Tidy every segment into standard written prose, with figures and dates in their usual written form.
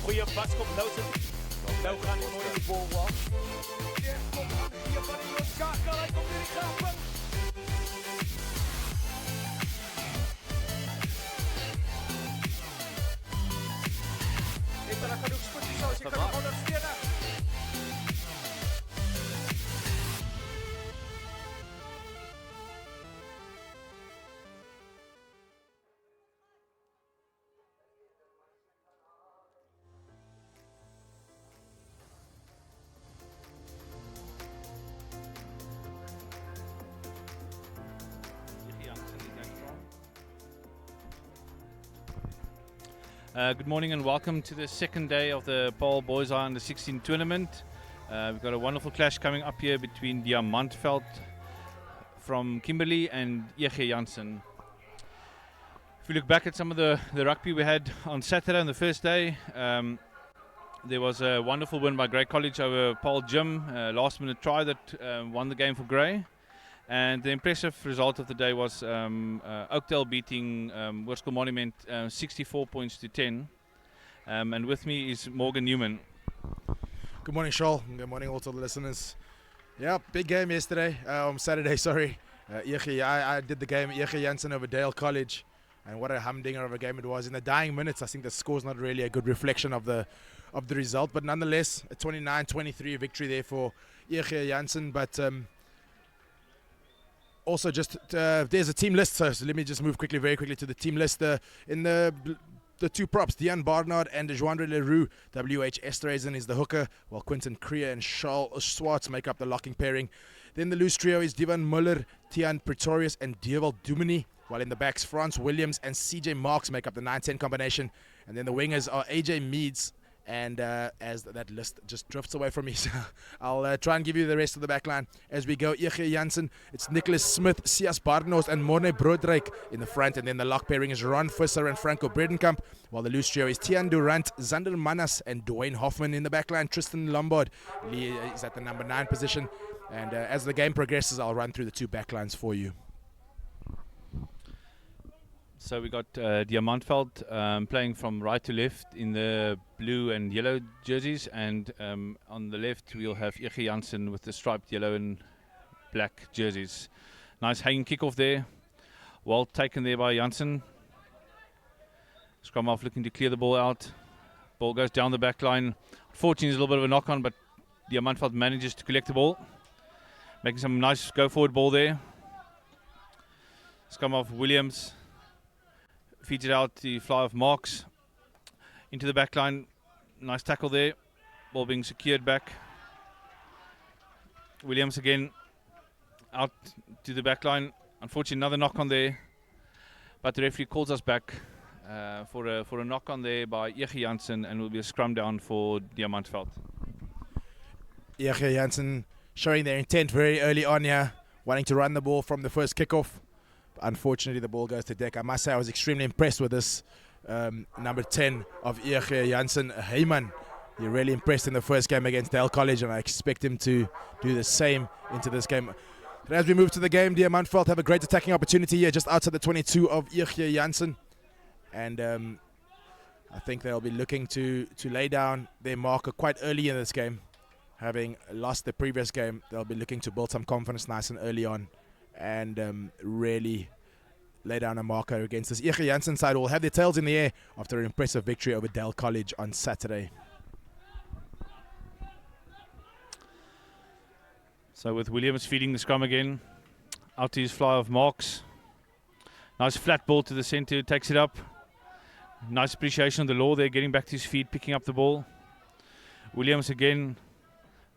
Goeie paskop, nou gaan die mooi die bal was. Ja, komt aan de vier van die loskakel, hij komt in de grappen. Dit er genoeg spoedjes zoals je kan gewoon nog stenen. Good morning and welcome to the second day of the Paarl Boys Under 16 tournament. We've got a wonderful clash coming up here between DIAMANTVELD from Kimberley and EG Jansen. If we look back at some of the rugby we had on Saturday on the first day, there was a wonderful win by Grey College over Paarl Gym, last minute try that won the game for Grey. And the impressive result of the day was Oakdale beating Worskell Monument 64 points to 10. And with me is Morgan Newman. Good morning, Shoal. Good morning all to the listeners. Yeah, big game yesterday, Saturday, sorry. I did the game EG Jansen over Dale College. And what a humdinger of a game it was. In the dying minutes, I think the score's not really a good reflection of the result. But nonetheless, a 29-23 victory there for EG Jansen. But also, just there's a team list, so let me just move very quickly to the team list. In the two props, Dejan Barnard and Joandre Leroux. WH Esterhazen is the hooker, while Quinton Krier and Charles Swartz make up the locking pairing. Then the loose trio is Divan Muller, Tian Pretorius, and DIAMANTVELD Dumini. While in the backs, Frans Williams and CJ Marks make up the 9-10 combination. And then the wingers are AJ Meads. And as that list just drifts away from me, so I'll try and give you the rest of the back line as we go. EG Jansen, it's Nicholas Smith, Sias Barnos, and Morne Brodrijk in the front. And then the lock pairing is Ron Visser and Franco Bredenkamp, while the loose trio is Tian Durant, Zander Manas, and Dwayne Hoffman in the back line. Tristan Lombard is at the number 9 position. And as the game progresses, I'll run through the two back lines for you. So we got DIAMANTVELD playing from right to left in the blue and yellow jerseys, and on the left we'll have EG Jansen with the striped yellow and black jerseys. Nice hanging kickoff there, well taken there by Jansen. Scrum half looking to clear the ball out. Ball goes down the back line. Unfortunately, there's a little bit of a knock on, but DIAMANTVELD manages to collect the ball, making some nice go forward ball there. Scrum half Williams feeds it out the fly of Marks into the back line. Nice tackle there. Ball being secured back. Williams again out to the back line. Unfortunately, another knock on there, but the referee calls us back for a knock on there by EG Jansen, and will be a scrum down for DIAMANTVELD. EG Jansen showing their intent very early on here, wanting to run the ball from the first kickoff. Unfortunately, the ball goes to deck. I must say I was extremely impressed with this number 10 of EG Jansen, Heyman. He really impressed in the first game against Dale College, and I expect him to do the same into this game. But as we move to the game, DIAMANTVELD have a great attacking opportunity here just outside the 22 of EG Jansen. And I think they'll be looking to lay down their marker quite early in this game. Having lost the previous game, they'll be looking to build some confidence nice and early on, and really lay down a marker against this EG Jansen side. Will have their tails in the air after an impressive victory over Dale College on Saturday. So with Williams feeding the scrum again, out to his fly of Marks. Nice flat ball to the centre, takes it up. Nice appreciation of the law there, getting back to his feet, picking up the ball. Williams again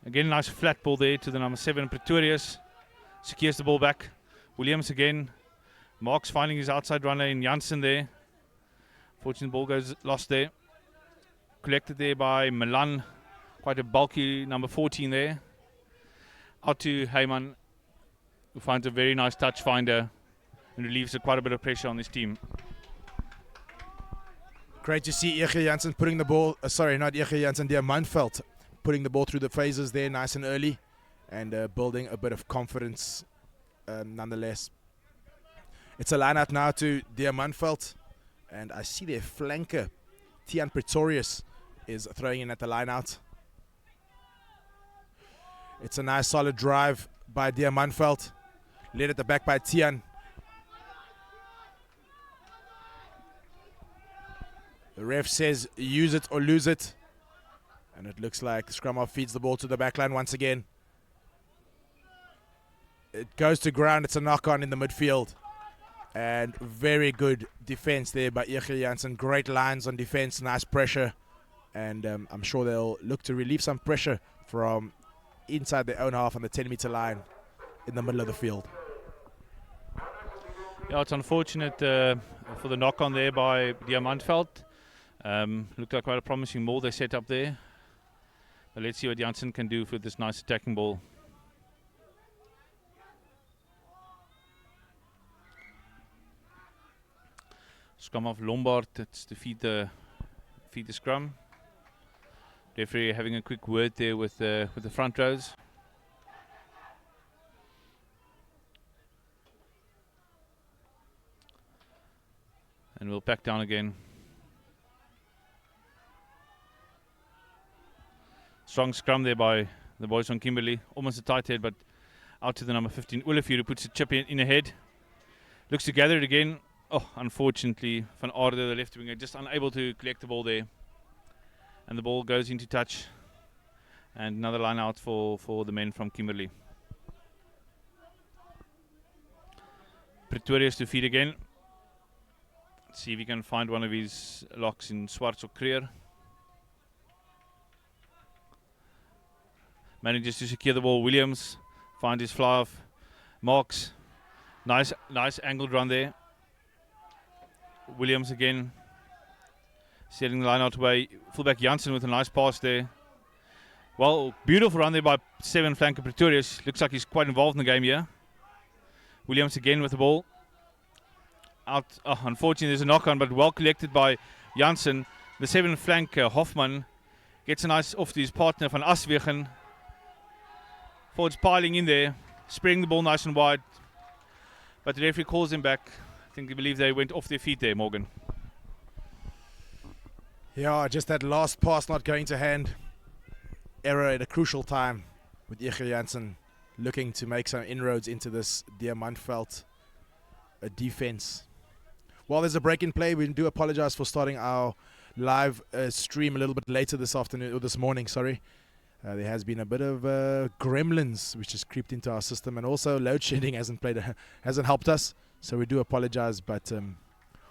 nice flat ball there to the number 7 Pretorius. Secures the ball back. Williams again. Marks finding his outside runner in Jansen there. Fortunately, ball goes lost there. Collected there by Milan. Quite a bulky number 14 there. Out to Heyman, who finds a very nice touch finder and relieves quite a bit of pressure on this team. Great to see EG Jansen putting the ball, not EG Jansen, DIAMANTVELD putting the ball through the phases there nice and early, and building a bit of confidence nonetheless. It's a line out now to DIAMANTVELD, and I see their flanker, Tian Pretorius, is throwing in at the line out. It's a nice solid drive by DIAMANTVELD. Led at the back by Tian. The ref says use it or lose it. And it looks like scrum half feeds the ball to the back line once again. It goes to ground. It's a knock-on in the midfield. And very good defense there by EG Jansen. Great lines on defense, nice pressure. And I'm sure they'll look to relieve some pressure from inside their own half on the 10-meter line in the middle of the field. Yeah, it's unfortunate for the knock-on there by DIAMANTVELD. Looked like quite a promising ball they set up there. But let's see what Jansen can do with this nice attacking ball. Scrum of Lombard, it's to feed the scrum. Referee having a quick word there with the front rows. And we'll back down again. Strong scrum there by the boys from Kimberley. Almost a tight head, but out to the number 15. Olivier, who puts a chip in ahead. Looks to gather it again. Oh, unfortunately, Van Aarde, the left winger, just unable to collect the ball there. And the ball goes into touch. And another line out for the men from Kimberley. Pretorius to feed again. Let's see if he can find one of his locks in Swarts or Creer. Manages to secure the ball. Williams finds his fly off. Marks. Nice angled run there. Williams again. Setting the line out away. Fullback Jansen with a nice pass there. Well, beautiful run there by 7 flanker Pretorius. Looks like he's quite involved in the game here. Williams again with the ball. Out. Oh, unfortunately, there's a knock on, but well collected by Jansen. The 7 flanker Hoffman gets a nice off to his partner van Aswegen. Forwards piling in there, spreading the ball nice and wide. But the referee calls him back. I think they believe they went off their feet there, Morgan. Yeah, just that last pass not going to hand. Error at a crucial time with EG Jansen looking to make some inroads into this DIAMANTVELD defense. While there's a break in play, we do apologize for starting our live stream a little bit later this afternoon, or this morning, sorry. There has been a bit of gremlins which has creeped into our system, and also load shedding hasn't helped us. So we do apologize, but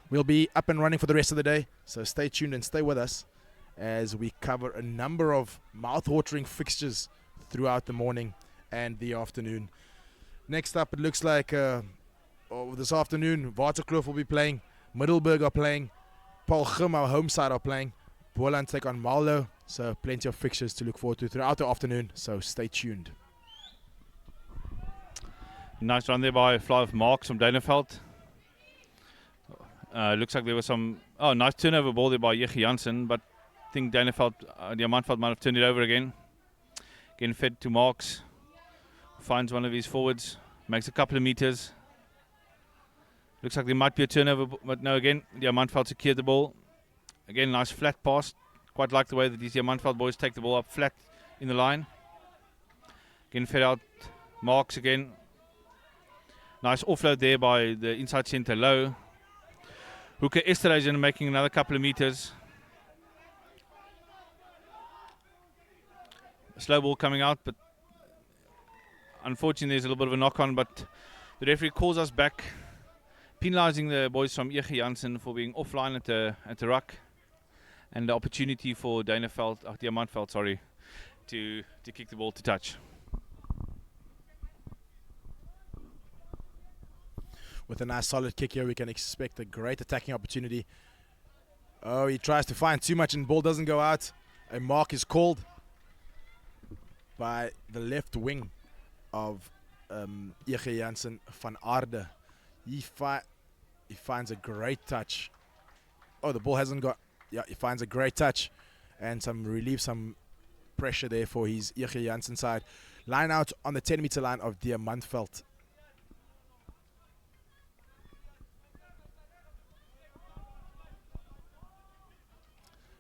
we'll be up and running for the rest of the day. So stay tuned and stay with us as we cover a number of mouth-watering fixtures throughout the morning and the afternoon. Next up, it looks like this afternoon, WATERKLOOF will be playing. MIDDELBURG are playing. Paarl, our home side, are playing. BOLAND take on MARLOW. So plenty of fixtures to look forward to throughout the afternoon. So stay tuned. Nice run there by fly of Marks from Duineveld. Looks like there was some nice turnover ball there by EG Jansen, but I think DIAMANTVELD might have turned it over again. Again fed to Marks. Finds one of his forwards. Makes a couple of meters. Looks like there might be a turnover, but no, again, DIAMANTVELD secured the ball. Again, nice flat pass. Quite like the way that these DIAMANTVELD boys take the ball up flat in the line. Again, fed out Marks again. Nice offload there by the inside centre low. Hooker Esterhuizen making another couple of meters. Slow ball coming out, but unfortunately there's a little bit of a knock on, but the referee calls us back, penalising the boys from EG Jansen for being offline at the ruck, and the opportunity for DIAMANTVELD, to kick the ball to touch. With a nice solid kick here, we can expect a great attacking opportunity. Oh, he tries to find too much and the ball doesn't go out. A mark is called by the left wing of EG Jansen, Van Aarde. He finds a great touch. Oh, the ball hasn't got... Yeah, he finds a great touch and some pressure there for his EG Jansen side. Line out on the 10-meter line of DIAMANTVELD.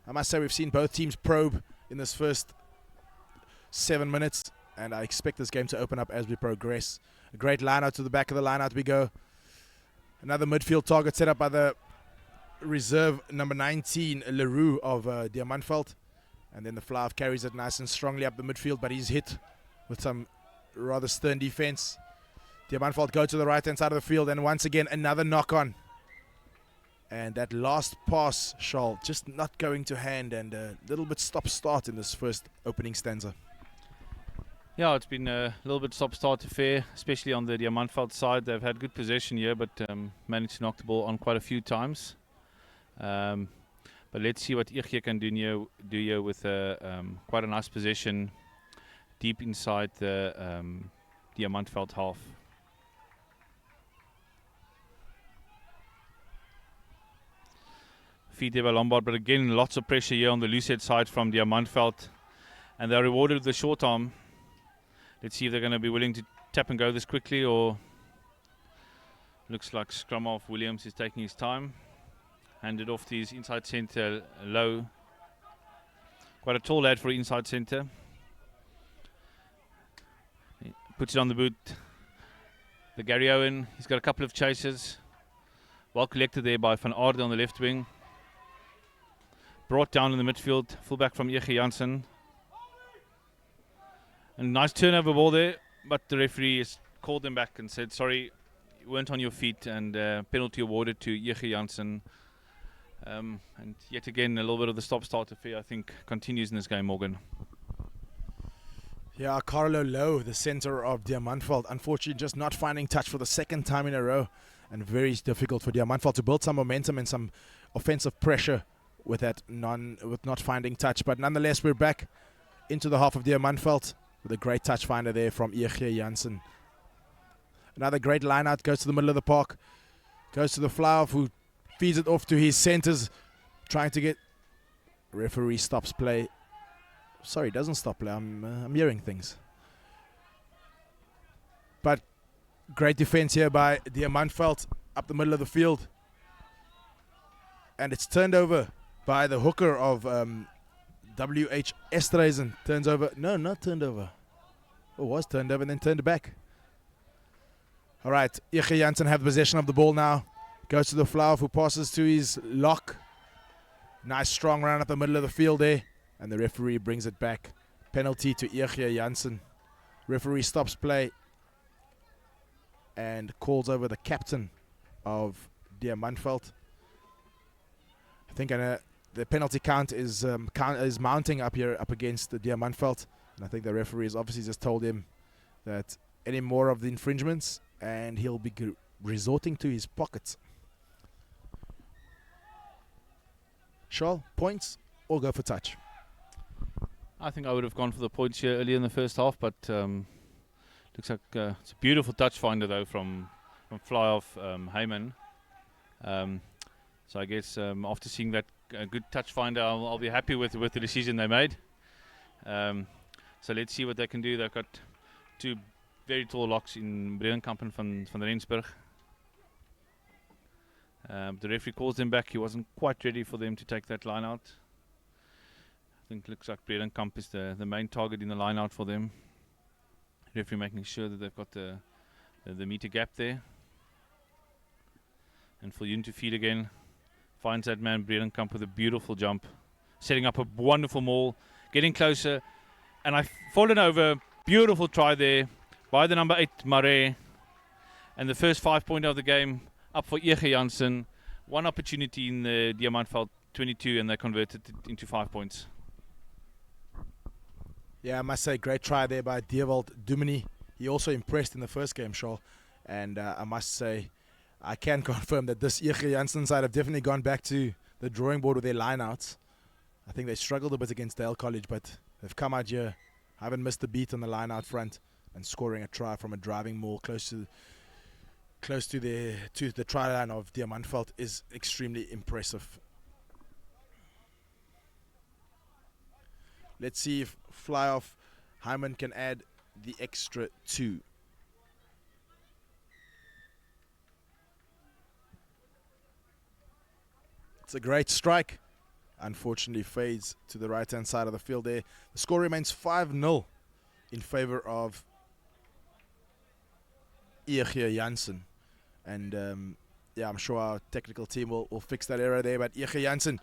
I must say we've seen both teams probe in this first 7 minutes, and I expect this game to open up as we progress. A great line out to the back of the line out we go. Another midfield target set up by the reserve number 19, Leroux of DIAMANTVELD. And then the Fly-Off carries it nice and strongly up the midfield, but he's hit with some rather stern defense. DIAMANTVELD go to the right-hand side of the field, and once again, another knock-on. And that last pass, Charles, just not going to hand, and a little bit stop-start in this first opening stanza. Yeah, it's been a little bit stop-start affair, especially on the DIAMANTVELD side. They've had good possession here, but managed to knock the ball on quite a few times. But let's see what EG can do here with quite a nice possession deep inside the DIAMANTVELD half. Feed there by Lombard, but again lots of pressure here on the loosehead side from DIAMANTVELD, and they're rewarded with the short arm. Let's see if they're going to be willing to tap and go this quickly, or looks like scrum off Williams is taking his time. Handed off to his inside centre, Low. Quite a tall lad for inside centre. He puts it on the boot. The Gary Owen, he's got a couple of chases. Well collected there by Van Aarde on the left wing. Brought down in the midfield, fullback from EG Jansen. And nice turnover ball there, but the referee has called them back and said, sorry, you weren't on your feet, and penalty awarded to EG Jansen. And yet again, a little bit of the stop-start affair, I think, continues in this game, Morgan. Yeah, Carlo Low, the centre of DIAMANTVELD, unfortunately just not finding touch for the second time in a row, and very difficult for DIAMANTVELD to build some momentum and some offensive pressure with that not finding touch. But nonetheless, we're back into the half of DIAMANTVELD with a great touch finder there from EG Jansen. Another great line out, goes to the middle of the park, goes to the Fly-Off, who feeds it off to his centres, trying to get... Referee stops play. Sorry, doesn't stop play. I'm hearing things. But great defense here by DIAMANTVELD up the middle of the field. And it's turned over by the hooker of WH Esterhuizen. Turns over. No, not turned over. It was turned over and then turned back. All right, EG Jansen have possession of the ball now. Goes to the Fly-Off, who passes to his lock. Nice strong run up the middle of the field there. And the referee brings it back. Penalty to EG Jansen. Referee stops play and calls over the captain of DIAMANTVELD. I think the penalty count is mounting up here up against the DIAMANTVELD. And I think the referee has obviously just told him that any more of the infringements and he'll be resorting to his pockets. Charles, points or go for touch? I think I would have gone for the points here earlier in the first half, but looks like it's a beautiful touch finder though from Fly-Off Heyman. So I guess after seeing that good touch finder, I'll be happy with the decision they made. So let's see what they can do. They've got two very tall locks in Bredenkamp and van der Rensburg. The referee calls them back. He wasn't quite ready for them to take that line out. I think it looks like Bredenkamp is the main target in the line out for them. Referee making sure that they've got the meter gap there. And for Yun to feed again. Finds that man Bredenkamp with a beautiful jump. Setting up a wonderful maul. Getting closer. And I've fallen over. Beautiful try there by the number 8 Mare. And the first 5 point of the game up for EG Jansen. One opportunity in the DIAMANTVELD 22 and they converted it into 5 points. Yeah, I must say, great try there by Dewald Dumini. He also impressed in the first game, Charles. And I must say, I can confirm that this EG Jansen side have definitely gone back to the drawing board with their lineouts. I think they struggled a bit against Dale College, but they've come out here, haven't missed a beat on the line out front, and scoring a try from a driving maul close to the try line of DIAMANTVELD is extremely impressive. Let's see if Fly-Off Hyman can add the extra 2. It's a great strike. unfortunately fades to the right-hand side of the field there. The score remains 5-0 in favor of EG Jansen. And yeah, I'm sure our technical team will fix that error there. But EG Jansen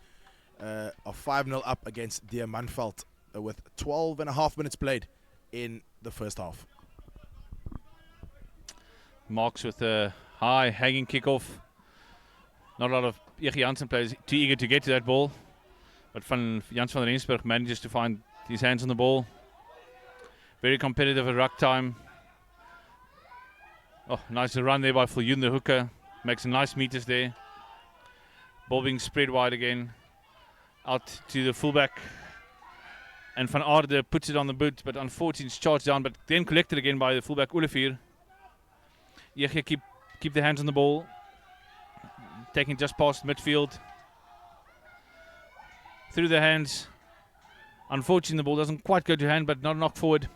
are 5-0 up against DIAMANTVELD with 12.5 minutes played in the first half. Marks with a high hanging kickoff. Not a lot of EG Jansen players too eager to get to that ball. But Jans van Rensburg manages to find his hands on the ball. Very competitive at ruck time. Oh, nice run there by Viljoen, the hooker. Makes some nice meters there. Ball being spread wide again. Out to the fullback. And Van Aarde puts it on the boot, but unfortunately it's charged down, but then collected again by the fullback Olivier. EG keep their hands on the ball. Taking just past midfield. Through the hands. Unfortunately the ball doesn't quite go to hand, but not knocked forward.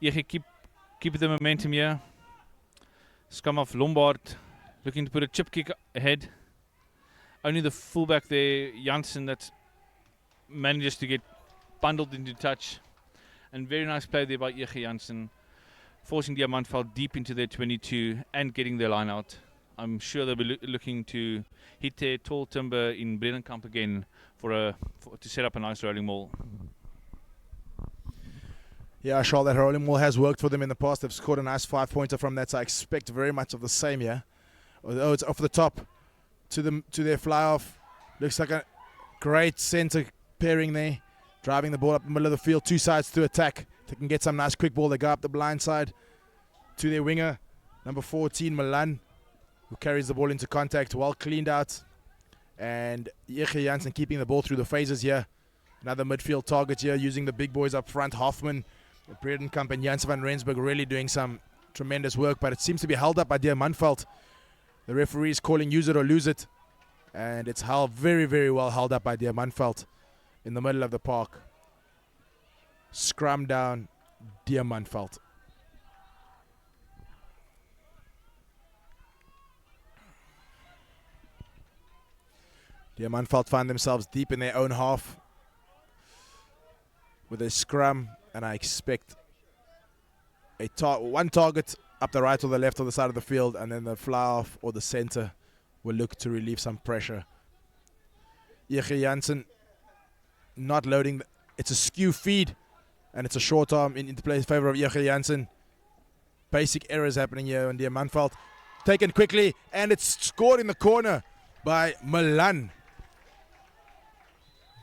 EG keep the momentum here. Scum off Lombard, looking to put a chip kick ahead. Only the fullback there, Jansen, that manages to get bundled into touch. And very nice play there by EG Jansen, forcing DIAMANTVELD deep into their 22 and getting their line out. I'm sure they'll be looking to hit their tall timber in Bredenkamp again to set up a nice rolling maul. Yeah, Charles, that rolling maul has worked for them in the past. They've scored a nice 5-pointer from that, so I expect very much of the same here. Although it's off the top to their fly off. Looks like a great center pairing there. Driving the ball up the middle of the field, two sides to attack. They can get some nice quick ball. They go up the blind side to their winger, number 14, Milan, who carries the ball into contact, well cleaned out. And EG Jansen keeping the ball through the phases here. Another midfield target here, using the big boys up front. Hoffman, Bredenkamp and Jans van Rensburg really doing some tremendous work, but it seems to be held up by DIAMANTVELD. The referee is calling use it or lose it, and it's held very, very well held up by DIAMANTVELD in the middle of the park. Scrum down, DIAMANTVELD. DIAMANTVELD find themselves deep in their own half with a scrum, and I expect one target up the right or the left or the side of the field, and then the fly off or the center will look to relieve some pressure. EG Jansen not loading. It's a skew feed, and it's a short arm into play in favor of EG Jansen. Basic errors happening here on DIAMANTVELD. Taken quickly, and it's scored in the corner by Milan.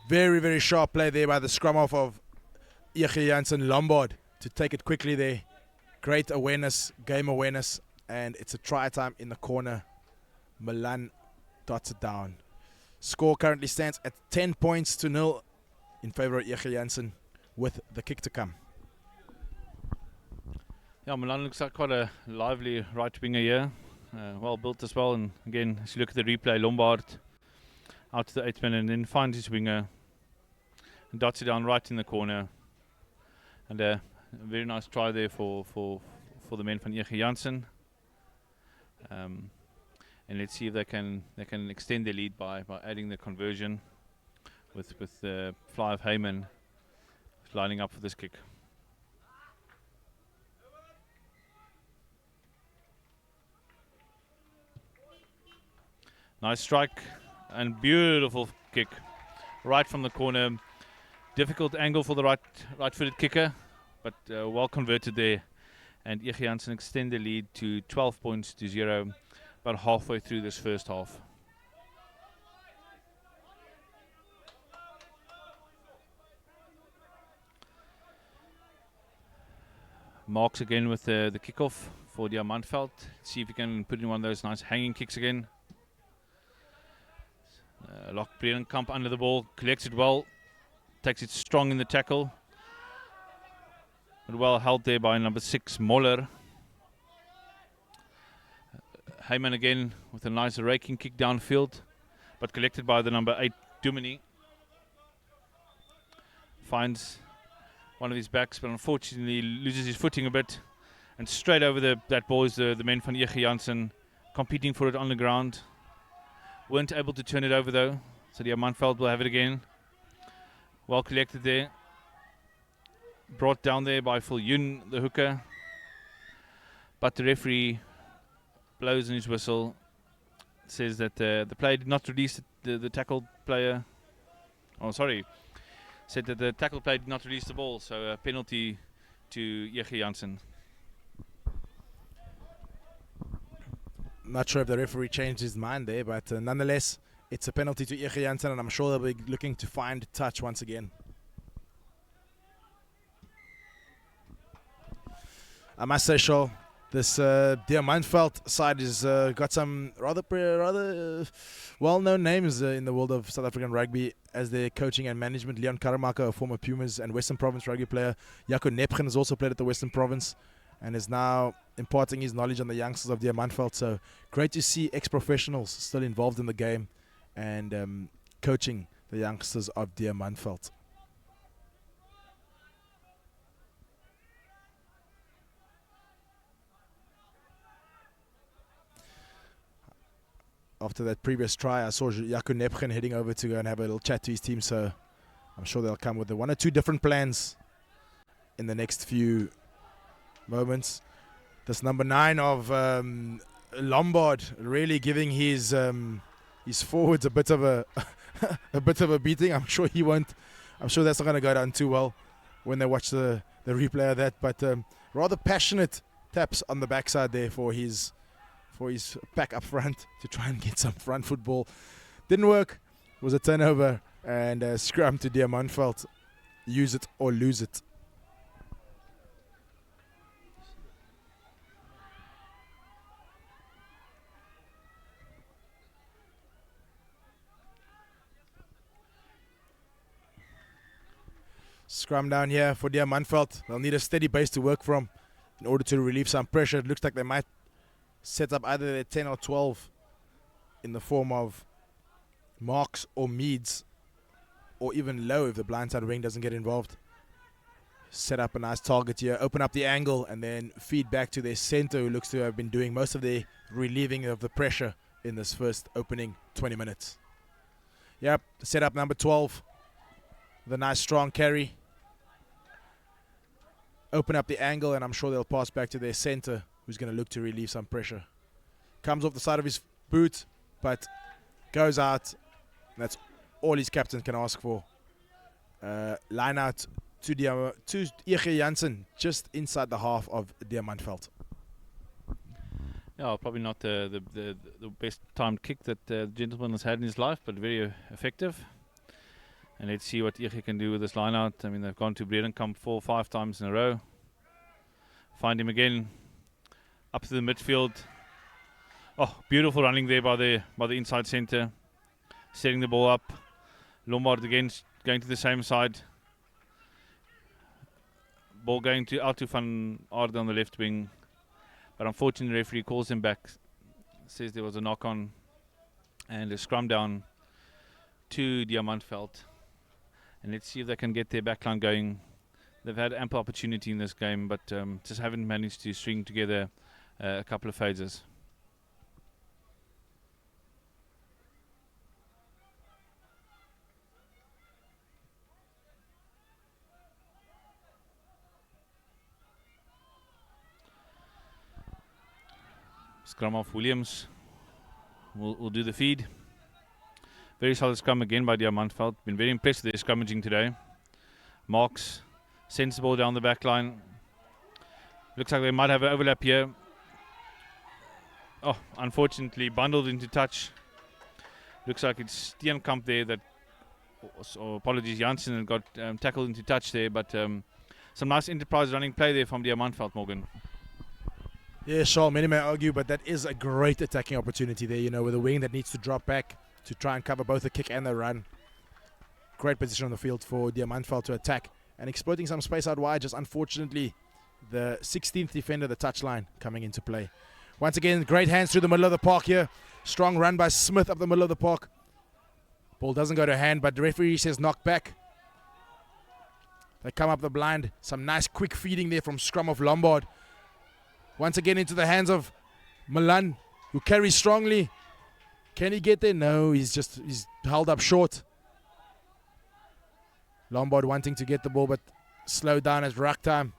Very, very sharp play there by the scrum off of EG Jansen, Lombard, to take it quickly there. Great awareness, game awareness, and it's a try time in the corner. Milan dots it down. Score currently stands at 10 points to 0 in favor of EG Jansen with the kick to come. Yeah, Milan looks like quite a lively right winger here. Well built as well, and again, as you look at the replay, Lombard out to the 8th man and then finds his winger and dots it down right in the corner. And a very nice try there for the men from EG Jansen. And let's see if they can extend their lead by adding the conversion with the fly of Heyman lining up for this kick. Nice strike and beautiful kick right from the corner. Difficult angle for the right-footed kicker, but well converted there. And EG Jansen extend the lead to 12 points to 0, about halfway through this first half. Marks again with the kickoff for DIAMANTVELD. See if he can put in one of those nice hanging kicks again. Lock Bredenkamp under the ball, collects it well, takes it strong in the tackle. But well held there by number 6, Moller. Heyman again with a nice raking kick downfield, but collected by the number 8, Dumini. Finds one of his backs, but unfortunately loses his footing a bit. And straight over that ball is the men from EG Jansen competing for it on the ground. Weren't able to turn it over though. So DIAMANTVELD will have it again. Well collected there. Brought down there by Viljoen, the hooker. But the referee blows in his whistle. Says that the player did not release the tackled player. Oh, sorry. Said that the tackle player did not release the ball. So a penalty to EG Jansen. Not sure if the referee changed his mind there, but nonetheless, it's a penalty to EG Jansen, and I'm sure they'll be looking to find touch once again. I must say, Shaw, this DIAMANTVELD side has got some rather well-known names in the world of South African rugby as their coaching and management. Leon Karamaka, a former Pumas and Western Province rugby player. Jaco Nepgen has also played at the Western Province and is now imparting his knowledge on the youngsters of DIAMANTVELD. So great to see ex-professionals still involved in the game and coaching the youngsters of DIAMANTVELD. After that previous try, I saw Jaco Nepgen heading over to go and have a little chat to his team, so I'm sure they'll come with one or two different plans in the next few moments. This number 9 of Lombard really giving his forwards a bit of a a bit of a beating. I'm sure he won't. I'm sure that's not going to go down too well when they watch the replay of that. But rather passionate taps on the backside there for his pack up front to try and get some front football. Didn't work. It was a turnover and a scrum to DIAMANTVELD. Use it or lose it. Scrum down here for DIAMANTVELD. They'll need a steady base to work from in order to relieve some pressure. It looks like they might set up either their 10 or 12 in the form of marks or meads, or even low if the blindside wing doesn't get involved. Set up a nice target here, open up the angle, and then feed back to their center, who looks to have been doing most of the relieving of the pressure in this first opening 20 minutes. Yep, set up number 12. The nice strong carry. Open up the angle, and I'm sure they'll pass back to their center, who's going to look to relieve some pressure. Comes off the side of his boot, but goes out. That's all his captain can ask for. Line out to EG Jansen, just inside the half of DIAMANTVELD. Yeah, probably not the best timed kick that the gentleman has had in his life, but very effective. And let's see what EG can do with this line out. I mean, they've gone to Bredenkamp 4 or 5 times in a row. Find him again. Up to the midfield. Oh, beautiful running there by the inside centre. Setting the ball up. Lombard again going to the same side. Ball going out to Van Aarde on the left wing. But unfortunately the referee calls him back. Says there was a knock on. And a scrum down to DIAMANTVELD. And let's see if they can get their backline going. They've had ample opportunity in this game, but just haven't managed to string together a couple of phases. Scrum off Williams will do the feed. Very solid scrum again by DIAMANTVELD. Been very impressed with their scrummaging today. Marks sends the ball down the back line. Looks like they might have an overlap here. Oh, unfortunately bundled into touch. Looks like it's Steenkamp there that, or apologies, Jansen got tackled into touch there, but some nice enterprise running play there from DIAMANTVELD, Morgan. Yeah, sure, many may argue, but that is a great attacking opportunity there, you know, with a wing that needs to drop back to try and cover both the kick and the run. Great position on the field for DIAMANTVELD to attack and exploiting some space out wide. Just unfortunately, the 16th defender, the touchline, coming into play. Once again, great hands through the middle of the park here. Strong run by Smith up the middle of the park. Ball doesn't go to hand, but the referee says knock back. They come up the blind. Some nice quick feeding there from scrum of Lombard. Once again into the hands of Milan, who carries strongly. Can he get there? No, he's held up short. Lombard wanting to get the ball, but slowed down as ruck time.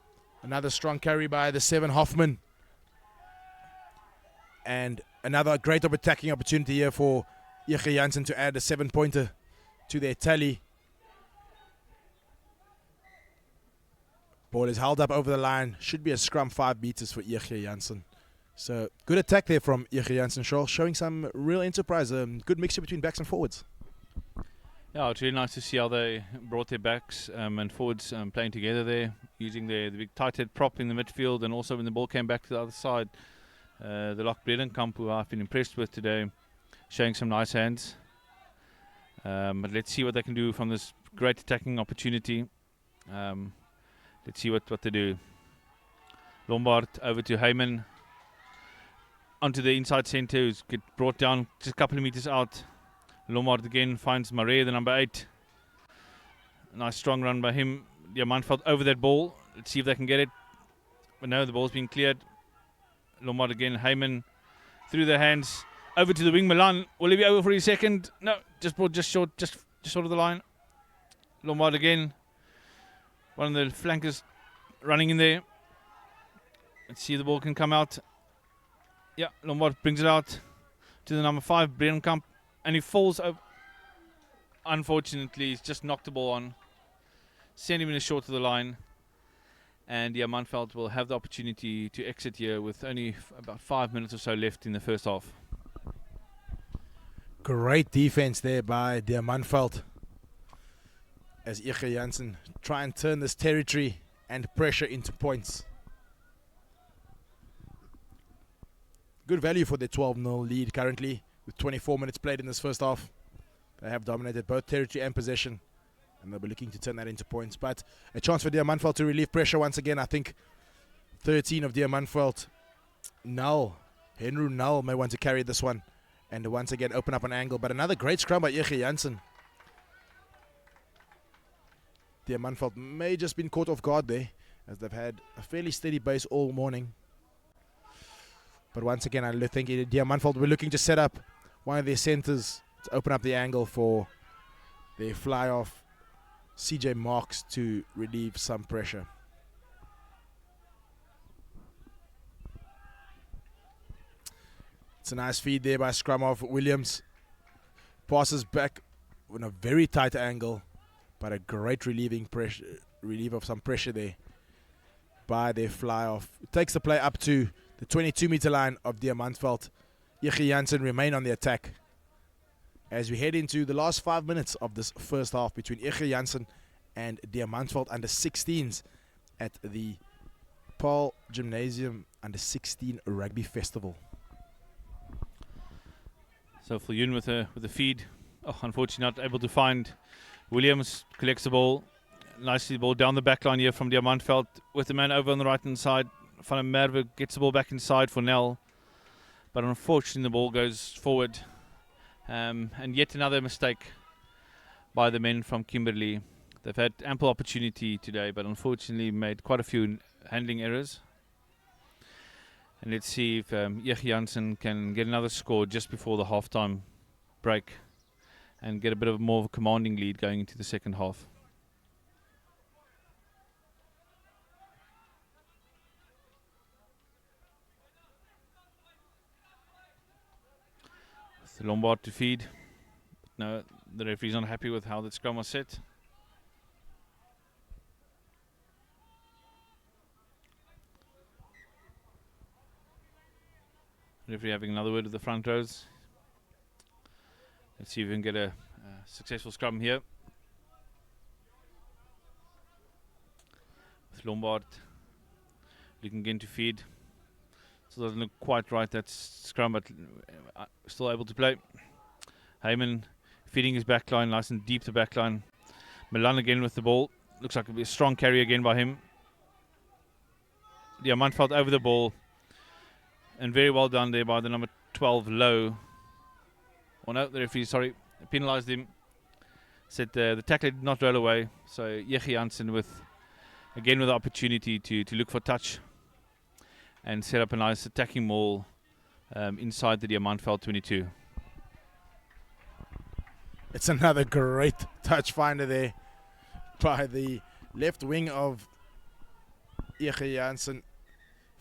Another strong carry by the 7 Hoffman. And another great attacking opportunity here for EG Jansen to add a 7-pointer to their tally. Ball is held up over the line. Should be a scrum 5 meters for EG Jansen. So good attack there from EG Jansen, showing some real enterprise. Good mixture between backs and forwards. Yeah, it's really nice to see how they brought their backs and forwards playing together there, using the big tight head prop in the midfield, and also when the ball came back to the other side, the Lock Bredenkamp, who I've been impressed with today, showing some nice hands. But let's see what they can do from this great attacking opportunity. Let's see what they do. Lombard over to Heyman. Onto the inside centre, who's get brought down just a couple of meters out. Lombard again finds Marais, the number 8. Nice strong run by him. Diamantveld over that ball. Let's see if they can get it. But no, the ball's been cleared. Lombard again, Heyman through their hands. Over to the wing, Milan. Will he be over for his second? No, just short of the line. Lombard again. One of the flankers running in there. Let's see if the ball can come out. Yeah, Lombard brings it out to the number 5, Bredenkamp. And he falls over. Unfortunately, he's just knocked the ball on. Centimeters short of the line. And Diamantveld will have the opportunity to exit here with only about 5 minutes or so left in the first half. Great defense there by Diamantveld, as EG Jansen try and turn this territory and pressure into points. Good value for their 12-0 lead currently, with 24 minutes played in this first half. They have dominated both territory and possession, and they'll be looking to turn that into points. But a chance for Diamantveld to relieve pressure once again. I think 13 of Diamantveld. Henry Null may want to carry this one and once again open up an angle. But another great scrum by EG Jansen. Diamantveld may just been caught off guard there, as they've had a fairly steady base all morning. But once again, I think Diamantveld were looking to set up one of their centers to open up the angle for their fly-off CJ Marks to relieve some pressure. It's a nice feed there by scrum of Williams. Passes back in a very tight angle, but a great relief of some pressure there by their fly-off. It takes the play up to the 22-meter line of Diamantveld. EG Jansen remain on the attack as we head into the last 5 minutes of this first half between EG Jansen and Diamantveld under 16s at the Paarl Gymnasium under 16 Rugby Festival. So Viljoen with the feed. Oh, unfortunately not able to find Williams. Collects the ball. Nicely ball down the back line here from Diamantveld with the man over on the right hand side. Van der Merwe gets the ball back inside for Nel. But unfortunately the ball goes forward. And yet another mistake by the men from Kimberley. They've had ample opportunity today, but unfortunately made quite a few handling errors. And let's see if EG Jansen can get another score just before the halftime break and get a bit of more of a commanding lead going into the second half. With Lombard to feed. No, the referee's not happy with how the scrum was set. Referee having another word with the front rows. Let's see if we can get a successful scrum here. With Lombard looking again to feed. Still doesn't look quite right, that scrum, but still able to play. Heyman feeding his back line, nice and deep the back line. Milan again with the ball. Looks like it'll be a strong carry again by him. Diamantveld over the ball. And very well done there by the number 12, Low. Oh no, the referee, sorry, penalised him. Said the tackler did not roll away. So EG Jansen with the opportunity to look for touch and set up a nice attacking maul inside the Diamantveld 22. It's another great touch finder there by the left wing of EG Jansen.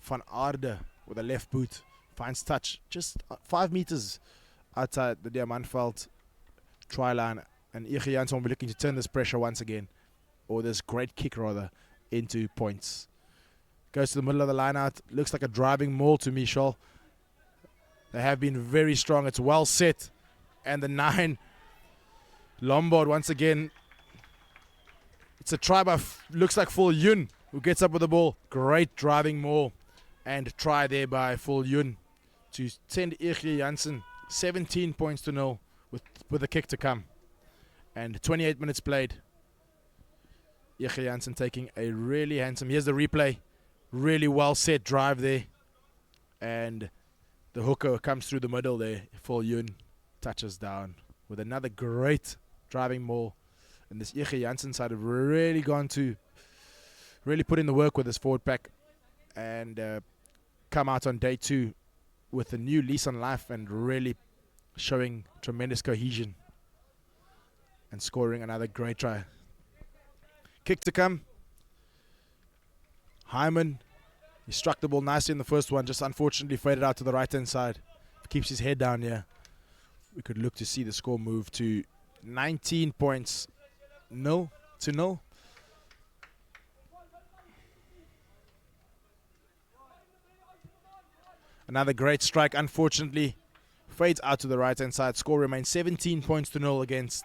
Van Aarde with a left boot finds touch just 5 meters outside the DIAMANTVELD try line, and EG Jansen will be looking to turn this pressure once again, or this great kick rather, into points. Goes to the middle of the line out. Looks like a driving maul to me, Shaw. They have been very strong. It's well set. And the 9, Lombard once again. It's a try by, looks like Full Yun, who gets up with the ball. Great driving maul. And try there by Full Yun to send EG Jansen 17 points to 0 with the kick to come. And 28 minutes played. EG Jansen taking a really handsome, here's the replay. Really well set drive there. And the hooker comes through the middle there. Full Yun touches down with another great driving maul. And this EG Jansen side have really gone to, really put in the work with this forward pack. And come out on day 2 with a new lease on life and really showing tremendous cohesion and scoring another great try. Kick to come. Hyman, he struck the ball nicely in the first one, just unfortunately faded out to the right hand side. Keeps his head down here. We could look to see the score move to 19 points, 0-0. Another great strike, unfortunately, fades out to the right-hand side. Score remains 17 points to 0 against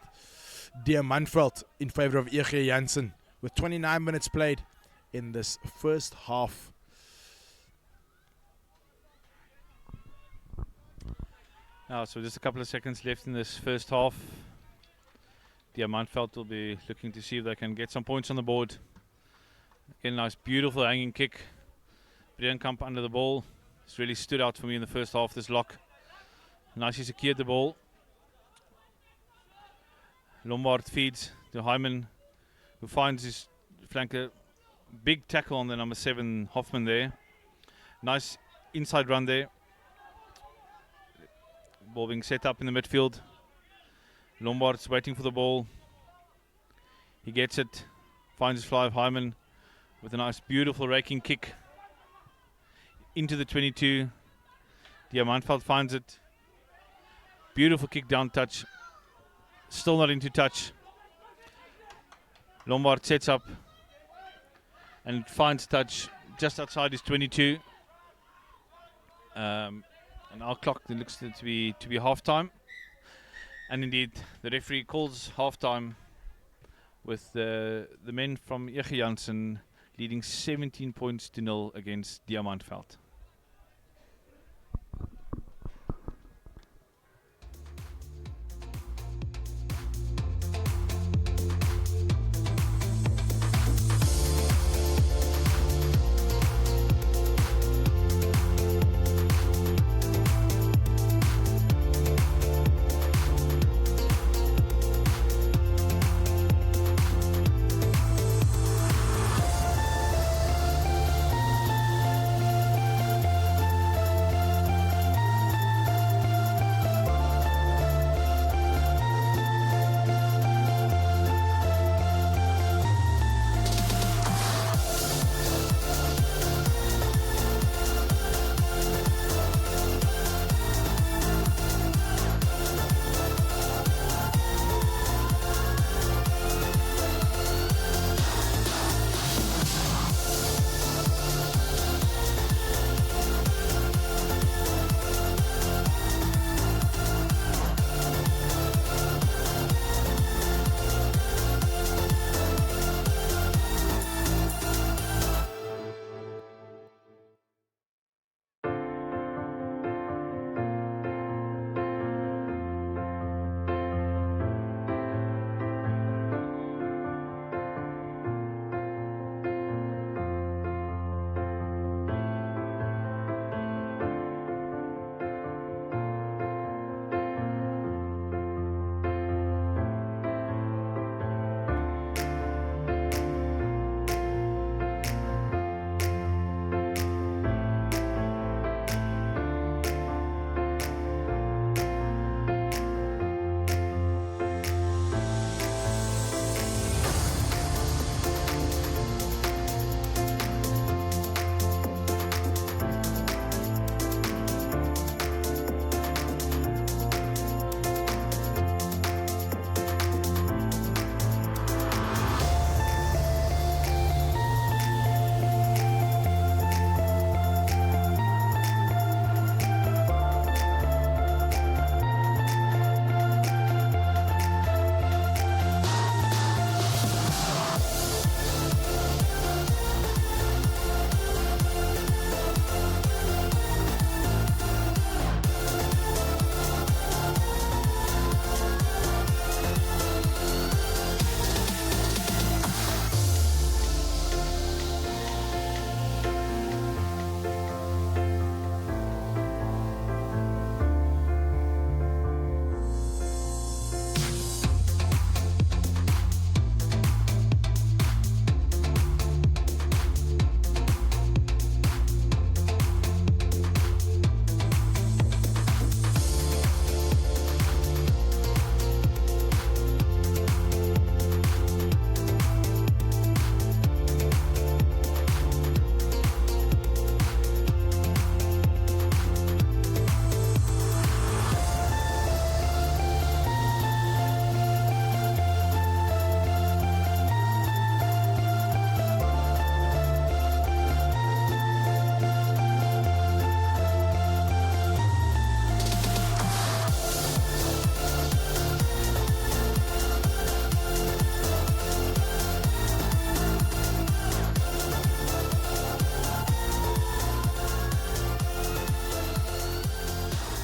DIAMANTVELD in favor of EG Jansen, with 29 minutes played in this first half. Now, so just a couple of seconds left in this first half. DIAMANTVELD will be looking to see if they can get some points on the board. Again, nice, beautiful hanging kick. Brienkamp under the ball. It's really stood out for me in the first half, this lock. Nicely secured the ball. Lombard feeds to Hyman, who finds his flanker. Big tackle on the number 7 Hoffman there. Nice inside run there. Ball being set up in the midfield. Lombard's waiting for the ball. He gets it. Finds his fly of Hyman with a nice, beautiful raking kick into the 22. DIAMANTVELD finds it. Beautiful kick down touch. Still not into touch. Lombard sets up and finds touch just outside his 22. And our clock looks to be half time. And indeed, the referee calls half time with the men from EG Jansen leading 17 points to 0 against DIAMANTVELD.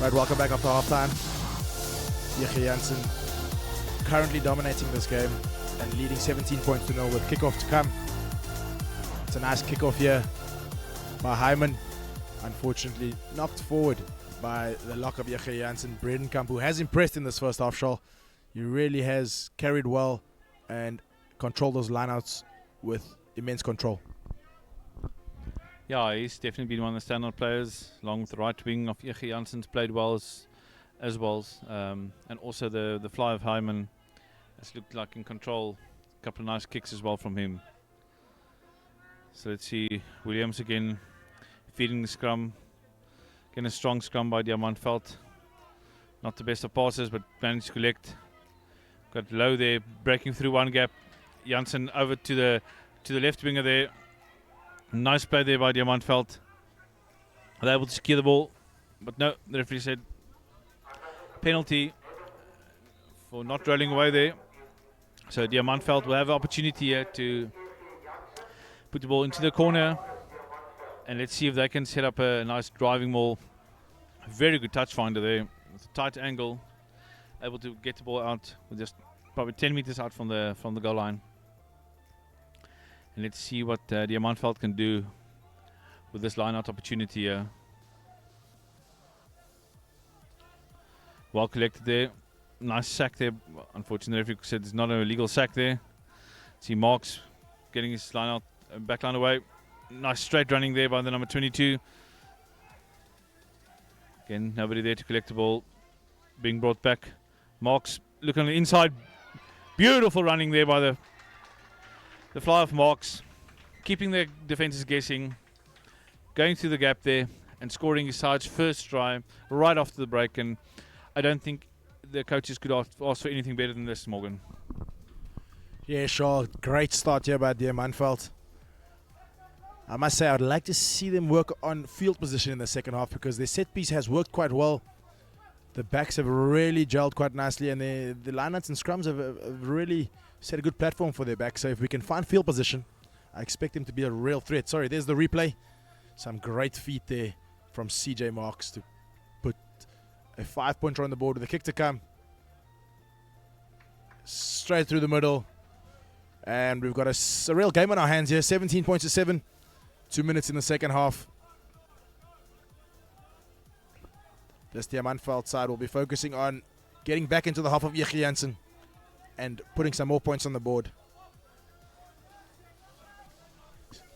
Right, welcome back after halftime. EG Jansen currently dominating this game and leading 17 points to 0 with kickoff to come. It's a nice kickoff here by Hyman. Unfortunately knocked forward by the lock of EG Jansen, Bredenkamp, who has impressed in this first half, Shaw. He really has carried well and controlled those lineouts with immense control. Yeah, he's definitely been one of the standout players, along with the right wing of EG Jansen's played well as well. And also the fly of Hyman has looked like in control. A couple of nice kicks as well from him. So let's see, Williams again feeding the scrum. Again, a strong scrum by DIAMANTVELD. Not the best of passes, but managed to collect. Got low there, breaking through one gap. Jansen over to the left winger there. Nice play there by DIAMANTVELD. They're able to secure the ball, but no, the referee said penalty for not rolling away there. So DIAMANTVELD will have an opportunity here to put the ball into the corner, and let's see if they can set up a nice driving ball. Very good touch finder there, with a tight angle, able to get the ball out with just probably 10 meters out from the goal line. And let's see what DIAMANTVELD can do with this line-out opportunity here. Well collected there. Nice sack there. Well, unfortunately, the referee said it's not an illegal sack there. See Marks getting his line-out, back line away. Nice straight running there by the number 22. Again, nobody there to collect the ball. Being brought back. Marks looking on the inside. Beautiful running there by the fly of Marks, keeping the defenses guessing, going through the gap there and scoring his side's first try right after the break. And I don't think the coaches could ask for anything better than this, Morgan. Yeah, sure. Great start here by DIAMANTVELD. I must say, I'd like to see them work on field position in the second half, because their set piece has worked quite well. The backs have really gelled quite nicely, and the lineouts and scrums have really set a good platform for their back. So if we can find field position, I expect them to be a real threat. Sorry, there's the replay. Some great feet there from CJ Marks to put a 5-pointer on the board with a kick to come. Straight through the middle. And we've got a real game on our hands here. 17 points to 7. 2 minutes in the second half. This DIAMANTVELD side will be focusing on getting back into the half of EG Jansen and putting some more points on the board.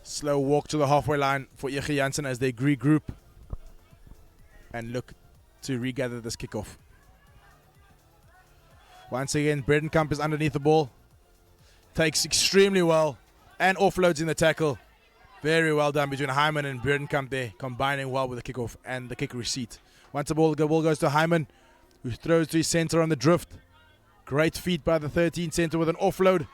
Slow walk to the halfway line for EG Jansen as they regroup and look to regather this kickoff. Once again, Bredenkamp is underneath the ball. Takes extremely well and offloads in the tackle. Very well done between Hyman and Bredenkamp there, combining well with the kickoff and the kick receipt. Once the ball goes to Hyman, who throws to his center on the drift. Great feet by the 13 center with an offload.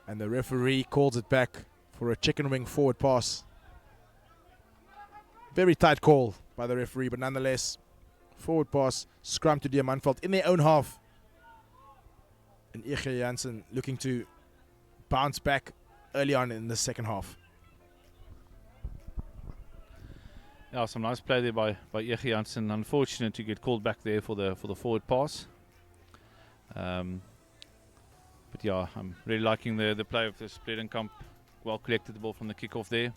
And the referee calls it back for a chicken wing forward pass. Very tight call by the referee, but nonetheless, forward pass, scrum to DIAMANTVELD in their own half. And EG Jansen looking to bounce back early on in the second half. Yeah, some nice play there by EG Jansen. Unfortunate to get called back there for the forward pass. But yeah, I'm really liking the play of this Bredenkamp. Well collected the ball from the kickoff there.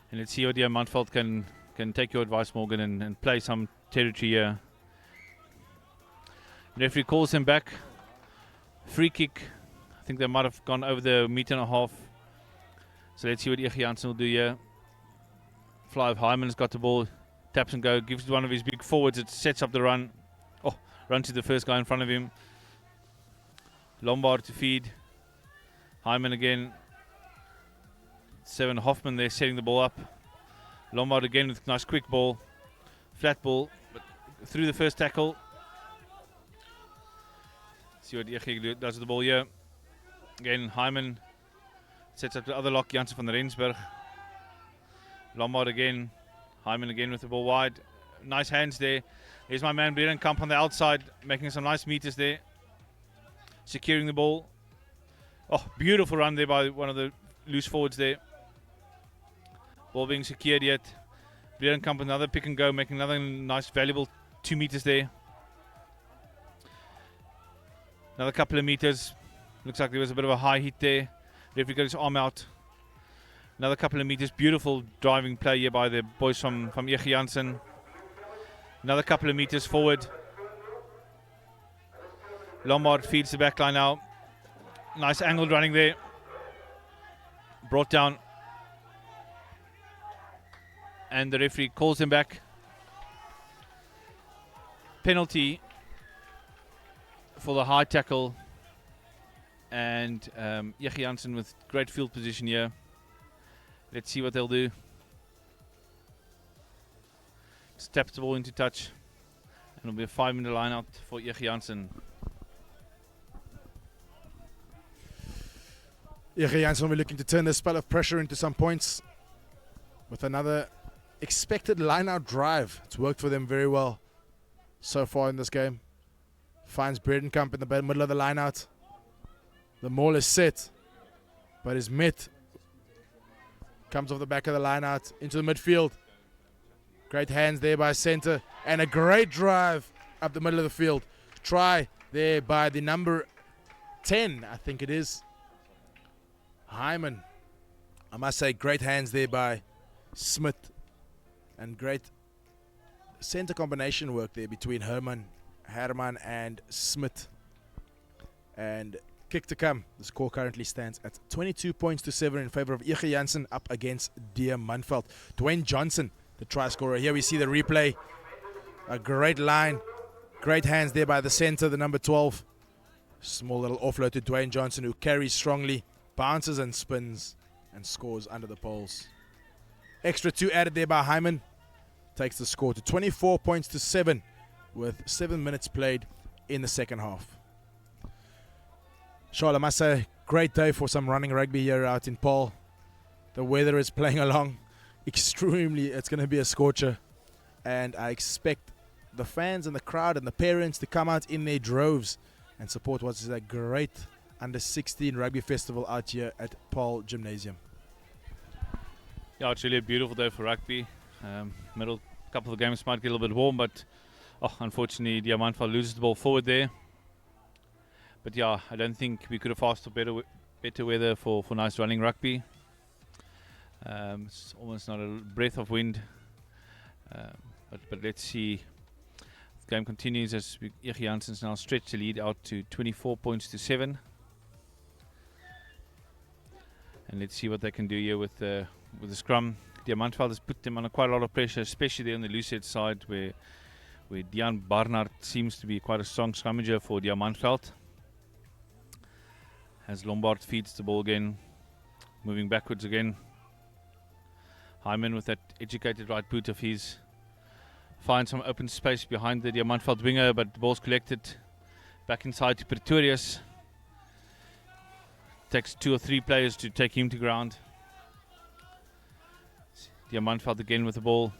And let's see how DIAMANTVELD can take your advice, Morgan, and play some territory here. The referee calls him back. Free kick. I think they might have gone over the meter and a half. So let's see what EG Jansen will do here. Fly of Hyman's got the ball. Taps and go. Gives one of his big forwards. It sets up the run. Oh, run to the first guy in front of him. Lombard to feed. Hyman again. Seven Hoffman there setting the ball up. Lombard again with nice quick ball. Flat ball. But through the first tackle. See what EG does with the ball here. Again, Hyman sets up the other lock. Jansen van der Rensburg. Lombard again. Hyman again with the ball wide. Nice hands there. Here's my man Bredenkamp on the outside, making some nice meters there. Securing the ball. Oh, beautiful run there by one of the loose forwards there. Ball being secured yet. Bredenkamp, another pick and go, making another nice, valuable 2 meters there. Another couple of meters. Looks like there was a bit of a high hit there. Referee got his arm out. Another couple of meters. Beautiful driving play here by the boys from EG Jansen. Another couple of meters forward. Lombard feeds the back line now. Nice angled running there. Brought down. And the referee calls him back. Penalty for the high tackle. And EG Jansen with great field position here. Let's see what they'll do. Steps the ball into touch. And it'll be a 5-minute line out for EG Jansen. EG Jansen will be looking to turn this spell of pressure into some points with another expected line-out drive. It's worked for them very well so far in this game. Finds Bredenkamp in the middle of the line-out. The maul is set, but is met. Comes off the back of the line-out into the midfield. Great hands there by center, and a great drive up the middle of the field. Try there by the number 10, I think it is. Hyman. I must say, great hands there by Smith. And great center combination work there between Herman and Smith. And kick to come. The score currently stands at 22 points to 7 in favor of EG Jansen up against DIAMANTVELD. Dwayne Johnson, the try scorer. Here we see the replay. A great line. Great hands there by the center, the number 12. Small little offload to Dwayne Johnson, who carries strongly, bounces and spins, and scores under the poles. Extra 2 added there by Hyman. Takes the score to 24 points to 7 with 7 minutes played in the second half. Charles, I must say, great day for some running rugby here out in Paarl. The weather is playing along extremely. It's going to be a scorcher. And I expect the fans and the crowd and the parents to come out in their droves and support what is a great under-16 rugby festival out here at Paarl Gymnasium. Yeah, it's really a beautiful day for rugby. Middle couple of games might get a little bit warm, but unfortunately DIAMANTVELD loses the ball forward there. But yeah, I don't think we could have asked for better weather for nice running rugby. It's almost not a breath of wind. But let's see. The game continues as EG Jansen's now stretched the lead out to 24 points to 7. And let's see what they can do here with the scrum. DIAMANTVELD has put them under quite a lot of pressure, especially there on the loose-head side where Dian Barnard seems to be quite a strong scrummager for DIAMANTVELD. As Lombard feeds the ball again, moving backwards again. Hyman with that educated right boot of his finds some open space behind the DIAMANTVELD winger, but the ball's collected back inside to Pretorius. Takes 2 or 3 players to take him to ground. DIAMANTVELD again with the ball.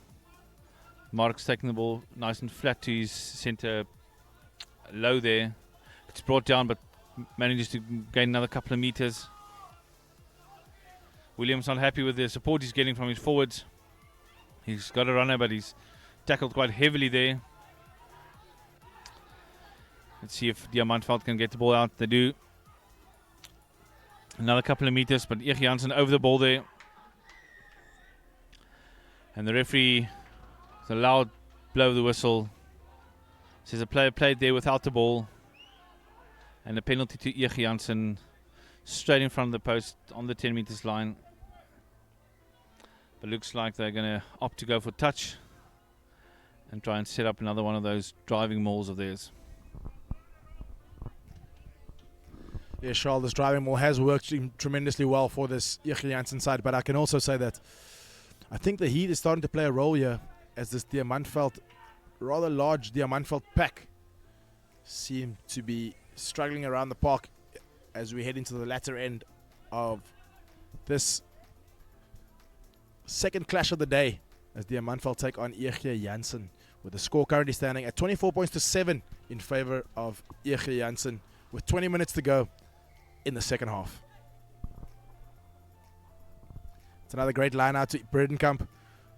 Mark's taking the ball nice and flat to his centre low there. It's brought down but manages to gain another couple of meters. Williams not happy with the support he's getting from his forwards. He's got a runner but he's tackled quite heavily there. Let's see if DIAMANTVELD can get the ball out. They do. Another couple of meters, but EG Jansen over the ball there. And the referee, with a loud blow of the whistle, says a player played there without the ball. And a penalty to EG Jansen, straight in front of the post on the 10 meters line. But looks like they're going to opt to go for touch and try and set up another one of those driving mauls of theirs. Yeah, Charles, this driving maul has worked tremendously well for this EG Jansen side, but I can also say that I think the heat is starting to play a role here as this DIAMANTVELD, rather large DIAMANTVELD pack seem to be struggling around the park as we head into the latter end of this second clash of the day as DIAMANTVELD take on EG Jansen, with the score currently standing at 24 points to 7 in favor of EG Jansen with 20 minutes to go in the second half. It's another great line out to Bredenkamp.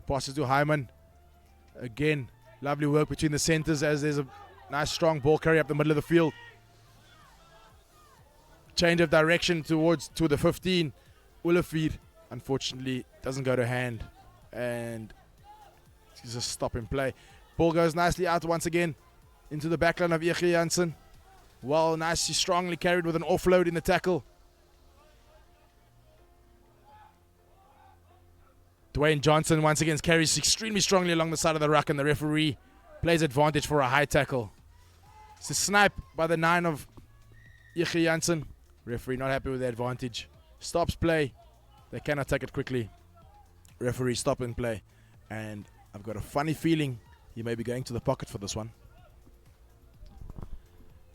Passes to Hyman. Again, lovely work between the centers as there's a nice strong ball carry up the middle of the field. Change of direction to the 15. Olivier, unfortunately, doesn't go to hand. And it's a stop in play. Ball goes nicely out once again into the backline of EG Jansen. Well, nicely, strongly carried with an offload in the tackle. Dwayne Johnson once again carries extremely strongly along the side of the ruck, and the referee plays advantage for a high tackle. It's a snipe by the 9 of EG Jansen. Referee not happy with the advantage. Stops play. They cannot take it quickly. Referee stop and play. And I've got a funny feeling he may be going to the pocket for this one.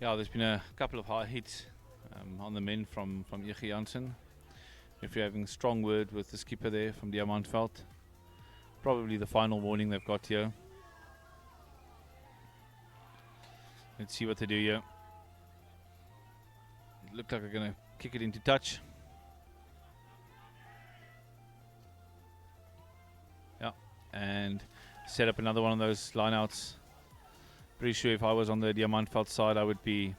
Yeah, there's been a couple of high hits on the men from EG Jansen. If you're having a strong word with the skipper there from DIAMANTVELD, probably the final warning they've got here. Let's see what they do here. Look like they're going to kick it into touch. Yeah, and set up another one of those lineouts. Pretty sure if I was on the DIAMANTVELD side, I would be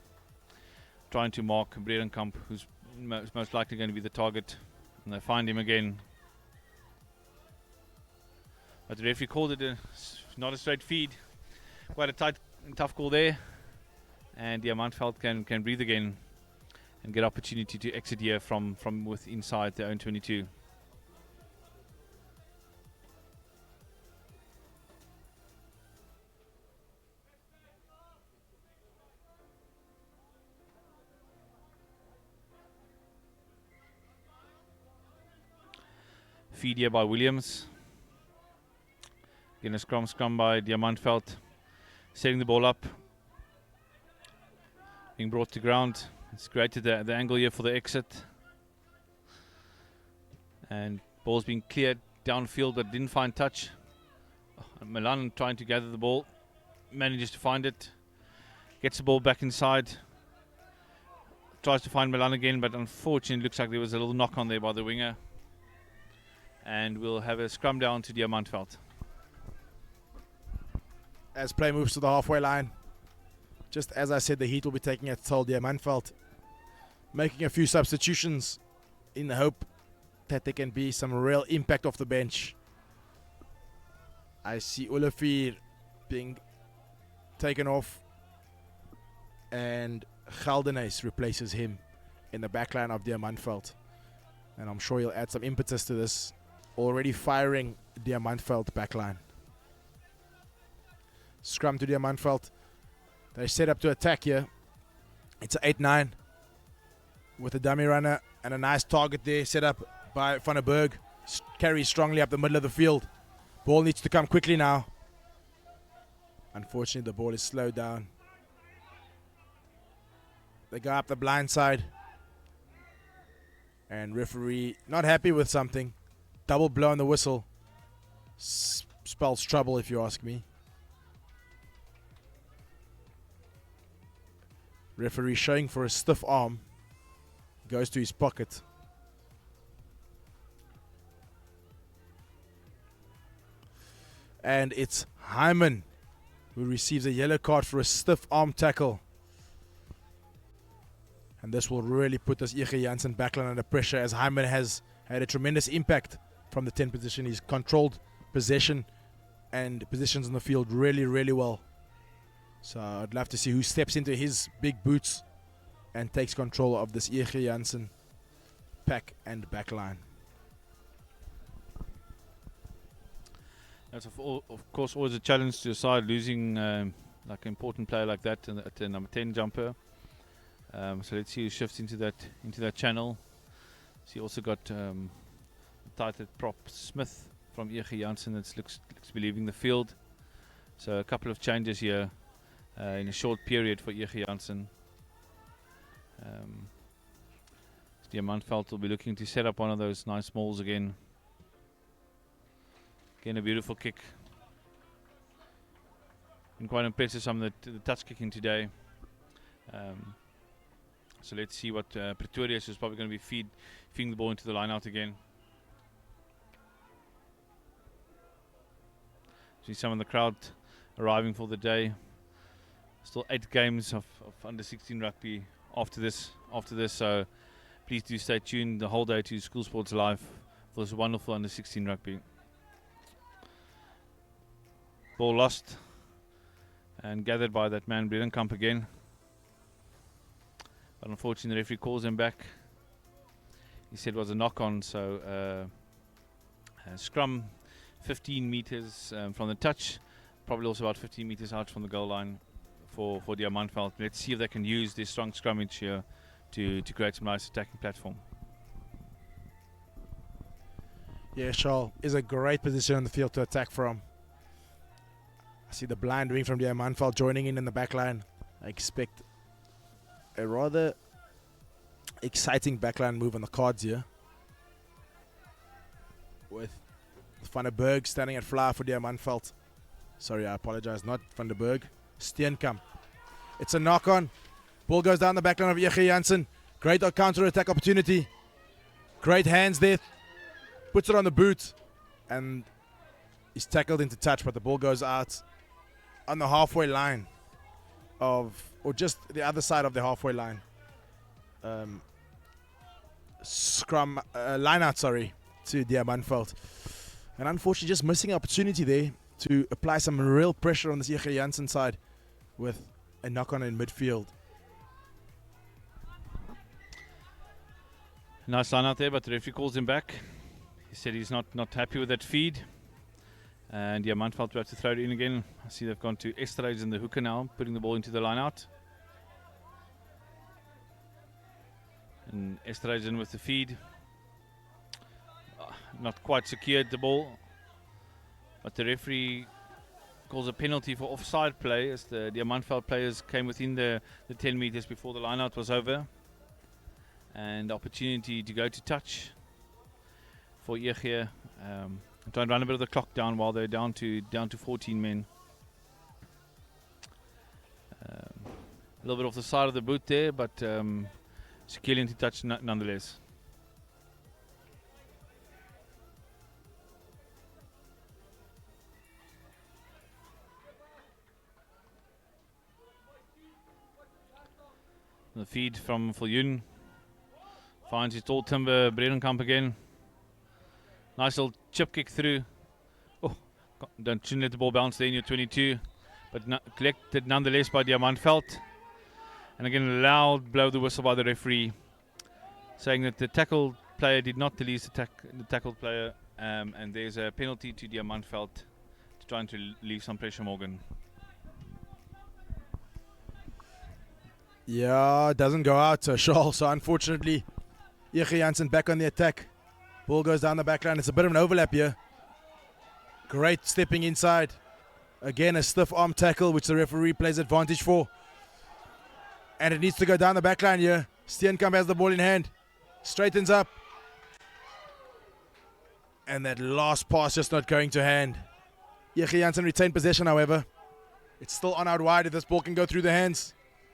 trying to mark Bredenkamp, who's most likely going to be the target. And they find him again. But the referee called it not a straight feed. Quite a tight and tough call there. And DIAMANTVELD can breathe again and get opportunity to exit here from with inside their own 22. Feed here by Williams. Again a scrum by DIAMANTVELD. Setting the ball up. Being brought to ground. It's created the angle here for the exit. And ball's being cleared downfield but didn't find touch. Milan trying to gather the ball. Manages to find it. Gets the ball back inside. Tries to find Milan again, but unfortunately looks like there was a little knock on there by the winger. And we'll have a scrum down to DIAMANTVELD. As play moves to the halfway line, just as I said, the heat will be taking its toll. DIAMANTVELD making a few substitutions in the hope that there can be some real impact off the bench. I see Olivier being taken off, and Geldenes replaces him in the backline of DIAMANTVELD. And I'm sure he'll add some impetus to this already firing DIAMANTVELD backline. Scrum to DIAMANTVELD. They set up to attack here. It's an 8-9 with a dummy runner and a nice target there set up by Van der Berg. Carries strongly up the middle of the field. Ball needs to come quickly now. Unfortunately, the ball is slowed down. They go up the blind side. And referee not happy with something. Double blow on the whistle. Spells trouble if you ask me. Referee showing for a stiff arm. Goes to his pocket. And it's Hyman who receives a yellow card for a stiff arm tackle. And this will really put this EG Jansen backline under pressure, as Hyman has had a tremendous impact from the 10 position. He's controlled possession and positions on the field really, really well. So I'd love to see who steps into his big boots and takes control of this EG Jansen pack and backline. That's of course always a challenge to decide, losing like an important player like that at the number 10 jumper. So let's see who shifts into that channel. So you also got tighted prop Smith from EG Jansen that looks to be leaving the field. So a couple of changes here in a short period for EG Jansen. DIAMANTVELD will be looking to set up one of those nice mauls again. Again, a beautiful kick. Been quite impressive some of the touch kicking today. So let's see what Pretorius is probably going to be feeding the ball into the line out again. See some of the crowd arriving for the day. Still 8 games of under 16 rugby after this. So please do stay tuned the whole day to School Sports Live for this wonderful under 16 rugby. Ball lost and gathered by that man Bredenkamp again. But unfortunately the referee calls him back. He said it was a knock on, so scrum 15 meters from the touch, probably also about 15 meters out from the goal line for DIAMANTVELD. Let's see if they can use this strong scrummage here to create some nice attacking platform. Yeah, Charles is a great position on the field to attack from. I see the blind wing from DIAMANTVELD joining in the back line. I expect a rather exciting backline move on the cards here, with Van der Berg standing at fly for DIAMANTVELD. Sorry, I apologize, not Van der Berg. Steenkamp. It's a knock on. Ball goes down the backline of EG Jansen. Great counter attack opportunity. Great hands there. Puts it on the boot and he's tackled into touch, but the ball goes out on the halfway line or just the other side of the halfway line. Scrum line out, sorry, to DIAMANTVELD. And unfortunately just missing an opportunity there to apply some real pressure on this EG Jansen side with a knock on in midfield. Nice line out there, but the referee calls him back. He said he's not happy with that feed. And DIAMANTVELD will have to throw it in again. I see they've gone to Esterhuis in the hooker now, putting the ball into the line out. And Esterhuis in with the feed. Not quite secured the ball. But the referee calls a penalty for offside play as the DIAMANTVELD players came within the 10 meters before the line out was over. And opportunity to go to touch for EG. Try and run a bit of the clock down while they're down to 14 men. A little bit off the side of the boot there, but securely into touch nonetheless. The feed from Viljoen. Finds his tall timber, Bredenkamp again. Nice little chip kick through. Oh, shouldn't let the ball bounce there in your 22. But collected nonetheless by DIAMANTVELD. And again, a loud blow of the whistle by the referee, saying that the tackled player did not release the tackled player. And there's a penalty to DIAMANTVELD to try and relieve some pressure, Morgan. Yeah, it doesn't go out, Charles. So unfortunately, EG Jansen back on the attack. Ball goes down the back line. It's a bit of an overlap here. Great stepping inside. Again, a stiff arm tackle, which the referee plays advantage for. And it needs to go down the back line here. Steenkamp has the ball in hand. Straightens up. And that last pass just not going to hand. EG Jansen retained possession, however. It's still on out wide if this ball can go through the hands.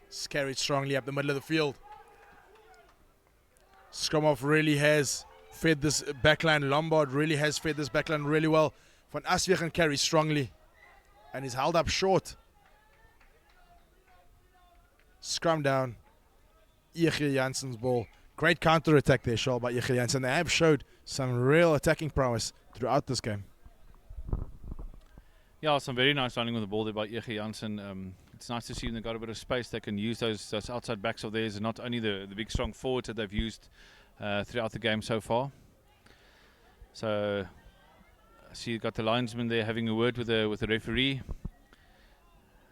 It's carried strongly up the middle of the field. Scrum-off really has fed this backline. Lombard really has fed this backline really well. Van Aswegen carries strongly and is held up short. Scrum down. EG Jansen's ball. Great counter attack there, Charles, by EG Jansen. They have showed some real attacking prowess throughout this game. Yeah, some very nice running with the ball there by EG Jansen. It's nice to see them. They've got a bit of space. They can use those outside backs of theirs, and not only the big strong forwards that they've used throughout the game so far. So I see you've got the linesman there having a word with the referee.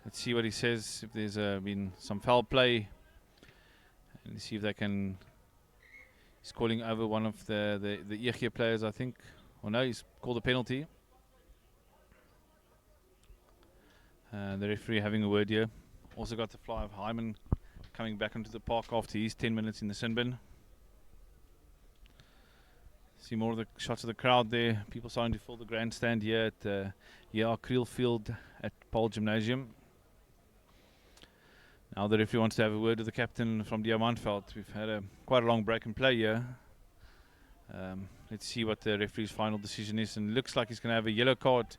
Let's see what he says, if there's been some foul play. And see if they can... He's calling over one of the EG players, I think. Or no, he's called a penalty. The referee having a word here. Also got the fly of Hyman coming back into the park after his 10 minutes in the sin bin. See more of the shots of the crowd there. People starting to fill the grandstand here at the Creel Field at Paarl Gymnasium. Now the referee wants to have a word with the captain from DIAMANTVELD. We've had quite a long break in play here. Let's see what the referee's final decision is. And it looks like he's going to have a yellow card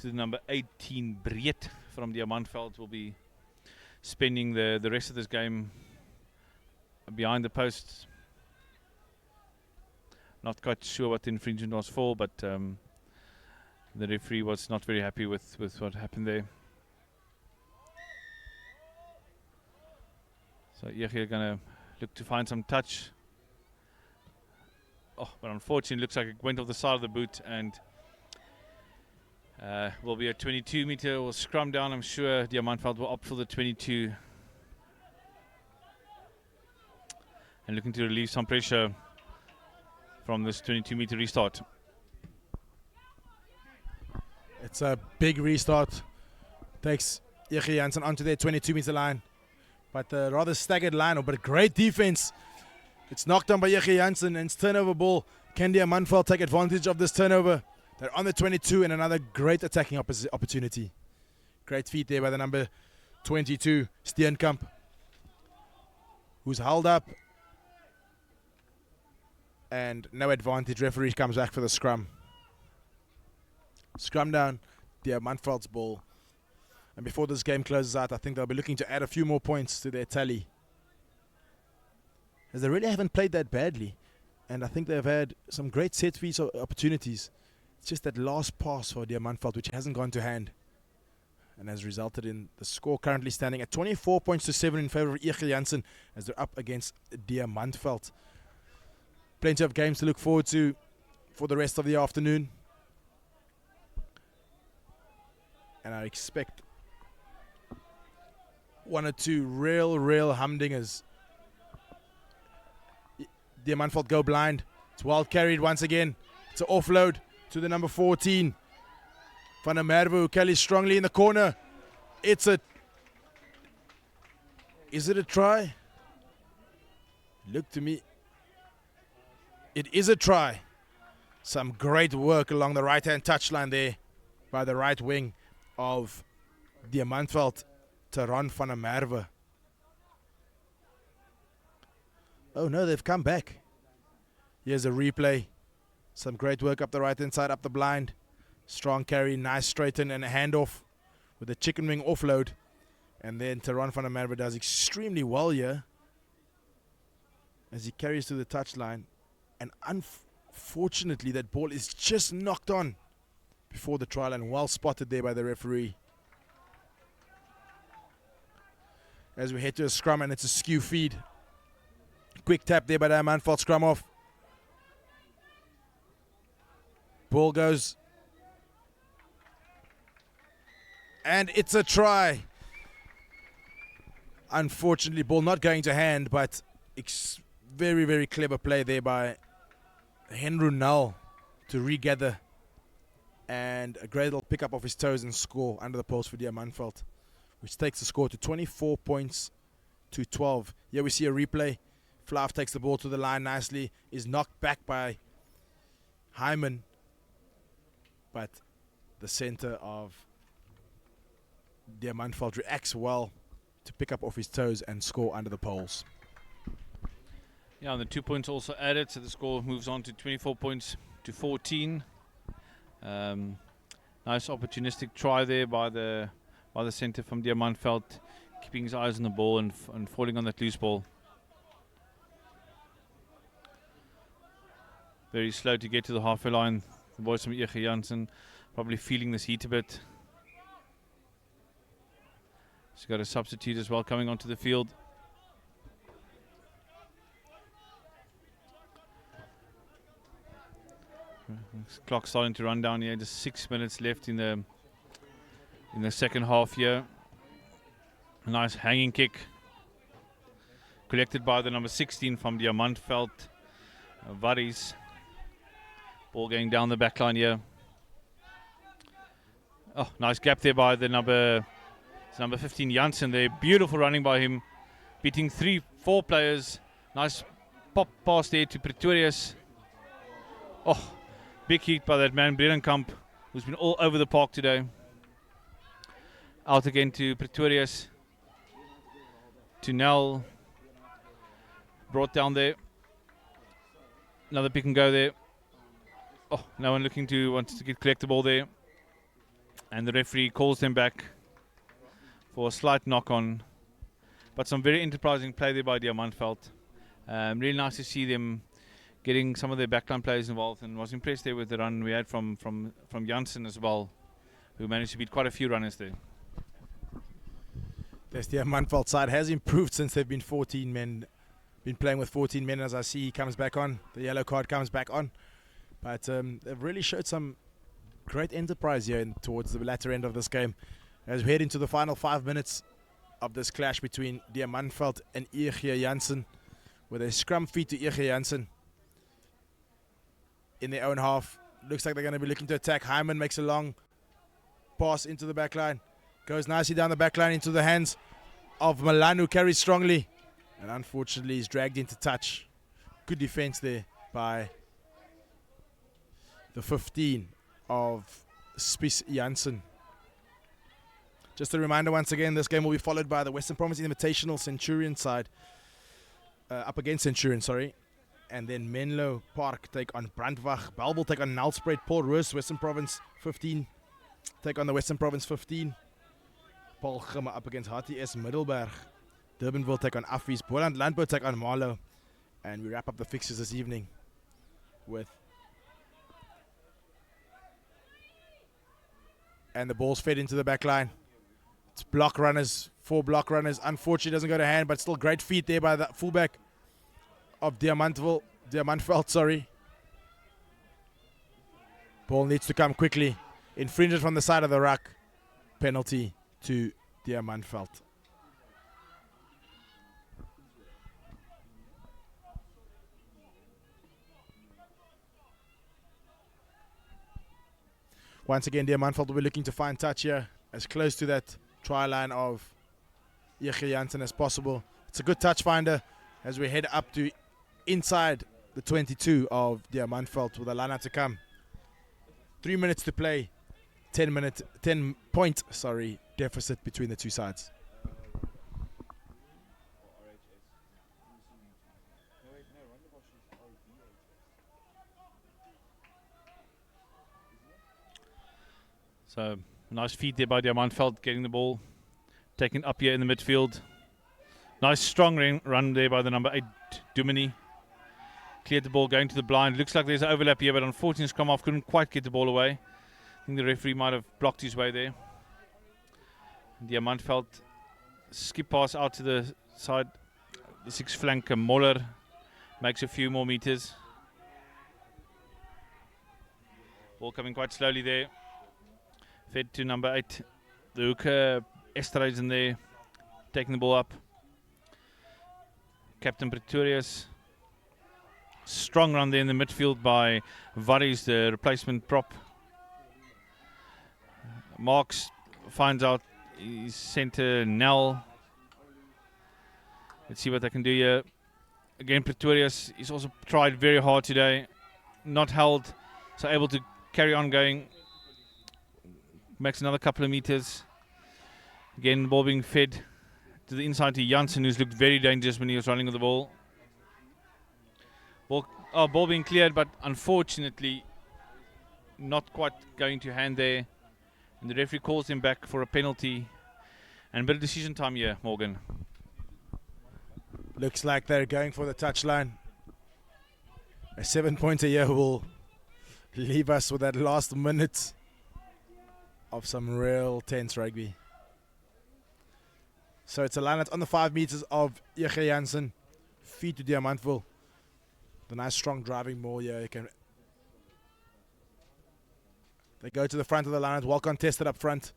to the number 18, Breed from DIAMANTVELD, will be spending the rest of this game behind the posts. Not quite sure what the infringement was for, but the referee was not very happy with what happened there. So EG going to look to find some touch. Oh, but unfortunately, looks like it went off the side of the boot, and will be a 22-meter will scrum down. I'm sure DIAMANTVELD will opt for the 22, and looking to relieve some pressure from this 22-meter restart. It's a big restart. Takes EG Jansen onto their 22-meter line. But a rather staggered line, but a great defense. It's knocked on by EG Jansen, and it's turnover ball. Can DIAMANTVELD take advantage of this turnover? They're on the 22, and another great attacking opportunity. Great feat there by the number 22, Steenkamp, who's held up. And no advantage. Referee comes back for the scrum. Scrum down, DIAMANTVELD's ball. And before this game closes out, I think they'll be looking to add a few more points to their tally, as they really haven't played that badly. And I think they've had some great set piece opportunities. It's just that last pass for DIAMANTVELD which hasn't gone to hand, and has resulted in the score currently standing at 24 points to 7 in favor of EG Jansen, as they're up against DIAMANTVELD. Plenty of games to look forward to for the rest of the afternoon, and I expect one or two real humdingers. DIAMANTVELD go blind. It's well carried once again. It's an offload to the number 14, Van der Merwe, who carries strongly in the corner. Is it a try? Look to me. It is a try. Some great work along the right-hand touchline there by the right wing of DIAMANTVELD, Ron van der Merwe. Oh no, they've come back. Here's a replay. Some great work up the right-hand side, up the blind. Strong carry, nice straighten and a handoff with a chicken wing offload. And then Ron van der Merwe does extremely well here as he carries to the touchline. And unfortunately, that ball is just knocked on before the try line. Well spotted there by the referee. As we head to a scrum, and it's a skew feed. Quick tap there by DIAMANTVELD, scrum off. Ball goes. And it's a try. Unfortunately, ball not going to hand, but very clever play there by Henry Null to regather. And a great little pick up off his toes and score under the post for DIAMANTVELD, which takes the score to 24 points to 12. Here we see a replay. Flav takes the ball to the line nicely, is knocked back by Hyman, but the center of DIAMANTVELD reacts well to pick up off his toes and score under the poles. Yeah, and the 2 points also added, so the score moves on to 24 points to 14. Nice opportunistic try there by the center from DIAMANTVELD, keeping his eyes on the ball and falling on that loose ball. Very slow to get to the halfway line. The boys from EG Jansen probably feeling this heat a bit. He's got a substitute as well coming onto the field. Clock starting to run down here. Just 6 minutes left in the second half here. A nice hanging kick collected by the number 16 from DIAMANTVELD, Varis. Ball going down the back line here. Oh, nice gap there by the number 15 Jansen there. Beautiful running by him, beating 3-4 players. Nice pop pass there to Pretorius. Oh, big hit by that man Bredenkamp, who's been all over the park today. Out again to Pretorius. To Nel. Brought down there. Another pick and go there. Oh, no one wants to get collect the ball there. And the referee calls them back for a slight knock on. But some very enterprising play there by DIAMANTVELD. Really nice to see them getting some of their backline players involved, and was impressed there with the run we had from Jansen as well, who managed to beat quite a few runners there. This DIAMANTVELD side has improved since they've been 14 men, been playing with 14 men. As I see, he comes back on. The yellow card comes back on. But they've really showed some great enterprise here towards the latter end of this game. As we head into the final 5 minutes of this clash between DIAMANTVELD and EG Jansen, with a scrum feed to EG Jansen in their own half. Looks like they're going to be looking to attack. Hyman makes a long pass into the back line. Goes nicely down the back line into the hands of Milan, who carries strongly. And unfortunately is dragged into touch. Good defense there by the 15 of Spies Jansen. Just a reminder once again, this game will be followed by the Western Province Invitational Centurion side. Up against Centurion, sorry. And then MENLOPARK take on BRANDWAG. BELLVILLE take on NELSPRUIT A. Paarl, Western Province 15. Take on the Western Province 15. Paarl up against AFFIES MIDDELBURG. DURBANVILLE take on AFFIES. BOLAND LANDBOU take on MARLOW. And we wrap up the fixtures this evening with. And the ball's fed into the back line. It's block runners, 4 block runners. Unfortunately, doesn't go to hand, but still great feet there by the fullback of DIAMANTVELD, sorry. Ball needs to come quickly. Infringes from the side of the ruck. Penalty to DIAMANTVELD. Once again, DIAMANTVELD will be looking to find touch here, as close to that try line of EG Jansen as possible. It's a good touch finder as we head up to inside the 22 of DIAMANTVELD with a line out to come. 3 minutes to play. 10 point deficit between the two sides. So nice feed there by DIAMANTVELD, getting the ball taken up here in the midfield. Nice strong run there by the number 8 Dumini. Cleared the ball going to the blind. Looks like there's an overlap here, but unfortunately scrum off couldn't quite get the ball away. I think the referee might have blocked his way there. DIAMANTVELD skip pass out to the side. The 6 flanker Moller makes a few more meters. Ball coming quite slowly there. Fed to number 8. The hooker Esterhuizen there, taking the ball up. Captain Pretorius. Strong run there in the midfield by Varys, the replacement prop. Marks finds out his centre Nel. Let's see what they can do here. Again, Pretorius, he's also tried very hard today. Not held, so able to carry on going. Makes another couple of meters. Again, the ball being fed to the inside to Jansen, who's looked very dangerous when he was running with the ball. Ball being cleared, but unfortunately not quite going to hand there. And the referee calls him back for a penalty. And a bit of decision time here, Morgan. Looks like they're going for the touchline. A 7-pointer here will leave us with that last minute of some real tense rugby. So it's a line out on the 5 meters of EG Jansen. Feed to DIAMANTVELD. The nice strong driving ball here. They go to the front of the line. Well contested up front.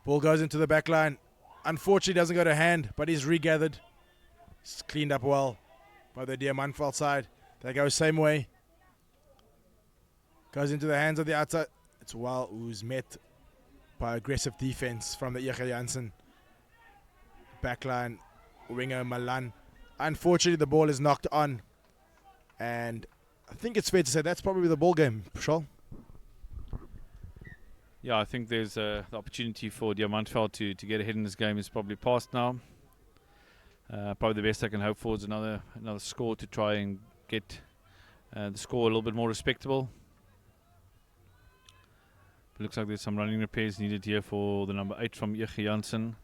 Ball goes into the back line. Unfortunately doesn't go to hand, but he's regathered. It's cleaned up well by the DIAMANTVELD side. They go same way. Goes into the hands of the outside. It's well who's met by aggressive defense from the EG Jansen backline winger Milan. Unfortunately, the ball is knocked on, and I think it's fair to say that's probably the ball game, Paarl. Yeah, I think there's the opportunity for DIAMANTVELD to get ahead in this game is probably past now. Probably the best I can hope for is another score to try and get the score a little bit more respectable. Looks like there's some running repairs needed here for the number 8 from EG Jansen.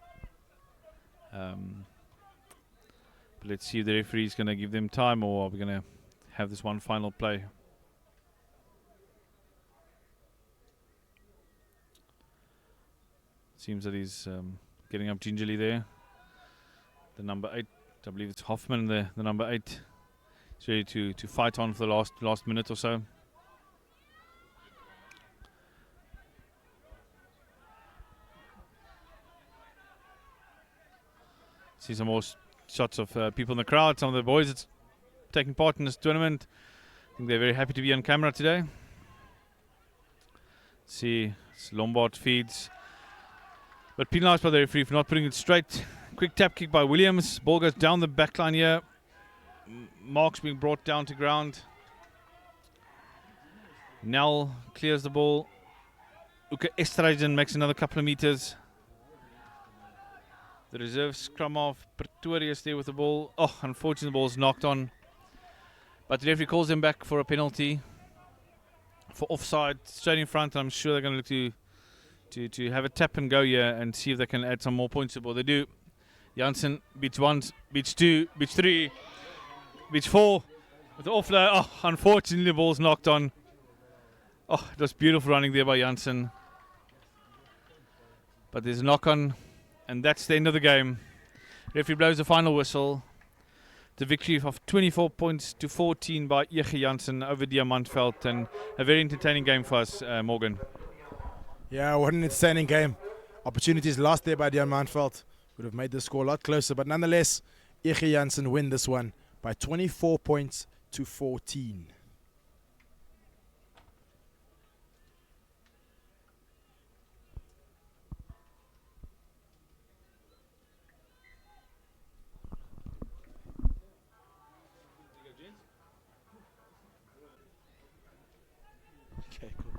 But let's see if the referee is going to give them time, or are we going to have this one final play. Seems that he's getting up gingerly there. The number 8, I believe it's Hoffman, the number 8. He's ready to fight on for the last minute or so. See some more shots of people in the crowd, some of the boys that's taking part in this tournament. I think they're very happy to be on camera today. See, it's Lombard feeds. But penalised by the referee for not putting it straight. Quick tap kick by Williams. Ball goes down the back line here. Marks being brought down to ground. Nel clears the ball. Uke Esterhuizen makes another couple of meters. The reserve scrum off. Pretorius there with the ball. Oh, unfortunately the ball's knocked on. But the referee calls him back for a penalty. For offside, straight in front. I'm sure they're going to look to have a tap and go here and see if they can add some more points to the ball. They do. Jansen beats 1, beats 2, beats 3, beats 4. With the offload, oh, unfortunately the ball's knocked on. Oh, it was beautiful running there by Jansen. But there's a knock on, and that's the end of the game. Referee blows the final whistle. The victory of 24 points to 14 by EG Jansen over DIAMANTVELD, and a very entertaining game for us, Morgan. Yeah, what an entertaining game. Opportunities lost there by DIAMANTVELD. Would have made the score a lot closer, but nonetheless, EG Jansen win this one by 24 points to 14. Okay, cool.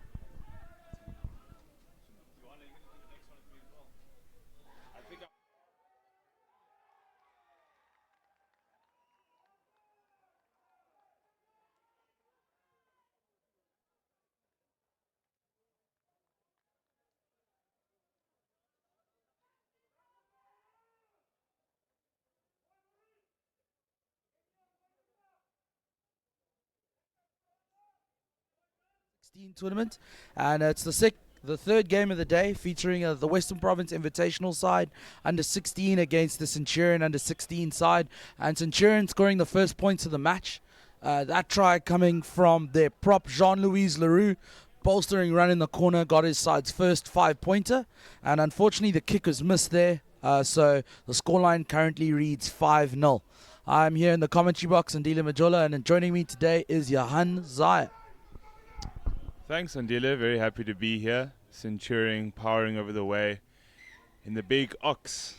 Tournament, and it's the third game of the day, featuring the Western Province Invitational side under 16 against the Centurion under 16 side, and Centurion scoring the first points of the match. That try coming from their prop Jean-Louis Leroux, bolstering run in the corner, got his side's first 5-pointer, and unfortunately the kick was missed there, so the scoreline currently reads 5-0. I'm here in the commentary box, Andile Majola, and joining me today is Johan Zaya. Thanks, Andile. Very happy to be here. Centurion powering over the way in the big ox.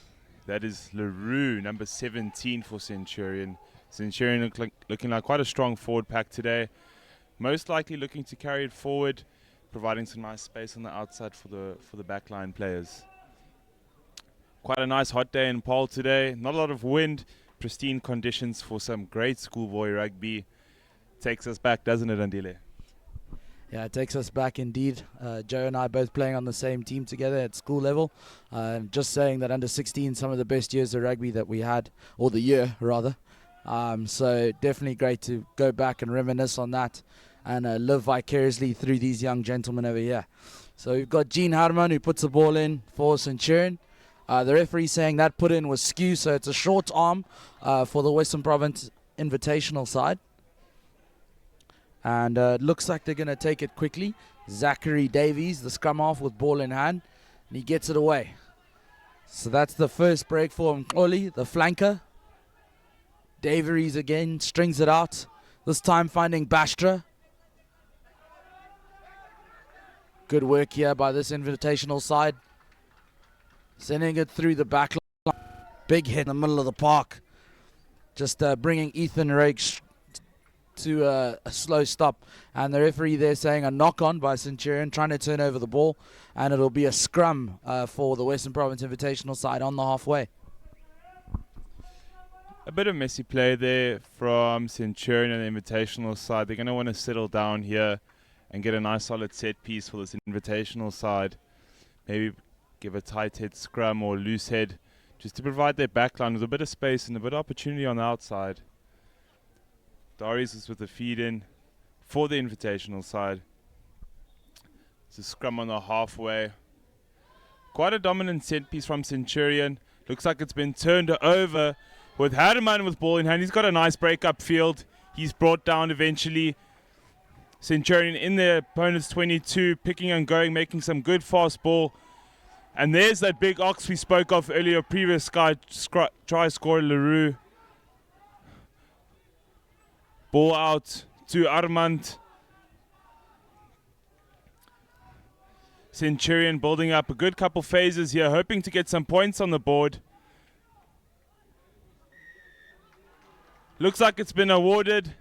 That is Leroux, number 17 for Centurion. Centurion looking like quite a strong forward pack today. Most likely looking to carry it forward, providing some nice space on the outside for the backline players. Quite a nice hot day in Paarl today. Not a lot of wind. Pristine conditions for some great schoolboy rugby. Takes us back, doesn't it, Andile? Yeah, it takes us back indeed. Joe and I both playing on the same team together at school level. Just saying that under 16, some of the best years of rugby that we had, or the year rather. So definitely great to go back and reminisce on that and live vicariously through these young gentlemen over here. So we've got Gene Harman who puts the ball in for Centurion. The referee saying that put in was skew, so it's a short arm for the Western Province Invitational side. And it looks like they're going to take it quickly. Zachary Davies, the scrum half with ball in hand, and he gets it away. So that's the first break for Mkoli, the flanker. Davies again strings it out, this time finding Bastra. Good work here by this invitational side. Sending it through the back line. Big hit in the middle of the park. Just bringing Ethan Rakes to a slow stop, and the referee there saying a knock on by Centurion, trying to turn over the ball, and it'll be a scrum for the Western Province Invitational side on the halfway. A bit of messy play there from Centurion and the Invitational side. They're going to want to settle down here and get a nice solid set piece for this invitational side. Maybe give a tight head scrum or loose head just to provide their backline with a bit of space and a bit of opportunity on the outside. Darius is with the feed in for the invitational side. It's a scrum on the halfway. Quite a dominant set piece from Centurion. Looks like it's been turned over with Hardeman with ball in hand. He's got a nice break up field. He's brought down eventually. Centurion in their opponent's 22, picking and going, making some good fast ball. And there's that big ox we spoke of earlier, previous try scorer LaRue. Ball out to Armand. Centurion building up a good couple phases here, hoping to get some points on the board. Looks like it's been awarded.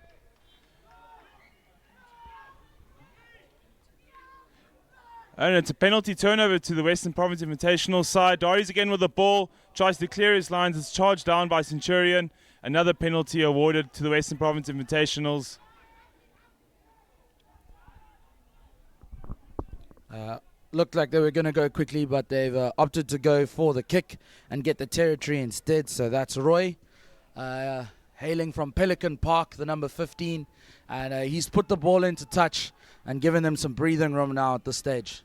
And it's a penalty turnover to the Western Province Invitational side. Darius again with the ball, tries to clear his lines. It's charged down by Centurion. Another penalty awarded to the Western Province Invitationals. Looked like they were going to go quickly, but they've opted to go for the kick and get the territory instead. So that's Roy, hailing from Pelican Park, the number 15. And he's put the ball into touch and given them some breathing room now at this stage.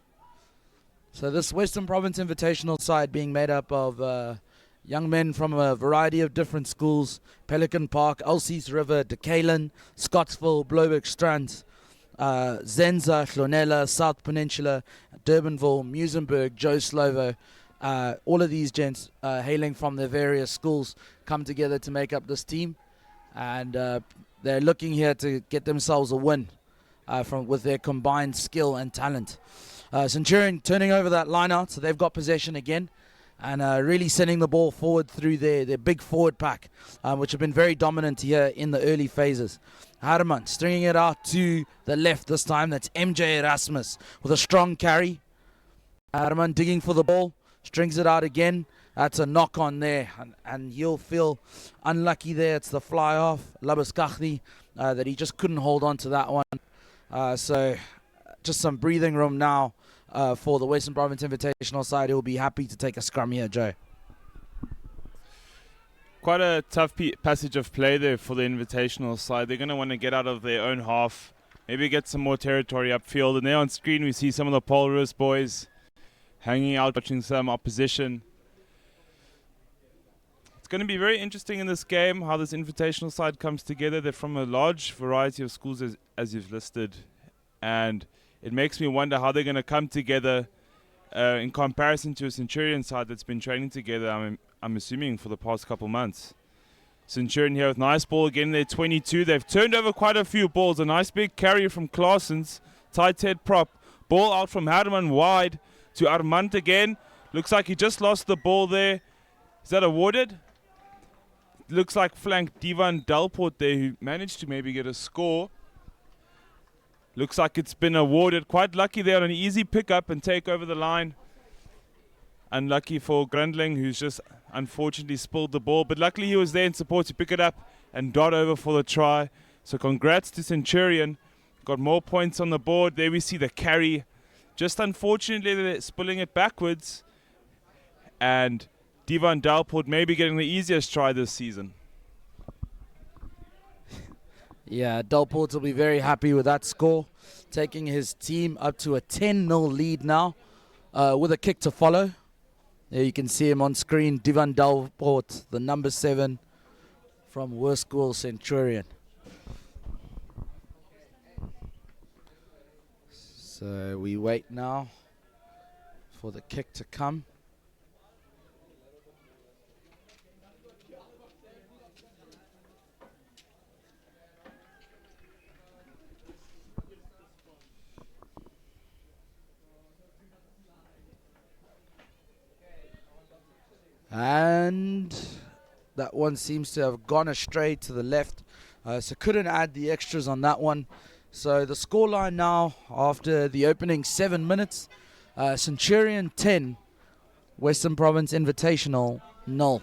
So this Western Province Invitational side being made up of young men from a variety of different schools: Pelican Park, Elsie's River, DeKalin, Scottsville, Bloberg Strands, Zenza, Clonella, South Peninsula, Durbanville, Muizenberg, Joe Slovo. All of these gents hailing from their various schools come together to make up this team, and they're looking here to get themselves a win with their combined skill and talent. Centurion turning over that line out, so they've got possession again, and really sending the ball forward through their big forward pack, which have been very dominant here in the early phases. Hardeman stringing it out to the left this time. That's MJ Erasmus with a strong carry. Hardeman digging for the ball, strings it out again. That's a knock on there, and he'll feel unlucky there. It's the fly off, Labaskachni, that he just couldn't hold on to that one. So just some breathing room now for the Western Province Invitational side. He'll be happy to take a scrum here, Joe. Quite a tough passage of play there for the Invitational side. They're going to want to get out of their own half, maybe get some more territory upfield. And there on screen we see some of the Paarl boys hanging out, watching some opposition. It's going to be very interesting in this game how this Invitational side comes together. They're from a large variety of schools as you've listed, and it makes me wonder how they're going to come together in comparison to a Centurion side that's been training together, I'm assuming, for the past couple months. Centurion here with nice ball again. They're 22. They've turned over quite a few balls. A nice big carry from Claessens. Tight head prop. Ball out from Hardeman wide to Armand again. Looks like he just lost the ball there. Is that awarded? Looks like flank Divan Dalport there, who managed to maybe get a score. Looks like it's been awarded. Quite lucky there on an easy pickup and take over the line. Unlucky for Grundling, who's just unfortunately spilled the ball. But luckily he was there in support to pick it up and dot over for the try. So congrats to Centurion. Got more points on the board. There we see the carry. Just unfortunately they're spilling it backwards. And Divan Dalport maybe getting the easiest try this season. Yeah, Dalport will be very happy with that score, taking his team up to a 10-0 lead now, with a kick to follow. There you can see him on screen, Divan Dalport, the number 7 from Worskall Centurion. So we wait now for the kick to come. And that one seems to have gone astray to the left, so couldn't add the extras on that one. So the scoreline now after the opening 7 minutes, Centurion 10, Western Province Invitational 0.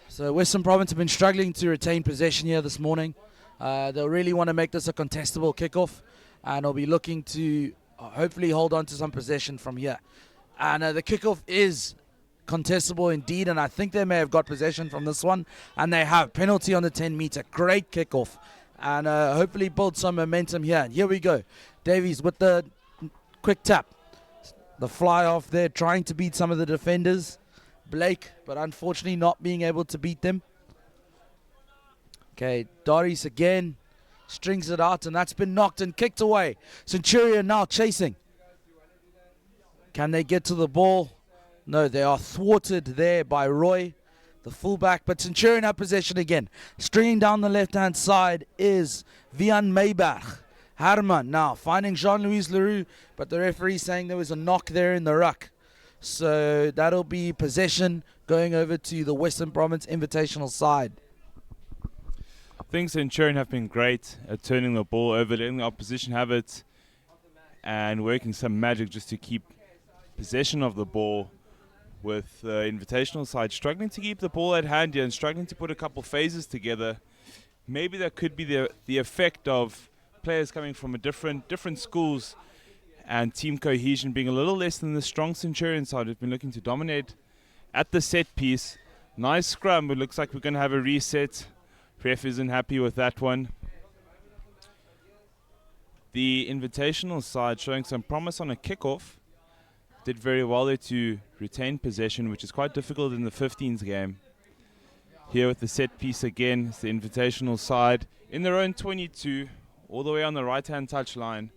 So Western Province have been struggling to retain possession here this morning. They'll really want to make this a contestable kickoff, and they'll be looking to hopefully hold on to some possession from here. And the kickoff is contestable indeed, and I think they may have got possession from this one, and they have. Penalty on the 10-meter. Great kickoff, and hopefully build some momentum here. And here we go. Davies with the quick tap. The fly off there, trying to beat some of the defenders. Blake, but unfortunately not being able to beat them. Okay, Doris again strings it out, and that's been knocked and kicked away. Centurion now chasing. Can they get to the ball? No, they are thwarted there by Roy, the fullback, but Centurion have possession again. Stringing down the left-hand side is Vian Mayberg. Herman now finding Jean-Louis Leroux, but the referee saying there was a knock there in the ruck. So that'll be possession going over to the Western Province Invitational side. I think Centurion have been great at turning the ball over, letting the opposition have it, and working some magic just to keep possession of the ball, with the Invitational side struggling to keep the ball at hand here and struggling to put a couple phases together. Maybe that could be the effect of players coming from different schools and team cohesion being a little less than the strong Centurion side who've been looking to dominate at the set piece. Nice scrum. It looks like we're going to have a reset. Ref isn't happy with that one. The Invitational side showing some promise on a kickoff. Did very well there to retain possession, which is quite difficult in the 15s game. Here with the set piece again, it's the Invitational side in their own 22, all the way on the right-hand touch line.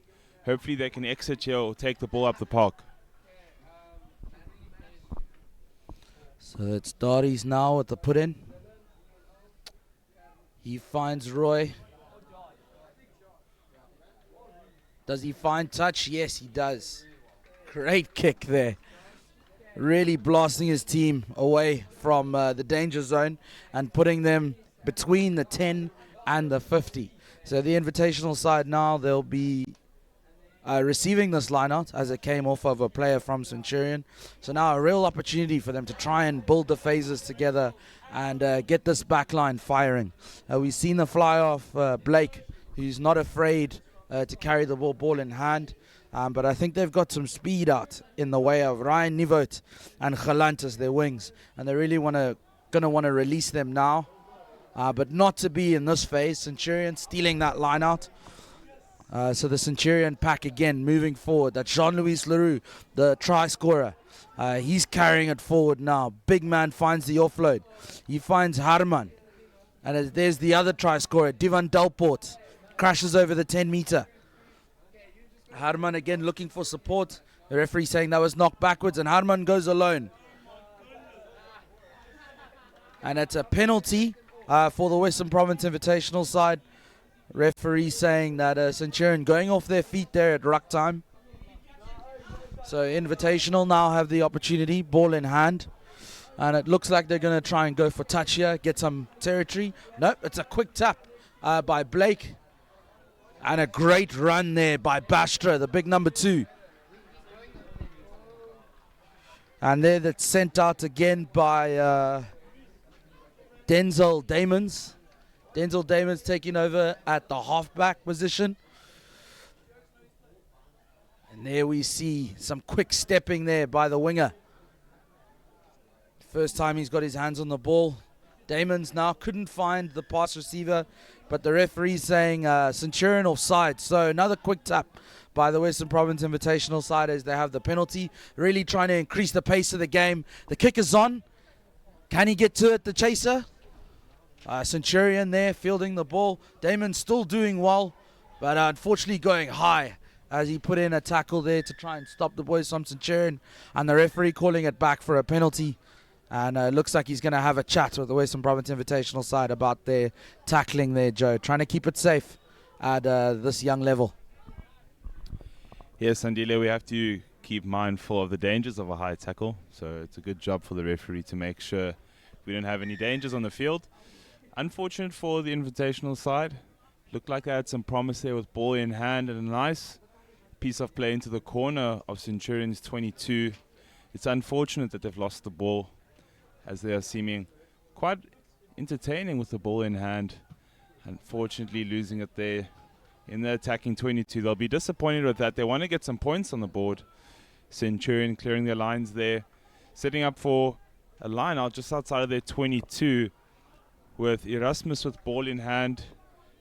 Hopefully they can exit here or take the ball up the park. So it's Doris now with the put-in. He finds Roy. Does he find touch? Yes, he does. Great kick there. Really blasting his team away from the danger zone and putting them between the 10 and the 50. So the Invitational side now, they'll be receiving this line out as it came off of a player from Centurion. So now a real opportunity for them to try and build the phases together and get this back line firing. We've seen the fly off Blake, who's not afraid to carry the ball in hand. But I think they've got some speed out in the way of Ryan Nivot and Galant as their wings. And they really gonna want to release them now. But not to be in this phase. Centurion stealing that line out. So the Centurion pack again moving forward. That's Jean-Louis Leroux, the try scorer. He's carrying it forward now. Big man finds the offload. He finds Harman. And there's the other try scorer, Divan Delport. Crashes over the 10-meter. Harman again looking for support. The referee saying that was knocked backwards, and Harman goes alone. And it's a penalty for the Western Province Invitational side. Referee saying that Centurion going off their feet there at ruck time. So Invitational now have the opportunity, ball in hand. And it looks like they're going to try and go for touch here, get some territory. Nope, it's a quick tap by Blake. And a great run there by Bastra, the big number 2. And there that's sent out again by Denzel Damons. Denzel Damons taking over at the halfback position. And there we see some quick stepping there by the winger. First time he's got his hands on the ball. Damons now couldn't find the pass receiver, but the referee saying Centurion offside. So another quick tap by the Western Province Invitational side as they have the penalty. Really trying to increase the pace of the game. The kick is on. Can he get to it, the chaser? Centurion there fielding the ball. Damon still doing well, but unfortunately going high as he put in a tackle there to try and stop the boys from Centurion. And the referee calling it back for a penalty. And it looks like he's going to have a chat with the Western Province Invitational side about their tackling there, Joe. Trying to keep it safe at this young level. Yes, Andile, we have to keep mindful of the dangers of a high tackle. So it's a good job for the referee to make sure we don't have any dangers on the field. Unfortunate for the Invitational side. Looked like they had some promise there with ball in hand and a nice piece of play into the corner of Centurion's 22. It's unfortunate that they've lost the ball, as they are seeming quite entertaining with the ball in hand. Unfortunately, losing it there in the attacking 22. They'll be disappointed with that. They want to get some points on the board. Centurion clearing their lines there, setting up for a line out just outside of their 22 with Erasmus with ball in hand.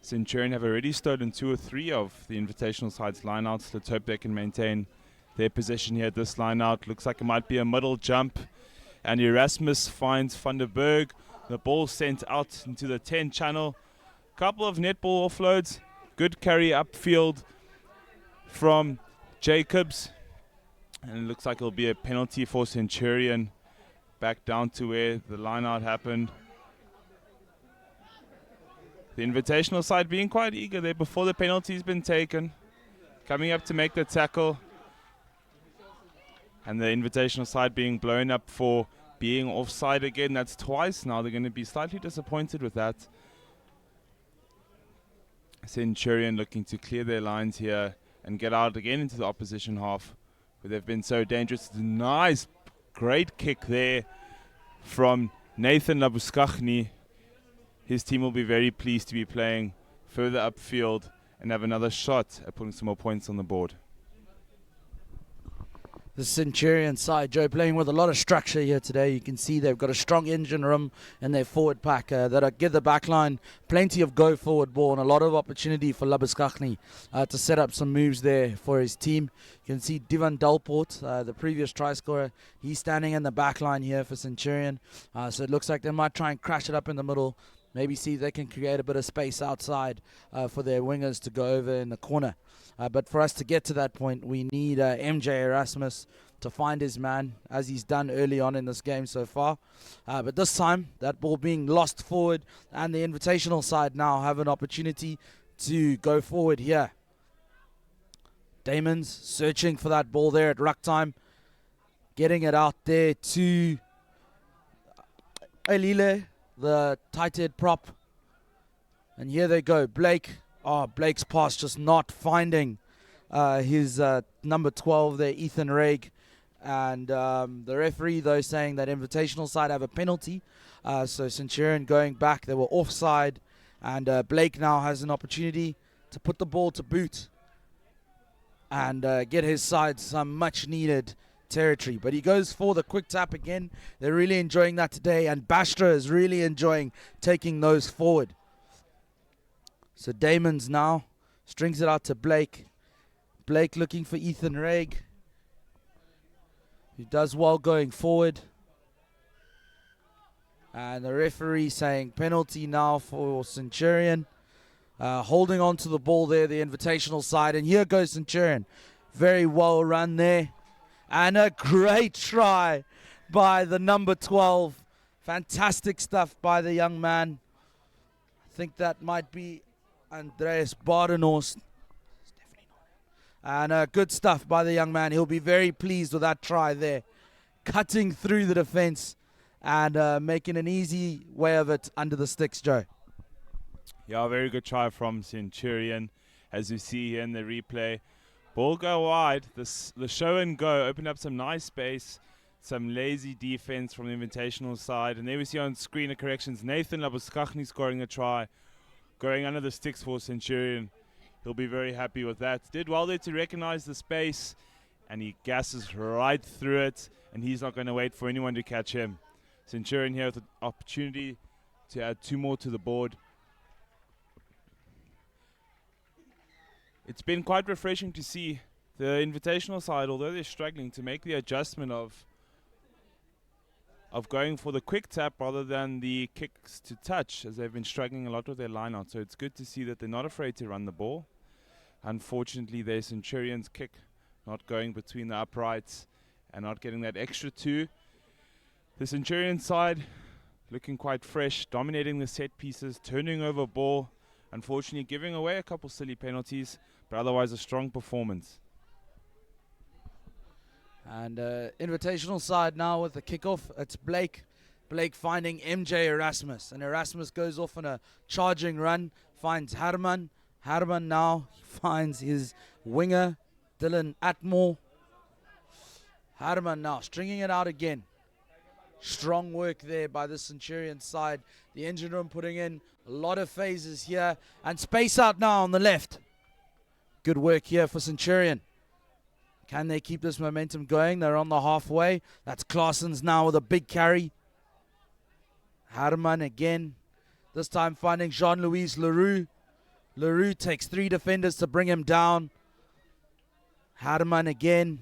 Centurion have already stolen 2 or 3 of the invitational side's lineouts. Let's hope they can maintain their position here at this lineout. Looks like it might be a middle jump, and Erasmus finds Van der Berg. The ball sent out into the 10 channel. Couple of netball offloads. Good carry upfield from Jacobs. And it looks like it'll be a penalty for Centurion. Back down to where the line out happened. The invitational side being quite eager there before the penalty's been taken. Coming up to make the tackle. And the invitational side being blown up for being offside again. That's twice now. They're going to be slightly disappointed with that. Centurion looking to clear their lines here and get out again into the opposition half, where they've been so dangerous. Nice, great kick there from Nathan Labuskachny. His team will be very pleased to be playing further upfield and have another shot at putting some more points on the board. The Centurion side, Joe, playing with a lot of structure here today. You can see they've got a strong engine room in their forward pack that'll give the back line plenty of go forward ball and a lot of opportunity for Labuskachny to set up some moves there for his team. You can see Divan Dalport, the previous try scorer, he's standing in the back line here for Centurion. So it looks like they might try and crash it up in the middle. Maybe see if they can create a bit of space outside for their wingers to go over in the corner. But for us to get to that point, we need MJ Erasmus to find his man, as he's done early on in this game so far. But this time, that ball being lost forward, and the invitational side now have an opportunity to go forward here. Damon's searching for that ball there at ruck time, getting it out there to Elile, the tight head prop. And here they go, Blake. Oh, Blake's pass just not finding his number 12 there, Ethan Raig. And the referee, though, saying that invitational side have a penalty. So Centurion going back, they were offside. And Blake now has an opportunity to put the ball to boot and get his side some much needed territory. But he goes for the quick tap again. They're really enjoying that today. And Bastra is really enjoying taking those forward. So Damon's now strings it out to Blake. Blake looking for Ethan Raig, who does well going forward. And the referee saying penalty now for Centurion. Holding on to the ball there, the invitational side. And here goes Centurion. Very well run there. And a great try by the number 12. Fantastic stuff by the young man. I think that might be Andreas Badenhorst. And good stuff by the young man. He'll be very pleased with that try there. Cutting through the defense and making an easy way of it under the sticks, Joe. Yeah, very good try from Centurion. As you see here in the replay. Ball go wide. The show and go opened up some nice space. Some lazy defense from the invitational side. And there we see on screen the corrections. Nathan Labuskachny scoring a try. Going under the sticks for Centurion. He'll be very happy with that. Did well there to recognize the space. And he gasses right through it. And he's not going to wait for anyone to catch him. Centurion here with the opportunity to add 2 more to the board. It's been quite refreshing to see the invitational side, although they're struggling, to make the adjustment of going for the quick tap rather than the kicks to touch, as they've been struggling a lot with their line out. So it's good to see that they're not afraid to run the ball. Unfortunately, their Centurion's kick not going between the uprights and not getting that extra 2. The Centurion side looking quite fresh, dominating the set pieces, turning over ball. Unfortunately, giving away a couple silly penalties, but otherwise a strong performance. And invitational side now with the kickoff. It's Blake. Blake finding MJ Erasmus. And Erasmus goes off on a charging run. Finds Herman. Herman now finds his winger, Dylan Atmore. Herman now stringing it out again. Strong work there by the Centurion side. The engine room putting in a lot of phases here. And space out now on the left. Good work here for Centurion. Can they keep this momentum going? They're on the halfway. That's Claessens now with a big carry. Herman again. This time finding Jean-Louis Leroux. Leroux takes 3 defenders to bring him down. Herman again.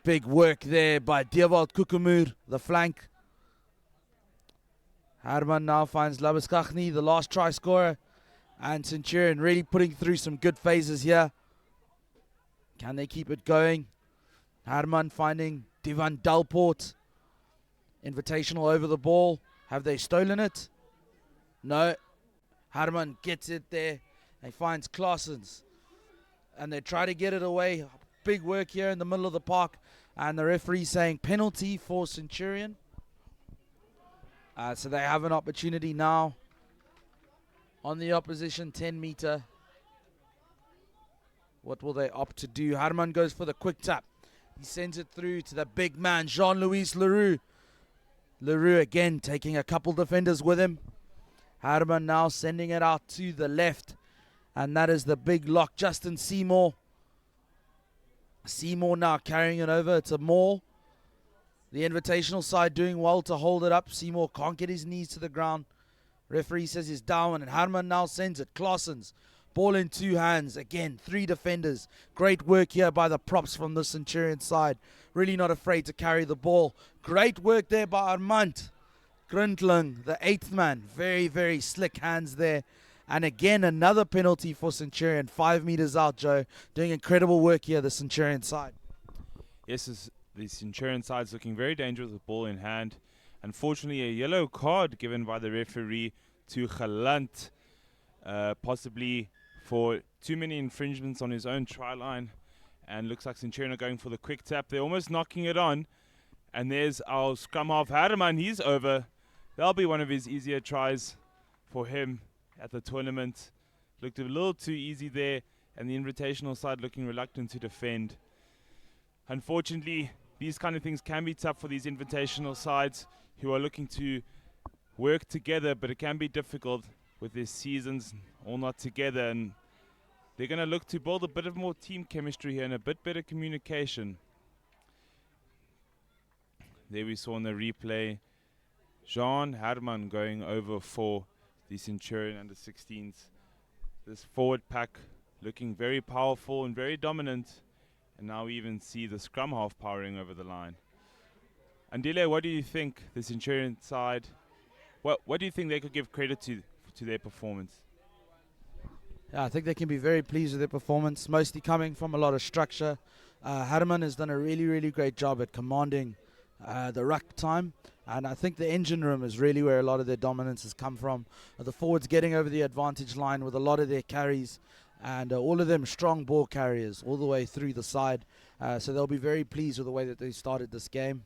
Big work there by DIAMANTVELD Kukumur, the flank. Herman now finds Labuskachny, the last try scorer. And Centurion really putting through some good phases here. Can they keep it going? Herman finding Divan Dalport. Invitational over the ball. Have they stolen it? No. Herman gets it there. He finds Claessens. And they try to get it away. Big work here in the middle of the park. And the referee saying penalty for Centurion. So they have an opportunity now on the opposition 10-meter. What will they opt to do? Herman goes for the quick tap. He sends it through to the big man, Jean-Louis Leroux. Leroux again taking a couple defenders with him. Herman now sending it out to the left. And that is the big lock, Justin Seymour. Seymour now carrying it over to Moore. The invitational side doing well to hold it up. Seymour can't get his knees to the ground. Referee says he's down, and Herman now sends it. Claessens, ball in 2 hands. Again, 3 defenders. Great work here by the props from the Centurion side. Really not afraid to carry the ball. Great work there by Armand Grundling, the 8th man. Very, very slick hands there. And again, another penalty for Centurion. 5 meters out, Joe. Doing incredible work here, the Centurion side. Yes, the Centurion side's looking very dangerous with ball in hand. Unfortunately, a yellow card given by the referee to Galant, possibly for too many infringements on his own try line. And looks like Centurion are going for the quick tap. They're almost knocking it on. And there's our scrum half, Herman. He's over. That'll be one of his easier tries for him at the tournament. Looked a little too easy there, and the invitational side looking reluctant to defend. Unfortunately, these kind of things can be tough for these invitational sides who are looking to work together, but it can be difficult with their seasons all not together, and they're going to look to build a bit of more team chemistry here and a bit better communication. There we saw in the replay Jean Herman going over for the Centurion under 16s. This forward pack looking very powerful and very dominant. And now we even see the scrum half powering over the line. Andile, what do you think the Centurion side, what do you think they could give credit to their performance? Yeah, I think they can be very pleased with their performance, mostly coming from a lot of structure. Herman has done a really, really great job at commanding the ruck time. And I think the engine room is really where a lot of their dominance has come from. The forwards getting over the advantage line with a lot of their carries. And all of them strong ball carriers all the way through the side. So they'll be very pleased with the way that they started this game.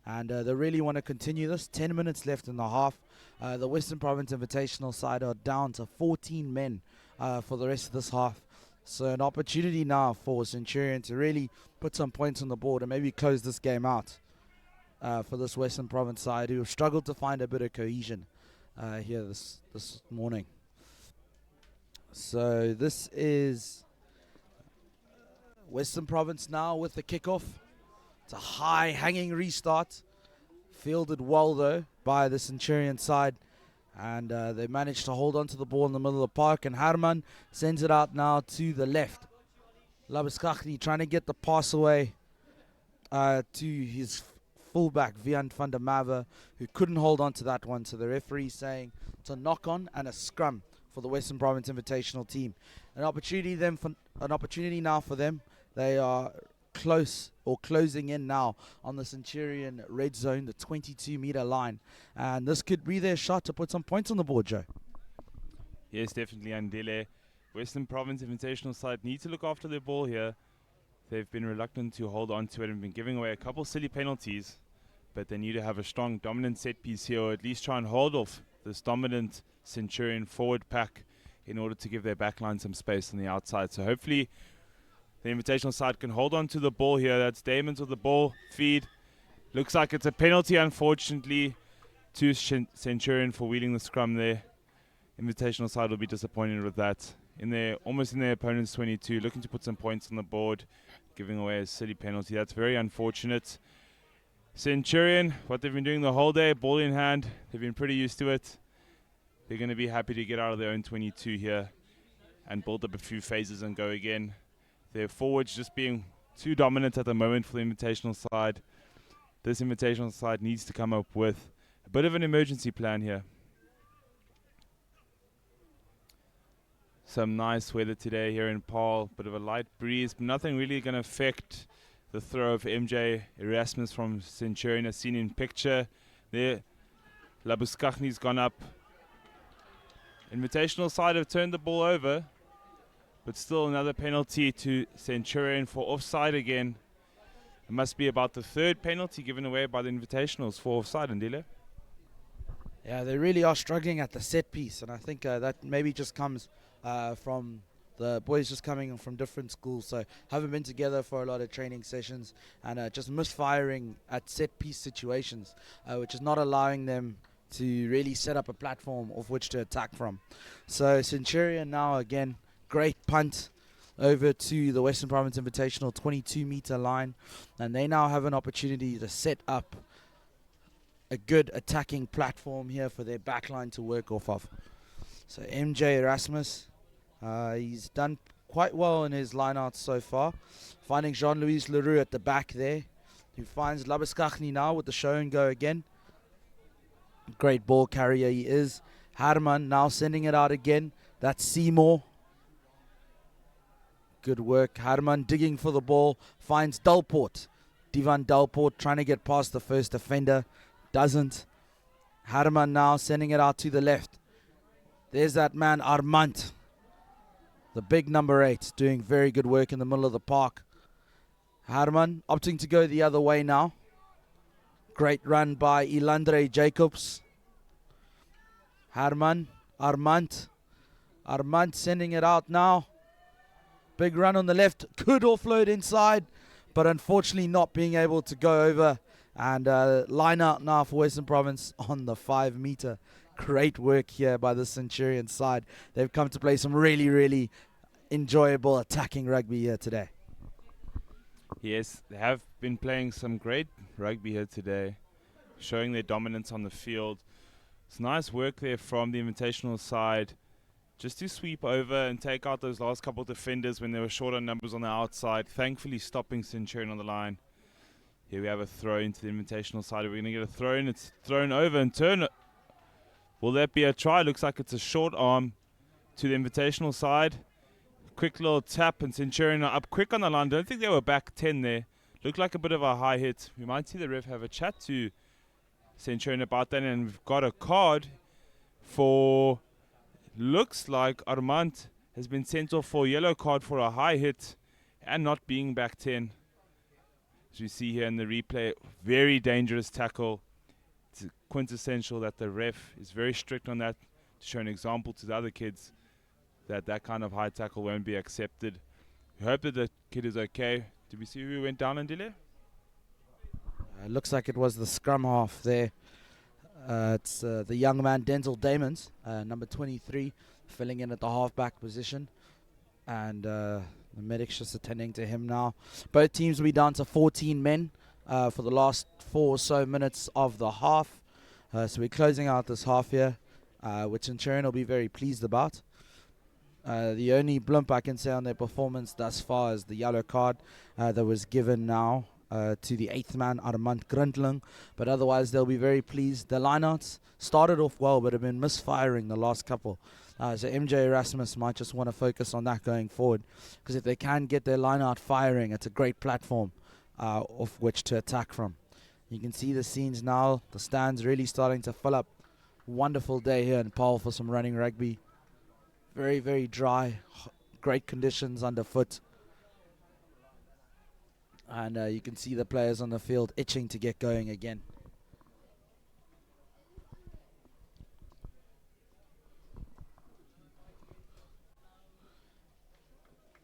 And they really want to continue this. 10 minutes left in the half. The Western Province Invitational side are down to 14 men for the rest of this half. So an opportunity now for Centurion to really put some points on the board and maybe close this game out for this Western Province side who have struggled to find a bit of cohesion here this morning. So this is Western Province now with the kickoff. It's a high hanging restart. Fielded well though by the Centurion side. And they managed to hold on to the ball in the middle of the park. And Herman sends it out now to the left. Labuskachny trying to get the pass away to his fullback, Vian van der Merwe, who couldn't hold on to that one. So the referee saying it's a knock on and a scrum for the Western Province Invitational team. An opportunity now for them. They are closing in now on the Centurion red zone, the 22-meter line. And this could be their shot to put some points on the board, Joe. Yes, definitely, Andile. Western Province Invitational side need to look after their ball here. They've been reluctant to hold on to it and been giving away a couple silly penalties. But they need to have a strong, dominant set piece here, or at least try and hold off this dominant Centurion forward pack in order to give their backline some space on the outside. So hopefully the invitational side can hold on to the ball here. That's Damons with the ball feed. Looks like it's a penalty, unfortunately, to Centurion for wheeling the scrum there. Invitational side will be disappointed with that. Almost in their opponent's 22, looking to put some points on the board, giving away a silly penalty. That's very unfortunate. Centurion, what they've been doing the whole day, ball in hand, they've been pretty used to it. They're going to be happy to get out of their own 22 here and build up a few phases and go again. Their forwards just being too dominant at the moment for the invitational side. This invitational side needs to come up with a bit of an emergency plan here. Some nice weather today here in Paarl, bit of a light breeze, but nothing really going to affect the throw of MJ Erasmus from Centurion as seen in picture. There, Labuskachny's gone up. Invitational side have turned the ball over, but still another penalty to Centurion for offside again. It must be about the third penalty given away by the Invitationals for offside, Ndile. Yeah, they really are struggling at the set piece, and I think that maybe just comes from the boys just coming from different schools, so haven't been together for a lot of training sessions, and just misfiring at set piece situations, which is not allowing them to really set up a platform of which to attack from. So Centurion now again, great punt over to the Western Province Invitational 22-meter line, and they now have an opportunity to set up a good attacking platform here for their backline to work off of. So MJ Erasmus, he's done quite well in his lineouts so far, finding Jean-Louis Leroux at the back there, who finds Labuskachny now with the show and go again. Great ball carrier he is. Harman now sending it out again. That's Seymour. Good work. Harman digging for the ball. Finds Dalport. Divan Dalport trying to get past the first defender. Doesn't. Harman now sending it out to the left. There's that man Armand. The big number 8 doing very good work in the middle of the park. Harman opting to go the other way now. Great run by Ilandre Jacobs. Harman, Armand sending it out now. Big run on the left, could offload inside, but unfortunately not being able to go over. And line out now for Western Province on the 5 meter. Great work here by the Centurion side. They've come to play some really, really enjoyable attacking rugby here today. Yes, they have been playing some great rugby here today, showing their dominance on the field. It's nice work there from the invitational side, just to sweep over and take out those last couple of defenders when they were short on numbers on the outside, thankfully stopping Centurion on the line. Here we have a throw into the invitational side. We're going to get a throw in. It's thrown over and turn. Will that be a try? Looks like it's a short arm to the invitational side. Quick little tap, and Centurion are up quick on the line. Don't think they were back 10 there. Looked like a bit of a high hit. We might see the ref have a chat to Centurion about that, and we've got a card for, looks like Armand has been sent off for a yellow card for a high hit and not being back 10. As we see here in the replay, very dangerous tackle. It's quintessential that the ref is very strict on that to show an example to the other kids that that kind of high tackle won't be accepted. We hope that the kid is okay. Did we see who went down in Ndile? Looks like it was the scrum half there. It's the young man Denzel Damons, number 23, filling in at the halfback position. And the medic's just attending to him now. Both teams will be down to 14 men for the last 4 or so minutes of the half. So we're closing out this half here, which Centurion will be very pleased about. The only blimp I can say on their performance thus far is the yellow card that was given now to the 8th man, Armand Grundling. But otherwise, they'll be very pleased. The lineouts started off well, but have been misfiring the last couple. So MJ Erasmus might just want to focus on that going forward, because if they can get their lineout firing, it's a great platform of which to attack from. You can see the scenes now. The stands really starting to fill up. Wonderful day here in Paarl for some running rugby. Very, very dry, great conditions underfoot. And you can see the players on the field itching to get going again.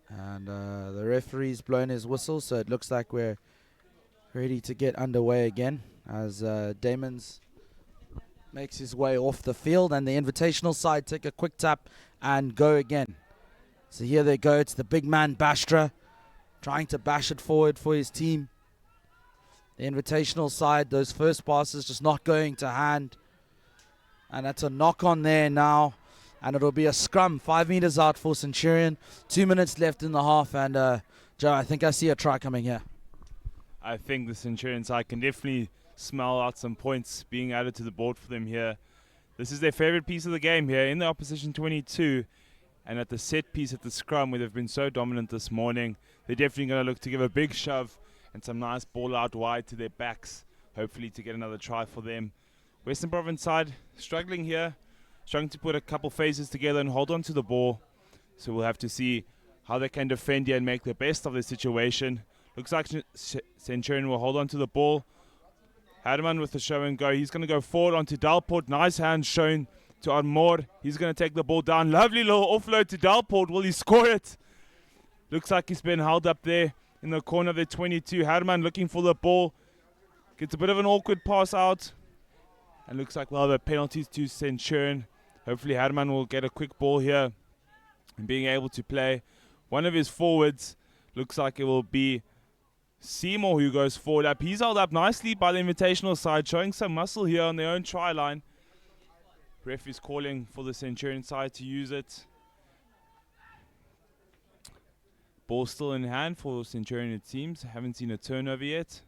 And the referee's blown his whistle, so it looks like we're ready to get underway again as Damons makes his way off the field, and the invitational side take a quick tap and go again. So here they go. It's the big man Bastra trying to bash it forward for his team. The invitational side, those first passes just not going to hand. And that's a knock on there now. And it'll be a scrum 5 meters out for Centurion. 2 minutes left in the half. And Joe, I think I see a try coming here. I think the Centurion side can definitely smell out some points being added to the board for them here. This is their favorite piece of the game here in the opposition 22. And at the set piece at the scrum, where they've been so dominant this morning, they're definitely going to look to give a big shove and some nice ball out wide to their backs, hopefully to get another try for them. Western Province side struggling here, struggling to put a couple phases together and hold on to the ball. So we'll have to see how they can defend here and make the best of the situation. Looks like Centurion will hold on to the ball. Hardeman with the show and go. He's going to go forward onto Dalport. Nice hand shown to Armour. He's going to take the ball down. Lovely little offload to Dalport. Will he score it? Looks like he's been held up there in the corner of the 22. Hardeman looking for the ball. Gets a bit of an awkward pass out. And looks like we'll have a penalty to Centurion. Hopefully Hardeman will get a quick ball here and being able to play. One of his forwards looks like it will be Seymour who goes forward up. He's held up nicely by the invitational side, showing some muscle here on their own try line. Ref is calling for the Centurion side to use it. Ball still in hand for Centurion, it seems. Haven't seen a turnover yet.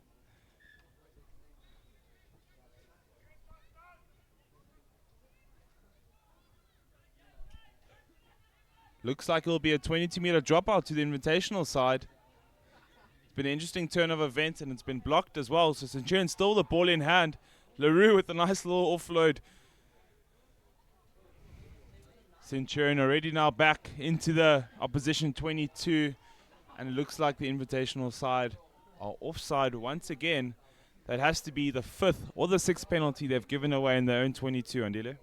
Looks like it will be a 22-meter dropout to the invitational side. It's been an interesting turn of events, and it's been blocked as well. So Centurion still the ball in hand. LaRue with a nice little offload. Centurion already now back into the opposition 22. And it looks like the invitational side are offside once again. That has to be the 5th or the 6th penalty they've given away in their own 22, Andile.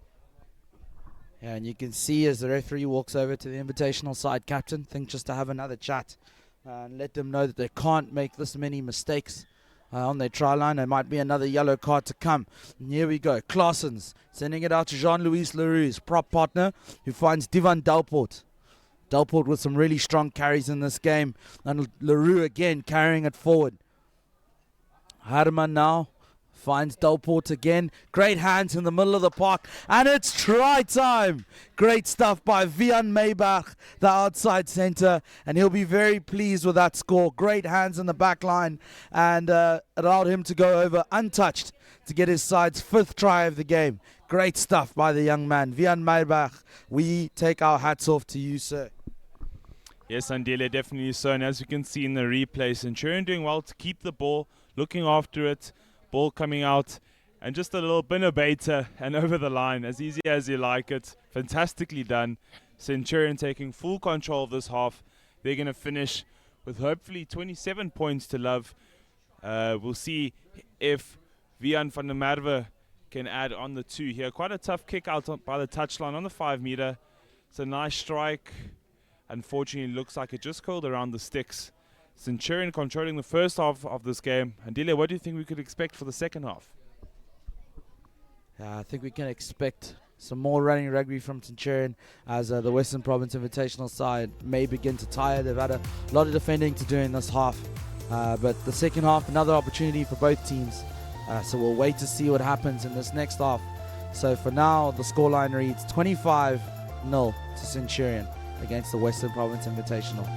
Yeah, and you can see as the referee walks over to the invitational side captain, think just to have another chat and let them know that they can't make this many mistakes on their try line. There might be another yellow card to come. And here we go. Claessens sending it out to Jean-Louis Leroux, his prop partner, who finds Divan Dalport. Dalport with some really strong carries in this game. And Leroux again carrying it forward. Hardeman now finds Dalport again. Great hands in the middle of the park. And it's try time. Great stuff by Vian Maybach, the outside center. And he'll be very pleased with that score. Great hands in the back line. And allowed him to go over untouched to get his side's 5th try of the game. Great stuff by the young man. Vian Maybach, we take our hats off to you, sir. Yes, Andile, definitely so. And as you can see in the replay, Centurion doing well to keep the ball, looking after it. Ball coming out, and just a little binner and over the line, as easy as you like it. Fantastically done. Centurion taking full control of this half. They're going to finish with hopefully 27 points to love. We'll see if Vian van der Merwe can add on the 2 here. Quite a tough kick out by the touchline on the 5 meter. It's a nice strike. Unfortunately, looks like it just curled around the sticks. Centurion controlling the first half of this game. Andile, what do you think we could expect for the second half? I think we can expect some more running rugby from Centurion as the Western Province Invitational side may begin to tire. They've had a lot of defending to do in this half. But the second half, another opportunity for both teams. So we'll wait to see what happens in this next half. So for now, the scoreline reads 25-0 to Centurion against the Western Province Invitational.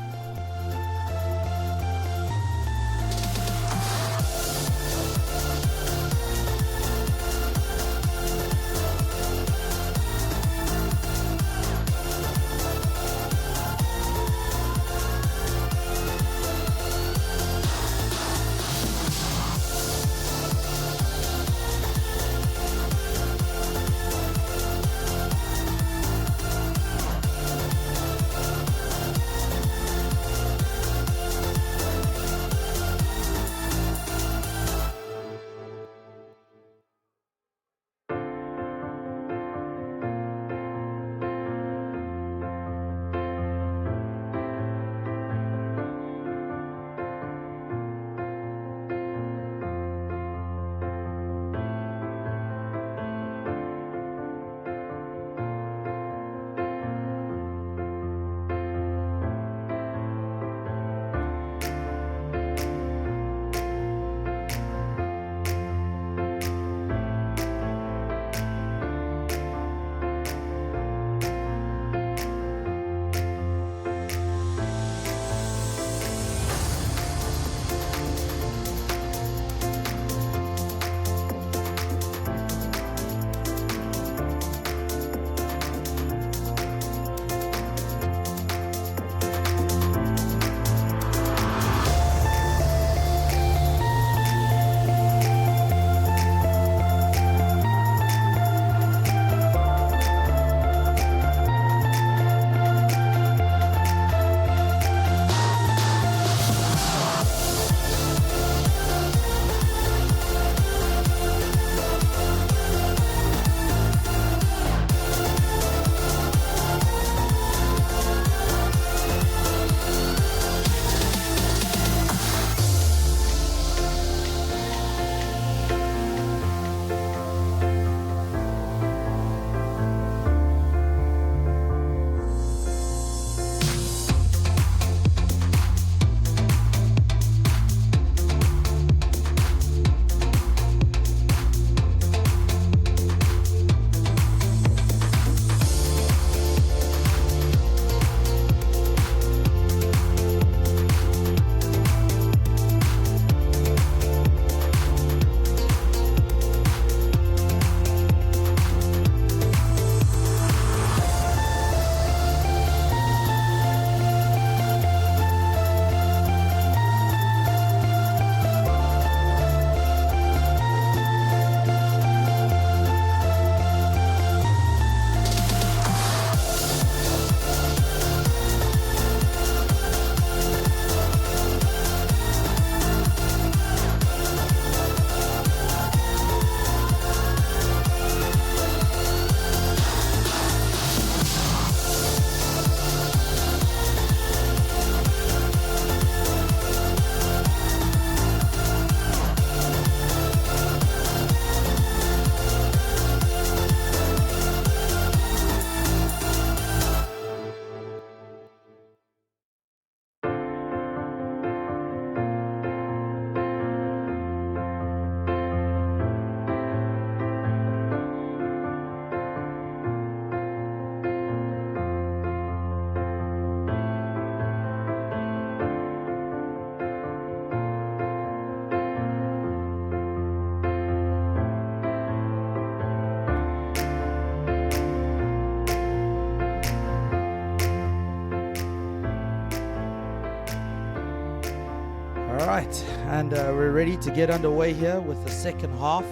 Right, and we're ready to get underway here with the second half.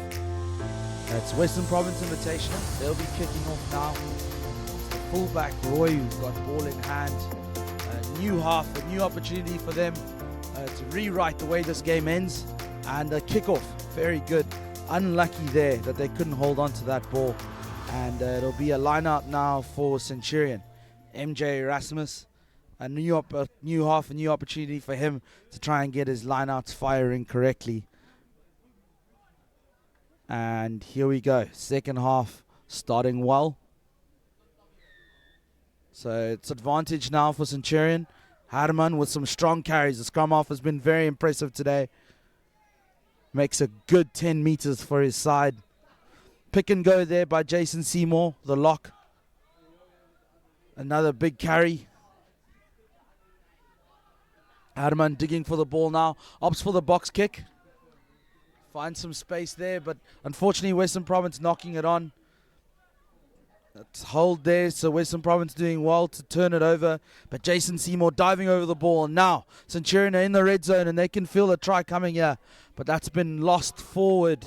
It's Western Province Invitational. They'll be kicking off now. It's the fullback Roy who's got ball in hand. A new half, a new opportunity for them to rewrite the way this game ends. And a kickoff, very good. Unlucky there that they couldn't hold on to that ball. And it'll be a line out now for Centurion. MJ Erasmus. A new half, a new opportunity for him to try and get his lineouts firing correctly. And here we go. Second half starting well. So it's advantage now for Centurion. Harman with some strong carries. The scrum half has been very impressive today. Makes a good 10 meters for his side. Pick and go there by Jason Seymour, the lock. Another big carry. Harman digging for the ball now. Opts for the box kick. Finds some space there, but unfortunately Western Province knocking it on. It's hold there, so Western Province doing well to turn it over. But Jason Seymour diving over the ball. And now Centurion are in the red zone and they can feel the try coming here. But that's been lost forward.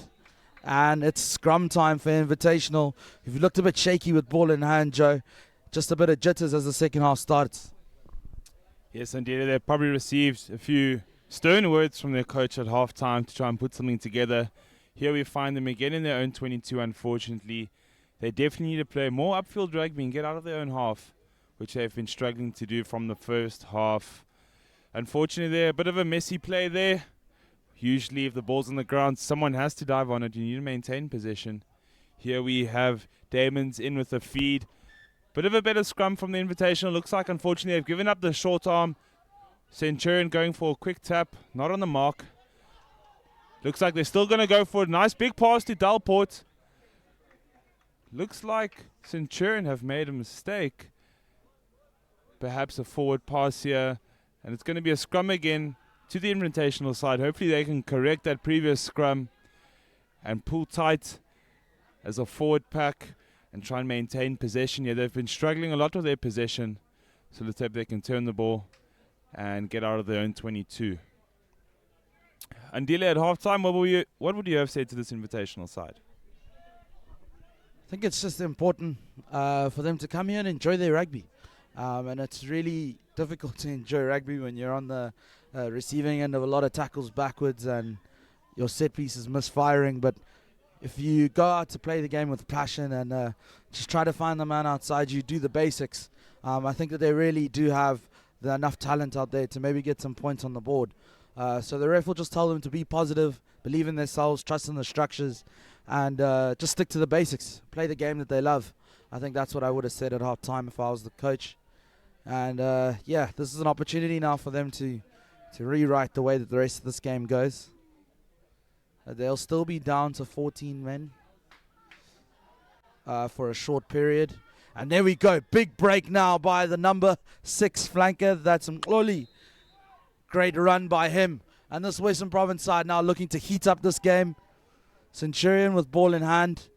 And it's scrum time for Invitational. You've looked a bit shaky with ball in hand, Joe. Just a bit of jitters as the second half starts. Yes, indeed. They probably received a few stern words from their coach at halftime to try and put something together. Here we find them again in their own 22, unfortunately. They definitely need to play more upfield rugby and get out of their own half, which they've been struggling to do from the first half. Unfortunately, they're a bit of a messy play there. Usually, if the ball's on the ground, someone has to dive on it. You need to maintain possession. Here we have Damon's in with a feed. Bit of a better scrum from the Invitational. Looks like, unfortunately, they've given up the short arm. Centurion going for a quick tap. Not on the mark. Looks like they're still going to go for a nice big pass to Dalport. Looks like Centurion have made a mistake. Perhaps a forward pass here. And it's going to be a scrum again to the Invitational side. Hopefully they can correct that previous scrum and pull tight as a forward pack and try and maintain possession here. They've been struggling a lot with their possession. So let's hope they can turn the ball and get out of their own 22. Andile, at halftime, what would you have said to this Invitational side? I think it's just important for them to come here and enjoy their rugby. And it's really difficult to enjoy rugby when you're on the receiving end of a lot of tackles backwards and your set piece is misfiring. But if you go out to play the game with passion and just try to find the man outside you, do the basics, I think that they really do have enough talent out there to maybe get some points on the board. So the ref will just tell them to be positive, believe in themselves, trust in the structures, and just stick to the basics. Play the game that they love. I think that's what I would have said at half time if I was the coach. And yeah, this is an opportunity now for them to rewrite the way that the rest of this game goes. They'll still be down to 14 men for a short period. And there we go. Big break now by the number 6 flanker. That's Mkloli. Great run by him. And this Western Province side now looking to heat up this game. Centurion with ball in hand.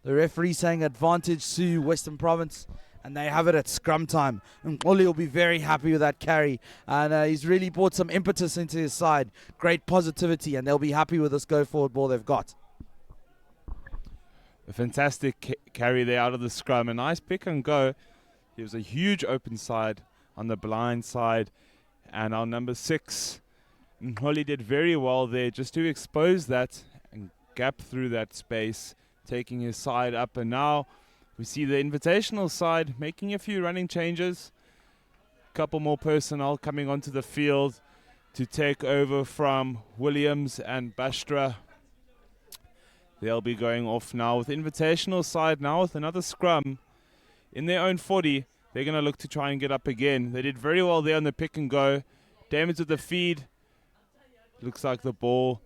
The referee saying advantage to Western Province. And they have it at scrum time. And Mkloli will be very happy with that carry. And he's really brought some impetus into his side. Great positivity. And they'll be happy with this go-forward ball they've got. A fantastic carry there out of the scrum. A nice pick and go. There was a huge open side on the blind side. And our number 6, Mkloli, did very well there just to expose that and gap through that space, taking his side up. And now we see the Invitational side making a few running changes. A couple more personnel coming onto the field to take over from Williams and Bastra. They'll be going off now with Invitational side now with another scrum in their own 40. They're going to look to try and get up again. They did very well there on the pick and go. Damage with the feed. Looks like the ball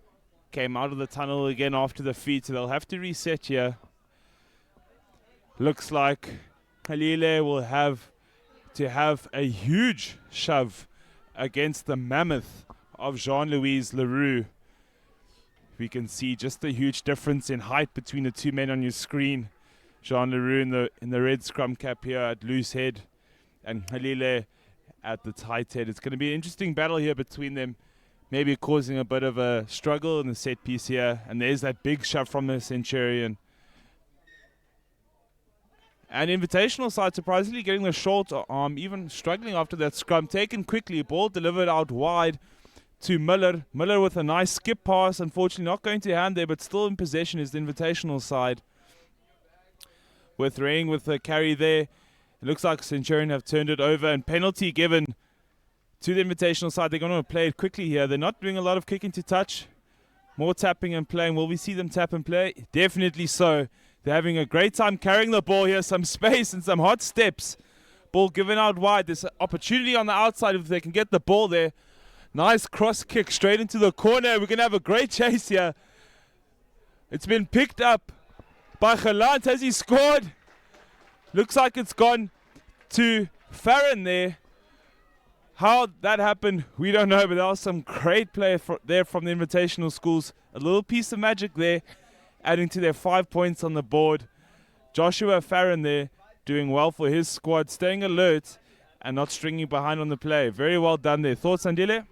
came out of the tunnel again after the feed, so they'll have to reset here. Looks like Khalile will have to have a huge shove against the mammoth of Jean-Louis Leroux. We can see just a huge difference in height between the two men on your screen. Jean Leroux in the red scrum cap here at loose head, and Khalile at the tight head. It's going to be an interesting battle here between them. maybe causing a bit of a struggle in the set piece here. And there's that big shove from the Centurion. And Invitational side surprisingly getting the short arm, even struggling after that scrum. Taken quickly, ball delivered out wide to Miller. Miller with a nice skip pass, unfortunately not going to hand there, but still in possession is the Invitational side. With Ring with the carry there. It looks like Centurion have turned it over, and penalty given to the Invitational side. They're going to play it quickly here. They're not doing a lot of kicking to touch. More tapping and playing. Will we see them tap and play? Definitely so. They're having a great time carrying the ball here. Some space and some hot steps. Ball given out wide. There's an opportunity on the outside if they can get the ball there. Nice cross kick straight into the corner. We're going to have a great chase here. It's been picked up by Gelant. Has he scored? Looks like it's gone to Farron there. How that happened, we don't know, but there was some great play there from the Invitational schools. A little piece of magic there, adding to their 5 points on the board. Joshua Farron there, doing well for his squad, staying alert and not stringing behind on the play. Very well done there. Thoughts, Andile?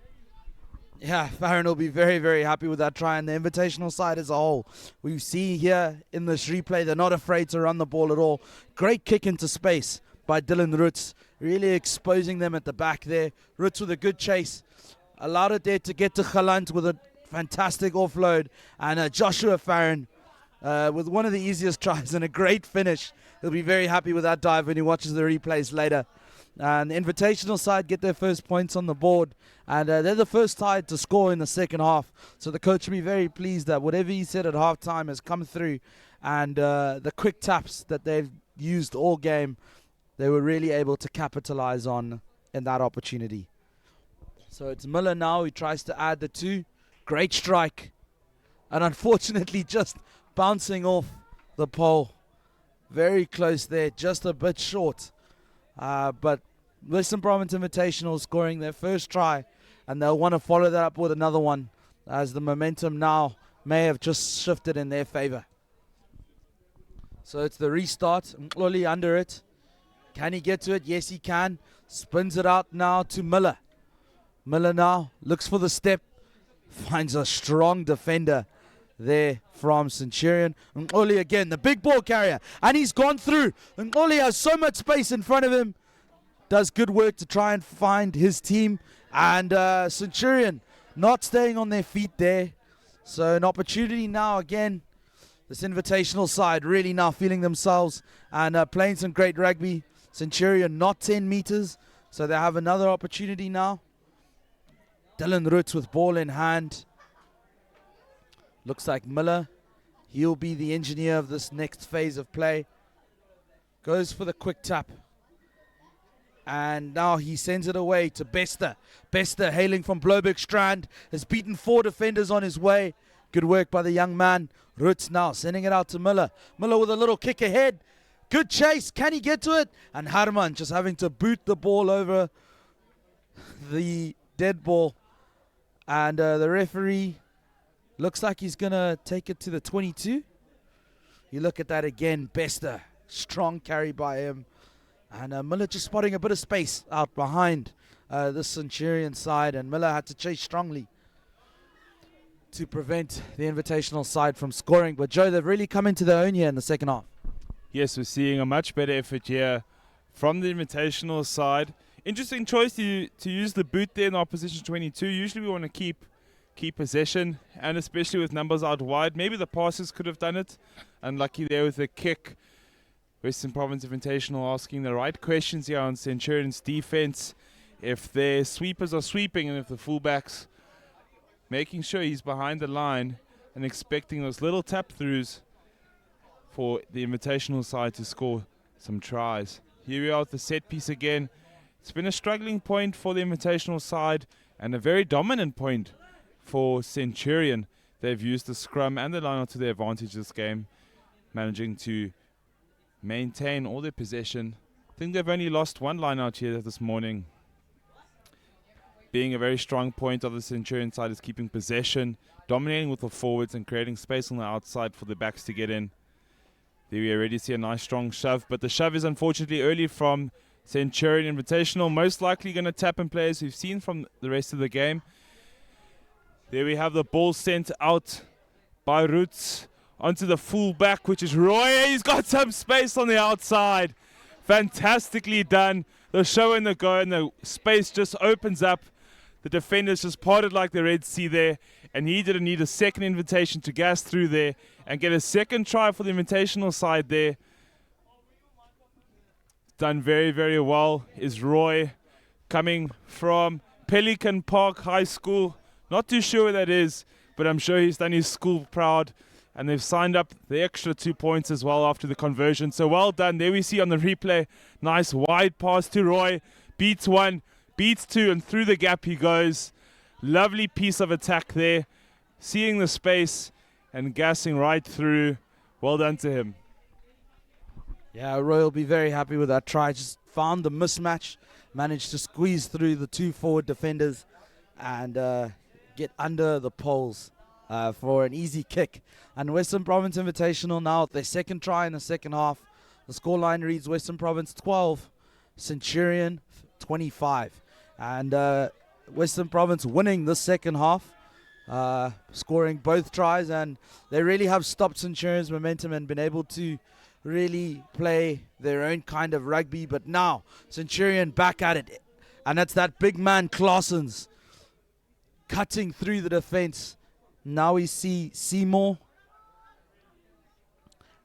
Yeah, Farron will be very, very happy with that try. And the Invitational side as a whole, we see here in this replay, they're not afraid to run the ball at all. Great kick into space by Dylan Roots, really exposing them at the back there. Roots with a good chase, allowed it there to get to Gelant with a fantastic offload. And Joshua Farron with one of the easiest tries and a great finish. He'll be very happy with that dive when he watches the replays later. And the Invitational side get their first points on the board, and they're the first side to score in the second half. So the coach will be very pleased that whatever he said at halftime has come through, and the quick taps that they've used all game, they were really able to capitalize on in that opportunity. So it's Miller now who tries to add the 2. Great strike, and unfortunately just bouncing off the pole. Very close there, just a bit short. But Western Province Invitational scoring their first try, and they'll want to follow that up with another one, as the momentum now may have just shifted in their favor. So it's the restart. Mkloli under it. Can he get to it? Yes, he can. Spins it out now to Miller. Miller now looks for the step. Finds a strong defender there from Centurion. Mkloli again, the big ball carrier, and he's gone through. Mkloli has so much space in front of him. Does good work to try and find his team. And Centurion not staying on their feet there. So an opportunity now again. This Invitational side really now feeling themselves and playing some great rugby. Centurion not 10 meters. So they have another opportunity now. Dylan Roots with ball in hand. Looks like Miller, he'll be the engineer of this next phase of play. Goes for the quick tap. And now he sends it away to Bester. Bester, hailing from Bloberg Strand, has beaten 4 defenders on his way. Good work by the young man. Roots now sending it out to Miller. Miller with a little kick ahead. Good chase. Can he get to it? And Harman just having to boot the ball over the dead ball. And the referee looks like he's going to take it to the 22. You look at that again. Bester. Strong carry by him. And Miller just spotting a bit of space out behind the Centurion side. And Miller had to chase strongly to prevent the Invitational side from scoring. But Joe, they've really come into their own here in the second half. Yes, we're seeing a much better effort here from the Invitational side. Interesting choice to use the boot there in opposition 22. Usually we want to keep possession, and especially with numbers out wide. Maybe the passes could have done it. Unlucky there with the kick. Western Province Invitational asking the right questions here on Centurion's defense. If their sweepers are sweeping and if the fullbacks making sure he's behind the line and expecting those little tap throughs for the Invitational side to score some tries. Here we are with the set piece again. It's been a struggling point for the Invitational side and a very dominant point for Centurion. They've used the scrum and the line out to their advantage this game, managing to maintain all their possession. I think they've only lost one line out here this morning. Being a very strong point of the Centurion side is keeping possession, dominating with the forwards and creating space on the outside for the backs to get in. There we already see a nice strong shove, but the shove is unfortunately early from Centurion Invitational. Most likely going to tap and play, as we've seen from the rest of the game. There we have the ball sent out by Roots onto the full back, which is Roy. He's got some space on the outside. Fantastically done. The show and the go, and the space just opens up. The defenders just parted like the Red Sea there, and he didn't need a second invitation to gas through there and get a second try for the invitational side there. Done very, very well is Roy, coming from Pelican Park High School. Not too sure where that is, but I'm sure he's done his school proud. And they've signed up the extra 2 points as well after the conversion. So well done. There we see on the replay. Nice wide pass to Roy. Beats one, beats two, and through the gap he goes. Lovely piece of attack there. Seeing the space and gassing right through. Well done to him. Yeah, Roy will be very happy with that try. Just found the mismatch, managed to squeeze through the 2 forward defenders and get under the poles for an easy kick. And Western Province Invitational now their second try in the second half. The scoreline reads Western Province 12, Centurion 25. And Western Province winning the second half, scoring both tries, and they really have stopped Centurion's momentum and been able to really play their own kind of rugby. But now Centurion back at it, and that's that big man Claessens cutting through the defense. Now we see Seymour.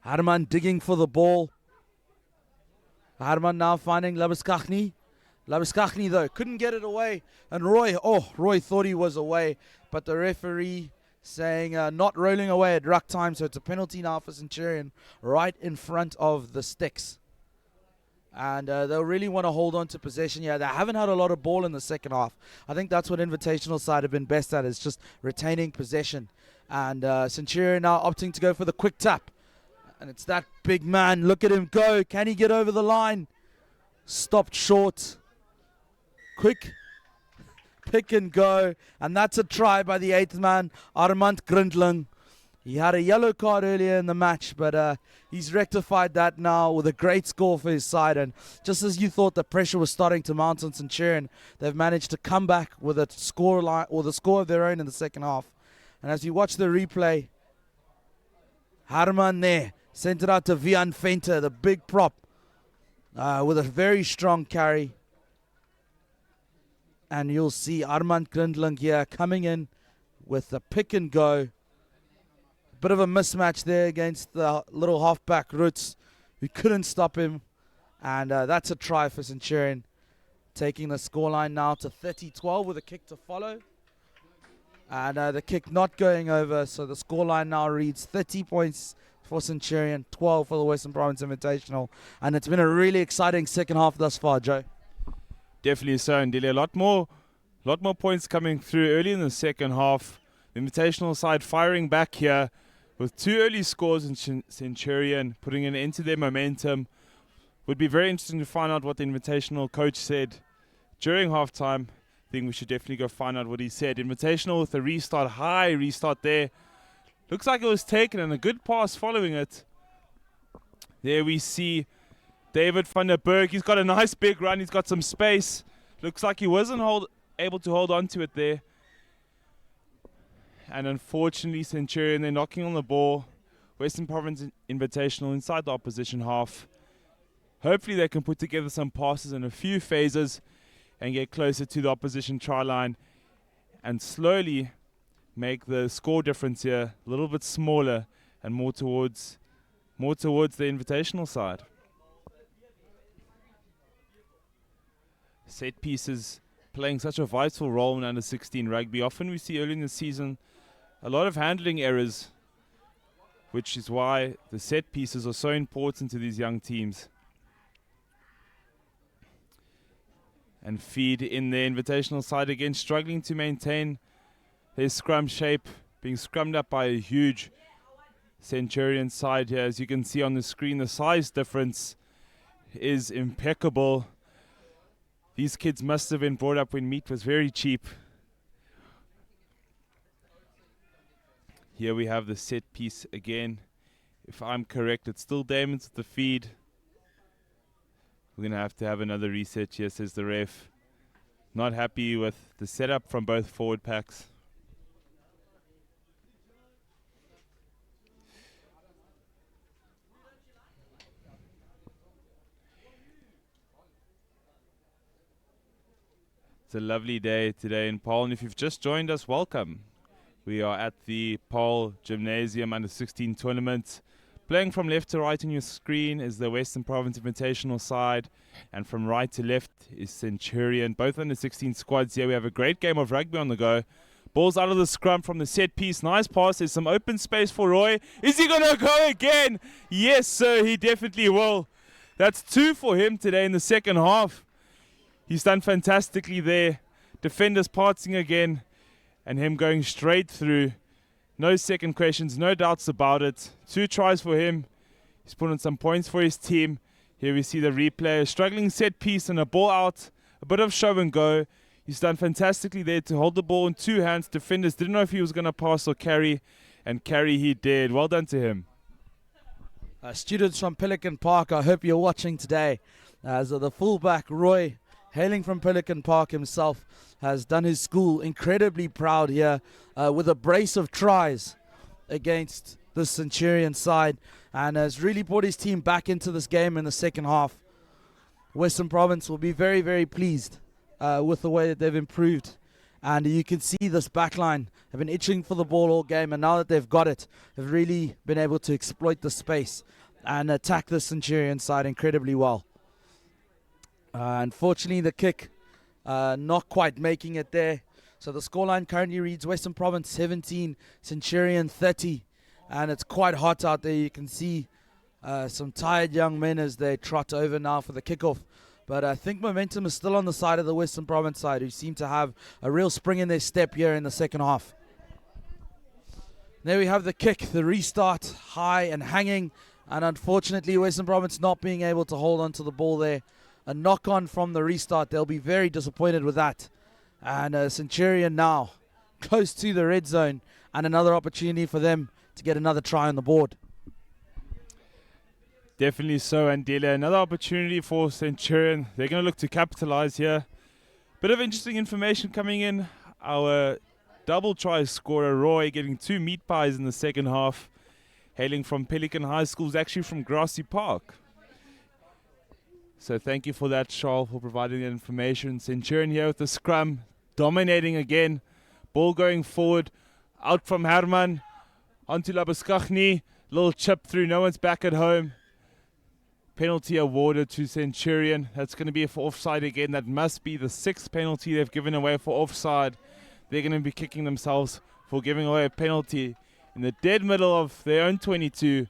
Harman digging for the ball. Harman now finding Labuskachny. Labuskachny though couldn't get it away, and Roy thought he was away, but the referee saying not rolling away at ruck time, so it's a penalty now for Centurion right in front of the sticks. And they'll really want to hold on to possession. Yeah, they haven't had a lot of ball in the second half. I think that's what Invitational side have been best at, is just retaining possession. And Centurion now opting to go for the quick tap. And it's that big man. Look at him go. Can he get over the line? Stopped short. Quick pick and go. And that's a try by the 8th man, Armand Grindling. He had a yellow card earlier in the match, but he's rectified that now with a great score for his side. And just as you thought the pressure was starting to mount on Centurion, they've managed to come back with a score line, or the score of their own in the second half. And as you watch the replay, Harman there sent it out to Vian Venter, the big prop, with a very strong carry. And you'll see Armand Grindling here coming in with the pick and go. Bit of a mismatch there against the little halfback Roots, who couldn't stop him. And that's a try for Centurion, taking the scoreline now to 30-12 with a kick to follow. And the kick not going over, so the scoreline now reads 30 points for Centurion, 12 for the Western Province Invitational. And it's been a really exciting second half thus far, Joe. Definitely so, and a lot more points coming through early in the second half. The Invitational side firing back here with 2 early scores in Centurion, putting an end to their momentum. Would be very interesting to find out what the Invitational coach said during halftime. I think we should definitely go find out what he said. Invitational with a restart, high restart there. Looks like it was taken, and a good pass following it. There we see David van der Berg. He's got a nice big run. He's got some space. Looks like he wasn't able to hold on to it there. And unfortunately, Centurion, they're knocking on the ball. Western Province Invitational inside the opposition half. Hopefully they can put together some passes in a few phases and get closer to the opposition try line and slowly make the score difference here a little bit smaller and more towards the Invitational side. Set pieces playing such a vital role in under 16 rugby. Often we see early in the season a lot of handling errors, which is why the set pieces are so important to these young teams. And feed in the Invitational side again, struggling to maintain their scrum shape, being scrummed up by a huge Centurion side here. As you can see on the screen, the size difference is impeccable. These kids must have been brought up when meat was very cheap. Here we have the set piece again. If I'm correct, it's still Damon's with the feed. We're going to have another reset here, says the ref. Not happy with the setup from both forward packs. It's a lovely day today in Paarl, and if you've just joined us, welcome. We are at the Paarl Gymnasium Under-16 tournament. Playing from left to right on your screen is the Western Province Invitational side, and from right to left is Centurion. Both Under-16 squads here. We have a great game of rugby on the go. Ball's out of the scrum from the set piece. Nice pass. There's some open space for Roy. Is he going to go again? Yes, sir, he definitely will. That's 2 for him today in the second half. He's done fantastically there. Defenders parting again, and him going straight through. No second questions, no doubts about it. 2 tries for him. He's put on some points for his team. Here we see the replay. A struggling set piece and a ball out. A bit of show and go. He's done fantastically there to hold the ball in 2 hands. Defenders didn't know if he was going to pass or carry, and carry he did. Well done to him. Students from Pelican Park, I hope you're watching today. As the fullback, Roy, hailing from Pelican Park himself, has done his school incredibly proud here with a brace of tries against the Centurion side, and has really brought his team back into this game in the second half. Western Province will be very, very pleased with the way that they've improved. And you can see this backline have been itching for the ball all game, and now that they've got it, have really been able to exploit the space and attack the Centurion side incredibly well. Unfortunately, the kick not quite making it there. So the scoreline currently reads Western Province 17, Centurion 30. And it's quite hot out there. You can see some tired young men as they trot over now for the kickoff. But I think momentum is still on the side of the Western Province side, who seem to have a real spring in their step here in the second half. There we have the kick, the restart, high and hanging. And unfortunately, Western Province not being able to hold on to the ball there. A knock-on from the restart. They'll be very disappointed with that. And Centurion now close to the red zone, and another opportunity for them to get another try on the board. Definitely so, Andile. Another opportunity for Centurion. They're going to look to capitalize here. Bit of interesting information coming in. Our double try scorer, Roy, getting 2 meat pies in the second half. Hailing from Pelican High School, is actually from Grassy Park. So thank you for that, Charles, for providing that information. Centurion here with the scrum, dominating again. Ball going forward, out from Herman, onto Labuskachny. Little chip through, no one's back at home. Penalty awarded to Centurion. That's going to be for offside again. That must be the 6th penalty they've given away for offside. They're going to be kicking themselves for giving away a penalty in the dead middle of their own 22.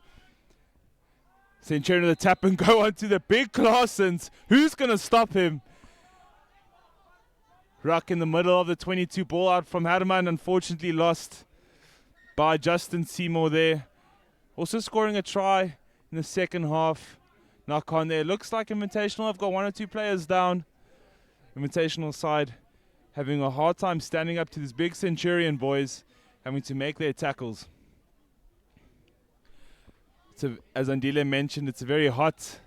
Centurion with the tap and go onto the big Claessens. Who's going to stop him? Ruck in the middle of the 22. Ball out from Herman. Unfortunately lost by Justin Seymour there. Also scoring a try in the second half. Knock on there. Looks like Invitational have got 1 or 2 players down. Invitational side having a hard time standing up to these big Centurion boys, having to make their tackles. As Andile mentioned, it's a very hot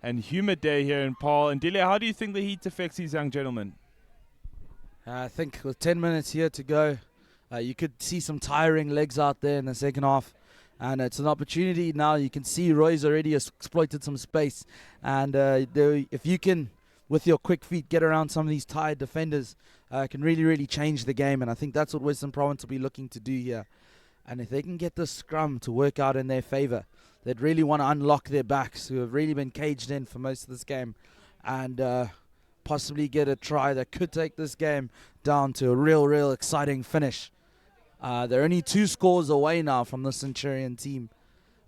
and humid day here in Paarl. Andile, how do you think the heat affects these young gentlemen? I think with 10 minutes here to go, you could see some tiring legs out there in the second half. And it's an opportunity now. You can see Roy's already exploited some space. And if you can, with your quick feet, get around some of these tired defenders, can really, really change the game. And I think that's what Western Province will be looking to do here. And if they can get the scrum to work out in their favor, they'd really want to unlock their backs, who have really been caged in for most of this game, and possibly get a try that could take this game down to a real, real exciting finish. They're only 2 scores away now from the Centurion team,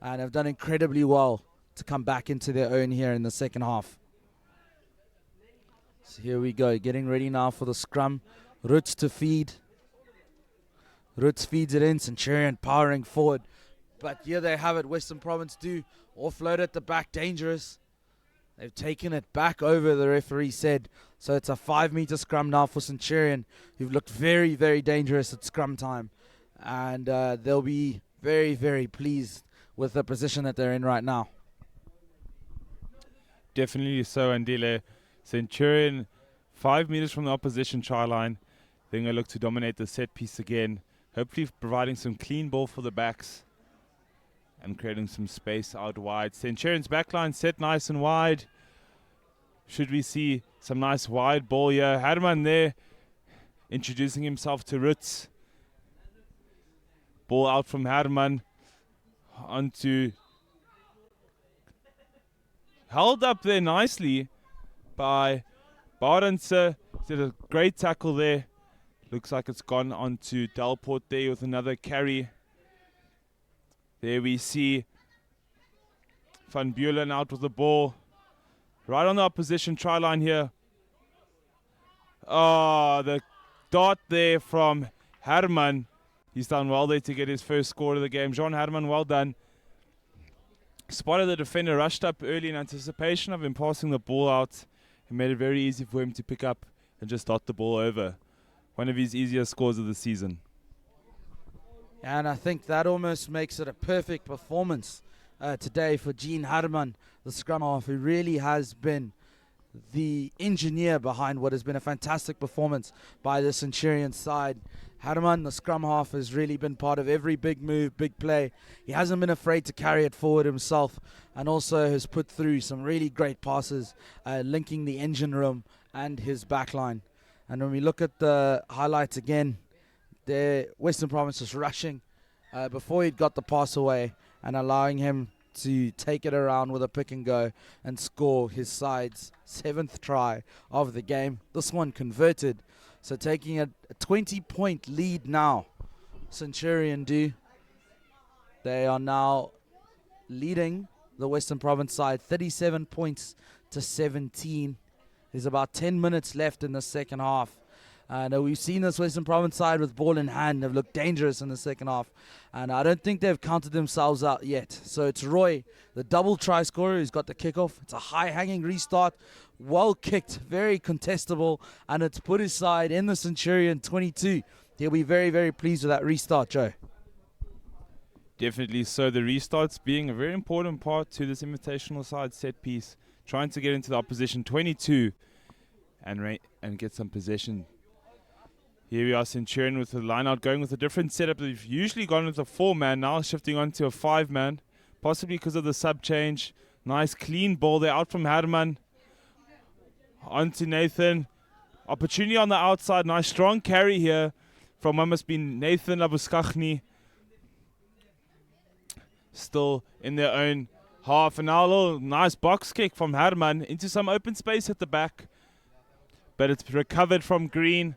and have done incredibly well to come back into their own here in the second half. So here we go, getting ready now for the scrum. Roots to feed. Roots feeds it in, Centurion powering forward. But here they have it, Western Province do offload at the back, dangerous. They've taken it back over, the referee said. So it's a 5-meter scrum now for Centurion, who've looked very, very dangerous at scrum time. And they'll be very, very pleased with the position that they're in right now. Definitely so, Andile. Centurion 5 meters from the opposition try line. They're going to look to dominate the set piece again. Hopefully providing some clean ball for the backs and creating some space out wide. Centurion's backline set nice and wide. Should we see Some nice wide ball here. Herman there introducing himself to Roots. Ball out from Herman onto... Held up there nicely by Barendse. Did a great tackle there. Looks like it's gone on to Delport there with another carry. There we see Van Buren out with the ball. Right on the opposition try line here. Oh, the dart there from Herman. He's done well there to get his first score of the game. Jean Herman, well done. Spotted the defender, rushed up early in anticipation of him passing the ball out. It made it very easy for him to pick up and just dot the ball over. One of his easiest scores of the season. And I think that almost makes it a perfect performance today for Jean Herman, the scrum half, who really has been the engineer behind what has been a fantastic performance by the Centurion side. Herman, the scrum half, has really been part of every big move, big play. He hasn't been afraid to carry it forward himself, and also has put through some really great passes, linking the engine room and his backline. And when we look at the highlights again, there Western Province was rushing before he'd got the pass away and allowing him to take it around with a pick and go and score his side's 7th try of the game. This one converted. So taking a 20-point lead now, Centurion do. They are now leading the Western Province side 37 points to 17. There's about 10 minutes left in the second half. And we've seen this Western Province side with ball in hand. They've looked dangerous in the second half. And I don't think they've counted themselves out yet. So it's Roy, the double try scorer, who's got the kickoff. It's a high-hanging restart. Well kicked, very contestable. And it's put his side in the Centurion 22. He'll be very, very pleased with that restart, Joe. Definitely so. The restarts being a very important part to this invitational side set piece. Trying to get into the opposition 22 and get some possession. Here we are, Centurion with the line out, going with a different setup. They've usually gone with a 4-man, now shifting on to a 5-man, possibly because of the sub change. Nice clean ball there out from Herman. On to Nathan. Opportunity on the outside. Nice strong carry here from what must be Nathan Labuskachny. Still in their own half. And now a little nice box kick from Herman into some open space at the back. But it's recovered from Green.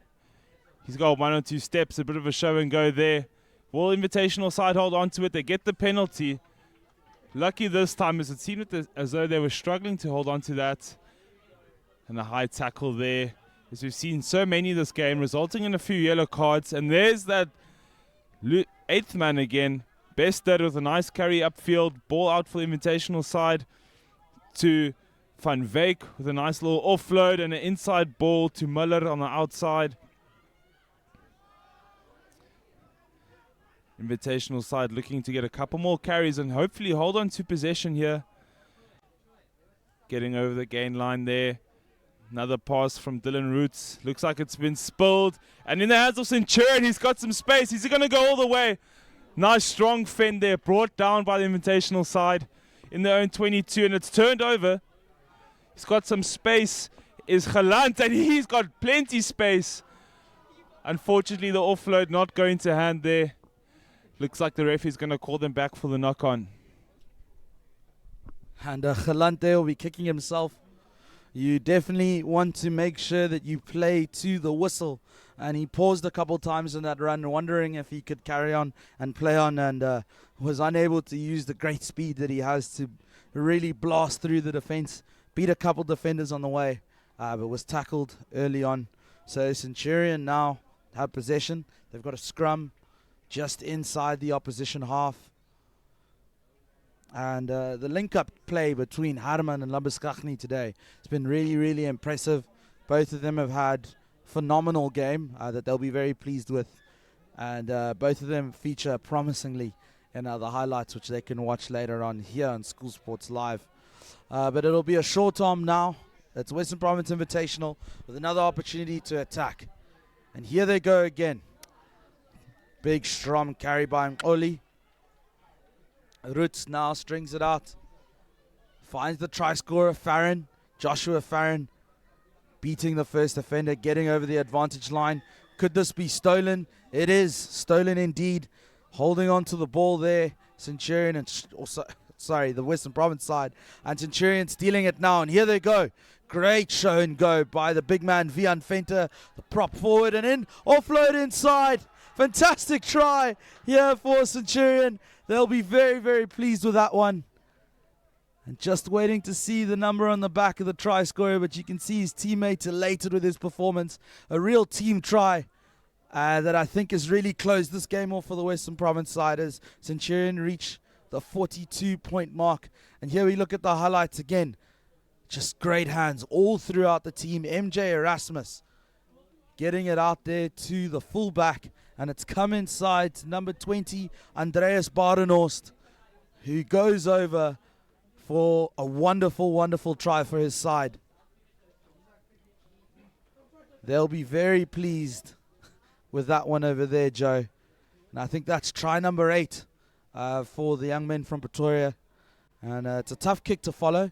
He's got 1 or 2 steps, a bit of a show and go there. Will invitational side hold on to it? They get the penalty. Lucky this time, as it seemed as though they were struggling to hold on to that. And a high tackle there, as we've seen so many this game, resulting in a few yellow cards. And there's that 8th man again. Bested with a nice carry upfield. Ball out for the invitational side to Van Veek with a nice little offload and an inside ball to Muller on the outside. Invitational side looking to get a couple more carries and hopefully hold on to possession here. Getting over the gain line there. Another pass from Dylan Roots. Looks like it's been spilled. And in the hands of Centurion, he's got some space. He's going to go all the way. Nice strong fend there, brought down by the invitational side in their own 22, and it's turned over. He's got some space. Is Galant, and he's got plenty space. Unfortunately, the offload not going to hand there. Looks like the ref is going to call them back for the knock-on. And Galante will be kicking himself. You definitely want to make sure that you play to the whistle. And he paused a couple times in that run, wondering if he could carry on and play on, and was unable to use the great speed that he has to really blast through the defense. Beat a couple defenders on the way, but was tackled early on. So Centurion now have possession. They've got a scrum just inside the opposition half. And the link-up play between Herman and Labuskachny today has been really, really impressive. Both of them have had phenomenal game that they'll be very pleased with. And both of them feature promisingly in the highlights, which they can watch later on here on School Sports Live. But it'll be a short arm now. It's Western Province Invitational with another opportunity to attack. And here they go again. Big strong carry by Oli. Roots now strings it out. Finds the try scorer, Farron. Joshua Farron. beating the first defender, getting over the advantage line. Could this be stolen? It is stolen indeed. Holding on to the ball there, Centurion and the Western Province side, and Centurion stealing it now, and here they go. Great show and go by the big man Vian Venter, the prop forward and in, offload inside. Fantastic try here for Centurion. They'll be very, very pleased with that one. And just waiting to see the number on the back of the try scorer, but you can see his teammates elated with his performance. A real team try that I think has really closed this game off for the Western Province side as Centurion reach the 42-point mark. And here we look at the highlights again. Just great hands all throughout the team. MJ Erasmus getting it out there to the fullback, and it's come inside to number 20, Andreas Barenhorst, who goes over for a wonderful, wonderful try for his side. They'll be very pleased with that one over there, Joe. And I think that's try number 8 for the young men from Pretoria. And it's a tough kick to follow.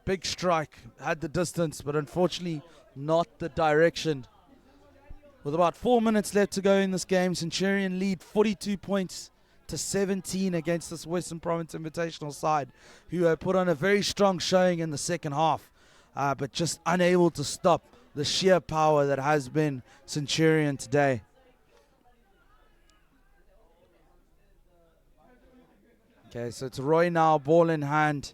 Big strike, had the distance, but unfortunately not the direction. With about 4 minutes left to go in this game, Centurion lead 42 points to 17 against this Western Province Invitational side, who put on a very strong showing in the second half, but just unable to stop the sheer power that has been Centurion today. Okay, so it's Roy now, ball in hand,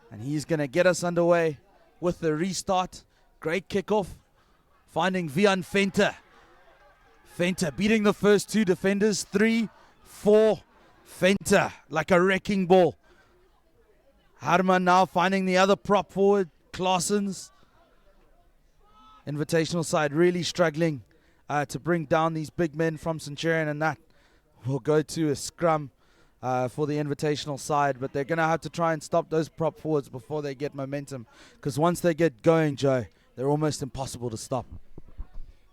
and he's going to get us underway with the restart. Great kickoff, finding Vian Venter. Venter beating the first 2 defenders, 3, 4, Venter like a wrecking ball. Harman now finding the other prop forward, Claessens. Invitational side really struggling to bring down these big men from Centurion, and that will go to a scrum for the invitational side, but they're going to have to try and stop those prop forwards before they get momentum, because once they get going, Joe, they're almost impossible to stop.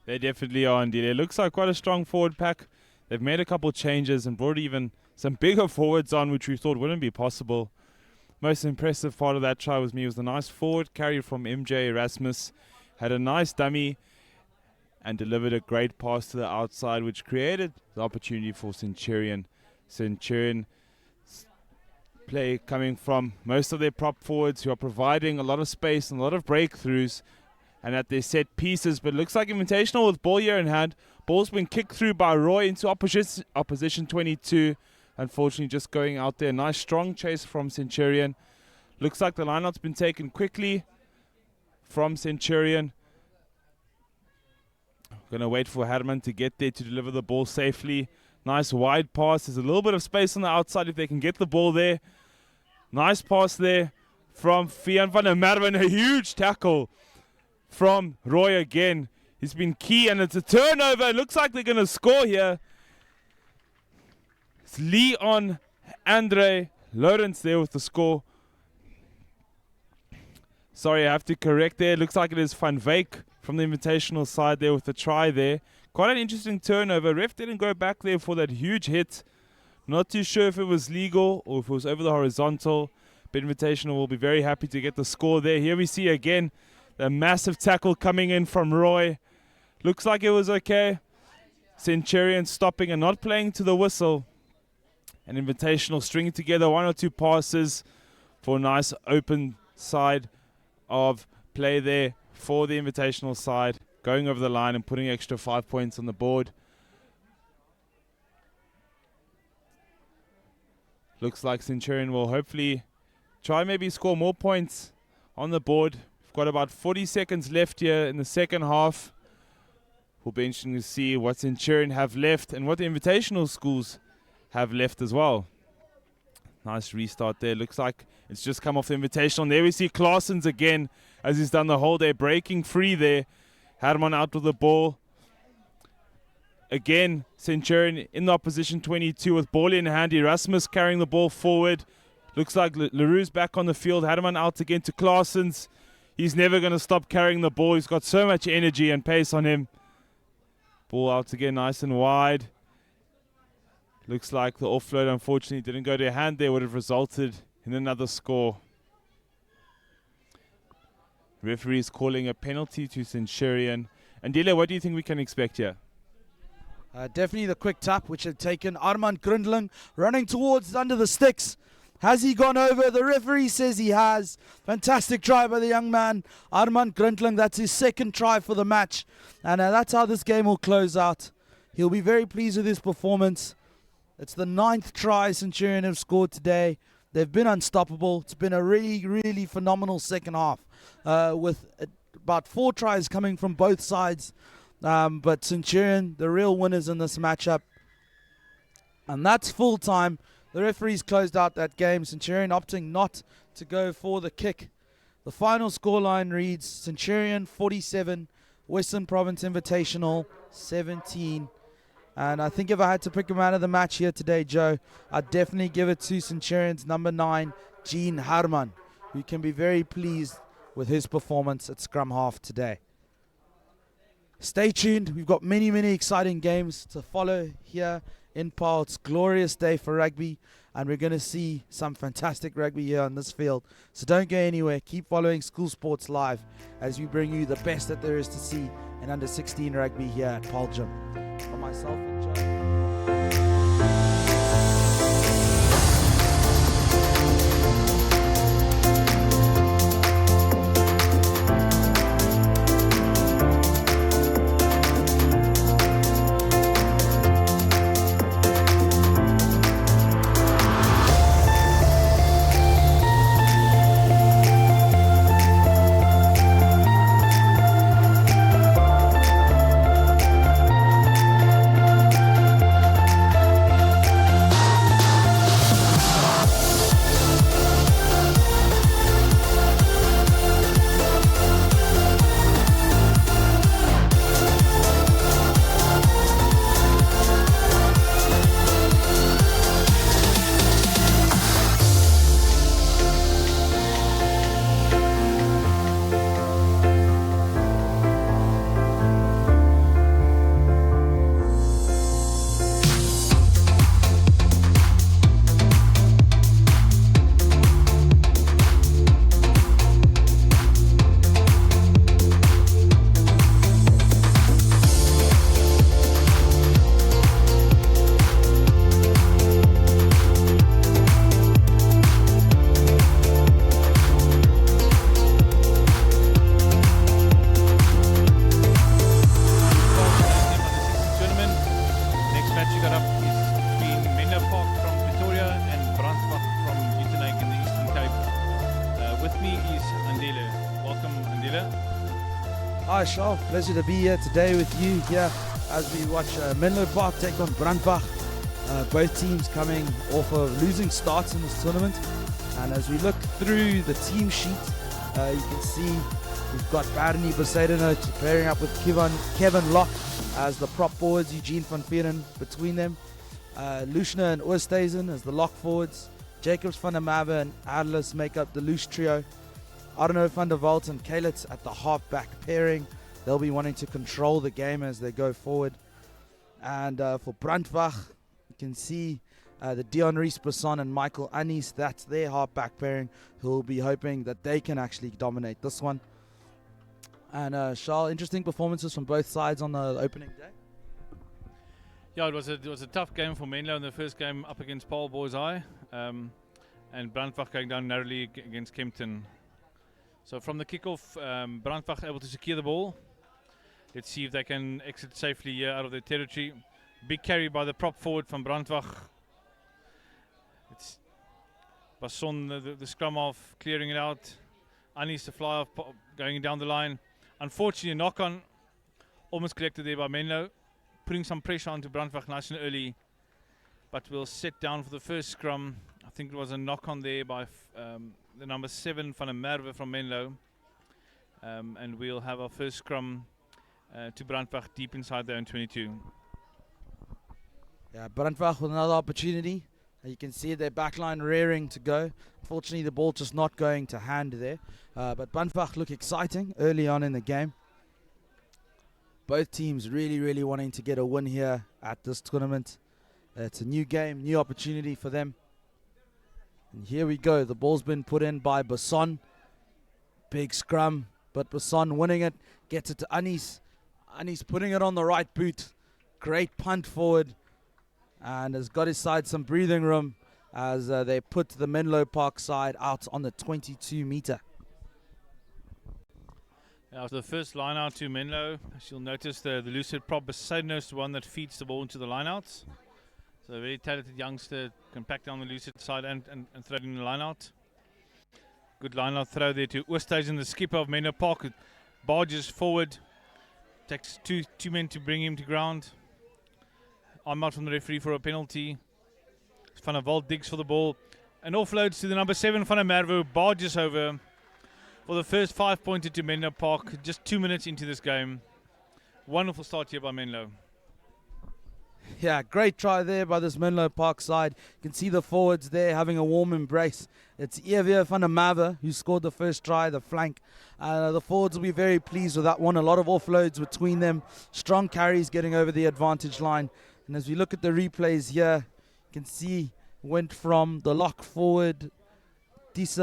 They definitely are indeed. It looks like quite a strong forward pack. They've made a couple changes and brought even some bigger forwards on, which we thought wouldn't be possible. Most impressive part of that try was the nice forward carry from MJ Erasmus. Had a nice dummy and delivered a great pass to the outside, which created the opportunity for Centurion. Centurion play coming from most of their prop forwards, who are providing a lot of space and a lot of breakthroughs and at their set pieces, but looks like Invitational with ball here in hand. Ball's been kicked through by Roy into opposition 22. Unfortunately, just going out there. Nice strong chase from Centurion. Looks like the lineout's been taken quickly from Centurion. Gonna wait for Harman to get there to deliver the ball safely. Nice wide pass. There's a little bit of space on the outside if they can get the ball there. Nice pass there from Vian van der Merwe. A huge tackle from Roy again. He's been key, and it's a turnover. It looks like they're going to score here. It's Leon Andre Lawrence there with the score. Sorry, I have to correct there. It looks like it is Van Wyk from the invitational side there with the try there. Quite an interesting turnover. Ref didn't go back there for that huge hit. Not too sure if it was legal or if it was over the horizontal. But Invitational will be very happy to get the score there. Here we see again a massive tackle coming in from Roy. Looks like it was okay. Centurion stopping and not playing to the whistle. An Invitational stringing together 1 or 2 passes for a nice open side of play there for the Invitational side. Going over the line and putting extra 5 points on the board. Looks like Centurion will hopefully try maybe score more points on the board. We've got about 40 seconds left here in the second half. Will be interesting to see what Centurion have left and what the Invitational schools have left as well. Nice restart there. Looks like it's just come off the Invitational. And there we see Claessens again, as he's done the whole day, breaking free there. Harman out with the ball. Again, Centurion in the opposition 22 with ball in hand. Erasmus carrying the ball forward. Looks like LaRue's back on the field. Harman out again to Claessens. He's never going to stop carrying the ball. He's got so much energy and pace on him. Ball out again, nice and wide. Looks like the offload unfortunately didn't go to hand there, would have resulted in another score. Referee is calling a penalty to Centurion. Andile, what do you think we can expect here? Definitely the quick tap which had taken Armand Grundling running towards under the sticks. Has he gone over? The referee says he has. Fantastic try by the young man, Armand Grundling. That's his second try for the match. And that's how this game will close out. He'll be very pleased with his performance. It's the 9th try Centurion have scored today. They've been unstoppable. It's been a really, really phenomenal second half with about 4 tries coming from both sides. But Centurion, the real winners in this matchup. And that's full time. The referees closed out that game. Centurion opting not to go for the kick. The final scoreline reads Centurion 47, Western Province Invitational 17. And I think if I had to pick a man of the match here today, Joe, I'd definitely give it to Centurion's number 9, Jean Harman, who can be very pleased with his performance at scrum half today. Stay tuned. We've got many, many exciting games to follow here in Paarl. It's a glorious day for rugby, and we're going to see some fantastic rugby here on this field. So don't go anywhere. Keep following School Sports Live as we bring you the best that there is to see in under 16 rugby here at Paarl Gym. For myself and Joe. Hi Charles, pleasure to be here today with you here as we watch MENLOPARK take on BRANDWAG. Both teams coming off of losing starts in this tournament. And as we look through the team sheet, you can see we've got Bernie Besaidenout pairing up with Kevin Locke as the prop forwards, Eugene van Vieren between them. Lushner and Oosthuizen as the lock forwards. Jacobs van der Merwe and Adlis make up the loose trio. Arno van der Walt and Kalitz at the half-back pairing. They'll be wanting to control the game as they go forward. And for BRANDWAG, you can see the Dion Rees-Besson and Michael Annis. That's their half-back pairing, who will be hoping that they can actually dominate this one. And Charles, interesting performances from both sides on the opening day. Yeah, it was a tough game for Menlo in the first game up against Paarl Boys High, and BRANDWAG going down narrowly against Kempton. So from the kickoff, BRANDWAG able to secure the ball. Let's see if they can exit safely here out of their territory. Big carry by the prop forward from BRANDWAG. It's Basson, the scrum off, clearing it out. Annis the fly off, going down the line. Unfortunately, a knock on, almost collected there by Menlo, putting some pressure onto BRANDWAG nice and early. But we'll sit down for the first scrum. I think it was a knock on there by the number 7 van der Merwe from Menlo. And we'll have our first scrum to BRANDWAG deep inside their own 22. Yeah, BRANDWAG with another opportunity. You can see their backline rearing to go. Unfortunately, the ball just not going to hand there. But BRANDWAG look exciting early on in the game. Both teams really, really wanting to get a win here at this tournament. It's a new game, new opportunity for them. And here we go. The ball's been put in by Basson. Big scrum, but Basson winning it. Gets it to Anis. Anis putting it on the right boot. Great punt forward. And has got his side some breathing room as they put the Menlo Park side out on the 22-meter. After the first line out to Menlo, as you'll notice the loose head prop beside is the one that feeds the ball into the line outs. So a very talented youngster can pack down the loose head side and throw it in the line out. Good line out throw there to Oosthuizen, the skipper of Menlo Park. Barges forward. Takes two men to bring him to ground. I'm out from the referee for a penalty. Van der Walt digs for the ball and offloads to the number 7 Van der Merwe. Barges over for the first 5-pointer to Menlo Park. Just 2 minutes into this game. Wonderful start here by Menlo. Yeah, great try there by this Menlo Park side. You can see the forwards there having a warm embrace. It's EG Van der Merwe who scored the first try, the flank. The forwards will be very pleased with that one. A lot of offloads between them. Strong carries getting over the advantage line. And as we look at the replays here, you can see went from the lock forward, that's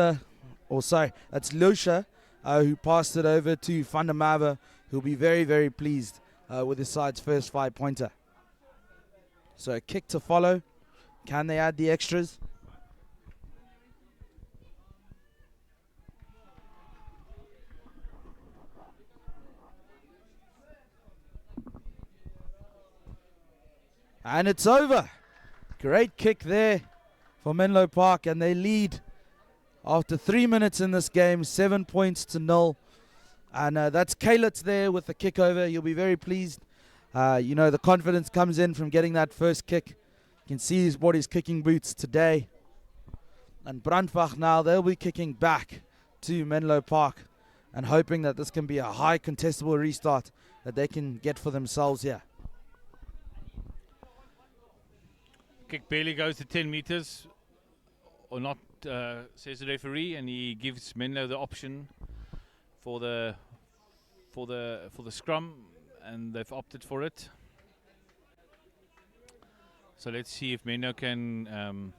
Losha, who passed it over to Van der Merwe, who'll be very, very pleased with his side's first 5-pointer. So a kick to follow. Can they add the extras? And it's over. Great kick there for Menlo Park, and they lead after 3 minutes in this game, 7 points to 0. And that's Kalitz there with the kick over. You'll be very pleased. You know, the confidence comes in from getting that first kick. You can see he's bought his kicking boots today. And Brandwag now, they'll be kicking back to Menlo Park and hoping that this can be a high contestable restart that they can get for themselves here. Kick barely goes to 10 meters, or not, says the referee, and he gives Menlo the option for the scrum, and they've opted for it. So let's see if Menlo can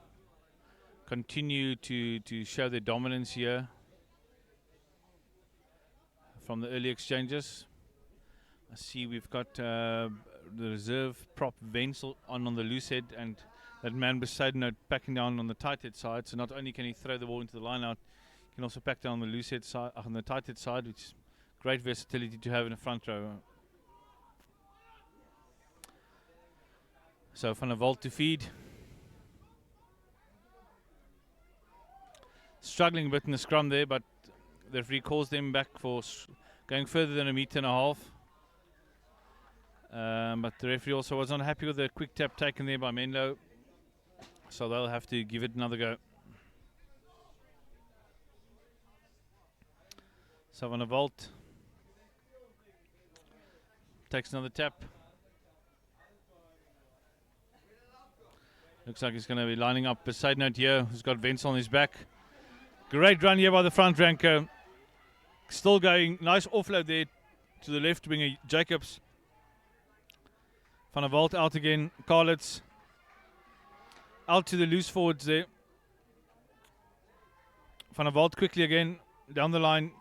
continue to show their dominance here from the early exchanges. I see we've got the reserve prop Wenzel on the loose head, and that man beside note backing down on the tight head side. So not only can he throw the ball into the line out, he can also back down on the loose head side, on the tight head side, which is great versatility to have in the front row. So Van der Walt to feed. Struggling a bit in the scrum there, but the referee calls them back for going further than 1.5 meters. But the referee also was unhappy with the quick tap taken there by Menlo, so they'll have to give it another go. So Van der Walt takes another tap. Looks like he's going to be lining up beside note here, who's got Wenzel on his back. Great run here by the front ranker. Still going, nice offload there to the left winger Jacobs. Van der Walt out again, Kalitz out to the loose forwards there. Van der Walt quickly again, down the line.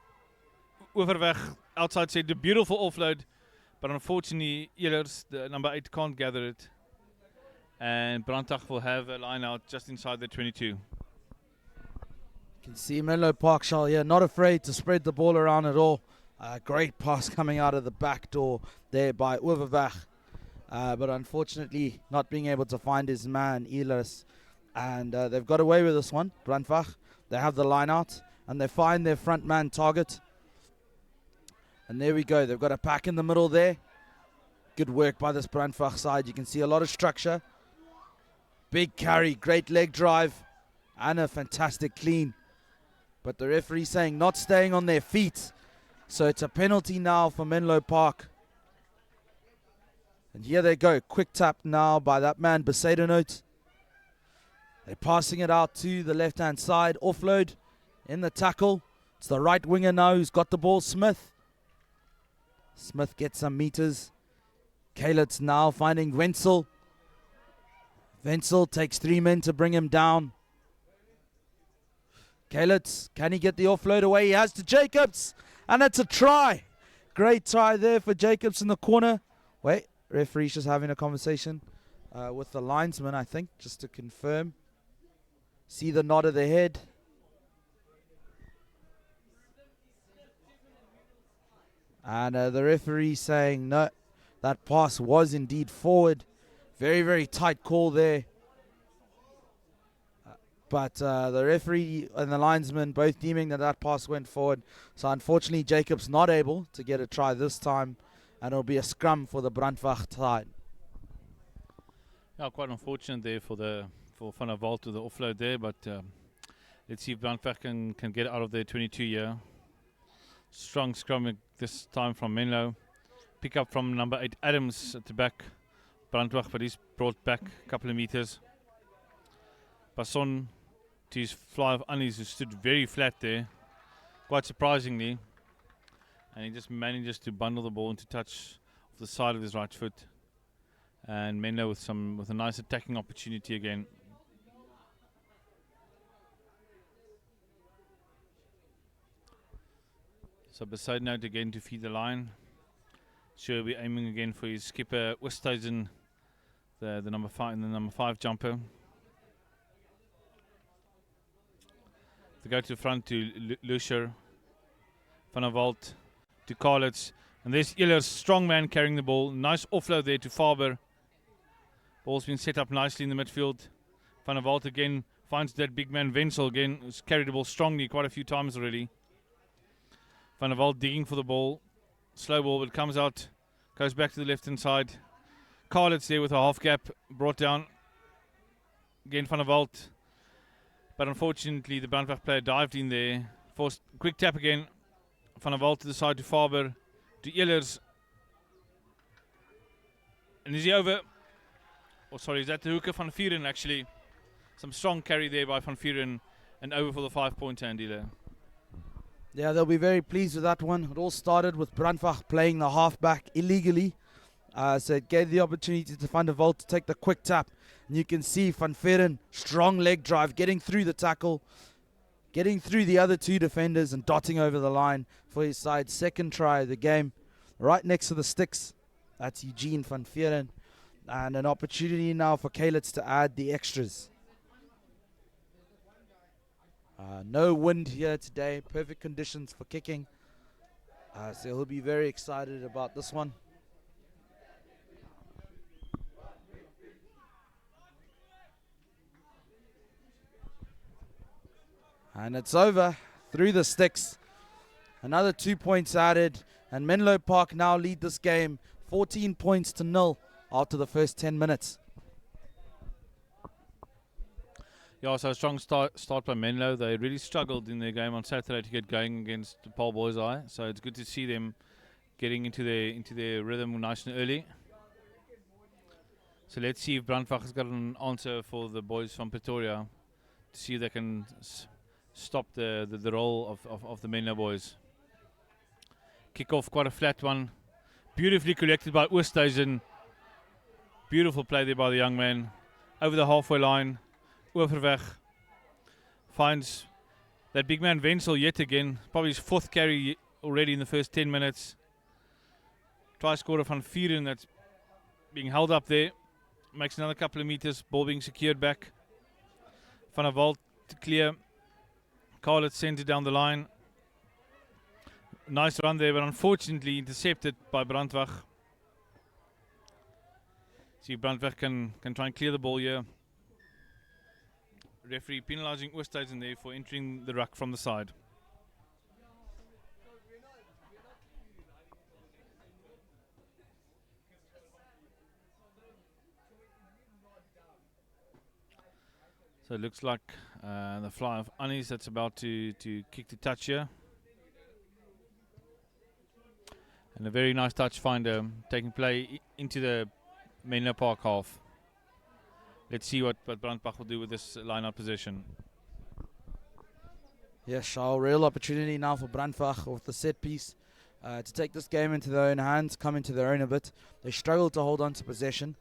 Overweg, outside side, the beautiful offload. But unfortunately, Ehlers, the number 8, can't gather it. And Brandwag will have a line out just inside the 22. You can see Menlo Park shall here, not afraid to spread the ball around at all. Great pass coming out of the back door there by Overweg. But unfortunately not being able to find his man, Ehlers. And they've got away with this one, Brandwag. They have the line out and they find their front man target. And there we go, they've got a pack in the middle there. Good work by this Brandwag side. You can see a lot of structure. Big carry, great leg drive, and a fantastic clean. But the referee saying not staying on their feet. So it's a penalty now for Menlo Park. And here they go, quick tap now by that man, Besaidenote. They're passing it out to the left-hand side, offload in the tackle. It's the right winger now who's got the ball, Smith. Smith gets some meters. Kalitz now finding Wenzel. Wenzel takes 3 men to bring him down. Kalitz, can he get the offload away? He has to Jacobs, and it's a try. Great try there for Jacobs in the corner. Wait, referee's just having a conversation with the linesman, I think, just to confirm. See the nod of the head. And the referee saying no, that pass was indeed forward. Very, very tight call there. But the referee and the linesman both deeming that that pass went forward. So unfortunately, Jacobs not able to get a try this time. And it'll be a scrum for the Brandwag side. Yeah, quite unfortunate there for Van der Walt to the offload there. But let's see if Brandwag can get out of their 22 year. Strong scrum this time from Menlo. Pick up from number 8 Adams at the back. Brandwag, but he's brought back a couple of meters. Passon to his fly of Annies, who stood very flat there, quite surprisingly. And he just manages to bundle the ball into touch of the side of his right foot. And Menlo with a nice attacking opportunity again. So beside note again to feed the line. Sure, we're aiming again for his skipper Oosthuizen, the number 5 jumper. They go to the front to Lusher, Van der Walt to Kalitz, and there's Ehlers, strong man carrying the ball. Nice offload there to Faber. Ball's been set up nicely in the midfield. Van der Walt again finds that big man Wenzel again, who's carried the ball strongly quite a few times already. Van der Walt digging for the ball. Slow ball, but it comes out, goes back to the left hand side. Kalitz there with a half gap, brought down. Again Van der Walt. But unfortunately, the Brandwag player dived in there. Forced quick tap again. Van der Walt to the side to Faber. To Ehlers. And is he over? Oh, sorry, is that the hooker Van Vuren actually? Some strong carry there by Van Vuren. And over for the 5-pointer, Andile. Yeah, they'll be very pleased with that one. It all started with Brandwag playing the halfback illegally. So it gave the opportunity to Van der Walt to take the quick tap. And you can see Van Vuren, strong leg drive, getting through the tackle, getting through the other 2 defenders and dotting over the line for his side's second try of the game. Right next to the sticks, that's Eugene Van Vuren. And an opportunity now for Kalitz to add the extras. No wind here today, perfect conditions for kicking. So he'll be very excited about this one. And it's over through the sticks. Another 2 points added. And MenLoPark now lead this game 14 points to 0 after the first 10 minutes. Yeah, so a strong start by Menlo. They really struggled in their game on Saturday to get going against the Paarl Boys Eye. So it's good to see them getting into their rhythm nice and early. So let's see if Brandwag has got an answer for the boys from Pretoria to see if they can stop the roll of the Menlo boys. Kick off, quite a flat one. Beautifully collected by Oosthuizen. Beautiful play there by the young man. Over the halfway line. Overweg finds that big man Wenzel yet again. Probably his 4th carry already in the first 10 minutes. Try scorer Van Vuren that's being held up there. Makes another couple of meters. Ball being secured back. Van der Walt to clear. Kalitz sends it down the line. Nice run there, but unfortunately intercepted by Brandwag. See if Brandwag can try and clear the ball here. Referee penalising Oosthuizen there for entering the ruck from the side. So it looks like the fly of Annies that's about to kick the touch here. And a very nice touch finder taking play into the MenLoPark half. Let's see what Brandwag will do with this line-out position. Yes, our real opportunity now for Brandwag with the set piece to take this game into their own hands, come into their own a bit. They struggle to hold on to possession.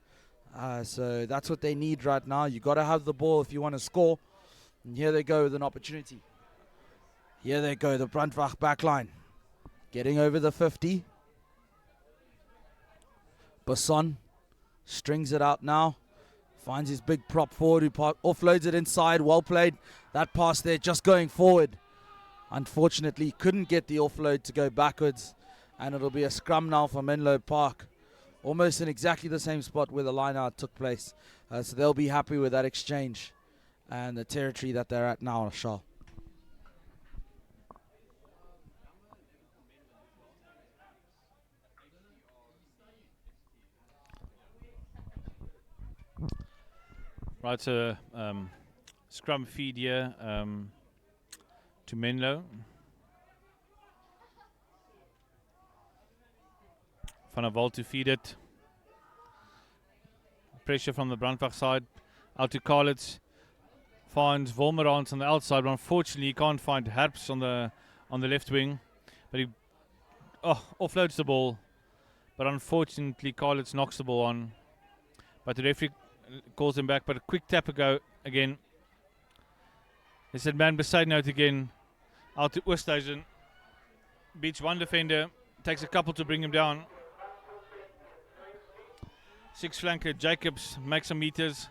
So that's what they need right now. You got to have the ball if you want to score. And here they go with an opportunity. Here they go, the Brandwag backline. Getting over the 50. Basson strings it out now. Finds his big prop forward who offloads it inside. Well played. That pass there just going forward. Unfortunately, couldn't get the offload to go backwards. And it'll be a scrum now for MENLOPARK. Almost in exactly the same spot where the line out took place. So they'll be happy with that exchange and the territory that they're at now, Charles. Right, so scrum feed here to Menlo. Van der Walt to feed it. Pressure from the Brandwag side. Out to Karlitz. Finds Wolmerans on the outside, but unfortunately he can't find Herps on the left wing. But he offloads the ball. But unfortunately Karlitz knocks the ball on. But the referee calls him back, but a quick tap ago again. They said man beside note again. Out to Oosthuizen. Beats one defender. Takes a couple to bring him down. Six flanker Jacobs makes some meters.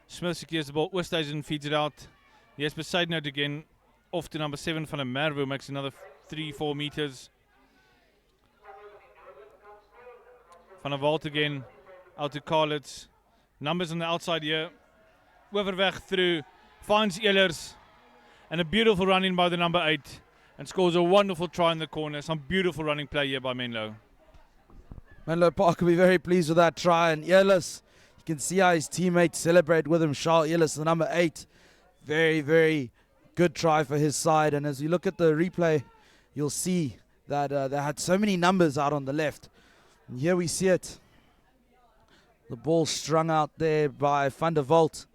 Smith secures the ball. Oosthuizen feeds it out. Yes, beside note again. Off to number 7 van der Merwe. Makes another 3-4 meters. Van der Walt again. Out to Karlitz. Numbers on the outside here. Overweg through. Finds Ehlers. And a beautiful run in by the number 8. And scores a wonderful try in the corner. Some beautiful running play here by Menlo. MENLOPARK will be very pleased with that try. And Ehlers, you can see how his teammates celebrate with him. Charles Ehlers, the number 8. Very, very good try for his side. And as you look at the replay, you'll see that they had so many numbers out on the left. And here we see it. The ball strung out there by Van der Walt.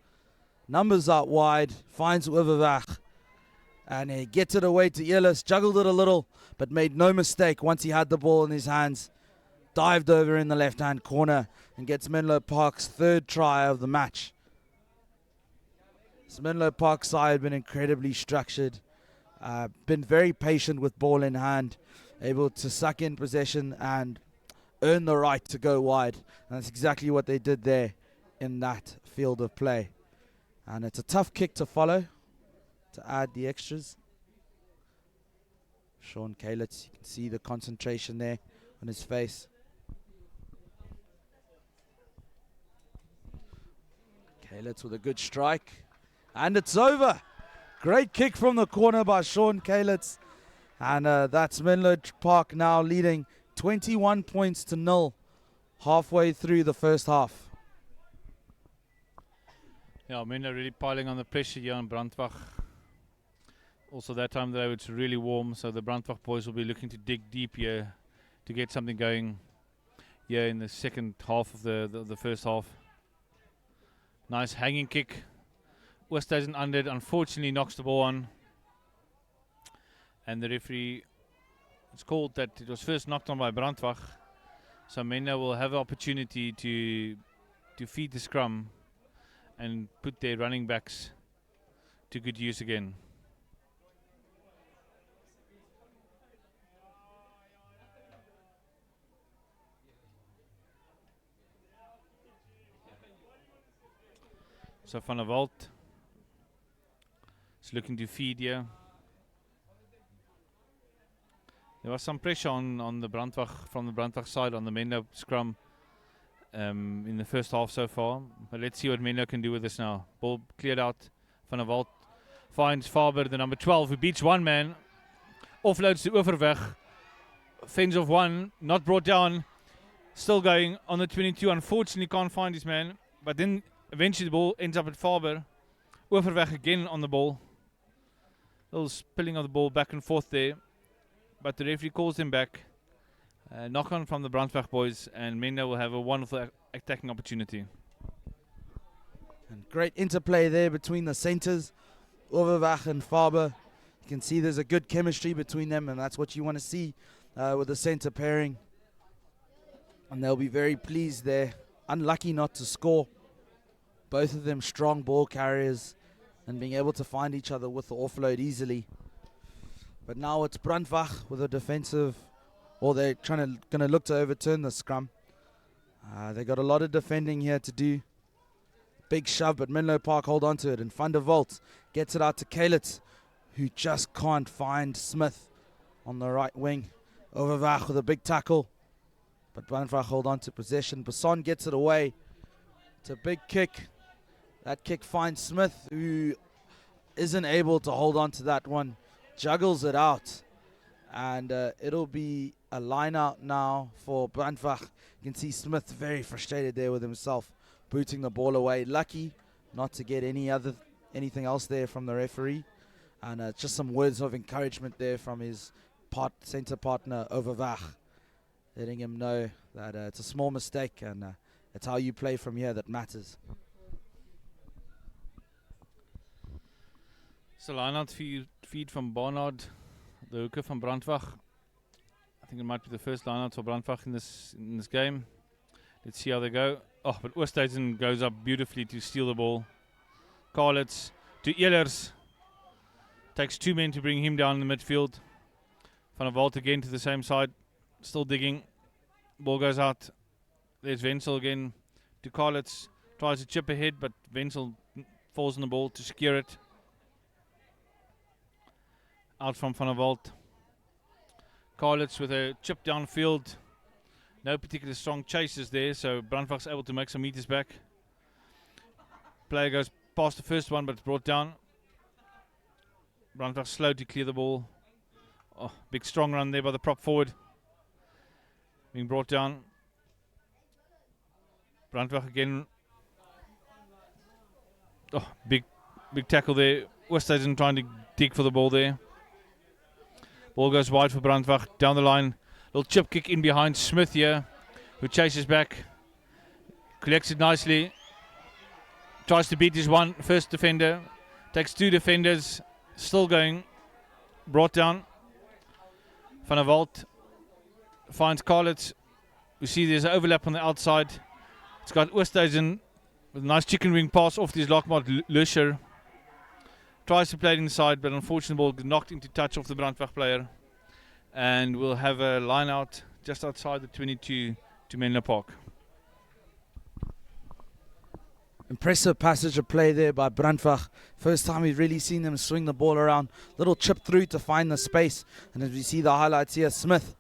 Numbers out wide. Finds Overweg. And he gets it away to Ehlers. Juggled it a little, but made no mistake once he had the ball in his hands. Dived over in the left-hand corner and gets MENLOPARK's 3rd try of the match. So MENLOPARK's side been incredibly structured. Been very patient with ball in hand. Able to suck in possession and earn the right to go wide. And that's exactly what they did there in that field of play. And it's a tough kick to follow, to add the extras. Sean Kalitz, you can see the concentration there on his face. Kalitz with a good strike. And it's over. Great kick from the corner by Sean Kalitz. And that's MENLOPARK now leading 21 points to 0 halfway through the first half. Yeah, Menlo really piling on the pressure here on Brandwag. Also that time though it's really warm, so the Brandwag boys will be looking to dig deep here to get something going here in the second half of the first half. Nice hanging kick. Oosthuizen under, unfortunately knocks the ball on. And the referee, it's called that it was first knocked on by Brandwag. So Menlo will have the opportunity to feed the scrum and put their running backs to good use again. So Van der Walt is looking to feed here. There was some pressure on the Brandwag, from the Brandwag side on the Menlo scrum in the first half so far. But let's see what Menlo can do with this now. Ball cleared out. Van der Walt finds Faber, the number 12, who beats one man. Offloads to Overweg. Fends off one, not brought down. Still going on the 22. Unfortunately can't find his man. But then eventually the ball ends up at Faber. Overweg again on the ball. A little spilling of the ball back and forth there. But the referee calls him back. Knock on from the Brandwag boys, and Menlo will have a wonderful attacking opportunity. And great interplay there between the centres, Overweg and Faber. You can see there's a good chemistry between them, and that's what you want to see with the centre pairing. And they'll be very pleased there unlucky not to score. Both of them strong ball carriers and being able to find each other with the offload easily. But now it's BRANDWAG with a defensive, or they're gonna look to overturn the scrum. They got a lot of defending here to do. Big shove, but MENLOPARK hold on to it, and Van der Walt gets it out to Kalitz, who just can't find Smith on the right wing. Overwag with a big tackle, but BRANDWAG hold on to possession. Basson gets it away. It's a big kick. That kick finds Smith, who isn't able to hold on to that one. Juggles it out, and it'll be a line out now for BRANDWAG. You can see Smith very frustrated there with himself, booting the ball away. Lucky not to get anything else there from the referee, and just some words of encouragement there from his center partner Overwag, letting him know that it's a small mistake and it's how you play from here that matters. So line-out feed from Barnard, the hooker from BRANDWAG. I think it might be the first line-out for BRANDWAG in this game. Let's see how they go. Oh, but Oosthuizen goes up beautifully to steal the ball. Karlitz to Ehlers. Takes 2 men to bring him down in the midfield. Van der Walt again to the same side. Still digging. Ball goes out. There's Wenzel again to Karlitz. Tries to chip ahead, but Wenzel falls on the ball to secure it. Out from Van der Walt. Karlitz with a chip downfield. No particular strong chases there, so BRANDWAG's able to make some meters back. Player goes past the first one, but it's brought down. BRANDWAG slow to clear the ball. Oh, big strong run there by the prop forward. Being brought down. BRANDWAG again. Oh, big tackle there. Oosthuizen trying to dig for the ball there. Ball goes wide for BRANDWAG. Down the line. Little chip kick in behind Smith here, who chases back. Collects it nicely. Tries to beat his first defender. Takes 2 defenders. Still going. Brought down. Van der Walt finds Karlitz. We see there's an overlap on the outside. It's got Oosthuizen with a nice chicken wing pass off his lockmart Lusher. Tries to play it inside, but unfortunately the ball knocked into touch of the BRANDWAG player. And we'll have a line out just outside the 22 to MENLOPARK. Impressive passage of play there by BRANDWAG. First time we've really seen them swing the ball around. Little chip through to find the space. And as we see the highlights here, Smith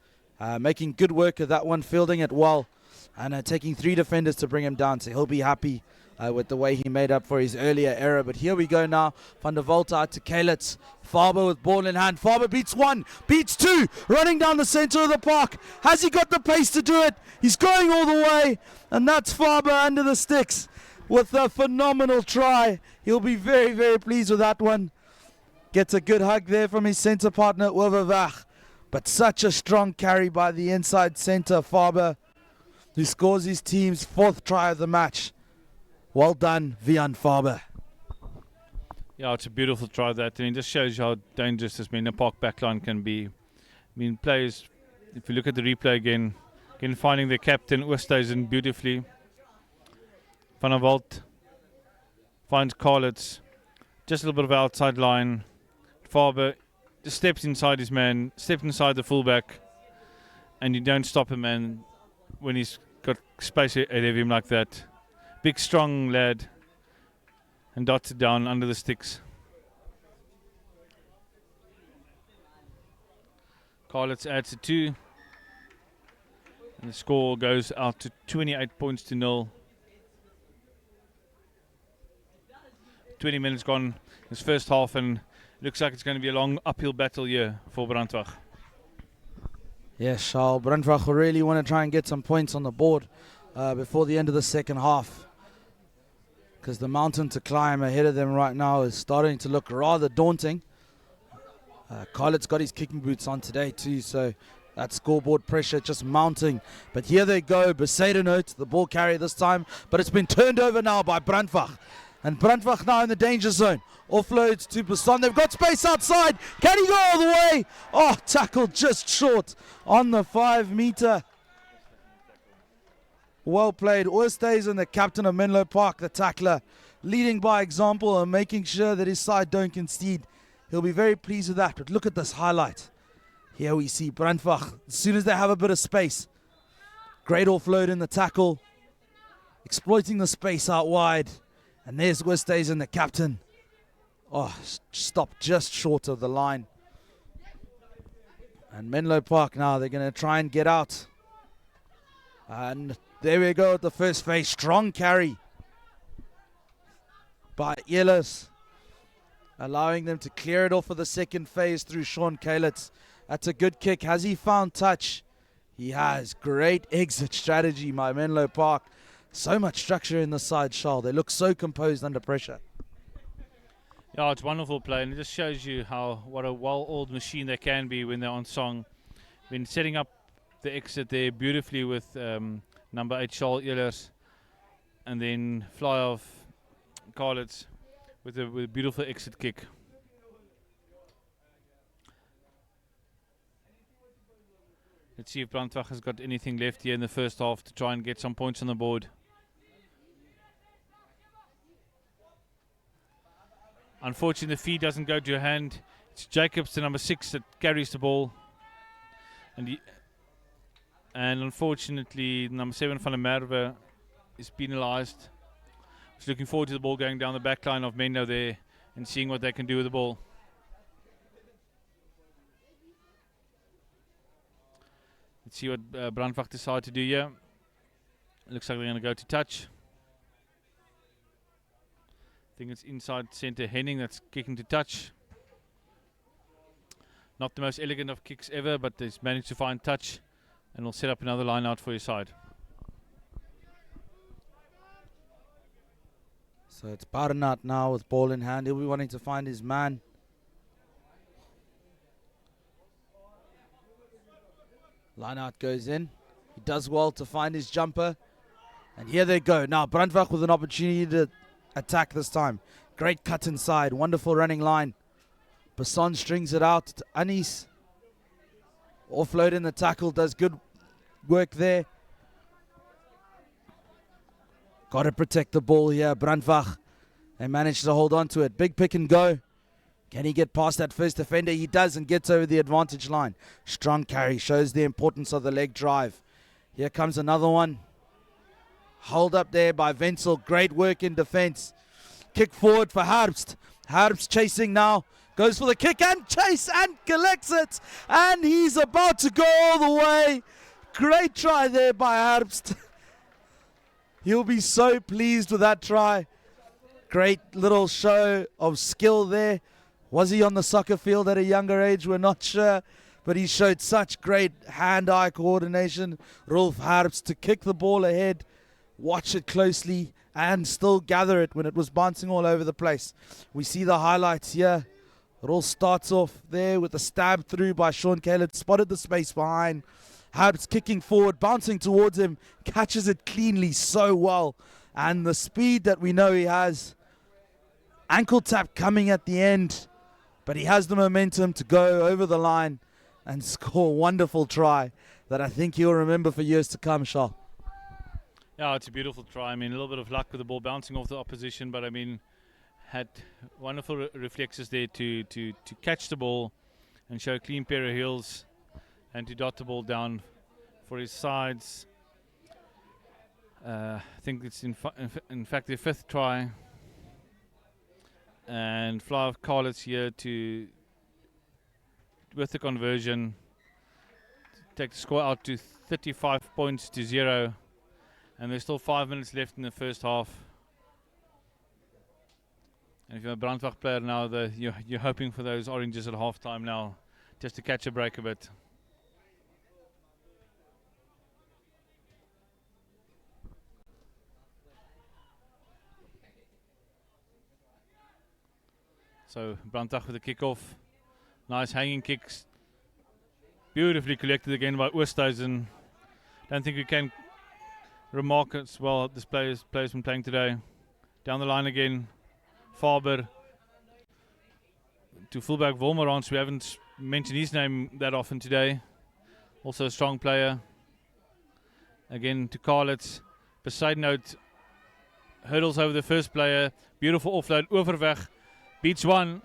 making good work of that one, fielding it well. And taking 3 defenders to bring him down. So he'll be happy with the way he made up for his earlier error. But here we go now. Van der Walt out to Kalitz. Faber with ball in hand. Faber beats 1, beats 2. Running down the center of the park. Has he got the pace to do it? He's going all the way. And that's Faber under the sticks with a phenomenal try. He'll be very, very pleased with that one. Gets a good hug there from his center partner, Overwag. But such a strong carry by the inside center, Faber, who scores his team's 4th try of the match. Well done, Vian Faber. Yeah, it's a beautiful try that. I mean, it just shows you how dangerous this MENLOPARK backline can be. I mean, players, if you look at the replay again finding their captain, Oosthuizen, beautifully. Van der Walt finds Karlitz. Just a little bit of outside line. Faber just steps inside his man, steps inside the fullback, and you don't stop him, man, when he's got space ahead of him like that. Big, strong lad, and dots it down under the sticks. Karlitz adds to 2, and the score goes out to 28 points to 0. 20 minutes gone in this first half, and looks like it's going to be a long uphill battle here for BRANDWAG. Yes, Charles, BRANDWAG will really want to try and get some points on the board before the end of the second half, because the mountain to climb ahead of them right now is starting to look rather daunting. Karlitz got his kicking boots on today too, so that scoreboard pressure just mounting. But here they go, Besaidenout, the ball carrier this time, but it's been turned over now by BRANDWAG. And BRANDWAG now in the danger zone. Offloads to Basson. They've got space outside. Can he go all the way? Oh, tackle just short on the 5 meter. Well played. Oosthuizen, the captain of Menlo Park, the tackler, leading by example and making sure that his side don't concede. He'll be very pleased with that. But look at this highlight. Here we see Brandwag, as soon as they have a bit of space. Great offload in the tackle, exploiting the space out wide. And there's Oosthuizen, the captain. Oh, stopped just short of the line. And Menlo Park now, they're going to try and get out. And there we go at the first phase. Strong carry by Ehlers, allowing them to clear it off for the second phase through Sean Kalitz. That's a good kick. Has he found touch? He has. Great exit strategy by Menlo Park. So much structure in the side, Charles. They look so composed under pressure. Yeah, it's wonderful play, and it just shows you what a well-oiled machine they can be when they're on song. Been setting up the exit there beautifully with number 8 Charles Ehlers, and then fly off Kalitz with a beautiful exit kick. Let's see if Brandwag has got anything left here in the first half to try and get some points on the board. Unfortunately, the feed doesn't go to your hand. It's Jacobs, the number 6, that carries the ball. And unfortunately, number 7, Van der Merwe, is penalised. Just looking forward to the ball going down the back line of Mendo there and seeing what they can do with the ball. Let's see what Brandwag decide to do here. Looks like they're going to go to touch. I think it's inside centre Henning that's kicking to touch. Not the most elegant of kicks ever, but he's managed to find touch and will set up another line out for his side. So it's Barnard now with ball in hand. He'll be wanting to find his man. Line out goes in. He does well to find his jumper. And here they go. Now Brandwag with an opportunity to attack this time. Great cut inside. Wonderful running line. Basson strings it out to Anis. Offload in the tackle. Does good work there. Got to protect the ball here. Brandwag. They managed to hold on to it. Big pick and go. Can he get past that first defender? He does and gets over the advantage line. Strong carry. Shows the importance of the leg drive. Here comes another one. Hold up there by Wenzel. Great work in defense. Kick forward for Herbst. Herbst chasing now. Goes for the kick and chase and collects it. And he's about to go all the way. Great try there by Herbst. He'll be so pleased with that try. Great little show of skill there. Was he on the soccer field at a younger age? We're not sure. But he showed such great hand-eye coordination. Rolf Herbst to kick the ball ahead. Watch it closely and still gather it when it was bouncing all over the place. We see the highlights here. It all starts off there with a stab through by Sean Caleb. Spotted the space behind. Herbst kicking forward, bouncing towards him. Catches it cleanly so well. And the speed that we know he has. Ankle tap coming at the end. But he has the momentum to go over the line and score a wonderful try that I think he'll remember for years to come, Shaw. Yeah, it's a beautiful try. I mean, a little bit of luck with the ball bouncing off the opposition, but I mean, had wonderful reflexes there to catch the ball and show a clean pair of heels and to dot the ball down for his sides. I think it's in fact their 5th try. And fly of Kalitz here with the conversion, take the score out to 35 points to 0. And there's still 5 minutes left in the first half. And if you're a Brandwag player now, you're hoping for those oranges at halftime now, just to catch a break a bit. So Brandwag with the kickoff. Nice hanging kicks. Beautifully collected again by Oosthuizen. Don't think we can remark as well this player's been playing today. Down the line again. Faber to fullback Wolmerans. We haven't mentioned his name that often today. Also a strong player. Again to Kalitz. Beside note, hurdles over the first player. Beautiful offload. Overweg. Beats one.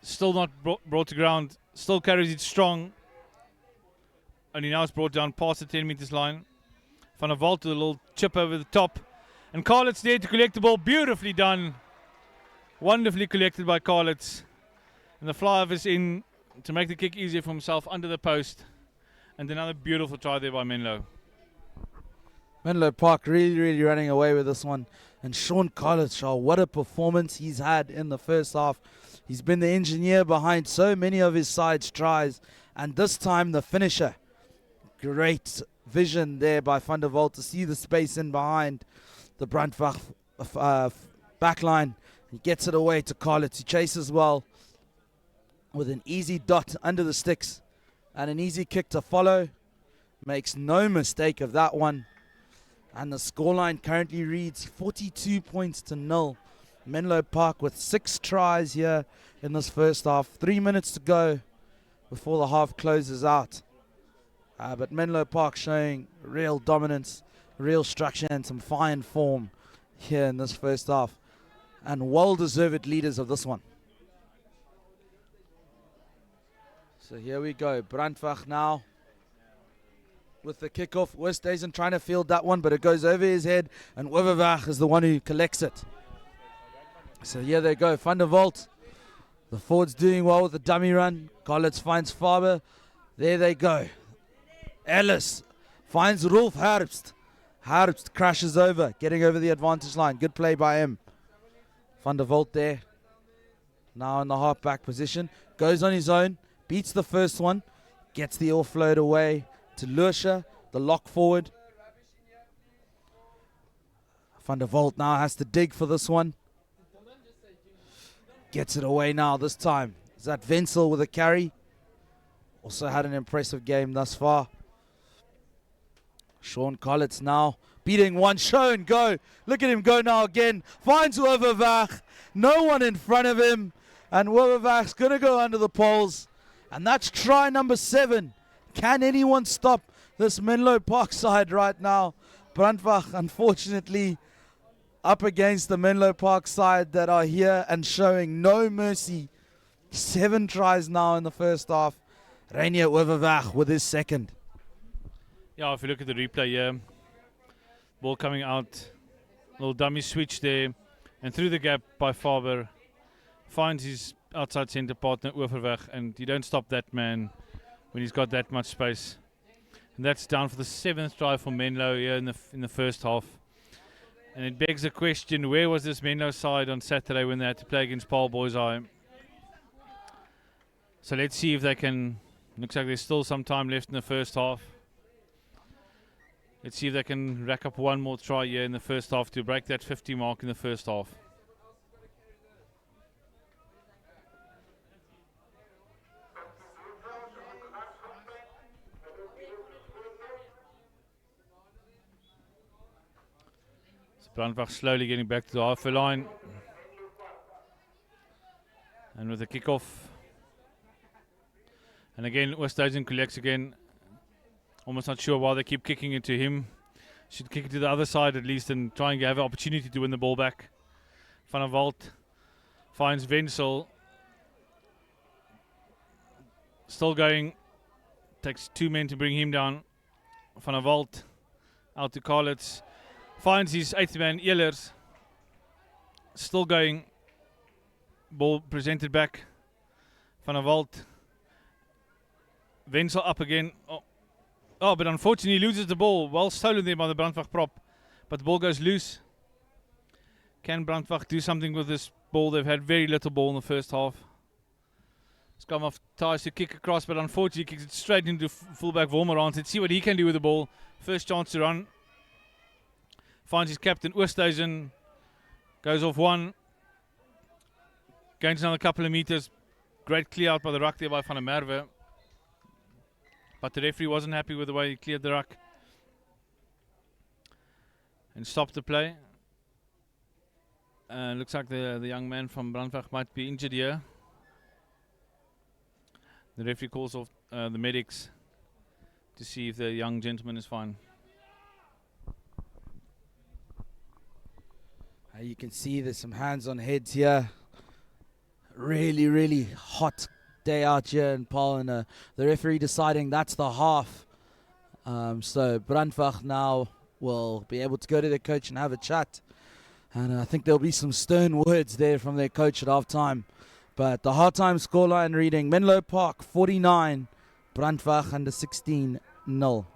Still not brought to ground. Still carries it strong. Only now it's brought down past the 10 meters line. Van der Walt with a little chip over the top. And Carlet's there to collect the ball. Beautifully done. Wonderfully collected by Carlet's. And the fly-off is in to make the kick easier for himself under the post. And another beautiful try there by Menlo. MANDAG really running away with this one. And Sean Carletshaw, what a performance he's had in the first half. He's been the engineer behind so many of his side's tries. And this time the finisher. Great vision there by Van der Walt to see the space in behind the Brandwag backline. He gets it away to Carlets. He chases well with an easy dot under the sticks. And an easy kick to follow. Makes no mistake of that one. And the scoreline currently reads 42 points to 0. Menlo Park with 6 tries here in this first half. 3 minutes to go before the half closes out. But Menlo Park showing real dominance, real structure and some fine form here in this first half. And well-deserved leaders of this one. So here we go. Brandwag now with the kickoff. Westhuizen trying to field that one, but it goes over his head, and Overweg is the one who collects it. So here they go. Van der Walt. The forward's doing well with the dummy run. Collins finds Faber. There they go. Ellis finds Rolf Herbst. Herbst crashes over, getting over the advantage line. Good play by him. Van der Walt there. Now in the half-back position. Goes on his own. Beats the first one. Gets the offload away to Lursha, the lock forward. Van der Walt now has to dig for this one. Gets it away now this time. Is that Wenzel with a carry? Also had an impressive game thus far. Sean Collins now beating one. Show and go. Look at him go now again. Finds Overweg. No one in front of him. And Overweg's going to go under the poles. And that's try number 7. Can anyone stop this Menlo Park side right now? Brandwag, unfortunately, up against the Menlo Park side that are here and showing no mercy. 7 tries now in the first half. Reinier Overweg with his second. Yeah, if you look at the replay here, ball coming out, little dummy switch there, and through the gap by Faber, finds his outside centre partner Overweg, and you don't stop that man when he's got that much space. And that's down for the 7th try for Menlo here in the first half. And it begs the question, where was this Menlo side on Saturday when they had to play against Paarl Boys Eye? So let's see if they can. Looks like there's still some time left in the first half. Let's see if they can rack up one more try here in the first half to break that 50 mark in the first half. So Brandwag slowly getting back to the halfway line. And with the kickoff. And again, Westhuizen collects again. Almost not sure why they keep kicking it to him. Should kick it to the other side at least and try and have an opportunity to win the ball back. Van der Walt finds Wenzel. Still going. Takes 2 men to bring him down. Van der Walt out to Carlets. Finds his 8th man, Ehlers. Still going. Ball presented back. Van der Walt. Wenzel up again. Oh, but unfortunately he loses the ball. Well stolen there by the Brandwag prop. But the ball goes loose. Can Brandwag do something with this ball? They've had very little ball in the first half. Skamhoff tries to kick across, but unfortunately kicks it straight into fullback Wolmerans. Let's see what he can do with the ball. First chance to run. Finds his captain Westhuizen. Goes off one. Gains another couple of meters. Great clear out by the ruck there by Van der Merwe. But the referee wasn't happy with the way he cleared the ruck. And stopped the play. Looks like the young man from Brandwag might be injured here. The referee calls off the medics to see if the young gentleman is fine. You can see there's some hands on heads here. Really, really hot day out here in Paarl, and the referee deciding that's the half. So Brandwag now will be able to go to their coach and have a chat. And I think there'll be some stern words there from their coach at halftime. But the halftime scoreline reading, MENLOPARK 49, Brandwag under 16 0.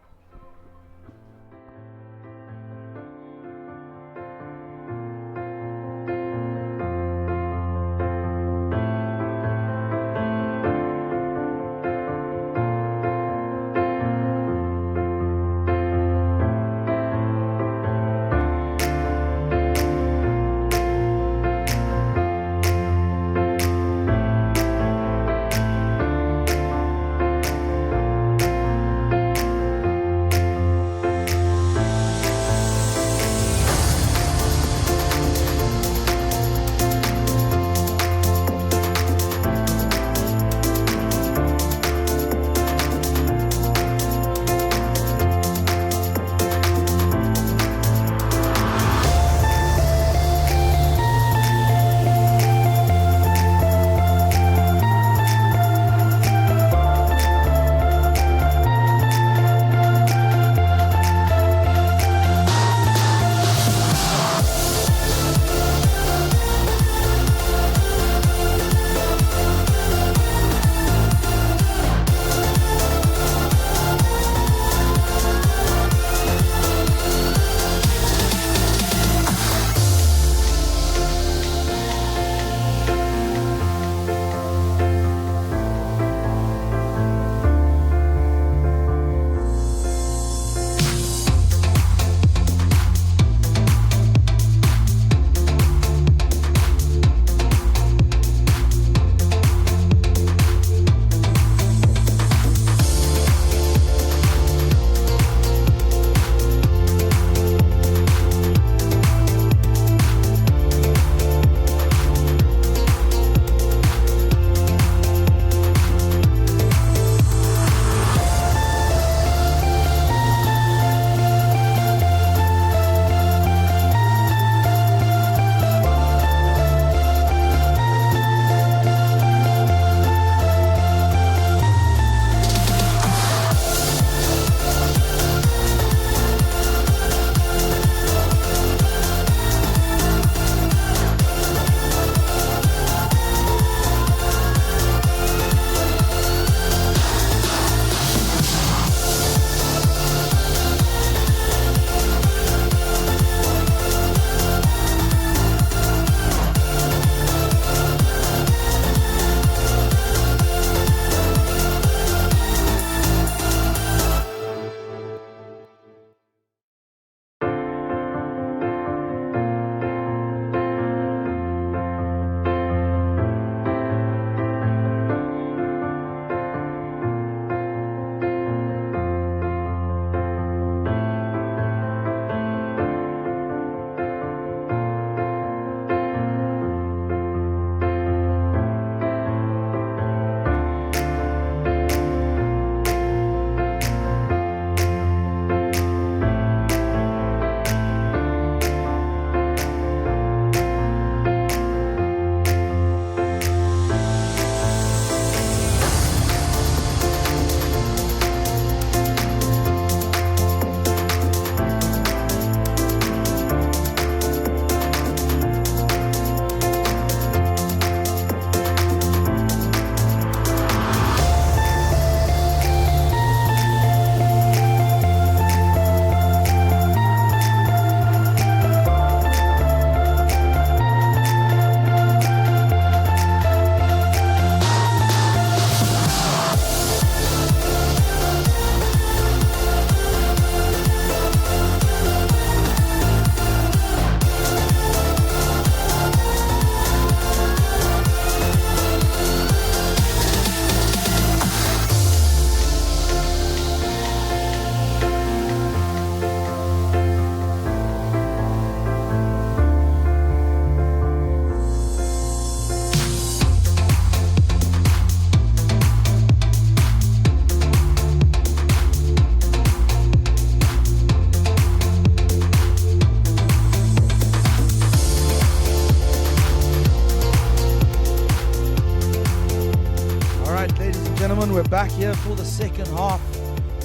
back here for the second half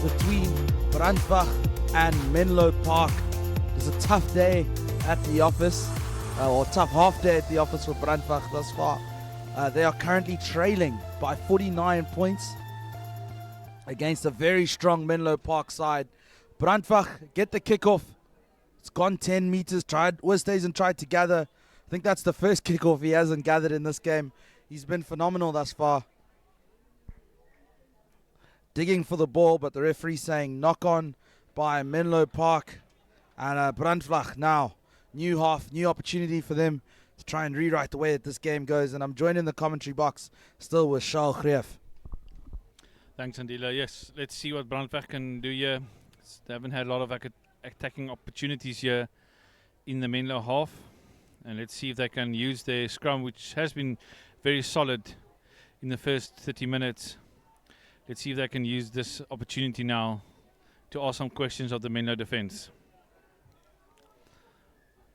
between BRANDWAG and MENLOPARK. It's a tough day at the office, or tough half day at the office for BRANDWAG thus far. They are currently trailing by 49 points against a very strong MENLOPARK side. BRANDWAG get the kickoff. It's gone 10 meters. Westhuizen tried to gather. I think that's the first kickoff he hasn't gathered in this game. He's been phenomenal thus far. Digging for the ball, but the referee saying knock on by MENLOPARK. And BRANDWAG now, new half, new opportunity for them to try and rewrite the way that this game goes. And I'm joined in the commentary box still with Charles Greef. Thanks, Andila. Yes, let's see what BRANDWAG can do here. They haven't had a lot of attacking opportunities here in the Menlo half. And let's see if they can use their scrum, which has been very solid in the first 30 minutes. Let's see if they can use this opportunity now to ask some questions of the Menlo defense.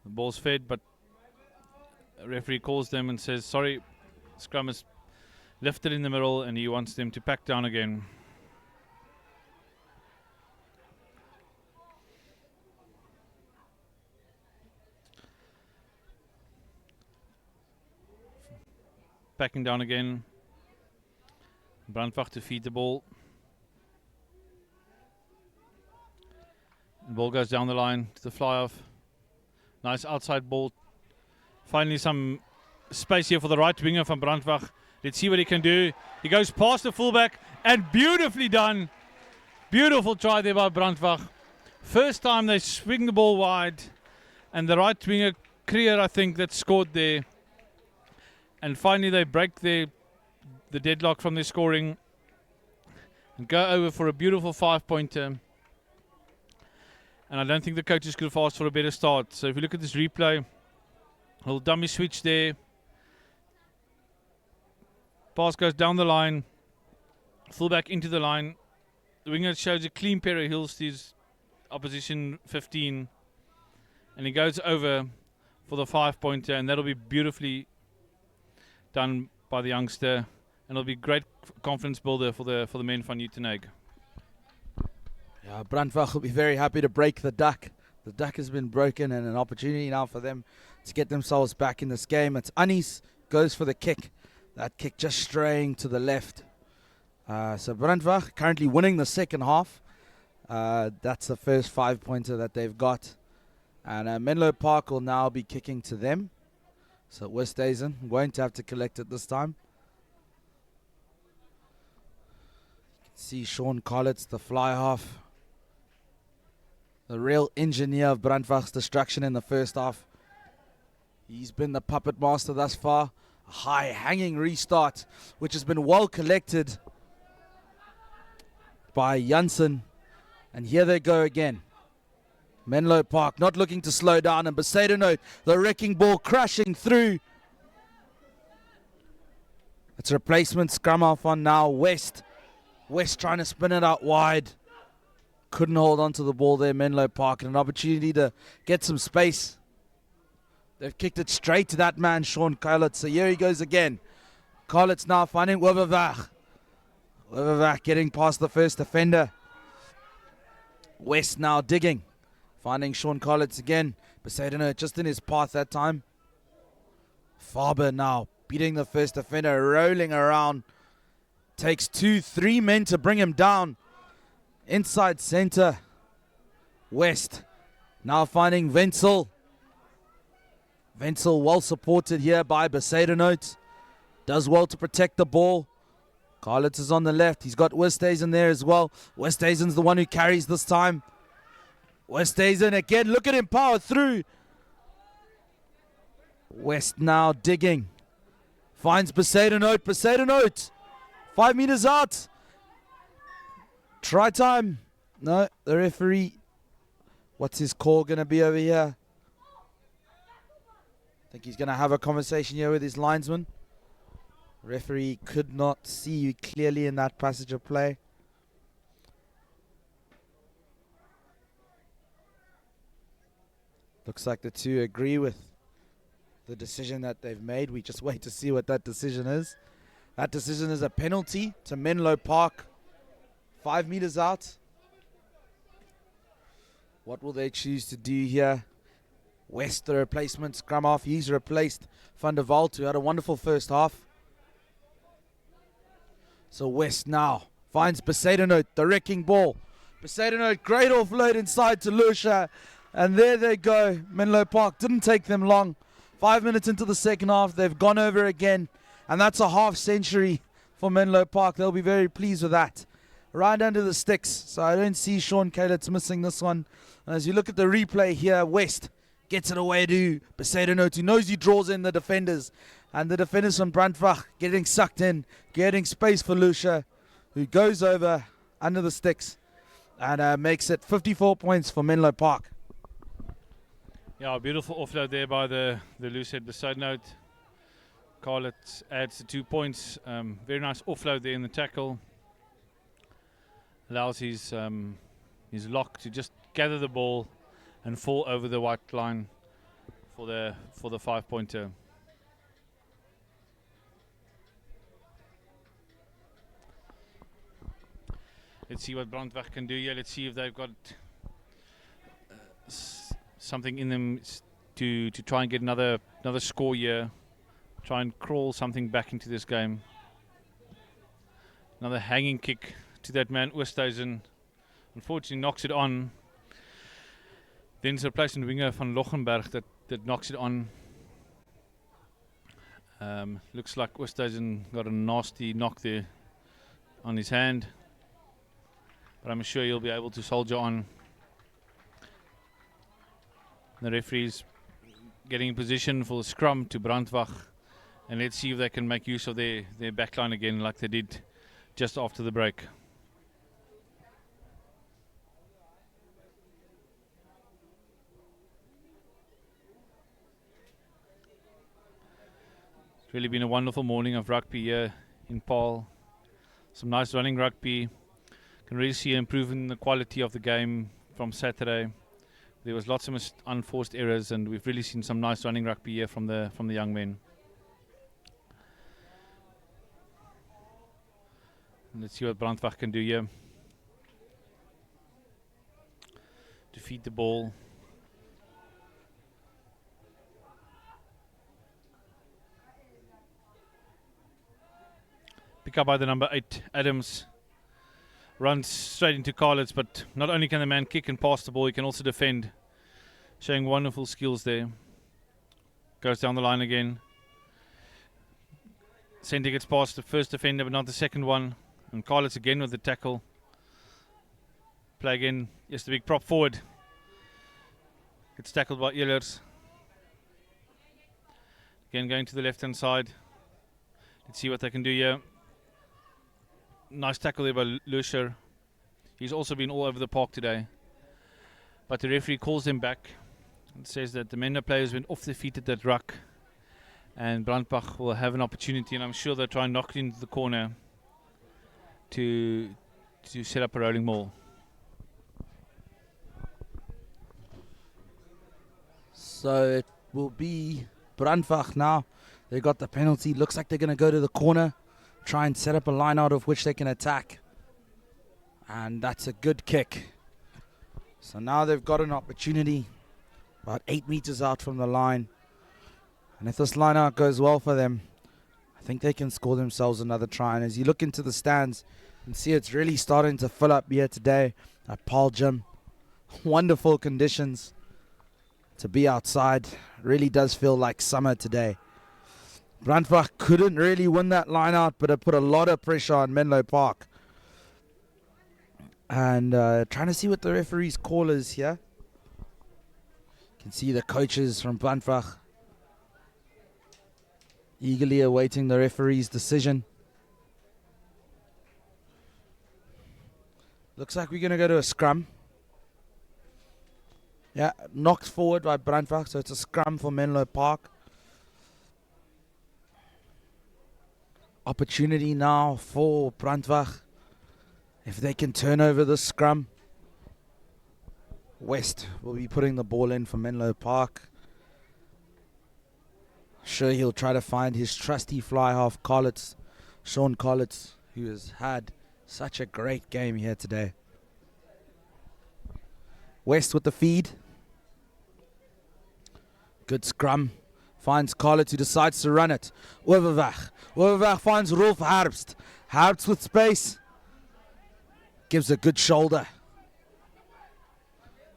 The ball's fed, but the referee calls them and says, sorry, scrum is lifted in the middle and he wants them to pack down again. Packing down again. BRANDWAG to feed the ball. The ball goes down the line to the fly off. Nice outside ball. Finally some space here for the right winger from BRANDWAG. Let's see what he can do. He goes past the fullback and beautifully done. Beautiful try there by BRANDWAG. First time they swing the ball wide and the right winger, Creer, I think, that scored there. And finally they break the deadlock from their scoring and go over for a beautiful 5-pointer. And I don't think the coaches could have asked for a better start. So if you look at this replay, a little dummy switch there. Pass goes down the line. Fullback into the line. The winger shows a clean pair of heels to his opposition 15. And he goes over for the 5-pointer. And that'll be beautifully done by the youngster. And it'll be great confidence builder for the men van UITNODIGING. Yeah, BRANDWAG will be very happy to break the duck. The duck has been broken and an opportunity now for them to get themselves back in this game. It's Anis goes for the kick. That kick just straying to the left. So BRANDWAG currently winning the second half. That's the first 5-pointer that they've got. And MENLOPARK will now be kicking to them. So Westhuizen won't have to collect it this time. You can see Sean Collins, the fly half. The real engineer of BRANDWAG's destruction in the first half. He's been the puppet master thus far. A high hanging restart, which has been well collected by Jansen. And here they go again. MENLOPARK not looking to slow down, and Besaidenote, the wrecking ball crashing through. It's replacement scrum off on now. West trying to spin it out wide. Couldn't hold on to the ball there, MENLOPARK, and an opportunity to get some space. They've kicked it straight to that man, Sean Collins. So here he goes again. Collins now finding Weverwag. Weverwag getting past the first defender. West now digging. Finding Sean Collins again. Besaidenote just in his path that time. Faber now beating the first defender, rolling around. Takes 2-3 men to bring him down. Inside center. West now finding Wenzel. Wenzel well supported here by Besaidenote. Does well to protect the ball. Collins is on the left. He's got Westhuizen there as well. Westhuizen's the one who carries this time. Westhuizen again. Look at him power through. West now digging. Finds Besaidenote. Besaidenote. 5 meters out. Try time. No, the referee. What's his call going to be over here? I think he's going to have a conversation here with his linesman. Referee could not see you clearly in that passage of play. Looks like the two agree with the decision that they've made. We just wait to see what that decision is. That decision is a penalty to Menlo Park. 5 meters out. What will they choose to do here? West, the replacement scrum half. He's replaced Van der Walt, who had a wonderful first half. So West now finds Besaidenote, the wrecking ball. Besaidenote, great offload inside to Lucia. And there they go. Menlo Park didn't take them long. 5 minutes into the second half, they've gone over again. And that's a half century for Menlo Park. They'll be very pleased with that. Right under the sticks. So I don't see Sean Kalitz missing this one. And as you look at the replay here, West gets it away to Besaidenote, who knows he draws in the defenders. And the defenders from Brandwag getting sucked in, getting space for Lucia, who goes over under the sticks and makes it 54 points for Menlo Park. Yeah, beautiful offload there by the loose head Besaidenote. Carlett adds the 2 points. Very nice offload there in the tackle. Allows his lock to just gather the ball and fall over the white line for the 5-pointer. Let's see what Brandwag can do here. Let's see if they've got something in them to try and get another score here. Try and crawl something back into this game. Another hanging kick to that man Oosthuizen. Unfortunately knocks it on. Then it's a replacement winger van Lochenberg that knocks it on. Looks like Oosthuizen got a nasty knock there on his hand. But I'm sure he'll be able to soldier on. The referee's getting in position for the scrum to Brandwag. And let's see if they can make use of their backline again like they did just after the break. It's really been a wonderful morning of rugby here in Paarl. Some nice running rugby. Can really see an improvement in the quality of the game from Saturday. There was lots of unforced errors, and we've really seen some nice running rugby here from the young men. And let's see what Brandwag can do here. Defeat the ball. Pick up by the number 8, Adams. Runs straight into Carlitz, but not only can the man kick and pass the ball, he can also defend. Showing wonderful skills there. Goes down the line again. Centre gets past the first defender, but not the second one. And Carlitz again with the tackle. Play again. Yes, the big prop forward. Gets tackled by Ehlers. Again going to the left-hand side. Let's see what they can do here. Nice tackle there by Lucia. He's also been all over the park today. But the referee calls him back and says that the Mender players went off their feet at that ruck. And Brandwag will have an opportunity, and I'm sure they'll try and knock it into the corner to set up a rolling maul. So it will be Brandwag now. They got the penalty. Looks like they're going to go to the corner. Try and set up a line out of which they can attack. And that's a good kick. So now they've got an opportunity about 8 meters out from the line. And if this line out goes well for them, I think they can score themselves another try. And as you look into the stands, you can see it's really starting to fill up here today at Paarl Gym. Wonderful conditions to be outside. Really does feel like summer today. Brandwag couldn't really win that line out, but it put a lot of pressure on Menlo Park. And trying to see what the referee's call is here. You can see the coaches from Brandwag eagerly awaiting the referee's decision. Looks like we're going to go to a scrum. Yeah, knocked forward by Brandwag, so it's a scrum for Menlo Park. Opportunity now for Brandwag. If they can turn over the scrum, West will be putting the ball in for Menlo Park. Sure, he'll try to find his trusty fly half Carlitz Sean Collins, who has had such a great game here today. West with the feed. Good scrum. Finds Collins, who decides to run it. Overweg. Overweg finds Rolf Herbst. Herbst with space. Gives a good shoulder.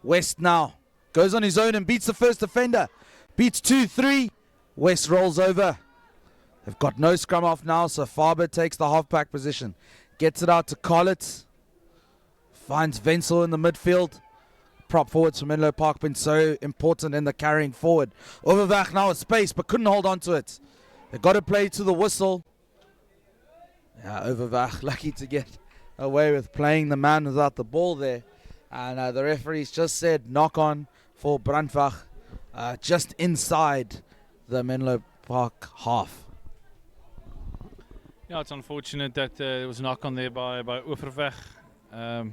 West now goes on his own and beats the first defender. Beats 2-3. West rolls over. They've got no scrum off now, so Faber takes the halfback position. Gets it out to Collins. Finds Wenzel in the midfield. Prop forwards from MENLOPARK been so important in the carrying forward. Overweg now with space, but couldn't hold on to it. They got to play to the whistle. Yeah, Overweg lucky to get away with playing the man without the ball there. And the referees just said knock on for Brandwag, just inside the MENLOPARK half. Yeah, it's unfortunate that there was a knock on there by Overweg.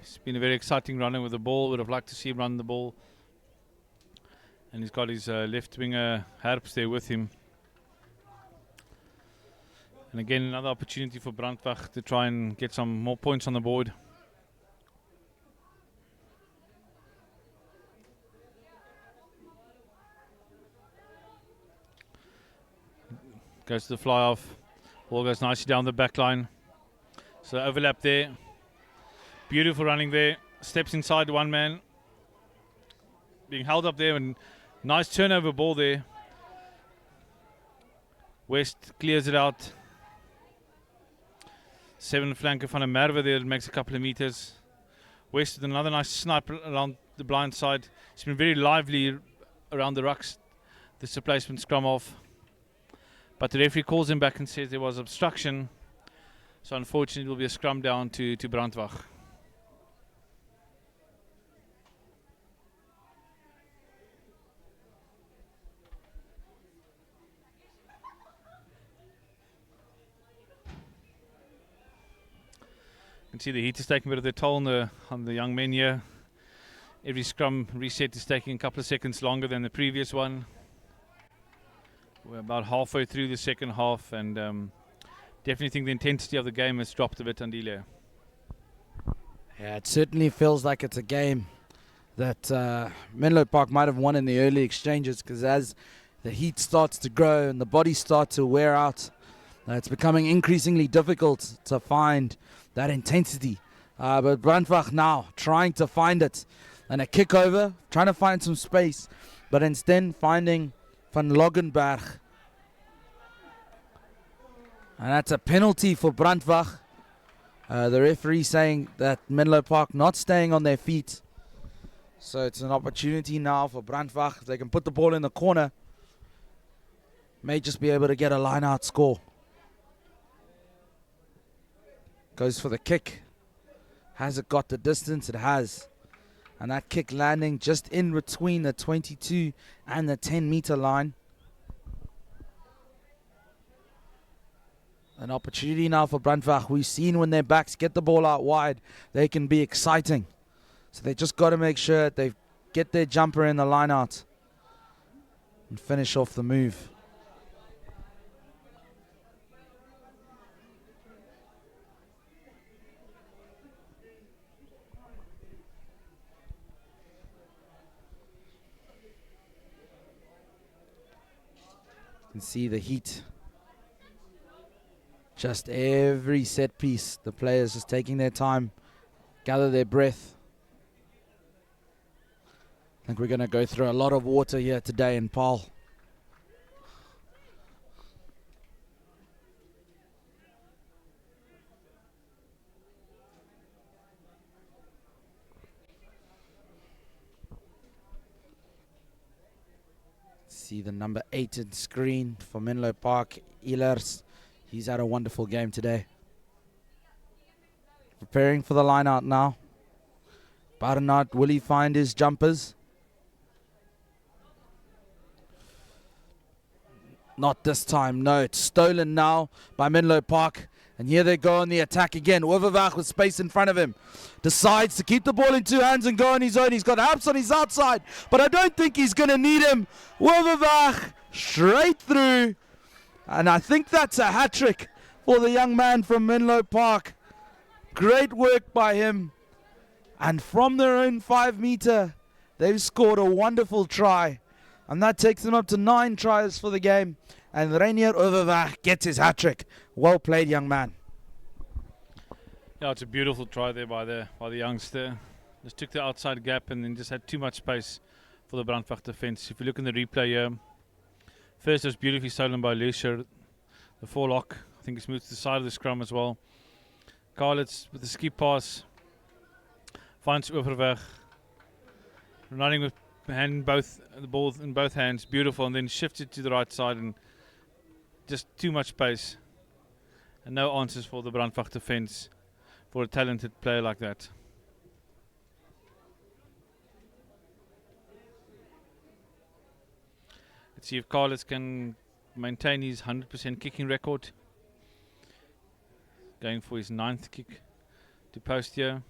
He's been a very exciting runner with the ball. Would have liked to see him run the ball. And he's got his left winger Herbst there with him. And again, another opportunity for Brandwag to try and get some more points on the board. Goes to the fly off. Ball goes nicely down the back line. So overlap there. Beautiful running there. Steps inside one man. Being held up there, and nice turnover ball there. West clears it out. 7 flanker van der Merwe there, makes a couple of meters. West with another nice snipe around the blind side. It's been very lively around the rucks. This replacement scrum off. But the referee calls him back and says there was obstruction. So unfortunately it will be a scrum down to Brandwag. You can see the heat is taking a bit of their toll on the young men here. Every scrum reset is taking a couple of seconds longer than the previous one. We're about halfway through the second half, and definitely think the intensity of the game has dropped a bit, Andile. Yeah, it certainly feels like it's a game that MENLOPARK might have won in the early exchanges, because as the heat starts to grow and the bodies start to wear out, it's becoming increasingly difficult to find that intensity. But Brandwag now trying to find it. And a kick over, trying to find some space, but instead finding Van Loggenberg. And that's a penalty for Brandwag. The referee saying that MENLOPARK not staying on their feet. So it's an opportunity now for Brandwag. If they can put the ball in the corner, may just be able to get a line-out score. Goes for the kick. Has it got the distance? It has. And that kick landing just in between the 22 and the 10-meter line. An opportunity now for Brandwag. We've seen when their backs get the ball out wide, they can be exciting. So they just got to make sure that they get their jumper in the line out and finish off the move. You can see the heat. Just every set piece, the players just taking their time, gather their breath. I think we're going to go through a lot of water here today in Paarl. See the number 8 in screen for MENLOPARK, Ehlers. He's had a wonderful game today. Preparing for the line out now. Barnard, will he find his jumpers? Not this time, no. It's stolen now by MENLOPARK. And here they go on the attack again. Overweg with space in front of him. Decides to keep the ball in 2 hands and go on his own. He's got Haps on his outside, but I don't think he's going to need him. Overweg straight through. And I think that's a hat-trick for the young man from Menlo Park. Great work by him. And from their own 5 meter, they've scored a wonderful try. And that takes them up to 9 tries for the game. And Reinier Overweg gets his hat-trick. Well played, young man. Yeah, it's a beautiful try there by the youngster. Just took the outside gap and then just had too much space for the Brandwag defense. If you look in the replay here, first it was beautifully stolen by Lucia. The forelock, I think it's moved to the side of the scrum as well. Carlitz with the skip pass finds Overweg, running with the ball in both hands, beautiful, and then shifted to the right side and just too much space. And no answers for the Brandwag defense for a talented player like that. Let's see if Carlos can maintain his 100% kicking record. Going for his 9th kick to post here.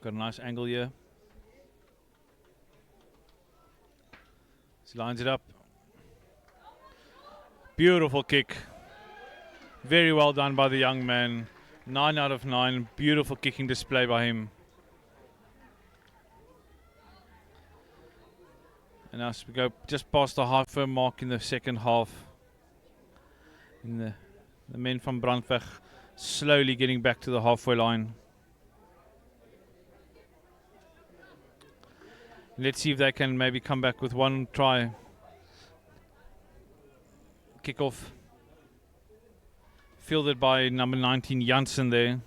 Got a nice angle here. So he lines it up. Beautiful kick. Very well done by the young man. 9 out of 9. Beautiful kicking display by him. And as we go just past the half-hour mark in the second half, in the men from Brandwag slowly getting back to the halfway line. Let's see if they can maybe come back with 1 try. Kick-off fielded by number 19 Jansen there.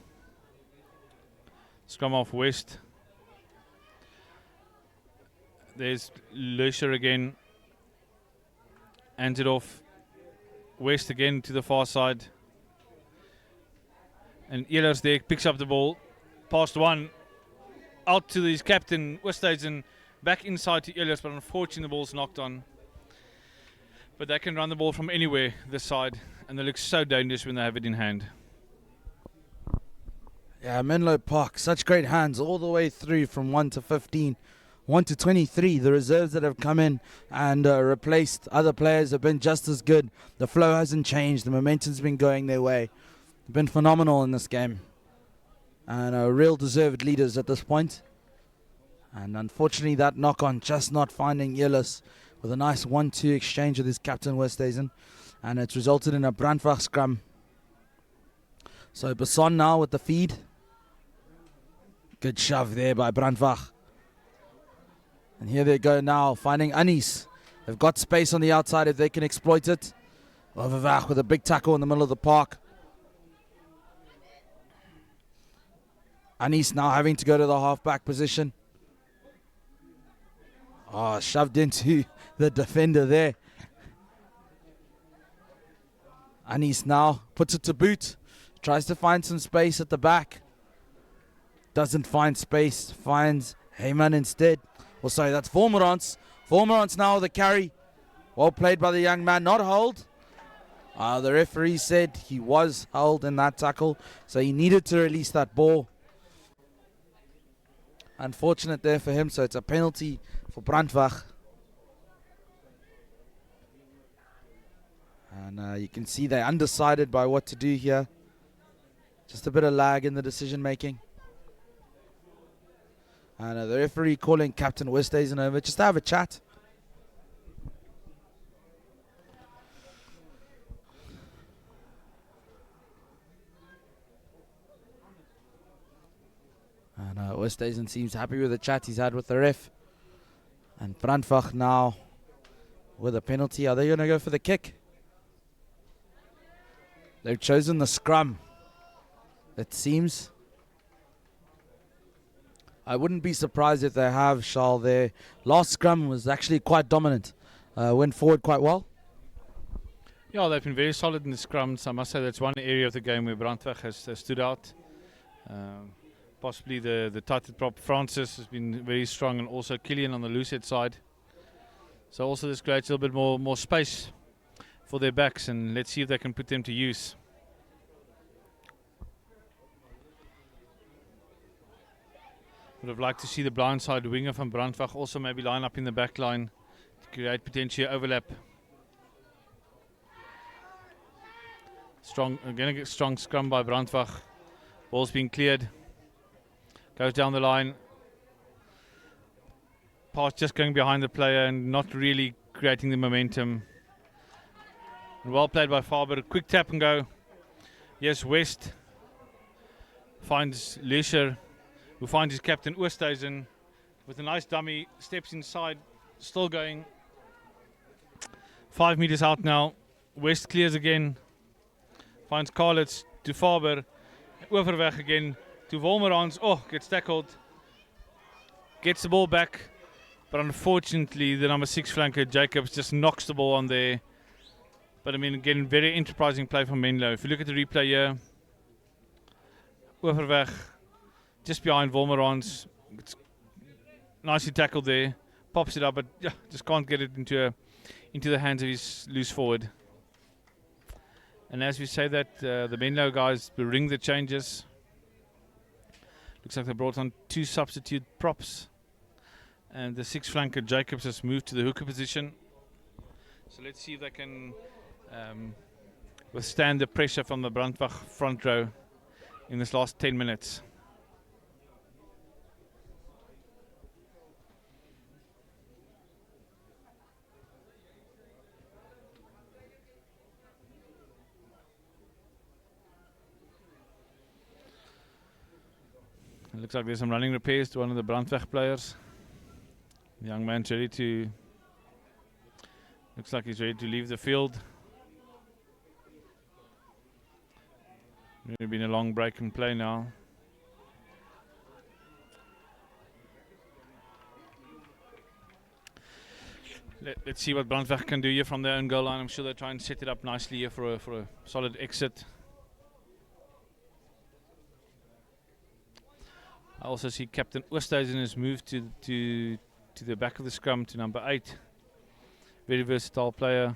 Scrum off West. There's Lucia again. Hands it off. West again to the far side. And Ehlers there picks up the ball. Past 1. Out to his captain, Westhuizen. Back inside to Ehlers, but unfortunately the ball's knocked on. But they can run the ball from anywhere this side. And they look so dangerous when they have it in hand. Yeah, Menlo Park, such great hands all the way through from 1 to 15. 1 to 23, the reserves that have come in and replaced other players have been just as good. The flow hasn't changed. The momentum's been going their way. They've been phenomenal in this game. And real deserved leaders at this point. And unfortunately, that knock-on just not finding Ehlers with a nice 1-2 exchange with his captain, Westhuizen. And it's resulted in a Brandwag scrum. So Basson now with the feed. Good shove there by Brandwag. And here they go now, finding Anis. They've got space on the outside if they can exploit it. Overweg with a big tackle in the middle of the park. Anis now having to go to the halfback position. Oh, shoved into the defender there. Anis now puts it to boot. Tries to find some space at the back. Doesn't find space. Finds Heyman instead. Oh, sorry, that's Vormerans. Vormerans now the carry. Well played by the young man. Not hold. The referee said he was held in that tackle. So he needed to release that ball. Unfortunate there for him. So it's a penalty for Brandwag. And you can see they're undecided by what to do here. Just a bit of lag in the decision making. And the referee calling Captain Westhuizen over just to have a chat. And Westhuizen seems happy with the chat he's had with the ref. And Brandwag now with a penalty. Are they going to go for the kick? They've chosen the scrum, it seems. I wouldn't be surprised if they have, Charles. Their last scrum was actually quite dominant. Went forward quite well. Yeah, they've been very solid in the scrums. I must say that's one area of the game where Brandwag has stood out. Possibly the tighted prop Francis has been very strong, and also Killian on the loose head side. So also this creates a little bit more space for their backs, and let's see if they can put them to use. Would have liked to see the blindside winger from Brandwag also maybe line up in the back line to create potentially overlap. Gonna get strong scrum by Brandwag. Ball's being cleared. Goes down the line. Pass just going behind the player and not really creating the momentum. And well played by Faber. Quick tap and go. Yes, West finds Leisure, who finds his captain Oosthuizen with a nice dummy. Steps inside, still going. 5 meters out now. West clears again. Finds Karlitz to Faber. Overweg again to Wolmerans. Oh, gets tackled. Gets the ball back. But unfortunately, the number 6 flanker, Jacobs, just knocks the ball on there. But I mean, again, very enterprising play from Menlo. If you look at the replay here, Overweg, just behind Wolmerans. It's nicely tackled there. Pops it up, but yeah, just can't get it into the hands of his loose forward. And as we say that, the Menlo guys will ring the changes. Looks like they brought on 2 substitute props. And the 6 flanker Jacobs has moved to the hooker position. So let's see if they can withstand the pressure from the Brandwag front row in this last 10 minutes. It looks like there's some running repairs to one of the Brandwag players. The young man's ready to, looks like he's ready to leave the field. It's been a long break in play now. Let's see what Brandwag can do here from their own goal line. I'm sure they'll try and set it up nicely here for a solid exit. I also see Captain Oosthuizen has moved to the back of the scrum to number 8. Very versatile player.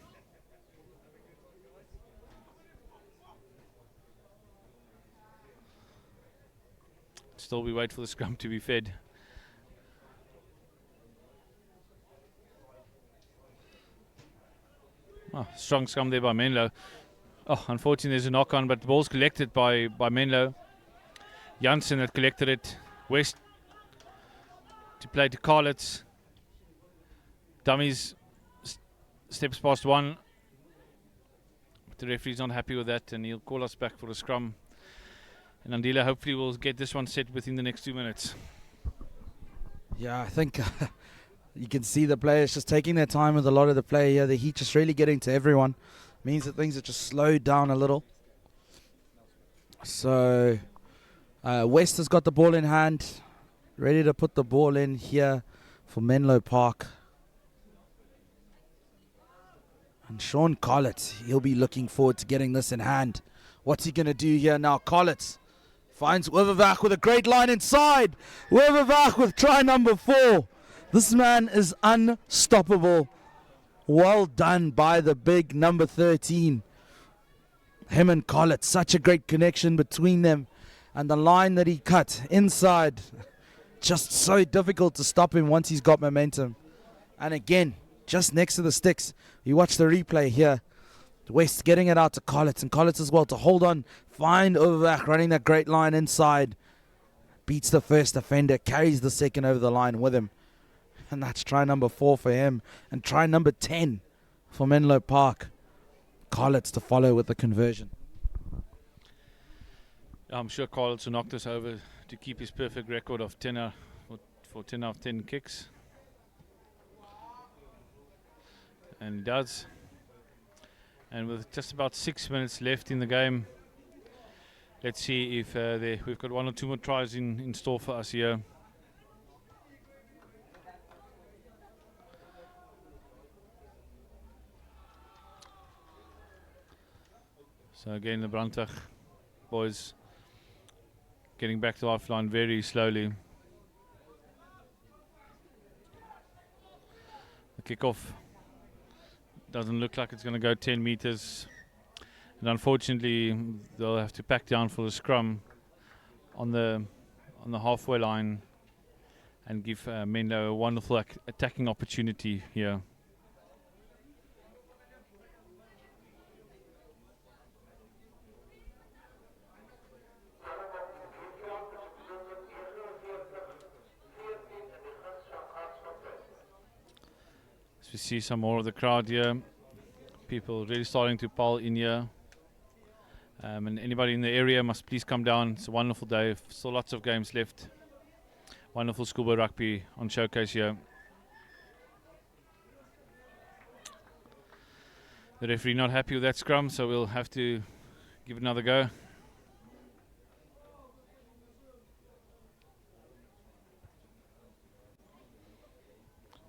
Still we wait for the scrum to be fed. Oh, strong scrum there by Menlo. Oh, unfortunately there's a knock on, but the ball's collected by Menlo. Jansen had collected it. West to play to Karlitz. Dummies steps past one. But the referee's not happy with that and he'll call us back for a scrum. And Andila hopefully will get this one set within the next 2 minutes. Yeah, I think you can see the players just taking their time with a lot of the play here. The heat just really getting to everyone. Means that things are just slowed down a little. So West has got the ball in hand, ready to put the ball in here for MenLoPark. And Sean Karlitz, he'll be looking forward to getting this in hand. What's he going to do here now? Karlitz finds Weverwag with a great line inside. Weverwag with try number 4. This man is unstoppable. Well done by the big number 13. Him and Karlitz, such a great connection between them. And the line that he cut inside, just so difficult to stop him once he's got momentum. And again, just next to the sticks, you watch the replay here. West getting it out to Karlitz, and Karlitz as well to hold on, find Overweg running that great line inside. Beats the first defender, carries the second over the line with him. And that's try number 4 for him. And try number 10 for MenLoPark. Karlitz to follow with the conversion. I'm sure Karlitz will knock this over to keep his perfect record of 10 out of 10 kicks. And he does. And with just about 6 minutes left in the game, let's see if we've got 1 or 2 more tries in store for us here. So again, the Brandwag boys getting back to lifeline very slowly. The kickoff doesn't look like it's going to go 10 meters. And unfortunately, they'll have to pack down for the scrum on the halfway line and give Menlo a wonderful attacking opportunity here. As we see some more of the crowd here. People really starting to pile in here. And anybody in the area must please come down. It's a wonderful day. Still lots of games left. Wonderful schoolboy rugby on showcase here. The referee not happy with that scrum, so we'll have to give it another go.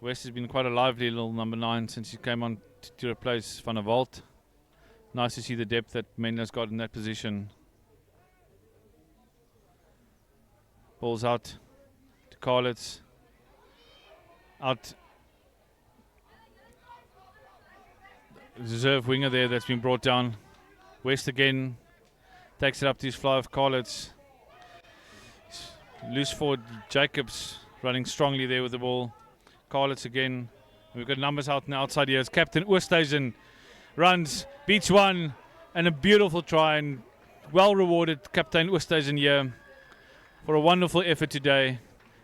West has been quite a lively little number 9 since he came on to replace Van der Walt. Nice to see the depth that Menlo's got in that position. Ball's out to Carlitz. Out. Reserve winger there that's been brought down. West again takes it up to his fly of Carlitz. Loose forward Jacobs running strongly there with the ball. Carlitz again. We've got numbers out on the outside here. It's Captain Oosthuizen runs, beats one, and a beautiful try, and well rewarded Captain Oosthuizen here for a wonderful effort today.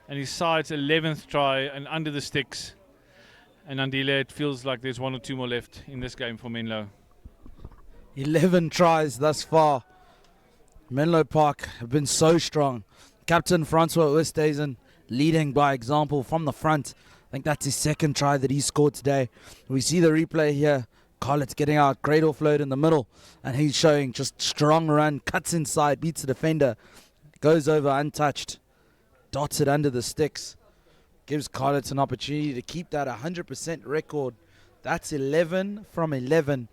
And his side's 11th try and under the sticks. And Andile, it feels like there's 1 or 2 more left in this game for Menlo. 11 tries thus far. Menlo Park have been so strong. Captain Francois Oosthuizen leading by example from the front. I think that's his 2nd try that he scored today. We see the replay here. Carlitz getting out, great offload in the middle, and he's showing just strong run, cuts inside, beats the defender, goes over untouched, dots it under the sticks, gives Carlitz an opportunity to keep that 100% record. That's 11 from 11,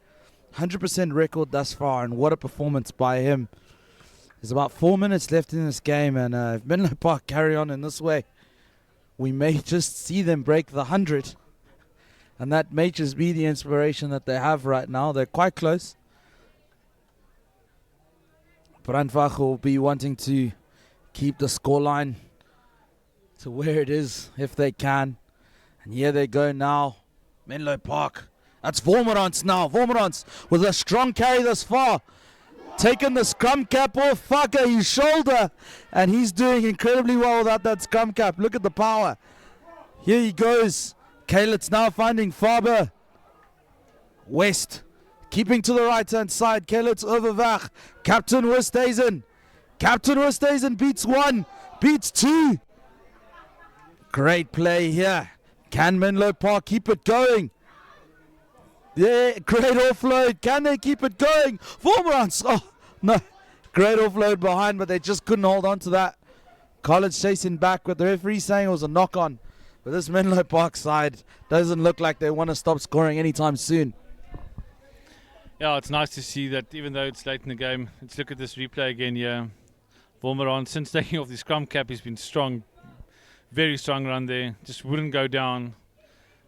100% record thus far, and what a performance by him. There's about 4 minutes left in this game, and if Menlo Park carry on in this way, we may just see them break the 100. And that may just be the inspiration that they have right now. They're quite close. Brandwag will be wanting to keep the scoreline to where it is if they can. And here they go now. Menlo Park. That's Vormerans now. Vormerans with a strong carry thus far. Taking the scrum cap off Faka, his shoulder. And he's doing incredibly well without that scrum cap. Look at the power. Here he goes. Kalitz now finding Faber. West keeping to the right hand side. Kalitz overweg. Captain Oosthuizen. Captain Oosthuizen beats 1, beats 2. Great play here. Can Menlo Park keep it going? Yeah, great offload. Can they keep it going? Vormerans. Oh, no. Great offload behind, but they just couldn't hold on to that. College chasing back, but the referee saying it was a knock on. But this Menlo Park side doesn't look like they want to stop scoring anytime soon. Yeah, it's nice to see that even though it's late in the game. Let's look at this replay again here. Vormerans, since taking off the scrum cap, he's been strong. Very strong run there. Just wouldn't go down.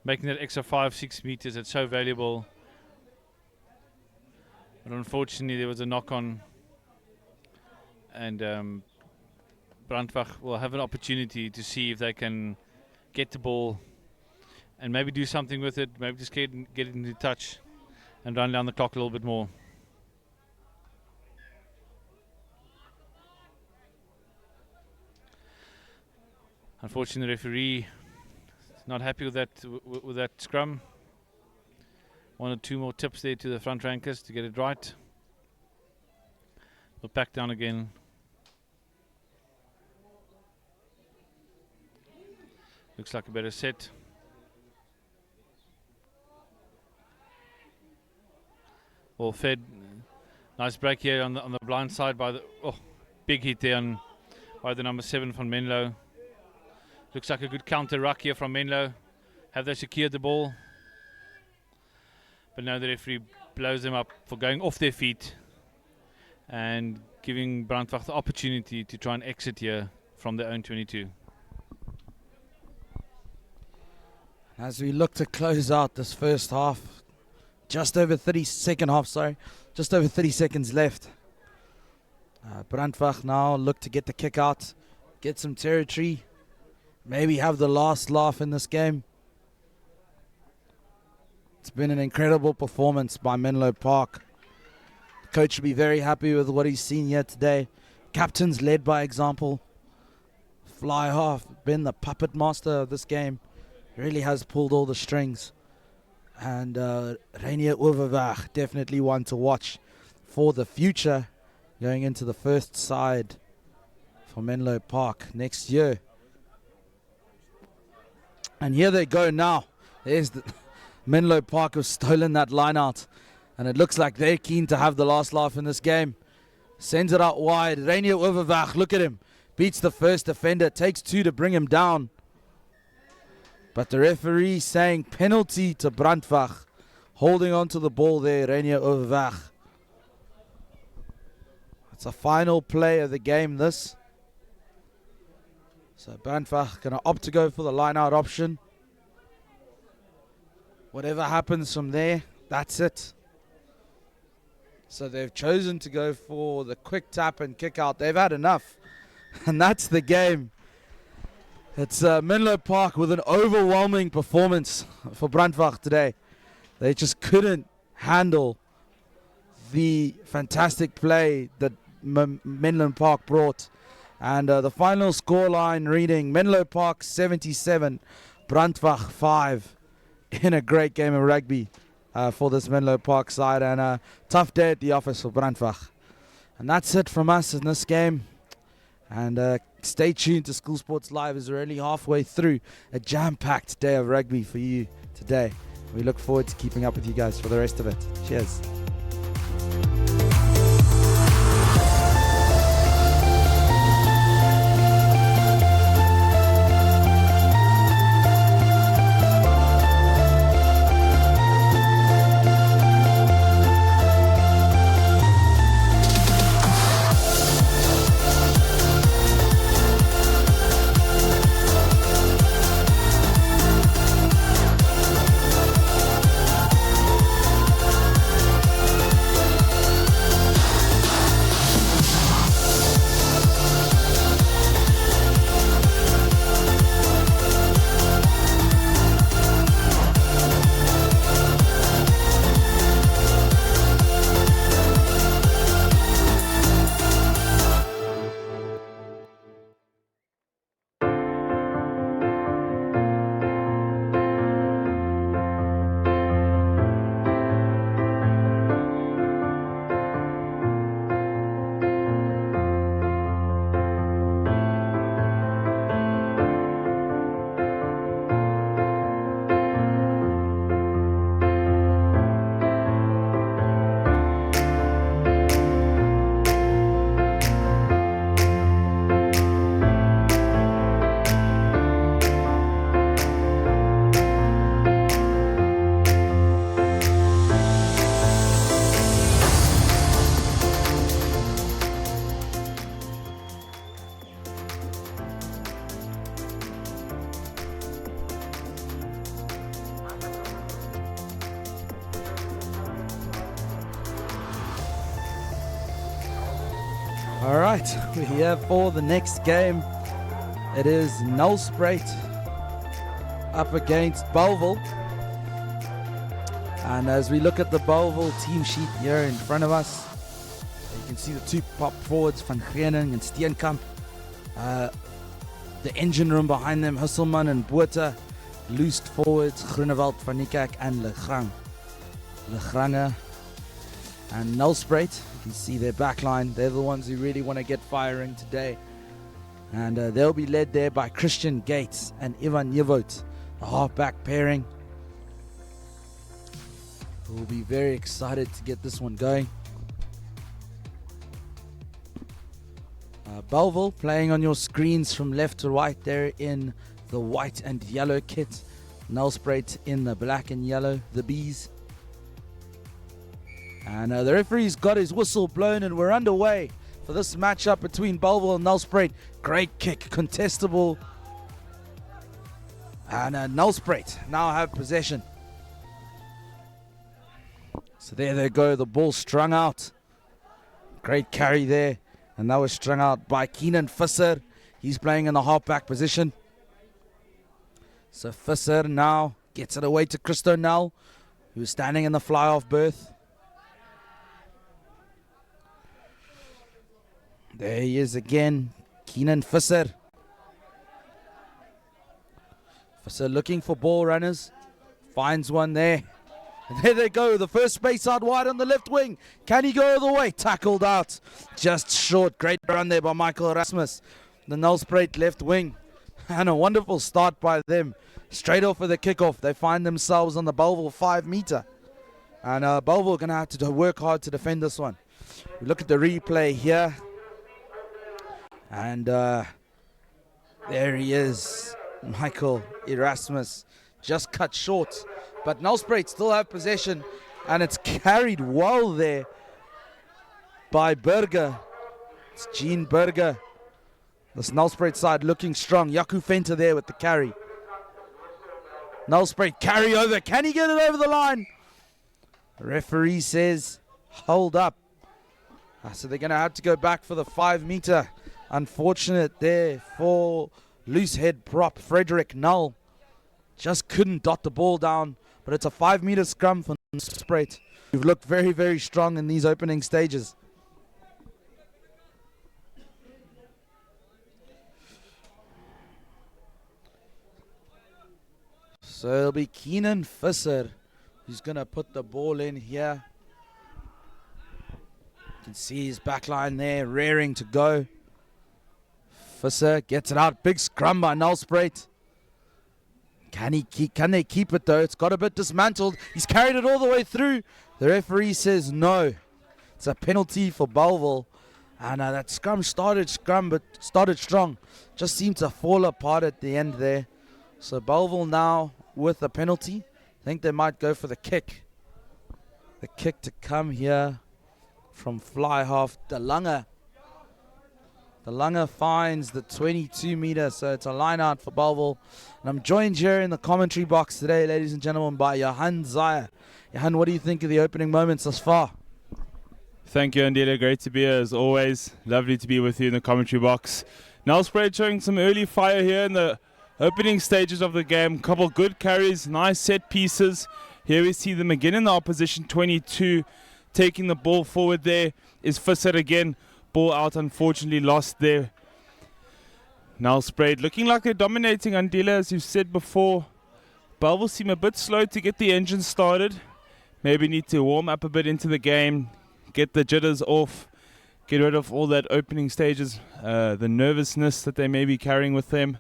Making that extra 5-6 meters. It's so valuable. But unfortunately, there was a knock on. And Brandwag will have an opportunity to see if they can get the ball and maybe do something with it, maybe just get it into touch and run down the clock a little bit more. Unfortunately, the referee is not happy with that scrum. 1 or 2 more tips there to the front rankers to get it right. We'll back down again. Looks like a better set. Well fed. Nice break here on the blind side by the big hit there by the number 7 from Menlo. Looks like a good counter ruck here from Menlo. Have they secured the ball? But now the referee blows them up for going off their feet and giving Brandwag the opportunity to try and exit here from their own 22. As we look to close out this first half, just over 30 seconds left. Brandwag now look to get the kick out, get some territory, maybe have the last laugh in this game. It's been an incredible performance by Menlo Park. The coach should be very happy with what he's seen here today. Captains led by example. Fly half, been the puppet master of this game. Really has pulled all the strings. And Reinier Overweg, definitely one to watch for the future, going into the first side for Menlo Park next year. And here they go now. There's the Menlo Park have stolen that line out. And it looks like they're keen to have the last laugh in this game. Sends it out wide. Reinier Overweg, look at him. Beats the first defender. Takes two to bring him down. But the referee saying penalty to Brandwag. Holding on to the ball there, Reinier Overweg. It's a final play of the game, this. So Brandwag going to opt to go for the line-out option. Whatever happens from there, that's it. So they've chosen to go for the quick tap and kick out. They've had enough. And that's the game. It's Menlo Park with an overwhelming performance for Brandwag today. They just couldn't handle the fantastic play that Menlo Park brought. And the final scoreline reading, Menlo Park 77, Brandwag 5, in a great game of rugby for this Menlo Park side. And a tough day at the office for Brandwag. And that's it from us in this game. And stay tuned to School Sports Live as we're only halfway through a jam-packed day of rugby for you today. We look forward to keeping up with you guys for the rest of it. Cheers. All right, we're here for the next game. It is NELSPRUIT up against Bellville. And as we look at the Bellville team sheet here in front of us, you can see the two pop forwards, Van Greening and Steenkamp. The engine room behind them, Husselman and Botha. Loosed forwards, Groenewald, Van Niekerk and Legrange. And NELSPRUIT, you can see their backline. They're the ones who really want to get firing today. And they'll be led there by Christian Gates and Ivan Yevot, the halfback pairing. We'll be very excited to get this one going. Bellville playing on your screens from left to right there in the white and yellow kit. NELSPRUIT in the black and yellow, the bees. And the referee's got his whistle blown and we're underway for this matchup between Bellville and NELSPRUIT. Great kick, contestable. And NELSPRUIT now have possession. So there they go, the ball strung out. Great carry there. And that was strung out by Keenan Visser. He's playing in the halfback position. So Visser now gets it away to Christo Nell, who's standing in the fly-off berth. There he is again, Keenan Visser. Visser looking for ball runners. Finds one there. And there they go, the first space out wide on the left wing. Can he go all the way? Tackled out. Just short. Great run there by Michael Erasmus. The NELSPRUIT left wing. And a wonderful start by them. Straight off with the kickoff, they find themselves on the Bellville 5 meter. And Bellville going to have to work hard to defend this one. We look at the replay here. And there he is. Michael Erasmus just cut short. But NELSPRUIT still have possession. And it's carried well there by Burger. It's Gene Burger. This NELSPRUIT side looking strong. Yaku Fenter there with the carry. NELSPRUIT carry over. Can he get it over the line? The referee says, hold up. So they're going to have to go back for the 5 meter. Unfortunate there for loose head prop Frederick Null. Just couldn't dot the ball down. But it's a 5 meter scrum for NELSPRUIT. We've looked very, very strong in these opening stages. So it'll be Keenan Visser who's going to put the ball in here. You can see his back line there, raring to go. Visser gets it out. Big scrum by NELSPRUIT. Can they keep it though? It's got a bit dismantled. He's carried it all the way through. The referee says no. It's a penalty for Bellville. And that scrum started strong. Just seemed to fall apart at the end there. So Bellville now with a penalty. I think they might go for the kick. The kick to come here from fly half DeLange. DeLange finds the 22 meter, so it's a line out for Bellville. And I'm joined here in the commentary box today, ladies and gentlemen, by Johan Zaya. Johan, what do you think of the opening moments thus far? Thank you, Andile. Great to be here as always. Lovely to be with you in the commentary box. NELSPRUIT showing some early fire here in the opening stages of the game. Couple good carries, nice set pieces. Here we see them again in the opposition 22. Taking the ball forward there is Visser again. Ball out, unfortunately lost there. NELSPRUIT looking like they're dominating Andile, as you've said before. Bellville seem a bit slow to get the engine started. Maybe need to warm up a bit into the game. Get the jitters off. Get rid of all that opening stages, the nervousness that they may be carrying with them.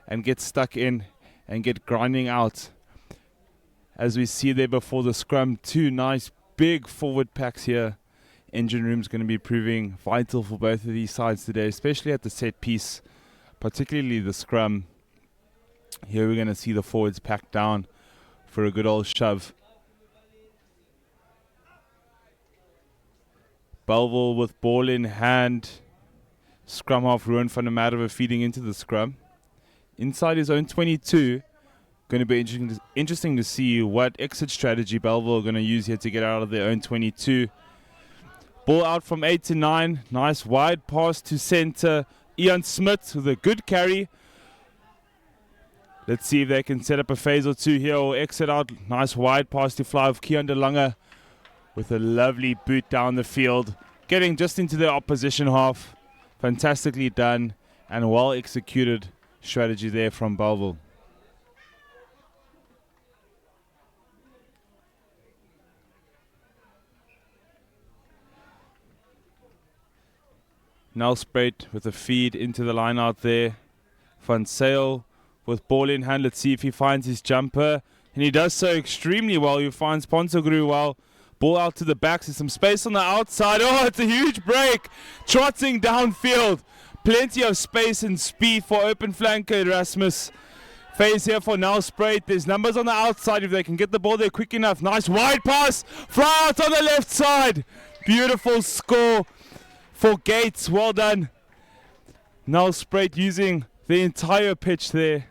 And get stuck in and get grinding out. As we see there before the scrum, 2 nice big forward packs here. Engine room's going to be proving vital for both of these sides today, especially at the set piece, particularly the scrum. Here we're going to see the forwards packed down for a good old shove. Bellville with ball in hand. Scrum half Ruan van der Merwe feeding into the scrum. Inside his own 22. Going to be interesting to see what exit strategy Bellville are going to use here to get out of their own 22. Ball out from 8 to 9. Nice wide pass to center. Ian Smith with a good carry. Let's see if they can set up a phase or two here or exit out. Nice wide pass to fly of Keon DeLange with a lovely boot down the field. Getting just into the opposition half. Fantastically done and well executed strategy there from Bellville. NELSPRUIT with a feed into the line out there. Van Sale with ball in hand. Let's see if he finds his jumper. And he does so extremely well. He finds Ponsogru well. Ball out to the back. There's some space on the outside. Oh, it's a huge break. Trotting downfield. Plenty of space and speed for open flanker Erasmus. Phase here for NELSPRUIT. There's numbers on the outside if they can get the ball there quick enough. Nice wide pass. Fly out on the left side. Beautiful score for Gates. Well done. NELSPRUIT using the entire pitch there.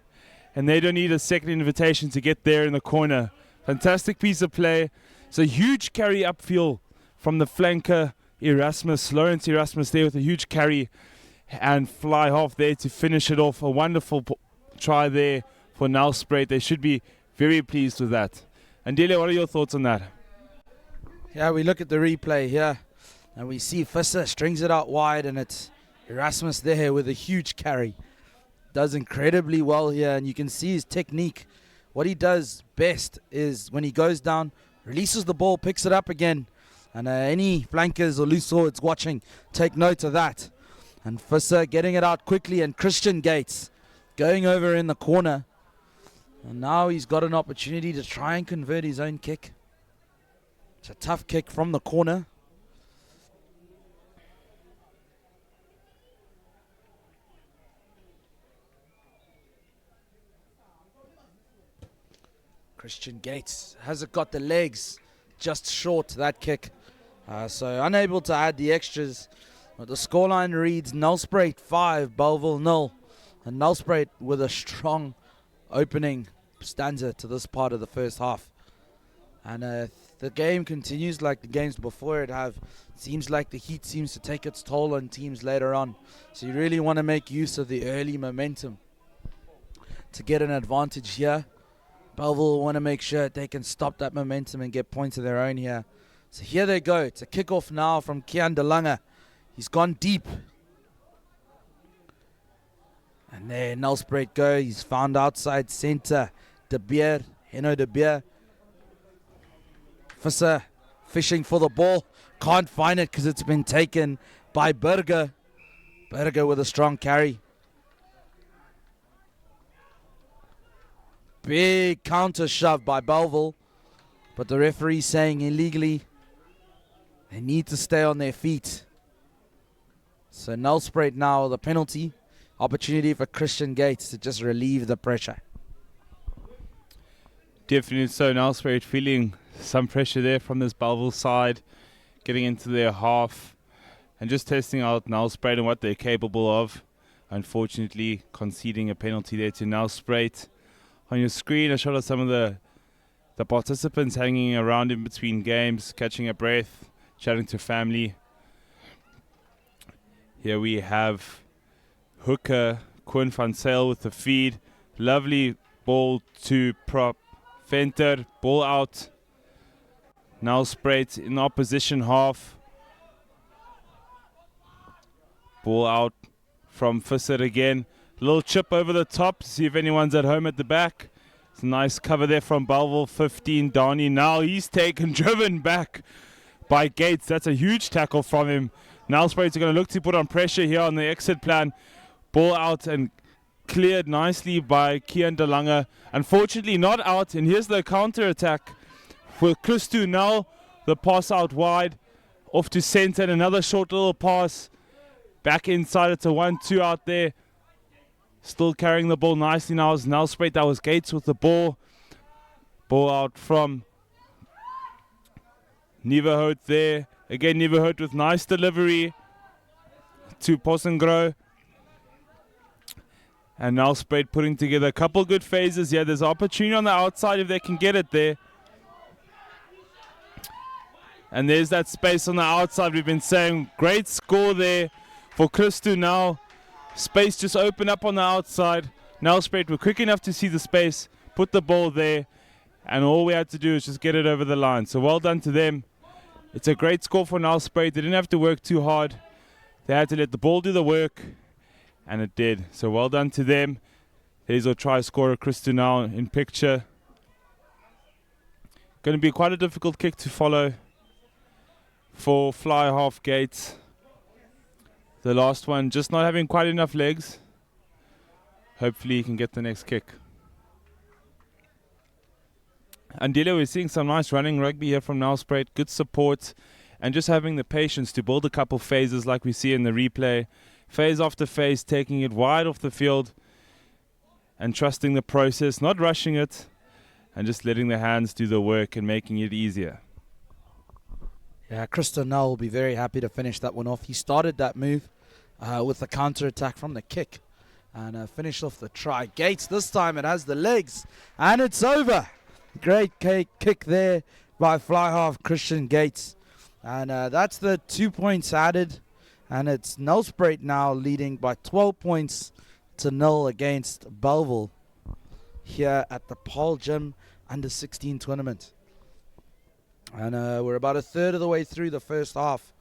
And they don't need a second invitation to get there in the corner. Fantastic piece of play. It's a huge carry upfield from the flanker Erasmus. Lawrence Erasmus there with a huge carry. And fly half there to finish it off. A wonderful try there for NELSPRUIT. They should be very pleased with that. Andile, what are your thoughts on that? Yeah, we look at the replay here. And we see Visser strings it out wide. And it's Erasmus there with a huge carry. Does incredibly well here. And you can see his technique. What he does best is when he goes down, Releases the ball, picks it up again. And any flankers or loose swords watching, take note of that. And Visser getting it out quickly, and Christian Gates going over in the corner. And now he's got an opportunity to try and convert his own kick. It's a tough kick from the corner. Christian Gates hasn't got the legs, just short that kick. So unable to add the extras. But the scoreline reads NELSPRUIT 5, Bellville 0. And NELSPRUIT with a strong opening stanza to this part of the first half. And the game continues like the games before it have. Seems like the heat seems to take its toll on teams later on. So you really want to make use of the early momentum to get an advantage here. Bellville want to make sure they can stop that momentum and get points of their own here. So here they go. It's a kickoff now from Kian De Lange. He's gone deep. And there NELSPRUIT go. He's found outside center. De Beer, Heno De Beer. Visser fishing for the ball. Can't find it because it's been taken by Burger. Burger with a strong carry. Big counter shove by Bellville. But the referee saying illegally. They need to stay on their feet. So NELSPRUIT now the penalty. Opportunity for Christian Gates to just relieve the pressure. Definitely so. NELSPRUIT feeling some pressure there from this Bellville side. Getting into their half. And just testing out NELSPRUIT and what they're capable of. Unfortunately, conceding a penalty there to NELSPRUIT. On your screen, I showed us some of the participants hanging around in between games, catching a breath, chatting to family. Here we have hooker Quinn van Sale with the feed. Lovely ball to prop Venter, ball out. NELSPRUIT in the opposition half. Ball out from Visser again. Little chip over the top, see if anyone's at home at the back. It's a nice cover there from Bellville, 15, Donny. Now he's driven back by Gates. That's a huge tackle from him. NELSPRUIT are going to look to put on pressure here on the exit plan. Ball out and cleared nicely by Kian De Lange. Unfortunately not out, and here's the counter attack with Christu now. The pass out wide, off to center, and another short little pass. Back inside, it's a 1-2 out there. Still carrying the ball nicely now is NELSPRUIT. That was Gates with the ball. Ball out from Nieuwenhout there. Again, Nieuwenhout with nice delivery to Possengro. And NELSPRUIT putting together a couple good phases here. There's opportunity on the outside if they can get it there. And there's that space on the outside. We've been saying great score there for Christu now. Space just opened up on the outside. NELSPRUIT were quick enough to see the space, put the ball there, and all we had to do is just get it over the line. So well done to them. It's a great score for NELSPRUIT. They didn't have to work too hard. They had to let the ball do the work, and it did. So well done to them. There's our try scorer, Christu now in picture. Going to be quite a difficult kick to follow for fly half Gates. The last one just not having quite enough legs. Hopefully he can get the next kick. Andile, we're seeing some nice running rugby here from NELSPRUIT. Good support and just having the patience to build a couple phases like we see in the replay. Phase after phase, taking it wide off the field and trusting the process, not rushing it, and just letting the hands do the work and making it easier. Yeah, Christian Null will be very happy to finish that one off. He started that move with the counter attack from the kick and finished off the try. Gates, this time it has the legs and it's over. Great kick there by fly half Christian Gates. And that's the 2 points added. And it's NELSPRUIT now leading by 12 points to 0 against Bellville here at the Paarl Gym Under-16 tournament. And we're about a third of the way through the first half.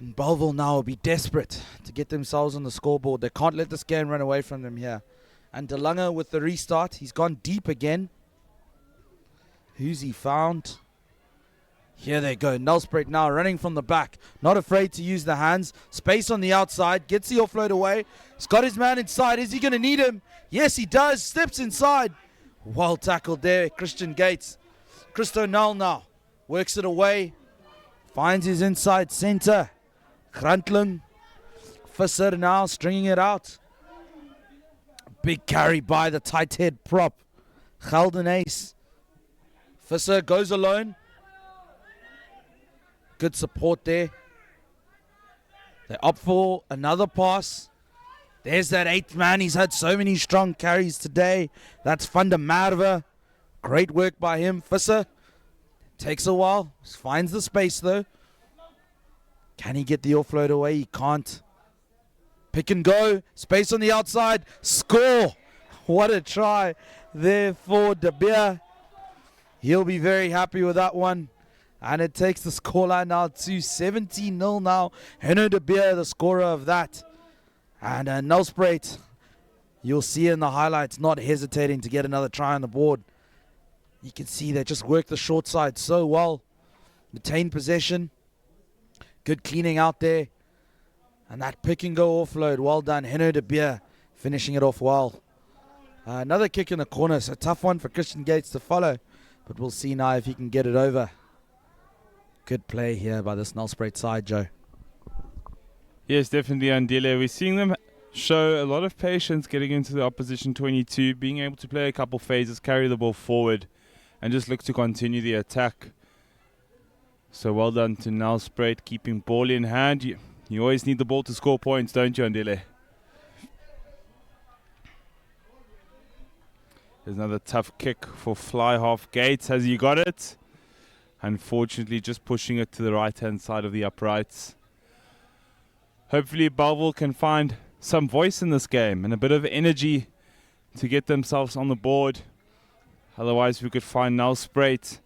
And Bellville now will be desperate to get themselves on the scoreboard. They can't let this game run away from them here. And De Lange with the restart. He's gone deep again. Who's he found? Here they go. NELSPRUIT now running from the back. Not afraid to use the hands. Space on the outside. Gets the offload away. He's got his man inside. Is he going to need him? Yes, he does. Steps inside. Well tackled there. Christian Gates. Christo Null now. Works it away. Finds his inside center. Grantling. Visser now stringing it out. Big carry by the tight head prop. Gelden Ace. Visser goes alone. Good support there. They opt for another pass. There's that 8th man. He's had so many strong carries today. That's Van der Merwe. Great work by him. Visser takes a while. Finds the space though. Can he get the offload away? He can't. Pick and go. Space on the outside. Score. What a try there for De Beer. He'll be very happy with that one. And it takes the scoreline now to 17-0 now. Henno De Beer, the scorer of that. And NELSPRUIT, you'll see in the highlights, not hesitating to get another try on the board. You can see they just work the short side so well. Retain possession. Good cleaning out there. And that pick and go offload. Well done. Henno De Beer finishing it off well. Another kick in the corner. It's a tough one for Christian Gates to follow. But we'll see now if he can get it over. Good play here by this NELSPRUIT side, Joe. Yes, definitely, Andile. We're seeing them show a lot of patience getting into the opposition 22, being able to play a couple phases, carry the ball forward, and just look to continue the attack. So well done to NELSPRUIT, keeping ball in hand. You always need the ball to score points, don't you, Andile? There's another tough kick for fly half Gates. Has he got it? Unfortunately, just pushing it to the right-hand side of the uprights. Hopefully, Bellville can find some voice in this game and a bit of energy to get themselves on the board. Otherwise, we could find NELSPRUIT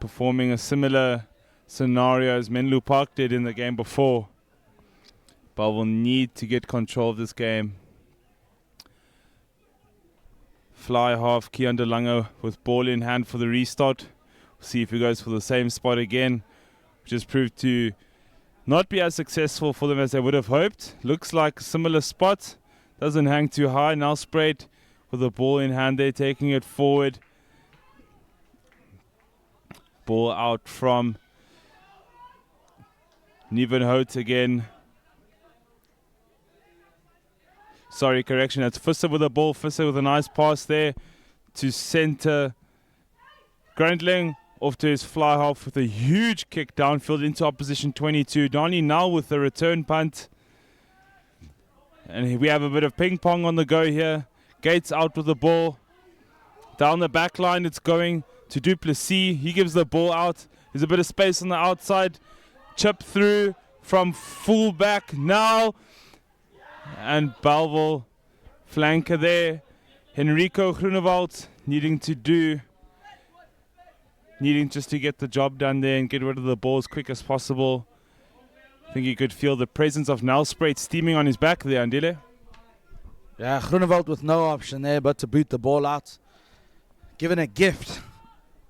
performing a similar scenario as MENLOPARK did in the game before. Bellville need to get control of this game. Fly half, Keon De Lange with ball in hand for the restart. See if he goes for the same spot again, which has proved to not be as successful for them as they would have hoped. Looks like a similar spot. Doesn't hang too high. NELSPRUIT with the ball in hand there, taking it forward. Ball out from Nieuwenhout again. Sorry, correction. That's Visser with the ball. Visser with a nice pass there to center. Grantling off to his fly half with a huge kick downfield into opposition 22. Donnie now with the return punt. And we have a bit of ping pong on the go here. Gates out with the ball. Down the back line it's going to Duplessis. He gives the ball out. There's a bit of space on the outside. Chip through from fullback now. And Bellville flanker there. Henrico Groenewald needing just to get the job done there and get rid of the ball as quick as possible. I think you could feel the presence of NELSPRUIT steaming on his back there, Andile. Yeah, Groenewald with no option there but to boot the ball out. Given a gift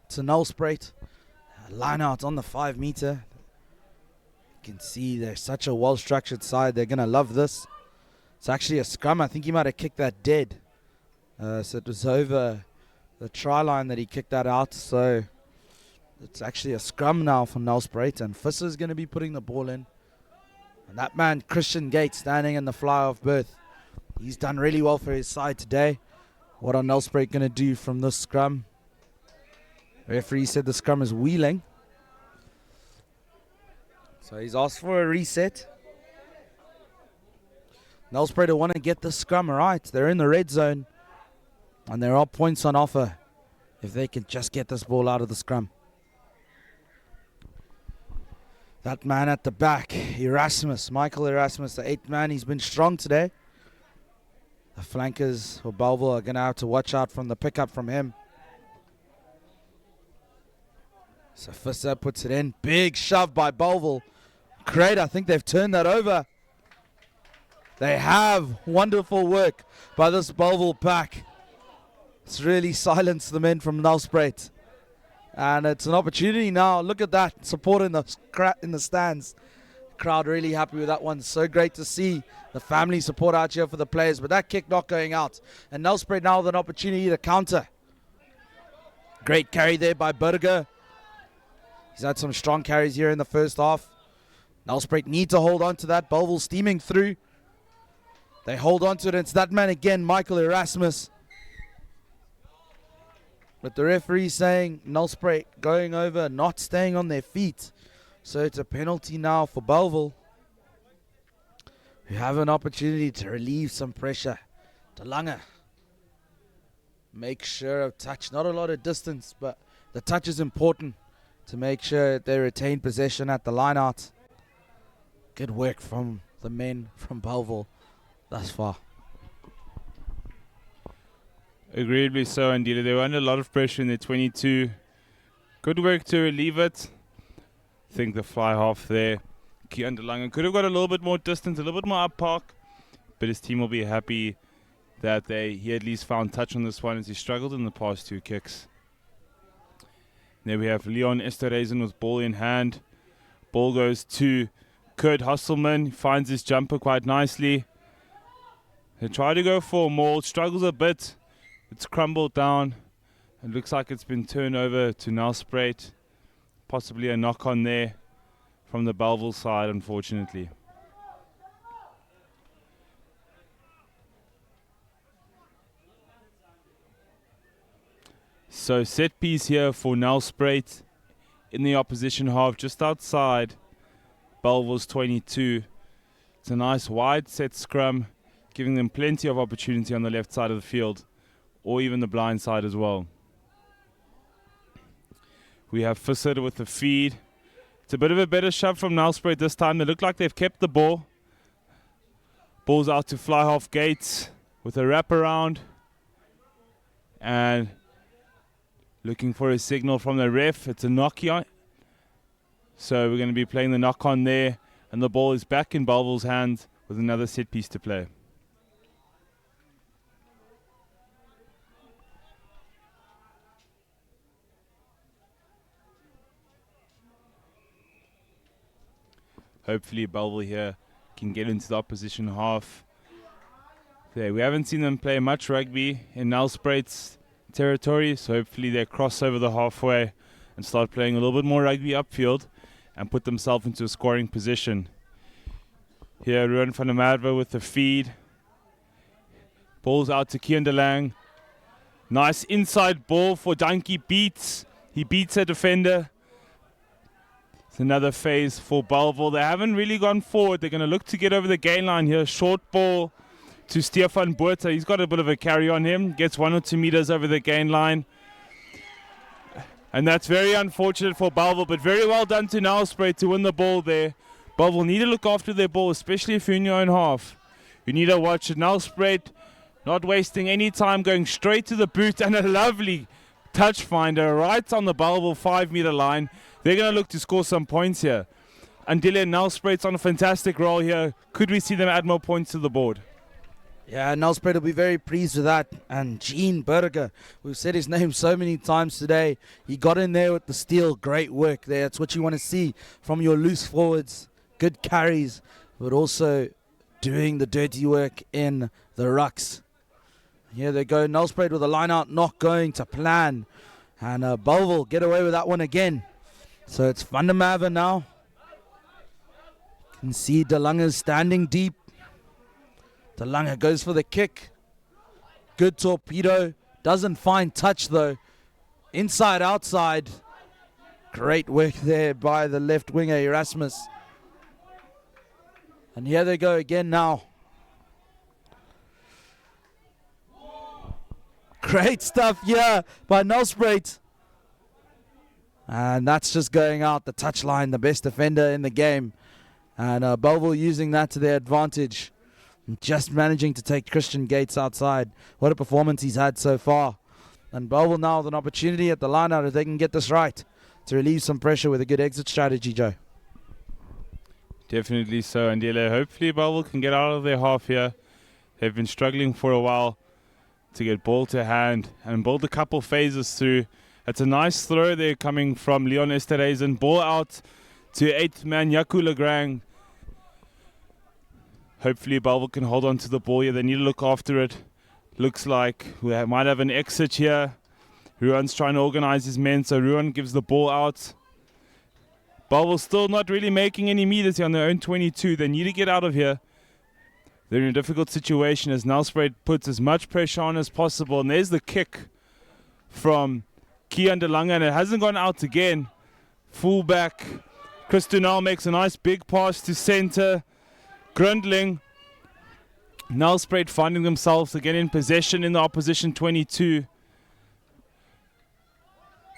to NELSPRUIT. Line out on the 5 meter. You can see they're such a well-structured side. They're going to love this. It's actually a scrum. I think he might have kicked that dead. So it was over the try line that he kicked that out. So it's actually a scrum now for NELSPRUIT. And Visser's going to be putting the ball in. And that man, Christian Gates, standing in the fly-off berth. He's done really well for his side today. What are NELSPRUIT going to do from this scrum? Referee said the scrum is wheeling. So he's asked for a reset. NELSPRUIT want to get the scrum right. They're in the red zone. And there are points on offer if they can just get this ball out of the scrum. That man at the back, Erasmus, Michael Erasmus, the 8th man. He's been strong today. The flankers for Bellville are going to have to watch out from the pickup from him. So Visser puts it in. Big shove by Bellville. Great, I think they've turned that over. They have. Wonderful work by this Bellville pack. It's really silenced the men from NELSPRUIT. And it's an opportunity now. Look at that support in the stands. Crowd really happy with that one. So great to see the family support out here for the players. But that kick not going out. And NELSPRUIT now with an opportunity to counter. Great carry there by Burger. He's had some strong carries here in the first half. NELSPRUIT need to hold on to that. Bellville steaming through. They hold on to it. And it's that man again, Michael Erasmus. But the referee saying NELSPRUIT going over, not staying on their feet. So it's a penalty now for Bellville, who have an opportunity to relieve some pressure. De Lange make sure of touch. Not a lot of distance, but the touch is important to make sure they retain possession at the line out. Good work from the men from Bellville thus far. Agreeably so, indeed. They were under a lot of pressure in their 22. Good work to relieve it. I think the fly half there, Kian De Lange could have got a little bit more distance, a little bit more up park, but his team will be happy that he at least found touch on this one as he struggled in the past two kicks. There we have Leon Esterhazen with ball in hand. Ball goes to Kurt Hasselman. He finds his jumper quite nicely. They try to go for a maul, struggles a bit. It's crumbled down. It looks like it's been turned over to NELSPRUIT. Possibly a knock on there from the Bellville side, unfortunately. So set piece here for NELSPRUIT in the opposition half, just outside Bellville's 22. It's a nice wide set scrum, giving them plenty of opportunity on the left side of the field, or even the blind side as well. We have Visser with the feed. It's a bit of a better shove from NELSPRUIT this time. They look like they've kept the ball. Ball's out to fly half Gates with a wraparound. And looking for a signal from the ref. It's a knock on. So we're going to be playing the knock on there. And the ball is back in Bellville's hands with another set piece to play. Hopefully Bellville here can get into the opposition half. There, we haven't seen them play much rugby in NELSPRUIT's territory, so hopefully they cross over the halfway and start playing a little bit more rugby upfield and put themselves into a scoring position. Here, Ruan van der Merwe with the feed. Ball's out to Kian De Lange. Nice inside ball for Dankie Beats. He beats a defender. It's another phase for Bellville. They haven't really gone forward. They're going to look to get over the gain line here. Short ball to Stefan Buerta. He's got a bit of a carry on him. Gets 1 or 2 meters over the gain line. And that's very unfortunate for Bellville, but very well done to NELSPRUIT to win the ball there. Bellville need to look after their ball, especially if you're in your own half. You need to watch it. NELSPRUIT not wasting any time, going straight to the boot, and a lovely touch finder right on the Bellville 5-meter line. They're going to look to score some points here. Andile NELSPRUIT's on a fantastic roll here. Could we see them add more points to the board? Yeah, NELSPRUIT will be very pleased with that. And Gene Burger, we've said his name so many times today. He got in there with the steal. Great work there. That's what you want to see from your loose forwards. Good carries, but also doing the dirty work in the rucks. Here they go. NELSPRUIT with a line out, not going to plan. And Bellville get away with that one again. So it's Van der Merwe now. You can see De Lange standing deep. De Lange goes for the kick. Good torpedo. Doesn't find touch though. Inside, outside. Great work there by the left winger Erasmus. And here they go again now. Great stuff here by NELSPRUIT. And that's just going out the touchline, the best defender in the game. And Bellville using that to their advantage. Just managing to take Christian Gates outside. What a performance he's had so far. And Bellville now with an opportunity at the line out if they can get this right to relieve some pressure with a good exit strategy, Joe. Definitely so, Andile. Hopefully Bellville can get out of their half here. They've been struggling for a while to get ball to hand and build a couple phases through. That's a nice throw there coming from Leon Esterhazen. Ball out to 8th man Yaku Legrand. Hopefully Bellville can hold on to the ball here. They need to look after it. Looks like we might have an exit here. Ruan's trying to organize his men, so Ruan gives the ball out. Bellville still not really making any meters here on their own 22. They need to get out of here. They're in a difficult situation as Nelspruit puts as much pressure on as possible. And there's the kick from Kian de Lange, and it hasn't gone out again. Fullback Chris Dunal makes a nice big pass to center. Grundling. Nelspruit finding themselves again in possession in the opposition 22.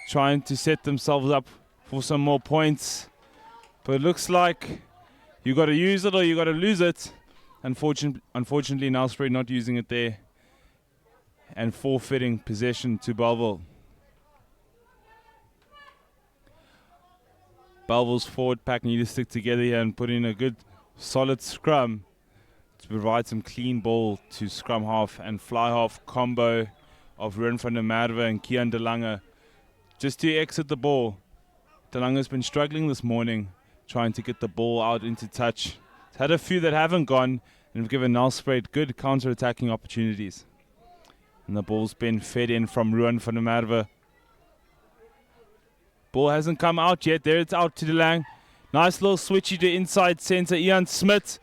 Trying to set themselves up for some more points. But it looks like you got to use it or you got to lose it. Unfortunately, Nelspruit not using it there and forfeiting possession to Bellville. Bellville's forward pack need to stick together here and put in a good solid scrum to provide some clean ball to scrum half and fly half combo of Ruan van der Merwe and Kian de Lange just to exit the ball. De Lange's been struggling this morning trying to get the ball out into touch. He's had a few that haven't gone and have given Nelspruit good counter-attacking opportunities. And the ball's been fed in from Ruan van der Merwe. Ball hasn't come out yet. There it's out to De Lange. Nice little switchy to inside center. Ian Smith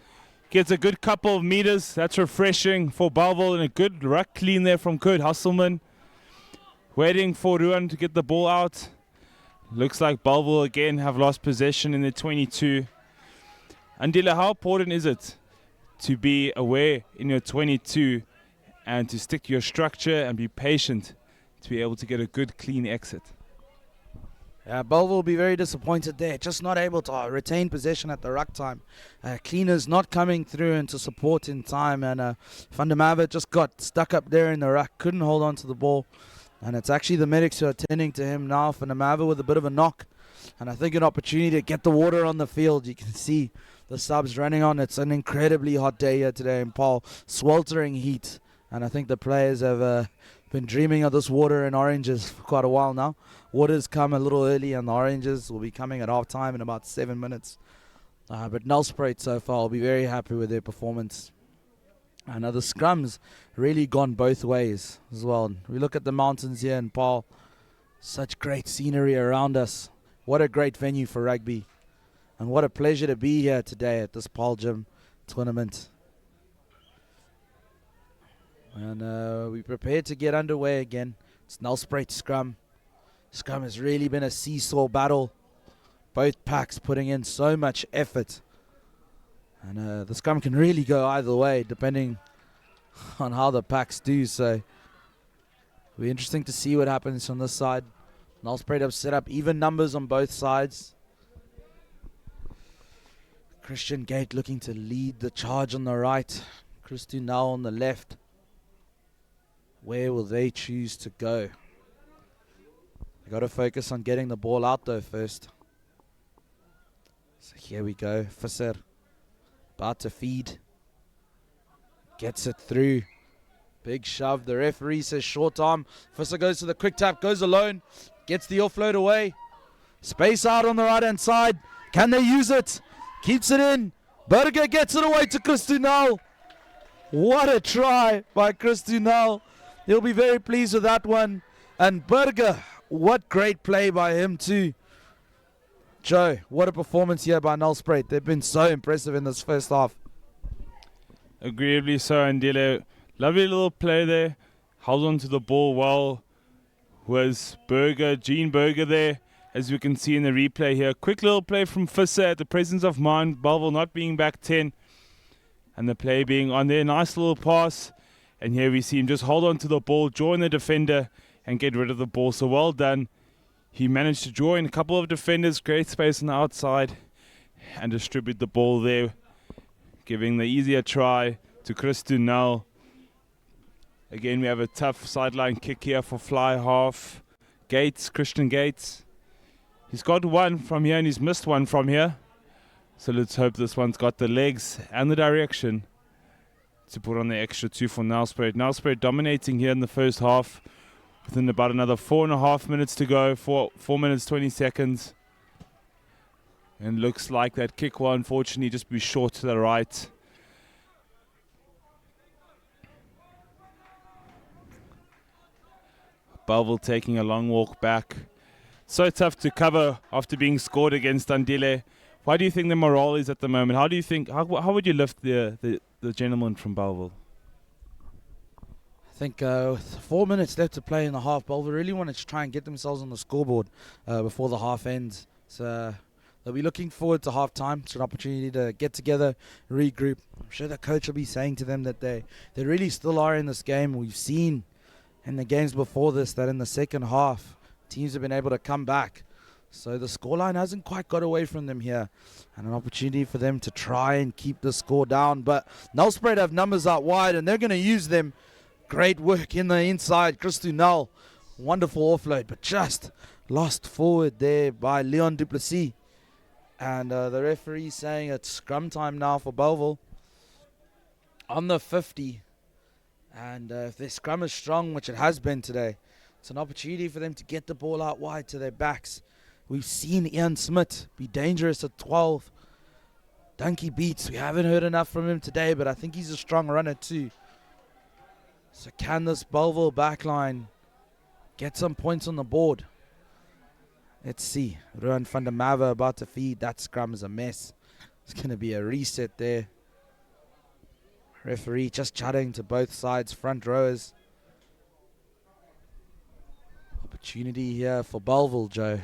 gets a good couple of meters. That's refreshing for Bellville, and a good ruck clean there from Kurt Hasselman. Waiting for Ruan to get the ball out. Looks like Bellville again have lost possession in the 22. Andile, how important is it to be aware in your 22 and to stick to your structure and be patient to be able to get a good clean exit? Yeah, Bellville will be very disappointed there. Just not able to retain possession at the ruck time. Cleaners not coming through and to support in time. And Van der Merwe just got stuck up there in the ruck. Couldn't hold on to the ball. And it's actually the medics who are tending to him now. Van der Merwe with a bit of a knock. And I think an opportunity to get the water on the field. You can see the subs running on. It's an incredibly hot day here today in Paarl. Sweltering heat. And I think the players have been dreaming of this water and oranges for quite a while now. Water's come a little early and the oranges will be coming at half time in about 7 minutes. But Nelspruit so far will be very happy with their performance. And the scrums really gone both ways as well. We look at the mountains here in Paarl. Such great scenery around us. What a great venue for rugby. And what a pleasure to be here today at this Paarl Gym tournament. And we prepared to get underway again. It's Nelspruit scrum. Scrum has really been a seesaw battle. Both packs putting in so much effort. And the scrum can really go either way depending on how the packs do. So it'll be interesting to see what happens on this side. Nelspruit have set up even numbers on both sides. Christian Gate looking to lead the charge on the right. Chris Dunal on the left. Where will they choose to go? They got to focus on getting the ball out though first. So here we go. Visser about to feed. Gets it through. Big shove. The referee says short arm. Visser goes to the quick tap. Goes alone. Gets the offload away. Space out on the right hand side. Can they use it? Keeps it in. Burger gets it away to Chris Dunal. What a try by Chris Dunal. He'll be very pleased with that one. And Burger, what great play by him too. Joe, what a performance here by Nelspruit. They've been so impressive in this first half. Agreeably so, Andile. Lovely little play there. Held on to the ball well. Was Gene Burger there, as we can see in the replay here. Quick little play from Visser at the presence of mind. Bellville not being back 10. And the play being on there. Nice little pass. And here we see him just hold on to the ball, join the defender, and get rid of the ball. So well done. He managed to join a couple of defenders, great space on the outside, and distribute the ball there, giving the easier try to Chris Dunal. Again, we have a tough sideline kick here for fly half. Christian Gates. He's got one from here and he's missed one from here. So let's hope this one's got the legs and the direction to put on the extra 2 for Nelspruit. Nelspruit dominating here in the first half within about another 4.5 minutes to go. 4 minutes 20 seconds. And looks like that kick will unfortunately just be short to the right. Bellville taking a long walk back. So tough to cover after being scored against Andile. Why do you think the morale is at the moment? How do you think? How would you lift the gentleman from Bellville? I think with 4 minutes left to play in the half, Bellville really wanted to try and get themselves on the scoreboard before the half ends. So they'll be looking forward to half time. It's an opportunity to get together, regroup. I'm sure the coach will be saying to them that they really still are in this game. We've seen in the games before this that in the second half, teams have been able to come back. So the scoreline hasn't quite got away from them here. And an opportunity for them to try and keep the score down. But NELSPRUIT have numbers out wide and they're going to use them. Great work in the inside. Christu Null, wonderful offload, but just lost forward there by Leon Duplessis. And the referee saying it's scrum time now for Bellville on the 50. And if their scrum is strong, which it has been today, it's an opportunity for them to get the ball out wide to their backs. We've seen Ian Smith be dangerous at 12. Donkey beats. We haven't heard enough from him today, but I think he's a strong runner too. So can this Bellville backline get some points on the board? Let's see. Ruan van der Merwe about to feed. That scrum is a mess. It's going to be a reset there. Referee just chatting to both sides, front rowers. Opportunity here for Bellville, Joe,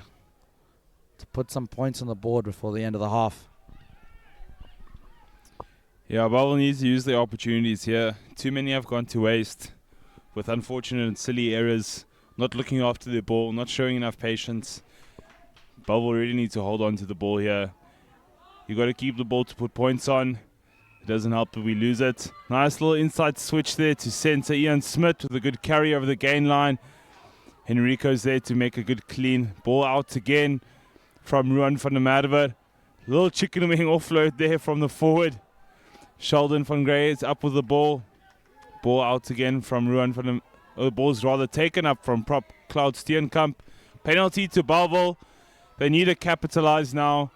to put some points on the board before the end of the half. Yeah, Bellville needs to use their opportunities here. Too many have gone to waste with unfortunate and silly errors, not looking after the ball, not showing enough patience. Bellville really needs to hold on to the ball here. You got to keep the ball to put points on. It doesn't help if we lose it. Nice little inside switch there to center. Ian Smith with a good carry over the gain line. Henrico's there to make a good clean. Ball out again from Ruan van der Merwe. Little chicken wing offload there from the forward. Sheldon van Grey is up with the ball. Ball out again from Ruan van der the ball's rather taken up from prop Cloud Steenkamp. Penalty to Bellville. They need to capitalize now.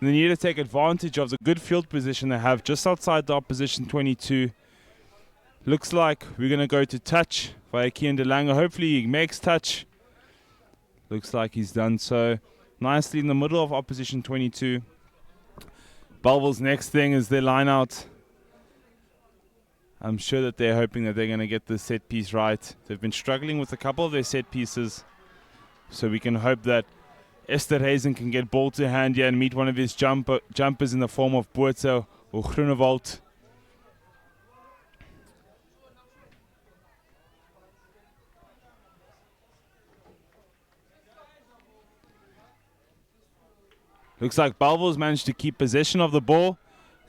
They need to take advantage of the good field position they have just outside the opposition 22. Looks like we're going to go to touch via Kian De Lange. Hopefully he makes touch. Looks like he's done so. Nicely in the middle of opposition 22. Bellville's next thing is their line out. I'm sure that they're hoping that they're going to get the set piece right. They've been struggling with a couple of their set pieces. So we can hope that Esterhuizen can get ball to hand here and meet one of his jumpers in the form of Boertse or Groenewald. Looks like Bellville's managed to keep possession of the ball,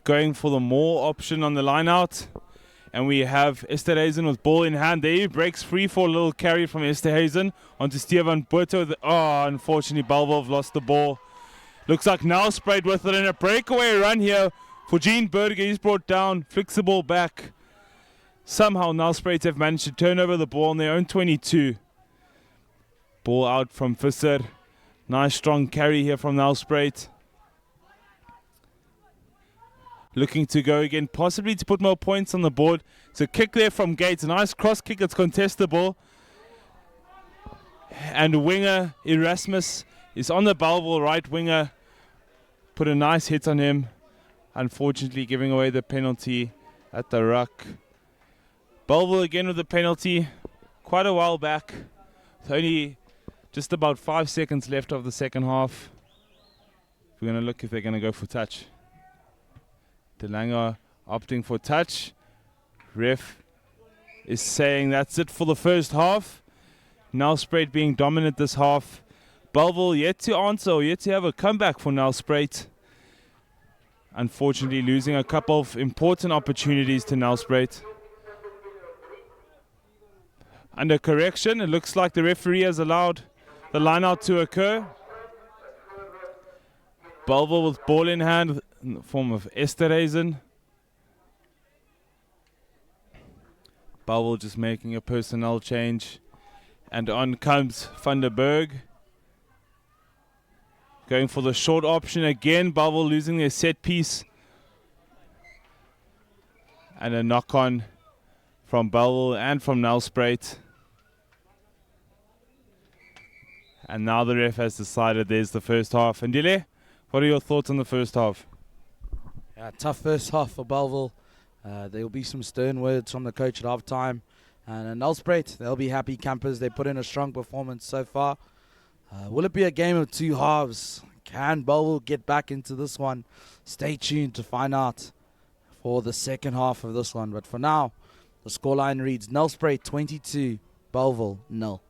going for the more option on the line out. And we have Esterhuizen with ball in hand. There he breaks free for a little carry from Esterhuizen onto Stefan Boertse. Unfortunately, Bellville have lost the ball. Looks like NELSPRUIT with it in a breakaway run here for Gene Berger. He's brought down, flicks the ball back. Somehow NELSPRUIT have managed to turn over the ball on their own 22. Ball out from Visser. Nice strong carry here from NELSPRUIT. Looking to go again, possibly to put more points on the board. It's a kick there from Gates. A nice cross kick that's contestable. And winger Erasmus is on the Bellville right winger. Put a nice hit on him. Unfortunately giving away the penalty at the ruck. Bellville again with the penalty. Quite a while back. With only just about 5 seconds left of the second half. We're going to look if they're going to go for touch. De Lange opting for touch. Ref is saying that's it for the first half. NELSPRUIT being dominant this half. Bellville yet to answer, yet to have a comeback for NELSPRUIT. Unfortunately losing a couple of important opportunities to NELSPRUIT. Under correction, it looks like the referee has allowed the line out to occur. Bellville with ball in hand in the form of Esterhuizen. Bellville just making a personnel change And on comes Van der Berg. Going for the short option again. Bellville losing their set piece. And a knock on from Bellville and from NELSPRUIT. And now the ref has decided there's the first half. And Dile, what are your thoughts on the first half? Yeah, tough first half for Bellville. There will be some stern words from the coach at half time. And NELSPRUIT, they'll be happy campers. They put in a strong performance so far. Will it be a game of two halves? Can Bellville get back into this one? Stay tuned to find out for the second half of this one. But for now, the scoreline reads NELSPRUIT 22, Bellville 0.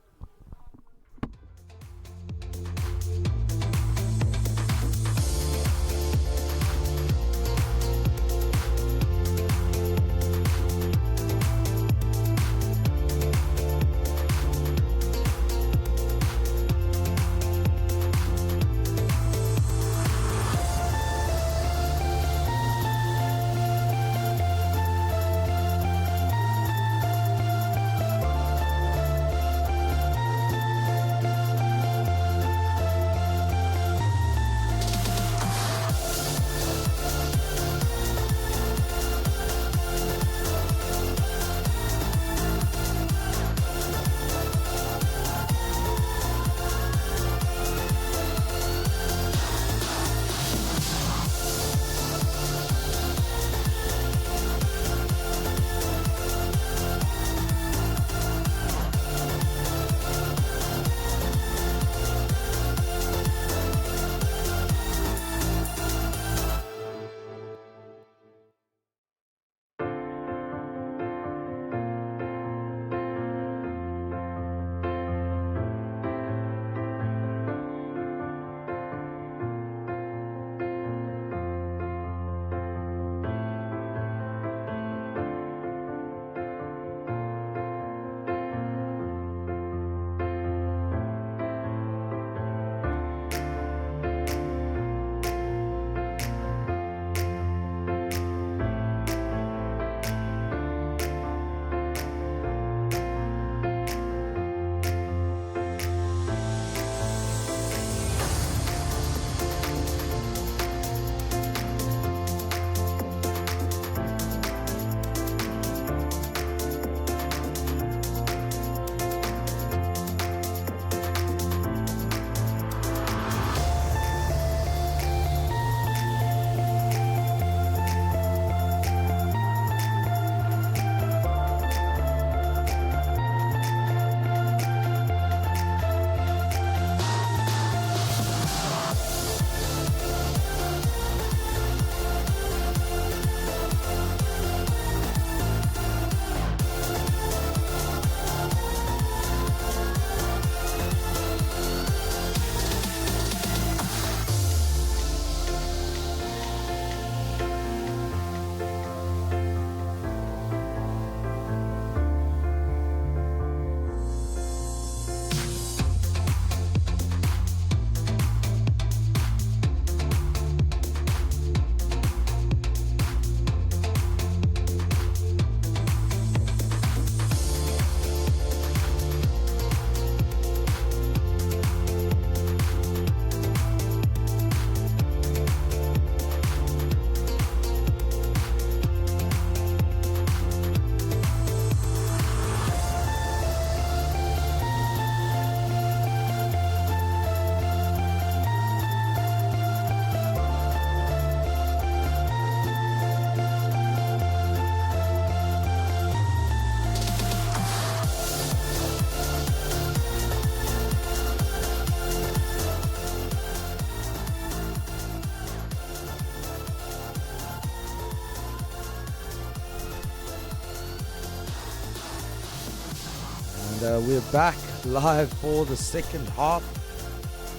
We're back live for the second half.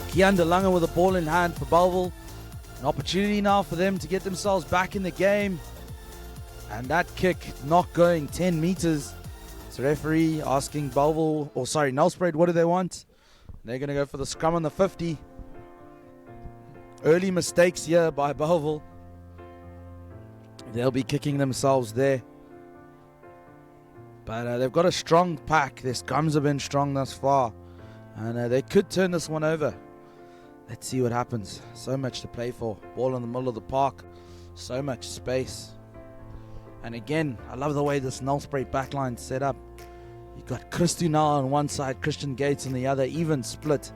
Kian De Lange with the ball in hand for Bellville. An opportunity now for them to get themselves back in the game. And that kick not going 10 meters. So referee asking Bellville, or sorry, NELSPRUIT, what do they want? They're going to go for the scrum on the 50. Early mistakes here by Bellville. They'll be kicking themselves there. But they've got a strong pack. Their scrums have been strong thus far. And they could turn this one over. Let's see what happens. So much to play for. Ball in the middle of the park. So much space. And again, I love the way this NELSPRUIT backline's set up. You've got Christu now on one side, Christian Gates on the other, even split.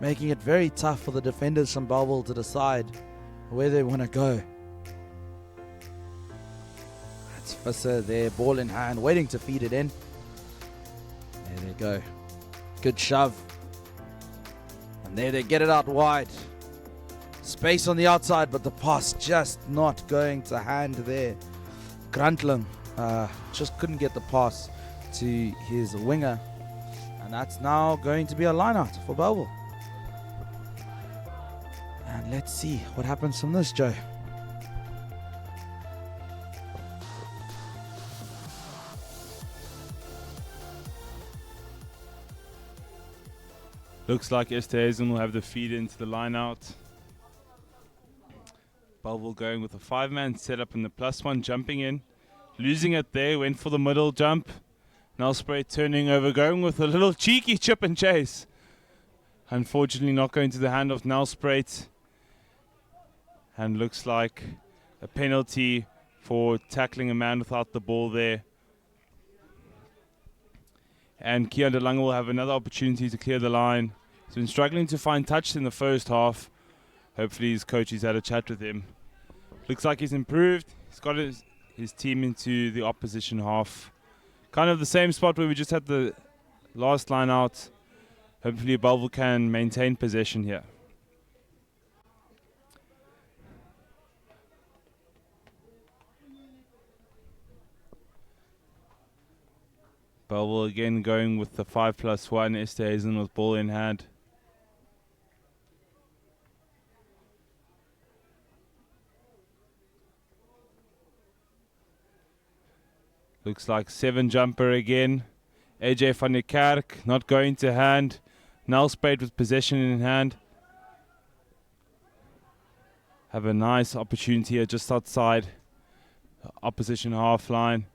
Making it very tough for the defenders from Bellville to decide where they want to go. That's Visser there, ball in hand, waiting to feed it in. There they go. Good shove. And there they get it out wide. Space on the outside, but the pass just not going to hand there. Gruntling just couldn't get the pass to his winger. And that's now going to be a line out for Bellville. And let's see what happens from this, Joe. Looks like Esterhazen will have the feed into the line out. Bellville going with a 5-man setup in the +1, jumping in. Losing it there, went for the middle jump. NELSPRUIT turning over, going with a little cheeky chip and chase. Unfortunately not going to the hand of NELSPRUIT. And looks like a penalty for tackling a man without the ball there. And Keon de Lange will have another opportunity to clear the line. He's been struggling to find touch in the first half. Hopefully his coach has had a chat with him. Looks like he's improved. He's got his team into the opposition half. Kind of the same spot where we just had the last line out. Hopefully Bellville can maintain possession here. Bellville again going with the 5+1. Esterhazen with ball in hand. Looks like 7 jumper again. AJ van der Kerk not going to hand. NELSPRUIT with possession in hand. Have a nice opportunity here just outside opposition half line.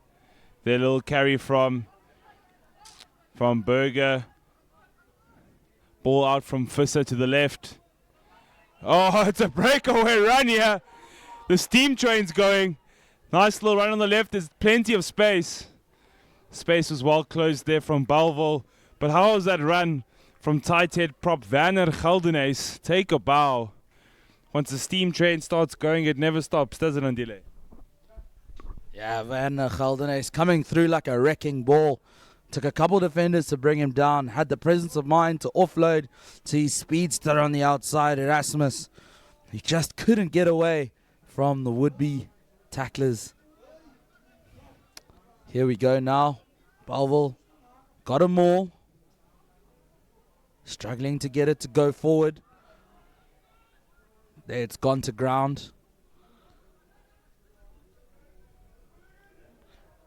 Their little carry from Burger. Ball out from Visser to the left. Oh, it's a breakaway run here. The steam train's going. Nice little run on the left. There's plenty of space. Space was well closed there from Bellville. But how was that run from tight head prop Werner Geldenhuys? Take a bow. Once the steam train starts going, it never stops, does it, Andile? Yeah, Werner Geldenhuys coming through like a wrecking ball. Took a couple defenders to bring him down. Had the presence of mind to offload to his speedster on the outside, Erasmus. He just couldn't get away from the would-be tacklers. Here we go now. Bellville got him more. Struggling to get it to go forward. There, it's gone to ground.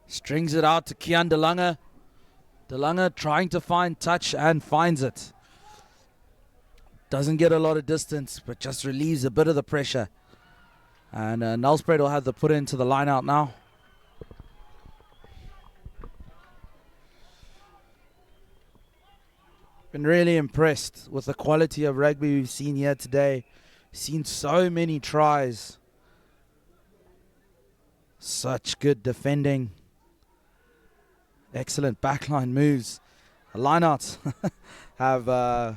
Strings it out to Keon de Lange. De Lange trying to find touch and finds it. Doesn't get a lot of distance, but just relieves a bit of the pressure. And NELSPRUIT will have the put into the line out now. Been really impressed with the quality of rugby we've seen here today. Seen so many tries. Such good defending. Excellent backline moves. The lineouts have a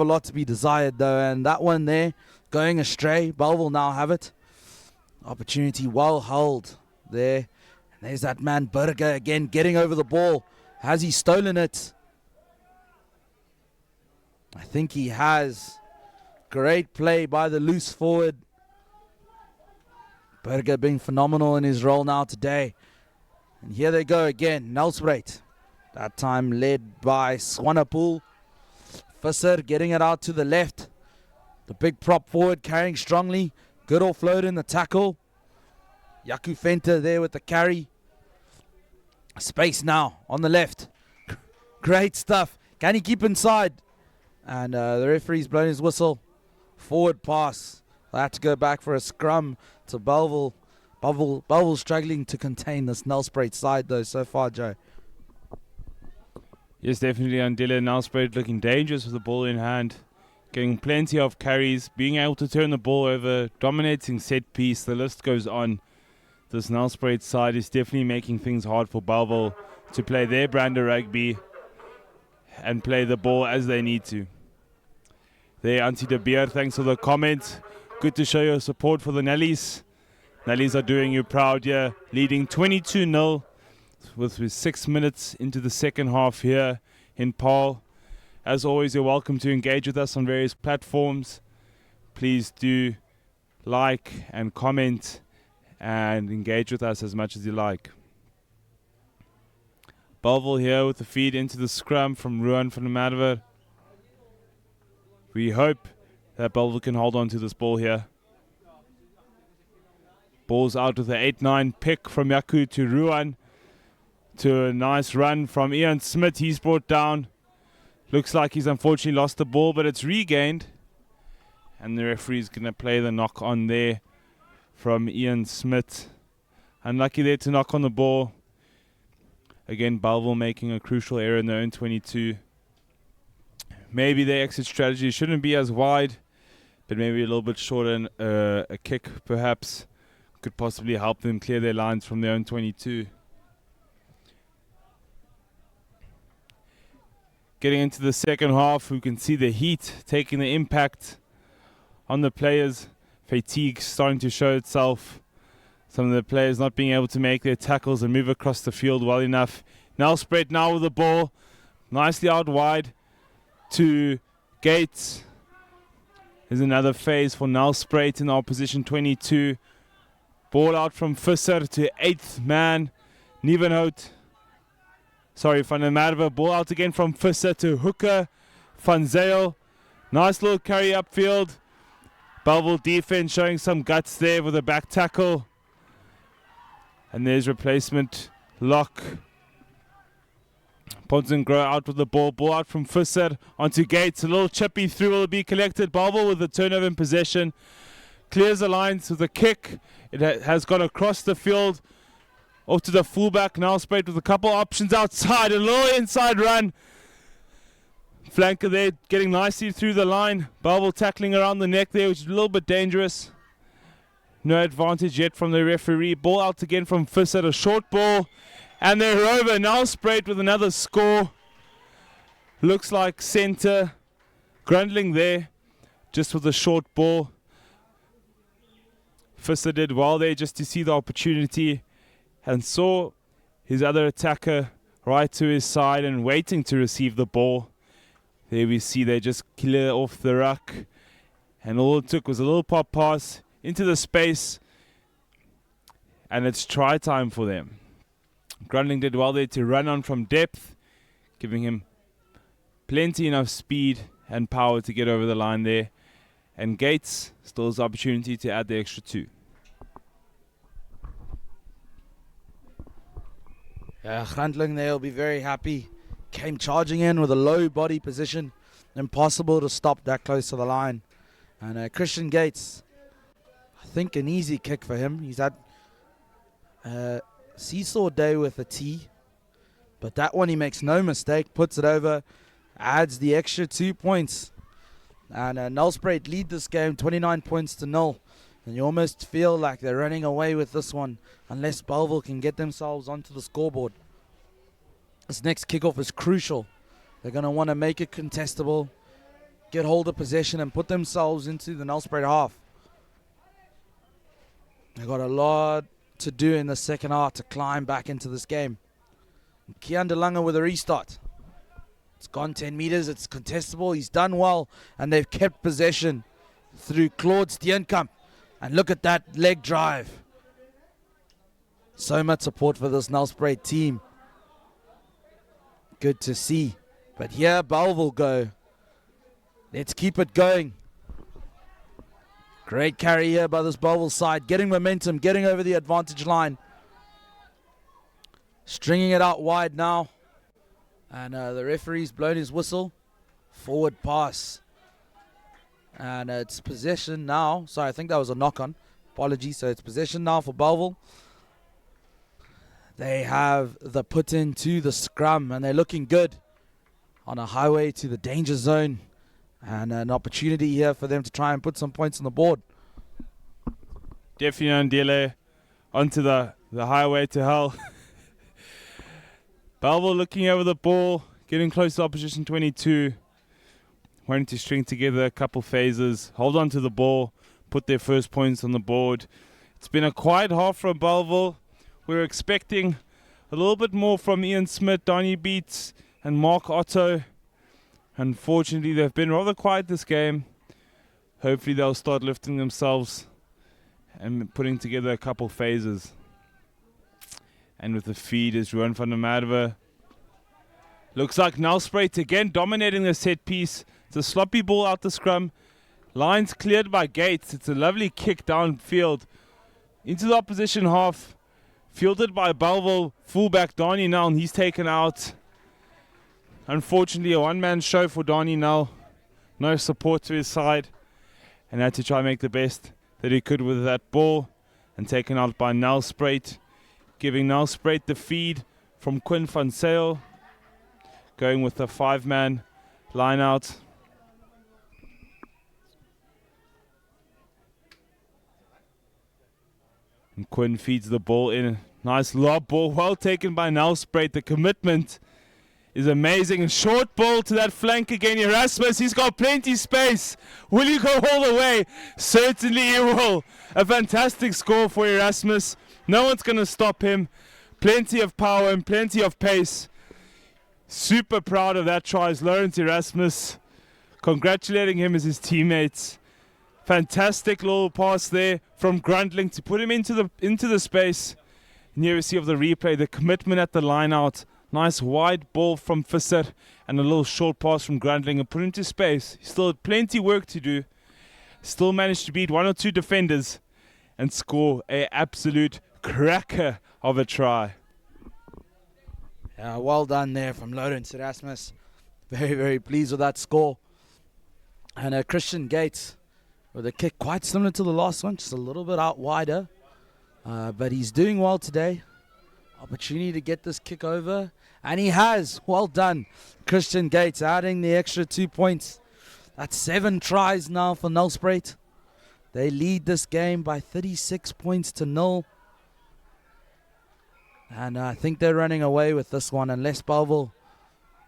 lot to be desired though, and that one there going astray. Bellville now have it. Opportunity well held there. And there's that man Burger again getting over the ball. Has he stolen it? I think he has. Great play by the loose forward. Burger being phenomenal in his role now today. And here they go again. NELSPRUIT. That time led by Swanepoel. Visser getting it out to the left. The big prop forward carrying strongly. Good offload in the tackle. Yaku Venter there with the carry. Space now on the left. Great stuff. Can he keep inside? And the referee's blown his whistle. Forward pass. They'll have to go back for a scrum to Bellville. Bellville struggling to contain this NELSPRUIT side though so far, Joe. Yes, definitely. Andile Nelspruit looking dangerous with the ball in hand. Getting plenty of carries, being able to turn the ball over, dominating set piece. The list goes on. This Nelspruit side is definitely making things hard for Bellville to play their brand of rugby and play the ball as they need to. There, Auntie De Beer, thanks for the comment. Good to show your support for the Nellies. Nellies are doing you proud here, leading 22-0 with 6 minutes into the second half here in Paarl. As always, you're welcome to engage with us on various platforms. Please do like and comment and engage with us as much as you like. Bellville here with the feed into the scrum from Ruan van der Merwe. We hope that Bellville can hold on to this ball here. Ball's out with the 8-9 pick from Yaku to Ruan. To a nice run from Ian Smith. He's brought down. Looks like he's unfortunately lost the ball, but it's regained. And the referee's going to play the knock on there from Ian Smith. Unlucky there to knock on the ball. Again, Bellville making a crucial error in their own 22. Maybe their exit strategy shouldn't be as wide, but maybe a little bit shorter and a kick perhaps could possibly help them clear their lines from their own 22. Getting into the second half, we can see the heat taking the impact on the players. Fatigue starting to show itself. Some of the players not being able to make their tackles and move across the field well enough. Nelspruit now with the ball. Nicely out wide to Gates. There's another phase for Nelspruit in our position 22. Ball out from Visser to 8th man. Nieuwenhout. Sorry, Van der Merwe. Ball out again from Visser to Hooker. Van Zyl. Nice little carry upfield. Bellville defense showing some guts there with a back tackle. And there's replacement lock. Ponzengro out with the ball. Ball out from Visser onto Gates. A little chippy through will be collected. Bellville with the turnover in possession. Clears the lines with a kick. It has gone across the field. Off to the fullback. Nelspruit with a couple options outside. A little inside run. Flanker there getting nicely through the line. Bellville tackling around the neck there, which is a little bit dangerous. No advantage yet from the referee. Ball out again from Visser. A short ball. And they're over. Nelspruit with another score. Looks like centre. Grundling there. Just with a short ball. Visser did well there just to see the opportunity. And saw his other attacker right to his side and waiting to receive the ball. There we see they just clear off the ruck. And all it took was a little pop pass into the space. And it's try time for them. Grundling did well there to run on from depth, giving him plenty enough speed and power to get over the line there. And Gates still has the opportunity to add the extra 2. Yeah, Grundling there will be very happy. Came charging in with a low body position. Impossible to stop that close to the line. And Christian Gates, I think an easy kick for him. He's had seesaw day with a T. But that one he makes no mistake. Puts it over. Adds the extra 2 points. And Nelspruit lead this game 29 points to 0. And you almost feel like they're running away with this one unless Bellville can get themselves onto the scoreboard. This next kickoff is crucial. They're going to want to make it contestable, get hold of possession and put themselves into the Nelspruit half. They've got a lot to do in the second half to climb back into this game. Kian de Lange with a restart. It's gone 10 meters, it's contestable, he's done well, and they've kept possession through Claude Steenkamp. And look at that leg drive. So much support for this Nelspruit team. Good to see. But here Bellville go. Let's keep it going. Great carry here by this Bellville side. Getting momentum, getting over the advantage line. Stringing it out wide now. And the referee's blown his whistle. Forward pass. And it's possession now. Sorry, I think that was a knock on. Apologies. So it's possession now for Bellville. They have the put into the scrum, and they're looking good on a highway to the danger zone, and an opportunity here for them to try and put some points on the board. Definitely Ndile onto the highway to hell. Bellville looking over the ball, getting close to opposition 22, wanting to string together a couple phases, hold on to the ball, put their first points on the board. It's been a quiet half from Bellville. We were expecting a little bit more from Ian Smith, Donnie Beats, and Mark Otto. Unfortunately, they've been rather quiet this game. Hopefully, they'll start lifting themselves and putting together a couple phases. And with the feed is Ruan van der Merwe. Looks like NELSPRUIT again dominating the set piece. It's a sloppy ball out the scrum. Lines cleared by Gates. It's a lovely kick downfield into the opposition half. Fielded by Bellville fullback Donnie Nell, and he's taken out. Unfortunately, a one-man show for Donnie Nell. No support to his side, and had to try and make the best that he could with that ball, and taken out by NELSPRUIT, giving NELSPRUIT the feed from Quinn van Sale, going with the 5-man line out. And Quinn feeds the ball in. Nice lob ball, well taken by NELSPRUIT. The commitment is amazing. And short ball to that flank again. Erasmus, he's got plenty space. Will he go all the way? Certainly he will. A fantastic score for Erasmus. No one's going to stop him. Plenty of power and plenty of pace. Super proud of that try is Lawrence Erasmus. Congratulating him as his teammates. Fantastic little pass there from Grundling to put him into the space. And here we see of the replay, the commitment at the line out. Nice wide ball from Visser and a little short pass from Grundling and put into space. He still had plenty work to do. Still managed to beat one or two defenders and score an absolute cracker of a try. Yeah, well done there from Lawrence Erasmus. Very, very pleased with that score. And Christian Gates with a kick quite similar to the last one, just a little bit out wider. But he's doing well today. Opportunity to get this kick over. And he has. Well done. Christian Gates adding the extra 2 points. That's 7 tries now for NELSPRUIT. They lead this game by 36 points to 0. And I think they're running away with this one unless Bellville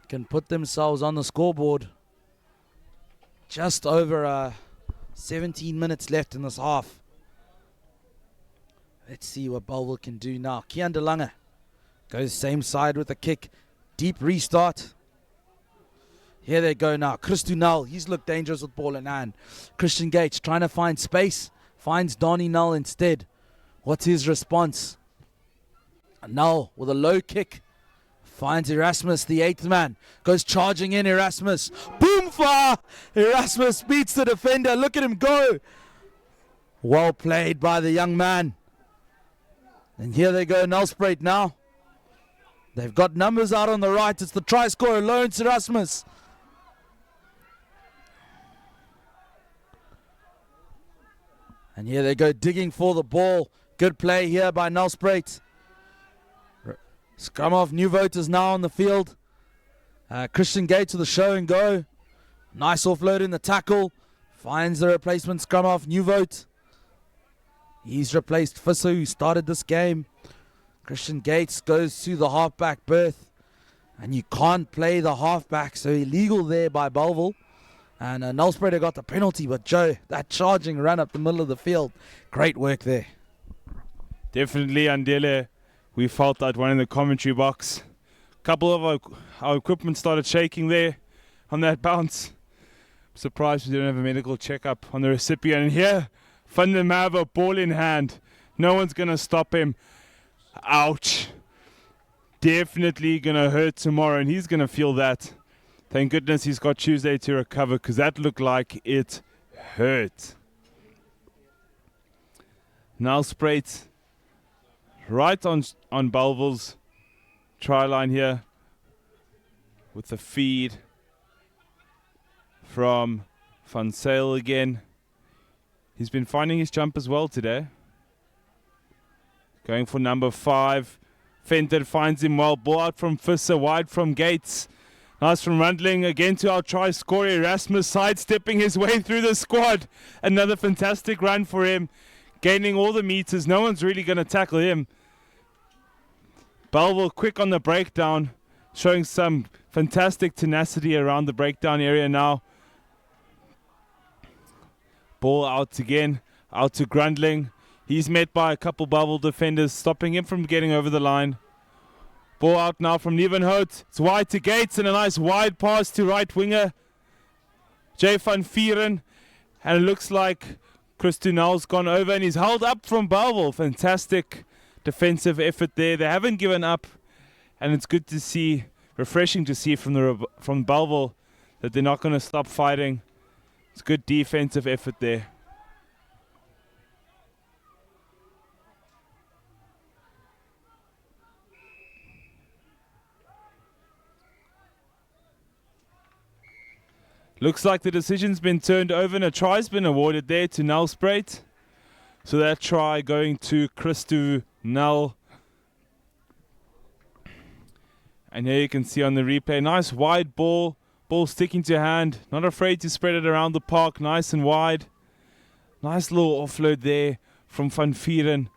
can put themselves on the scoreboard. Just over 17 minutes left in this half. Let's see what Bellville can do now. Kian de Lange goes same side with a kick. Deep restart. Here they go now. Chris Dunal, he's looked dangerous with ball in hand. Christian Gates trying to find space. Finds Donnie Null instead. What's his response? Null with a low kick. Finds Erasmus, the 8th man. Goes charging in Erasmus. Boom far! Erasmus beats the defender. Look at him go. Well played by the young man. And here they go, NELSPRUIT now. They've got numbers out on the right. It's the try scorer, Lawrence Erasmus. And here they go, digging for the ball. Good play here by NELSPRUIT. Scrum off, new voters now on the field. Christian Gates with the show and go. Nice offload in the tackle. Finds the replacement scrum off, new vote. He's replaced Fisso, who started this game. Christian Gates goes to the halfback berth. And you can't play the halfback, so illegal there by Bellville. And NELSPRUIT got the penalty, but Joe, that charging run up the middle of the field. Great work there. Definitely, Andele. We felt that one in the commentary box. A couple of our equipment started shaking there on that bounce. Surprised we didn't have a medical checkup on the recipient. And here, Van der Merwe, ball in hand. No one's going to stop him. Ouch. Definitely going to hurt tomorrow, and he's going to feel that. Thank goodness he's got Tuesday to recover, because that looked like it hurt. NELSPRUIT right on Bellville's try line here with the feed from Van Sale again. He's been finding his jump as well today. Going for number 5. Venter finds him well. Ball out from Visser, wide from Gates. Nice from Rundling, again to our try scorer, Erasmus sidestepping his way through the squad. Another fantastic run for him, gaining all the meters. No one's really going to tackle him. Bellville quick on the breakdown, showing some fantastic tenacity around the breakdown area now. Ball out again, out to Grundling. He's met by a couple Bellville defenders, stopping him from getting over the line. Ball out now from Nieuwenhout. It's wide to Gates and a nice wide pass to right winger Jay van Vieren. And it looks like Chris Tunel's gone over and he's held up from Bellville. Fantastic defensive effort there. They haven't given up, and it's good to see, refreshing to see from Bellville that they're not going to stop fighting. It's good defensive effort there. Looks like the decision's been turned over and a try's been awarded there to NELSPRUIT. So that try going to Christo Nel. And here you can see on the replay, nice wide ball. Ball sticking to hand. Not afraid to spread it around the park. Nice and wide. Nice little offload there from Van Vieren.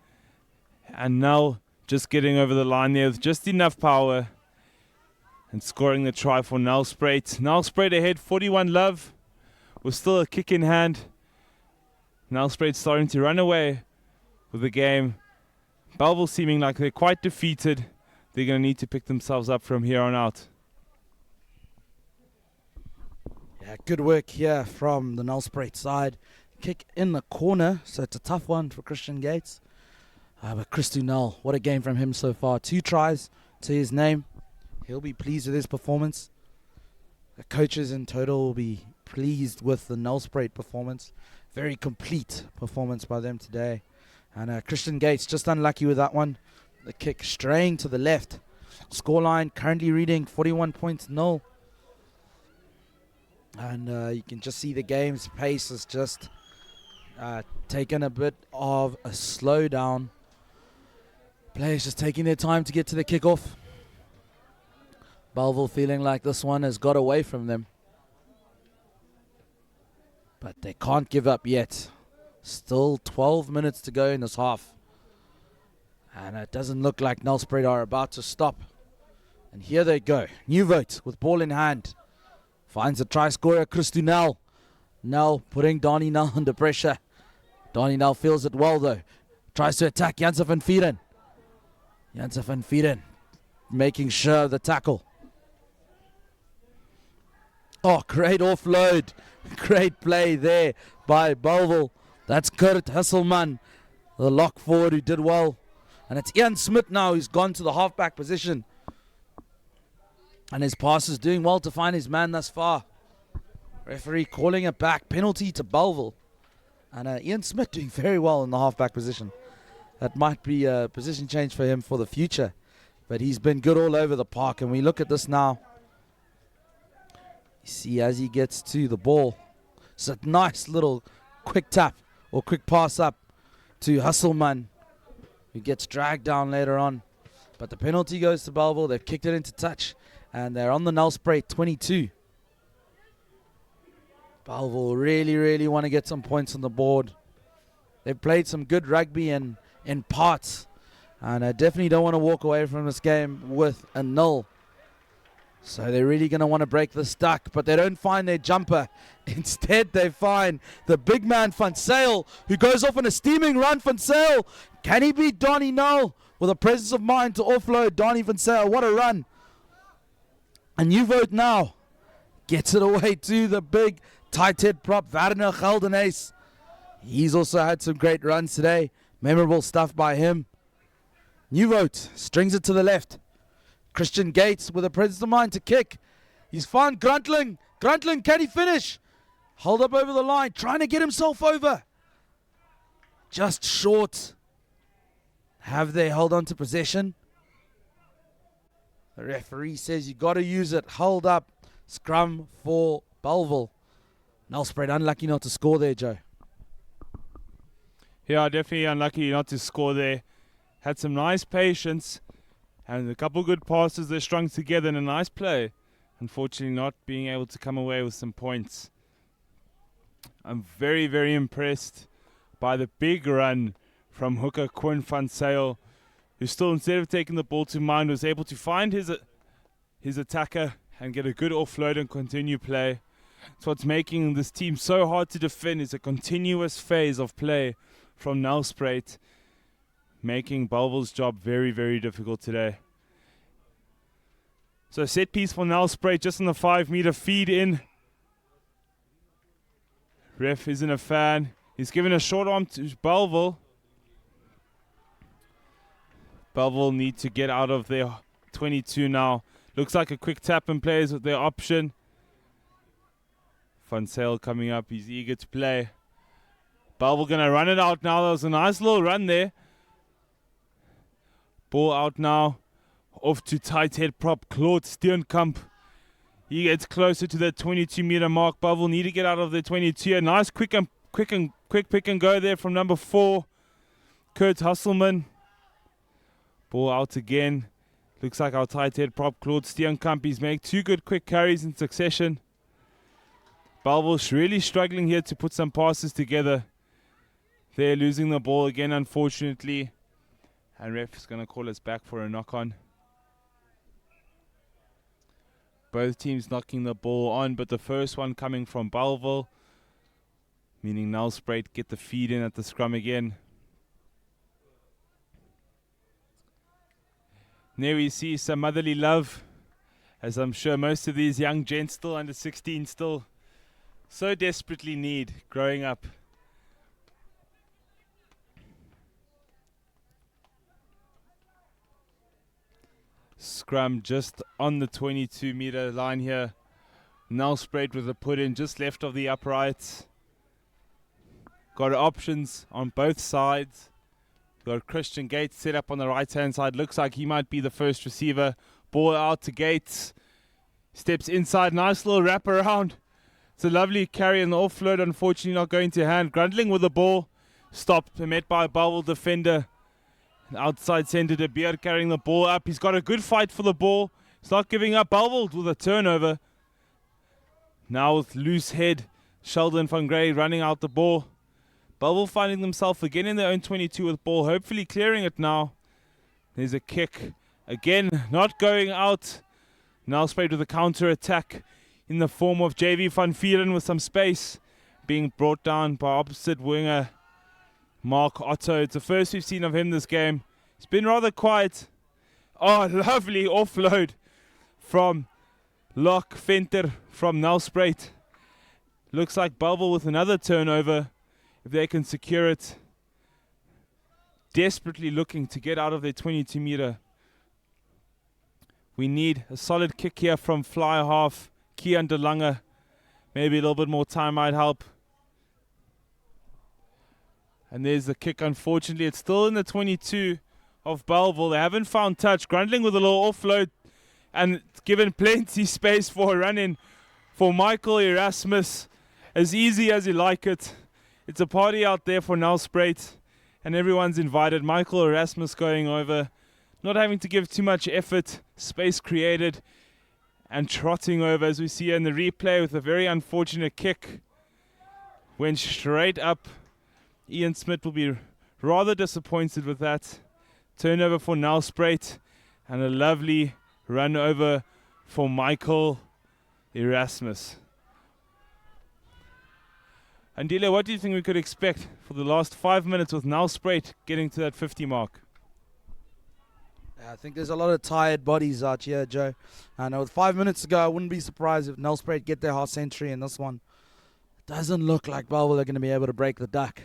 And Nel just getting over the line there with just enough power. And scoring the try for NELSPRUIT. NELSPRUIT ahead 41-love. With still a kick in hand. NELSPRUIT starting to run away with the game. Bellville seeming like they're quite defeated. They're going to need to pick themselves up from here on out. Yeah, good work here from the NELSPRUIT side. Kick in the corner, so it's a tough one for Christian Gates. But Christo Nel, what a game from him so far. 2 tries to his name. He'll be pleased with his performance. The coaches in total will be pleased with the NELSPRUIT performance. Very complete performance by them today. And Christian Gates just unlucky with that one. The kick straying to the left. Scoreline currently reading 41.0. And you can just see the game's pace has just taken a bit of a slowdown. Players just taking their time to get to the kickoff. Bellville feeling like this one has got away from them. But they can't give up yet. Still 12 minutes to go in this half. And it doesn't look like NELSPRUIT are about to stop. And here they go. Nieuwenhout with ball in hand. Finds a try scorer, Christo Nel. Nel putting Donnie Nel under pressure. Donnie Nel feels it well though. Tries to attack Jansen van Vieren. Jansen van Vieren making sure of the tackle. Oh, great offload. Great play there by Bellville. That's Kurt Hesselman, the lock forward who did well. And it's Ian Smith now who's gone to the halfback position. And his pass is doing well to find his man thus far. Referee calling it back. Penalty to Bellville. And Ian Smith doing very well in the halfback position. That might be a position change for him for the future. But he's been good all over the park. And we look at this now. You see as he gets to the ball. It's a nice little quick tap or quick pass up to Husselman, who gets dragged down later on. But the penalty goes to Bellville. They've kicked it into touch. And they're on the NELSPRUIT 22. Bellville really want to get some points on the board. They've played some good rugby in parts. And I definitely don't want to walk away from this game with a 0. So they're really going to want to break this duck, but they don't find their jumper. Instead, they find the big man, Van Sale, who goes off on a steaming run. Van Sale, can he beat Donnie Nel with a presence of mind to offload Donnie Van Sale? What a run. And Nieuwenhout now gets it away to the big tight head prop, Werner Geldenace. He's also had some great runs today. Memorable stuff by him. Nieuwenhout strings it to the left. Christian Gates with a presence of mind to kick. He's found Gruntling. Gruntling, can he finish? Hold up over the line, trying to get himself over. Just short. Have they held on to possession? The referee says you got to use it. Hold up. Scrum for Bellville. NELSPRUIT unlucky not to score there, Joe. Yeah, definitely unlucky not to score there. had some nice patience and a couple good passes they strung together in a nice play. Unfortunately not being able to come away with some points. I'm very, very impressed by the big run from hooker Quinn van Zyl, who still, instead of taking the ball to mind, was able to find his attacker and get a good offload and continue play. So what's making this team so hard to defend is a continuous phase of play from NELSPRUIT, making Bellville's job very, very difficult today. So set piece for NELSPRUIT, just on the 5-meter feed in. Ref isn't a fan. He's given a short arm to Bellville. Bellville need to get out of their 22 now. Looks like a quick tap and play is their option. Van Zyl coming up, he's eager to play. Bellville gonna run it out now. That was a nice little run there. Ball out now. Off to tight head prop Claude Steenkamp. He gets closer to the 22-meter mark. Bellville need to get out of the 22. A nice quick pick and go there from number 4, Kurt Husselman. Ball out again. Looks like our tight head prop Claude Steenkamp. He's made 2 good quick carries in succession. Bellville's really struggling here to put some passes together. They're losing the ball again, unfortunately. And ref is going to call us back for a knock-on. Both teams knocking the ball on, but the first one coming from Bellville, meaning NELSPRUIT get the feed in at the scrum again. And there we see some motherly love, as I'm sure most of these young gents still under 16 still so desperately need growing up. Scrum just on the 22-meter line here. NELSPRUIT with a put in just left of the uprights. Got options on both sides. Got Christian Gates set up on the right-hand side. Looks like he might be the first receiver. Ball out to Gates. Steps inside. Nice little wrap around. It's a lovely carry and the offload. Unfortunately not going to hand. Grundling with the ball. Stopped and met by a Bellville defender. Outside centre, De Beer carrying the ball up. He's got a good fight for the ball. He's not giving up. Bellville with a turnover. Now with loose head, Sheldon van Grey running out the ball. Bellville finding themselves again in their own 22 with ball. Hopefully clearing it now. There's a kick. Again, not going out. NELSPRUIT with a counter attack in the form of JV van Vieren with some space. Being brought down by opposite winger Mark Otto. It's the first we've seen of him this game. It's been rather quiet. Oh, lovely offload from Locke Venter from NELSPRUIT. Looks like Bellville with another turnover, if they can secure it. Desperately looking to get out of their 22-meter. We need a solid kick here from fly half Kian De Lange. Maybe a little bit more time might help. And there's the kick. Unfortunately, it's still in the 22 of Bellville. They haven't found touch. Grundling with a little offload and given plenty space for a run-in for Michael Erasmus. As easy as you like it. It's a party out there for NELSPRUIT and everyone's invited. Michael Erasmus going over, not having to give too much effort. Space created and trotting over, as we see in the replay, with a very unfortunate kick. Went straight up. Ian Smith will be rather disappointed with that. Turnover for NELSPRUIT and a lovely run over for Michael Erasmus. Andile, what do you think we could expect for the last 5 minutes with NELSPRUIT getting to that 50 mark? I think there's a lot of tired bodies out here, Joe. I know 5 minutes ago, I wouldn't be surprised if NELSPRUIT get their half century in this one. Doesn't look like Bellville are going to be able to break the duck.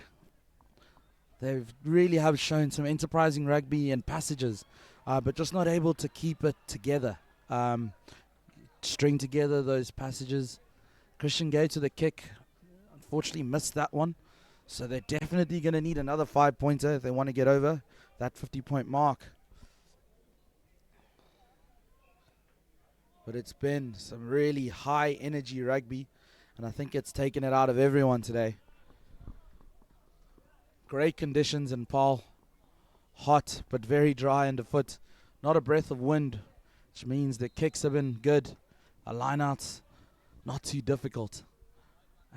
They really have shown some enterprising rugby and passages, but just not able to keep it together. String together those passages. Christian Gates with a kick. Unfortunately missed that one. So they're definitely going to need another 5-pointer if they want to get over that 50-point mark. But it's been some really high energy rugby, and I think it's taken it out of everyone today. Great conditions in Paarl. hot but very dry underfoot. Not a breath of wind, which means the kicks have been good. A line-out's not too difficult.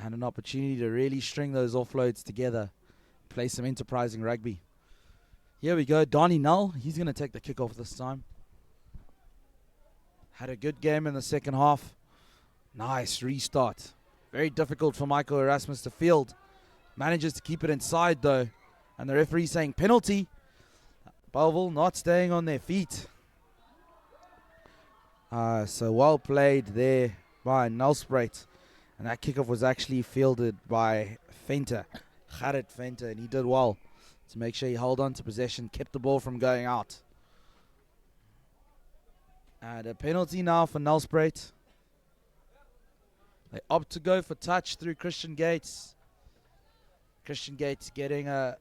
And an opportunity to really string those offloads together. Play some enterprising rugby. Here we go, Donnie Null. He's going to take the kickoff this time. Had a good game in the second half. Nice restart. Very difficult for Michael Erasmus to field. Manages to keep it inside though. And the referee saying penalty. Bellville not staying on their feet. So well played there by NELSPRUIT. And that kickoff was actually fielded by Venter, Gerrit Venter, and he did well to make sure he held on to possession, kept the ball from going out. And a penalty now for NELSPRUIT. They opt to go for touch through Christian Gates. Christian Gates getting a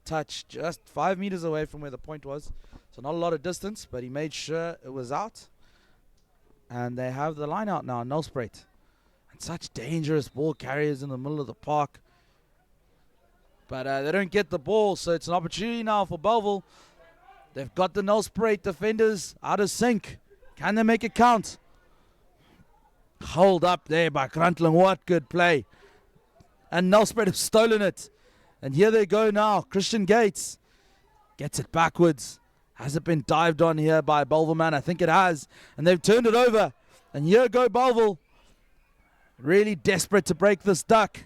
touch just 5 meters away from where the point was. So not a lot of distance, but he made sure it was out. And they have the line out now, NELSPRUIT. And such dangerous ball carriers in the middle of the park. But they don't get the ball, so it's an opportunity now for Bellville. They've got the NELSPRUIT defenders out of sync. Can they make it count? Hold up there by Grantling. What good play. And NELSPRUIT have stolen it. And here they go now. Christian Gates gets it backwards. Has it been dived on here by Bellville man? I think it has. And they've turned it over. And here go Bellville. Really desperate to break this duck.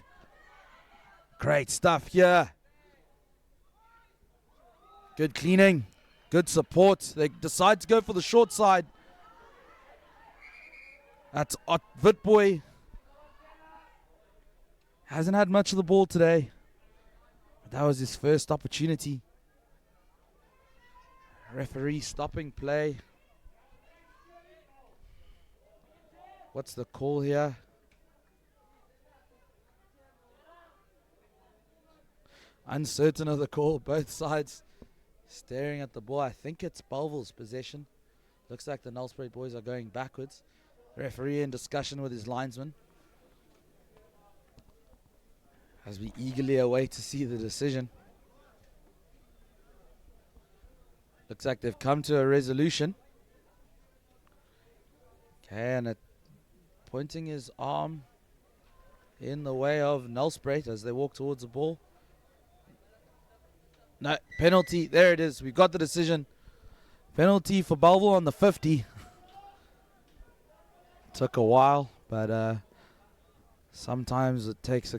Great stuff here. Good cleaning. Good support. They decide to go for the short side. That's Witboy. Hasn't had much of the ball today. But that was his first opportunity. Referee stopping play. What's the call here? Uncertain of the call. Both sides staring at the ball. I think it's Bellville's possession. Looks like the NELSPRUIT boys are going backwards. Referee in discussion with his linesman. As we eagerly await to see the decision. Looks like they've come to a resolution. Okay, and pointing his arm in the way of NELSPRUIT as they walk towards the ball. No, penalty. There it is. We've got the decision. Penalty for Bellville on the 50. Took a while, but sometimes it takes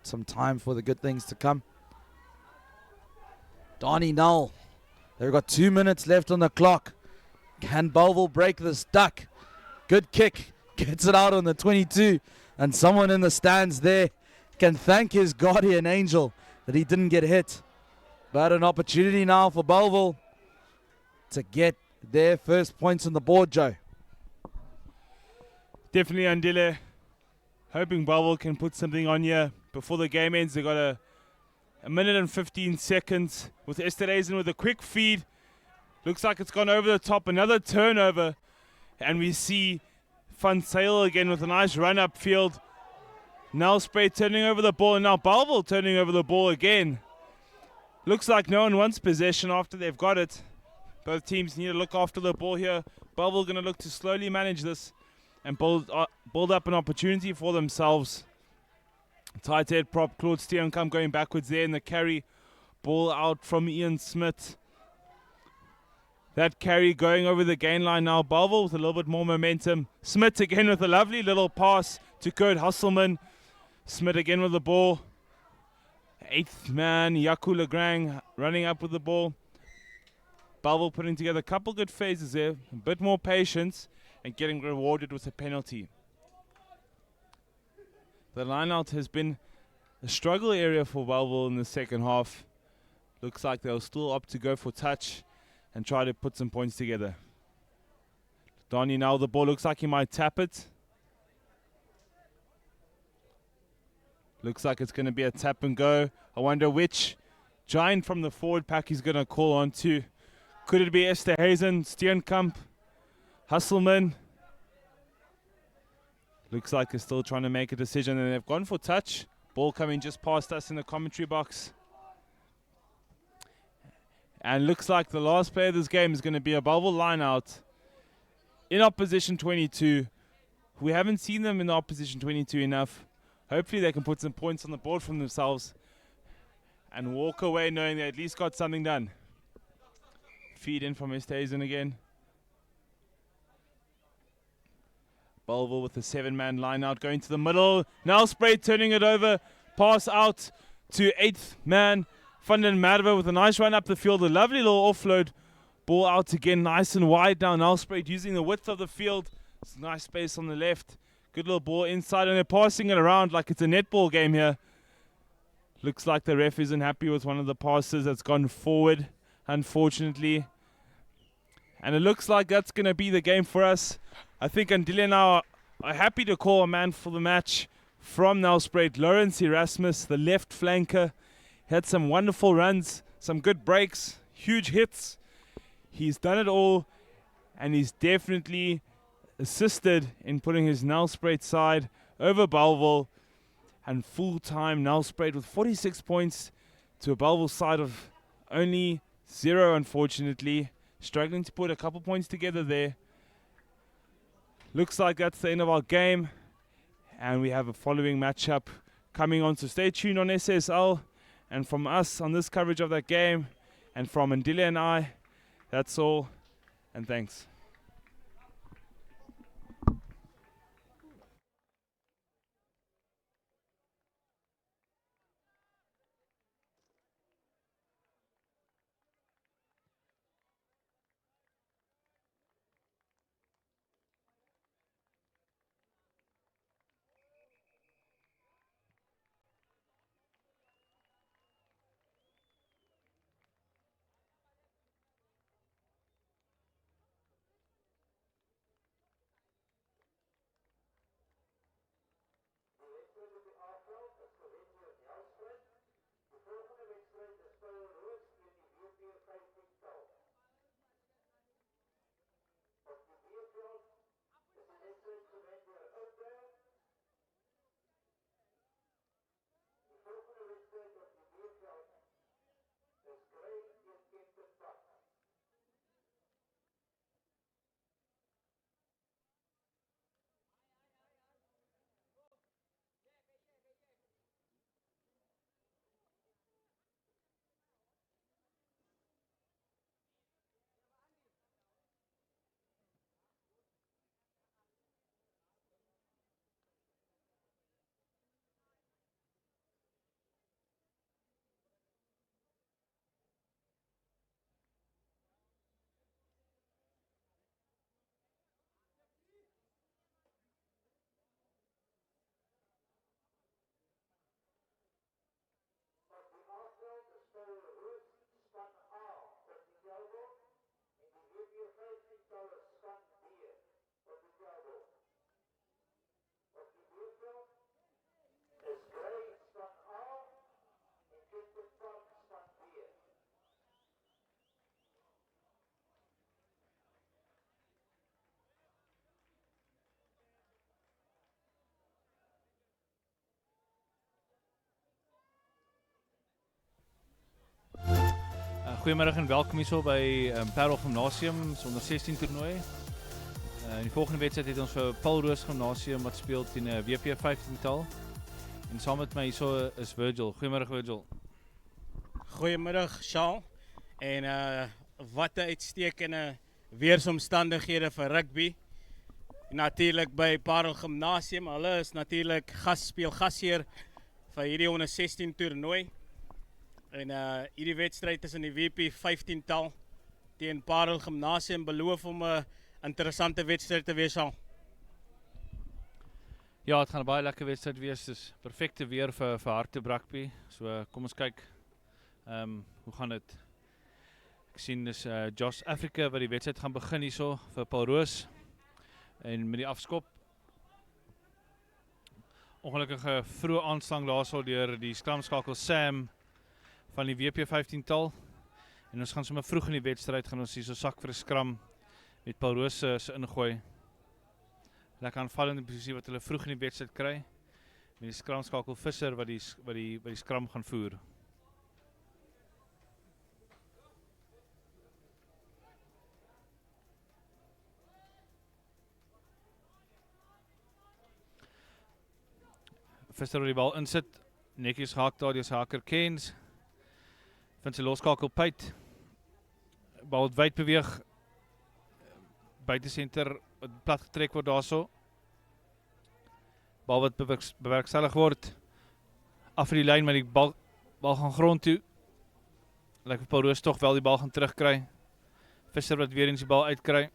some time for the good things to come. Donnie Null. They've got 2 minutes left on the clock. Can Bellville break this duck? Good kick. Gets it out on the 22. And someone in the stands there can thank his guardian angel that he didn't get hit. But an opportunity now for Bellville to get their first points on the board, Joe. Definitely, Andile. Hoping Bellville can put something on here before the game ends. They got a minute and 15 seconds with Esterhazen with a quick feed. Looks like it's gone over the top. Another turnover. And we see Van Sale again with a nice run up field. NELSPRUIT turning over the ball. And now Bellville turning over the ball again. Looks like no one wants possession after they've got it. Both teams need to look after the ball here. Bellville going to look to slowly manage this and build up an opportunity for themselves. Tight head prop, Claude Steenkamp going backwards there in the carry. Ball out from Ian Smith. That carry going over the gain line now. Bellville with a little bit more momentum. Smith again with a lovely little pass to Kurt Hasselman. Smith again with the ball. Eighth man, Yaku Legrand running up with the ball. Bellville putting together a couple good phases there. A bit more patience and getting rewarded with a penalty. The line-out has been a struggle area for Bellville in the second half. Looks like they'll still opt to go for touch and try to put some points together. Donnie now the ball looks like he might tap it. Looks like it's going to be a tap and go. I wonder which giant from the forward pack he's going to call on to. Could it be Esterhazen, Steenkamp, Hasselman? Looks like they're still trying to make a decision and they've gone for touch. Ball coming just past us in the commentary box. And looks like the last play of this game is going to be a Bellville line out in opposition 22. We haven't seen them in the opposition 22 enough. Hopefully they can put some points on the board for themselves and walk away knowing they at least got something done. Feed in from Estazen again. Bellville with the 7-man line out going to the middle. NELSPRUIT turning it over. Pass out to 8th man. Van den Merwe with a nice run up the field. A lovely little offload. Ball out again, nice and wide now. NELSPRUIT using the width of the field. It's nice space on the left. Good little ball inside, and they're passing it around like it's a netball game here. Looks like the ref isn't happy with one of the passes that's gone forward, unfortunately. And it looks like that's going to be the game for us. I think Andile now are happy to call a man for the match from NELSPRUIT. Lawrence Erasmus, the left flanker, had some wonderful runs, some good breaks, huge hits. He's done it all, and he's definitely assisted in putting his NELSPRUIT side over Bellville. And full-time NELSPRUIT with 46 points to a Bellville side of only 0, unfortunately. Struggling to put a couple points together there. Looks like that's the end of our game. And we have a following matchup coming on, so stay tuned on SSL. And from us on this coverage of that game, and from Andile and I, that's all, and thanks. Goeiemiddag en welkom hierso by Paarl Gimnasium, se onder 16 toernooi. In die volgende wedstryd het ons vir Paarl Gimnasium wat speel teen 'n WP 15-tal. En saam met my hierso is Virgil. Goeiemiddag Virgil. Goeiemiddag Shaal. En wat 'n uitstekende weersomstandighede vir rugby. Natuurlik by Paarl Gimnasium. Hulle is natuurlik gasheer vir hierdie onder 16 toernooi. En hierdie wedstryd is in die WP 15-tal teen Paarl Gimnasium beloof om 'n interessante wedstryd te wees al. Ja, het gaan 'n baie lekker wedstryd wees. Dis perfekte weer vir hardloop rugby. So kom ons kyk. Hoe gaan dit? Ek sien dis Josh Africa wat die wedstryd gaan begin hierso vir Paarl. En met die afskop. Ongelukkige vroeë aanslang daarso deur die skramskakel Sam van die WP 15-tal. En ons gaan sommer vroeg in die wedstryd gaan ons hier so sak vir 'n skram met Paarl se ingooi. Lekker aanvallende posisie wat hulle vroeg in die wedstryd kry. Met die skramskakel Visser wat die skram gaan voer. Visser wat die bal insit. Netjies gehaak daar deur sy haker Kens. Vind sy loskakel Peit. Bal wat wyd beweeg. Buitensenter wat plat getrek word daarso. Bal wat bewerkstellig word. Af vir die lyn, maar die bal gaan grond toe. Lyk of Paul Roos toch wel die bal gaan terugkry. Visser wat weer eens die bal uitkry.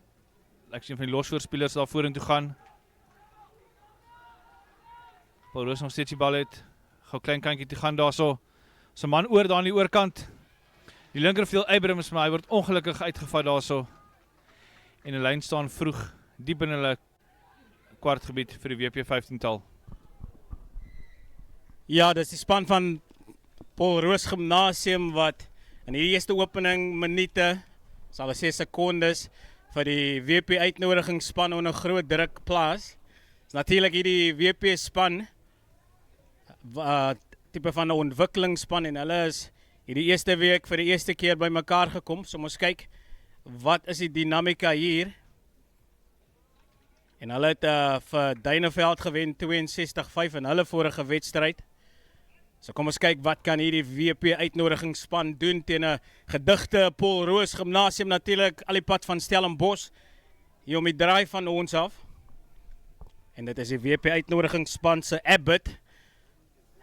Lyk sien van die losvoorspelers daar vorentoe gaan. Paul Roos nog steeds die bal het. Gou klein kantjie te gaan daarso. Sy man oor daar aan die oorkant. Die linkerveld Abrams, maar hy word ongelukkig uitgevat daarso. En 'n lyn staan vroeg diep in hulle kwartgebied vir die WP 15-tal. Ja, dis die span van Paul Roos Gimnasium wat in die eerste opening minute, sal ek sê sekondes, vir die WP uitnodigingsspan onder groot druk plaas. Is natuurlik hierdie WP span tipe van 'n ontwikkelingsspan en hulle is hierdie eerste week vir die eerste keer by mekaar gekom. So ons kyk wat is die dinamika hier. En hulle het vir DUINEVELD gewen 62-5 in hulle vorige wedstryd. So kom ons kyk wat kan hierdie WP uitnodigingsspan doen teen 'n gedigte Paul Roos Gimnasium natuurlik al die pad van Stellenbosch hier om die draai van ons af. En dit is die WP uitnodigingsspan se Abbott.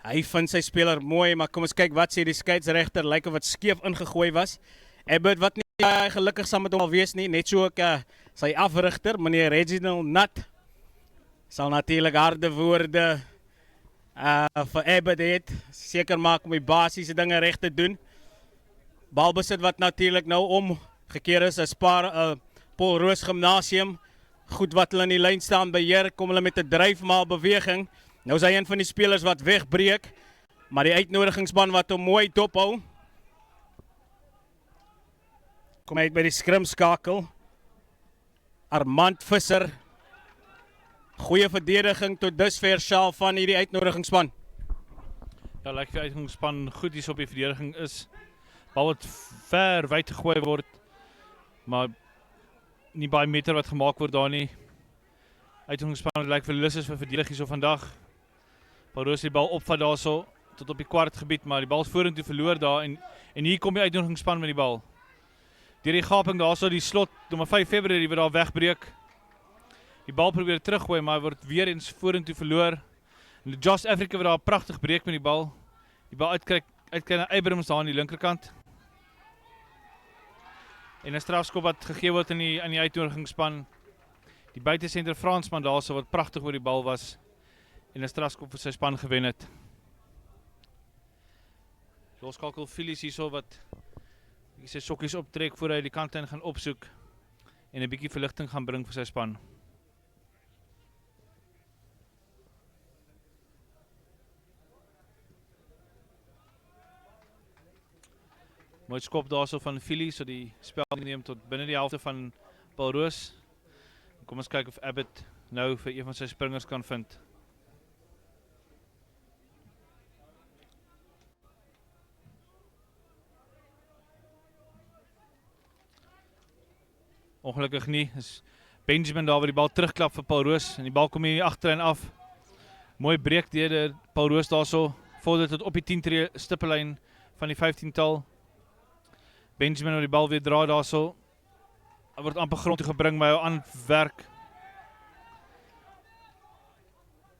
Hy vind sy speler mooi, maar kom ons kyk wat sê die skeieregter, lyk of wat skeef ingegooi was. Abbott wat nie gelukkig saam met hom al wees nie, net so ook sy afrigter, meneer Reginald Nat, sal natuurlik harde woorde vir Abbott het, seker maak om die basiese dinge reg te doen. Balbesit wat natuurlik nou omgekeer is Paul Roos Gimnasium, goed wat hulle in die lyn staan beheer, kom hulle met 'n dryfmaal beweging. Nou is hy een van die spelers wat wegbreek, maar die uitnodigingsspan wat hom mooi dophou. Kom uit by die skrimskakel. Armand Visser. Goeie verdediging tot dusver Sjaal van hierdie uitnodigingsspan. Ja, lyk die uitnodigingsspan goed hier op die verdediging is. Bal wat ver wyd gegooi word, maar nie baie meter wat gemaak word daar nie. Uitnodigingsspan lyk verlus is vir verdedig hierso vandag. Paul Roos die bal opvat daarso tot op die kwartgebied, maar die bal is vorentoe verloor daar en hier kom die uitnodigingsspan met die bal. Deur die gaping daarso die slot nummer 5 Februarie wat daar wegbreek. Die bal probeer teruggooi, maar hy word weer eens vorentoe verloor. En die Just Africa wat daar pragtig breek met die bal. Die bal uitkry na Abrams daar aan die linkerkant. En 'n strafskop wat gegee word in die uitnodigingsspan. Die buitensenter Fransman daarso wat pragtig oor die bal was en 'n strafskop vir sy span gewen het. Loskakel Phillies hierso wat sy sokkies optrek voor hy die kant in gaan opsoek en 'n bietjie verligting gaan bring vir sy span. Mooi skop daarso van Phillies, so die spel neem tot binne die helfte van Paul Roos. Kom ons kyk of Abbott nou vir een van sy springers kan vind. Ongelukkig nie, is Benjamin daar wat die bal terugklap vir Paul Roos en die bal kom hier agterlyn af. Mooi breek deur Paul Roos daarso, vorder tot op die 10 stippellyn van die 15-tal. Benjamin wat die bal weer dra daarso. Hy word amper grond toe gebring by hy aan werk.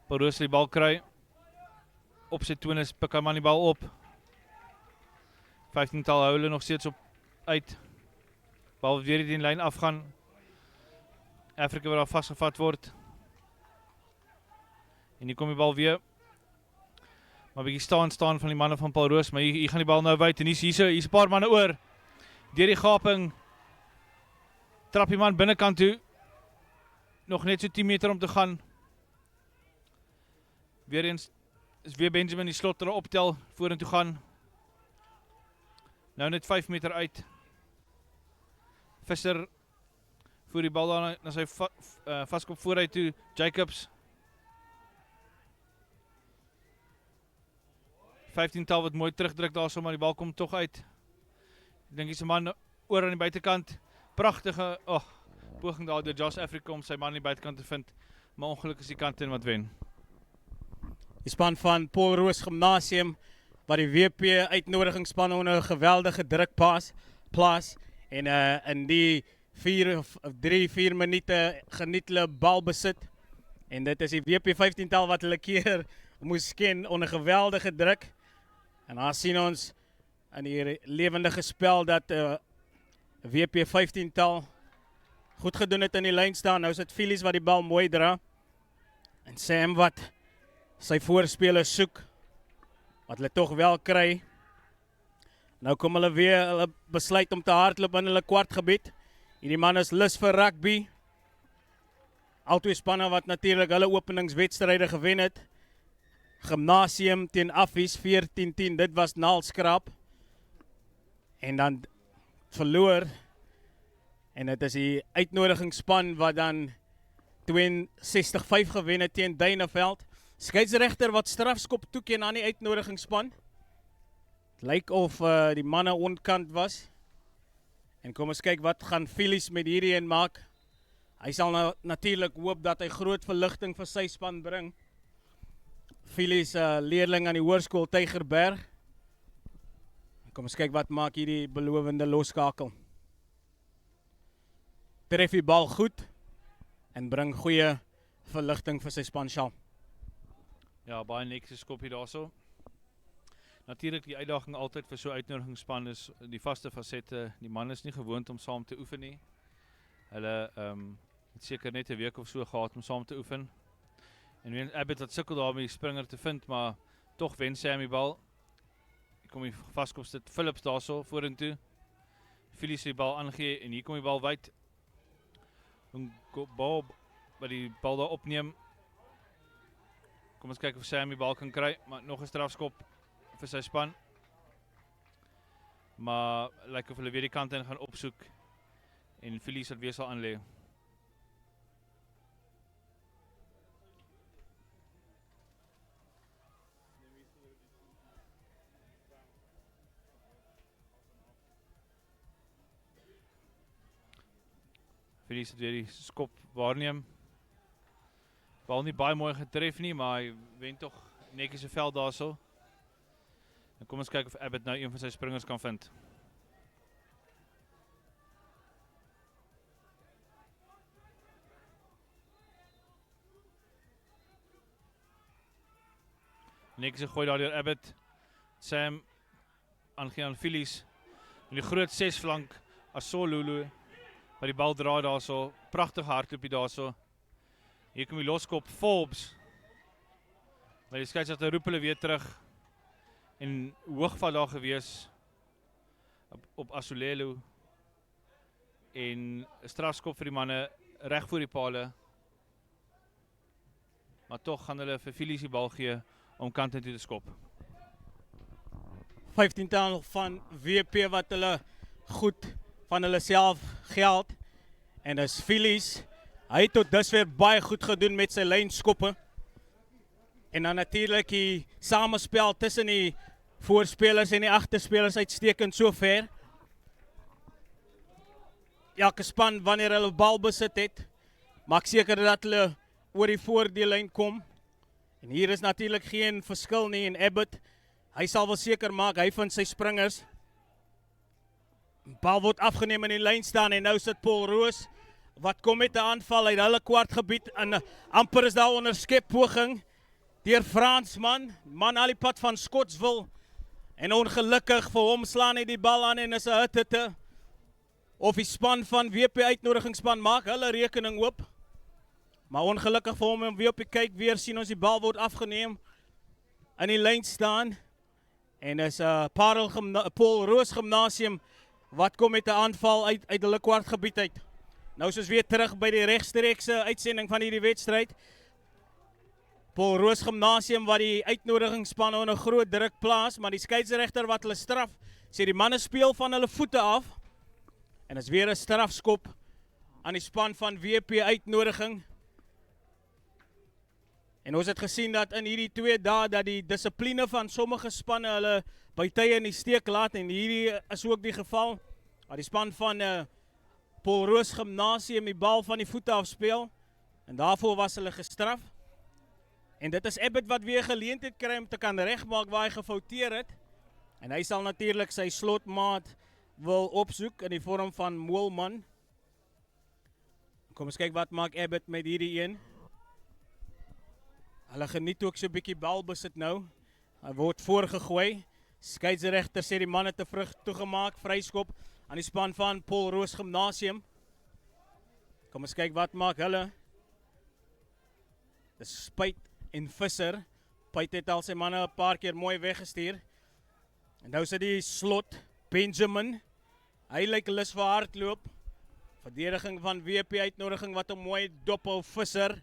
Paul Roos die bal kry. Op sy toon pik hy man die bal op. 15-tal hou hulle nog steeds op uit. Bal weer die lyn afgaan. Afrika wat daar vasgevat word. En hier kom die bal weer. Maar bietjie staan van die manne van Paul Roos, maar hier gaan die bal nou wyd en hier's 'n paar manne oor. Deur die gaping. Trap die man binnekant toe. Nog net so 10 meter om te gaan. Weer eens is weer Benjamin die slot er optel vorentoe gaan. Nou net 5 meter uit. Visser voer die bal daar na sy vaskop vooruit toe. Jacobs. 15-tal wat mooi terugdruk daarso, maar die bal kom tog uit. Ek dink hy's 'n man oor aan die buitekant. Pragtige poging daar deur Just Africa om sy man aan die buitekant te vind, maar ongelukkig is die kant in wat wen. Die span van Paarl Roos Gimnasium, wat die WP uitnodigingsspan onder 'n geweldige druk plaas. En in die 3-4 minute geniet hulle balbesit. En dit is die WP 15-tal wat hulle keer moes ken onder geweldige druk. En dan sien ons in die lewendige spel dat WP 15-tal goed gedoen het in die lyn staan. Nou is dit Phillies wat die bal mooi dra. En Sam wat sy voorspelers soek, wat hulle toch wel kry. Nou kom hulle weer, hulle besluit om te hardloop in hulle kwartgebied. Hierdie man is lus vir rugby. Al twee spanne wat natuurlik hulle openingswedstryde gewen het. Gimnasium teen Affies 14-10, dit was naalskraap. En dan verloor. En dit is die uitnodigingsspan wat dan 62-5 gewen het teen DUINEVELD. Skeiedsregter wat strafskop toeken aan die uitnodigingsspan. Het lyk of die manne ontkant was. En kom ons kyk wat gaan Phillies met hierdie een maak. Hy sal natuurlik hoop dat hy groot verligting vir sy span bring. Phillies leerling aan die hoërskool Tygerberg. Kom ons kyk wat maak hierdie belovende loskakel. Tref die bal goed en bring goeie verligting vir sy span Sjaal. Ja, baie netjie skoppie daarso. Natuurlik die uitdaging altyd vir so 'n uitnodigingsspan is die vaste fasette. Die man is nie gewoond om saam te oefen nie. Hulle het seker net 'n week of so gehad om saam te oefen. En Wien Abbott het sukkel daar om die springer te vind, maar tog wen Sam die bal. Kom die vaskop sit Phillips daarso vorentoe. Phillies die bal aangee en hier kom die bal wyd. Bob wat die bal daar opneem. Kom ons kyk of Sam die bal kan kry, maar nog 'n strafskop vir sy span. Maar lyk of hulle weer die kant in gaan opsoek en Phillies wat weer sal aanlê. Phillies het weer die skop waarneem. Bal nie baie mooi getref nie, maar hy wen tog netjies 'n veld daarso. En kom ons kyk of Abbott nou een van sy springers kan vind. Netjies gooi daar deur Abbott. Sam aangee aan Phillies. En die groot 6 flank Asolulu wat die bal dra daarso, pragtig hardloopie daarso. Hier kom die loskop Forbes. Maar die skeiedsregter roep hulle weer terug. En hoogval daar gewees op Asolelu. En 'n strafskop vir die manne reg voor die pale. Maar tog gaan hulle vir Phillies die bal gee om kant toe te skop. 15-tal van WP wat hulle goed van hulle self geld. En dis Phillies. Hy het tot dusver baie goed gedoen met sy lynskoppe. En dan natuurlik die samespel tussen die voorspelers en die agterspelers uitstekend sover. Elke span wanneer hulle bal besit het, maak seker dat hulle oor die voordeellyn kom. En hier is natuurlik geen verskil nie en Abbott, hy sal wel seker maak, hy vind sy springers. Bal word afgeneem in die lyn staan en nou sit Paarl Roos, wat kom met 'n aanval uit hulle kwartgebied en amper is daar onderskep poging deur Fransman, man al die pad van Scottsville. En ongelukkig vir hom slaan hy die bal aan en is 'n hitte. Of die span van WP uitnodigingsspan maak hulle rekening oop. Maar ongelukkig vir hom en weer op die kyk weer sien ons die bal word afgeneem in die lyn staan. En is Paarl Roos Gimnasium wat kom met 'n aanval uit hulle kwartgebied uit. Nou is ons weer terug by die regstreekse uitsending van hierdie wedstryd. Paarl Roos Gimnasium wat die uitnodigingsspan onder groot druk plaas, maar die skeiedsregter wat hulle straf, sê die manne speel van hulle voete af. En is weer 'n strafskop aan die span van WP uitnodiging. En ons het gesien dat in hierdie 2 dae dat die dissipline van sommige spanne hulle by tye in die steek laat en hierdie is ook die geval. Dat die span van Paarl Roos Gimnasium die bal van die voete af speel en daarvoor was hulle gestraf. En dit is Abbott wat weer geleentheid kry om te kan regmaak waar hy gefouteer het. En hy sal natuurlik sy slotmaat wil opsoek in die vorm van Moelman. Kom ons kyk wat maak Abbott met hierdie een. Hulle geniet ook so 'n bietjie balbesit nou. Hy word voorgegooi. Skeieregter sê die man het 'n vrug toegemaak, vryskop aan die span van Paarl Roos Gimnasium. Kom ons kyk wat maak hulle. Dis Spyt en Visser. Pyt het al sy manne 'n paar keer mooi weggestuur. En nou sit die slot Benjamin. Hy lyk lus vir hardloop. Verdediging van WP uitnodiging wat hom mooi dophou. Visser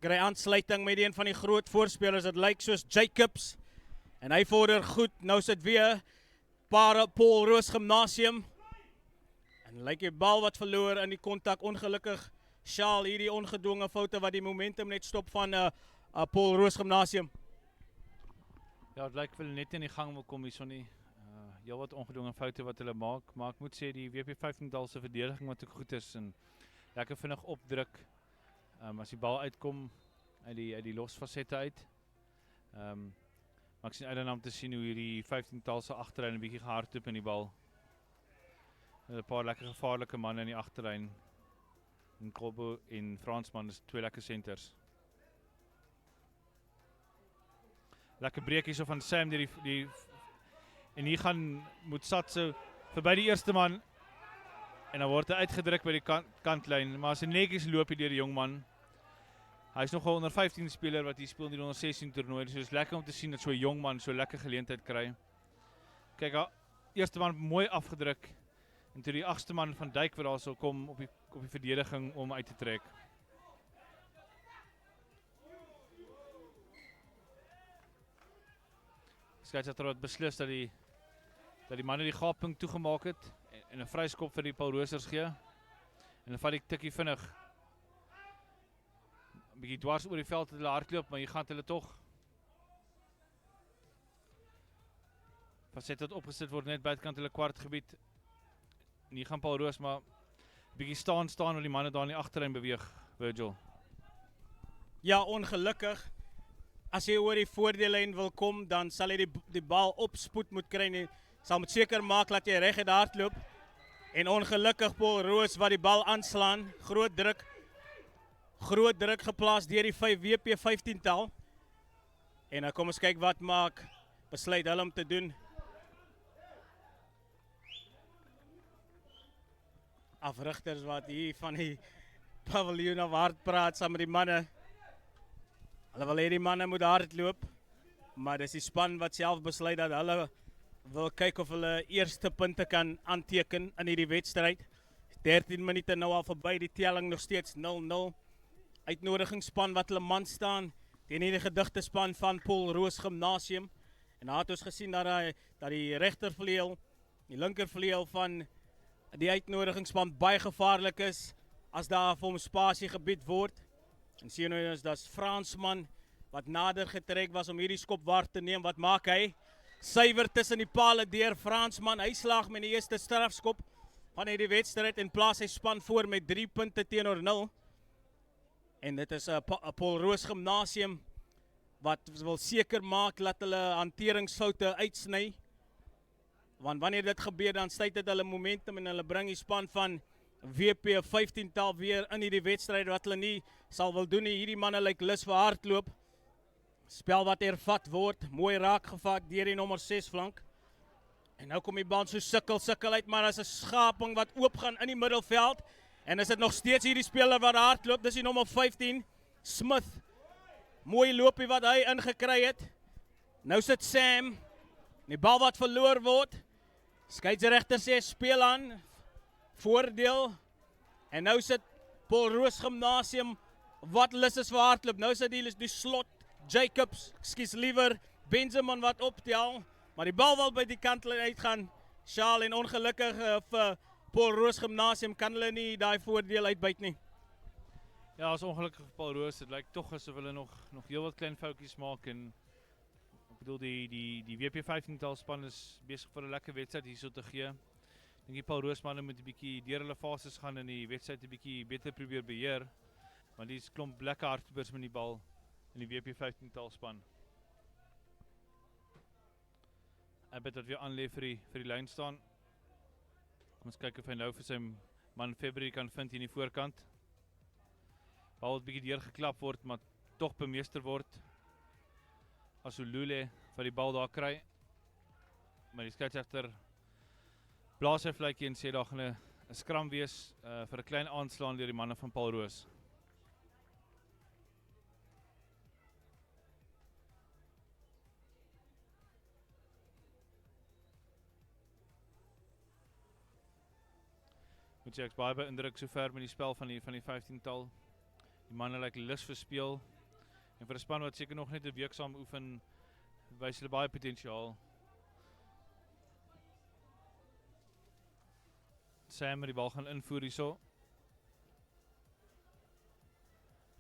kry aansluiting met een van die groot voorspelers. Dit lyk soos Jacobs. En hy vorder goed. Nou sit weer Paarl Roos Gimnasium. En lyk die bal wat verloor in die kontak. Ongelukkig Sjaal hierdie ongedwonge foute wat die momentum net stop van Paarl Roos Gimnasium. Ja, het lyk wel net in die gang wil kom hierso nie. Heel wat ongedwonge foute wat hulle maak, maar ek moet sê die WP 15-tal se verdediging wat ook goed is en lekker vinnig opdruk. As die bal uitkom uit die losfasette uit. Maar ek sien uit om te sien hoe hierdie 15-tal se agterlyn 'n bietjie gehardloop in die bal. 'n Paar lekker gevaarlike manne in die agterlyn. En Kobo en Fransman is twee lekker centers. Lekker breek hierso van Sam deur die en hier gaan Mutsatso verby die eerste man en dan word hy uitgedruk by die kantlyn, maar as hy netjies loop hier deur die jong man. Hy is nogal onder 15 speler wat hier speel in die onder 16 toernooi, so is lekker om te sien dat so 'n jong man so lekker geleentheid kry. Kyk, eerste man mooi afgedruk en toe die 8ste man van Duyk wat daar sal kom op die verdediging om uit te trek. Skeieregter het beslis dat die manne die gaappunt toegemaak het en 'n vryskop vir die Paarl Roosers gee. En dan vat die tikkie vinnig. 'n Bietjie dwars oor die veld het hulle hardloop, maar hier gaan hulle tog. Facet wat opgesit word net buitekant hulle kwartgebied. En hier gaan Paarl Roos maar 'n bietjie staan waar die manne daar in die agterlyn beweeg, Virgil. Ja, ongelukkig. As jy oor die voordeellyn wil kom, dan sal jy die bal op spoed moet kry en sal moet seker maak dat jy reg uit hardloop. En ongelukkig Paarl Roos wat die bal aanslaan, groot druk geplaas deur die 5 WP 15-tal. En dan kom ons kyk wat maak besluit hulle om te doen. Afrigters wat hier van die paviljoen af hard praat saam met die manne. Hulle wil hê die manne moet hardloop, maar dis die span wat self besluit dat hulle wil kyk of hulle eerste punte kan aanteken in hierdie wedstryd. 13 minute nou al verby, die telling nog steeds 0-0. Uitnodigingsspan wat hulle man staan, teen hierdie gedigte span van Paarl Roos Gimnasium. En daar het ons gesien dat die regtervleuel, die linkervleuel van die uitnodigingsspan baie gevaarlik is as daar vir hom spasie gebied word. En sien nou ons dat's Fransman wat nader getrek was om hierdie skop waar te neem. Wat maak hy? Suiwer tussen die pale deur Fransman. Hy slaag met die eerste strafskop van hierdie wedstryd en plaas sy span voor met 3 punte teenoor 0. En dit is 'n Paarl Roos Gimnasium wat wil seker maak dat hulle hanteringsfoute uitsny. Want wanneer dit gebeur dan stuit dit hulle momentum en hulle bring die span van WP 15-tal weer in hierdie wedstryd wat hulle nie sal wil doen nie. Hierdie manne lyk lus vir hardloop. Spel wat hervat word, mooi raak gevat deur die nommer 6 flank. En nou kom die bal so sukkel uit, maar as 'n skaping wat oop gaan in die middelveld. En is dit nog steeds hierdie speler wat hardloop, dis die nommer 15, Smith. Mooi loopie wat hy ingekry het. Nou sit Sam, die bal wat verloor word. Skeieregter sê speel aan, voordeel. En nou sit Paarl Roos Gimnasium wat lus is vir hardloop. Nou sit die slot, Jacobs, liewer Benjamin wat optel. Maar die bal wil by die kantlyn uitgaan. Sjaal en ongelukkig vir Paarl Roos Gimnasium kan hulle nie daai voordeel uitbuit nie. Ja, is ongelukkig vir Paarl Roos. Dit lyk tog asof hulle nog heel wat klein foutjies maak en ek bedoel die WP 15-tal span is besig vir 'n lekker wedstryd hierso te gee. Ek dink die Paarl Roos manne moet 'n bietjie deur hulle fases gaan en die wedstryd 'n bietjie beter probeer beheer. Want dis klomp lekker hardlopers met die bal in die WP 15-tal span. Abbott wat weer aanleef vir die lyn staan. Kom ons kyk of hy nou vir sy man February kan vind hier in die voorkant. Bal wat bietjie deurgeklap word, maar tog bemeester word. As Ulule vir die bal daar kry. Maar die skeieregter blaas sy fluitjie en sê daar gaan 'n skram wees vir 'n klein aanslaan deur die manne van Paarl Roos. Moet sê, ek is baie beïndruk sover met die spel van die 15-tal. Die manne lyk lus vir speel. En vir 'n span wat seker nog net 'n week saam oefen, wys hulle baie potensiaal. Sam met die bal gaan invoer hierso.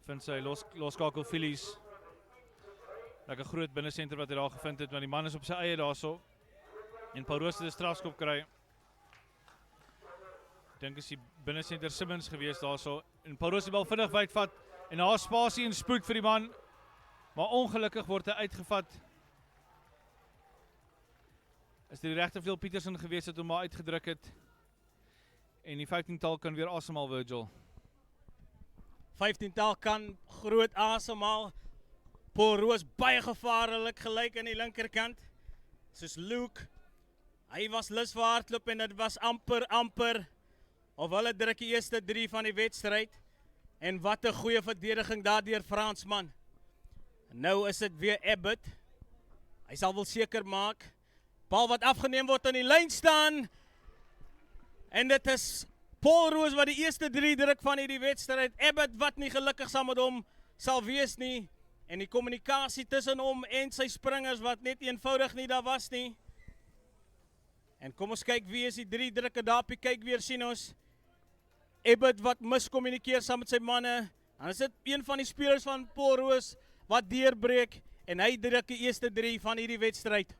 Vind sy loskakel Phillies. Lekker groot binnesenter wat hy daar gevind het, maar die man is op sy eie daarso. En Paarl Roos het 'n strafskop kry. Dink is die binnesenter Simmons gewees daarso. En Paarl Roos die bal vinnig wyd vat. En daar is spasie en spoed vir die man. Maar ongelukkig word hy uitgevat. Is die regter Phil Peterson gewees het hom maar uitgedruk het. En die 15-tal kan weer asemhaal, Virgil. 15-tal kan groot asemhaal. Paarl Roos baie gevaarlik gelyk aan die linkerkant. Soos Luke. Hy was lus vir hardloop en dit was amper. Of hulle druk die eerste 3 van die wedstryd. En wat 'n goeie verdediging daardeur Fransman. Nou is dit weer Abbott. Hy sal wel seker maak. Bal wat afgeneem word aan die lyn staan. En dit is Paarl Roos wat die eerste 3 druk van hierdie wedstryd. Abbott wat nie gelukkig saam met hom sal wees nie. En die kommunikasie tussen hom en sy springers wat net eenvoudig nie daar was nie. En kom ons kyk wie is die 3 drukke daarpie. Kyk weer sien ons. Abbott wat miskommunikeer saam met sy manne. Dan is dit een van die spelers van Paarl Roos wat deurbreek. En hy druk die eerste 3 van hierdie wedstryd.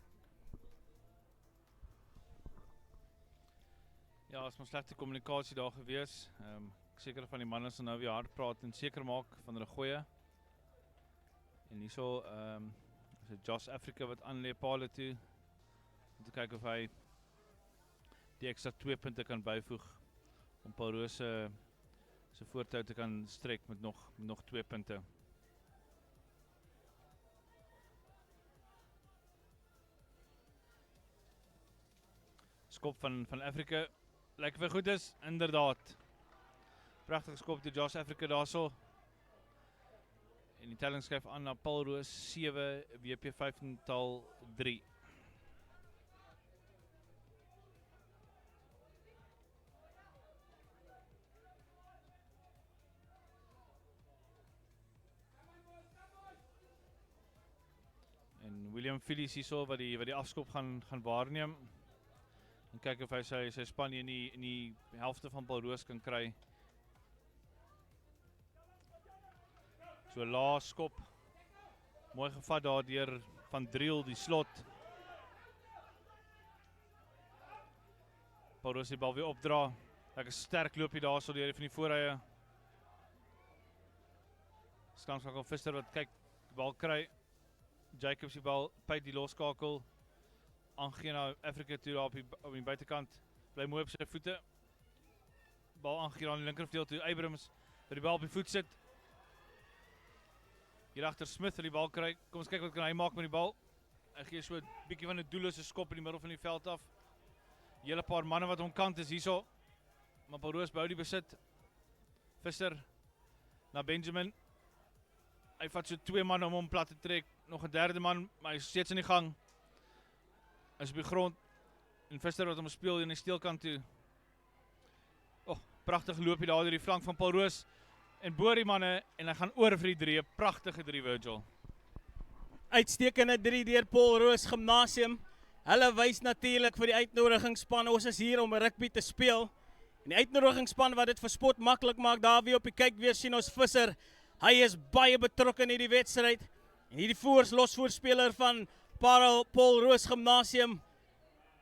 Ja, is maar slegte kommunikasie daar gewees. Ek seker van die manne sal nou weer hard praat en seker maak van hulle goeie. En hierso is dit Josh Africa wat aanlê Paarl toe. Om te kyk of hy die ekstra 2 punte kan byvoeg om Paarl Roos se voortou te kan strek met nog 2 punte. Skop van Afrika lyk vir goed is, inderdaad. Pragtige skop deur Josh Africa daarso. En die telling skuif aan na Paarl Roos 7, WP 15-tal 3. En William Phillies hierso wat die afskop gaan waarneem. En kyk of hy sy span in die helfte van Paarl Roos kan kry. So laas skop. Mooi gevat daar deur van Driel die slot. Paarl Roos die bal weer opdra. Lekker sterk loopie daar so deur van die voorrye. Skamskakel Visser wat kyk die bal kry. Jacobs die bal pyt die loskakel. Aangegee na Afrika toe daar op die buitekant. Bly mooi op sy voete. Bal aangegee aan die linkervleuel toe. Abrams wat die bal op die voet sit. Hier agter Smith wat die bal kry. Kom ons kyk wat kan hy maak met die bal. Hy gee so 'n bietjie van 'n doellose skop in die middel van die veld af. Hele paar manne wat omkant is hierso. Maar Paarl Roos bou die besit. Visser na Benjamin. Hy vat so 2 manne om hom plat te trek. Nog 'n derde man, maar hy is steeds in die gang. Hy is op die grond. En Visser wat hom speel in die steelkant toe. Pragtig loop hy daar deur die flank van Paarl Roos. En boor die manne en hy gaan oor vir die 3. Pragtige 3, Virgil. Uitstekende 3 deur Paarl Roos Gimnasium. Hulle wys natuurlik vir die uitnodigingsspan. Ons is hier om rugby te speel. En die uitnodigingsspan wat dit vir sport maklik maak. Daar weer op die kyk weer sien ons Visser. Hy is baie betrokke in hierdie wedstryd. En hierdie losvoorspeler van Paarl Roos Gimnasium.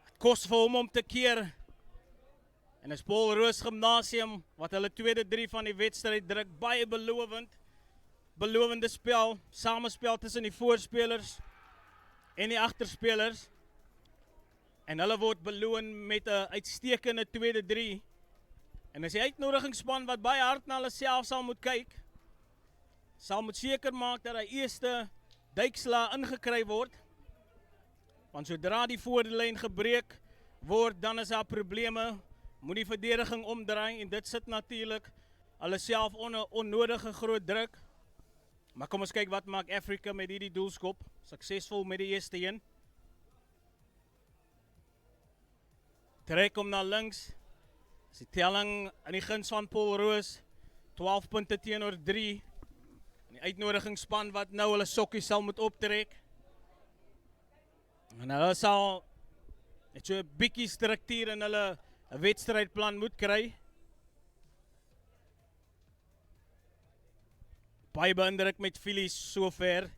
Het kos vir hom om te keer. En is Paarl Roos Gimnasium wat hulle tweede 3 van die wedstryd druk. Baie belovend. belowende spel, samespel tussen die voorspelers en die agterspelers. En hulle word beloon met 'n uitstekende tweede 3. En as die uitnodigingsspan wat baie hard na hulle self sal moet kyk, sal moet seker maak dat hy eerste duiksla ingekry word. Want sodra die voordelyn gebreek word, dan is daar probleme. Moet die verdediging omdraai en dit sit natuurlik hulle self onder onnodige groot druk. Maar kom ons kyk wat maak Afrika met hierdie doelskop. Suksesvol met die eerste een. Trek hom na links. Is die telling in die guns van Paarl Roos. 12 punte teenoor 3. En die uitnodigingsspan wat nou hulle sokkies sal moet optrek. En hulle sal net so 'n bietjie struktuur in hulle 'n wedstrydplan moet kry. Baie beïndruk met Phillies sover.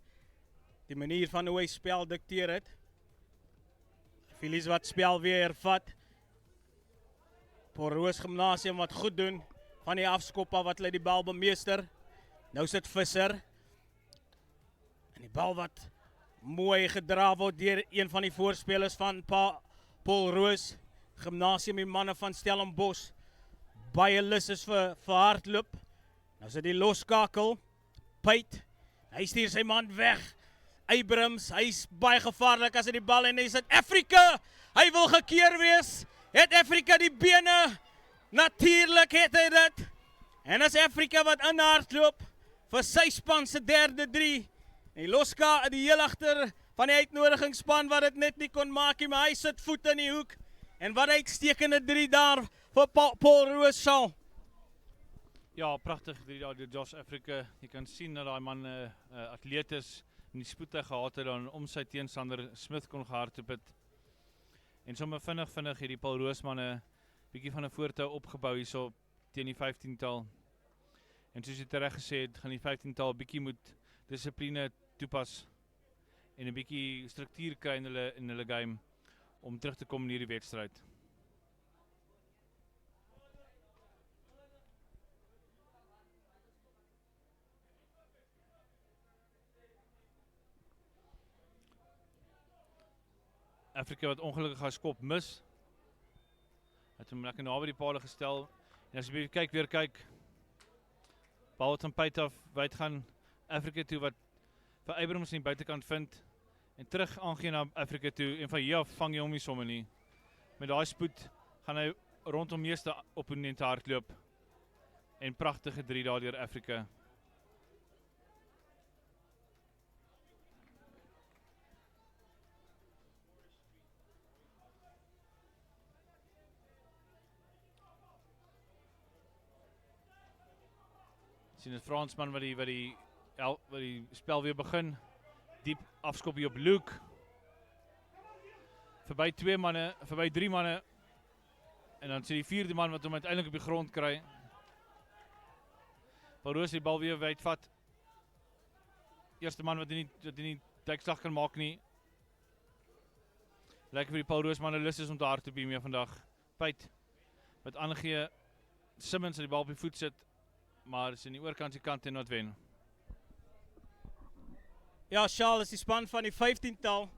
Die manier van hoe hy spel dikteer het. Phillies wat spel weer hervat. Paarl Roos Gimnasium wat goed doen. Van die afskop af wat hulle die bal bemeester. Nou sit Visser. En die bal wat mooi gedra word deur een van die voorspelers van Paarl Roos Gimnasium, die manne van Stellenbosch. Baie lus is vir hardloop. Nou sit die loskakel. Peit, hy stuur sy man weg. Abrams, hy's baie gevaarlik as hy die bal en hy sit Afrika. Hy wil gekeer wees. Het Afrika die bene? Natuurlik het hy dit. En as Afrika wat inhardloop vir sy span se derde 3. En die loska die heel agter van die uitnodigingsspan wat dit net nie kon maak nie, maar hy sit voet in die hoek. En wat uitstekende 3 daar vir Paarl Roos sal. Ja, pragtig 3 daar deur Josh Afrika. Jy kan sien dat daai man 'n atleet is en die spoed hy gehad het dan om sy teenstander Smith kon gehardloop het. En sommer vinnig het die Paarl Roos manne bietjie van 'n voortou opgebou hierso teen die 15-tal. En soos jy reg gesê het, gaan die 15-tal bietjie moet dissipline toepas en 'n bietjie struktuur kry in hulle game om terug te kom in hierdie wedstryd. Afrika wat ongelukkig haar skop mis. Het hom lekker naby die paal gestel. En as jy weer kyk. Bal wat van Peit af wyd gaan Afrika toe wat vir Abrams in die buitekant vind en terug aangee na Afrika toe en van hier af vang jy hom nie sommer nie. Met daai spoed gaan hy rondom meeste opponente hardloop en pragtige 3 daar deur Afrika. Sien het Fransman wat die spel weer begin. Diep afskop hier op Luke. Verby 3 manne. En dan sien die 4de man wat hom uiteindelik op die grond kry. Paarl Roos die bal weer wyd vat. Eerste man wat nie duikslag kan maak nie. Lyk vir die Paarl Roos manne lus is om te hardloop hiermee vandag. Peit wat aangee Simmons die bal op die voet sit. Maar is in die oorkantse kant en not wen. Ja, Charles is die span van die 15-tal.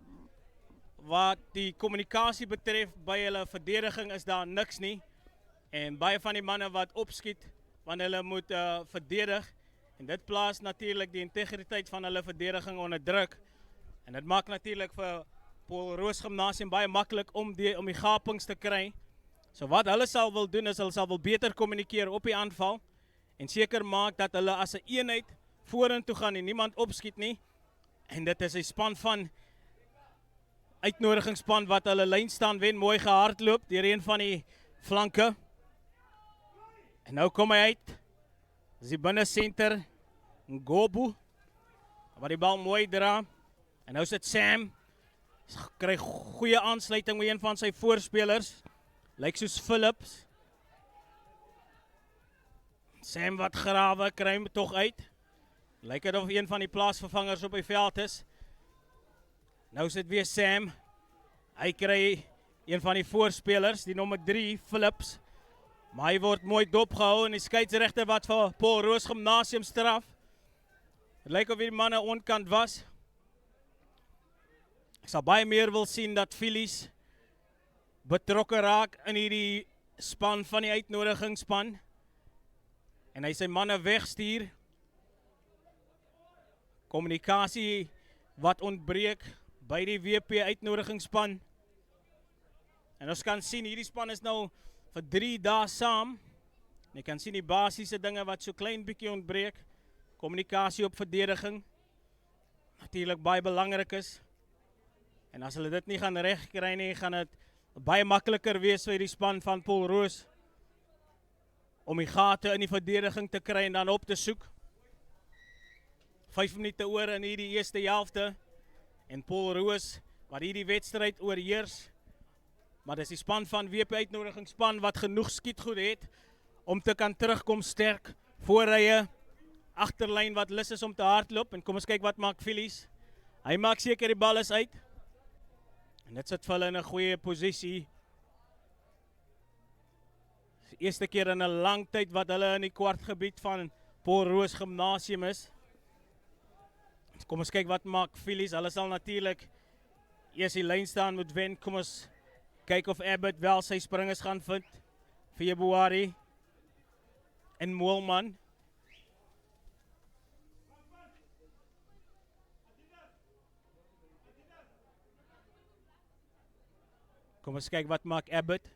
Wat die kommunikasie betref by hulle verdediging is daar niks nie. En baie van die manne wat opskiet wanneer hulle moet verdedig. En dit plaas natuurlik die integriteit van hulle verdediging onder druk. En dit maak natuurlik vir Paarl Roos Gimnasium baie maklik om die gapings te kry. So wat hulle sal wil doen is hulle sal wil beter kommunikeer op die aanval. En seker maak dat hulle as 'n eenheid vorentoe gaan en niemand opskiet nie. En dit is 'n span van uitnodigingsspan wat hulle lyn staan wen, mooi gehardloop deur een van die flanke. En nou kom hy uit. Dis die binne senter Ngobu wat die bal mooi dra. En nou sit Sam. Kry goeie aansluiting met een van sy voorspelers. Lyk soos Phillips. Sam wat grawe, kry hom tog uit. Lyk dit of een van die plaasvervangers op die veld is. Nou sit weer Sam. Hy kry een van die voorspelers, die nommer 3, Phillips. Maar hy word mooi dopgehou en die skeieregter wat vir Paarl Roos Gimnasium straf. Het lyk of die manne ontkant was. Ek sal baie meer wil sien dat Phillies betrokke raak in hierdie span van die uitnodigingsspan. En hy sy manne wegstuur. Kommunikasie wat ontbreek by die WP uitnodigingsspan. En ons kan sien, hierdie span is nou vir 3 dae saam. En jy kan sien die basiese dinge wat so klein bietjie ontbreek. Kommunikasie op verdediging. Natuurlik baie belangrik is. En as hulle dit nie gaan regkry nie, gaan dit baie makliker wees vir die span van Paarl Roos om die gate in die verdediging te kry en dan op te soek. 5 minute oor in hierdie eerste helfte en Paarl Roos wat hierdie wedstryd oorheers. Maar dis die span van WP uitnodigingsspan wat genoeg skietgoed het om te kan terugkom sterk. Voorrye, agterlyn wat lus is om te hardloop. En kom ons kyk wat maak Phillies. Hy maak seker die bal is uit. En dit sit vir hulle in 'n goeie posisie. Dis die eerste keer in 'n lang tyd wat hulle in die kwartgebied van Paarl Roos Gimnasium is. Kom ons kyk wat maak Phillies. Hulle sal natuurlik eers die lyn staan moet wen. Kom ons kyk of Abbott wel sy springers gaan vind. Februarie en Moelman. Kom ons kyk wat maak Abbott.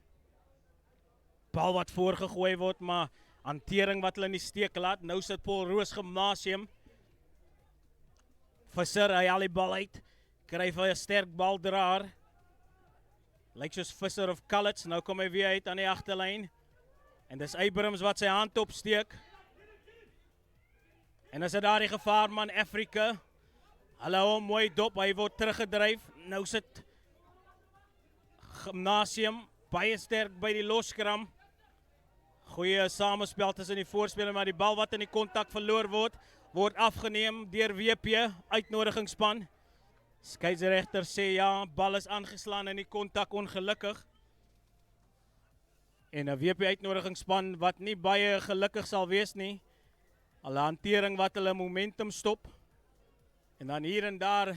Bal wat voorgegooi word, maar hantering wat hulle in die steek laat. Nou sit Paarl Roos Gimnasium. Visser, hy haal die bal uit. Kry vir 'n sterk baldraer. Lyk soos Visser of Callets. Nou kom hy weer uit aan die agterlyn. En dis Abrams wat sy hand opsteek. En as dit daar die gevaarman Afrika. Hulle hou hom mooi dop. Hy word teruggedryf. Nou sit Gimnasium baie sterk by die loskram. Goeie samespel tussen die voorspeler, maar die bal wat in die kontak verloor word afgeneem deur WP uitnodigingsspan. Skeieregter sê ja, bal is aangeslaan in die kontak, ongelukkig. En 'n WP uitnodigingsspan wat nie baie gelukkig sal wees nie. Hulle hantering wat hulle momentum stop. En dan hier en daar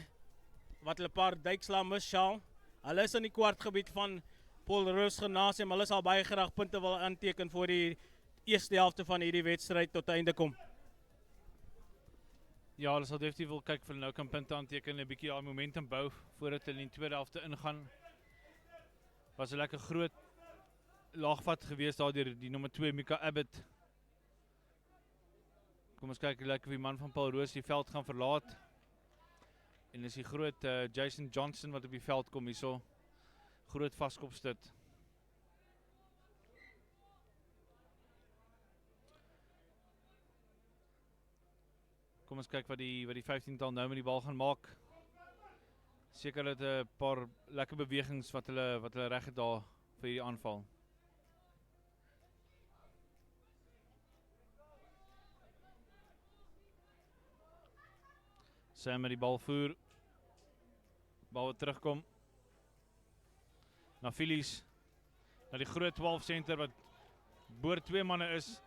wat hulle 'n paar duikslae misshaal. Hulle is in die kwartgebied van Paarl Roos Gimnasium. Hulle sal baie graag punte wil aanteken voor die eerste helfte van hierdie wedstryd tot einde kom. Ja, hulle sal definitief wil kyk vir nou kan punte aanteken en 'n bietjie momentum bou voordat hulle in die tweede helfte ingaan. Was 'n lekker groot laagvat gewees daar deur die nommer 2 Mika Abbott. Kom ons kyk lekker wie man van Paarl Roos die veld gaan verlaat. En is die groot Jason Johnson wat op die veld kom hierso. Groot vaskopstit. Kom ons kyk wat die 15-tal nou met die bal gaan maak. Seker dat 'n paar lekker bewegings wat hulle reg het daar vir hierdie aanval. Sam met die bal voer. Bal wat terugkom. Na Phillies. Na die groot 12 center wat boor 2 manne is.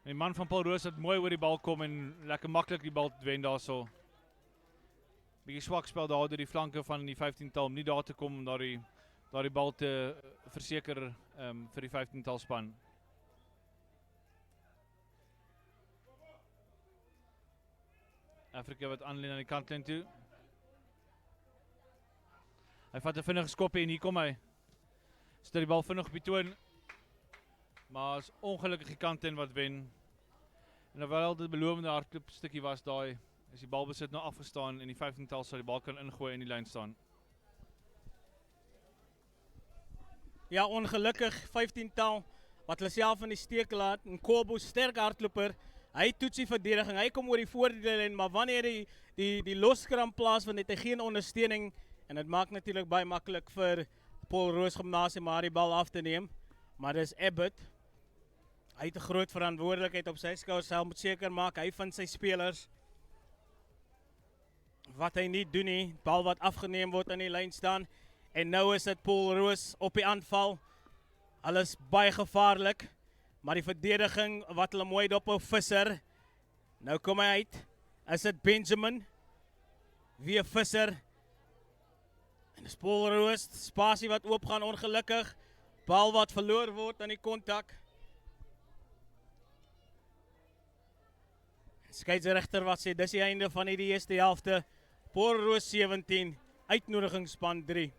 En die man van Paarl Roos het mooi oor die bal kom en lekker maklik die bal wen daarso. Bietjie swak spel daar deur die flanke van die 15-tal om nie daar te kom om daardie bal te verseker vir die 15-tal span. Afrika wat aanleen aan die kantlyn toe. Hy vat 'n vinnige skoppie en hier kom hy. Stel die bal vinnig op die toon. Maar is ongelukkig die kantlyn wat wen. En terwyl dit belovende hardloop stukkie was daai, is die balbesit nou afgestaan en die 15-tal sal die bal kan ingooi in die lyn staan. Ja, ongelukkig 15-tal wat hulle self in die steek laat. En Kobo sterk hardloper. Hy toets die verdediging. Hy kom oor die voordelyn, maar wanneer die loskram plaasvind, het hy geen ondersteuning en dit maak natuurlik baie maklik vir Paarl Roos Gimnasium om die bal af te neem. Maar dis Abbott. Hy het 'n groot verantwoordelikheid op sy skouers. Hy moet seker maak hy vind sy spelers. Wat hy nie doen nie, bal wat afgeneem word in die lyn staan. En nou is dit Paarl Roos op die aanval. Hulle is baie gevaarlik. Maar die verdediging wat hulle mooi dophou, Visser. Nou kom hy uit. is dit Benjamin, weer Visser, en dis Paul Roos, spasie wat oopgaan ongelukkig, bal wat verloor word aan die kontak. Skeiedsregter wat sê, dis die einde van die eerste helfte, Paul Roos 17, uitnodigingsspan 3.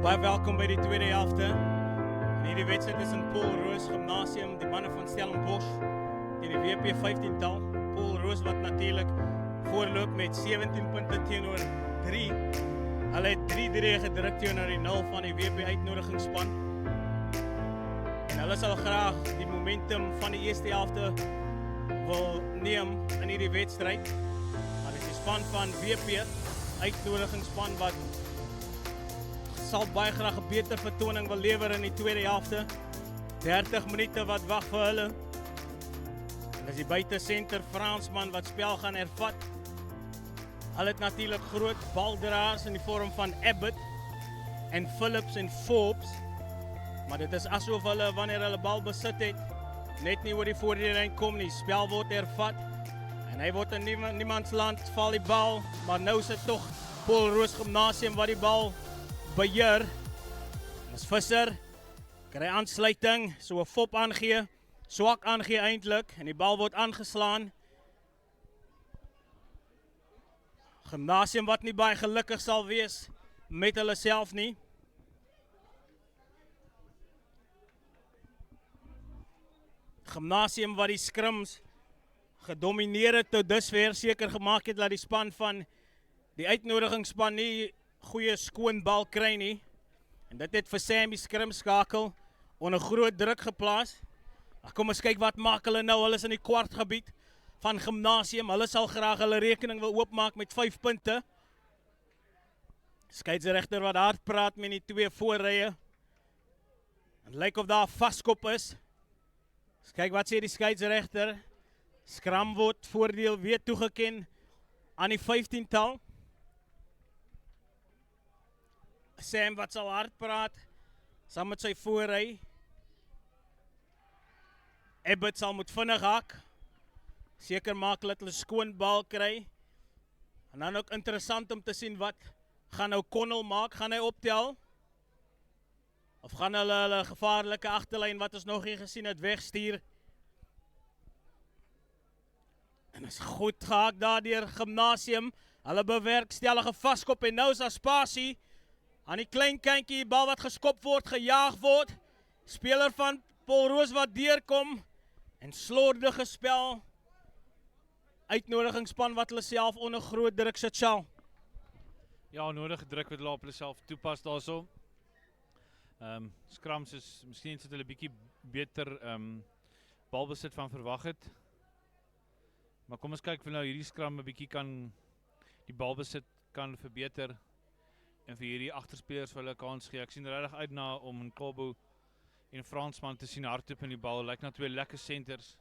Baie welkom by die tweede helfte. En hierdie wedstryd is in Paul Roos Gimnasium, die manne van Stellenbosch, teen die WP 15-tal. Paul Roos wat natuurlik voorloop met 17 punte teenoor 3. Hulle het 3-3 gedruk teenoor die 0 van die WP uitnodigingsspan. En hulle sal graag die momentum van die eerste helfte wil neem in hierdie wedstryd. Maar dit is die span van WP uitnodigingsspan wat sal baie graag 'n beter vertoning wil lewer in die tweede helfte. 30 minute wat wag vir hulle. En dis die buitesenter Fransman wat spel gaan hervat. Hulle het natuurlik groot baldraers in die vorm van Abbott en Phillips en Forbes. Maar dit is asof hulle wanneer hulle bal besit het, net nie oor die voordeellyn kom nie. Spel word hervat en hy word in niemands land val die bal, maar nou is dit tog Paul Roos Gimnasium wat die bal beheer. Dis Visser, kry aansluiting, so 'n fop aangee, swak aangee eintlik en die bal word aangeslaan. Gimnasium wat nie baie gelukkig sal wees met hulle self nie. Gimnasium wat die scrims gedomineer het tot dusver, seker gemaak het dat die span van die uitnodigingsspan nie goeie skoon bal kry nie. En dit het vir Sammy skrim skakel onder groot druk geplaas. Kom ons kyk wat maak hulle nou. Hulle is in die kwartgebied van Gimnasium. Hulle sal graag hulle rekening wil oopmaak met 5 punte. Skeiedsregter wat hard praat met die 2 voorrye. En lyk of daar 'n vaskop is. Kyk wat sê die skeiedsregter. Skram word voordeel weer toegeken aan die 15-tal. Sam wat sal hard praat, saam met sy voorry. Abbott sal moet vinnig hak. Seker maak dat hulle skoon bal kry. En dan ook interessant om te sien wat gaan nou Connell maak. Gaan hy optel? Of gaan hulle gevaarlike agterlyn wat ons nog nie gesien het wegstuur? En is goed gehak daar deur Gimnasium. Hulle bewerkstellige vaskop en nou is daar spasie. Aan die klein kantjie, bal wat geskop word, gejaag word. Speler van Paul Roos wat deurkom. En slordige spel. Uitnodigingsspan wat hulle self onder groot druk sit sal. Ja, nodige druk wat hulle op hulle self toepas daarso. Scrums is, miskien sit hulle bietjie beter balbesit van verwag het. Maar kom ons kyk of nou hierdie scrum 'n bietjie kan die balbesit kan verbeter en vir hierdie agterspelers vir hulle kans gee. Ek sien regtig uit na om Nkobo en Fransman te sien hardloop in die bal. Lyk na 2 lekker centers.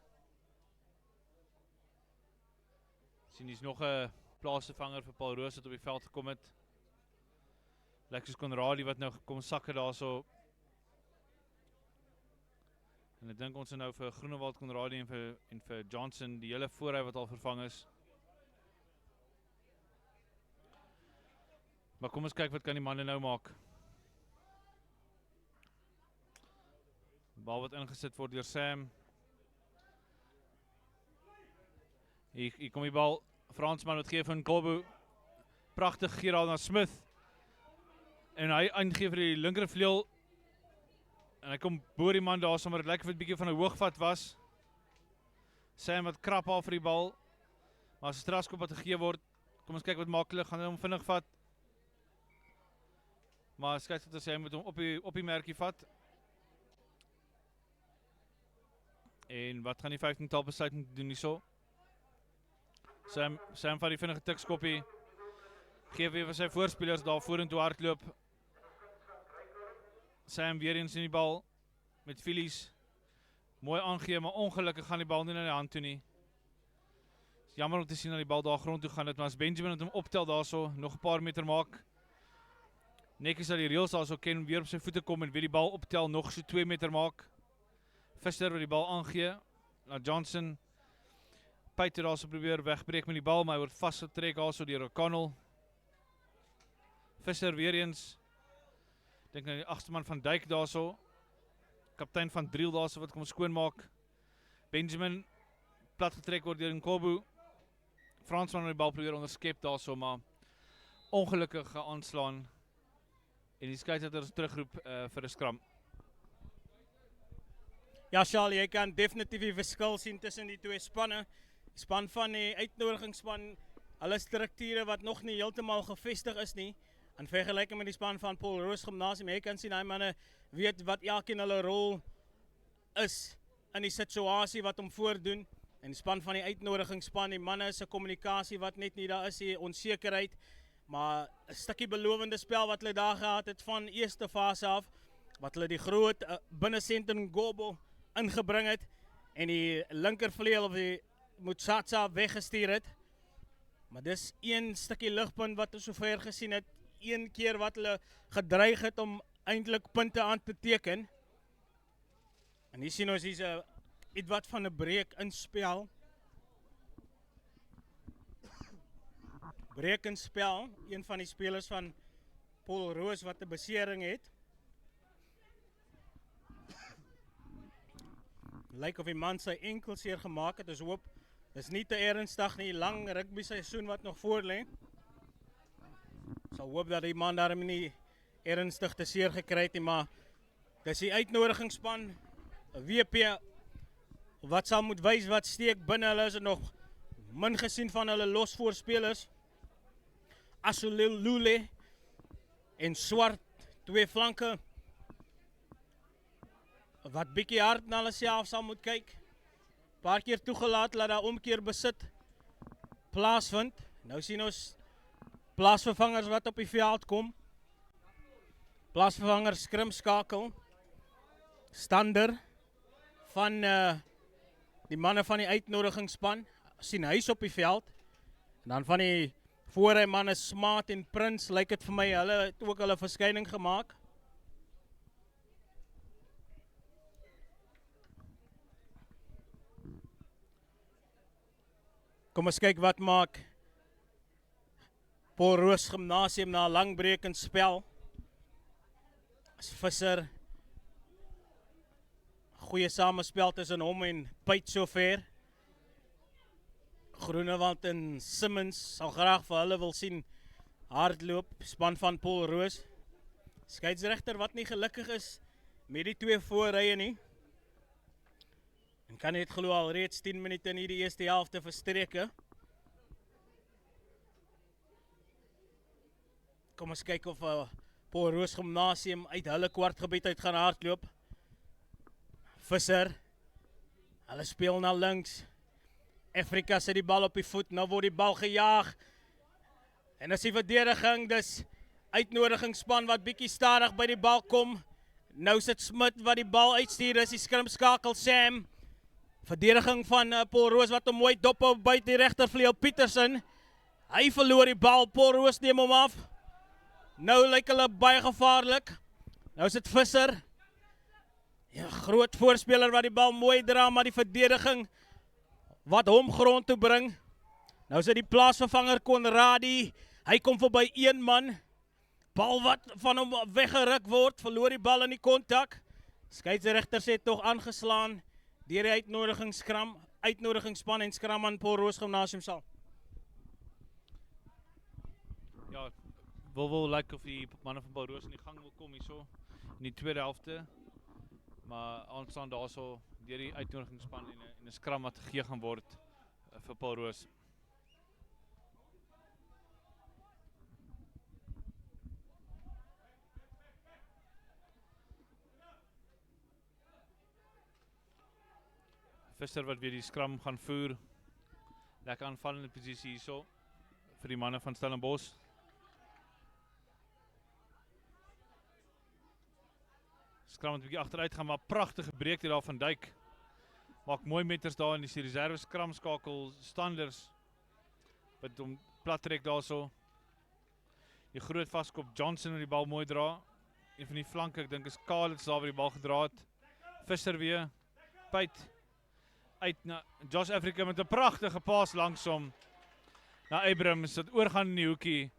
Sien hier's nog 'n plaasvervanger vir Paul Roos wat op die veld gekom het. Lyk soos Conradie wat nou kom sakke daarso. En ek dink ons nou vir Groenewald, Conradie en vir Jansen, die hele voorry wat al vervang is. Maar kom ons kyk wat kan die manne nou maak. Bal wat ingesit word deur Sam. Hier kom die bal. Fransman wat gee vir Nkobo. Pragtig gee daar na Smith. En hy eingee vir die linkervleuel. En hy kom boor die man daar, sommer dit lyk of dit 'n bietjie van 'n hoogvat was. Sam wat krap al vir die bal. Maar as 'n strafskop wat gegee word, kom ons kyk wat maak hulle, gaan hulle hom vinnig vat. Maar skeiedsregter sê hy moet hom op die merkie vat. En wat gaan die 15-tal besluit doen hierso? Sam vat die vinnige tikskoppie. Geef weer vir sy voorspelers daar vorentoe hardloop. Sam weer eens in die bal met Phillies. Mooi aangee, maar ongelukkig gaan die bal nie na die hand toe nie. Is jammer om te sien dat die bal daar grond toe gaan het, maar as Benjamin het hom optel daarso, nog 'n paar meter maak. Netjies dat die reëls daarso ken weer op sy voete kom en weer die bal optel, nog so 2 meter maak. Visser wat die bal aangee. Na Johnson. Peter daarso probeer wegbreek met die bal, maar hy word vasgetrek daarso deur O'Connell. Visser weer eens. Dink nou die agste man van Duyk daarso. Kaptein van Driel daarso wat kom skoonmaak. Benjamin plat getrek word deur Nkobo. Fransman die bal probeer onderskep daarso, maar ongelukkige aanslaan. En die skeiedsregter is terugroep vir 'n skram. Ja, Charlie, jy kan definitief die verskil sien tussen die 2 spanne. Die span van die uitnodigingsspan, hulle strukture wat nog nie heeltemal gevestig is nie, in vergelyking met die span van Paul Roos Gimnasium. Jy kan sien, die manne weet wat elkeen hulle rol is in die situasie wat hom voordoen. En die span van die uitnodigingsspan, die manne is 'n kommunikasie wat net nie daar is, die onsekerheid. Maar 'n stukkie belovende spel wat hulle daar gehad het van eerste fase af, wat hulle die groot binnesentrum Nkobo ingebring het en die linkervleuel of die Mutsatsa weggestuur het. Maar dis een stukkie ligpunt wat ons sover gesien het. Een keer wat hulle gedreig het om eintlik punte aan te teken. En hier sien ons hier's iets wat van 'n breek in spel. Breek in spel, een van die spelers van Paul Roos wat 'n besering het. Lyk of die man sy enkel seer gemaak het. Ons hoop, dis nie te ernstig nie, lang rugby seisoen wat nog voor lê. Sal hoop dat die man daarom nie ernstig te seer gekry het nie, maar dis die uitnodigingsspan, WP, wat sal moet wys wat steek binne hulle, is nog min gesien van hulle losvoorspelers. Asulule en Swart, twee flanke, wat bietjie hard na hulle self sal moet kyk. Paar keer toegelaat, laat daar omkeer besit plaasvind. Nou sien ons plaasvervangers wat op die veld kom. Plaasvervanger skrimskakel. Stander van die manne van die uitnodigingsspan. Sien huis op die veld. En dan van die voorry manne Smaat en Prins, lyk dit vir my, hulle het ook hulle verskyning gemaak. Kom ons kyk wat maak Paarl Roos Gimnasium na 'n langbrekend spel. As Visser, goeie samespel tussen hom en Piet sover. Groenewald en Simmons sal graag vir hulle wil sien hardloop, span van Paarl Roos. Skeiedsregter wat nie gelukkig is met die twee voorrye nie. En kan net glo al reeds 10 minute in hierdie eerste helfte verstreke. Kom ons kyk of Paarl Roos Gimnasium uit hulle kwartgebied uit gaan hardloop. Visser, hulle speel na links. Afrika sit die bal op die voet, nou word die bal gejaag. En as die verdediging, dis uitnodigingsspan wat bietjie stadig by die bal kom. Nou sit Smit wat die bal uitstuur, is die skrimskakel Sam. Verdediging van Paarl Roos wat hom mooi dophou buite die regtervleuel Petersen. Hy verloor die bal, Paarl Roos neem hom af. Nou lyk hulle baie gevaarlik. Nou sit Visser. Ja, groot voorspeler wat die bal mooi dra, maar die verdediging wat hom grond toe bring. Nou sit die plaasvervanger Konradi. Hy kom verby een man. Bal wat van hom weggeruk word, verloor die bal in die kontak. Skeiedsregter sê tog aangeslaan deur die uitnodigingsspan en skram aan Paarl Roos Gimnasium sal. Ja, wil lyk of die manne van Paarl Roos in die gang wil kom hierso in die tweede helfte. Maar aanstaan daarso deur die uitnodigingsspan en 'n skram wat gegee gaan word vir Paarl Roos. Visser wat weer die skram gaan voer. Lekker aanvallende posisie hierso vir die manne van Stellenbosch. Skram het 'n bietjie agteruit gaan, maar pragtige breek hier daar van Duyk. Maak mooi meters daar in die reserve skramskakel Standers. Wat hom plat trek daarso. Die groot vaskop Jansen wat die bal mooi dra. Een van die flanke, ek dink is Kalitz daar wat die bal gedra het. Visser weer. Piet uit na Josh Africa met 'n pragtige paas langsom na Abrams wat oorgaan in die hoekie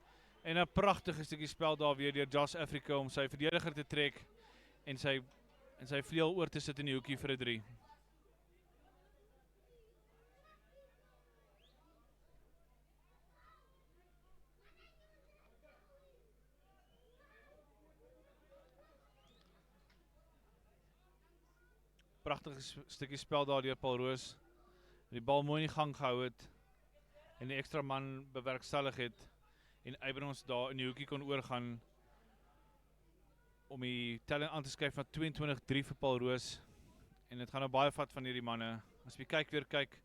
en 'n pragtige stukkie spel daar weer deur Josh Africa om sy verdediger te trek en sy vleuel oor te sit in die hoekie vir 'n 3. Pragtige stukkie spel daar deur Paarl Roos. Die bal mooi in die gang gehou het en die ekstra man bewerkstellig het en Abrams daar in die hoekie kon oorgaan om die telling aan te skuif na 22-3 vir Paarl Roos. En dit gaan nou baie vat van hierdie manne. As jy kyk,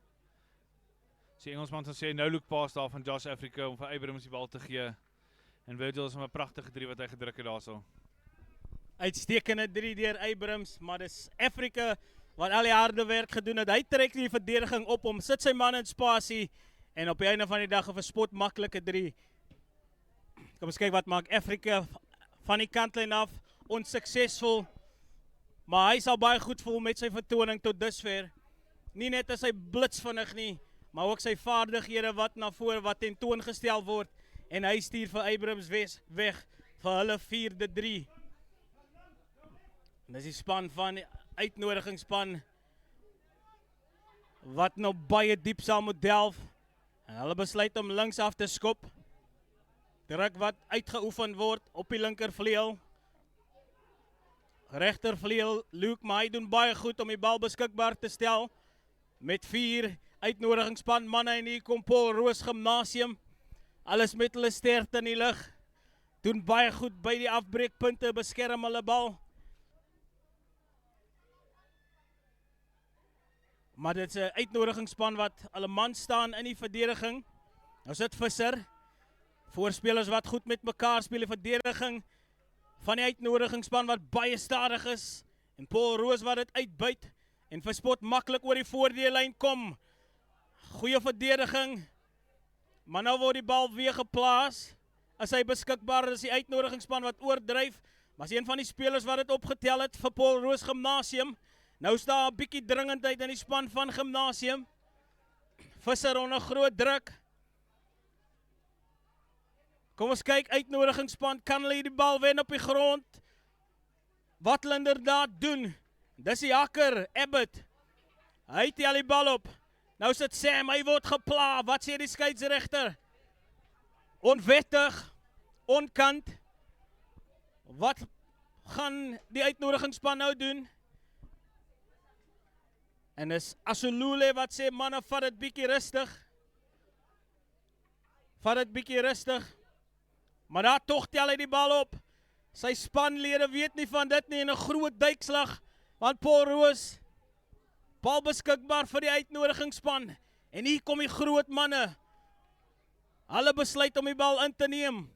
sê Engelsman sê no look pass daar van Josh Africa om vir Abrams die bal te gee. En Virgil is 'n pragtige 3 wat hy gedruk het daarso. Uitstekende 3 deur Abrams, maar dis Afrika wat al die harde werk gedoen het. Hy trek die verdediging op hom, sit sy man in spasie en op die einde van die dag 'n verspot maklike 3. Kom ons kyk wat maak Afrika van die kantlyn af, onsuksesvol. Maar hy sal baie goed voel met sy vertoning tot dusver. Nie net as hy blitsvinnig nie, maar ook sy vaardighede wat na vore wat tentoongestel word en hy stuur vir Abrams weg vir hulle 4-3. Dis die span van die uitnodigingsspan wat nou baie diep sal moet delf. En hulle besluit om links af te skop. Druk wat uitgeoefen word op die linkervleuel. Regtervleuel, Luke, maar hy doen baie goed om die bal beskikbaar te stel. Met 4 uitnodigingsspan manne en hier kom Paarl Roos Gimnasium. Alles met hulle sterkte in die lug. Doen baie goed by die afbreekpunte, beskerm hulle bal. Maar dit is 'n uitnodigingsspan wat hulle man staan in die verdediging. Nou sit Visser. Voorspelers wat goed met mekaar speel, die verdediging van die uitnodigingsspan wat baie stadig is. En Paarl Roos wat dit uitbuit en verspot maklik oor die voordeellyn kom. Goeie verdediging. Maar nou word die bal weer geplaas. As hy beskikbaar is die uitnodigingsspan wat oordryf. Maar is een van die spelers wat dit opgetel het vir Paarl Roos Gimnasium. Nou staan 'n bietjie dringendheid in die span van Gimnasium. Visser onder groot druk. Kom ons kyk, uitnodigingsspan, kan hulle die bal wen op die grond? Wat hulle inderdaad doen. Dis die hakker, Abbott. Hy tel die bal op. Nou sit Sam, hy word gepla. Wat sê die skeieregter? Onwettig, onkant. Wat gaan die uitnodigingsspan nou doen? En is Asulule wat sê, manne, vat dit bietjie rustig. Vat dit bietjie rustig. Maar daar tog tel hy die bal op. Sy spanlede weet nie van dit nie en 'n groot duikslag. Want Paarl Roos, bal beskikbaar vir die uitnodigingsspan. En hier kom die groot manne. Hulle besluit om die bal in te neem.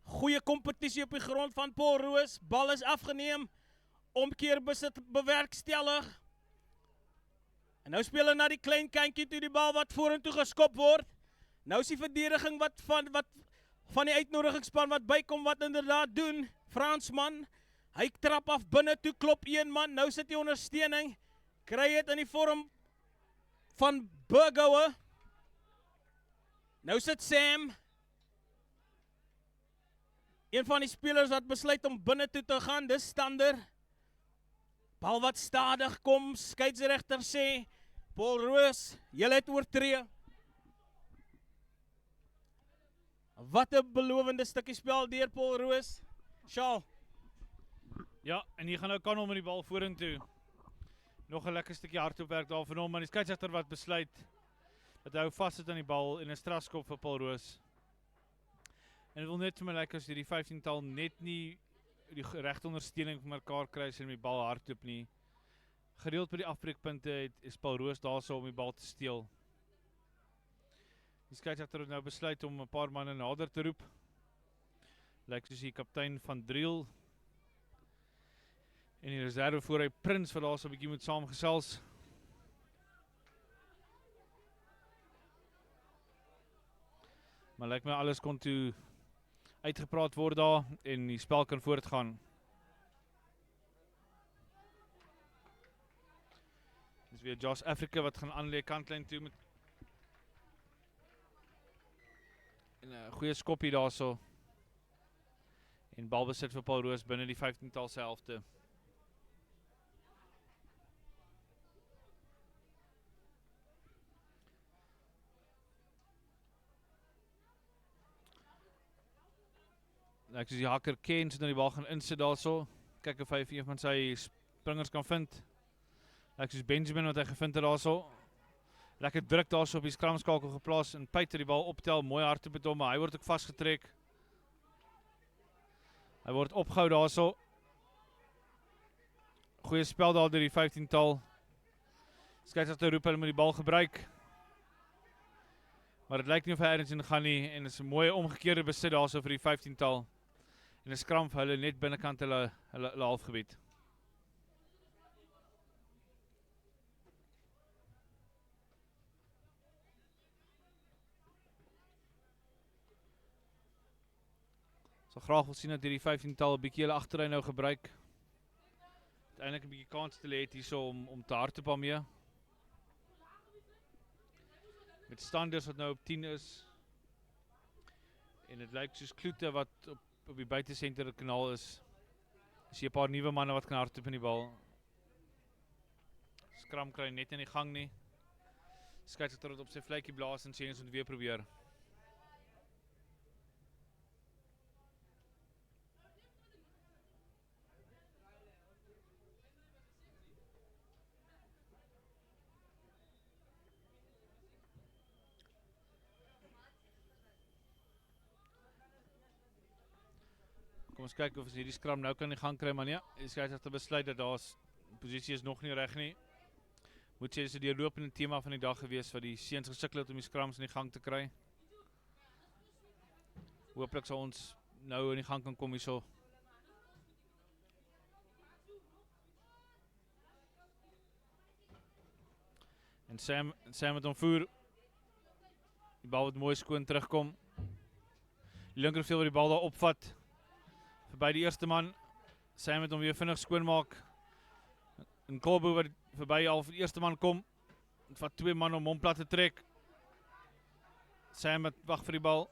Goeie kompetisie op die grond van Paarl Roos. Bal is afgeneem. Omkeerbesit bewerkstellig. En nou speel hulle na die klein kantjie toe die bal wat vorentoe geskop word. Nou is die verdediging wat van die uitnodigingsspan wat bykom wat inderdaad doen. Fransman, hy trap af binne toe, klop een man. Nou sit die ondersteuning. Kry dit in die vorm van Burgoue. Nou sit Sam. Een van die spelers wat besluit om binne toe te gaan, dis Stander. Bal wat stadig kom, skeieregter sê, Paarl Roos, julle het oortree. Wat 'n belovende stukkie spel deur Paarl Roos. Shaal. Ja, en hier gaan nou Kanel met die bal vorentoe. Nog 'n lekker stukkie hardloopwerk daar van hom, maar die skeieregter wat besluit dat hy hou vas sit aan die bal en 'n strafskop vir Paarl Roos. En dit wil net vir my lyk as die 15-tal net nie die regte ondersteuning vir mekaar kry en die bal hardloop nie. Gereeld by die afbreekpunte is Paarl Roos daarso om die bal te steel. Die skeieregter het nou besluit om 'n paar manne nader te roep. Lyk soos die kaptein van Driel en die reserve voor hy Prins wat daar so 'n bietjie moet saamgesels. Maar lyk my alles kon toe uitgepraat word daar en die spel kan voortgaan. Dis weer Josh Africa wat gaan aanlê kantlyn toe met en 'n goeie skoppie daarso. En balbesit vir Paarl Roos binne die 15-tal se helfte. Lyk soos die hakker Ken so nou die bal gaan insit daarso. Kyk of hy een van sy springers kan vind. Lyk soos Benjamin wat hy gevind het daarso. Lekker druk daarso op die skramskakel geplaas en Peter die bal optel, mooi hard op hom, maar hy word ook vasgetrek. Hy word opgehou daarso. Goeie spel daar deur die 15-tal. Skeieregter roep hulle met die bal gebruik. Maar dit lyk nie of hy ergens in gaan nie en is 'n mooi omgekeerde besit daarso vir die 15-tal. En 'n skram vir hulle net binnekant hulle halfgebied. So graag wil sien dat hierdie 15-tal 'n bietjie hulle agterry nou gebruik. Uiteindelik 'n bietjie kans te lê het hierso om te hardloop daarmee. Met Standers wat nou op 10 is. En dit lyk soos Kloete wat op die buitesenter kanaal is. Is hier 'n paar nuwe manne wat kan hardloop in die bal. Skram kry net in die gang nie. Skeieregter het op sy vletjie blaas en sê ons moet weer probeer. Kom ons kyk of ons hierdie skram nou kan in gang kry, maar nee, die skeieregter besluit dat die posisie is nog nie reg nie. Moet sê, dis 'n deurlopende tema van die dag gewees wat die seuns gesukkel het om die skrams in die gang te kry. Hooplik sal ons nou in die gang kan kom hierso. En Sam het hom voer. Die bal wat mooi skoon terugkom. Die linkerveld wat die bal daar opvat. Verby die eerste man. Sam het hom weer vinnig skoonmaak. En Kolbo wat verby al vir die eerste man kom. Het vat 2 man om hom plat te trek. Sam het wag vir die bal.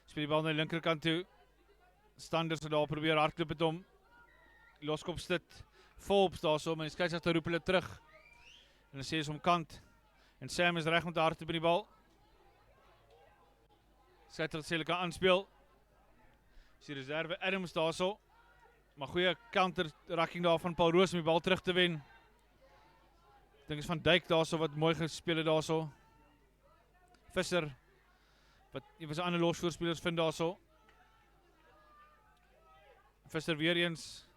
Speel die bal na die linkerkant toe. Standers wat daar probeer hardloop het hom. Loskop sit. Volps daarso, maar die skeieregter roep hulle terug. En dan sê is om kant. En Sam is reg om te hardloop by die bal. Skeieregter sê hulle kan aanspeel. Is die reserve Adams daarso. Maar goeie counter-racking daar van Paarl Roos om die bal terug te wen. Ek dink is Van Dijk daarso wat mooi gespeel het daarso. Visser wat een van sy ander losvoorspelers vind daarso. Visser weer eens.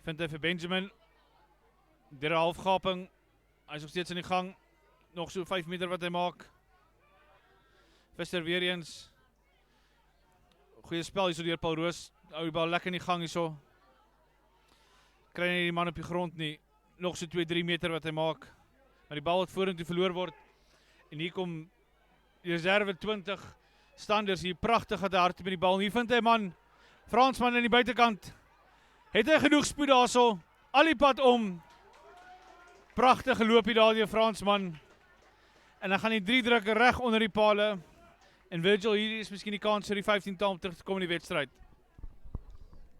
Vind hy vir Benjamin. Derde halfgaping. Hy is nog steeds in die gang. Nog so 5 meter wat hy maak. Visser weer eens. Goeie spel hierso deur Paarl Roos. Hou die bal lekker in die gang hierso. Kry nie die man op die grond nie. Nog so 2-3 meter wat hy maak. Maar die bal wat vorentoe verloor word. En hier kom die reserve 20 standers hier pragtig het hard met die bal. Hier vind hy man, Fransman aan die buitekant. Het hy genoeg spoed daarso? Al die pad om. Pragtig geloop hier daar die Fransman. En dan gaan die 3 drukke reg onder die pale. En Virgil, hier is miskien die kans vir die 15-tal om terug te kom in die wedstryd.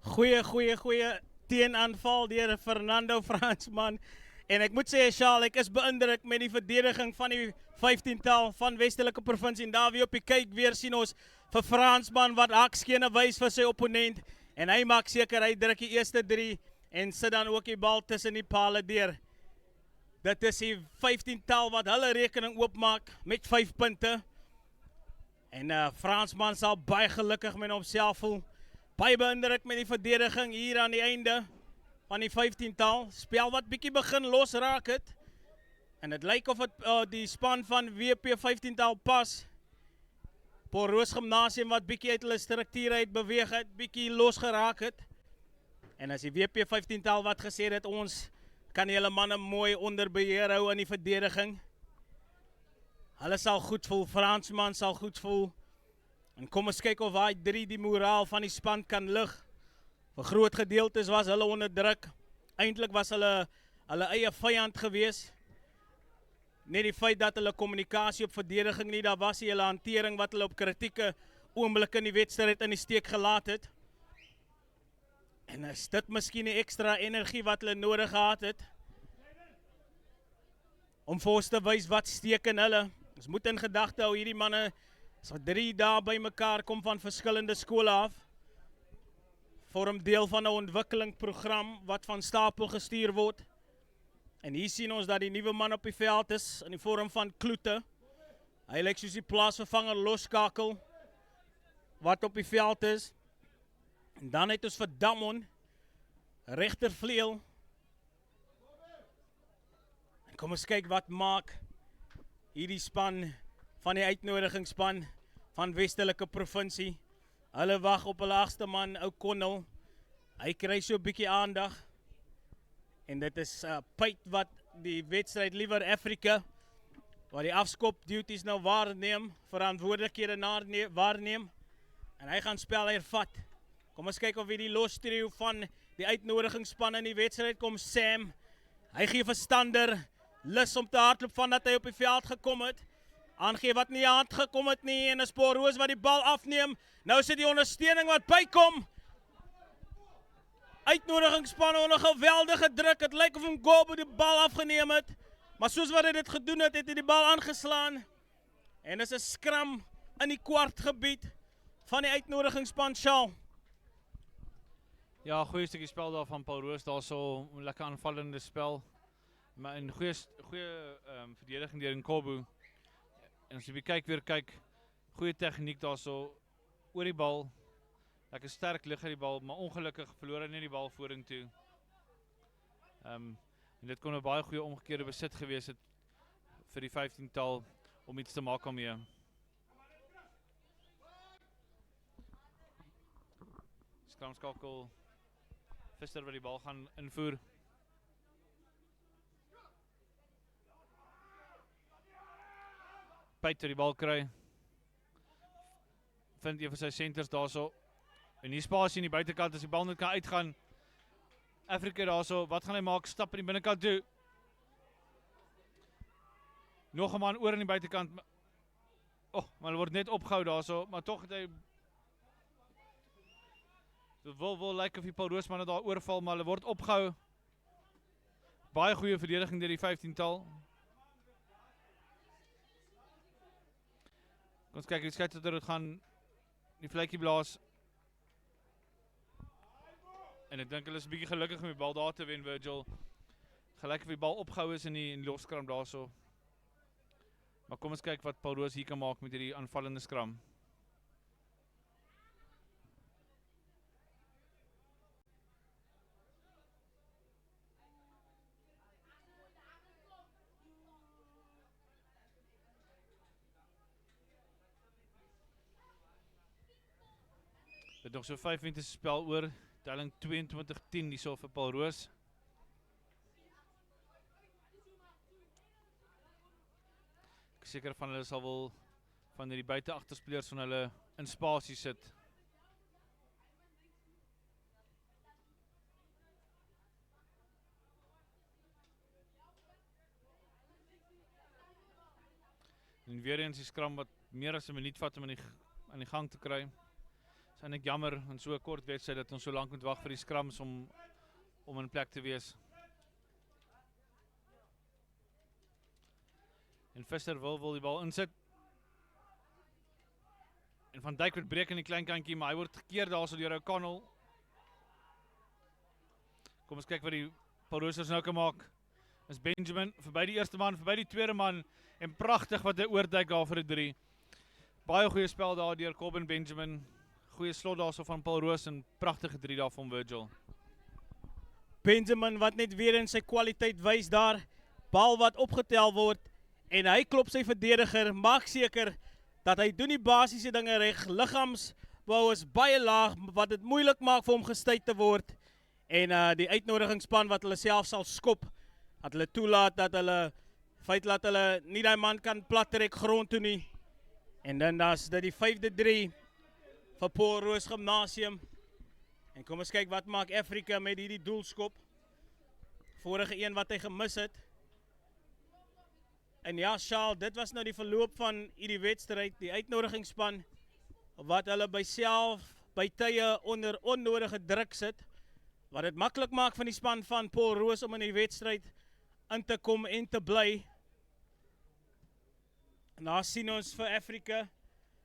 Goeie teenaanval deur Fernando Fransman. En ek moet sê, Charles, ek is beïndruk met die verdediging van die 15-tal van Westelike Provinsie. En daar weer op die kyk weer sien ons vir Fransman wat hakskene wys vir sy opponent. En hy maak seker, hy druk die eerste 3 en sit dan ook die bal tussen die pale deur. Dit is die 15-tal wat hulle rekening oopmaak met 5 punte. En Fransman sal baie gelukkig met homself voel. Baie beïndruk met die verdediging hier aan die einde van die 15-tal. Spel wat bietjie begin losraak het. En dit lyk of het die span van WP 15-tal pas. Paarl Roos Gimnasium wat bietjie uit hulle struktuur uit beweeg het, bietjie losgeraak het. En as die WP 15-tal wat gesê het, ons kan die hele manne mooi onder beheer hou in die verdediging. Hulle sal goed voel, Fransman sal goed voel. En kom ons kyk of hy 3 die moraal van die span kan lig. Vir groot gedeeltes was hulle onder druk. Eintlik was hulle eie vyand gewees. Net die feit dat hulle kommunikasie op verdediging nie, daar was hulle hantering wat hulle op kritieke oomblik in die wedstryd in die steek gelaat het. En is dit miskien die ekstra energie wat hulle nodig gehad het? Om vir ons te wys wat steek in hulle. Ons moet in gedagte hou, hierdie manne is 3 dae by mekaar, kom van verskillende skole af. Vorm deel van 'n ontwikkelingsprogram wat van stapel gestuur word. En hier sien ons dat die nuwe man op die veld is, in die vorm van Kloete. Hy lyk soos die plaasvervanger Loskakel, wat op die veld is. En dan het ons vir Damon, regtervleuel. En kom ons kyk wat maak hierdie span van die uitnodigingsspan van Westelike Provinsie. Hulle wag op hulle agste man, ou Connell. Hy kry so 'n bietjie aandag. En dit is Piet wat die wedstryd liewer Afrika, wat die afskop duties nou waarneem, verantwoordelikhede waarneem. En hy gaan spel hervat. Kom ons kyk of wie die lostrio van die uitnodigingsspan in die wedstryd kom. Sam, hy gee verstander, lus om te hardloop van dat hy op die veld gekom het. Aangee wat nie hand gekom het nie, en is Paarl Roos wat die bal afneem. Nou sit die ondersteuning wat bykom. Uitnodigingsspan onder geweldige druk. Het lyk of Ngobo die bal afgeneem het. Maar soos wat hy dit gedoen het, het hy die bal aangeslaan. En is 'n skram in die kwartgebied van die uitnodigingsspan Shaal. Ja, goeie stukkie spel daar van Paul Roos, daar so 'n lekker aanvallende spel. Maar 'n goeie verdediging deur Nkobu. En as jy kyk, goeie tegniek daar so oor die bal. Lekker sterk lig uit die bal, maar ongelukkig verloor hy net die bal vorentoe. En dit kon 'n baie goeie omgekeerde besit gewees het vir die 15-tal om iets te maak daarmee. Skramskakel. Visser wat die bal gaan invoer. Pyt die bal kry. Vind een van sy centers daarso. En die spasie in die buitekant as die bal net kan uitgaan. Afrika daarso, wat gaan hy maak? Stap in die binnekant toe. Nog 'n man oor in die buitekant. Maar hulle word net opgehou daarso, maar tog het hy dit wil lyk of die Paul Roosmanne daar oorval, maar hulle word opgehou. Baie goeie verdediging deur die 15-tal. Kom ons kyk, die skeieter gaan die vletjie blaas. En ek dink hulle is 'n bietjie gelukkig om die bal daar te wen, Virgil. Gelyk of die bal opgehou is in die loskram daarso. Maar kom ons kyk wat Paul Roos hier kan maak met hierdie aanvallende skram. Dit nog so 5 minute spel oor, telling 22-10 hierso vir Paul Roos. Ek is seker van hulle sal wel van die buiteagterspelers van hulle in spasie sit. En weer eens die skram wat meer as 'n minuut vat om aan die gang te kry. Is eintlik jammer in so 'n kort wedstryd dat ons so lank moet wag vir die skrams om in plek te wees. En Visser wil die bal insit. En Van Dijk word breek in die klein kantjie, maar hy word gekeer daarso deur O'Connell. Kom ons kyk wat die Paul Roosers nou kan maak. Is Benjamin verby die eerste man, verby die tweede man en pragtig wat hy oorduik daar vir 'n 3. Baie goeie spel daar deur Corbin Benjamin. Goeie slot daarso van Paul Roos en pragtige 3 daar van Virgil. Benjamin wat net weer in sy kwaliteit wys daar. Bal wat opgetel word en hy klop sy verdediger, maak seker dat hy doen die basiese dinge reg. Liggaamsbou is baie laag wat dit moeilik maak vir hom gestuit te word. En die uitnodigingsspan wat hulle self sal skop, dat hulle toelaat dat hulle feit laat hulle nie daai man kan plat trek grond toe nie. En dan daar's dit die 5de 3 vir Paul Roos Gimnasium. En kom ons kyk wat maak Afrika met hierdie doelskop. Vorige een wat hy gemis het. En ja, Shaal, dit was nou die verloop van hierdie wedstryd, die uitnodigingsspan wat hulle by tye onder onnodige druk sit, wat dit maklik maak van die span van Paul Roos om in die wedstryd in te kom en te bly. En daar sien ons vir Afrika.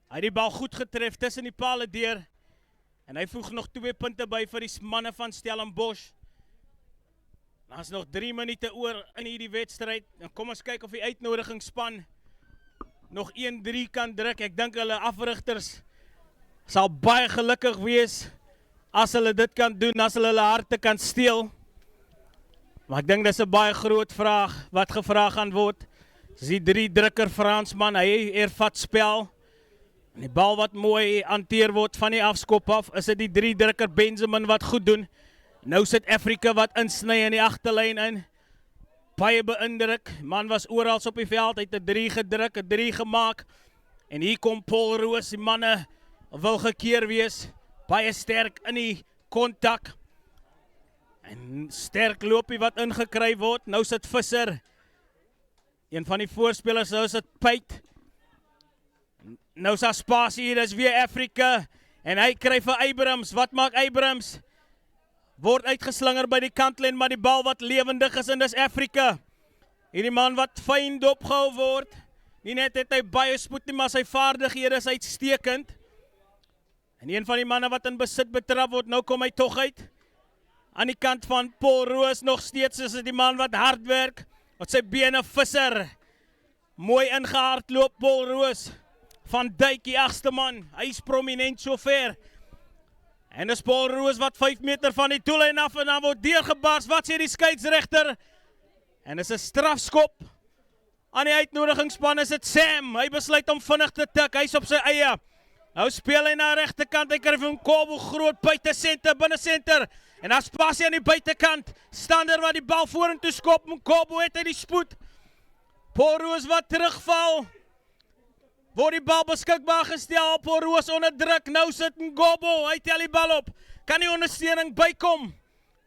Hy het die bal goed getref tussen die pale deur. En hy voeg nog 2 punte by vir die manne van Stellenbosch. Dan is nog 3 minute oor in hierdie wedstryd. En kom ons kyk of die uitnodigingsspan nog 1-3 kan druk. Ek dink hulle afrigters sal baie gelukkig wees as hulle dit kan doen, as hulle harte kan steel. Maar ek dink dis 'n baie groot vraag wat gevra gaan word. Dis die 3-drukker Fransman, hy ervat spel. En die bal wat mooi hanteer word van die afskop af, is dit die 3-drukker Benjamin wat goed doen. Nou sit Afrika wat insny in die agterlyn in. Baie beïndruk, man was oral op die veld, hy het 'n 3 gedruk, 'n 3 gemaak. En hier kom Paul Roos, die manne wil gekeer wees. Baie sterk in die kontak. En sterk loopie wat ingekry word, nou sit Visser. Een van die voorspelers, nou sit Pyt. Nou sa spasie hier, dis weer Afrika. En hy kry vir Abrams, wat maak Abrams? Word uitgeslinger by die kantlyn, maar die bal wat lewendig is en dis Afrika. Hierdie man wat fyn dopgehou word. Nie net het hy baie spoed nie, maar sy vaardighede is uitstekend. En een van die manne wat in besit betrap word, nou kom hy tog uit. Aan die kant van Paarl Roos nog steeds is dit die man wat hard werk. Wat sy bene visser. Mooi ingehardloop Paarl Roos. Van Dijk, die 8ste man. Hy is prominent so ver. En dis Paarl Roos wat 5 meter van die doellyn af en dan word deurgebars. Wat sê die skeieregter? En dis 'n strafskop. Aan die uitnodigingsspan is dit Sam. Hy besluit om vinnig te tik. Hy's op sy eie. Nou speel hy na regterkant. Hy kry van Kobo groot buite senter, binne senter. En dan pas hy aan die buitekant. Stander wat die bal vorentoe skop. Kobo het hy die spoed. Paarl Roos wat terugval. Word die bal beskikbaar gestel. Paarl Roos onder druk. Nou sit Ngobo. Hy tel die bal op. Kan die ondersteuning bykom.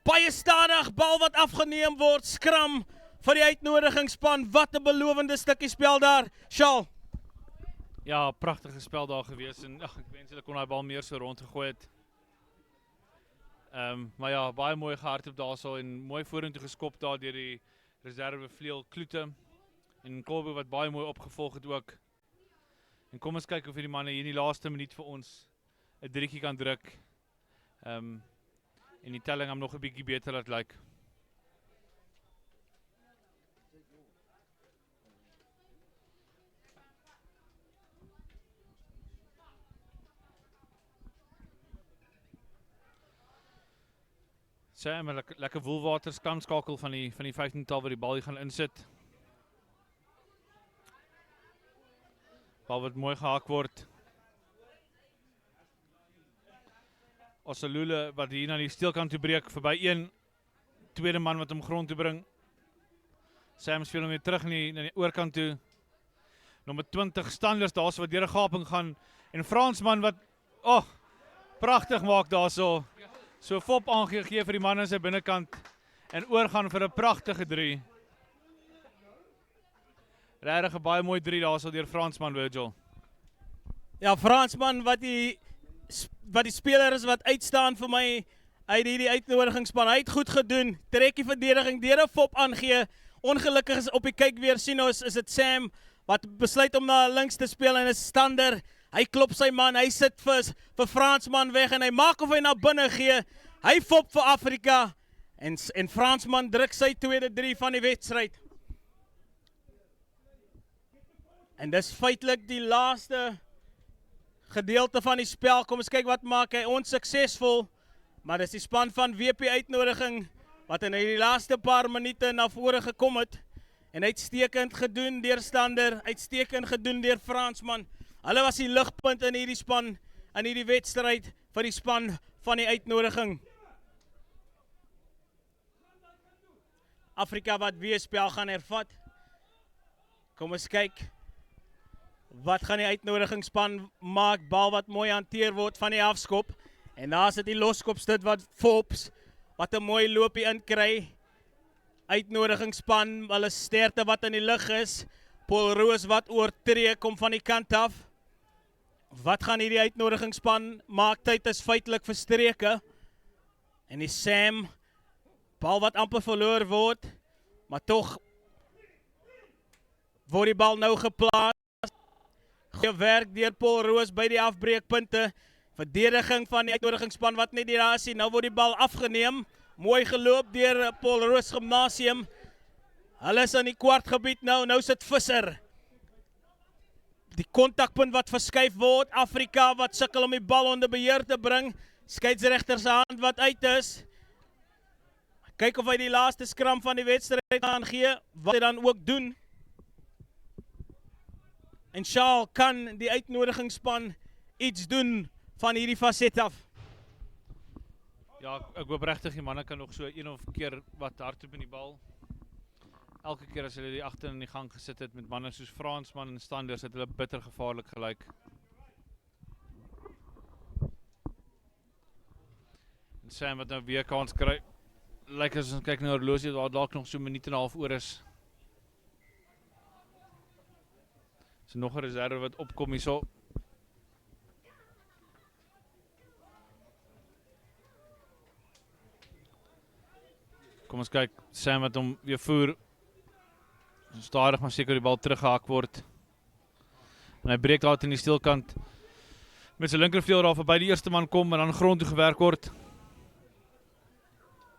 Baie stadig. Bal wat afgeneem word. Skram vir die uitnodigingsspan. Wat 'n belovende stukkie spel daar. Shaal. Ja, pragtige spel daar gewees en ek wens hulle kon daai bal meer so rondgegooi het. Maar ja, baie mooi gehardloop daarso en mooi vorentoe geskop daar deur die reserve vleuel Kloete en Kolbe wat baie mooi opgevolg het ook. En kom ons kyk of hierdie manne hier in die laaste minuut vir ons 'n drietjie kan druk. En die telling hom nog 'n bietjie beter laat lyk. Sam, 'n lekker woelwater skamskakel van die 15-tal wat die bal hier gaan insit. Bal wat mooi gehak word. Osalule wat hier na die steelkant toe breek, verby een tweede man wat hom grond toe bring. Sam speel hom weer terug na die oorkant toe. Nommer 20 Standers daarso wat deur 'n gaping gaan en Fransman wat pragtig maak daarso. So fop aangegee vir die man aan sy binnekant en oorgaan vir 'n pragtige 3. Regtig 'n baie mooi 3 daarso deur Fransman Virgil. Ja, Fransman wat die speler is wat uitstaan vir my uit hierdie uitnodigingsspan. Hy het goed gedoen. Trek die verdediging deur 'n fop aangee. Ongelukkig is op die kyk weer sien ons is dit Sam wat besluit om na links te speel en is Stander. Hy klop sy man, hy sit vir Fransman weg en hy maak of hy na binne gee. Hy fop vir Afrika en Fransman druk sy tweede 3 van die wedstryd. En dis feitelik die laaste gedeelte van die spel. Kom ons kyk wat maak hy onsuksesvol. Maar dis die span van WP uitnodiging wat in die laaste paar minute na vore gekom het. En uitstekend gedoen deur Stander, uitstekend gedoen deur Fransman. Hulle was die ligpunt in hierdie span, in hierdie wedstryd vir die span van die uitnodiging. Afrika wat weer spel gaan hervat. Kom ons kyk. Wat gaan die uitnodigingsspan maak? Bal wat mooi hanteer word van die afskop. En daar sit die loskopstit wat Fops, wat 'n mooi loopie inkry. Uitnodigingsspan, hulle sterkte wat in die lug is. Paarl Roos wat oortree, kom van die kant af. Wat gaan hierdie uitnodigingsspan maak? Tyd is feitelik verstreke. En die Sam, bal wat amper verloor word, maar tog word die bal nou geplaas. Goeie werk deur Paarl Roos by die afbreekpunte. Verdediging van die uitnodigingsspan wat net daar is. Nou word die bal afgeneem. Mooi geloop deur Paarl Roos Gimnasium. Hulle is in die kwartgebied nou sit Visser. Die kontakpunt wat verskuif word, Afrika wat sukkel om die bal onder beheer te bring. Skeieregter se hand wat uit is. Kyk of hy die laaste skram van die wedstryd gaan gee, wat hy dan ook doen. En Shaal kan die uitnodigingsspan iets doen van hierdie faset af. Ja, ek hoop regtig die manne kan nog so een of keer wat hardloop in die bal. Elke keer as hulle die agter in die gang gesit het met manne soos Fransman en Standers, het hulle bitter gevaarlik gelyk. En Sam wat nou weer kans kry. Lyk as ons kyk na die horlosie, daar dalk nog so 'n minuut en 'n half oor is. So nog 'n reserve wat opkom hierso. Kom ons kyk, Sam wat hom weer voer. Stadig maar seker die bal teruggehak word. En hy breek daar in die steelkant. Met sy linkervleuel daar verby die eerste man kom en dan grond toe gewerk word.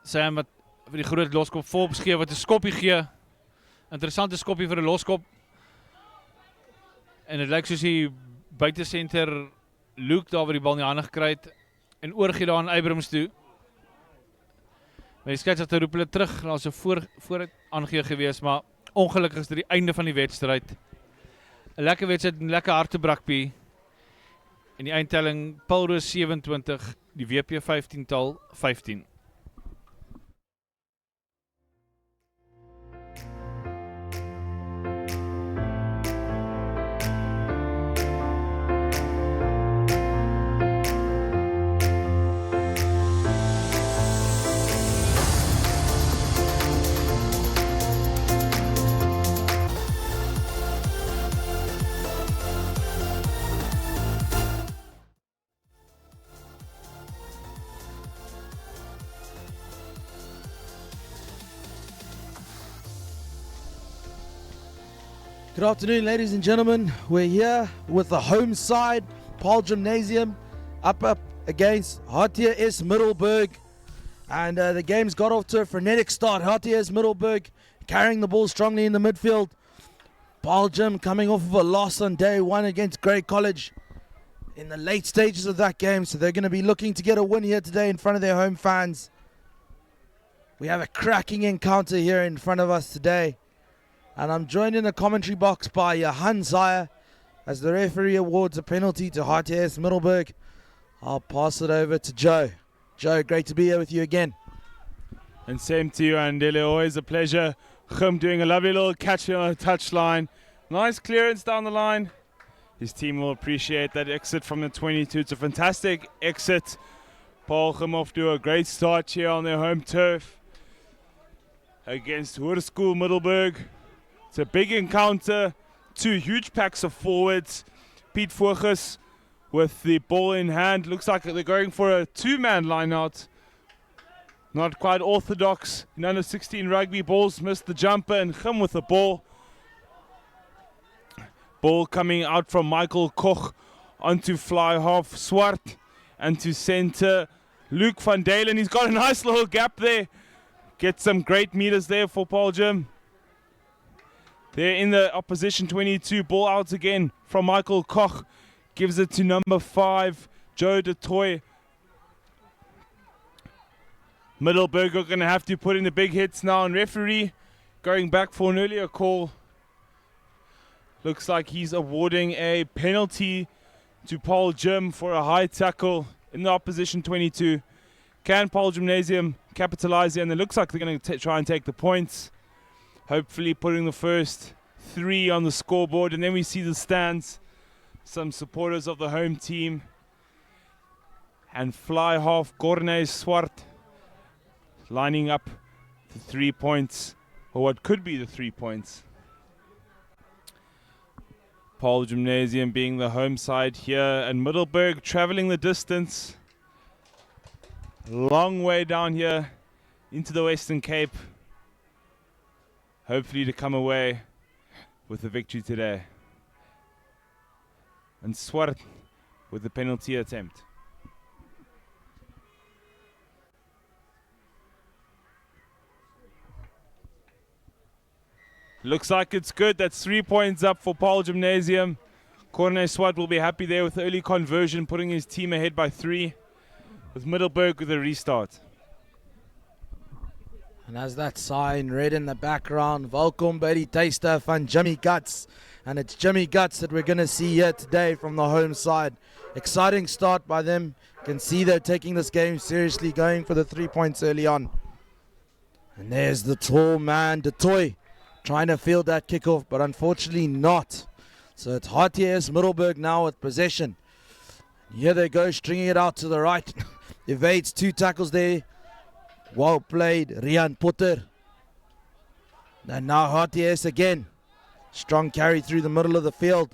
Sam wat vir die groot loskop Forbes gee wat 'n skoppie gee. Interessante skoppie vir 'n loskop. En dit lyk soos die buitesenter Luke daar wat die bal in die hande gekry het en oorgee daar aan Abrams toe. Maar die skeieregter roep hulle terug, daar was 'n vooruit aangee gewees, maar ongelukkig is dit die einde van die wedstryd. 'n Lekker wedstryd, 'n lekker harte rugby. En die eindtelling Paarl 27, die WP 15-tal 15. Good afternoon, ladies and gentlemen. We're here with the home side, Paarl Gymnasium, up against HTS Middelburg. And the game's got off to a frenetic start. HTS Middelburg carrying the ball strongly in the midfield. Paarl Gym coming off of a loss on day one against Grey College in the late stages of that game. So they're going to be looking to get a win here today in front of their home fans. We have a cracking encounter here in front of us today. And I'm joined in the commentary box by Johan Zaya as the referee awards a penalty to HTS Middelburg. I'll pass it over to Joe. Joe, great to be here with you again. And same to you, Andile. Always a pleasure. Chum doing a lovely little catch on the touchline. Nice clearance down the line. His team will appreciate that exit from the 22. It's a fantastic exit. Paarl Chum off to a great start here on their home turf against Hoërskool Middelburg. It's a big encounter, two huge packs of forwards. Pete Voges with the ball in hand. Looks like they're going for a two-man line out. Not quite orthodox. In under 16 rugby, balls missed the jumper and Chum with the ball. Ball coming out from Michael Koch onto fly half Swart and to center Luke van Dalen. He's got a nice little gap there. Get some great meters there for Paarl Gym. They're in the opposition 22. Ball out again from Michael Koch. Gives it to number 5, Joe de Toy. Middelburg are going to have to put in the big hits now. And referee going back for an earlier call. Looks like he's awarding a penalty to Paarl Gym for a high tackle in the opposition 22. Can Paarl Gymnasium capitalize here? And it looks like they're going to try and take the points. Hopefully putting the first 3 on the scoreboard. And then we see the stands. Some supporters of the home team. And fly half Corne Swart lining up the 3 points. Or what could be the 3 points. Paarl Gymnasium being the home side here. And Middelburg traveling the distance. Long way down here into the Western Cape. Hopefully to come away with the victory today. And Swart with the penalty attempt. Looks like it's good. That's 3 points up for Paarl Gymnasium. Corne Swart will be happy there with the early conversion, putting his team ahead by 3. With Middelburg with a restart. And as that sign read in the background, welcome by die taster van Jimmy Guts. And it's Jimmy Guts that we're going to see here today from the home side. Exciting start by them. You can see they're taking this game seriously, going for the 3 points early on. And there's the tall man, De Toy, trying to field that kickoff, but unfortunately not. So it's HTS Middelburg now with possession. Here they go, stringing it out to the right. Evades 2 tackles there. Well played, Rian Potter. And now HTS again. Strong carry through the middle of the field.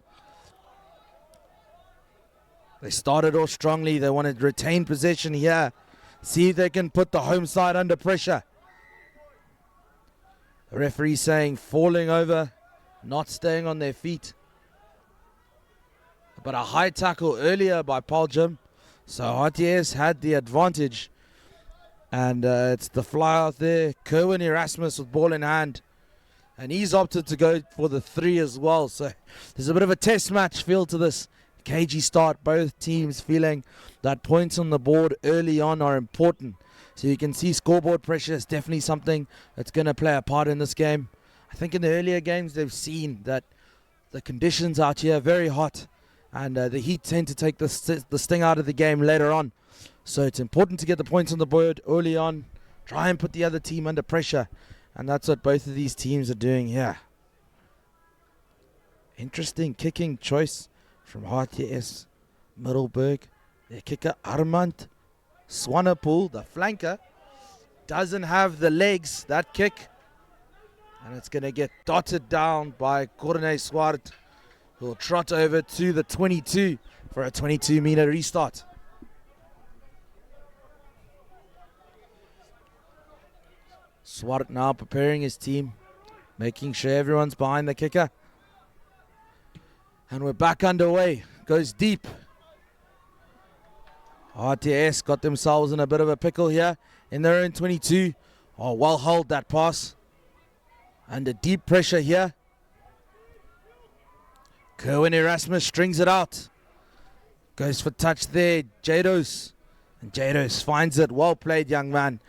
They started off strongly. They want to retain possession here. See if they can put the home side under pressure. The referee saying falling over not staying on their feet. But a high tackle earlier by Paarl. So RTS had the advantage. And it's the fly out there. Kerwin Erasmus with ball in hand. And he's opted to go for the 3 as well. So there's a bit of a test match feel to this. Cagey start. Both teams feeling that points on the board early on are important. So you can see scoreboard pressure is definitely something that's going to play a part in this game. I think in the earlier games they've seen that the conditions out here are very hot. And the Heat tend to take the sting out of the game later on. So it's important to get the points on the board early on. Try and put the other team under pressure. And that's what both of these teams are doing here. Interesting kicking choice from RTS Middelburg. Their kicker Armand Swanepoel, the flanker, doesn't have the legs, that kick. And it's going to get dotted down by Corne Swart, who will trot over to the 22 for a 22-meter restart. Swart now preparing his team, making sure everyone's behind the kicker. And we're back underway. Goes deep. RTS got themselves in a bit of a pickle here in their own 22. Oh, well held that pass. Under deep pressure here. Kerwin Erasmus strings it out. Goes for touch there, Jados. And Jados finds it. Well played, young man.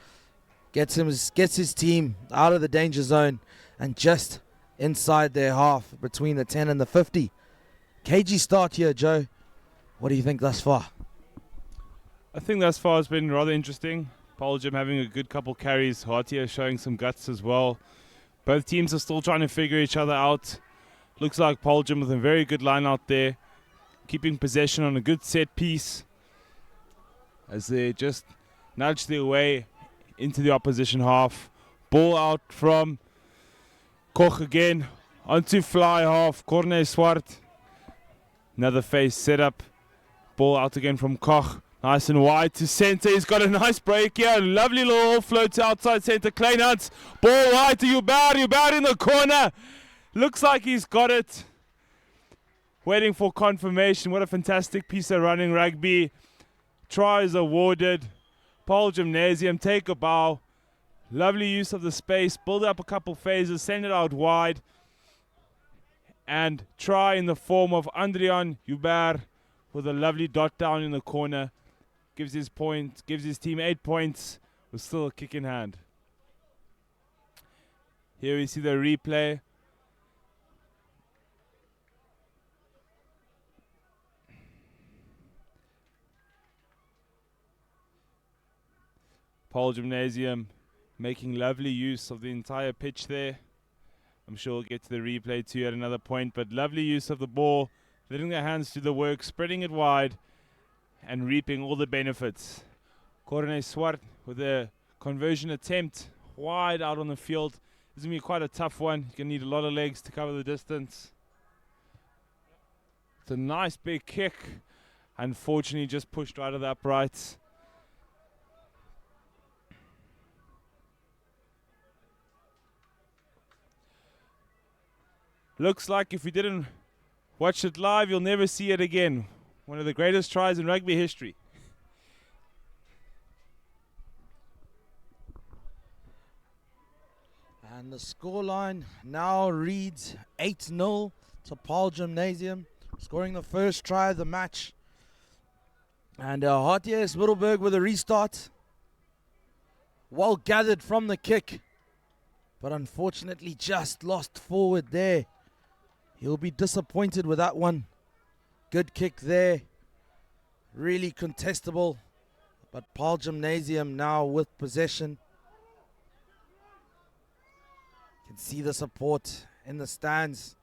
Gets his team out of the danger zone and just inside their half between the 10 and the 50. Cagey start here, Joe. What do you think thus far? I think thus far has been rather interesting. Paarl having a good couple carries. Hartia showing some guts as well. Both teams are still trying to figure each other out. Looks like Paarl with a very good line out there. Keeping possession on a good set piece. As they just nudge their way into the opposition half. Ball out from Koch again. Onto fly half. Corne Swart. Another face set up. Ball out again from Koch. Nice and wide to center. He's got a nice break here. Lovely little float to outside center. Kleinhans. Ball wide to Uber in the corner. Looks like he's got it. Waiting for confirmation. What a fantastic piece of running rugby. Try is awarded. Paarl Gymnasium take a bow. Lovely use of the space. Build up a couple phases. Send it out wide. And try in the form of Andrian Hubert with a lovely dot down in the corner. Gives his team 8 points with still a kick in hand. Here we see the replay. Paarl Gymnasium making lovely use of the entire pitch there. I'm sure we'll get to the replay too at another point, but lovely use of the ball, letting their hands do the work, spreading it wide and reaping all the benefits. Corne Swart with a conversion attempt wide out on the field. This is going to be quite a tough one. You're going to need a lot of legs to cover the distance. It's a nice big kick. Unfortunately, just pushed right of the uprights. Looks like if you didn't watch it live, you'll never see it again. One of the greatest tries in rugby history. And the scoreline now reads 8-0 to Paarl Gymnasium, scoring the first try of the match. And RTS Middelburg with a restart. Well gathered from the kick, but unfortunately just lost forward there. He'll be disappointed with that one. Good kick there. Really contestable. But Paarl Gymnasium now with possession. You can see the support in the stands.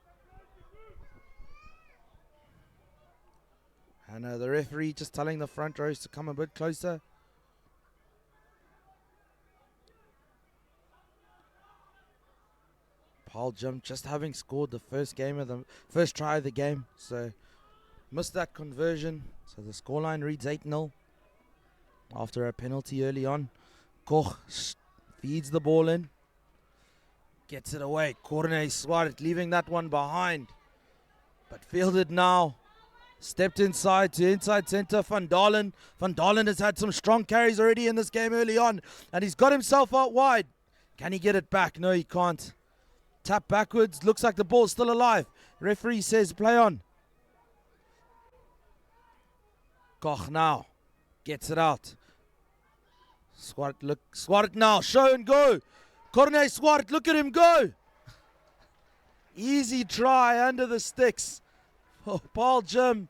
And the referee just telling the front rows to come a bit closer. Paarl Gym just having scored the first try of the game, so missed that conversion. So the scoreline reads 8-0 after a penalty early on. Koch feeds the ball in. Gets it away. Corne Swart leaving that one behind. But fielded now. Stepped inside to inside center. Van Dalen. Van Dalen has had some strong carries already in this game early on. And he's got himself out wide. Can he get it back? No, he can't. Tap backwards. Looks like the ball's still alive. Referee says play on. Koch now. Gets it out. Swart, look. Swart now. Show and go. Corne Swart, look at him go. Easy try under the sticks. Oh, Paarl Gym.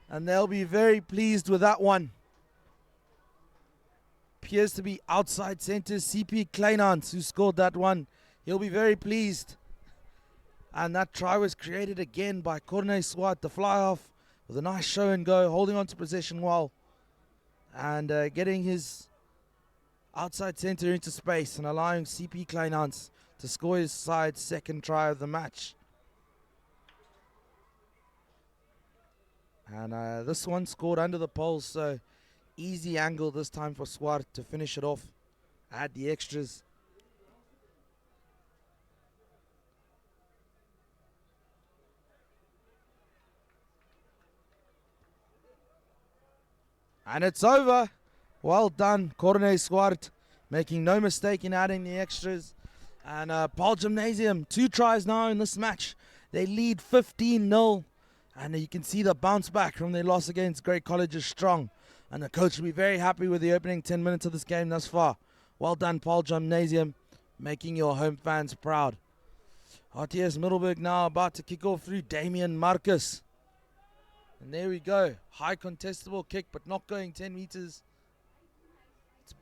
And they'll be very pleased with that one. Appears to be outside center CP Kleinhans who scored that one. He'll be very pleased. And that try was created again by Corne Swart, the fly off with a nice show and go, holding on to possession well. And getting his outside center into space and allowing CP Kleinhans to score his side's second try of the match. And this one scored under the poles, so easy angle this time for Swart to finish it off. Add the extras. And it's over. Well done, Corne Swart, making no mistake in adding the extras. And Paarl Gymnasium, 2 tries now in this match. They lead 15-0. And you can see the bounce back from their loss against Great College is strong. And the coach will be very happy with the opening 10 minutes of this game thus far. Well done, Paarl Gymnasium, making your home fans proud. RTS Middelburg now about to kick off through Damian Marcus. And there we go. High contestable kick, but not going 10 meters. It's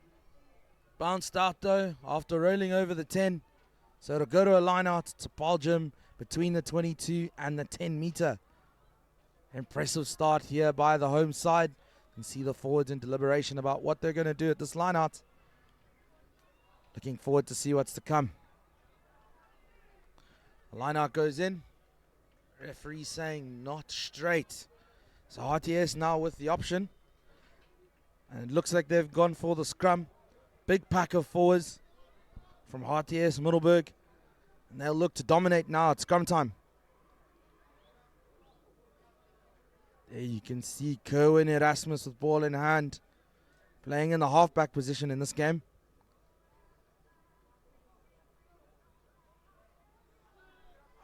bounced out though after rolling over the 10. So it'll go to a line out to Paarl Gym between the 22 and the 10 meter. Impressive start here by the home side. You can see the forwards in deliberation about what they're going to do at this line out. Looking forward to see what's to come. The line out goes in. Referee saying not straight. So RTS now with the option. And it looks like they've gone for the scrum. Big pack of forwards from RTS Middelburg. And they'll look to dominate now at scrum time. There you can see Kerwin Erasmus with ball in hand. Playing in the halfback position in this game.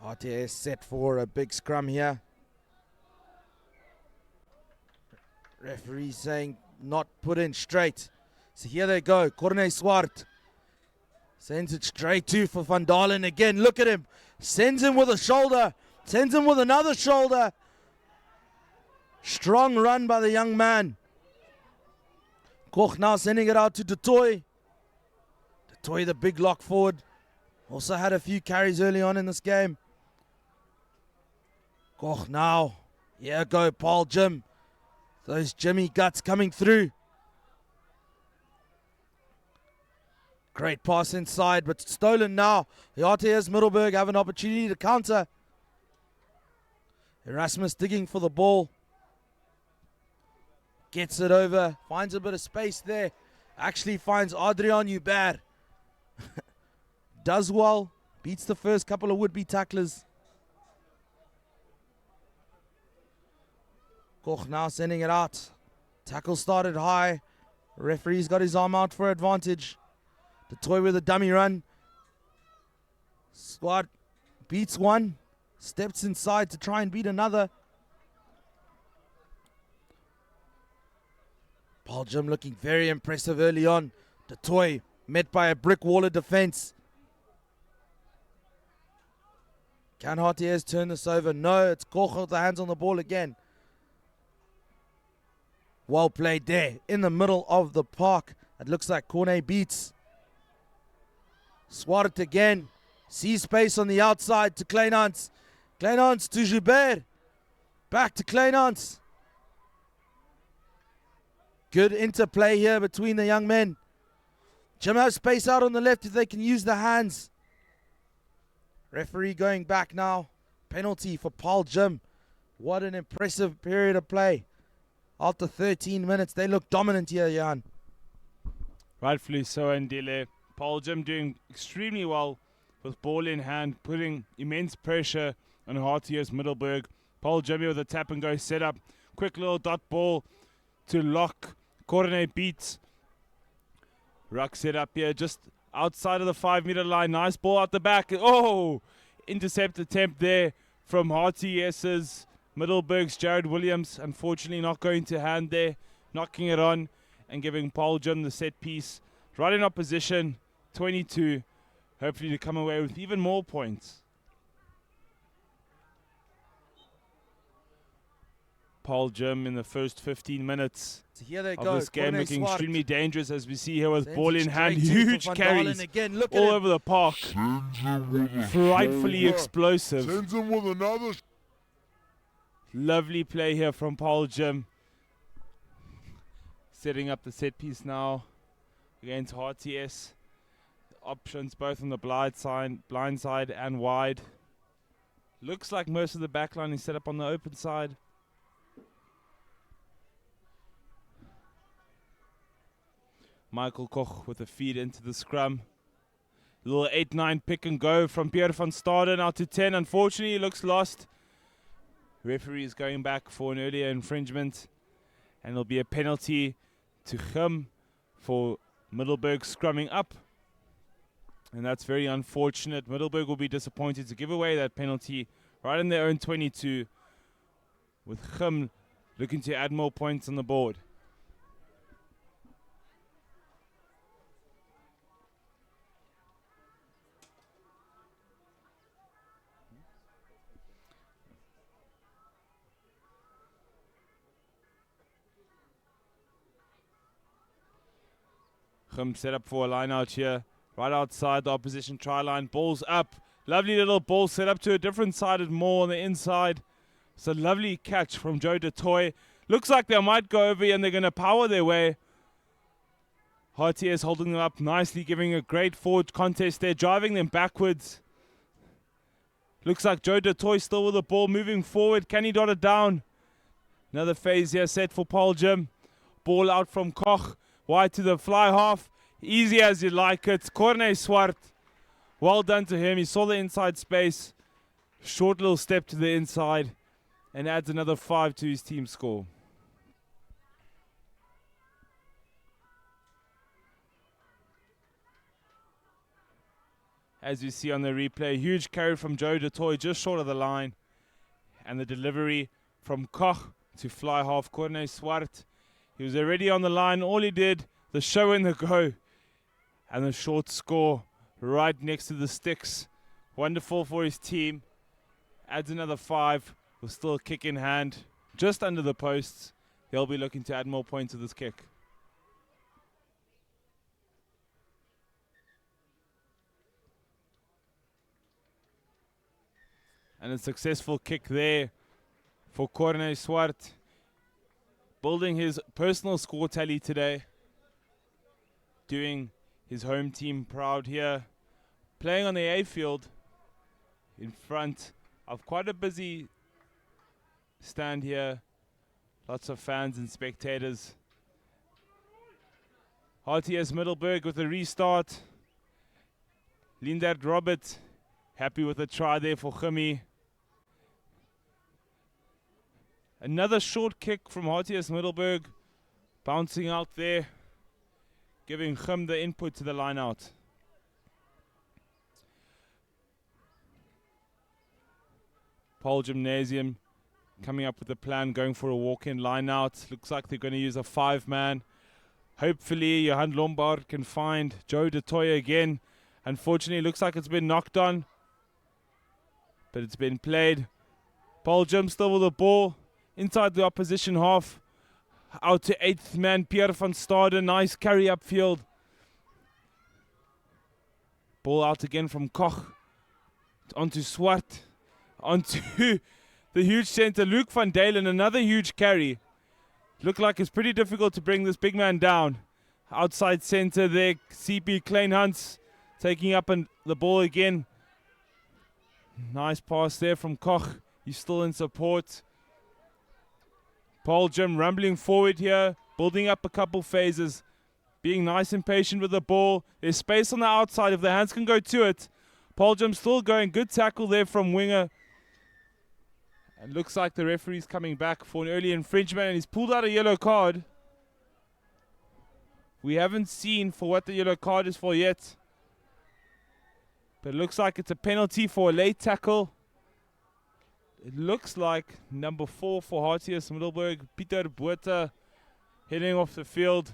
RTS set for a big scrum here. Referee saying not put in straight. So here they go. Corne Swart sends it straight to for Van Dalen again. Look at him. Sends him with a shoulder. Sends him with another shoulder. Strong run by the young man. Koch now sending it out to Du Toit. Du Toit, the big lock forward. Also had a few carries early on in this game. Koch now. Here go Paarl Gym. Those Jimmy guts coming through. Great pass inside, but stolen now. The RTS Middelburg have an opportunity to counter. Erasmus digging for the ball. Gets it over. Finds a bit of space there. Actually finds Adrian Hubert. Does well. Beats the first couple of would-be tacklers. Koch now sending it out. Tackle started high. Referee's got his arm out for advantage. Du Toit with a dummy run. Swart beats one. Steps inside to try and beat another. Paarl Gym looking very impressive early on. Du Toit met by a brick wall of defense. Can RTS turn this over? No, it's Koch with the hands on the ball again. Well played there in the middle of the park. It looks like Corne beats. Swart again. Sees space on the outside to Kleinhans. Kleinhans to Joubert. Back to Kleinhans. Good interplay here between the young men. Jim has space out on the left if they can use the hands. Referee going back now. Penalty for Paarl Gym. What an impressive period of play. After 13 minutes, they look dominant here, Jan. Rightfully so, Ndile. Paarl Gym doing extremely well with ball in hand, putting immense pressure on RTS Middelburg. Paarl Jimmy with a tap and go setup. Quick little dot ball to lock. Corne beats. Ruck set up here just outside of the 5-meter line. Nice ball out the back. Oh! Intercept attempt there from RTS's Middelburg's Jared Williams. Unfortunately not going to hand there. Knocking it on and giving Paarl Jim the set piece. Right in opposition. 22. Hopefully to come away with even more points. Paarl Jim in the first 15 minutes So here they of go. this game Corne looking Swart extremely dangerous as we see here with sends ball it in hand. straight in for Huge Van carries Dalen again. Look at all him. over the park. Frightfully explosive. Sends him with another. Lovely play here from Paarl Jim. Setting up the set piece now against RTS. Options both on the blind side and wide. Looks like most of the back line is set up on the open side. Michael Koch with a feed into the scrum. Little 8-9 pick and go from Pierre van Staden out to 10. Unfortunately, he looks lost. Referee is going back for an earlier infringement. And there'll be a penalty to Gim for Middelburg scrumming up. And that's very unfortunate. Middelburg will be disappointed to give away that penalty right in their own 22. With Gim looking to add more points on the board. Gim set up for a line out here. Right outside the opposition try line. Ball's up. Lovely little ball set up to a different side and more on the inside. It's a lovely catch from Joe de Toy. Looks like they might go over and they're going to power their way. RTS holding them up nicely, giving a great forward contest there, driving them backwards. Looks like Joe de Toy still with the ball, moving forward. Can he dot it down? Another phase here set for Paarl Jim. Ball out from Koch. Wide to the fly half. Easy as you like it. Corne Swart. Well done to him. He saw the inside space. Short little step to the inside. And adds another 5 to his team score. As you see on the replay, huge carry from Joe de Toy just short of the line. And the delivery from Koch to fly half. Corne Swart. He was already on the line. All he did, the show and the go. And the short score right next to the sticks. Wonderful for his team. Adds another 5 with still a kick in hand. Just under the posts. They'll be looking to add more points to this kick. And a successful kick there for Corne Swart. Building his personal score tally today. Doing his home team proud here. Playing on the A field in front of quite a busy stand here. Lots of fans and spectators. RTS Middelburg with a restart. Lindert Robert happy with a try there for Gimmy. Another short kick from RTS Middelburg. Bouncing out there. Giving Gim the input to the line out. Paarl Gymnasium coming up with a plan, going for a walk-in line out. Looks like they're going to use a 5-man. Hopefully Johan Lombard can find Joe de Toy again. Unfortunately, looks like it's been knocked on. But it's been played. Paarl Gym still with the ball. Inside the opposition half. Out to 8th man, Pierre van Staden. Nice carry upfield. Ball out again from Koch. Onto Swart. Onto the huge centre, Luke van Dalen. Another huge carry. Looked like it's pretty difficult to bring this big man down. Outside centre there, CP Kleinhans taking up the ball again. Nice pass there from Koch. He's still in support. Paarl Jim rumbling forward here, building up a couple phases, being nice and patient with the ball. There's space on the outside if the hands can go to it. Paarl Gym still going. Good tackle there from winger. And looks like the referee's coming back for an early infringement, and he's pulled out a yellow card. We haven't seen for what the yellow card is for yet. But it looks like it's a penalty for a late tackle. It looks like number 4 for HTS Middelburg, Pieter Botha, heading off the field,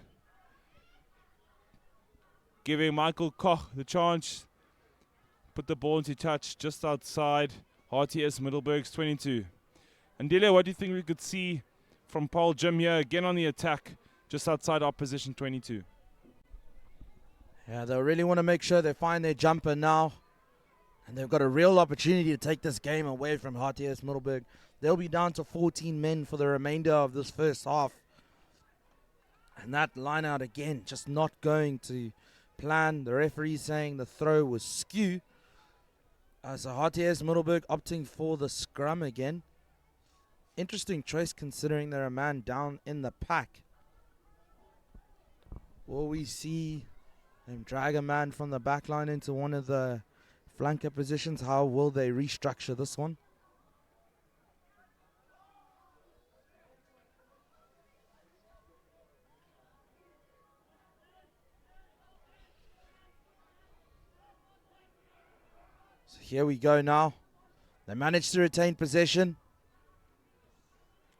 giving Michael Koch the chance. Put the ball into touch just outside HTS Middelburg's 22. And Delia, what do you think we could see from Paarl Gym here again on the attack, just outside our position 22? Yeah, they really want to make sure they find their jumper now. And they've got a real opportunity to take this game away from HTS Middelburg. They'll be down to 14 men for the remainder of this first half. And that line out again, just not going to plan. The referee saying the throw was skew. So HTS Middelburg opting for the scrum again. Interesting choice considering they're a man down in the pack. Will we see them drag a man from the back line into one of the flanker positions? How will they restructure this one? So here we go now. They managed to retain possession.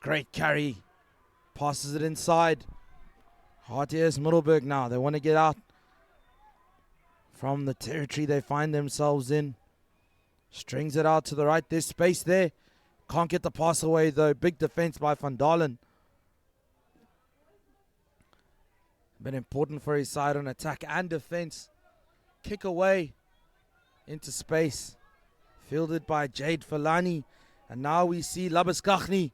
Great carry. Passes it inside. HTS Middelburg now. They want to get out from the territory they find themselves in. Strings it out to the right. There's space there. Can't get the pass away though. Big defense by Van Dalen. Been important for his side on attack and defense. Kick away into space. Fielded by Jade Falani. And now we see Labuskachny.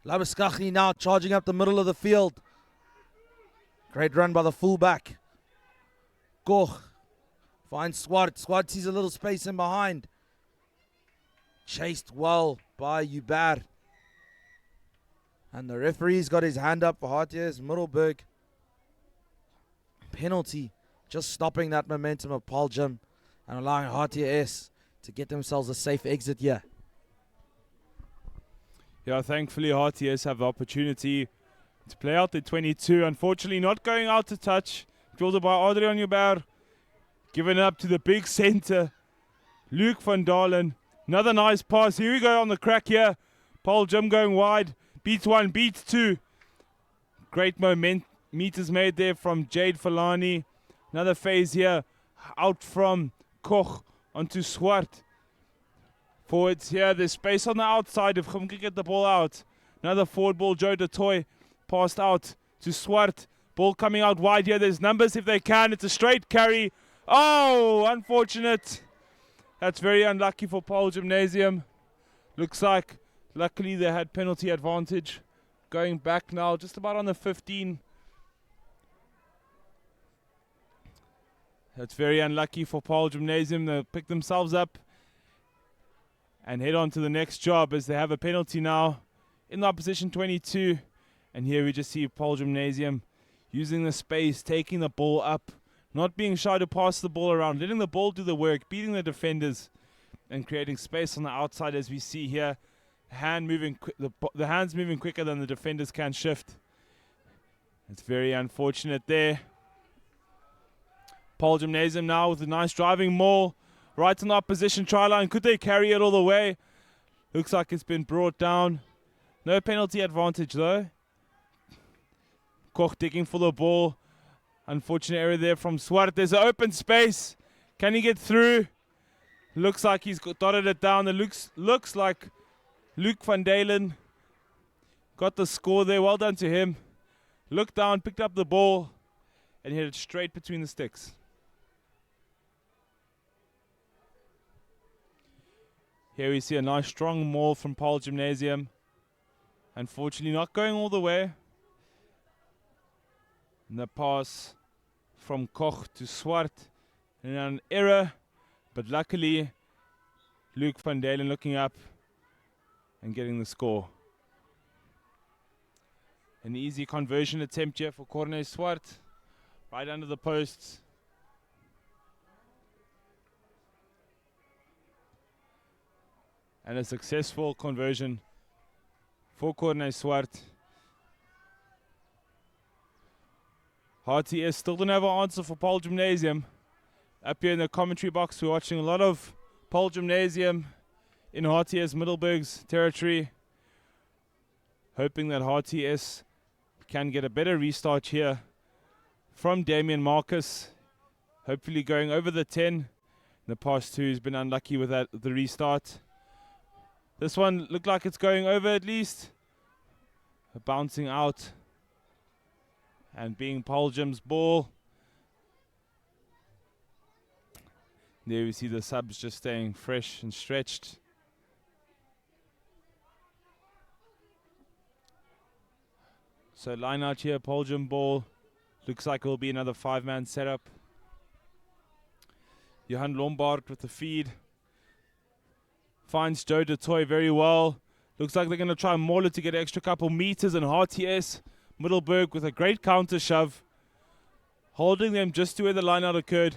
Labuskachny now charging up the middle of the field. Great run by the fullback. Koch finds Swart. Swart sees a little space in behind. Chased well by Uber. And the referee's got his hand up for HTS Middelburg. Penalty. Just stopping that momentum of Paarl Gym and allowing HTS to get themselves a safe exit here. Yeah, thankfully HTS have the opportunity to play out the 22. Unfortunately, not going out to touch. Fielded by Adrian Uber. Given up to the big center, Luke van Dalen. Another nice pass. Here we go on the crack here. Paarl Gym going wide. Beats 1, beats 2. Great meters made there from Jade Falani. Another phase here. Out from Koch onto Swart. Forwards here. There's space on the outside if Gum can get the ball out. Another forward ball. Joe de Toy passed out to Swart. Ball coming out wide here. There's numbers if they can. It's a straight carry. Oh, unfortunate. That's very unlucky for Paarl Gymnasium. Looks like luckily they had penalty advantage. Going back now just about on the 15. That's very unlucky for Paarl Gymnasium. They'll pick themselves up and head on to the next job as they have a penalty now in the opposition 22. And here we just see Paarl Gymnasium using the space, taking the ball up, not being shy to pass the ball around, letting the ball do the work, beating the defenders, and creating space on the outside as we see here. The hands moving quicker than the defenders can shift. It's very unfortunate there. Paarl Gymnasium now with a nice driving maul. Right on the opposition try line. Could they carry it all the way? Looks like it's been brought down. No penalty advantage though. Koch digging for the ball. Unfortunate error there from Swart. There's an open space. Can he get through? Looks like he's dotted it down. It looks like Luke van Dalen got the score there. Well done to him. Looked down, picked up the ball, and hit it straight between the sticks. Here we see a nice strong maul from Paarl Gymnasium. Unfortunately not going all the way. And the pass from Koch to Swart. And an error. But luckily, Luke van Dalen looking up and getting the score. An easy conversion attempt here for Corne Swart. Right under the posts. And a successful conversion for Corne Swart. RTS still don't have an answer for Paarl Gymnasium. Up here in the commentary box, we're watching a lot of Paarl Gymnasium in RTS Middelburg's territory. Hoping that RTS can get a better restart here from Damian Marcus. Hopefully going over the 10. In the past two, he's been unlucky with that, the restart. This one looked like it's going over at least. Bouncing out. And being Paarl Gym's ball. There we see the subs just staying fresh and stretched. So line out here, Paarl Gym ball. Looks like it will be another 5-man setup. Johan Lombard with the feed. Finds Joe DeToy very well. Looks like they're going to try and maul it to get an extra couple meters. And RTS Middelburg with a great counter shove. Holding them just to where the line out occurred.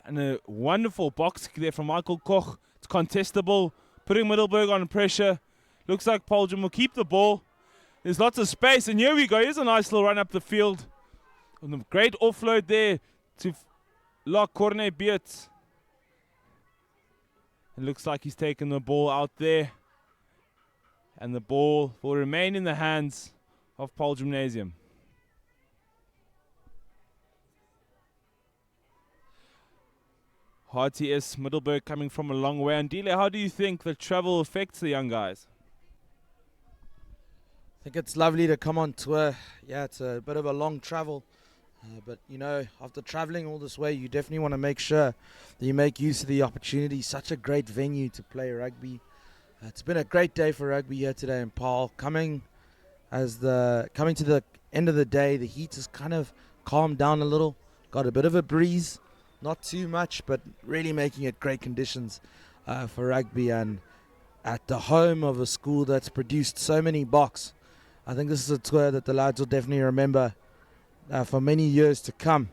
And a wonderful box kick there from Michael Koch. It's contestable. Putting Middelburg on pressure. Looks like Paarl Gym will keep the ball. There's lots of space. And here we go. Here's a nice little run up the field. And a great offload there to lock Corne Beert. It looks like he's taken the ball out there. And the ball will remain in the hands of Paarl Gymnasium. RTS Middelburg coming from a long way. And Dile, how do you think the travel affects the young guys? I think it's lovely to come on tour. Yeah, it's a bit of a long travel. But, you know, after traveling all this way, you definitely want to make sure that you make use of the opportunity. Such a great venue to play rugby. It's been a great day for rugby here today in Paarl. Coming to the end of the day, the heat has kind of calmed down a little. Got a bit of a breeze. Not too much, but really making it great conditions for rugby. And at the home of a school that's produced so many Boks, I think this is a tour that the lads will definitely remember for many years to come.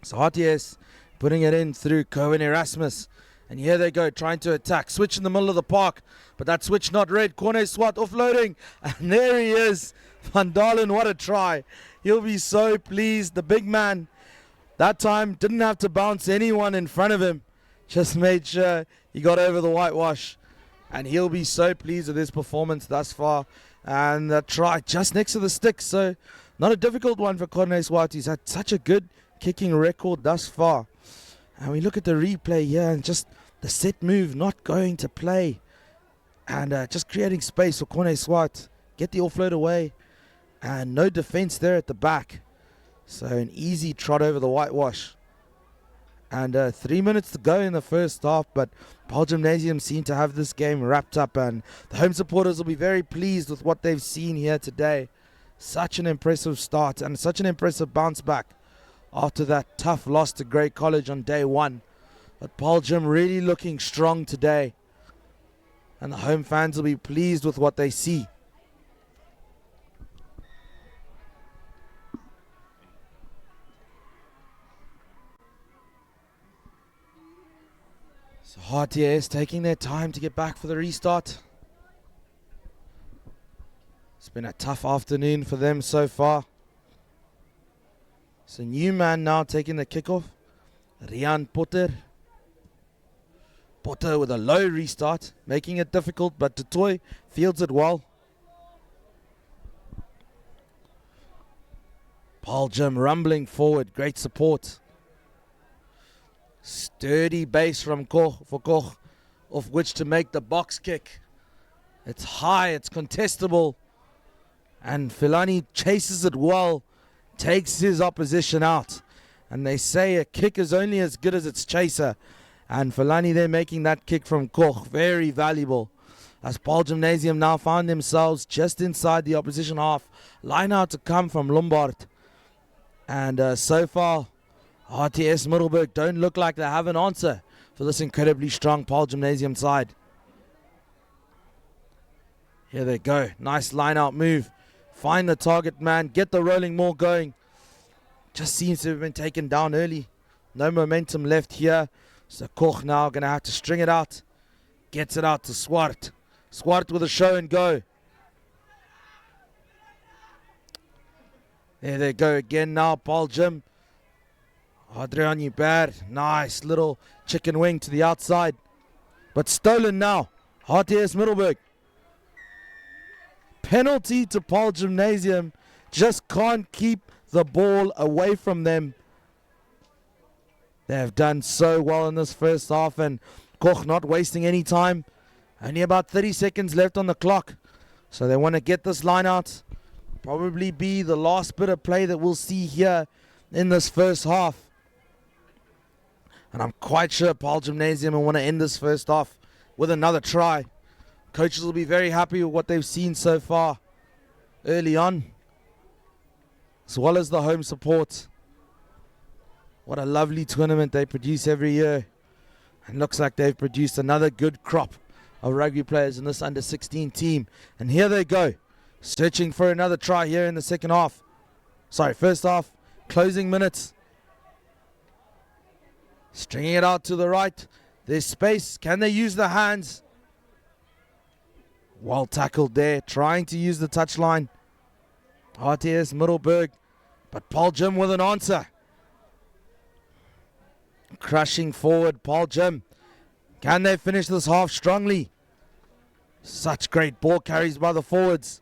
So RTS putting it in through Cohen Erasmus. And here they go, trying to attack. Switch in the middle of the park, but that switch not read. Corne Swart offloading, and there he is. Van Dalen, what a try. He'll be so pleased. The big man, that time, didn't have to bounce anyone in front of him. Just made sure he got over the whitewash. And he'll be so pleased with his performance thus far. And that try just next to the stick, so not a difficult one for Corne Swart. He's had such a good kicking record thus far. And we look at the replay here and just the set move not going to play. And just creating space for Corne Swart. Get the offload away. And no defense there at the back. So an easy trot over the whitewash. And 3 minutes to go in the first half. But Paarl Gymnasium seem to have this game wrapped up. And the home supporters will be very pleased with what they've seen here today. Such an impressive start and such an impressive bounce back after that tough loss to Grey College on day one. But Paarl Gym really looking strong today. And the home fans will be pleased with what they see. So RTS taking their time to get back for the restart. It's been a tough afternoon for them so far. So new man now taking the kickoff. Rian Potter. Potter with a low restart, making it difficult, but Totoy fields it well. Paarl Gym rumbling forward, great support. Sturdy base from Koch, for Koch, of which to make the box kick. It's high, it's contestable. And Filani chases it well, takes his opposition out. And they say a kick is only as good as its chaser. And Filani there making that kick from Koch very valuable. As Paarl Gymnasium now found themselves just inside the opposition half. Line out to come from Lombard. And so far, RTS Middelburg don't look like they have an answer for this incredibly strong Paarl Gymnasium side. Here they go. Nice line out move. Find the target man. Get the rolling maul going. Just seems to have been taken down early. No momentum left here. So Koch now going to have to string it out. Gets it out to Swart. Swart with a show and go. There they go again now, Paarl Gym. Adrian Hubert, nice little chicken wing to the outside. But stolen now, RTS Middelburg. Penalty to Paarl Gymnasium, just can't keep the ball away from them. They have done so well in this first half, and Koch not wasting any time. Only about 30 seconds left on the clock. So they want to get this line out. Probably be the last bit of play that we'll see here in this first half. And I'm quite sure Paarl Gymnasium will want to end this first half with another try. Coaches will be very happy with what they've seen so far early on, as well as the home support. What a lovely tournament they produce every year. And looks like they've produced another good crop of rugby players in this under-16 team. And here they go, searching for another try here in the second half. Sorry, first half, closing minutes. Stringing it out to the right. There's space. Can they use the hands? Well tackled there, trying to use the touchline. RTS Middelburg, but Paarl Gym with an answer. Crushing forward, Paarl Gym. Can they finish this half strongly? Such great ball carries by the forwards.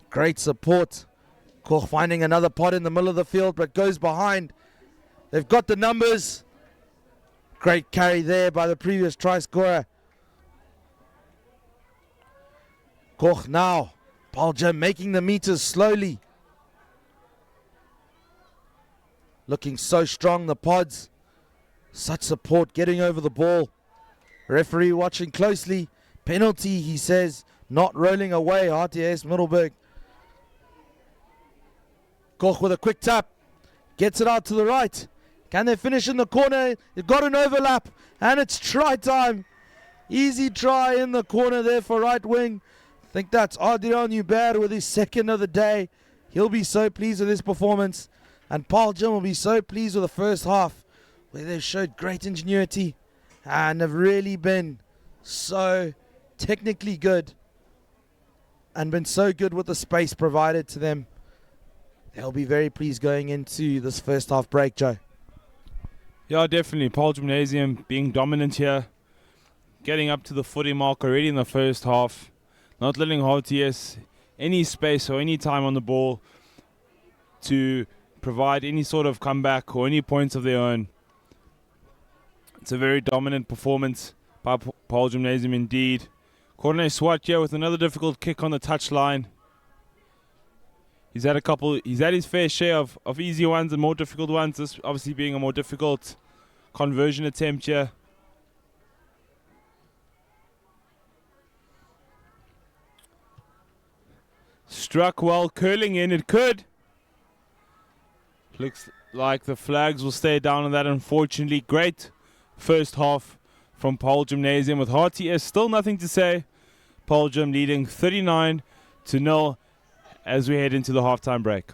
Great support. Koch finding another pot in the middle of the field, but goes behind. They've got the numbers. Great carry there by the previous try scorer. Koch now. Paarl Gym making the meters slowly. Looking so strong, the pods. Such support getting over the ball. Referee watching closely. Penalty, he says. Not rolling away, RTS Middelburg. Koch with a quick tap. Gets it out to the right. Can they finish in the corner? It got an overlap. And it's try time. Easy try in the corner there for right wing. I think that's Adrian Hubert with his second of the day. He'll be so pleased with his performance. And Paarl Gym will be so pleased with the first half, where they've showed great ingenuity and have really been so technically good and been so good with the space provided to them. They'll be very pleased going into this first half break, Joe. Yeah, definitely. Paarl Gymnasium being dominant here. Getting up to the 40 mark already in the first half. Not letting RTS any space or any time on the ball to provide any sort of comeback or any points of their own. It's a very dominant performance by Paarl Gymnasium indeed. Corne Swart here with another difficult kick on the touchline. He's had his fair share of easy ones and more difficult ones. This obviously being a more difficult conversion attempt here. Struck well, curling in, it could. Looks like the flags will stay down on that, unfortunately. Great first half from Paarl Gymnasium with RTS. Still nothing to say. Paarl Gym leading 39-0 as we head into the halftime break.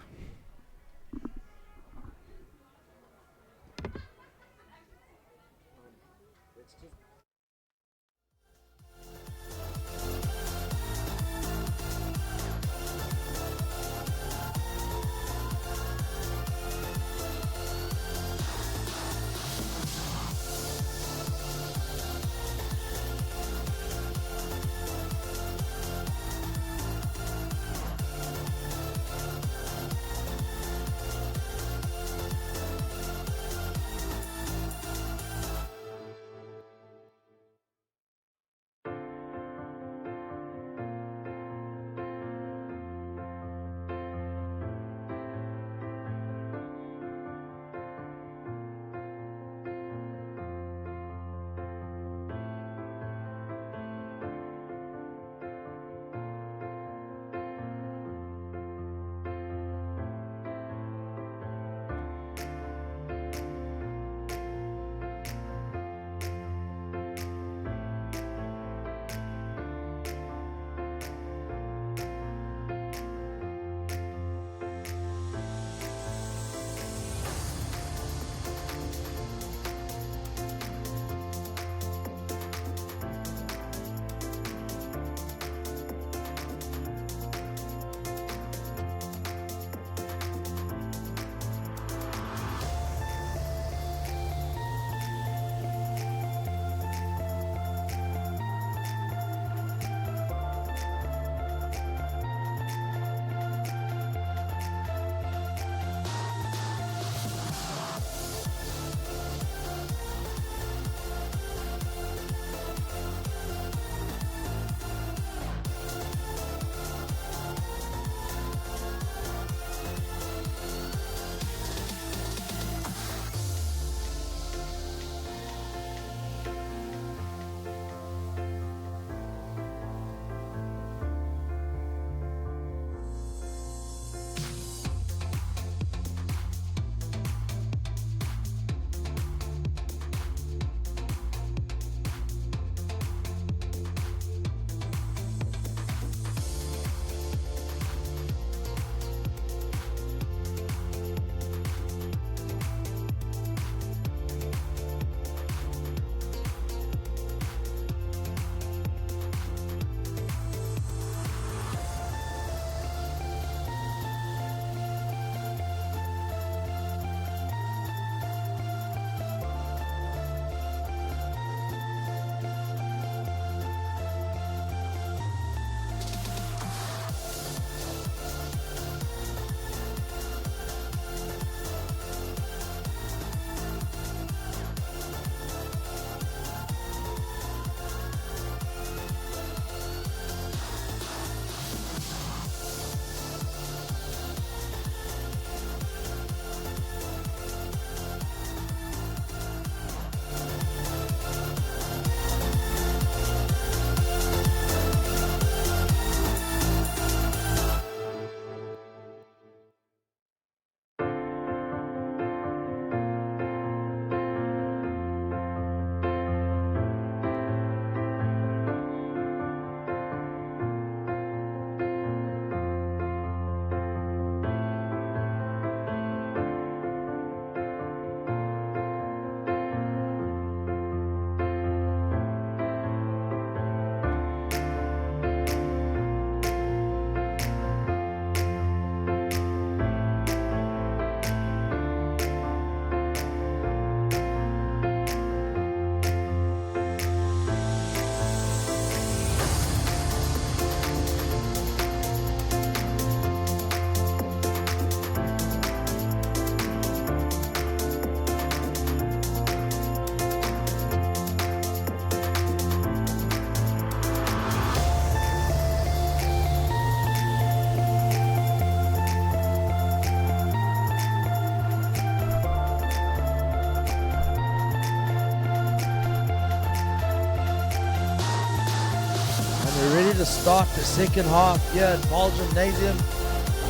to start the second half here at Paarl Gymnasium.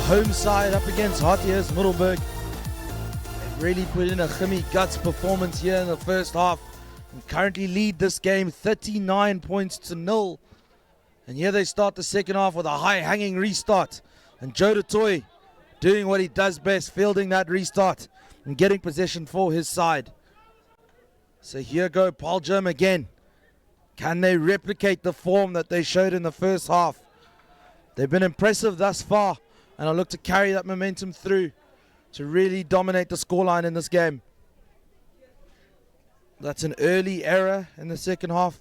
Home side up against AFFIES Middelburg. They've really put in a Jimmy Guts performance here in the first half and currently lead this game 39 points to 0. And here they start the second half with a high-hanging restart. And Joe DeToy doing what he does best, fielding that restart and getting possession for his side. So here go Paarl Gym again. Can they replicate the form that they showed in the first half? They've been impressive thus far, and I'll look to carry that momentum through to really dominate the scoreline in this game. That's an early error in the second half.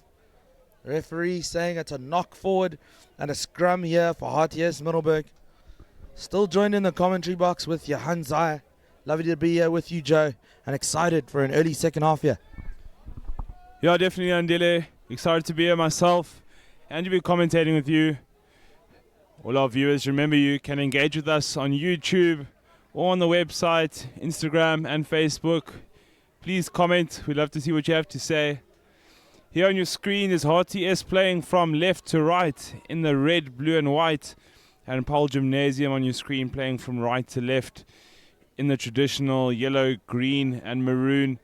The referee saying it's a knock forward and a scrum here for AFFIES Middelburg. Still joined in the commentary box with Johan Zaya. Lovely to be here with you, Joe, and excited for an early second half here. Yeah, definitely, Andile. Excited to be here myself and to be commentating with you. All our viewers, remember you can engage with us on YouTube or on the website, Instagram and Facebook. Please comment. We'd love to see what you have to say. Here on your screen is AFFIES playing from left to right in the red, blue and white. And Paarl Gymnasium on your screen playing from right to left in the traditional yellow, green and maroon.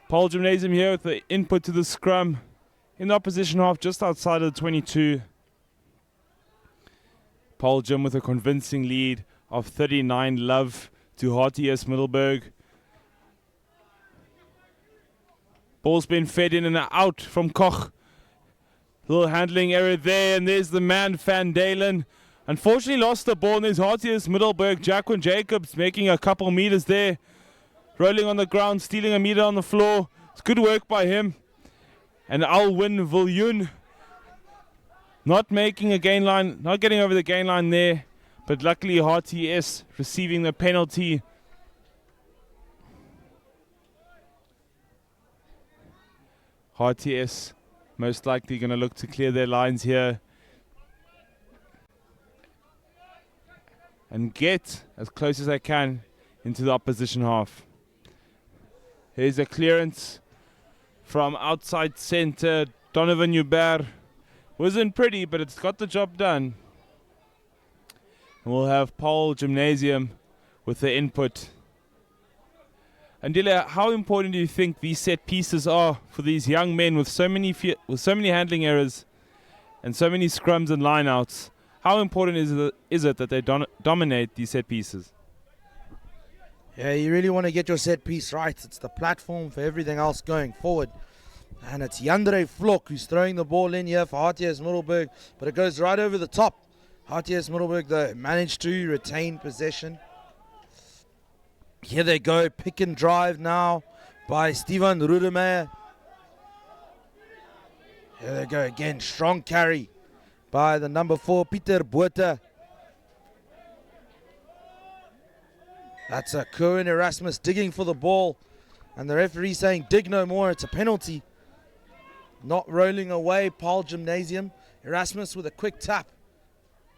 Paarl Gymnasium here with the input to the scrum in the opposition half just outside of the 22. Paarl Gym with a convincing lead of 39-love to AFFIES Middelburg. Ball's been fed in and out from Koch. Little handling error there, and there's the man Van Dalen. Unfortunately lost the ball, and there's AFFIES Middelburg. Jacqueline Jacobs making a couple meters there. Rolling on the ground, stealing a meter on the floor. It's good work by him. And Alwyn Viljoen not making a gain line, not getting over the gain line there. But luckily AFFIES receiving the penalty. AFFIES most likely going to look to clear their lines here. And get as close as they can into the opposition half. Here's a clearance from outside center. Donovan Hubert. Wasn't pretty, but it's got the job done. And we'll have Paarl Gymnasium with the input. Andile, how important do you think these set pieces are for these young men with so many handling errors and so many scrums and lineouts? How important is it that they dominate these set pieces? Yeah, you really want to get your set piece right. It's the platform for everything else going forward. And it's Jandre Vlok who's throwing the ball in here for AFFIES Middelburg, but it goes right over the top. AFFIES Middelburg, though, managed to retain possession. Here they go, pick and drive now by Steven Rudemeyer. Here they go again, strong carry by the number 4, Pieter Botha. That's a Cohen Erasmus digging for the ball. And the referee saying dig no more, it's a penalty. Not rolling away, Paarl Gymnasium. Erasmus with a quick tap.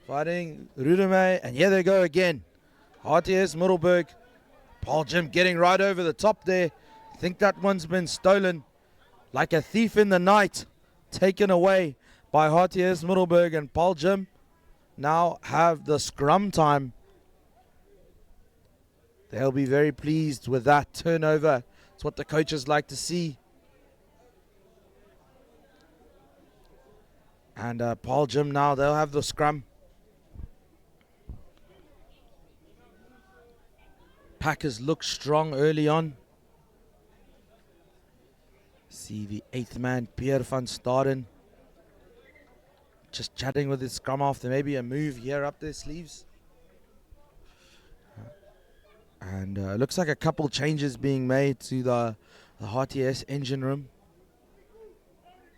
Fighting Rudemeyer, and here they go again. AFFIES Middelburg. Paarl Gym getting right over the top there. I think that one's been stolen. Like a thief in the night. Taken away by AFFIES Middelburg, and Paarl Gym now have the scrum time. They'll be very pleased with that turnover. It's what the coaches like to see. And Paarl Gym now, they'll have the scrum. Packers look strong early on. See the 8th man, Pierre van Staden, just chatting with his scrum half. There may be a move here up their sleeves. And looks like a couple changes being made to the AFFIES engine room.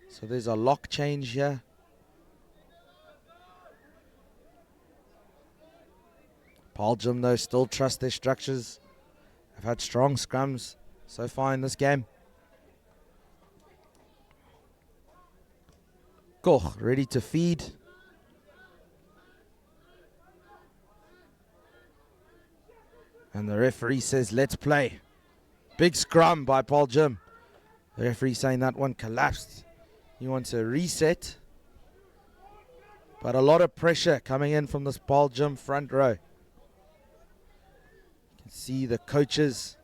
So there's a lock change here. Paarl Gym, though, still trust their structures. They've had strong scrums so far in this game. Koch ready to feed. And the referee says, let's play. Big scrum by Paarl Gym. The referee saying that one collapsed. He wants a reset. But a lot of pressure coming in from this Paarl gym front row. You can see the coaches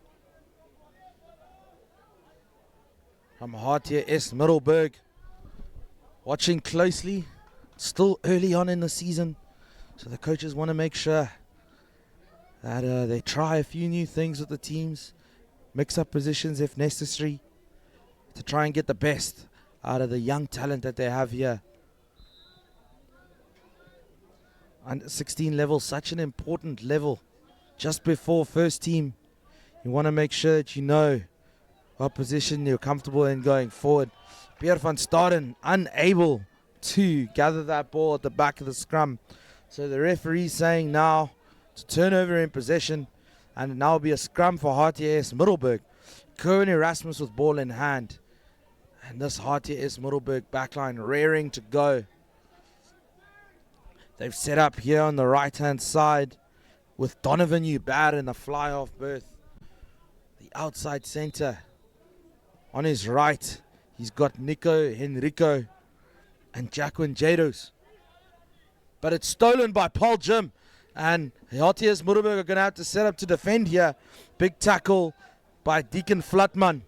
from HTS Middelburg watching closely. Still early on in the season, so the coaches want to make sure that they try a few new things with the teams, mix up positions if necessary, to try and get the best out of the young talent that they have here. Under 16 level, such an important level. Just before first team, you want to make sure that you know what position you're comfortable in going forward. Pierre van Staden unable to gather that ball at the back of the scrum. So the referee saying now to turn over in possession, and now will be a scrum for HTS Middelburg. Cohen Erasmus with ball in hand. And this HTS Middelburg backline raring to go. They've set up here on the right hand side with Donovan Hubert in the fly off berth. The outside center. On his right, he's got Nico Henrico and Jacqueline Jados. But it's stolen by Paarl Gym. And HTS Middelburg are going to have to set up to defend here. Big tackle by Deacon Flatman.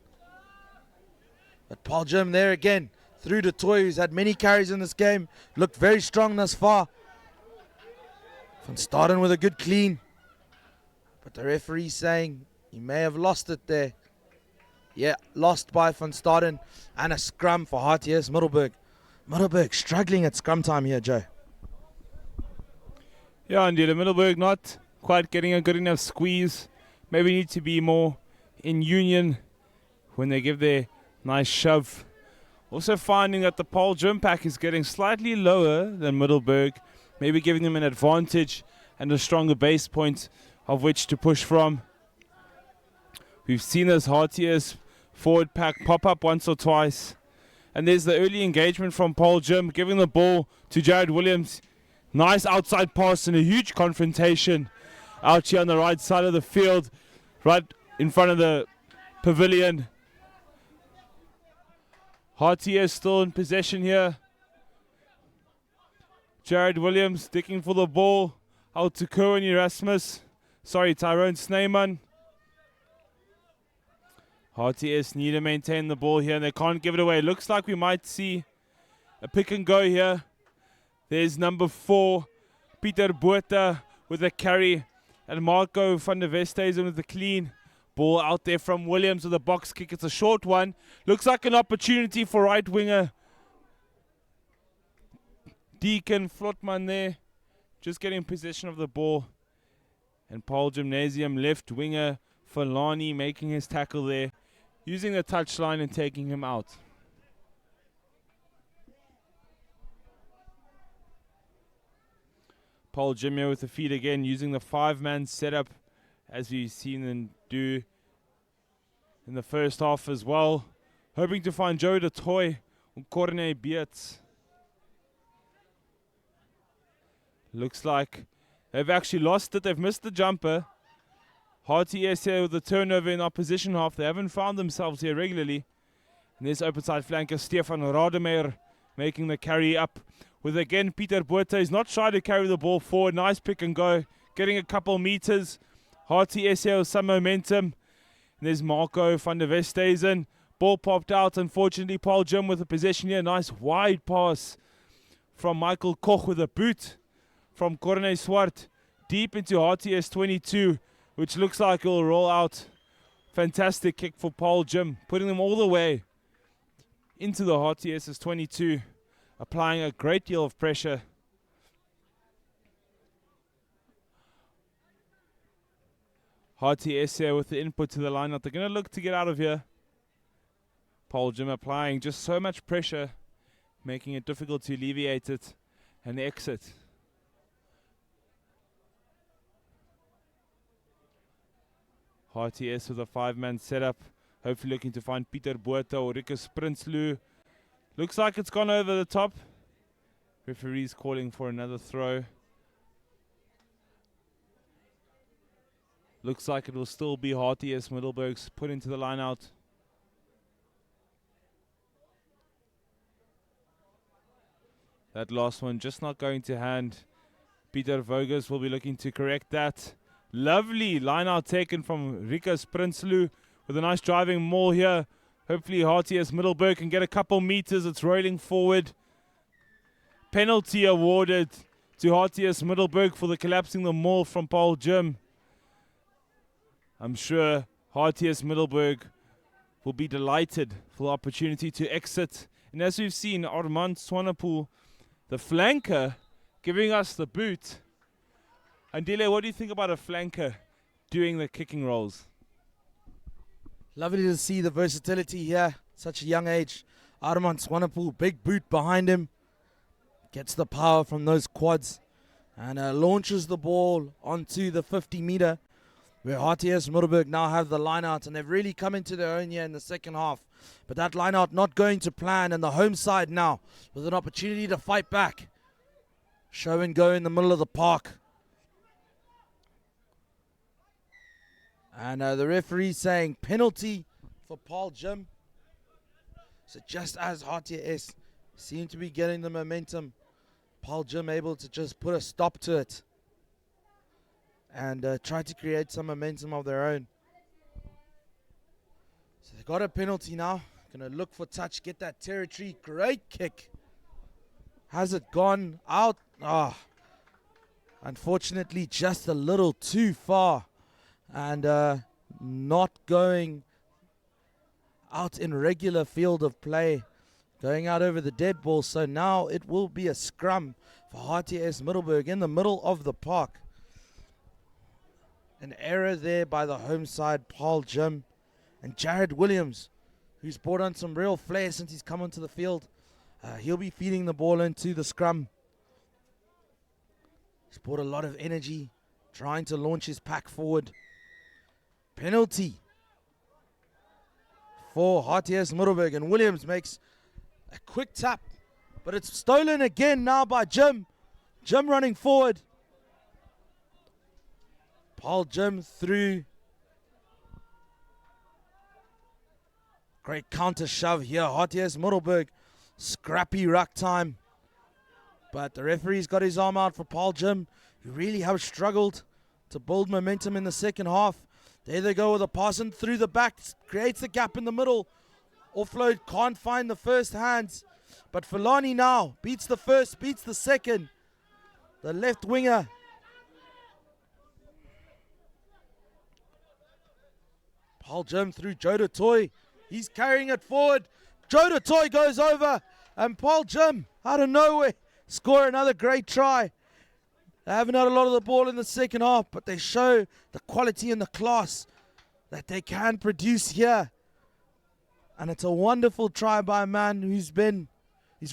But Paarl Gym there again. Through to Toy, who's had many carries in this game. Looked very strong thus far. Van Staden with a good clean. But the referee saying he may have lost it there. Yeah, lost by Van Staden. And a scrum for HTS Middelburg. Middelburg struggling at scrum time here, Joe. Yeah, indeed. Middelburg not quite getting a good enough squeeze. Maybe need to be more in union when they give their nice shove. Also finding that the Paarl gym pack is getting slightly lower than Middelburg. Maybe giving them an advantage and a stronger base point of which to push from. We've seen this HTS forward pack pop up once or twice. And there's the early engagement from Paarl Gym, giving the ball to Jared Williams. Nice outside pass and a huge confrontation out here on the right side of the field, right in front of the pavilion. HTS still in possession here. Jared Williams sticking for the ball out to Cohen Erasmus. Sorry, Tyrone Sneyman. HTS need to maintain the ball here and they can't give it away. Looks like we might see a pick and go here. There's number 4, Pieter Botha with a carry. And Marco van der Westhuizen with the clean. Ball out there from Williams with a box kick. It's a short one. Looks like an opportunity for right winger Deacon Flotman there. Just getting possession of the ball. And Paarl Gymnasium left winger Falani making his tackle there. Using the touchline and taking him out. Paarl Gym here with the feet again, using the 5-man setup as we've seen them do in the first half as well. Hoping to find Joe de Toy and Corne Beerts. Looks like they've actually lost it. They've missed the jumper. HTS here with the turnover in opposition half. They haven't found themselves here regularly. And there's open side flanker Stefan Rademeyer making the carry up. With again Pieter Botha. He's not shy to carry the ball forward. Nice pick and go. Getting a couple meters. HTS here with some momentum. And there's Marco van der Westhuizen. Ball popped out. Unfortunately, Paarl Gym with the possession here. Nice wide pass from Michael Koch with a boot from Corne Swart. Deep into HTS 22. Which looks like it'll roll out. Fantastic kick for Paarl Gym. Putting them all the way into the HTS's 22. Applying a great deal of pressure. HTS here with the input to the lineup. They're going to look to get out of here. Paarl Gym applying just so much pressure. Making it difficult to alleviate it and exit. HTS with a 5-man setup. Hopefully looking to find Pieter Botha or Rikus Prinsloo. Looks like it's gone over the top. Referee's calling for another throw. Looks like it will still be HTS Middelburg's put into the line out. That last one just not going to hand. Peter Voges will be looking to correct that. Lovely line out taken from Rikus Prinsloo with a nice driving maul here. Hopefully RTS Middelburg can get a couple meters. It's rolling forward. Penalty awarded to RTS Middelburg for the collapsing the maul from Paarl Gym. I'm sure RTS Middelburg will be delighted for the opportunity to exit. And as we've seen, Armand Swanepoel, the flanker, giving us the boot. Andile, what do you think about a flanker doing the kicking rolls? Lovely to see the versatility here. Such a young age. Armand Swanepoel, big boot behind him. Gets the power from those quads. And launches the ball onto the 50 meter. Where RTS Middelburg now have the line out. And they've really come into their own here in the second half. But that line out not going to plan. And the home side now with an opportunity to fight back. Show and go in the middle of the park. And the referee saying penalty for Paarl Gym. So just as RTS seem to be getting the momentum, Paarl Gym able to just put a stop to it. And try to create some momentum of their own. So they got a penalty now. Going to look for touch, get that territory. Great kick. Has it gone out? Unfortunately, just a little too far. And not going out in regular field of play. Going out over the dead ball. So now it will be a scrum for RTS Middelburg in the middle of the park. An error there by the home side, Paarl Gym. And Jared Williams, who's brought on some real flair since he's come onto the field. He'll be feeding the ball into the scrum. He's brought a lot of energy, trying to launch his pack forward. Penalty for RTS Middelburg. And Williams makes a quick tap. But it's stolen again now by Jim. Jim running forward. Paarl Gym through. Great counter shove here. RTS Middelburg. Scrappy ruck time. But the referee's got his arm out for Paarl Gym, who really have struggled to build momentum in the second half. There they go with a pass in through the back. Creates a gap in the middle. Offload can't find the first hands. But Fulani now beats the first, beats the second. The left winger. Paarl Gym through Joe de Toy. He's carrying it forward. Joe de Toy goes over. And Paarl Gym, out of nowhere, score another great try. They haven't had a lot of the ball in the second half, but they show the quality and the class that they can produce here. And it's a wonderful try by a man he's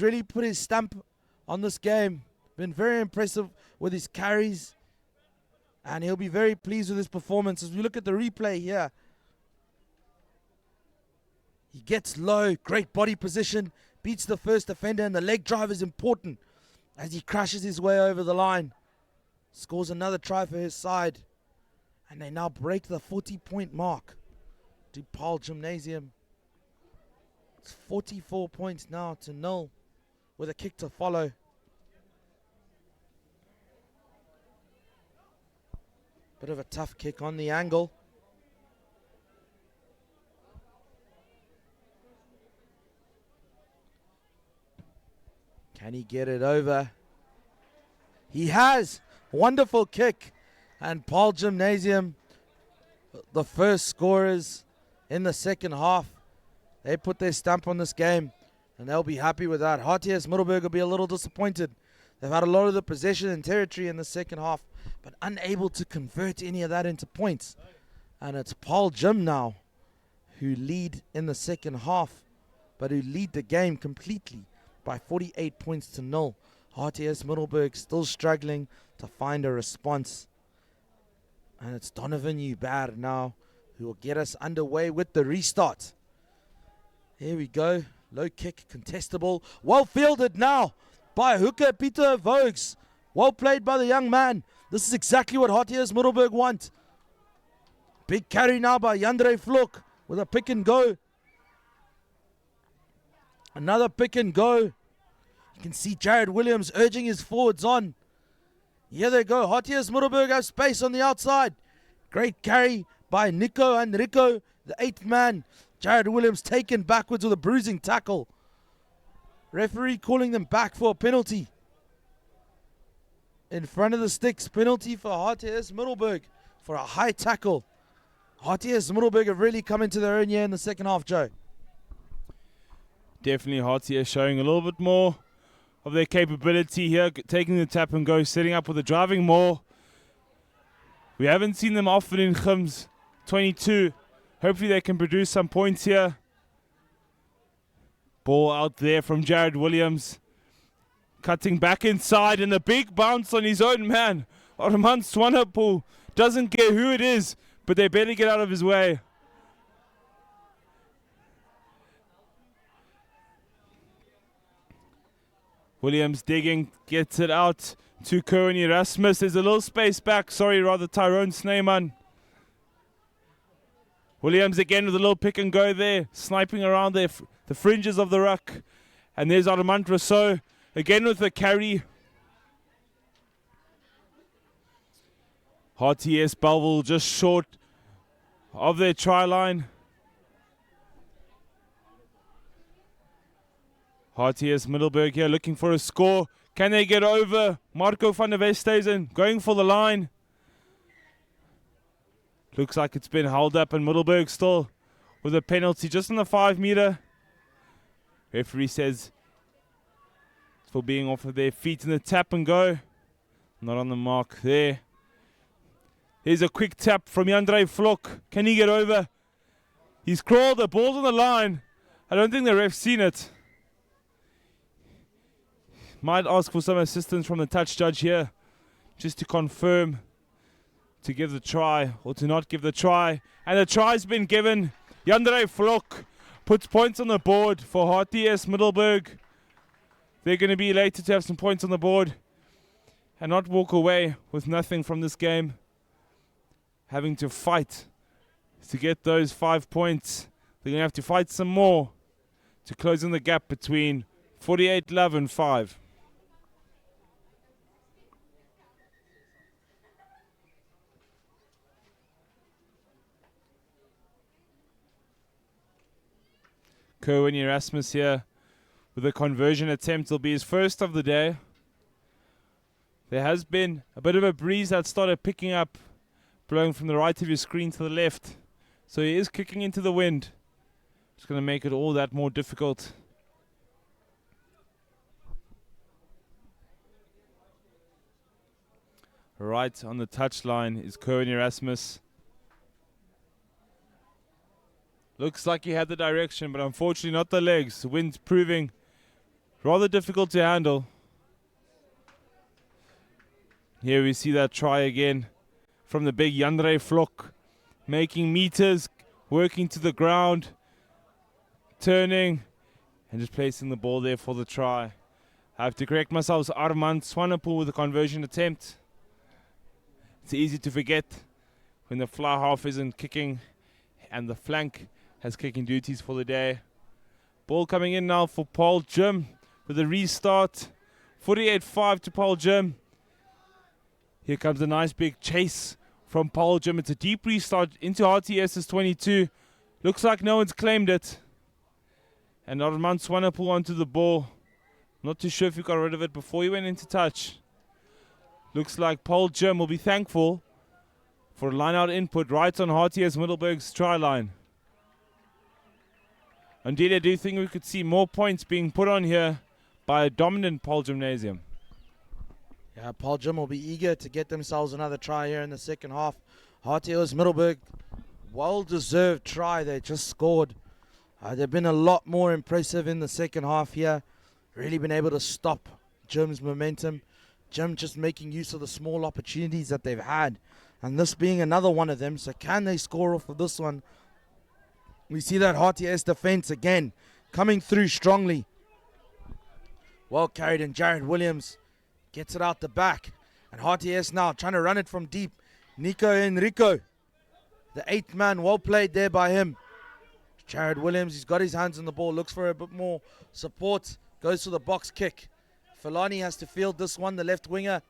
really put his stamp on this game. Been very impressive with his carries. And he'll be very pleased with his performance. As we look at the replay here, he gets low, great body position, beats the first defender, and the leg drive is important as he crashes his way over the line. Scores another try for his side. And they now break the 40-point mark to Paarl Gymnasium. It's 44 points now to 0 with a kick to follow. Bit of a tough kick on the angle. Can he get it over? He has. Wonderful kick. And Paarl Gymnasium, the first scorers in the second half. They put their stamp on this game, and they'll be happy with that. RTS Middelburg will be a little disappointed. They've had a lot of the possession and territory in the second half, but unable to convert any of that into points. And it's Paarl Gym now who lead in the second half, but who lead the game completely by 48 points to 0. RTS Middelburg still struggling to find a response. And it's Donovan Uber now who will get us underway with the restart. Here we go. Low kick, contestable. Well fielded now by hooker Peter Voges. Well played by the young man. This is exactly what RTS Middelburg want. Big carry now by Jandre Vlok with a pick and go. Another pick and go. You can see Jared Williams urging his forwards on. Here they go. Matthias Middelburg has space on the outside. Great carry by Nico and Rico, the 8th man. Jared Williams taken backwards with a bruising tackle. Referee calling them back for a penalty. In front of the sticks, penalty for Matthias Middelburg for a high tackle. Matthias Middelburg have really come into their own here in the second half, Joe. Definitely Matthias showing a little bit more of their capability here, taking the tap and go, setting up with a driving maul. We haven't seen them often in Gims 22. Hopefully they can produce some points here. Ball out there from Jared Williams. Cutting back inside and a big bounce on his own man. Armand Swanepoel doesn't care who it is, but they better get out of his way. Williams digging, gets it out to Cohen Erasmus. There's a little space back. Tyrone Sneeman. Williams again with a little pick and go there. Sniping around the fringes of the ruck. And there's Armand Rousseau again with the carry. RTS Bellville just short of their try line. RTS Middelburg here looking for a score. Can they get over? Marco van der Westhuizen going for the line. Looks like it's been held up, and Middelburg still with a penalty just on the 5 meter. Referee says it's for being off of their feet in the tap and go. Not on the mark there. Here's a quick tap from Jandré Vlok. Can he get over? He's crawled, the ball's on the line. I don't think the ref's seen it. Might ask for some assistance from the touch judge here, just to confirm to give the try or to not give the try. And the try's been given. Jandré Vlok puts points on the board for RTS Middelburg. They're going to be elated to have some points on the board and not walk away with nothing from this game. Having to fight to get those 5 points. They're going to have to fight some more to close in the gap between 48 Love and 5. Cohen Erasmus here with a conversion attempt. Will be his first of the day. There has been a bit of a breeze that started picking up, blowing from the right of your screen to the left. So he is kicking into the wind. It's going to make it all that more difficult. Right on the touchline is Cohen Erasmus. Looks like he had the direction, but unfortunately not the legs. The wind's proving rather difficult to handle. Here we see that try again from the big Jandré Vlok. Making meters, working to the ground, turning, and just placing the ball there for the try. I have to correct myself. It's Armand Swanepoel with a conversion attempt. It's easy to forget when the fly half isn't kicking and the flank has kicking duties for the day. Ball coming in now for Paarl Jim with a restart. 48-5 to Paarl Jim. Here comes a nice big chase from Paarl Jim. It's a deep restart into RTS's 22. Looks like no one's claimed it. And Armand Swanepoel onto the ball. Not too sure if he got rid of it before he went into touch. Looks like Paarl Jim will be thankful for a line-out input right on RTS Middelburg's try line. Indeed, I do think we could see more points being put on here by a dominant Paarl Gymnasium. Yeah, Paarl Jim will be eager to get themselves another try here in the second half. RTS Middelburg, well-deserved try they just scored. They've been a lot more impressive in the second half here. Really been able to stop Jim's momentum. Jim just making use of the small opportunities that they've had. And this being another one of them. So can they score off of this one? We see that RTS defense again coming through strongly. Well carried, and Jared Williams gets it out the back. And RTS now trying to run it from deep. Nico Enrico, the 8th man, well played there by him. Jared Williams, he's got his hands on the ball, looks for a bit more support, goes for the box kick. Filani has to field this one. The left winger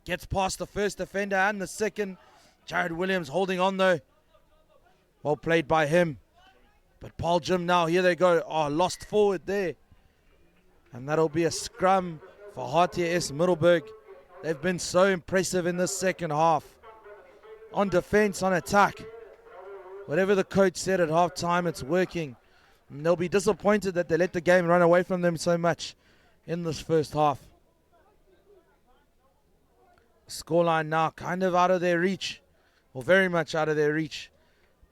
gets past the first defender and the second. Jared Williams holding on though. Well played by him. But Paarl Gym now, here they go. Oh, lost forward there. And that'll be a scrum for HTS Middelburg. They've been so impressive in this second half. On defense, on attack. Whatever the coach said at halftime, it's working. And they'll be disappointed that they let the game run away from them so much in this first half. Scoreline now kind of out of their reach, or very much out of their reach.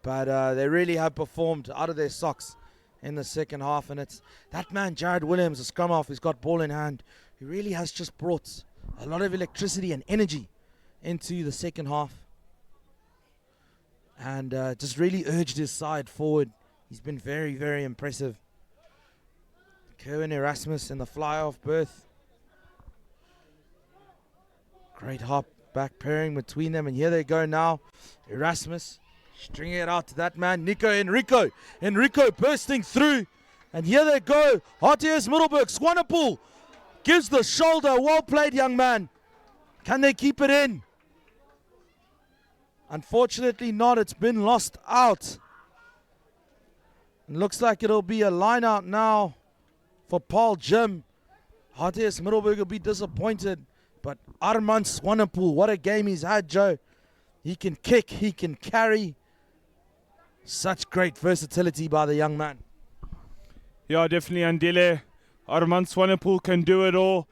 But they really have performed out of their socks in the second half. And it's that man, Jared Williams, the scrum half, who's got ball in hand. He really has just brought a lot of electricity and energy into the second half. And just really urged his side forward. He's been very, very impressive. Kerwin Erasmus in the fly-off berth. Great hop back pairing between them. And here they go now. Erasmus stringing it out to that man, Nico Enrico. Enrico bursting through. And here they go. RTS Middelburg, Swanepoel gives the shoulder. Well played, young man. Can they keep it in? Unfortunately not. It's been lost out. It looks like it'll be a line out now for Paarl Gym. RTS Middelburg will be disappointed. But Armand Swanepoel, what a game he's had, Joe. He can kick, he can carry. Such great versatility by the young man. Yeah, definitely Andile. Armand Swanepoel can do it all.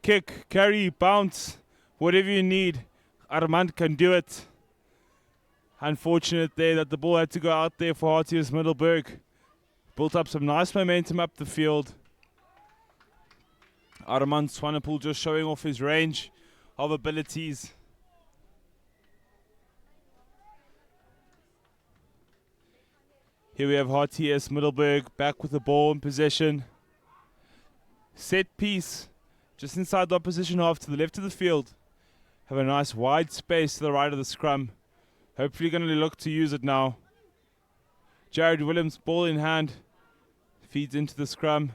Kick, carry, bounce, whatever you need. Armand can do it. Unfortunate there that the ball had to go out there for RTS Middelburg. Built up some nice momentum up the field. Armand Swanepoel just showing off his range of abilities. Here we have RTS Middelburg back with the ball in possession. Set piece just inside the opposition half to the left of the field. Have a nice wide space to the right of the scrum. Hopefully going to look to use it now. Jared Williams, ball in hand. Feeds into the scrum.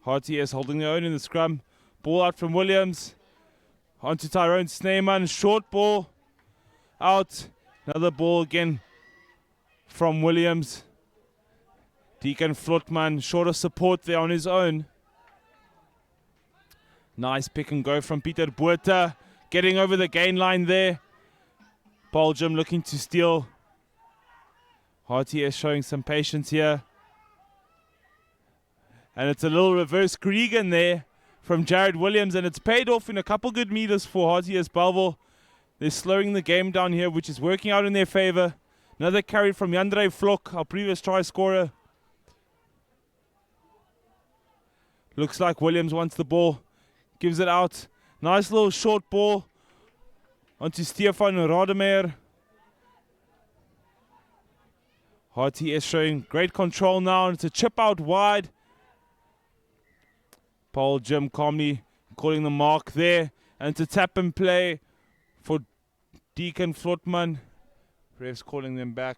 RTS holding their own in the scrum. Ball out from Williams. Onto Tyrone Sneeman. Short ball. Out. Another ball again from Williams. Deacon Flotman. Short of support there on his own. Nice pick and go from Pieter Botha. Getting over the gain line there. Paarl Gym looking to steal. RTS showing some patience here. And it's a little reverse Gregan there from Jared Williams. And it's paid off in a couple good meters for RTS Bellville. They're slowing the game down here, which is working out in their favor. Another carry from Jandre Vlok, our previous try scorer. Looks like Williams wants the ball. Gives it out. Nice little short ball onto Stefan Rademeyer. RTS showing great control now. And it's a chip out wide. Paarl Gym calmly calling the mark there. And it's a tap and play for Deacon Flotman. Refs calling them back.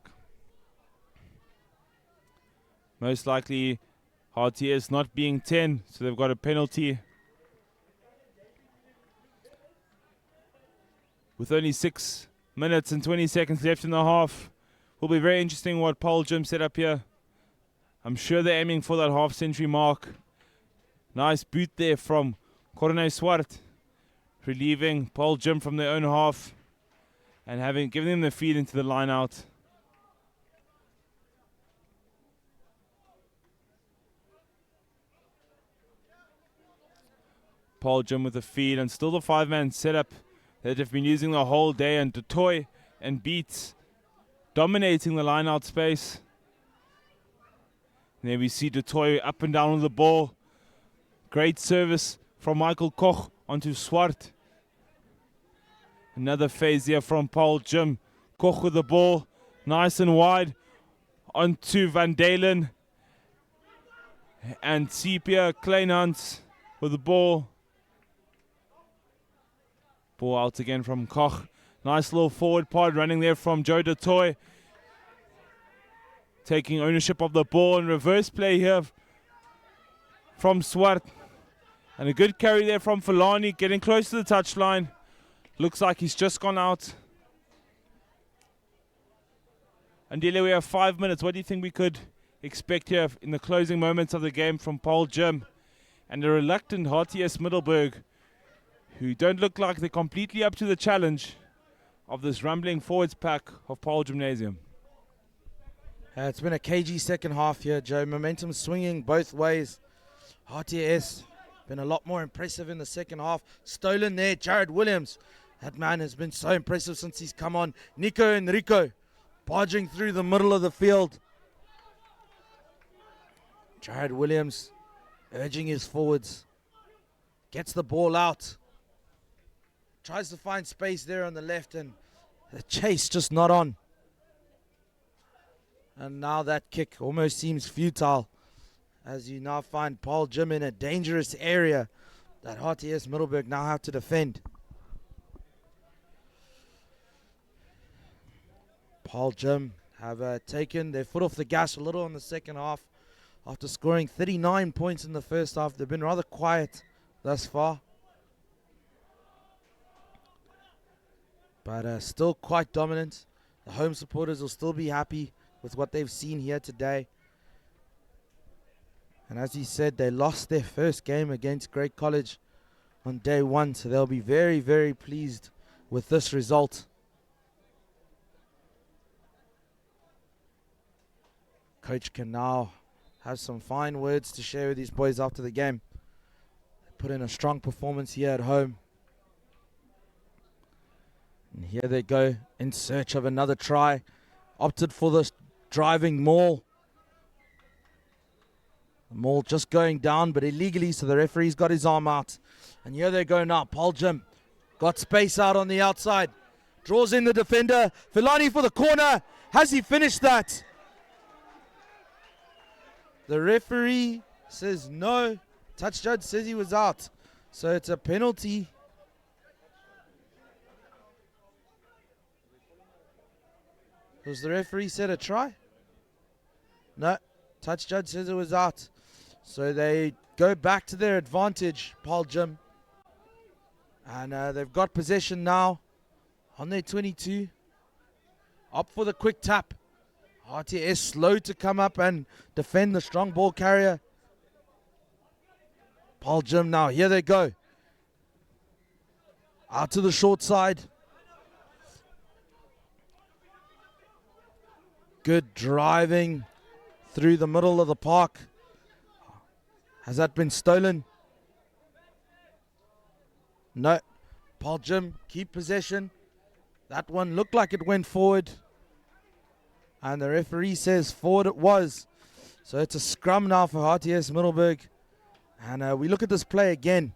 Most likely RTS not being 10, so they've got a penalty. With only 6 minutes and 20 seconds left in the half. Will be very interesting what Paarl Gym set up here. I'm sure they're aiming for that half-century mark. Nice boot there from Corne Swart. Relieving Paarl Gym from their own half. And giving them the feed into the line out. Paarl Gym with the feed and still the 5-man setup that they've been using the whole day. And Dutoy and Beats dominating the line out space. And there we see Dutoy up and down with the ball. Great service from Michael Koch onto Swart. Another phase here from Paarl Gym. Koch with the ball. Nice and wide. Onto Van Dalen. And Sepia Kleinhans with the ball. Ball out again from Koch. Nice little forward pod running there from Joe Dutoy. Taking ownership of the ball and reverse play here from Swart. And a good carry there from Fulani, getting close to the touchline. Looks like he's just gone out. And Dile, we have 5 minutes. What do you think we could expect here in the closing moments of the game from Paarl Gym and the reluctant RTS Middelburg, who don't look like they're completely up to the challenge of this rumbling forwards pack of Paarl Gymnasium? It's been a cagey second half here, Joe. Momentum swinging both ways. RTS been a lot more impressive in the second half. Stolen there, Jared Williams. That man has been so impressive since he's come on. Nico and Rico barging through the middle of the field. Jared Williams urging his forwards. Gets the ball out. Tries to find space there on the left, and the chase just not on. And now that kick almost seems futile, as you now find Paarl Gym in a dangerous area that RTS Middelburg now have to defend. Paarl Gym have taken their foot off the gas a little in the second half. After scoring 39 points in the first half, they've been rather quiet thus far. But still quite dominant. The home supporters will still be happy with what they've seen here today. And as he said, they lost their first game against Great College on day one, so they'll be very, very pleased with this result. Coach can now have some fine words to share with these boys after the game. They put in a strong performance here at home. And here they go in search of another try. Opted for this driving maul. The maul just going down, but illegally, so the referee's got his arm out. And here they go now. Paarl Gym got space out on the outside. Draws in the defender. Filani for the corner. Has he finished that? The referee says no. Touch judge says he was out. So it's a penalty. Was the referee said a try? No. Touch judge says it was out. So they go back to their advantage, Paarl Gym. And they've got possession now on their 22. Up for the quick tap. RTS slow to come up and defend the strong ball carrier. Paarl Gym now, here they go. Out to the short side. Good driving through the middle of the park. Has that been stolen? No. Paarl Gym keep possession. That one looked like it went forward. And the referee says forward it was. So it's a scrum now for RTS Middelburg. And we look at this play again.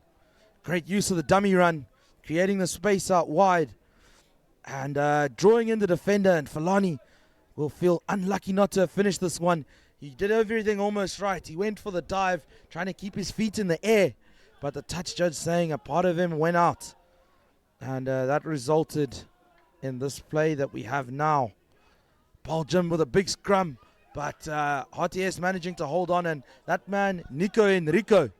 Great use of the dummy run. Creating the space out wide. And drawing in the defender. And Fulani will feel unlucky not to have finished this one. He did everything almost right. He went for the dive. Trying to keep his feet in the air. But the touch judge saying a part of him went out. And that resulted in this play that we have now. Paarl Gym with a big scrum, but RTS managing to hold on, and that man, Nico Enrico,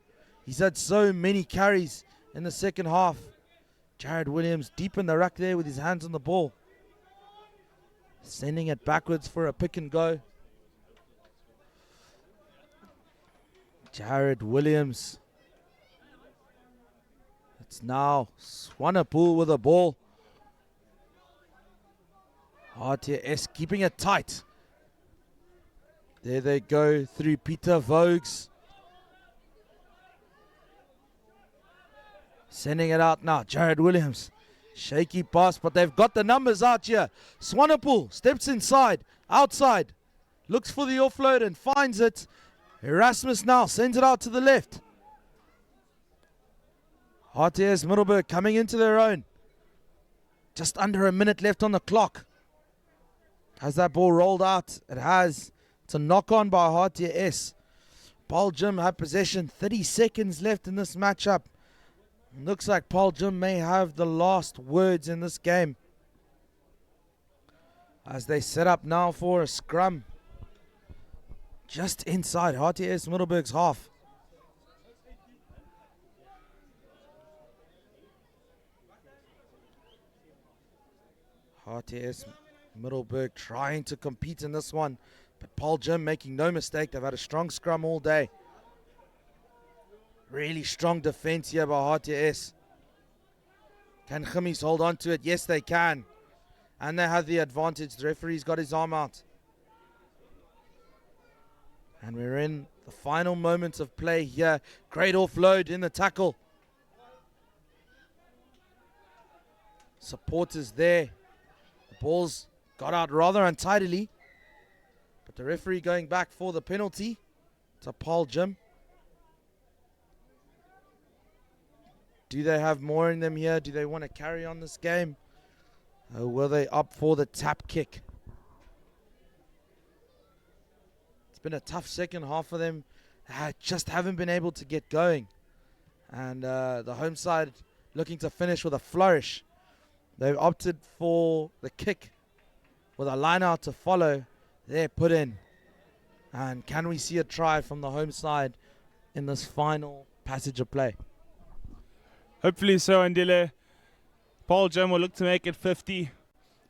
he's had so many carries in the second half. Jared Williams deep in the ruck there with his hands on the ball. Sending it backwards for a pick and go. Jared Williams. It's now Swanepoel with the ball. RTS keeping it tight. There they go through Peter Vogues. Sending it out now. Jared Williams. Shaky pass, but they've got the numbers out here. Swanepoel steps inside, outside. Looks for the offload and finds it. Erasmus now sends it out to the left. RTS Middelburg coming into their own. Just under a minute left on the clock. Has that ball rolled out? It has. It's a knock on by RTS. Paarl Gym have possession. 30 seconds left in this matchup. Looks like Paarl Gym may have the last words in this game. As they set up now for a scrum. Just inside RTS Middelburg's half. RTS Middelburg trying to compete in this one, but Paarl Gym making no mistake. They've had a strong scrum all day. Really strong defense here by RTS. Can Gimmies hold on to it? Yes, they can. And they have the advantage. The referee's got his arm out. And we're in the final moments of play here. Great offload in the tackle. Supporters there. The ball's got out rather untidily. But the referee going back for the penalty to Paarl Gym. Do they have more in them here? Do they want to carry on this game? Or were they up for the tap kick? It's been a tough second half for them. Just haven't been able to get going. And the home side looking to finish with a flourish. They've opted for the kick with a line out to follow. They're put in. And can we see a try from the home side in this final passage of play? Hopefully so, Andile. Paarl Gym will look to make it 50.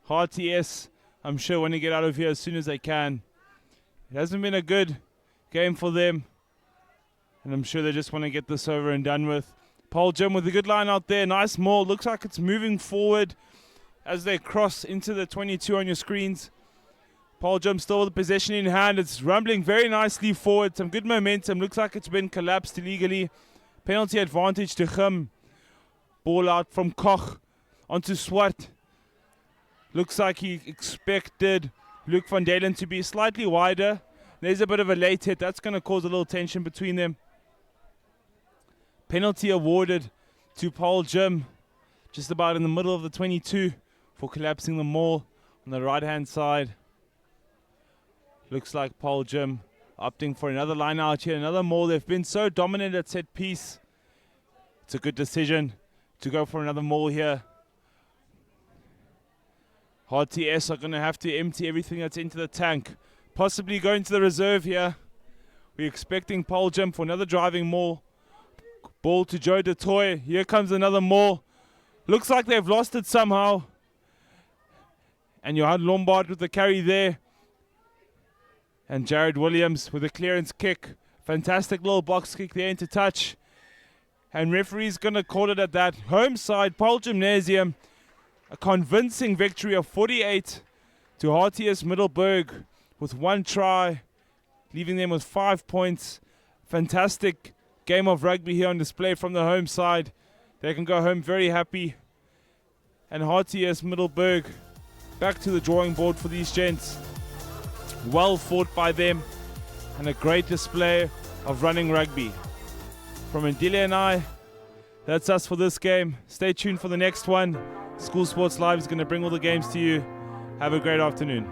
RTS, I'm sure, want to get out of here as soon as they can. It hasn't been a good game for them, and I'm sure they just want to get this over and done with. Paarl Gym with a good line out there. Nice maul. Looks like it's moving forward as they cross into the 22 on your screens. Paarl Gym still with the possession in hand. It's rumbling very nicely forward. Some good momentum. Looks like it's been collapsed illegally. Penalty advantage to Gim. Ball out from Koch onto Swart. Looks like he expected Luke van Dalen to be slightly wider. There's a bit of a late hit. That's going to cause a little tension between them. Penalty awarded to Paarl Gym, just about in the middle of the 22 for collapsing the maul on the right-hand side. Looks like Paarl Gym opting for another line out here, another maul. They've been so dominant at set piece. It's a good decision to go for another maul here. RTS are going to have to empty everything that's into the tank. Possibly going to the reserve here. We're expecting Paarl Gym for another driving maul. Ball to Joe de Toy. Here comes another maul. Looks like they've lost it somehow. And Johan Lombard with the carry there. And Jared Williams with a clearance kick. Fantastic little box kick there into touch. And referee's going to call it at that. Home side, Paarl Gymnasium. A convincing victory of 48 to RTS Middelburg with one try, leaving them with 5 points. Fantastic game of rugby here on display from the home side. They can go home very happy. And RTS Middelburg back to the drawing board for these gents. Well fought by them and a great display of running rugby. From Ndile and I, that's us for this game. Stay tuned for the next one. School Sports Live is going to bring all the games to you. Have a great afternoon.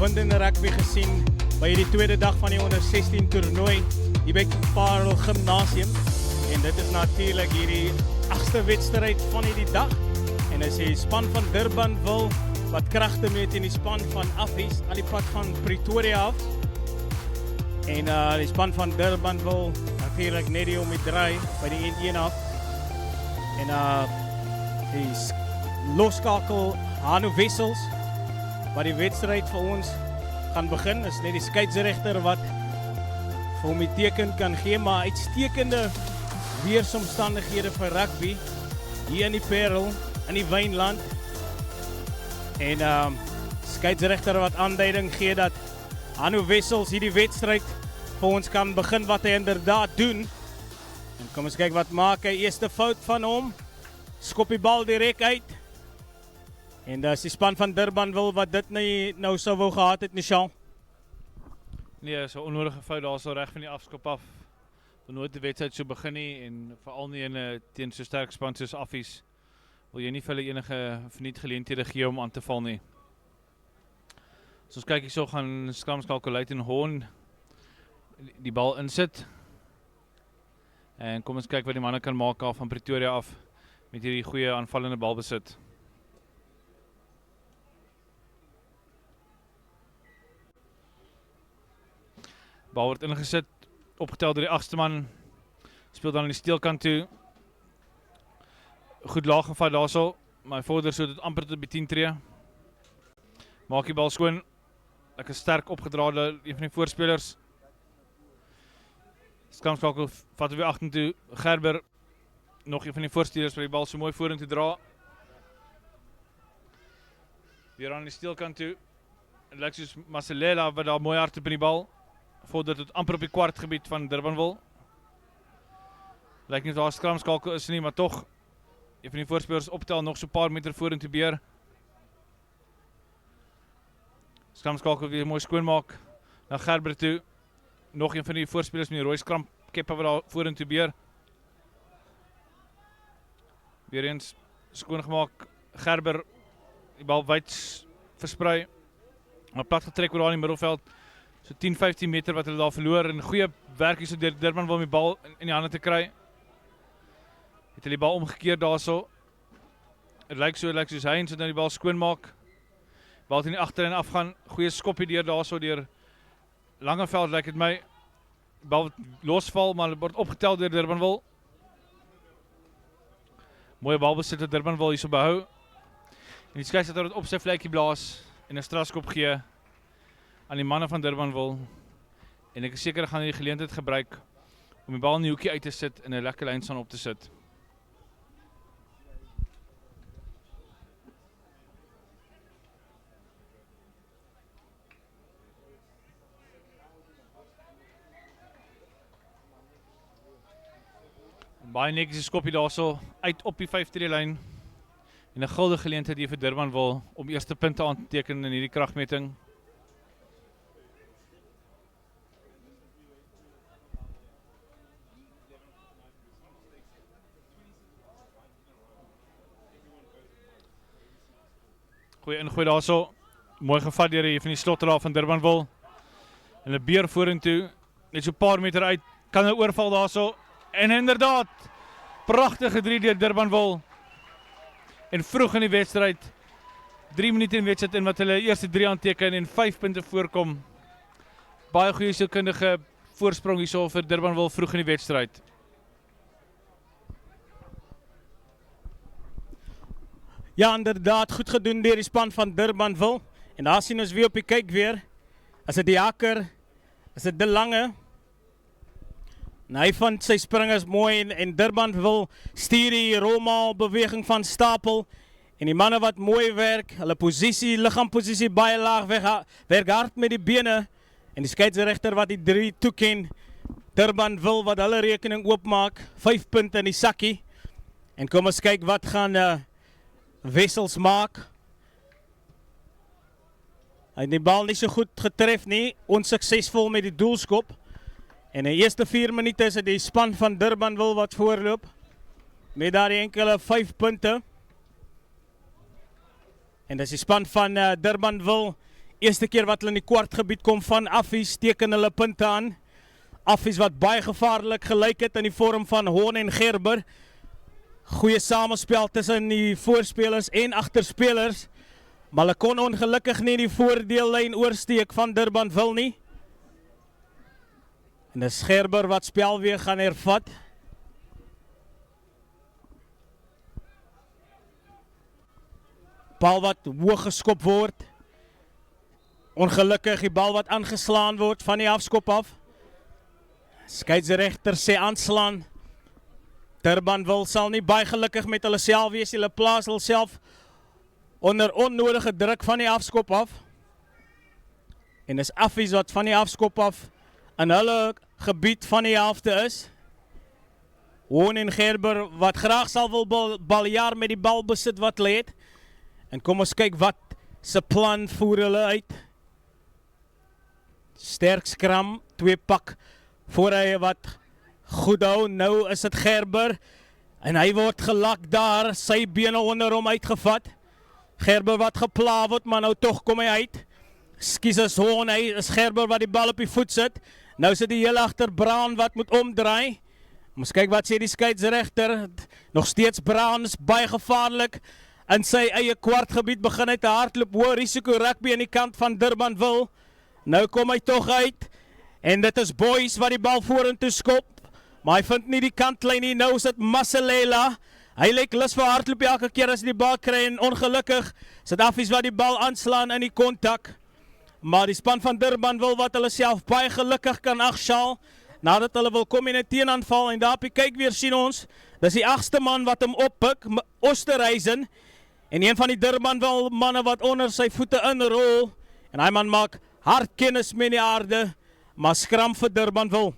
Opwindende rugby gesien by hierdie tweede dag van die onder 16 toernooi. hier by Paarl Gimnasium. En dit is natuurlijk hierdie 8ste wedstrijd van hierdie dag. En is die span van Durbanville wat kragte meet in die span van AFFIES aan die pad van Pretoria af. En die span van Durbanville natuurlijk net die om die draai by die 1-1 af. En die loskakel Hanu Wessels wat die wedstrijd vir ons gaan begin. Is net die skeiedsregter wat vir hom die teken kan gee, maar uitstekende weersomstandighede vir rugby hier in die Paarl, in die Wynland. En skeiedsregter wat aanduiding gee dat Hanu Wessels hierdie wedstrijd vir ons kan begin wat hy inderdaad doen. En kom ons kyk wat maak hy. Eerste fout van hom. Skop die bal direk uit. En dis die span van Durbanville wat dit nou sou wou gehad het, Michel. Nee, so 'n onnodige fout daar so reg van die afskop af. Wil nooit die wedstryd so begin nie en veral nie in teen so sterk span soos AFFIES. Wil jy nie vir hulle enige verniet geleenthede gee om aan te val nie. So ons kyk hier so gaan skramskalkulate en Horn die bal insit. En kom ons kyk wat die manne kan maak af van Pretoria af met hierdie goeie aanvallende balbesit. Bal word ingesit, opgetel deur die 8ste man. Speel dan aan die steelkant toe. Goed laag gevat daarso, maar hy vorder so dit amper tot by 10 tree. Maak die bal skoon. Lekker sterk opgedraade een van die voorspelers. Skramskakel vat hy weer agtertoe. Gerber, nog een van die voorspelers wat die bal so mooi vorentoe dra. Weer aan die steelkant toe. Het lyk soos Maselela wat daar mooi hard op in die bal. Vorder tot amper op die kwartgebied van Durbanville. Lyk nie daar skramskakel is nie, maar toch een van die voorspelers optel nog so paar meter vorentoe beer. Skramskakel weer mooi skoonmaak. Na Gerber toe. Nog een van die voorspelers met die rooi skramkeppe wat daar vorentoe beer. Weer eens skoongemaak. Gerber die bal wyd versprei. Maar plat getrek oor daar in die middelveld. So 10-15 meter wat hulle daar verloor. En goeie werk hier so deur Durbanville om die bal in die hande te kry. Het hulle die bal omgekeerd daar so. Het lyk soos hy en so nou die bal skoonmaak. Bal het in die agterlyn afgaan. Goeie skoppie deur daar so deur Langeveld lyk het my. Bal losval, maar word opgetel deur Durbanville. Mooie balbesit wat Durbanville hier so behou. En die skeiedsregter het op sy vlekkie blaas en 'n strafskop gee aan die manne van Durbanville. En ek is seker gaan die geleentheid gebruik om die bal in die hoekie uit te sit en 'n lekker lyn staan op te sit. Baie netjies skopie daar so uit op die 5-3 lyn. En 'n guldige geleentheid hier vir Durbanville om eerste punte aan te teken in hierdie kragmeting. Goeie ingooi daar so. Mooi gevat deur een van die slotteraar van Durbanville. En 'n beer vorentoe, net so 'n paar meter uit, kan 'n oorval daar so. En inderdaad, pragtige 3 deur Durbanville. En vroeg in die wedstryd, 3 minute in wedstryd in wat hulle eerste 3 aanteken en 5 punte voorkom. Baie goeie sielkundige voorsprong hierso vir Durbanville vroeg in die wedstryd. Ja, inderdaad, goed gedoen deur die span van Durbanville. En daar sien ons weer op die kyk weer. As dit die hakker, as dit de lange. En hy van sy springers mooi en Durbanville stuur die rolmaal beweging van Stapel. En die manne wat mooi werk, hulle posisie, liggaamposisie baie laag, werk hard met die bene. En die skeiedsregter wat die 3 toeken. Durbanville wat hulle rekening oopmaak, 5 punte in die sakkie. En kom ons kyk wat gaan Wessels maak. Hy het die bal nie so goed getref nie, onsuksesvol met die doelskop. En in die eerste 4 minute is dit die span van Durbanville wat voorloop. Met daar die enkele 5 punte. En dis die span van Durbanville. Eerste keer wat hulle in die kwartgebied kom van AFFIES, teken hulle punte aan. Affies wat baie gevaarlik gelyk het in die vorm van Hon en Gerber. Goeie samespel tussen die voorspelers en agterspelers. Maar hulle kon ongelukkig nie die voordeellyn oorsteek van Durbanville nie. En dis Gerber wat spel weer gaan hervat. Bal wat hoog geskop word. Ongelukkig die bal wat aangeslaan word van die afskop af. Skeiedsregter sê aanslaan. Durbanville sal nie baie gelukkig met hulle self wees. Hulle plaas hulle self onder onnodige druk van die afskop af. En dis Affies wat van die afskop af in hulle gebied van die helfte is. Hon en Gerber wat graag sal wil baljaar met die bal besit wat hulle het. En kom ons kyk wat se plan voer hulle uit. Sterk skram, 2 pak voor hy wat goed hou. Nou is dit Gerber en hy word gelak daar, sy bene onder hom uitgevat. Gerber wat gepla word, maar nou toch kom hy uit. Skies is Hon, hy is Gerber wat die bal op die voet sit. Nou sit die heel achter Braan wat moet omdraai. Ons kyk wat sê die skeiedsregter. Nog steeds Braan is baie gevaarlik. In sy eie kwartgebied begin hy te hardloop. Hoë risiko rugby aan die kant van Durbanville. Nou kom hy toch uit. En dit is Boys wat die bal vorentoe skop. Maar hy vind nie die kantlyn nie. Nou is dit Maselela. Hy lyk lus vir hardloop elke keer as hy die bal kry. En ongelukkig is dit Affies wat die bal aanslaan in die kontak. Maar die span van Durbanville wat hulle self baie gelukkig kan agshaal. Nadat hulle wil kom in 'n teenaanval. En daarop kyk weer sien ons. Dis die 8ste man wat hom oppik. Oosterhuizen. En een van die Durbanville manne wat onder sy voete inrol. En hy man maak hard kennis met die aarde. Maar skram vir Durbanville.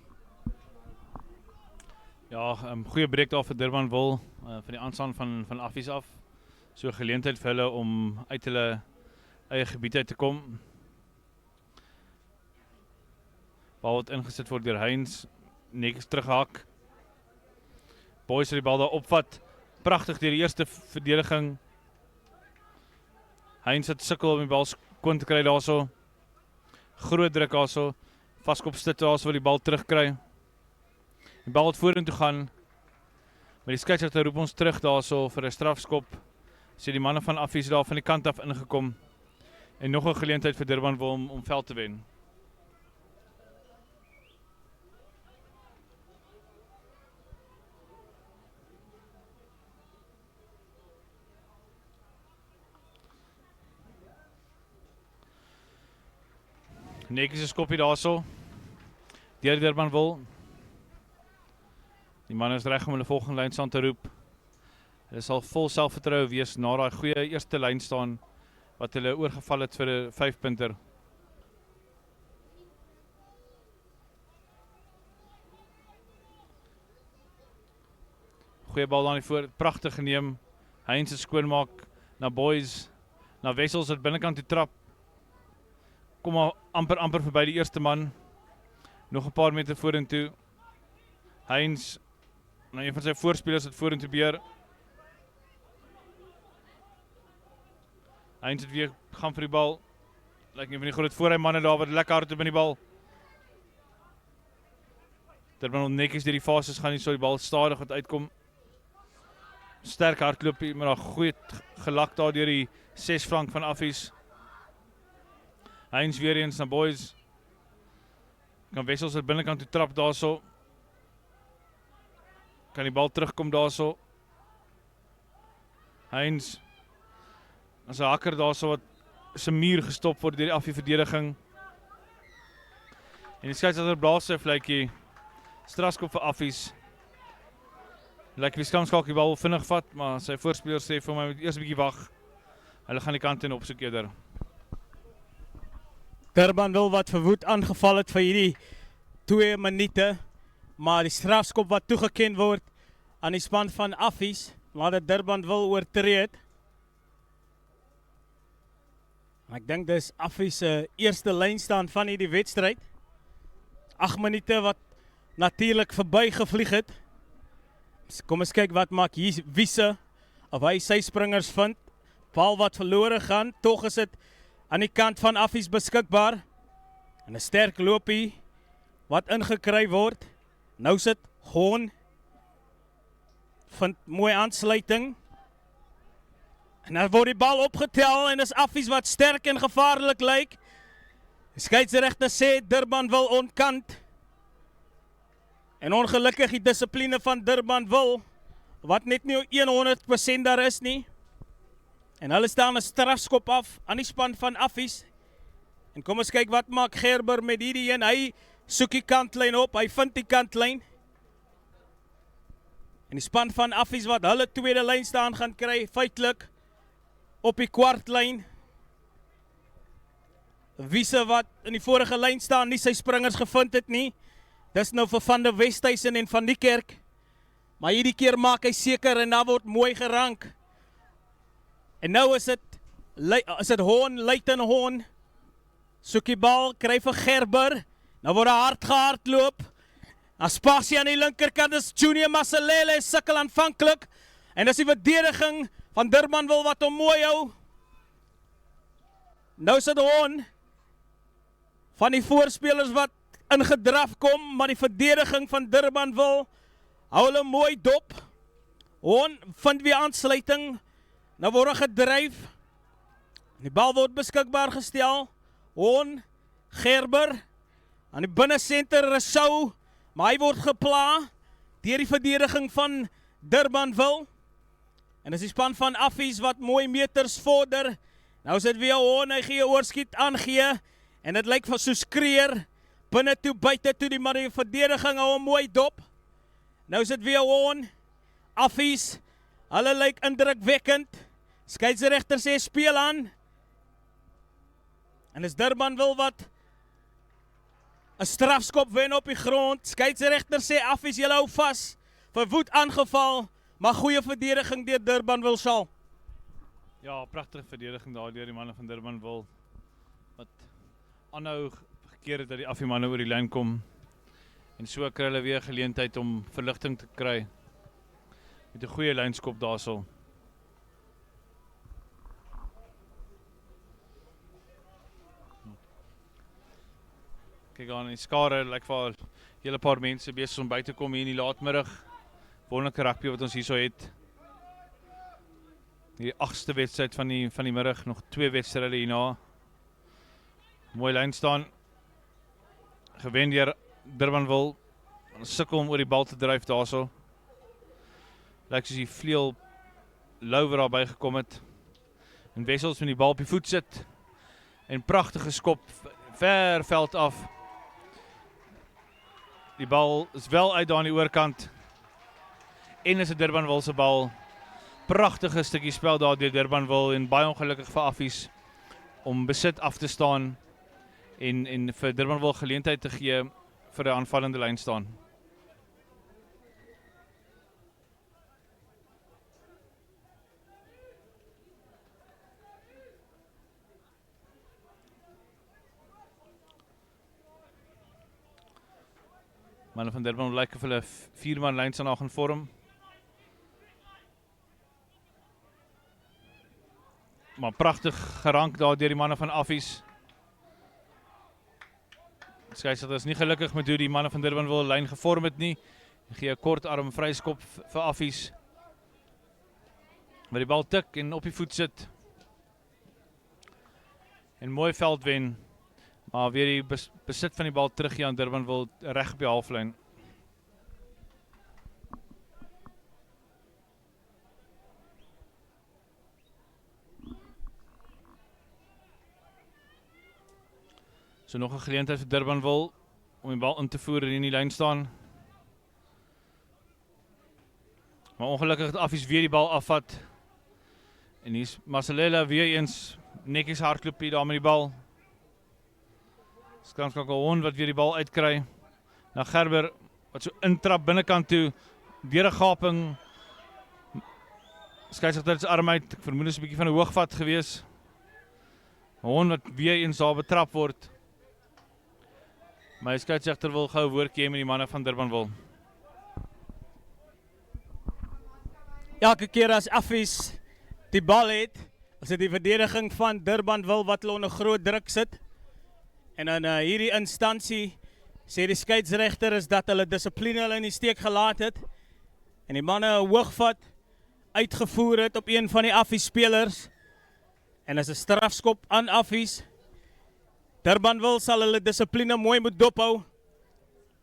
Ja, goeie breek daar vir Durbanville. Van die aanstaan van Affies af. So geleentheid vir hulle om uit hulle eie gebied uit te kom. Bal wat ingesit word deur Heinz. Netjies terughak. Boys het die bal daar opvat. Pragtig deur die eerste verdediging. Heinz het sukkel om die bal skoon te kry daarso. Groot druk daarso. Vaskop sit daarso wil die bal terugkry. Die bal het vorentoe gaan. Maar die skeiedsregter roep ons terug daarso vir 'n strafskop. Sê die manne van Affies daar van die kant af ingekom. En nog 'n geleentheid vir Durbanville om veld te wen. Netjies 'n skoppie daarso. Deur Durbanville. Die man is reg om hulle volgende lynstaan te roep. Hulle sal vol selfvertroue wees na daai goeie eerste lyn staan wat hulle oorgeval het vir 'n 5-punter. Goeie bal aan die voor, pragtig geneem. Heinz se skoonmaak na Boys, na Wessels het binnekant toe trap. Kom maar amper verby die eerste man. Nog 'n paar meter vorentoe. Heinz, nou een van sy voorspelers het vorentoe beheer. Heinz het weer gaan vir die bal. Lyk nie van die groot voorry manne daar wat lekker hard op in die bal. Terwyl netjies deur die fases gaan nie so die bal stadig wat uitkom. Sterk hardloop hier, maar 'n goeie gelak daar deur die 6 flank van Affies. Heinz weer eens na Boys. Kan Wessels het binnekant toe trap daarso. Kan die bal terugkom daarso. Heinz. As 'n hakker daarso wat se muur gestop word deur die Affie verdediging. En die skeiedsregter blaas sy vletjie. Strafskop vir Affies. Lyk die skamskalk die bal vinnig vat, maar sy voorspeler sê vir my moet eers 'n bietjie wag. Hulle gaan die kant in opsoek eerder. Durbanville wat verwoed aangeval het vir hierdie 2 minute, maar die strafskop wat toegeken word aan die span van Affies, laat dit Durbanville oortree het. Ek dink dis Affies se eerste lynstaan van hierdie wedstryd. 8 minute wat natuurlik verby gevlieg het. Kom ons kyk wat maak hier Wiese, of hy sy springers vind. Bal wat verlore gaan, tog is dit aan die kant van Affies beskikbaar. En 'n sterk loopie wat ingekry word. Nou sit gewoon vind mooi aansluiting. En dan word die bal opgetel en is Affies wat sterk en gevaarlik lyk. Die skeieregter sê Durbanville onkant. En ongelukkig die dissipline van Durbanville wat net nie 100% daar is nie. En hulle staan 'n strafskop af aan die span van Affies. En kom ons kyk wat maak Gerber met hierdie een. Hy soek die kantlyn op, hy vind die kantlyn. En die span van Affies wat hulle tweede lyn staan gaan kry, feitelik op die kwartlyn. Wiese wat in die vorige lyn staan, nie sy springers gevind het nie. Dis nou vir Van der Westhuizen en Van die Kerk. Maar hierdie keer maak hy seker en daar word mooi gerank. En nou is dit Hoorn, Luiten Hoorn. Soek die bal, kry vir Gerber. Nou word hy hard gehardloop. Spasie aan die linkerkant is Junior Maselele, sukkel aanvanklik. En dis die verdediging van Durbanville wat hom mooi hou. Nou is dit Hoorn van die voorspelers wat ingedraf kom, maar die verdediging van Durbanville hou hulle mooi dop. Hoorn vind weer aansluiting. Nou word hy gedryf. Die bal word beskikbaar gestel. Hoorn, Gerber, aan die binnensenter Rousseau, maar hy word gepla deur die verdediging van Durbanville. En dis die span van Affies wat mooi meters vorder. Nou is dit weer Hoorn, hy gee oorskiet aangee. En dit lyk van soos kreer. Binne toe, buite toe, maar die verdediging hou hom mooi dop. Nou is dit weer Hoorn, Affies. Hulle lyk indrukwekkend. Skeieregter sê speel aan. En is Durbanville wat 'n strafskop wen op die grond. Skeieregter sê Affies julle hou vas. Verwoed aangeval, maar goeie verdediging deur Durbanville sal. Ja, pragtige verdediging daar deur die manne van Durbanville. Wat aanhou gekeer het dat die Affie manne oor die lyn kom. En so kry hulle weer geleentheid om verligting te kry. Met 'n goeie lynskop daarso. Kyk aan die skare, lyk vir 'n hele paar mense besig om by te kom hier in die laatmiddag. Wonderlike rugby wat ons hierso het. Die 8ste wedstryd van die middag, nog 2 wedstryde hierna. Mooi lyn staan. Gewen deur Durbanville. Sukkel om oor die bal te dryf daarso. Lyk soos die vleuel Louwer daar bygekom het. En Wessels met die bal op die voet sit. En pragtige skop ver veld af. Die bal is wel uit daar aan die oorkant. En is 'n Durbanville se bal. Pragtige stukkie spel daar deur Durbanville en baie ongelukkig vir Affies om besit af te staan en vir Durbanville geleentheid te gee vir 'n aanvallende lyn staan. Manne van Durbanville lyk of hulle 4-man lyn staan gaan vorm. Maar pragtig gerank daar deur die manne van Affies. Skeieregter is nie gelukkig met hoe die manne van Durbanville lyn gevorm het nie. Gee 'n kort arm vryskop vir Affies. Met die bal tik en op die voet sit. En mooi veld wen. Maar weer die besit van die bal terug hier aan Durbanville reg op die halflyn. So nog 'n geleentheid vir Durbanville om die bal in te voer en in die lyn staan. Maar ongelukkig het Affies weer die bal afvat. En hier is Maselele weer eens netjies hardloop hier daar met die bal. Skramskakel Hoorn wat weer die bal uitkry. Na Gerber wat so intrap binnekant toe. Deur 'n gaping. Skeieregter se arm uit. Ek vermoed is 'n bietjie van 'n hoogvat gewees. Hoorn wat weer eens daar betrap word. Maar die skeieregter wil gou 'n woordjie hê met die manne van Durbanville. Elke keer as Affies die bal het, is dit die verdediging van Durbanville wat hulle onder groot druk sit. En in hierdie instansie sê die skeiedsregter is dat hulle dissipline hulle in die steek gelaat het en die manne 'n hoogvat uitgevoer het op een van die Affies spelers en as 'n strafskop aan Affies. Durbanville sal hulle dissipline mooi moet dophou,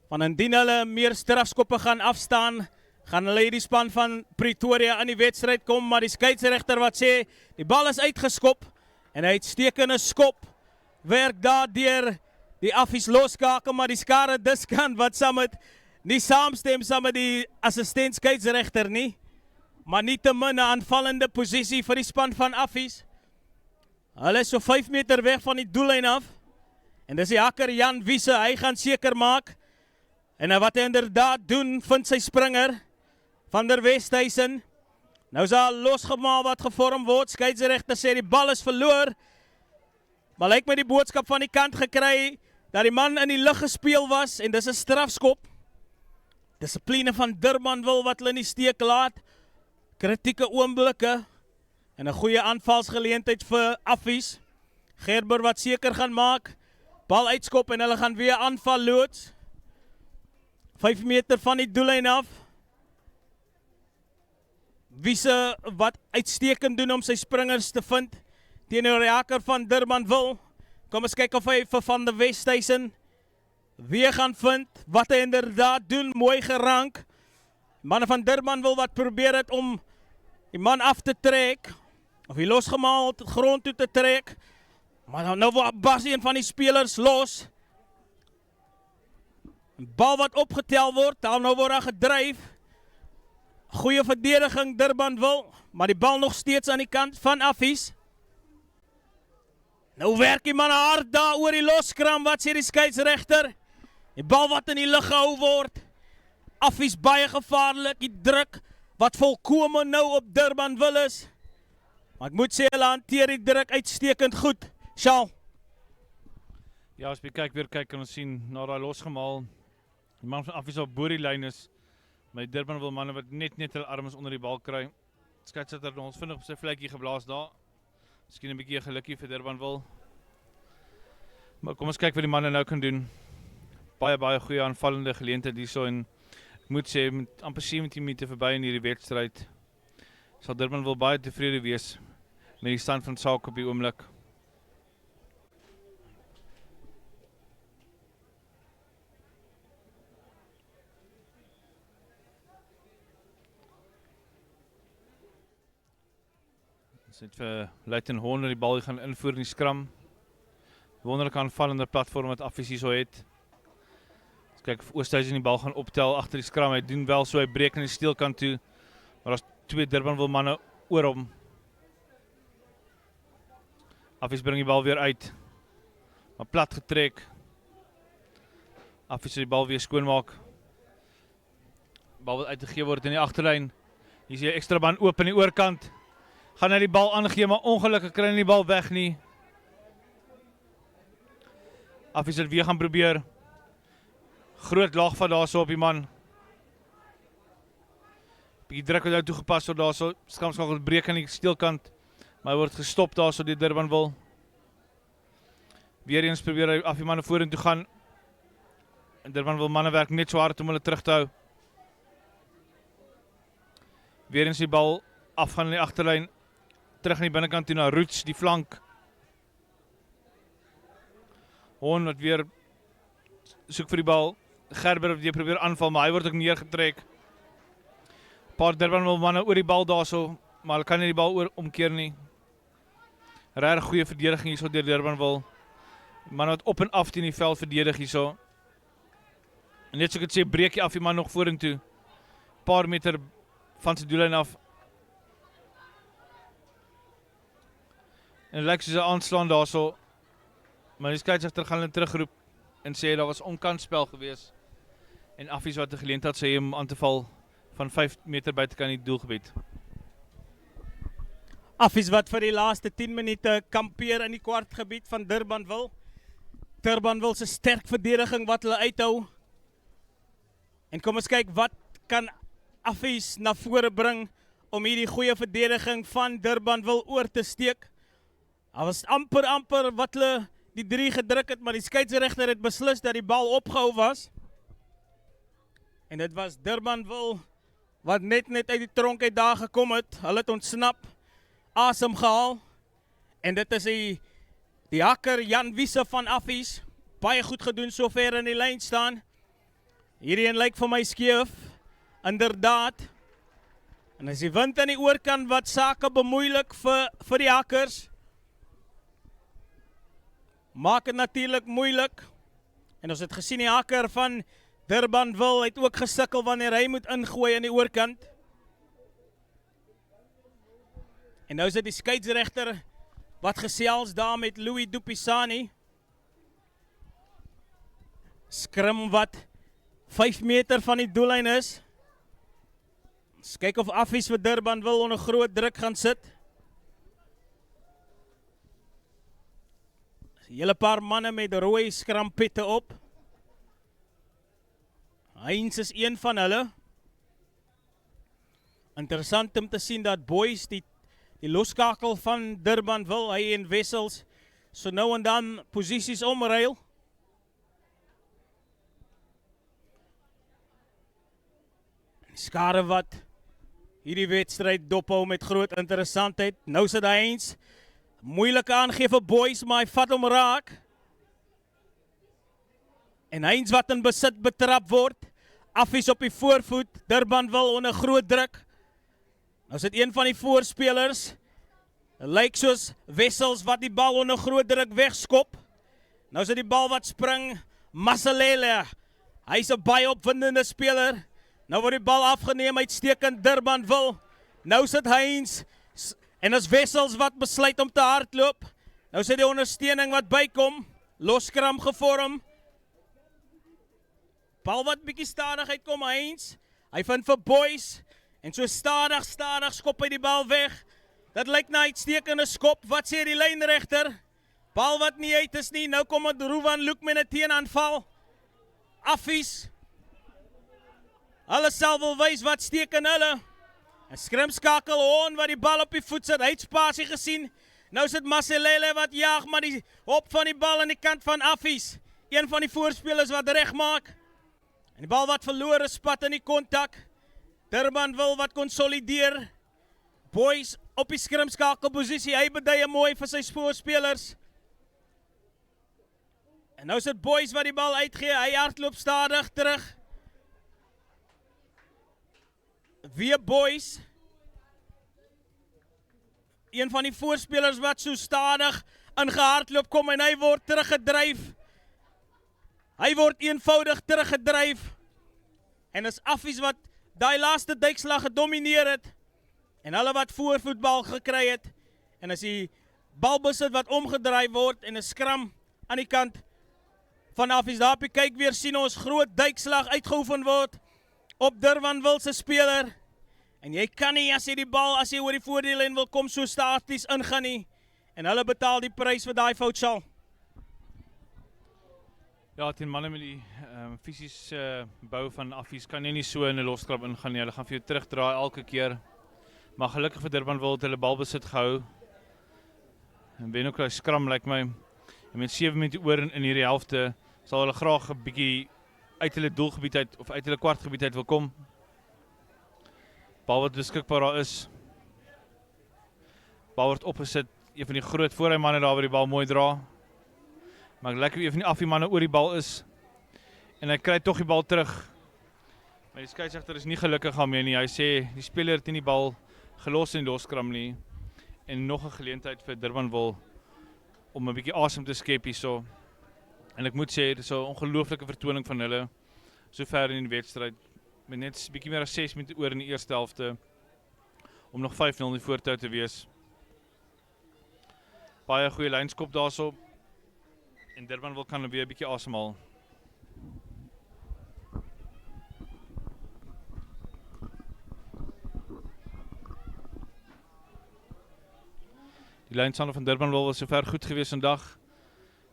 want indien hulle meer strafskoppe gaan afstaan, gaan hulle hierdie span van Pretoria in die wedstryd kom, maar die skeiedsregter wat sê, die bal is uitgeskop, en hy het stekende skop, werk daar deur die Affies loskakel, maar die skare diskant wat nie saamstem saam met die assistent skeiedsregter nie, maar nietemin 'n aanvallende posisie vir die span van Affies. Hulle is so 5 meter weg van die doellyn af, en dis die hakker Jan Wiese, hy gaan seker maak, en wat hy inderdaad doen, vind sy springer, Van der Westhuizen. Nou is daar 'n losgemaal wat gevorm word, skeiedsregter sê die bal is verloor, maar lyk my die boodskap van die kant gekry, dat die man in die lug gespeel was, en dis 'n strafskop. Dissipline van Durbanville wat hulle in die steek laat, kritieke oomblikke, en 'n goeie aanvalsgeleentheid vir Affies. Gerber wat seker gaan maak, bal uitskop en hulle gaan weer aanval loods. 5 meter van die doellyn af. Wiese wat uitstekend doen om sy springers te vind, teenoor die hakker van Durbanville. Kom ons kyk of hy vir Van der Westhuizen weer gaan vind, wat hy inderdaad doen, mooi gerank. Manne van Durbanville wat probeer het om die man af te trek, of die losgemaal grond toe te trek, maar nou word Bas een van die spelers los. Een bal wat opgetel word, nou word daar gedryf. Goeie verdediging Durbanville, maar die bal nog steeds aan die kant van Affies. Nou werk die man hard daar oor die loskram, wat sê die skeiedsregter? Die bal wat in die lug gehou word. Affies baie gevaarlik, die druk wat volkome nou op Durbanville is. Maar ek moet sê, hulle hanteer die druk uitstekend goed. Sjaal. Ja, as jy weer kyk, kan ons sien, na daai losgemaal, die man van Affies op bo die lyn is, maar die Durbanville manne wat net hulle arms onder die bal kry. Skeiedsregter het ons vinnig op sy vlekkie geblaas daar. Miskien 'n bietjie gelukkie vir Durbanville. Maar kom ons kyk wat die manne nou kan doen. Baie goeie aanvallende geleentheid hierso, en ek moet sê, met amper 17 minute verby in hierdie wedstryd, sal Durbanville baie tevrede wees met die stand van sake op die oomblik. Ons het vir Luiten Horner die bal gaan invoer in die skram. Wonderlike aanvallende platform wat Affies hierso het. Ons kyk of Oosthuizen die bal gaan optel agter die skram. Hy doen wel so, hy breek aan die steelkant toe, maar daar's 2 Durbanville manne oor hom. Affies bring die bal weer uit, maar plat getrek. Affies die bal weer skoonmaak. Bal wat uitgegee word in die agterlyn. Hier is die ekstra baan oop aan die oorkant. Gaan hy die bal aangee, maar ongelukkig kry hy die bal weg nie. Affies het weer gaan probeer. Groot laag van daar so op die man. Bietjie druk wat nou toegepas word daar so. Skamskakel breek aan die steelkant, maar hy word gestop daar so die Durbanville. Weer eens probeer hy Affie manne vorentoe gaan. En Durbanville manne werk net so hard om hulle terug te hou. Weer eens die bal afgaan in die agterlyn. Terug aan die binnekant toe na Roots, die flank. Hoorn wat weer soek vir die bal. Gerber wat weer probeer aanval, maar hy word ook neergetrek. Paar Durbanville manne oor die bal daar so, maar hulle kan nie die bal omkeer nie. Regtig goeie verdediging hierso deur Durbanville. Man wat op en af teen die veld verdedig hierso. En net so ek het sê, breek jy af die man nog vorentoe. Paar meter van sy doellyn af. En het lyk soos 'n aanslaan daar so. Maar die skeiedsregter gaan hulle terugroep en sê daar was onkansspel gewees. En Affies wat 'n geleentheid sê om aan te val van 5 meter buitekant die doelgebied. Affies wat vir die laaste 10 minute kampeer in die kwartgebied van Durbanville. Durbanville se sterk verdediging wat hulle uithou. En kom ons kyk wat kan Affies na vore bring om hierdie goeie verdediging van Durbanville oor te steek. Daar was amper wat hulle die 3 gedruk het, maar die skeieregter het beslis dat die bal opgehou was. En dit was Durbanville wat net uit die tronk uit daar gekom het. Hulle het ontsnap, asem gehaal. En dit is die hakker Jan Wiese van Affies. Baie goed gedoen sover in die lyn staan. Hierdie een lyk vir my skeef, inderdaad. En as die wind aan die oorkant wat sake bemoeilik vir die hakkers, maak het natuurlik moeilik. En ons het gesien die hakker van Durbanville het ook gesukkel wanneer hy moet ingooi aan die oorkant. En nou is dit die skeieregter wat gesels daar met Louis Dupisani. Skrim wat 5 meter van die doellyn is. Ons kyk of Affies vir Durbanville onder groot druk gaan sit. Een hele paar manne met rooi skrampette op. Heinz is een van hulle. Interessant om te sien dat boys die loskakel van Durbanville, hy en Wessels, so nou en dan posisies omruil. Skare wat hierdie wedstryd dophou met groot interessantheid. Nou sit Heinz, moeilike aangee vir boys, maar hy vat hom raak. En Heinz wat in besit betrap word. Affies op die voorvoet, Durbanville onder groot druk. Nou sit een van die voorspelers, lyk soos Wessels wat die bal onder groot druk wegskop. Nou sit die bal wat spring, Maselele. Hy is 'n baie opwindende speler. Nou word die bal afgeneem uitstekend Durbanville. Nou sit Heinz en as Wessels wat besluit om te hardloop. Nou sit die ondersteuning wat bykom, loskram gevorm. Bal wat bietjie stadig uitkom, Heinz. Hy vind vir boys en so stadig skop hy die bal weg. Dit lyk na uitstekende skop. Wat sê die lynregter? Bal wat nie uit is nie. Nou kom het Rowan Luke met 'n teenaanval. Affies. Hulle sal wil wys wat steek in hulle. 'n Skrimskakel Hoorn wat die bal op die voet sit. Hy het spasie gesien. Nou sit Maselele wat jaag, maar die hop van die bal aan die kant van Affies. Een van die voorspelers wat reg maak. En die bal wat verloor is, spat in die kontak. Durbanville wat konsolideer. Boys op die skrimskakelposisie. Hy beduie mooi vir sy voorspelers. En nou sit boys wat die bal uitgee. Hy hardloop stadig terug. Weer boys. Een van die voorspelers wat so stadig ingehardloop kom en hy word teruggedryf. Hy word eenvoudig teruggedryf. En is Affies wat daai laaste duikslag gedomineer het. En hulle wat voorvoetbal gekry het. En as die balbesit wat omgedraai word en 'n skram aan die kant van Affies. Daar op die kyk weer sien ons groot duikslag uitgeoefen word op Durbanville se speler. En jy kan nie as jy die bal, as jy oor die voordele wil kom, so staties ingaan nie. En hulle betaal die prys vir daai fout sal. Ja, teen manne met die fisiese bou van Affies kan jy nie so in 'n loskrap ingaan nie. Hulle gaan vir jou terugdraai elke keer. Maar gelukkig vir Durbanville het hulle balbesit gehou. En wen ook 'n skram lyk my. En met 7 minute oor in hierdie helfte sal hulle graag 'n bietjie uit hulle doelgebied uit of uit hulle kwartgebied uit wil kom. Bal wat beskikbaar daar is. Bal word opgesit. Een van die groot voorrymanne daar wat die bal mooi dra. Maar lekker wie een van die affiemanne oor die bal is. En hy kry tog die bal terug. Maar die skeieregter is nie gelukkig daarmee nie. Hy sê die speler het nie die bal gelos in die loskram nie. En nog 'n geleentheid vir Durbanville om 'n bietjie asem te skep hierso. En ek moet sê dit is 'n ongelooflike vertoning van hulle sover in die wedstryd. Met net bietjie meer as 6 minute oor in die eerste helfte om nog 5-0 in die voortou te wees. Baie goeie lynskop daarso. En Durbanville kan weer 'n bietjie asemhaal. Die lynstande van Durbanville was sover goed gewees vandag.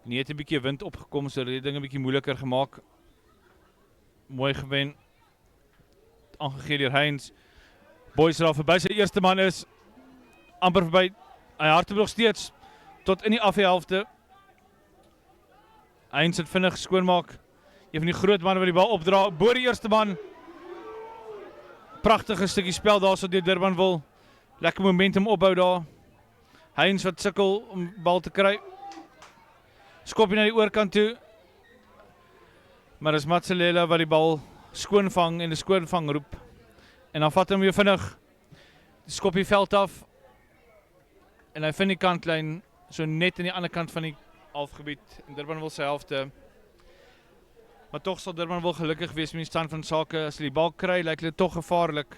En het 'n bietjie wind opgekom, so dit dinge 'n bietjie moeiliker gemaak. Mooi gewen. Aangegee deur Heinz. Boys daar verby sy eerste man is amper verby. Hy hardloop nog steeds tot in die afhelfte. Heinz het vinnig skoonmaak. Een van die groot manne wat die bal opdra. Bo die eerste man. Pragtige stukkie spel daar so deur Durbanville. Lekker momentum opbou daar. Heinz wat sukkel om bal te kry. Skopie na die oorkant toe. Maar dis Matsalela wat die bal skoonvang en 'n skoonvang roep. En dan vat hom weer vinnig. Die skopie veld af. En hy vind die kantlyn so net aan die ander kant van die halfgebied. En Durbanville sy helfte. Maar tog sal Durbanville gelukkig wees met die stand van sake. As hulle die bal kry, lyk hulle tog gevaarlik.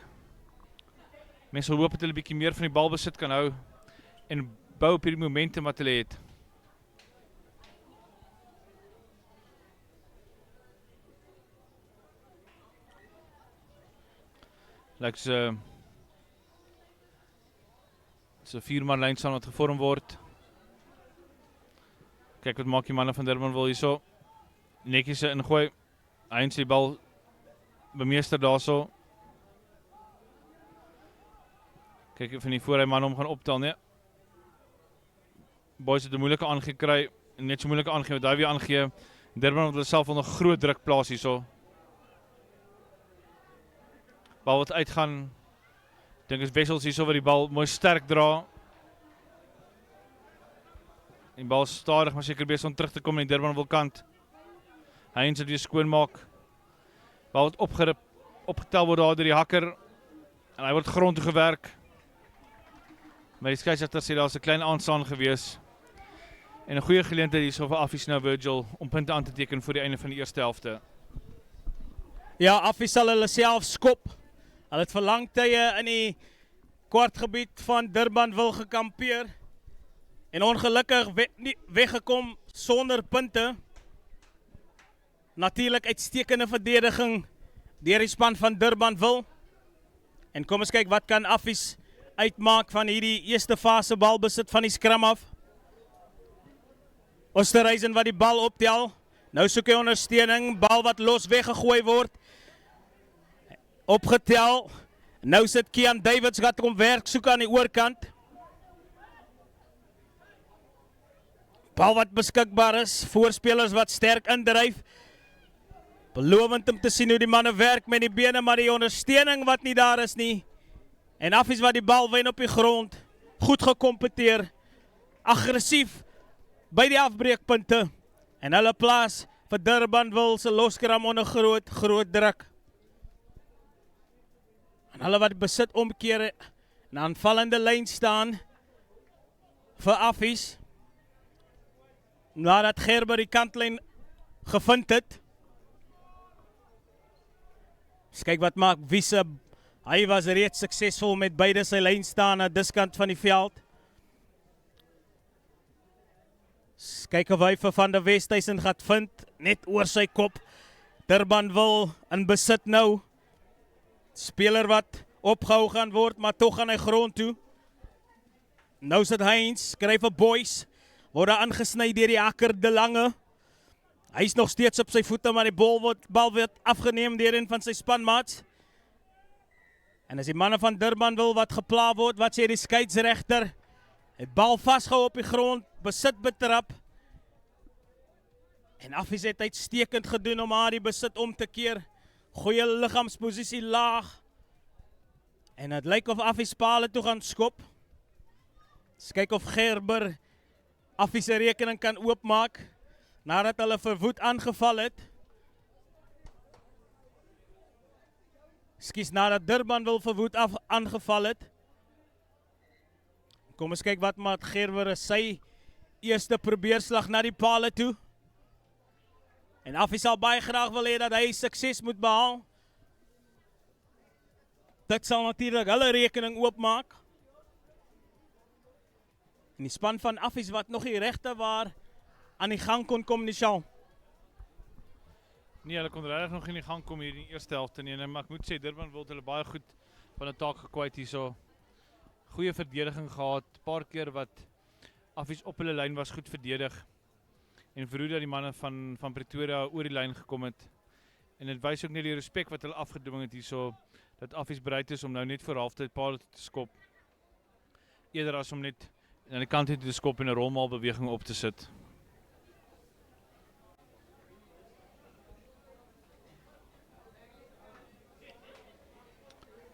Mense sal hoop dat hulle 'n bietjie meer van die balbesit kan hou en bou op hierdie momentum wat hulle het. Lyk so 4-man lyn staan wat gevorm word. Kyk wat maak die manne van Durbanville hierso. Netjies ingooi. Heinz die bal bemeester daarso. Kyk of van die voorry man hom gaan optel, nee. Boys het 'n moeilike aangekry, net so moeilike aangee wat hy weer aangee. Durbanville wil self onder groot druk plaas hierso. Bal wat uitgaan. Dink is Wessels hierso wat die bal mooi sterk dra. Die bal stadig maar seker besig om terug te kom in die Durbanville kant. Heinz het weer skoonmaak. Bal wat opgetel word daar deur die hakker. En hy word grond toe gewerk. Maar die skeieregter sê daar's 'n klein aanslaan gewees. En 'n goeie geleentheid hierso vir Affies nou Virgil om punte aan te teken voor die einde van die eerste helfte. Ja, Affies sal hulle self skop. Hulle het vir lang tye in die kwartgebied van Durbanville gekampeer. En ongelukkig weggekom sonder punte. Natuurlik uitstekende verdediging deur die span van Durbanville. En kom ons kyk wat kan Affies uitmaak van hierdie eerste fase balbesit van die skram af. Oosterhuizen wat die bal optel. Nou soek hy ondersteuning, bal wat los weggegooi word. Opgetel. Nou sit Kian Davids wat kom werk soek aan die oorkant. Bal wat beskikbaar is, voorspelers wat sterk indryf. Belovend om te sien hoe die manne werk met die bene, maar die ondersteuning wat nie daar is nie. En Affies wat die bal wen op die grond. Goed gekompeteer. Aggressief by die afbreekpunte. En hulle plaas vir Durbanville se loskram onder groot druk. En hulle wat besit omkeer en aanvallende lyn staan vir Affies. Nadat Gerber die kantlyn gevind het. Dus kyk wat maak Wiese. Hy was reeds suksesvol met beide sy lyn staan aan diskant van die veld. Dus kyk of hy vir Van der Westhuizen gaan vind, net oor sy kop. Durbanville in besit nou. Speler wat opgehou gaan word, maar toch gaan hy grond toe. Nou sit Heinz, skryf 'n boys. Word daar aangesny deur die hakker De Lange. Hy is nog steeds op sy voete, maar die bal word afgeneem deur een van sy spanmaats. En as die manne van Durbanville wat gepla word, wat sê die skeieregter? Het bal vasgehou op die grond, besit betrap. En Affies het uitstekend gedoen om haar die besit om te keer. Goeie liggaamsposisie laag. En het lyk of Affies Paarl toe gaan skop. Dus kyk of Gerber Affies se rekening kan oopmaak. Nadat hulle verwoed aangeval het. Skus, nadat Durbanville verwoed aangeval het. Kom ons kyk wat maak Gerber sy eerste probeerslag na die paal toe. En Affies sal baie graag wil hê dat hy sukses moet behaal. Dit sal natuurlik hulle rekening oopmaak. En die span van Affies wat nog nie regte waar aan die gang kon kom nie sal. Nee, hulle kon regtig nog in die gang kom hier in die eerste helfte nie. Maar ek moet sê Durbanville het hulle baie goed van 'n taak gekwyt hierso. Goeie verdediging gehad, paar keer wat Affies op hulle lyn was goed verdedig. En verhoed dat die manne van Pretoria oor die lyn gekom het. En dit wys ook net die respek wat hulle afgedwing het hierso, dat Affies bereid is om nou net vir halftyd Paarl te skop. Eerder as om net aan die kant toe te skop en 'n rolmaal beweging op te sit.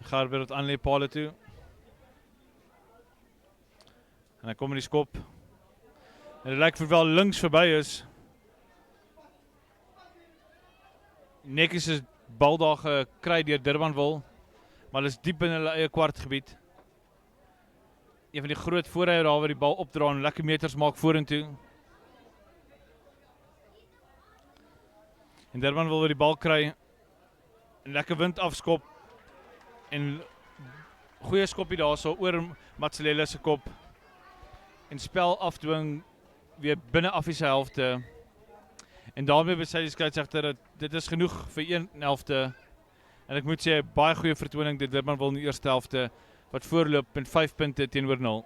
Gerber wat aanlê Paarl toe. En hy kom in die skop. En dit lyk vir wel links verby is. Netjies is bal daar gekry deur DURBANVILLE, maar hulle is diep in hulle eie kwartgebied. Een van die groot voorhouer daar waar die bal opdra en lekker meters maak vorentoe. En DURBANVILLE wil die bal kry, en lekker wind afskop, en goeie skopie daar so oor Matsalele se kop, en spel afdwing weer binne Affies se helfte. En daarmee besluit die skeieregter dat dit is genoeg vir een helfte. En ek moet sê, baie goeie vertoning deur DURBANVILLE in die eerste helfte, wat voorloop met 5 punte teenoor 0.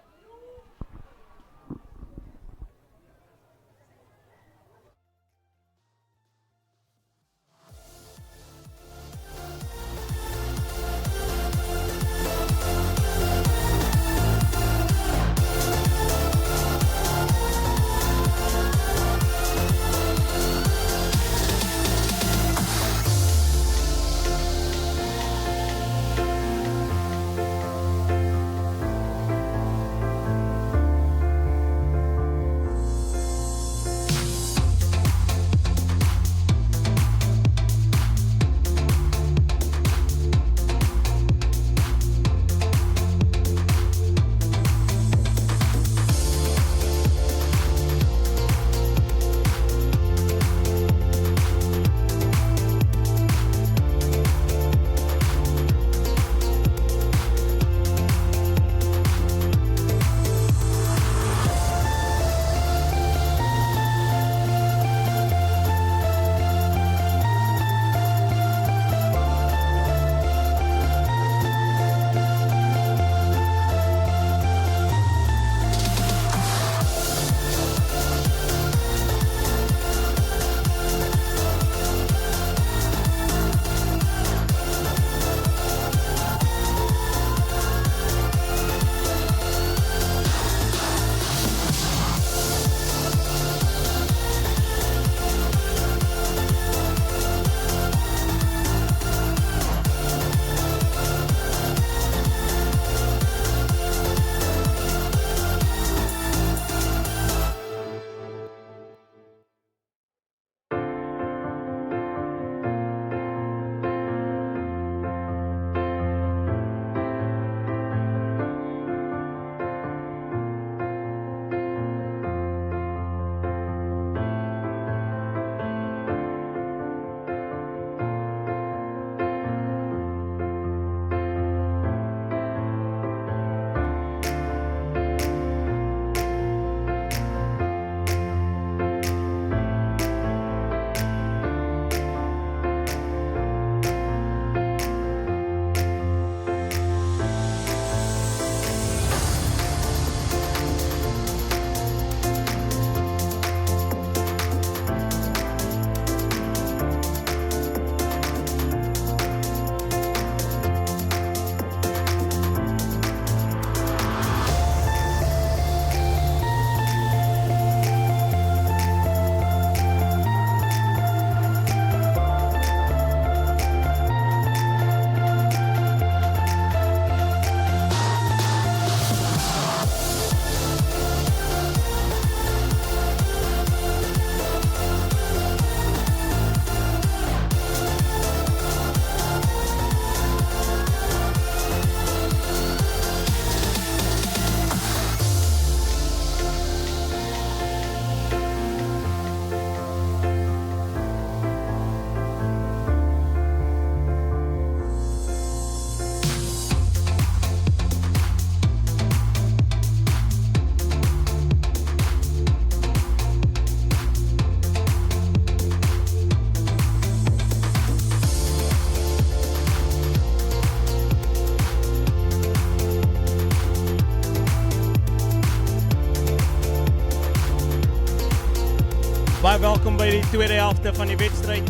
Baie welkom by die tweede helfte van die wedstryd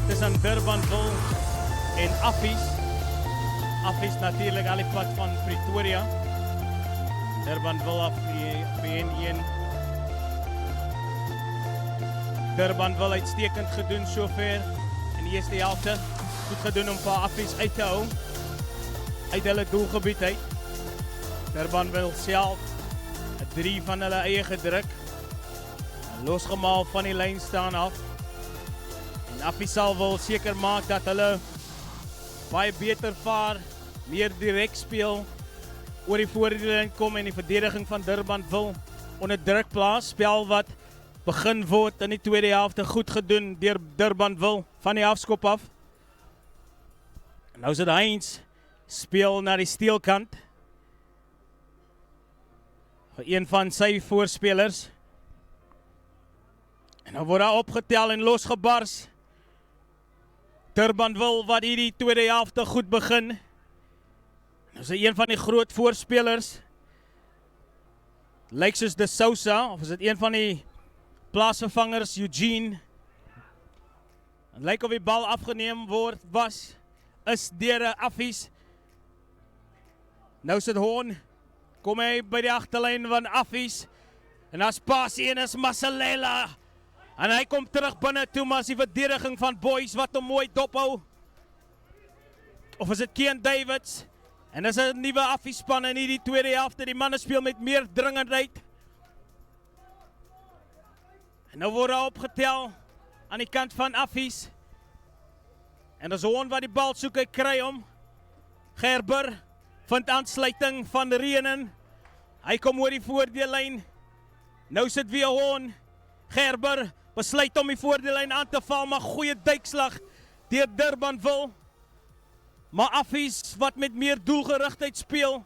tussen DURBANVILLE en AFFIES. AFFIES natuurlik al die pad van Pretoria. DURBANVILLE af die N1. DURBANVILLE uitstekend gedoen sover in die eerste helfte. Goed gedoen om vir AFFIES uit te hou. uit hulle doelgebied uit. Durbanville self, 3 van hulle eie gedruk. Losgemaal van die lyn staan af. En AFFIES A wil seker maak dat hulle baie beter vaar, meer direk speel, oor die voordelyn kom en die verdediging van Durbanville onder druk plaas. Spel wat begin word in die tweede helfte goed gedoen deur Durbanville van die afskop af. En nou is dit Heinz, speel na die steelkant. Vir een van sy voorspelers. En nou word daar opgetel en losgebars. Durbanville wat hierdie tweede helfte goed begin. Nou is hy een van die groot voorspelers. Lyk soos De Sousa, of is dit een van die plaasvervangers, Eugene. En lyk of die bal afgeneem is deur AFFIES. Nou is dit Hoorn. Kom hy by die agterlyn van AFFIES. En as pasie en is Masalela. En hy kom terug binne toe, maar is die verdediging van Boys wat hom mooi dophou. Of is dit Kean Davids? En is 'n nuwe AFFIES span in hierdie tweede helfte. Die manne speel met meer dringendheid. En nou word daar opgetel aan die kant van AFFIES. En dis Hoorn wat die bal soek, hy kry hom. Gerber vind aansluiting van Reenen. Hy kom oor die voordeellyn. Nou sit weer Hoorn. Gerber besluit om die voordeellyn aan te val, maar goeie duikslag deur Durbanville. Maar AFFIES wat met meer doelgerigtheid speel.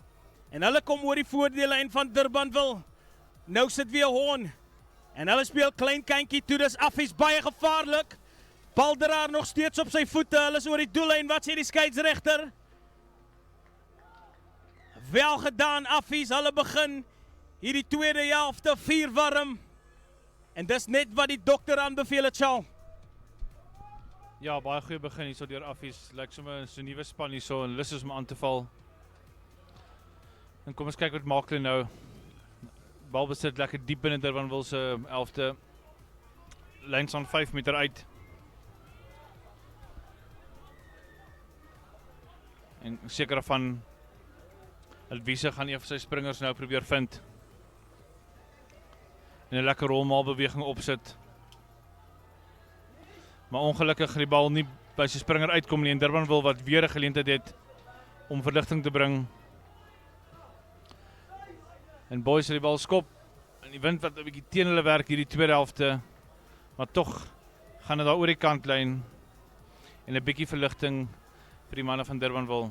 En hulle kom oor die voordeellyn van Durbanville. Nou sit weer Hoorn. En hulle speel klein kantjie toe, dis AFFIES baie gevaarlik. Baldraar nog steeds op sy voete, hulle is oor die doellyn. Wat sê die skeieregter? Wel gedaan AFFIES, hulle begin hierdie tweede helfte 4 warm. En dis net wat die dokter aanbeveel het, Charles. Ja, baie goeie begin hierso deur AFFIES. Lyk sommer so 'n nuwe span hierso en lus is om aan te val. En kom ons kyk wat maak hulle nou. Bal besit lekker diep binne Durbanville se 11de. Lyn staan 5 meter uit. En seker van Wiese gaan een van sy springers nou probeer vind. En 'n lekker rolmaalbeweging opsit. Maar ongelukkig die bal nie by sy springer uitkom nie en Durbanville wat weer 'n geleentheid het om verligting te bring. En Boys het die bal skop. En die wind wat 'n bietjie teen hulle werk hierdie tweede helfte. Maar tog gaan dit daar oor die kantlyn. En 'n bietjie verligting vir die manne van Durbanville.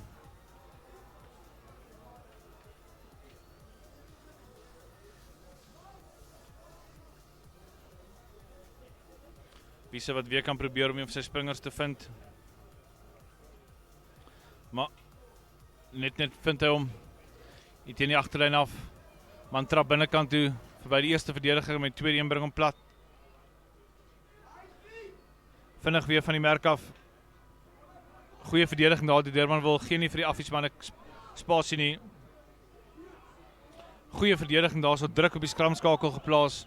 Wiese wat weer kan probeer om een van sy springers te vind. Maar net vind hy hom. Hy teen die agterlyn af. Man trap binnekant toe, verby die eerste verdediger met tweede een bring hom plat. Vinnig weer van die merk af. Goeie verdediging daar, die Durbanville gee nie vir die AFFIES manne spasie nie. Goeie verdediging daar, so druk op die skramskakel geplaas.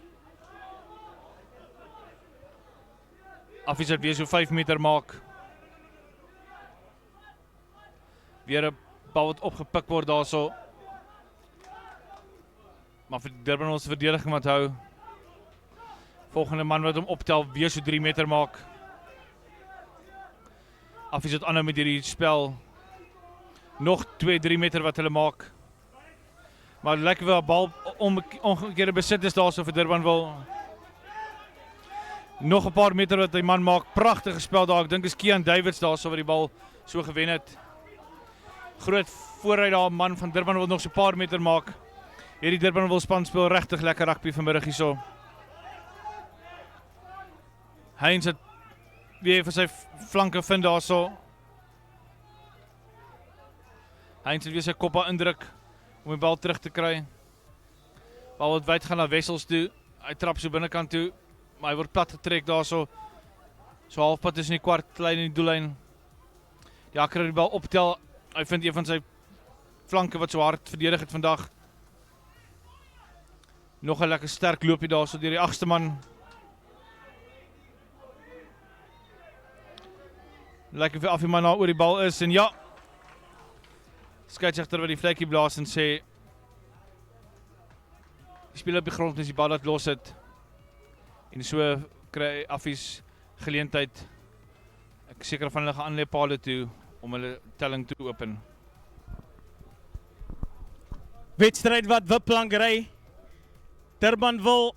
AFFIES het weer so 5 meter maak. Weer 'n bal wat opgepik word daarso. Maar vir Durbanville se verdediging wat hou. Volgende man wat hom optel weer so 3 meter maak. AFFIES het aanhou met hierdie spel. Nog 2-3 meter wat hulle maak. Maar lekker wel 'n bal omgekeerde besit is daarso vir Durbanville. Nog 'n paar meter wat die man maak. Pragtige spel daar. Ek dink is Kean Davids daarso wat die bal so gewen het. Groot vooruit daar man van Durbanville wat nog so 'n paar meter maak. Hierdie Durbanville span speel regtig lekker rugby vanmiddag hierso. Heinz het weer vir sy flanke vind daarso. Heinz het weer sy kop indruk om die bal terug te kry. Bal wat wyd gaan na Wessels toe. Hy trap so binnekant toe. Maar hy word plat getrek daarso. So halfpad tussen die kwartlyn en die doellyn. Die Akker het die bal optel. Hy vind een van sy flanke wat so hard verdedig het vandag. Nog 'n lekker sterk loopie daarso deur die agste man. Lekker vir AFFIES man oor die bal is en ja. Skeieregter wat die vlekkie blaas en sê die speel op die grond en die bal dat los het. En so kry Affies geleentheid. Ek seker van hulle gaan aanleep Paarl toe om hulle telling te open. Wedstrijd wat Wiplank ry. Durbanville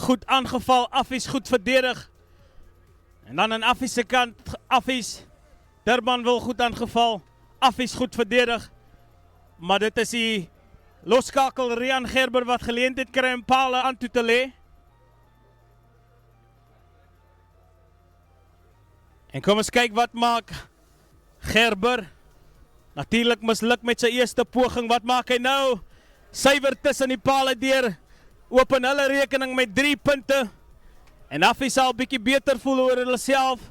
goed aangeval, Affies goed verdedig. En dan aan Affies se kant, Affies, Durbanville goed aangeval, Affies goed verdedig. Maar dit is die loskakel Rian Gerber wat geleentheid kry om Paarl aan toe te lê. En kom eens kyk wat maak Gerber. Natuurlijk misluk met sy eerste poging. Wat maak hy nou? Suiwer tussen die pale deur. Open hulle rekening met 3 punte. En Affies sal bietjie beter voel oor hulle self.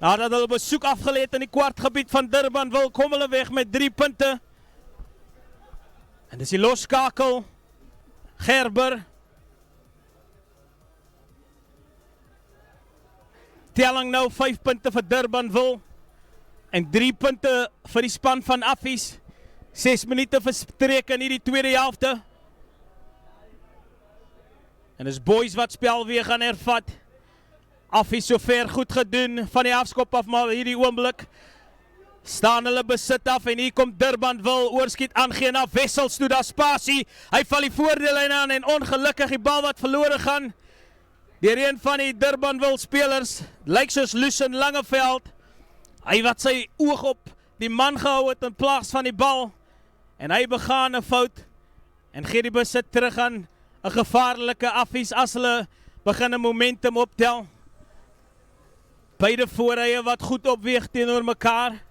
Nadat hulle besoek afgeleid in die kwartgebied van Durbanville, kom hulle weg met 3 punte. En dis die loskakel Gerber. Telling nou 5 punte vir Durbanville. En 3 punte vir die span van Affies. 6 minute verstreek in die tweede helfte. En dis boys wat spel weer gaan hervat. Affies so ver goed gedoen van die afskop af, maar hierdie oomblik staan hulle besit af en hier kom Durbanville oorskiet aangee na Wessels toe, daar spasie. Hy val die voordeellyn aan en ongelukkig die bal wat verlore gaan. Deur een van die Durbanville spelers, lyk soos Lucien Langeveld. Hy wat sy oog op die man gehou het in plaas van die bal. En hy begaan 'n fout en gee die besit terug aan 'n gevaarlike Affies as hulle begin 'n momentum optel. Beide voorrye wat goed opweeg teenoor mekaar.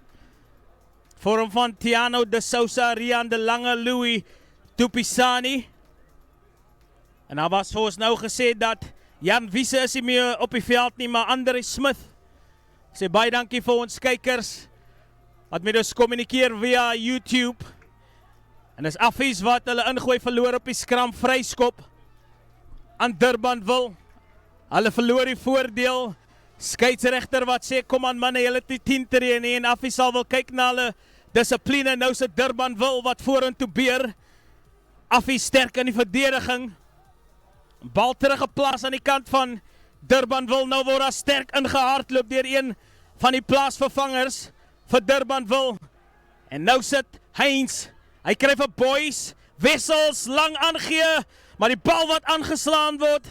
Vorm van Tiano de Sousa, Rian de Lange, Louis Tupisani. En daar was vir ons nou gesê dat Jan Wiese is nie meer op die veld nie, maar Andre Smith. Sê baie dankie vir ons kykers wat met ons kommunikeer via YouTube. En is Affies wat hulle ingooi verloor op die skram vryskop aan Durbanville. Hulle verloor die voordeel. Skeieregter wat sê kom aan manne, julle het die 10 tree nie en Affies sal wil kyk na hulle dissipline. Nou sit Durbanville wat vorentoe beer. Affies sterk in die verdediging. Bal teruggeplaas aan die kant van Durbanville. Nou word daar sterk ingehardloop deur een van die plaasvervangers vir Durbanville. En nou sit Heinz. Hy kry vir boys. Wessels lang aangee. Maar die bal wat aangeslaan word,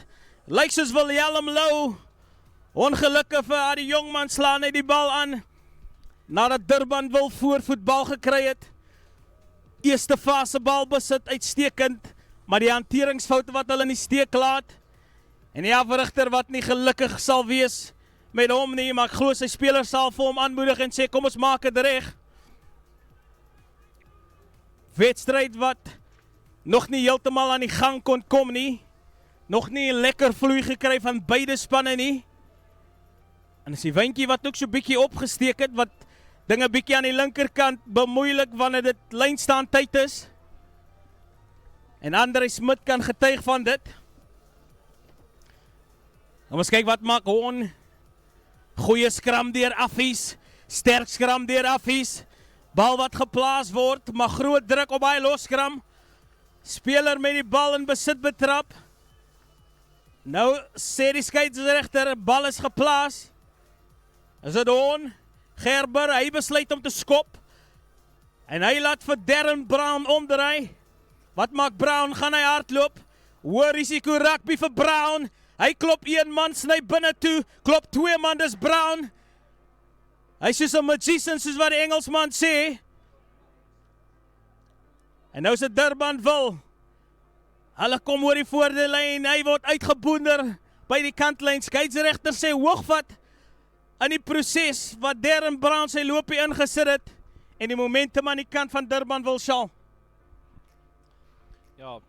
lyk soos Willem Lou. Ongelukkig vir die jongman slaan hy die bal aan. Nadat Durbanville voorvoetbal gekry het. Eerste fase bal besit uitstekend. Maar die hanteringsfoute wat hulle in die steek laat. En die afrigter wat nie gelukkig sal wees met hom nie. Maar ek glo sy spelers sal vir hom aanmoedig en sê kom ons maak het reg. Wedstryd wat nog nie heeltemal aan die gang kon kom nie. Nog nie 'n lekker vloei gekry van beide spanne nie. En is die windjie wat ook so bietjie opgesteek het, wat dinge bietjie aan die linkerkant bemoeilik wanneer dit lynstaan tyd is. En Andre Smit kan getuig van dit. Kom ons kyk wat maak Hoorn. Goeie skram deur Affies. Sterk skram deur Affies. Bal wat geplaas word, maar groot druk op hy loskram. Speler met die bal in besit betrap. Nou sê die skeieregter, bal is geplaas. Is dit Hoorn? Gerber, hy besluit om te skop. En hy laat vir Darren Brown omdraai. Wat maak Brown? Gaan hy hardloop? Hoë risiko rugby vir Brown. Hy klop 1 man, sny binne toe. Klop 2 man, dis Brown. Hy soos 'n magician, soos wat die Engelsman sê. En nou is dit Durbanville. Hulle kom oor die voordelyn. Hy word uitgeboonder by die kantlyn. Skeieregter sê hoogvat in die proses wat Darren Brown sy loopie ingesit het. En die momentum aan die kant van Durbanville sal. Ja,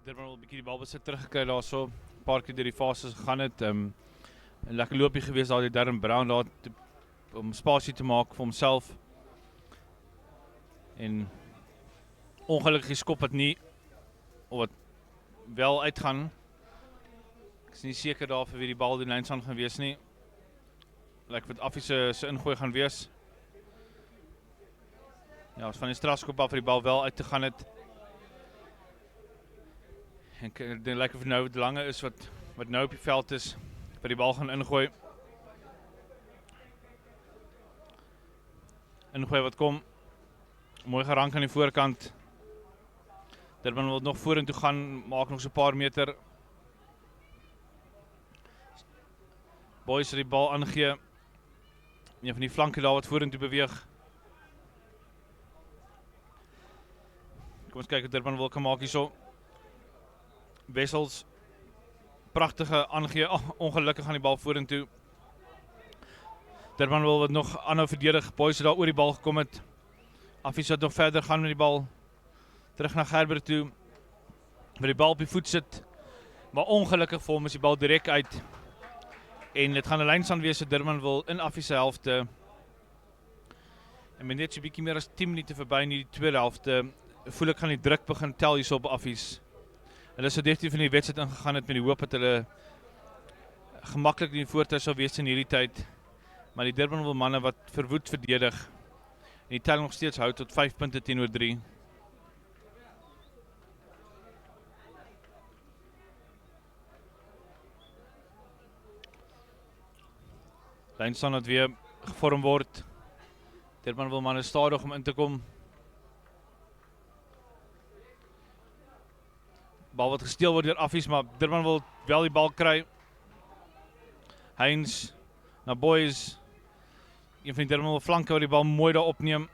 Durbanville 'n bietjie die bal besit teruggekry daarso. 'n Paar keer deur die fases gegaan het. 'n Lekker loopie gewees daar die Darren Brown daar om spasie te maak vir homself. En ongelukkig geskop wat nie of wat wel uitgaan. Ek is nie seker daar vir wie die bal die lynsaan gaan wees nie. Lyk wat Affies se ingooi gaan wees. Ja, ons van die strafskop af vir die bal wel uit te gaan het. En dit lyk of nou die lange is wat nou op die veld is, vir die bal gaan ingooi. Ingooi wat kom. Mooi gerank aan die voorkant. Durban wil nog vorentoe gaan, maak nog so 'n paar meter. Boys die bal aangee. Een van die flanke daar wat vorentoe beweeg. Kom ons kyk wat Durban wil kan maak hierso. Wessels. Pragtige aangee. Ongelukkig aan die bal vorentoe. Durban wil wat nog aanhou verdedig. Boys daar oor die bal gekom het. Affies wat nog verder gaan met die bal. Terug na Gerber toe. Waar die bal op die voet sit. Maar ongelukkig vir hom is die bal direk uit. En dit gaan 'n lynstand wees wat Durban wil in Affies se helfte. En met net so 'n bietjie meer as 10 minute verby in die tweede helfte, voel ek gaan die druk begin tel hierso op Affies. Hulle sou definitief in die wedstryd ingegaan het met die hoop dat hulle gemaklik in die voortuig sou wees in hierdie tyd. Maar die Durban wil manne wat verwoed verdedig. En die tel nog steeds hou tot 5 punte teenoor 3. Lynstand wat weer gevorm word. Durban wil manne stadig om in te kom. Bal wat gesteel word deur Affies, maar Durban wil wel die bal kry. Heinz na Boys. Een van die Durban wil flanke waar die bal mooi daar opneem.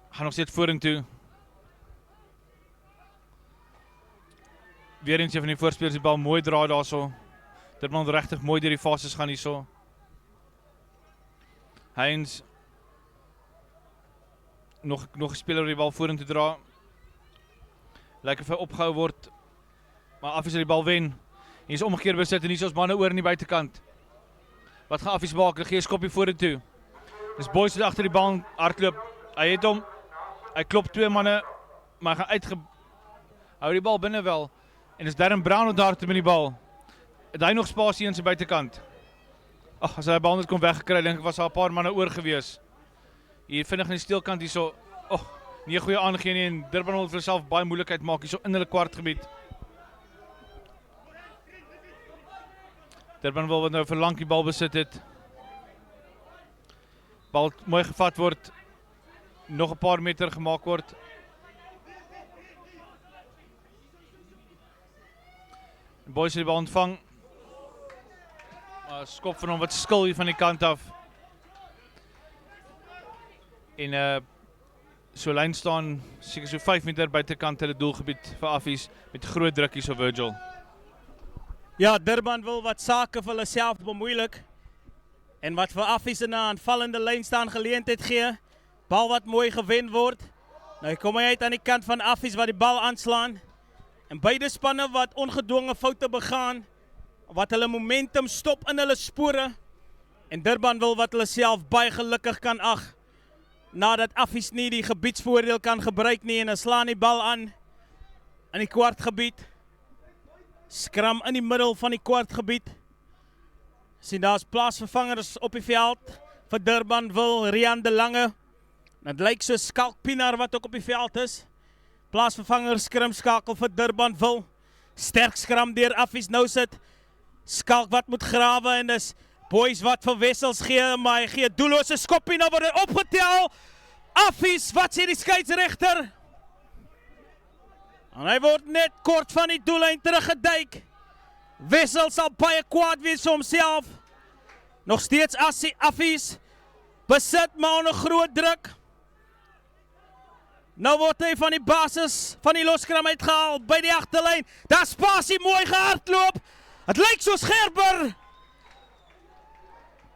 Gaan nog steeds vorentoe. Weer eens een van die voorspelers die bal mooi draai daarso. Durban wil regtig mooi deur die fases gaan hierso. Heinz. Nog 'n speler wat die bal vorentoe dra. Lyk of hy opgehou word. Maar Affies het die bal wen. Hier is omgekeer besit en hier is ons manne oor in die buitekant. Wat gaan Affies maak? Hulle gee 'n skoppie vorentoe. Dis Boys wat agter die bal hardloop. Hy het hom. Hy klop 2 manne, maar hy gaan hou die bal binne wel. En dis Darren Brown wat daar toe met die bal. Het hy nog spasie in sy buitekant? Ag, as hy die bal net kon weggekry, dink ek was daar 'n paar manne oor gewees. Hier vinnig aan die steelkant hierso. Nie 'n goeie aangee nie en Durban wil vir homself baie moeilikheid maak hierso in hulle kwartgebied. Durban wil wat nou vir lank die bal besit het. Bal mooi gevat word. Nog 'n paar meter gemaak word. Die Boys het die bal ontvang. Skop van hom wat skil hier van die kant af. En so lyn staan seker so 5 meter buitekant hulle doelgebied vir Affies met groot druk hier so Virgil. Ja, Durban wil wat sake vir hulle self bemoeilik. En wat vir Affies in 'n aanvallende lyn staan geleentheid gee. Bal wat mooi gewen word. Nou kom hy uit aan die kant van Affies wat die bal aanslaan. En beide spanne wat ongedwonge foute begaan. Wat hulle momentum stop in hulle spore. En Durban wil wat hulle self baie gelukkig kan ag. Nadat Affies nie die gebiedsvoordeel kan gebruik nie en hulle slaan die bal aan in die kwartgebied. Skram in die middel van die kwartgebied. Sien daar's plaasvervangers op die veld vir Durbanville, Rian de Lange. Dit lyk so Skalk Pienaar wat ook op die veld is. Plaasvervanger skrim skakel vir Durbanville. Sterk skram deur Affies nou sit. Skalk wat moet grawe en dis Boys wat vir Wessels gee, maar hy gee doellose skoppie, nou word hy opgetel. Affies, wat sê die skeieregter? En hy word net kort van die doellyn teruggeduik. Wessels sal baie kwaad wees vir homself. Nog steeds Affies besit maar onder groot druk. Nou word hy van die basis van die loskram uitgehaal by die agterlyn. Daar spasie mooi gehardloop. Het lyk soos Gerber.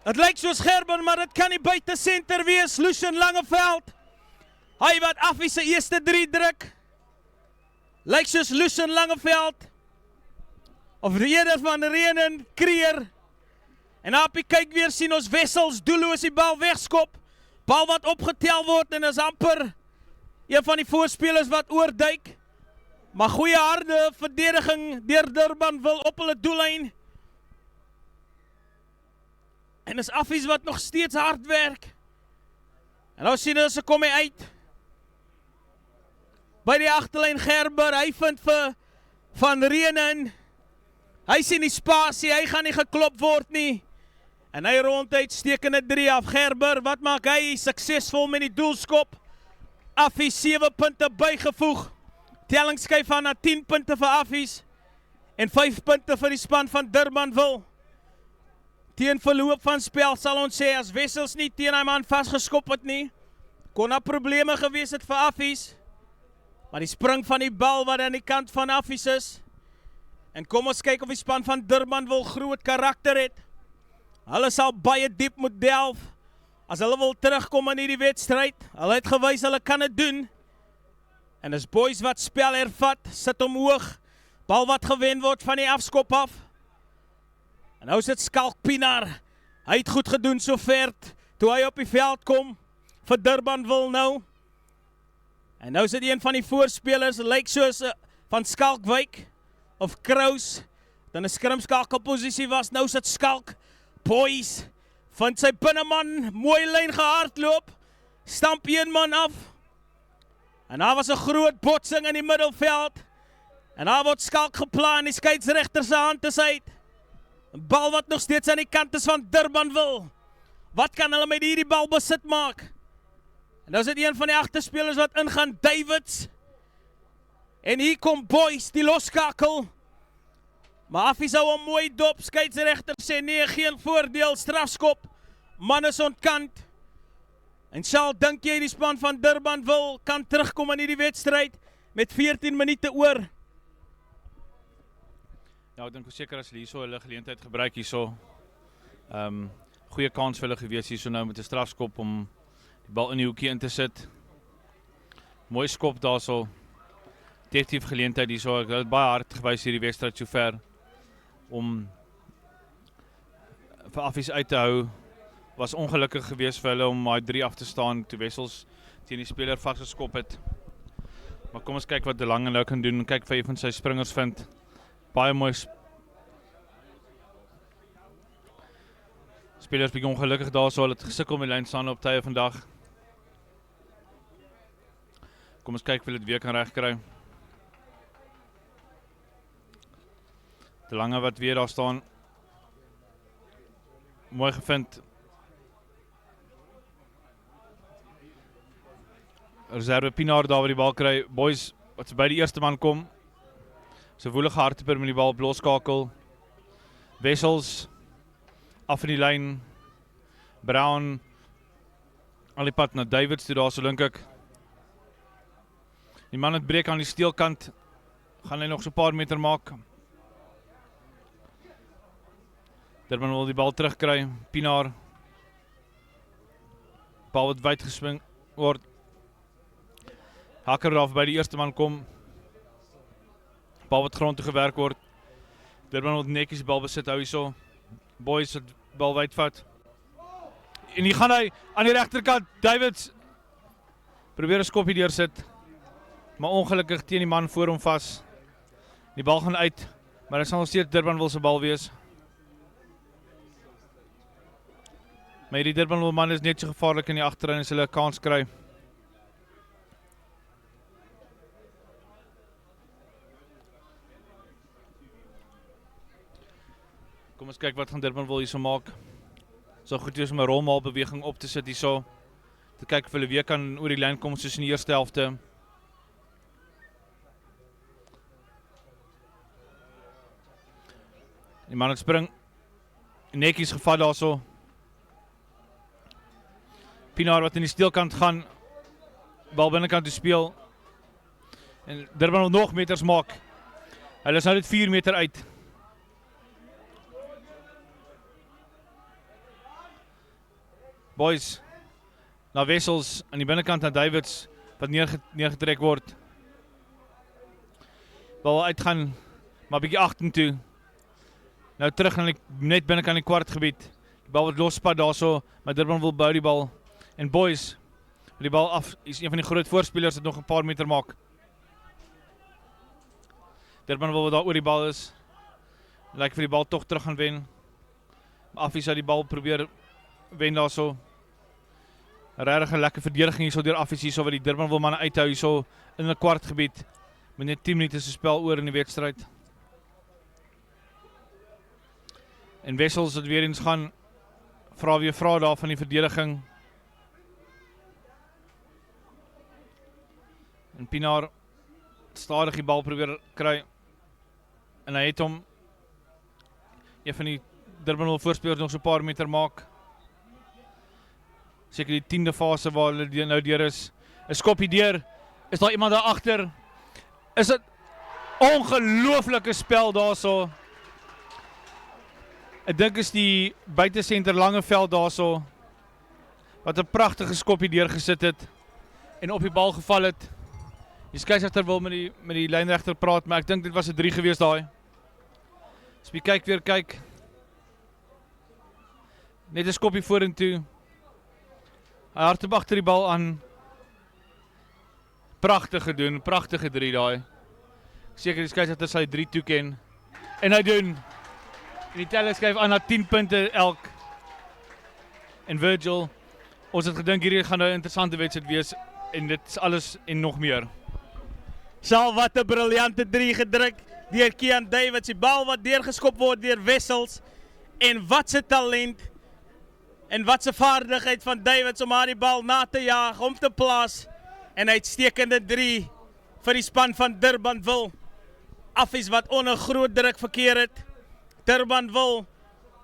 Het lyk soos Gerber, maar dit kan nie buite senter wees. Lucien Langeveld. Hy wat Affies se eerste 3 druk. Lyk soos Lucien Langeveld. Of die eerder van Renen Kreer. En op die kyk weer sien ons Wessels doelloos die bal wegskop. Bal wat opgetel word en is amper een van die voorspelers wat oorduik. Maar goeie harde verdediging deur Durbanville op hulle doellyn. En is Affies wat nog steeds hard werk. En nou sien ons, kom hy uit. By die agterlyn Gerber, hy vind vir Van Reenen. Hy sien die spasie, hy gaan nie geklop word nie. En hy ronduit stekende 3 af. Gerber, wat maak hy? Suksesvol met die doelskop. Affies 7 punte bygevoeg. Telling skuif aan na 10 punte vir Affies. En 5 punte vir die span van Durbanville. Teen verloop van spel sal ons sê, as Wessels nie teen hy man vastgeskop het nie, kon daar probleme gewees het vir Affies. Maar die spring van die bal wat aan die kant van Affies is. En kom ons kyk of die span van Durbanville groot karakter het. Hulle sal baie diep moet delf. As hulle wil terugkom in hierdie wedstryd. Hulle het gewys hulle kan dit doen. En as boys wat spel hervat, sit hom hoog. Bal wat gewen word van die afskop af. En nou sit Skalk Pienaar. Hy het goed gedoen so ver toe hy op die veld kom vir Durbanville nou. En nou sit een van die voorspelers, lyk soos van Skalkwyk of Kraus. Dan 'n skrimskakelposisie was, nou sit Skalk. Boys, vind sy binneman, mooi lyn gehardloop. Stamp een man af. En daar was 'n groot botsing in die middelveld. En daar word Skalk geplaan, die skeieregter se hand is uit. 'n Bal wat nog steeds aan die kant is van Durbanville. Wat kan hulle met hierdie bal besit maak? En nou is dit een van die agterspelers wat ingaan, Davids. En hier kom Boys, die loskakel. Maar Affies hou hom mooi dop, skeieregter sê nee, geen voordeel, strafskop. Man is ontkant. En sal dink jy die span van Durbanville kan terugkom in hierdie wedstryd met 14 minute oor? Ja, ek dink seker as hulle hierso hulle geleentheid gebruik hierso. Goeie kans vir hulle gewees hierso nou met 'n strafskop om die bal in die hoekie in te sit. Mooi skop daarso. Definitief geleentheid hierso. Ek het baie hard gewys hierdie wedstryd sover om vir Affies uit te hou. Was ongelukkig gewees vir hulle om daai 3 af te staan toe Wessels teen die speler vasgeskop het. Maar kom ons kyk wat De Lange nou kan doen en kyk of hy van sy springers vind. Baie mooi spelers bietjie ongelukkig daarso, hulle het gesukkel met lynstande op tye vandag. Kom ons kyk of hulle dit weer kan regkry. De Lange wat weer daar staan. Mooi gevind. Reserve Pienaar daar waar die bal kry. Boys wat by die eerste man kom. So woelige hardloper met die bal op loskakel. Wessels af in die lyn. Brown al die pad na Davids toe daar so dink ek. Die man het breek aan die steelkant. Gaan hy nog so 'n paar meter maak. Durban wil die bal terugkry. Pienaar. Bal wat wyd geswing word. Hakker af by die eerste man kom. Bal wat grond toe gewerk word. Durban wil netjies die bal besit hou hierso. Boys het bal wyd vat. En hier gaan hy aan die regterkant. Davids probeer 'n skopie deursit. Maar ongelukkig teen die man voor hom vas. Die bal gaan uit, maar dit sal nog steeds Durbanville se bal wees. Maar hierdie Durbanville man is net so gevaarlik in die agterlyn as hulle 'n kans kry. Kom ons kyk wat gaan Durbanville hierso maak. So goed wees om 'n rolmaal beweging op te sit hierso. Te kyk of hulle weer kan oor die lyn kom soos in die eerste helfte. Die man het spring netjies gevat daarso. Pienaar wat in die steelkant gaan. Bal binnekant toe speel. En Durban wil nog meters maak. Hulle is nou net 4 meter uit. Boys, na Wessels aan die binnekant na Davids wat neergetrek word. Bal uitgaan, maar bietjie agtertoe. Nou terug net binnekant die kwartgebied. Die bal wat losspat daarso, maar Durban wil bou die bal. En Boys, die bal af, is een van die groot voorspelers wat nog 'n paar meter maak. Durban wil wat daar oor die bal is. Lyk vir die bal tog terug gaan wen. Maar Affies het die bal probeer wen daarso. Regtig 'n lekker verdediging hierso deur Affies hierso wat die Durbanville manne uithou hierso in 'n kwart gebied. Met net 10 minute se spel oor in die wedstryd. En Wessels het weer eens gaan vra daar van die verdediging. En Pinaar stadig die bal probeer kry. En hy het hom een van die Durbanville voorspelers nog so 'n paar meter maak. Seker die 10de fase waar hulle nou deur is. 'n Skoppie deur. Is daar iemand daar agter? Is dit ongelooflike spel daarso. Ek dink is die buitesenter Langeveld daarso wat 'n pragtige skoppie deurgesit het en op die bal geval het. Die skeieregter wil met die lynregter praat, maar ek dink dit was 'n 3 gewees daai. As jy kyk. Net 'n skoppie vorentoe. Hy hardloop agter die bal aan. Pragtig gedoen, pragtige 3 daai. Seker die skeieregter sy 3 toeken. En hy doen. En die teller skryf aan na 10 punte elk. En Virgil, ons het gedink hierdie gaan nou 'n interessante wedstryd wees en dit is alles en nog meer. Sal wat 'n briljante 3 gedruk deur Kian Davids, die bal wat deurgeskop word deur Wessels. En wat se talent en wat se vaardigheid van Davids om haar die bal na te jaag, om te plaas. En uitstekende 3 vir die span van Durbanville. Affies wat onder groot druk verkeer het. Durbanville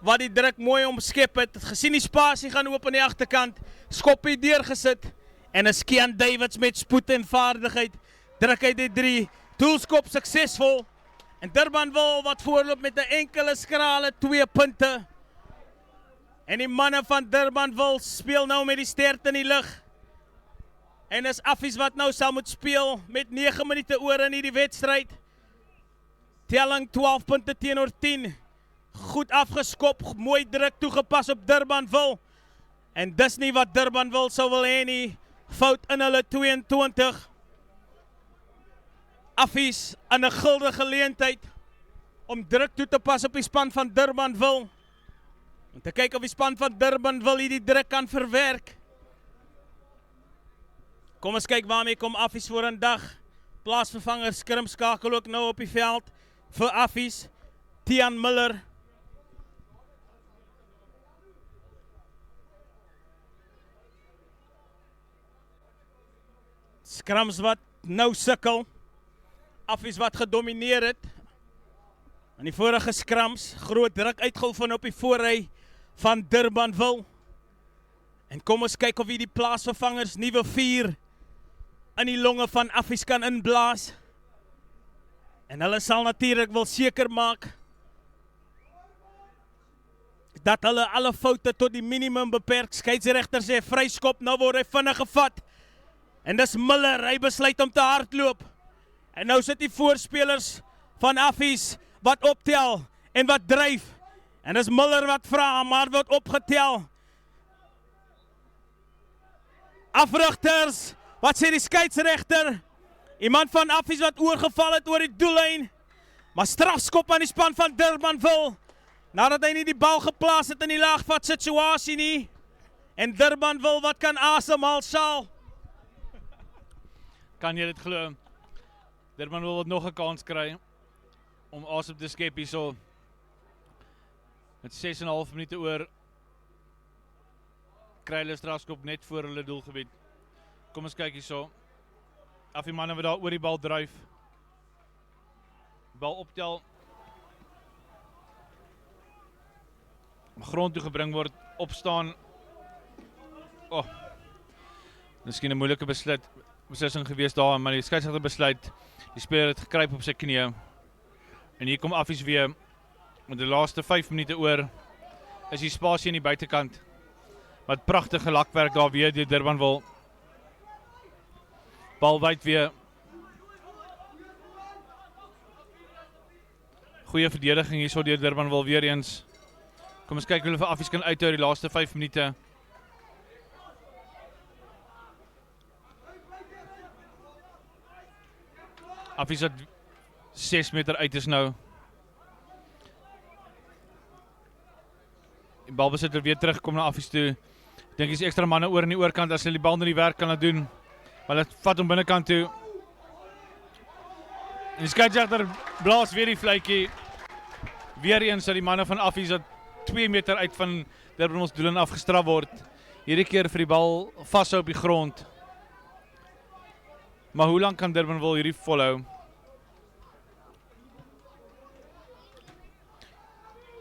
wat die druk mooi omskep het. Gesien die spasie gaan oop aan die agterkant. Skoppie deurgesit. En is Kian Davids met spoed en vaardigheid. Druk uit die 3. Doelskop suksesvol. En Durbanville wat voorloop met 'n enkele skrale 2 punte. En die manne van Durbanville speel nou met die stert in die lug. En is Affies wat nou sal moet speel met 9 minute oor in hierdie wedstryd. Telling 12 punte teenoor 10. Goed afgeskop, mooi druk toegepas op Durbanville. En dis nie wat Durbanville sou wil hê nie. Fout in hulle 22. Affies in 'n guldige geleentheid om druk toe te pas op die span van Durbanville. Om te kyk of die span van Durbanville hierdie druk kan verwerk. Kom ons kyk waarmee kom Affies voor 'n dag. Plaasvervanger Skrim skakel ook nou op die veld vir Affies. Tian Miller. Skrams wat nou sukkel. Affies wat gedomineer het. In die vorige skrams groot druk uitgeoefen op die voorry van Durbanville. En kom ons kyk of hierdie plaasvervangers nuwe vuur in die longe van Affies kan inblaas. En hulle sal natuurlik wil seker maak dat hulle alle foute tot die minimum beperk. Skeieregter sê vryskop, nou word hy vinnig gevat. En dis Miller, hy besluit om te hardloop. En nou sit die voorspelers van Affies wat optel en wat dryf. En dis Miller wat vra, maar word opgetel. Afrigters, wat sê die skeieregter? Iemand van Affies wat oorgeval het oor die doellyn. Maar strafskop aan die span van Durbanville. Nadat hy nie die bal geplaas het in die laagvat situasie nie. En Durbanville wat kan asemhaal sal. Kan jy dit glo? Durbanville wat nog 'n kans kry om asem te skep hierso. Met 6,5 minute oor kry hulle strafskop net voor hulle doelgebied. Kom ons kyk hierso. Affie manne wat daar oor die bal dryf. Bal optel. Grond toe gebring word, opstaan. Oh. Miskien 'n moeilike beslissing gewees daar, maar die skeieregter besluit. Die speler het gekruip op sy knieë. En hier kom Affies weer. Met die laaste 5 minute oor is die spasie aan die buitekant. Wat pragtige lakwerk daar weer deur Durbanville. Bal wyd weer. Goeie verdediging hierso deur Durbanville weer eens. Kom ons kyk hoe hulle vir Affies kan uithou die laaste 5 minute. Affies wat 6 meter uit is nou. Die balbesitter weer terugkom na Affies toe. Dink is ekstra manne oor in die oorkant as hulle die bal na die werk kan laat doen. Maar hulle vat hom binnekant toe. En die skeieregter blaas weer die fluitjie. Weer eens dat die manne van Affies wat 2 meter uit van Durbanville se doel afgestraf word. Hierdie keer vir die bal vashou op die grond. Maar hoe lank kan Durbanville hierdie volhou?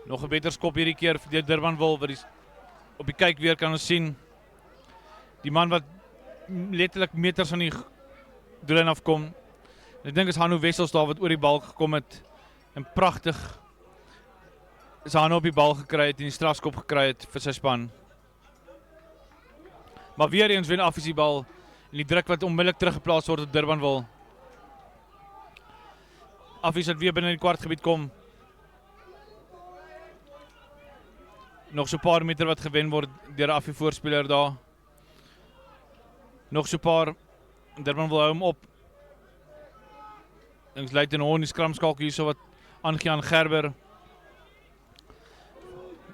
Nog 'n beter skop hierdie keer vir Durbanville wat op die kyk weer kan ons sien. Die man wat letterlik meters van die doellyn afkom. Ek dink is Hanno Wessels daar wat oor die bal gekom het en pragtig is Hanno op die bal gekry het en die strafskop gekry het vir sy span. Maar weer eens wen Affies die bal en die druk wat onmiddellik teruggeplaas word op Durbanville. Affies wat weer binne die kwartgebied kom. Nog so 'n paar meter wat gewen word deur 'n Affie voorspeler daar. Nog so 'n paar. Durbanville hou hom op. Ons lei ten hoor die skramskalk hier so wat aangee aan Gerber.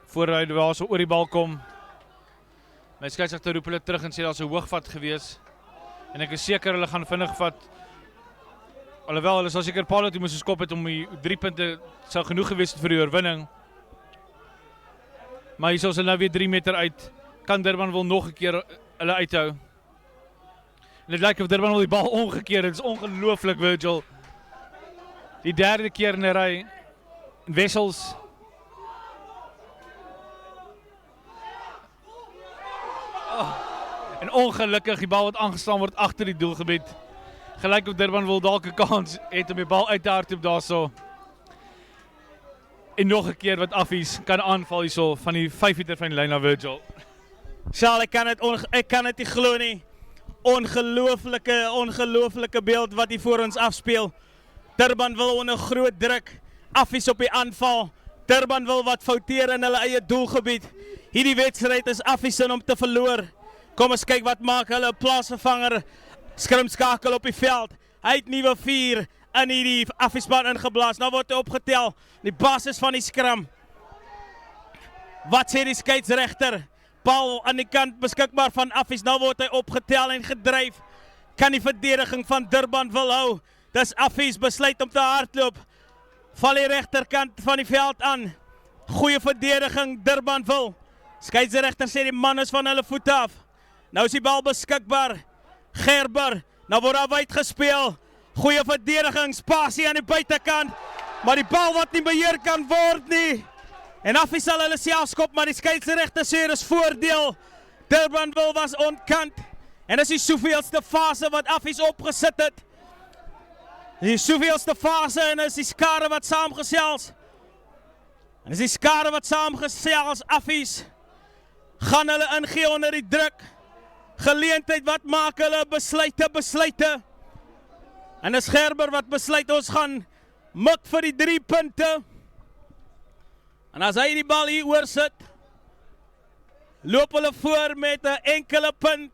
Voor hy daar so oor die bal kom. My skeieregter roep hulle terug en sê daar's 'n hoogvat gewees. En ek is seker hulle gaan vinnig vat. Alhoewel hulle sal seker Paarl toe moes geskop het om die 3 punte sou genoeg gewees het vir die oorwinning. Maar hier is hulle nou weer 3 meter uit. Kan Durbanville nog 'n keer hulle uithou. En dit lyk of Durbanville die bal omgekeer het. Dit is ongelooflik, Virgil. Die 3de keer in 'n ry. Wessels. En ongelukkig die bal wat aangeslaan word agter die doelgebied. Gelyk of Durbanville dalk 'n kans het om die bal uit te hardloop daarso. En nog 'n keer wat Affies kan aanval hierso van die 5 meter van die lyn na Virgil. Charles, ek kan dit nie glo nie. Ongelooflike beeld wat hier voor ons afspeel. Durbanville onder groot druk. Affies op die aanval. Durbanville wat fouteer in hulle eie doelgebied. Hierdie wedstryd is Affies in om te verloor. Kom ons kyk wat maak hulle plaasvervanger. Skrimskakel op die veld. Hy het nuwe 4 in hierdie Affiespan ingeblaas. Nou word hy opgetel. Die basis van die skram. Wat sê die skeieregter? Paarl aan die kant beskikbaar van Affies. Nou word hy opgetel en gedryf. Kan die verdediging van Durbanville hou. Dis Affies besluit om te hardloop. Val die regterkant van die veld aan. Goeie verdediging Durbanville. Skeieregter sê die man is van hulle voete af. Nou is die bal beskikbaar. Gerber. Nou word daar wyd gespeel. Goeie verdediging, spasie aan die buitekant. Maar die bal wat nie beheer kan word nie. En Affies sal hulle self skop, maar die skeieregter sê dis voordeel. Durbanville was ontkant. En dis die soveelste fase wat Affies opgesit het. Die soveelste fase en is die skare wat saamgesels. En is die skare wat saamgesels, Affies. Gaan hulle ingee onder die druk. Geleentheid, wat maak hulle? Besluite. En is Gerber wat besluit, ons gaan mik vir die 3 punte. En as hy die bal hier oorsit, loop hulle voor met 'n enkele punt.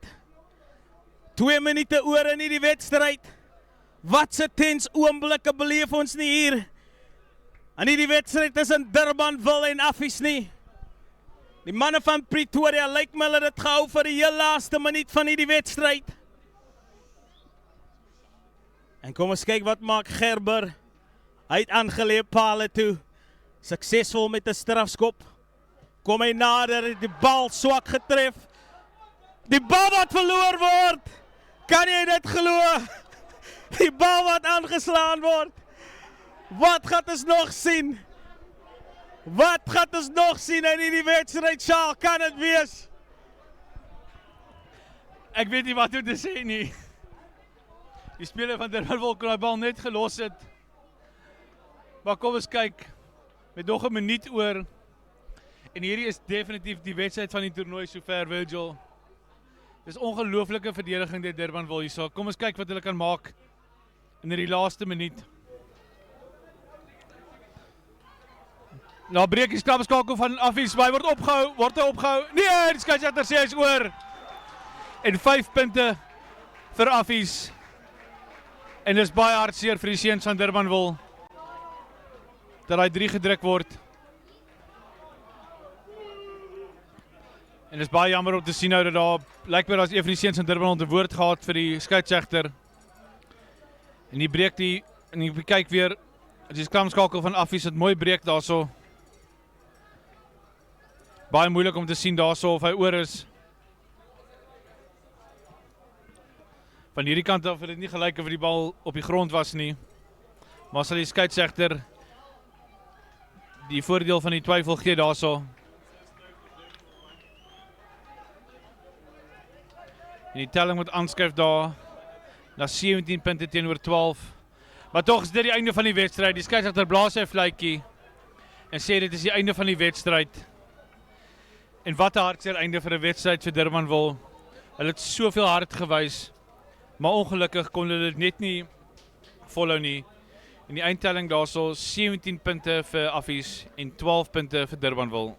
2 minute oor in die wedstryd. Wat se tens oomblikke beleef ons nie hier. En die wedstryd tussen Durbanville en Affies nie. Die manne van Pretoria lyk my hulle dit gehou vir die heel laaste minuut van hierdie wedstryd. En kom ons kyk wat maak Gerber. Hy het aangeleep Paarl toe. Suksesvol met 'n strafskop. Kom hy nader, die bal swak getref. Die bal wat verloor word. Kan jy dit glo? Die bal wat aangeslaan word. Wat gaan ons nog sien? Wat gaan ons nog sien in hierdie wedstryd? Charles, kan dit wees? Ek weet nie wat om te sê nie. Die speler van Durbanville kon die bal net gelos het. Maar kom ons kyk. Met nog 'n minuut oor. En hierdie is definitief die wedstryd van die toernooi sover, Virgil. Dis ongelooflike verdediging deur Durbanville hierso. Kom ons kyk wat hulle kan maak in die laaste minuut. Nou breek die skramskakel van Affies, maar hy word opgehou. Nee, die skeieregter sê hy's oor. En 5 punte vir Affies. En dis baie hartseer vir die seuns van Durbanville dat hy 3 gedruk word. En dit is baie jammer om te sien nou dat daar lyk my daar's een van die seuns van Durban onder woord gehad vir die skeieregter. En die breek die en jy kyk weer die skramskakel van Affies het mooi breek daarso. Baie moeilik om te sien daarso of hy oor is. Van hierdie kant af het dit nie gelyk of die bal op die grond was nie. Maar sal die skeieregter die voordeel van die twyfel gee daarso. En die telling moet aanskuif daar na 17 punte teenoor 12. Maar tog is dit die einde van die wedstryd. Die skeieregter blaas sy fluitjie en sê dit is die einde van die wedstryd. En wat 'n hartseer einde vir 'n wedstryd vir Durbanville. Hulle het soveel hard gewys, maar ongelukkig kon hulle dit net nie volhou nie. En die eindtelling daarso 17 punte vir Affies en 12 punte vir Durbanville.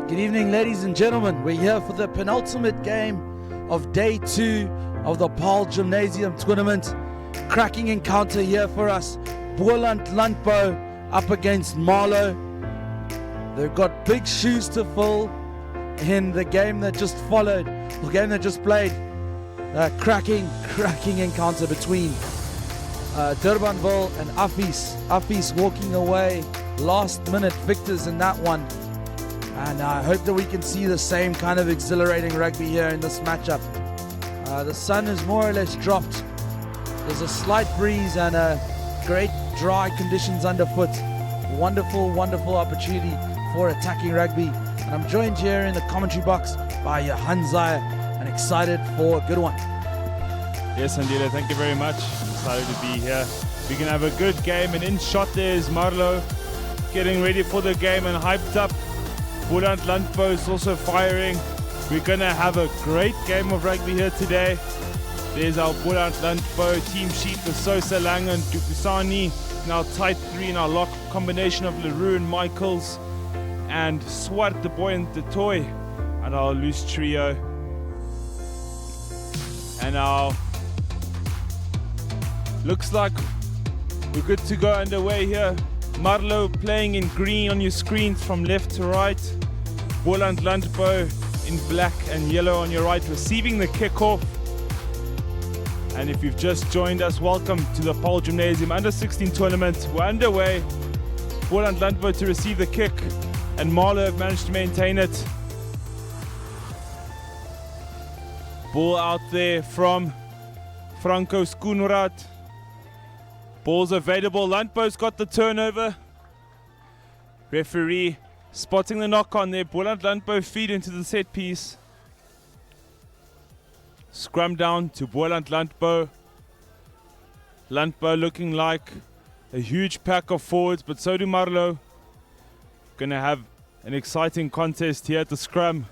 Good evening, ladies and gentlemen. We're here for the penultimate game of day 2 of the Paarl Gymnasium tournament. Cracking encounter here for us. BOLAND LANDBOU up against MARLOW. They've got big shoes to fill in the game that just followed, the game that just played. Cracking encounter between Durbanville and AFFIES. AFFIES walking away last minute victors in that one. And I hope that we can see the same kind of exhilarating rugby here in this matchup. The sun is more or less dropped. There's a slight breeze and great dry conditions underfoot. Wonderful, wonderful opportunity for attacking rugby. And I'm joined here in the commentary box by Johan Zaya, and excited for a good one. Yes, Andile, thank you very much. Excited to be here. We're going to have a good game, and in shot there is Marlow getting ready for the game and hyped up. BOLAND LANDBOU is also firing. We're going to have a great game of rugby here today. There's our BOLAND LANDBOU team sheet with Sosa, Lang and Dupusani. Now tight 3 in our lock combination of Leroux and Michaels and Swart, the boy and the toy, and our loose trio. And now looks like we're good to go underway here. Marlow playing in green on your screens from left to right. BOLAND LANDBOU in black and yellow on your right, receiving the kickoff. And if you've just joined us, welcome to the Paarl Gymnasium Under-16 tournament. We're underway. BOLAND LANDBOU to receive the kick, and Marlow have managed to maintain it. Ball out there from Franco Skoenraad. Ball's available. LANDBOU's got the turnover. Referee spotting the knock on there. BOLAND LANDBOU feed into the set piece. Scrum down to BOLAND LANDBOU. LANDBOU looking like a huge pack of forwards, but so do Marlow. Gonna have an exciting contest here at the scrum.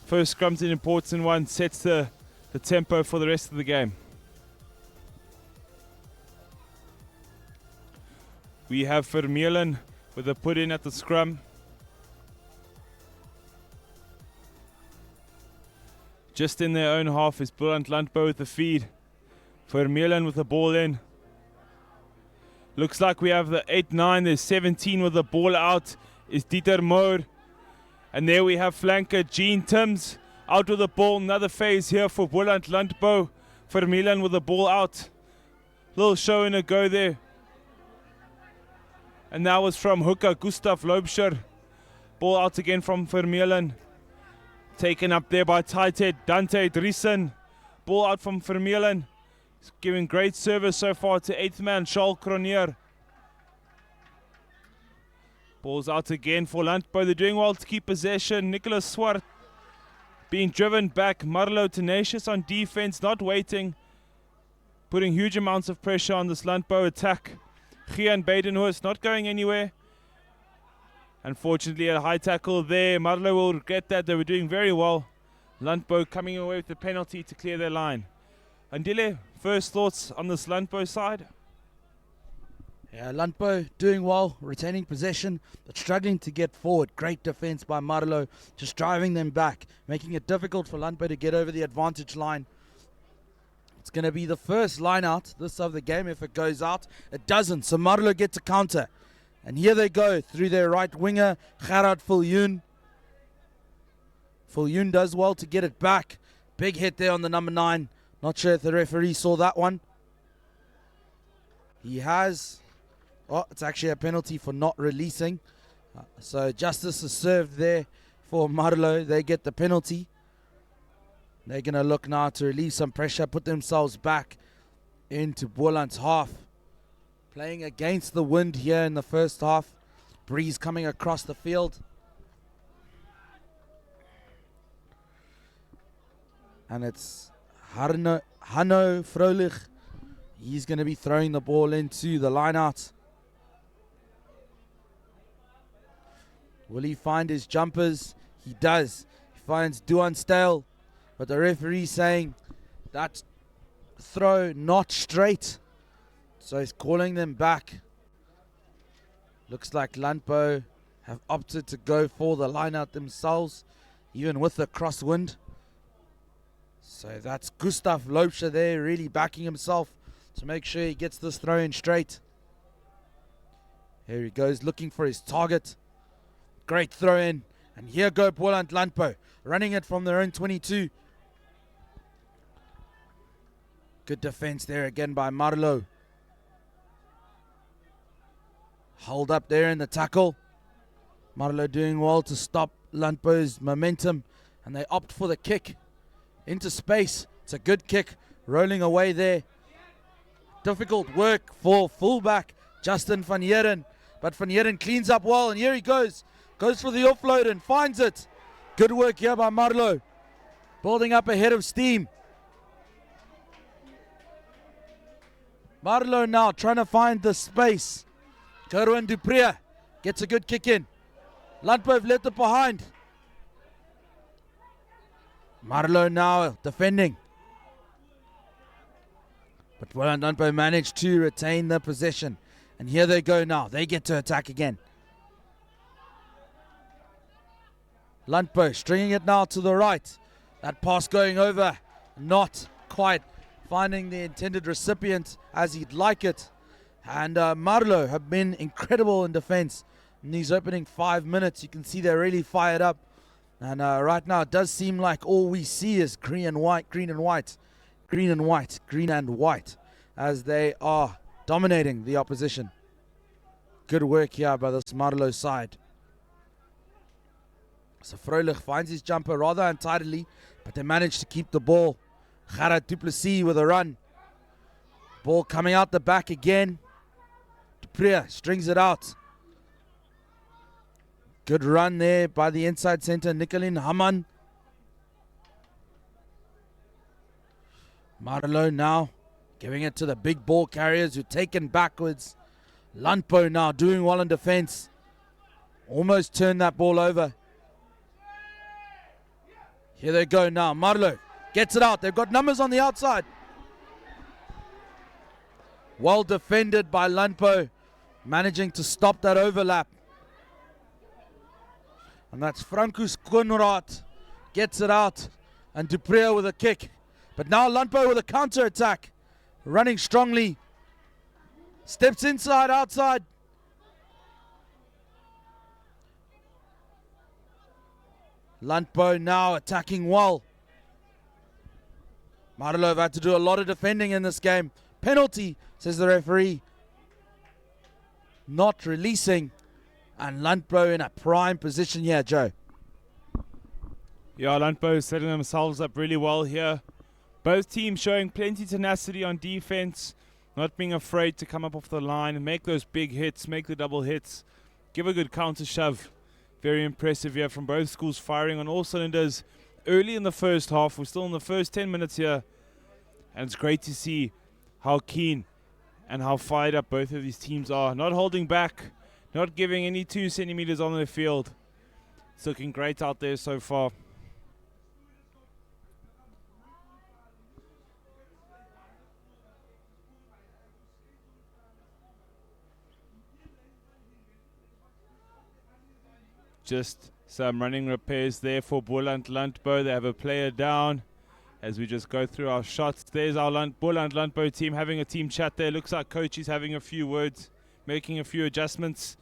First scrum's an important one, sets the tempo for the rest of the game. We have Vermeulen with a put in at the scrum. Just in their own half is BOLAND LANDBOU with the feed. Vermeulen with the ball in. Looks like we have the 8-9. There's 17 with the ball out. Is Dieter Moore. And there we have flanker Gene Timms out with the ball. Another phase here for BOLAND LANDBOU. Vermeulen with the ball out. Little show and a go there. And that was from hooker Gustav Loubscher. Ball out again from Vermeulen. Taken up there by tight head Dante Driesen. Ball out from Vermeulen. He's giving great service so far to 8th man Charles Cronier. Ball's out again for Landbou. They're doing well to keep possession. Nicholas Swart being driven back. Marlow tenacious on defense, not waiting. Putting huge amounts of pressure on this Landbou attack. Gian Badenhorst not going anywhere. Unfortunately, a high tackle there. Marlow will regret that. They were doing very well. Landbou coming away with the penalty to clear their line. Andile, first thoughts on this Landbou side? Yeah, Landbou doing well, retaining possession, but struggling to get forward. Great defense by Marlow, just driving them back, making it difficult for Landbou to get over the advantage line. It's going to be the first line out this of the game. If it goes out, it doesn't. So Marlow gets a counter. And here they go through their right winger, Gerard Viljoen. Viljoen does well to get it back. Big hit there on the number 9. Not sure if the referee saw that one. He has. Oh, it's actually a penalty for not releasing. So justice is served there for Marlow. They get the penalty. They're going to look now to relieve some pressure, put themselves back into Boland's half. Playing against the wind here in the first half. Breeze coming across the field. And it's Hanno Frolich. He's going to be throwing the ball into the line out. Will he find his jumpers? He does. He finds Duan Stale. But the referee saying that throw not straight. So he's calling them back. Looks like Landbou have opted to go for the line out themselves, even with the crosswind. So that's Gustav Loubscher there, really backing himself to make sure he gets this throw in straight. Here he goes, looking for his target. Great throw in. And here go Boland Landbou, running it from their own 22. Good defense there again by Marlow. Hold up there in the tackle. Marlow doing well to stop Landbou's momentum. And they opt for the kick into space. It's a good kick, rolling away there. Difficult work for fullback Justin van Heeren. But van Heeren cleans up well, and here he goes. Goes for the offload and finds it. Good work here by Marlow. Building up a head of steam. Marlow now trying to find the space. Kerwin Dupree gets a good kick in. Landbou have left it behind. Marlow now defending. But Landbou managed to retain the possession. And here they go now. They get to attack again. Landbou stringing it now to the right. That pass going over. Not quite finding the intended recipient as he'd like it. And Marlow have been incredible in defense in these opening 5 minutes. You can see they're really fired up. And right now it does seem like all we see is green and white, green and white, green and white, green and white, as they are dominating the opposition. Good work here by this Marlow side. So Frolich finds his jumper rather untidily, but they manage to keep the ball. Gerard Duplessis with a run. Ball coming out the back again. Dupree strings it out. Good run there by the inside center, Nicolin Haman. Marlow now giving it to the big ball carriers who taken backwards. Landbou now doing well in defense. Almost turned that ball over. Here they go now. Marlow gets it out. They've got numbers on the outside. Well defended by Landbou, managing to stop that overlap. And that's Frankus Konrad. Gets it out. And Dupree with a kick. But now LANDBOU with a counter attack. Running strongly. Steps inside, outside. LANDBOU now attacking well. MARLOW had to do a lot of defending in this game. Penalty, says the referee. Not releasing. And LANDBOU in a prime position here, Joe. Yeah, LANDBOU setting themselves up really well here. Both teams showing plenty tenacity on defense, not being afraid to come up off the line and make those big hits, make the double hits, give a good counter shove. Very impressive here from both schools, firing on all cylinders early in the first half. We're still in the first 10 minutes here, and it's great to see how keen and how fired up both of these teams are. Not holding back, not giving any 2 centimeters on the field. It's looking great out there so far. Just some running repairs there for BOLAND LANDBOU. They have a player down as we just go through our shots. There's our BOLAND LANDBOU team having a team chat there. Looks like coach is having a few words, making a few adjustments.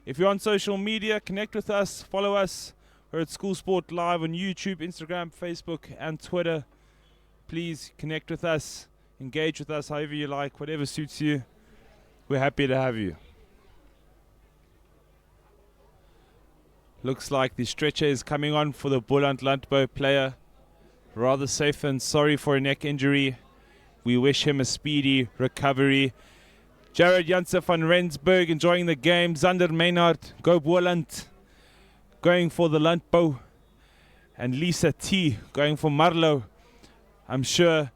If you're on social media, connect with us, follow us. We're at School Sport Live on YouTube, Instagram, Facebook and Twitter. Please connect with us, engage with us however you like, whatever suits you. We're happy to have you. Looks like the stretcher is coming on for the BOLAND LANDBOU player. Rather safe than sorry for a neck injury. We wish him a speedy recovery. Jared Jansen van Rensburg enjoying the game. Zander Maynard, go BOLAND, going for the LANDBOU. And Lisa T going for MARLOW. I'm sure,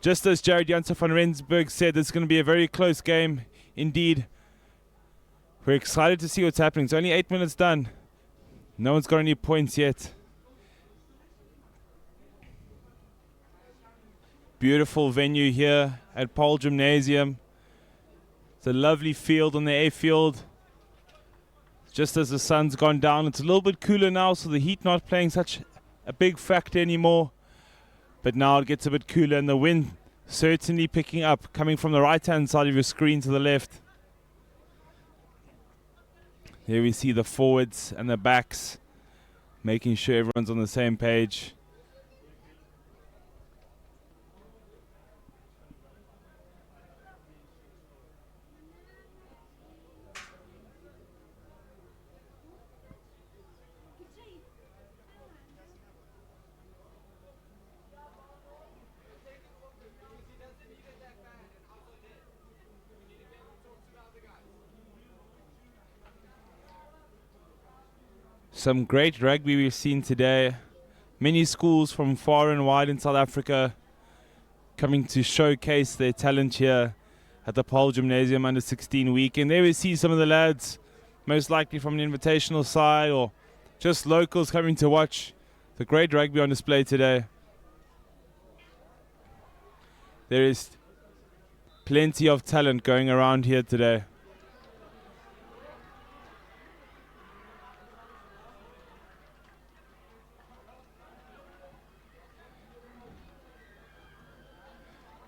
just as Jared Jansen van Rensburg said, it's going to be a very close game indeed. We're excited to see what's happening. It's only 8 minutes done. No one's got any points yet. Beautiful venue here at Paarl Gymnasium. It's a lovely field on the A field. Just as the sun's gone down, it's a little bit cooler now, so the heat not playing such a big factor anymore. But now it gets a bit cooler and the wind certainly picking up, coming from the right-hand side of your screen to the left. Here we see the forwards and the backs, making sure everyone's on the same page. Some great rugby we've seen today. Many schools from far and wide in South Africa coming to showcase their talent here at the Paarl Gymnasium under 16 week. And there we see some of the lads, most likely from an invitational side or just locals coming to watch the great rugby on display today. There is plenty of talent going around here today.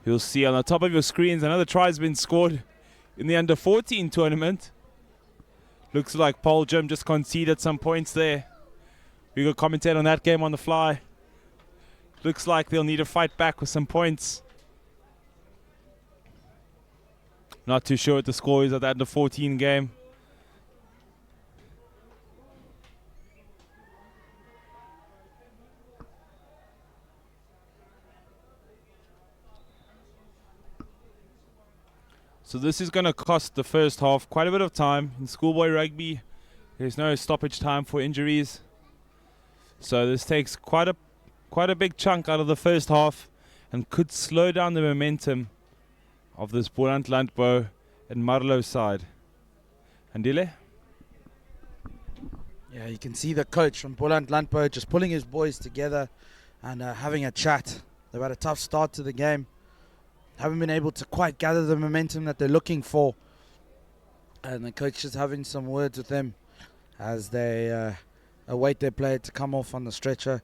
You'll see on the top of your screens another try has been scored in the under 14 tournament. Looks like Paarl Gym just conceded some points there. We could commentate on that game on the fly. Looks like they'll need to fight back with some points. Not too sure what the score is at the under 14 game. So this is going to cost the first half quite a bit of time. In schoolboy rugby, there's no stoppage time for injuries. So this takes quite a big chunk out of the first half and could slow down the momentum of this BOLAND LANDBOU and MARLOW side. Andile? Yeah, you can see the coach from BOLAND LANDBOU just pulling his boys together and having a chat. They've had a tough start to the game. Haven't been able to quite gather the momentum that they're looking for. And the coach is having some words with them as they await their player to come off on the stretcher.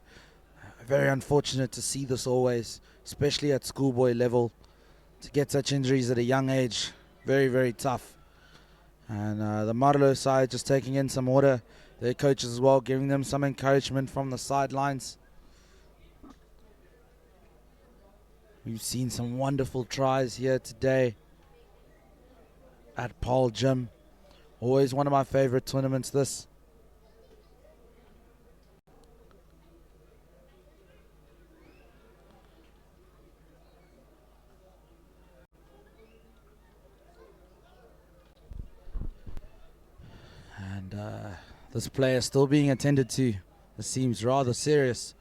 Very unfortunate to see this always, especially at schoolboy level. To get such injuries at a young age, very, very tough. And the MARLOW side just taking in some order. Their coaches as well, giving them some encouragement from the sidelines. We've seen some wonderful tries here today at Paarl Gym. Always one of my favorite tournaments, this. And this player still being attended to. This seems rather serious.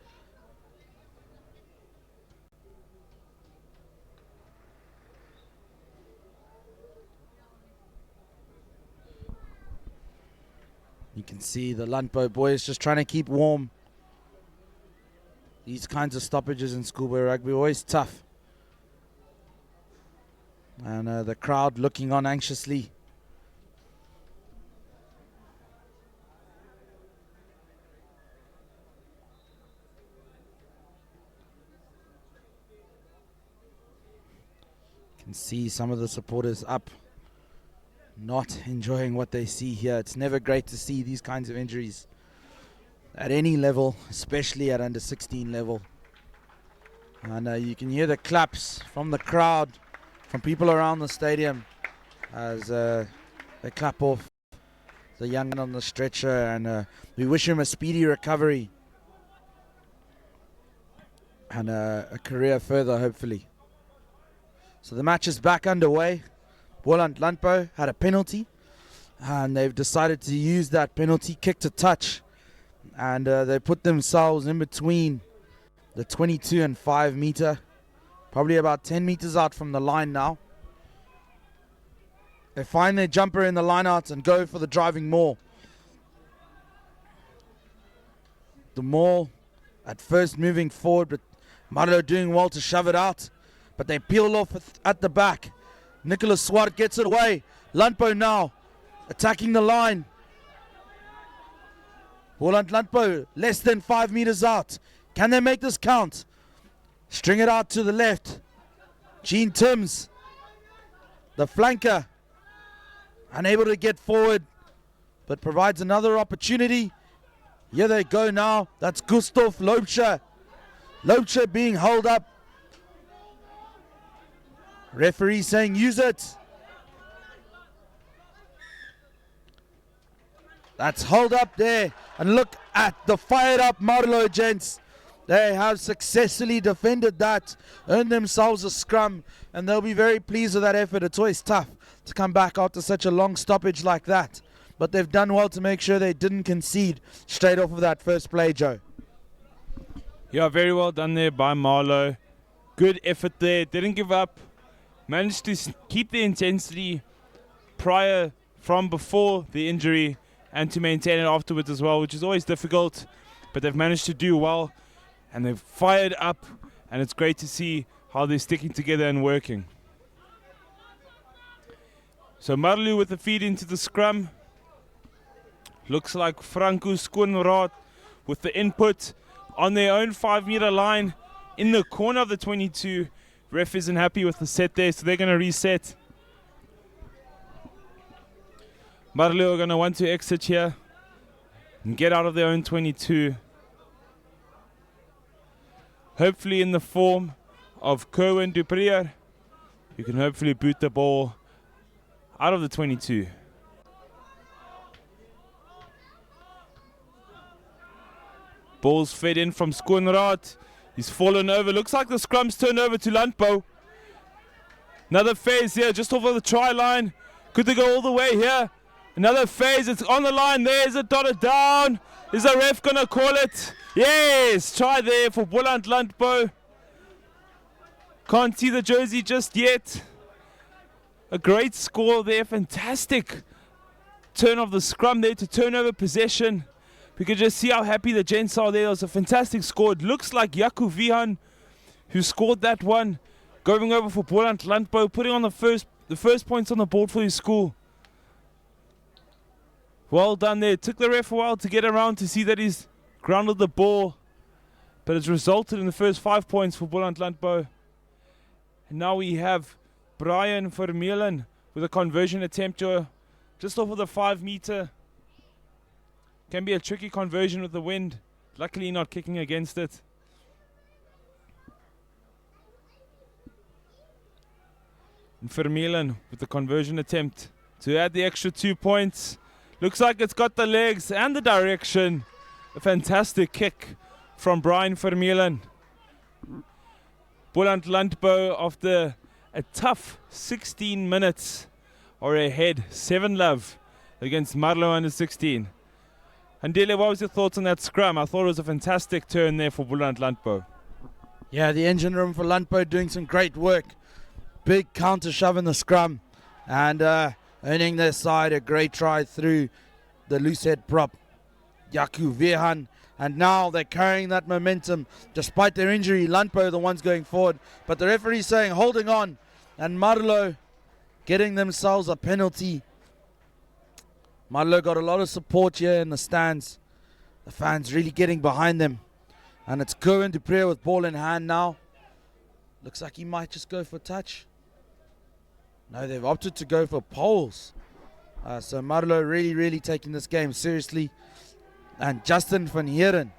You can see the LANDBOU boys just trying to keep warm. These kinds of stoppages in schoolboy rugby are always tough. And the crowd looking on anxiously. You can see some of the supporters up, not enjoying what they see here. It's never great to see these kinds of injuries at any level, especially at under 16 level. And you can hear the claps from the crowd, from people around the stadium, as they clap off the young man on the stretcher, and we wish him a speedy recovery and a career further, hopefully. So the match is back underway. BOLAND LANDBOU had a penalty, and they've decided to use that penalty kick to touch, and they put themselves in between the 22 and 5 meter, probably about 10 meters out from the line now. They find their jumper in the line out and go for the driving maul. The maul at first moving forward, but MARLOW doing well to shove it out, but they peel off at the back. Nicholas Swart gets it away. LANDBOU now attacking the line. BOLAND LANDBOU less than 5 meters out. Can they make this count? String it out to the left. Gene Timms, the flanker, unable to get forward, but provides another opportunity. Here they go now. That's Gustav Loubser. Loubser being held up. Referee saying use it. That's hold up there. And look at the fired up MARLOW, gents. They have successfully defended that, earned themselves a scrum, and they'll be very pleased with that effort. It's always tough to come back after such a long stoppage like that, but they've done well to make sure they didn't concede straight off of that first play, Joe. Yeah, very well done there by MARLOW. Good effort there, didn't give up. Managed to keep the intensity from before the injury and to maintain it afterwards as well, which is always difficult, but they've managed to do well, and they've fired up, and it's great to see how they're sticking together and working. So MARLOW with the feed into the scrum. Looks like Franco Skoenraad with the input on their own 5 meter line in the corner of the 22. Ref isn't happy with the set there, so they're going to reset. MARLOW are going to want to exit here and get out of their own 22. Hopefully in the form of Kerwin Duprier, who can hopefully boot the ball out of the 22. Ball's fed in from Skoenraad. He's fallen over. Looks like the scrum's turned over to LANDBOU. Another phase here, just over the try line. Could they go all the way here? Another phase, it's on the line. There's it dotted down. Is the ref gonna call it? Yes, try there for BOLAND LANDBOU. Can't see the jersey just yet. A great score there, fantastic turn of the scrum there to turn over possession. We could just see how happy the gents are there. It was a fantastic score. It looks like Jaco Vihan who scored that one, going over for BOLAND LANDBOU, putting on the first points on the board for his school. Well done there. It took the ref a while to get around to see that he's grounded the ball. But it's resulted in the first 5 points for BOLAND LANDBOU. And now we have Brian Vermeulen with a conversion attempt just off of the 5 meter. Can be a tricky conversion with the wind. Luckily not kicking against it. And Vermeulen with the conversion attempt to add the extra 2 points. Looks like it's got the legs and the direction. A fantastic kick from Brian Vermeulen. BOLAND LANDBOU, after a tough 16 minutes, are ahead 7-love against MARLOW under 16. Andile, what was your thoughts on that scrum? I thought it was a fantastic turn there for BOLAND LANDBOU. Yeah, the engine room for LANDBOU doing some great work. Big counter shove in the scrum and earning their side a great try through the loose head prop, Yaku Vehan. And now they're carrying that momentum despite their injury. LANDBOU are the ones going forward, but the referee saying holding on, and MARLOW getting themselves a penalty. MARLOW got a lot of support here in the stands. The fans really getting behind them. And it's Cohen Dupree with ball in hand now. Looks like he might just go for touch. No, they've opted to go for poles. So MARLOW really taking this game seriously. And Justin van Heeren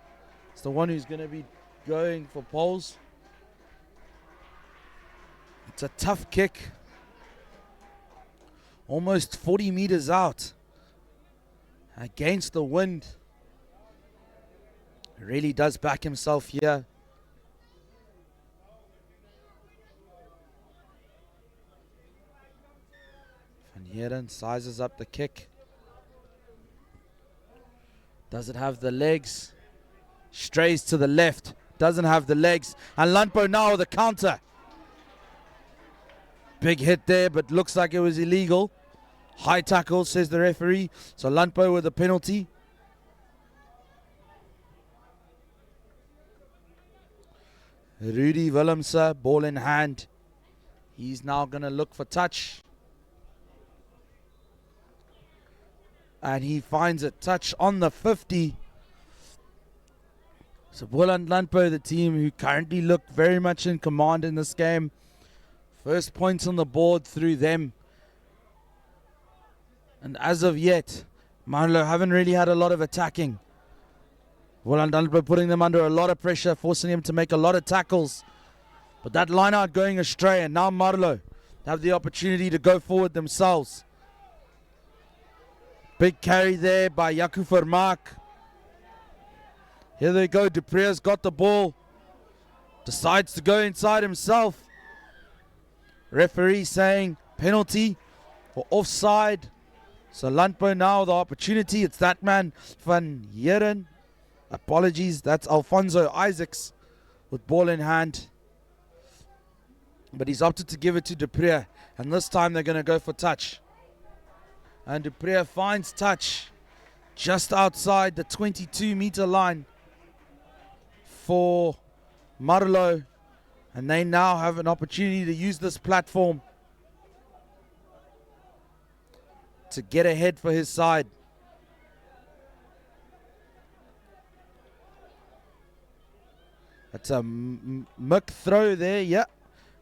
is the one who's going to be going for poles. It's a tough kick. Almost 40 meters out. Against the wind. Really does back himself here. Van Heeren sizes up the kick. Does it have the legs? Strays to the left. Doesn't have the legs. And LANDBOU now with a counter. Big hit there, but looks like it was illegal. High tackle, says the referee. So LANDBOU with a penalty. Rudy Willemse, ball in hand. He's now going to look for touch. And he finds a touch on the 50. So BOLAND LANDBOU, the team who currently look very much in command in this game. First points on the board through them. And as of yet, MARLOW haven't really had a lot of attacking. BOLAND LANDBOU putting them under a lot of pressure, forcing them to make a lot of tackles. But that line out going astray, and now MARLOW have the opportunity to go forward themselves. Big carry there by Yaku Vermaak. Here they go, Dupree's got the ball. Decides to go inside himself. Referee saying penalty for offside. So LANDBOU now the opportunity. It's that man, Van Heeren. Apologies, that's Alfonso Isaacs with ball in hand. But he's opted to give it to Dupree. And this time they're going to go for touch. And Dupree finds touch just outside the 22-meter line for MARLOW. And they now have an opportunity to use this platform to get ahead for his side. That's a muck throw there, yeah.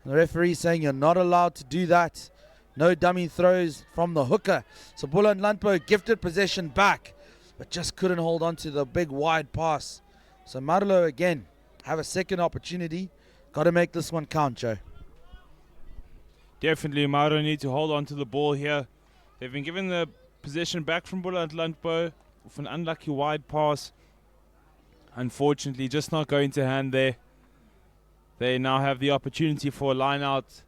And the referee saying you're not allowed to do that. No dummy throws from the hooker. So BOLAND LANDBOU gifted possession back, but just couldn't hold on to the big wide pass. So MARLOW again have a second opportunity. Got to make this one count, Joe. Definitely, MARLOW need to hold on to the ball here. They've been given the possession back from BOLAND LANDBOU with an unlucky wide pass. Unfortunately, just not going to hand there. They now have the opportunity for a line out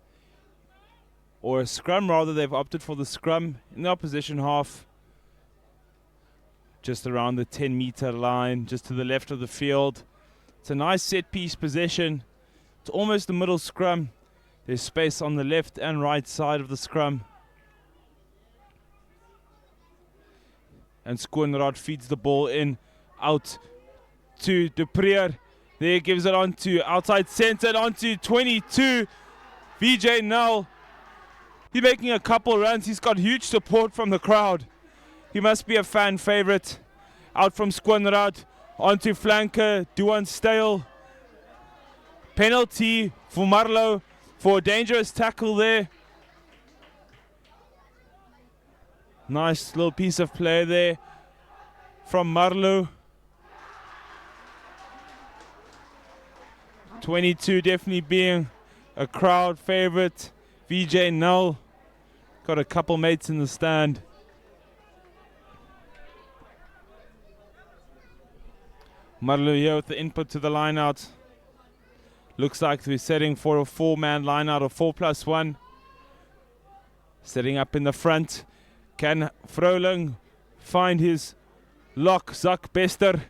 or a scrum, rather. They've opted for the scrum in the opposition half. Just around the 10-meter line, just to the left of the field. It's a nice set-piece possession. It's almost the middle scrum. There's space on the left and right side of the scrum. And Skoenraad feeds the ball in, out to Dupree. There, gives it on to outside centre, on to 22. VJ Null. He's making a couple runs. He's got huge support from the crowd. He must be a fan favorite. Out from Skoenraad, onto flanker, Duan Stale. Penalty for Marlow for a dangerous tackle there. Nice little piece of play there from Marlow. 22 definitely being a crowd favorite. VJ Null got a couple mates in the stand. Marlow here with the input to the line out. Looks like we're setting for a 4-man line out of 4+1. Setting up in the front. Can Froling find his lock? Zak Bester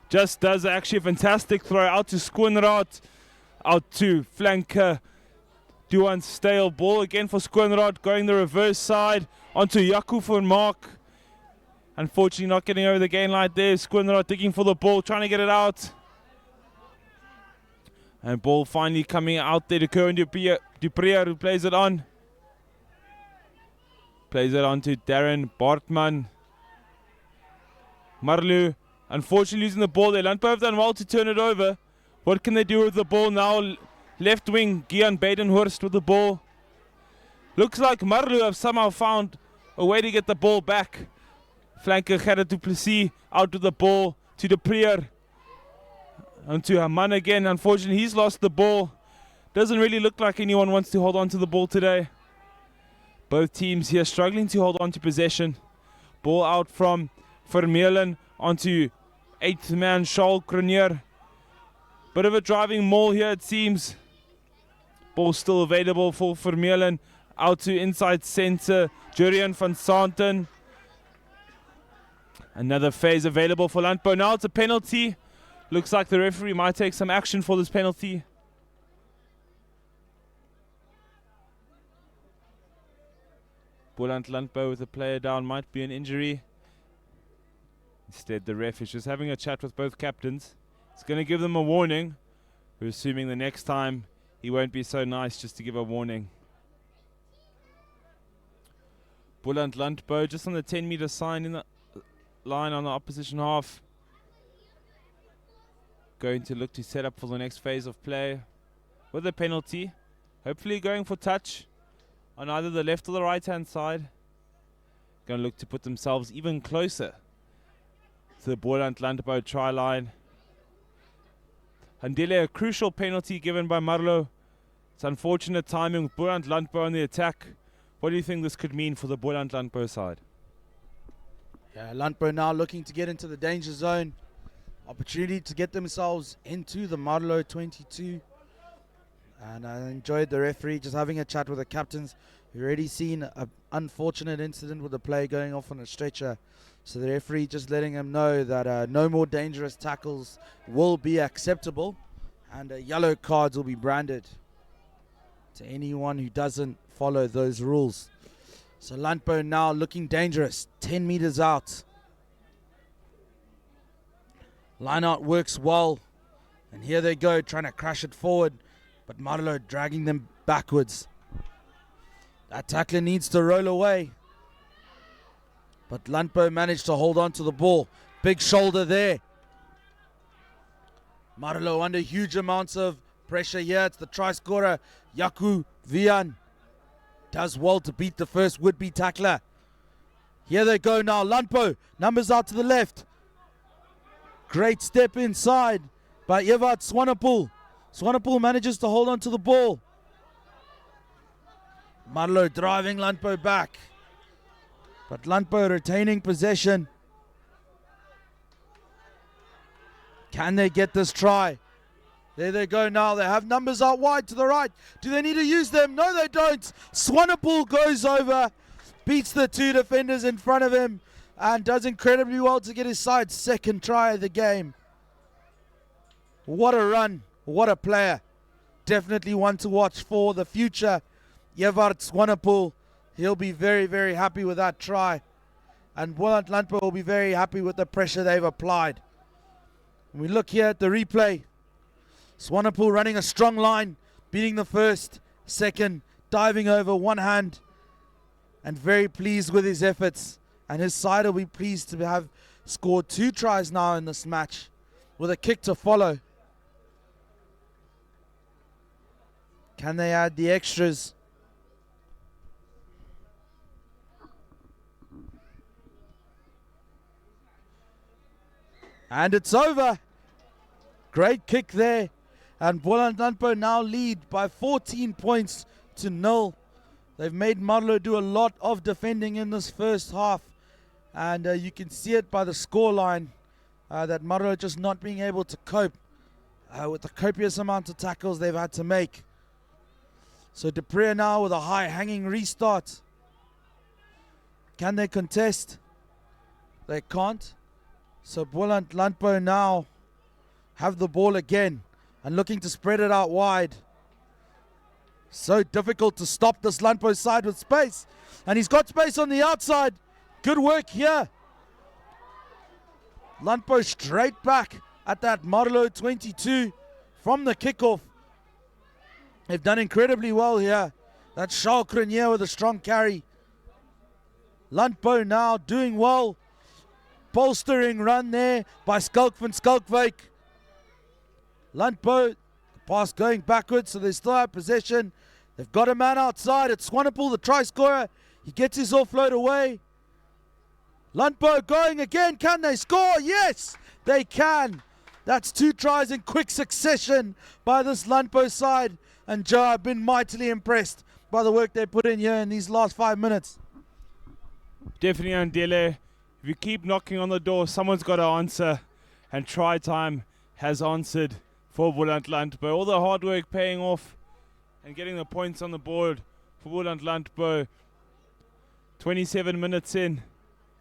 just does actually a fantastic throw out to Skoenraad. Out to flanker. Duan Stale. Ball again for Skoenraad. Going the reverse side. Onto Jaco for Mark. Unfortunately not getting over the gain line there. Skoenraad digging for the ball. Trying to get it out. And ball finally coming out there to Kerwin Dupreer, who plays it on. Plays it on to Darren Bartman. Marlow unfortunately losing the ball there. Landbou have done well to turn it over. What can they do with the ball now? Left wing, Gian Badenhorst with the ball. Looks like Marlow have somehow found a way to get the ball back. Flanker Gerrit du Plessis out with the ball to Dupreer. And to Haman again. Unfortunately, he's lost the ball. Doesn't really look like anyone wants to hold on to the ball today. Both teams here struggling to hold on to possession. Ball out from Vermeulen onto 8th man Charles Cronier. Bit of a driving maul here it seems. Ball still available for Vermeulen. Out to inside center Jurian van Santen. Another phase available for Landbou. Now it's a penalty. Looks like the referee might take some action for this penalty. Boland Landbou with a player down might be an injury. Instead, the ref is just having a chat with both captains. It's going to give them a warning. We're assuming the next time he won't be so nice just to give a warning. Boland Landbou just on the 10-meter sign in the line on the opposition half. Going to look to set up for the next phase of play with a penalty. Hopefully going for touch on either the left or the right hand side. Going to look to put themselves even closer to the Boland Landbou try line. Handele, a crucial penalty given by Marlow. It's unfortunate timing with Boland Landbou on the attack. What do you think this could mean for the Boland Landbou side? Yeah, Landbou now looking to get into the danger zone. Opportunity to get themselves into the Marlow 22. And I enjoyed the referee just having a chat with the captains. We've already seen an unfortunate incident with the player going off on a stretcher. So the referee just letting him know that no more dangerous tackles will be acceptable. And yellow cards will be branded to anyone who doesn't follow those rules. So Landbou now looking dangerous. 10 meters out. Line out works well. And here they go trying to crash it forward. But Marlow dragging them backwards. That tackler needs to roll away. But Landbou managed to hold on to the ball. Big shoulder there. Marlow under huge amounts of pressure here. It's the try scorer, Jaco Vian. Does well to beat the first would-be tackler. Here they go now. Landbou, numbers out to the left. Great step inside by Evert Swanepoel. Swanepoel manages to hold on to the ball. Marlow driving Landbou back. But Landbou retaining possession. Can they get this try? There they go now. They have numbers out wide to the right. Do they need to use them? No, they don't. Swanepoel goes over, beats the two defenders in front of him, and does incredibly well to get his side's second try of the game. What a run. What a player. Definitely one to watch for the future. Evert Swanepoel. He'll be very, very happy with that try. And Boland Landbou will be very happy with the pressure they've applied. When we look here at the replay, Swanepoel running a strong line, beating the first, second, diving over one hand, and very pleased with his efforts. And his side will be pleased to have scored 2 tries now in this match, with a kick to follow. Can they add the extras? And it's over. Great kick there. And BOLAND now lead by 14 points to 0. They've made MARLOW do a lot of defending in this first half. And you can see it by the scoreline that MARLOW just not being able to cope with the copious amount of tackles they've had to make. So Dupree now with a high hanging restart. Can they contest? They can't. So BOLAND now have the ball again and looking to spread it out wide. So difficult to stop this Landbou side with space. And he's got space on the outside. Good work here. Landbou straight back at that MARLOW 22 from the kickoff. They've done incredibly well here. That's Charles Crenier with a strong carry. Landbou now doing well. Bolstering run there by Skulk van Skulkwyk. Landbou, the pass going backwards, so they still have possession. They've got a man outside. It's Swanepoel, the try scorer. He gets his offload away. Landbou going again. Can they score? Yes, they can. That's 2 tries in quick succession by this Landbou side. And Joe, I've been mightily impressed by the work they put in here in these last 5 minutes. Definitely, Andile. If you keep knocking on the door, someone's got to answer. And try time has answered for Landbou. All the hard work paying off and getting the points on the board for Landbou. 27 minutes in.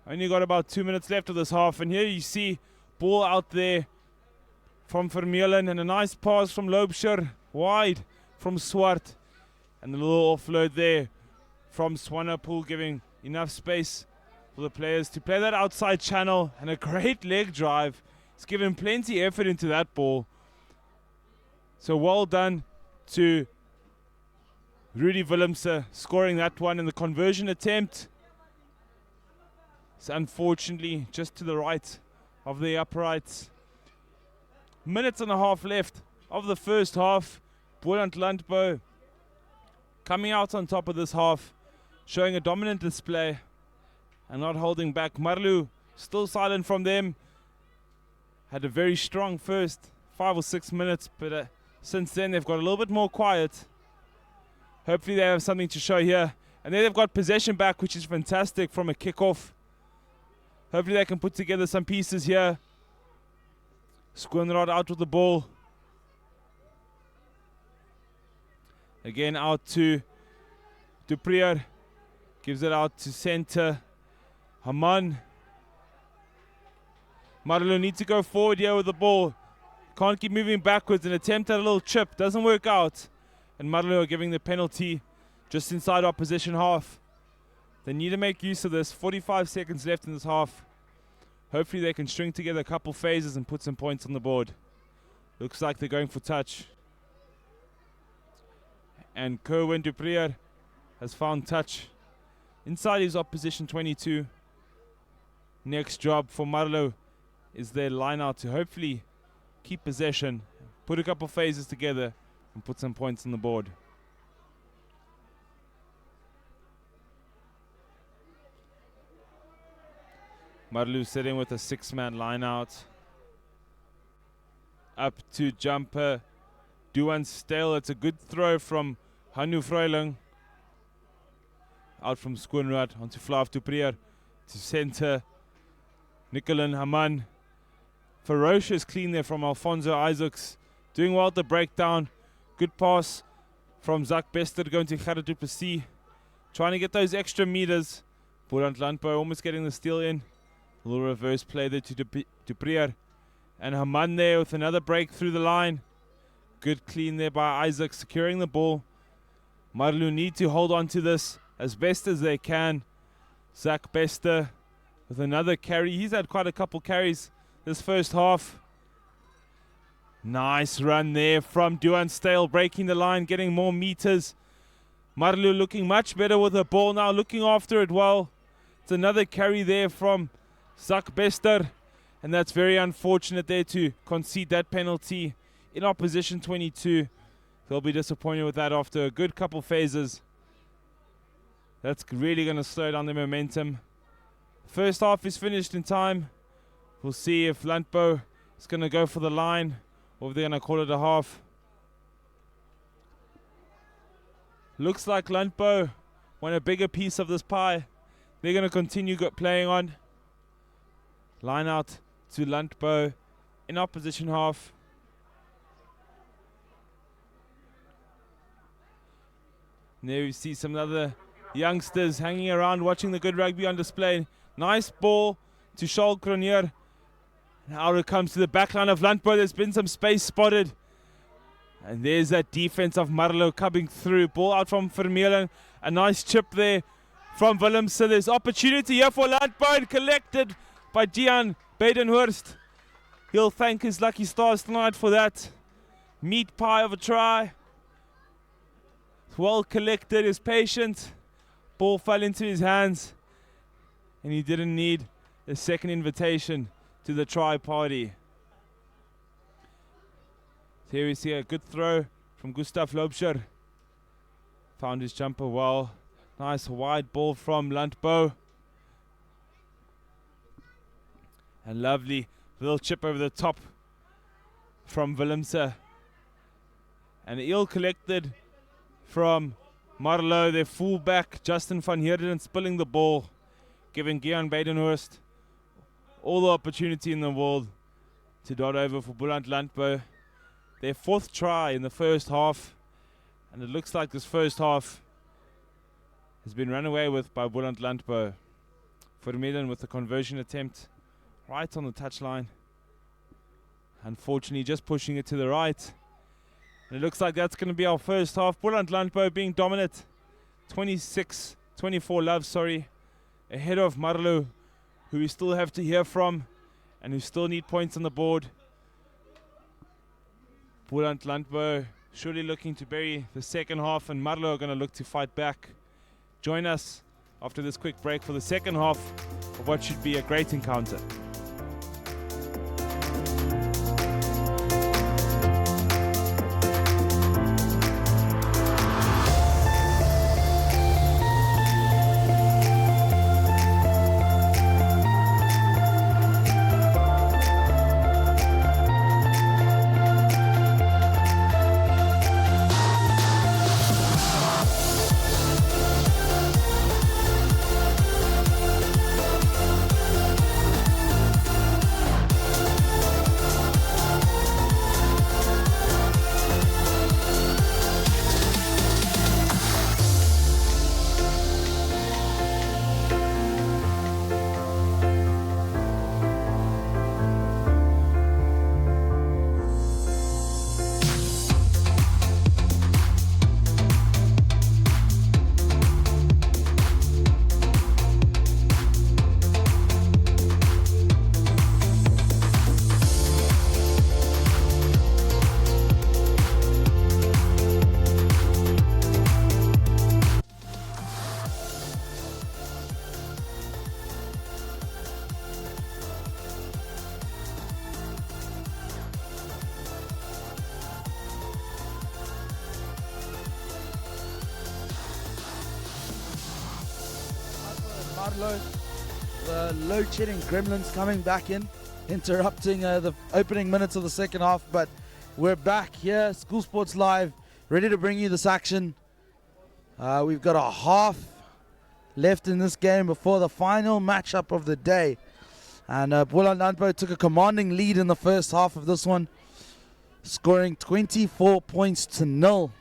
Only got about 2 minutes left of this half. And here you see ball out there from Vermeulen. And a nice pass from Loubser. Wide from Swart. And the little offload there from Swanepoel, giving enough space for the players to play that outside channel. And a great leg drive. He's given plenty effort into that ball. So well done to Rudy Willemse scoring that one in the conversion attempt. It's unfortunately just to the right of the uprights. Minutes and a half left of the first half. Landbou coming out on top of this half, showing a dominant display and not holding back. MARLOW still silent from them. Had a very strong first 5 or 6 minutes, but since then they've got a little bit more quiet. Hopefully they have something to show here. And then they've got possession back, which is fantastic from a kickoff. Hopefully they can put together some pieces here. Skoenraad out with the ball. Again out to Duprier. Gives it out to center. Haman. MARLOW needs to go forward here with the ball. Can't keep moving backwards. An attempt at a little chip. Doesn't work out. And MARLOW are giving the penalty just inside opposition half. They need to make use of this. 45 seconds left in this half. Hopefully they can string together a couple phases and put some points on the board. Looks like they're going for touch. And Kerwin Duprier has found touch inside his opposition 22. Next job for MARLOW is their line out to hopefully keep possession, put a couple phases together and put some points on the board. MARLOW sitting with a 6-man line out. Up to jumper Duan Stale. It's a good throw from Hanu Freuling. Out from Skoenraad onto Flav Duprier to center. Nicolin Haman. Ferocious clean there from Alfonso Isaacs. Doing well at the breakdown. Good pass from Zak Bester going to Gerrit du Plessis. Trying to get those extra meters. Landbou almost getting the steal in. A little reverse play there to Duprier. And Haman there with another break through the line. Good clean there by Isaac, securing the ball. MARLOW need to hold on to this as best as they can. Zak Bester with another carry. He's had quite a couple carries this first half. Nice run there from Duan Stale, breaking the line, getting more meters. MARLOW looking much better with the ball now, looking after it well. It's another carry there from Zak Bester. And that's very unfortunate there to concede that penalty in opposition 22. They'll be disappointed with that after a good couple phases. That's really going to slow down their momentum. First half is finished in time. We'll see if LANDBOU is going to go for the line or if they're going to call it a half. Looks like LANDBOU want a bigger piece of this pie. They're going to continue playing on. Line out to LANDBOU in opposition half. And there we see some other youngsters hanging around watching the good rugby on display. Nice ball to Charles Cronier. Now it comes to the back line of LANDBOU. There's been some space spotted. And there's that defense of MARLOW coming through. Ball out from Vermeulen. A nice chip there from Willem. So there's opportunity here for LANDBOU and collected by Gian Badenhurst. He'll thank his lucky stars tonight for that meat pie of a try. Well collected, is patient. Ball fell into his hands. And he didn't need a second invitation to the try party. So here we see a good throw from Gustav Lobscher. Found his jumper well. Nice wide ball from LANDBOU. And lovely little chip over the top from Willemse. And ill collected from MARLOW, their fullback, Justin van Heerden, spilling the ball, giving Gian Badenhurst all the opportunity in the world to dot over for Boland LANDBOU. Their fourth try in the first half, and it looks like this first half has been run away with by Boland LANDBOU. Vermeulen with the conversion attempt right on the touchline. Unfortunately, just pushing it to the right. And it looks like that's going to be our first half. Boland LANDBOU being dominant. 26-24 love, ahead of MARLOW, who we still have to hear from and who still need points on the board. Boland LANDBOU surely looking to bury the second half, and MARLOW are going to look to fight back. Join us after this quick break for the second half of what should be a great encounter. MARLOW, the load shedding gremlins coming back in, interrupting the opening minutes of the second half. But we're back here, School Sports Live, ready to bring you this action. We've got a half left in this game before the final matchup of the day. And Boland LANDBOU took a commanding lead in the first half of this one, scoring 24 points to 0.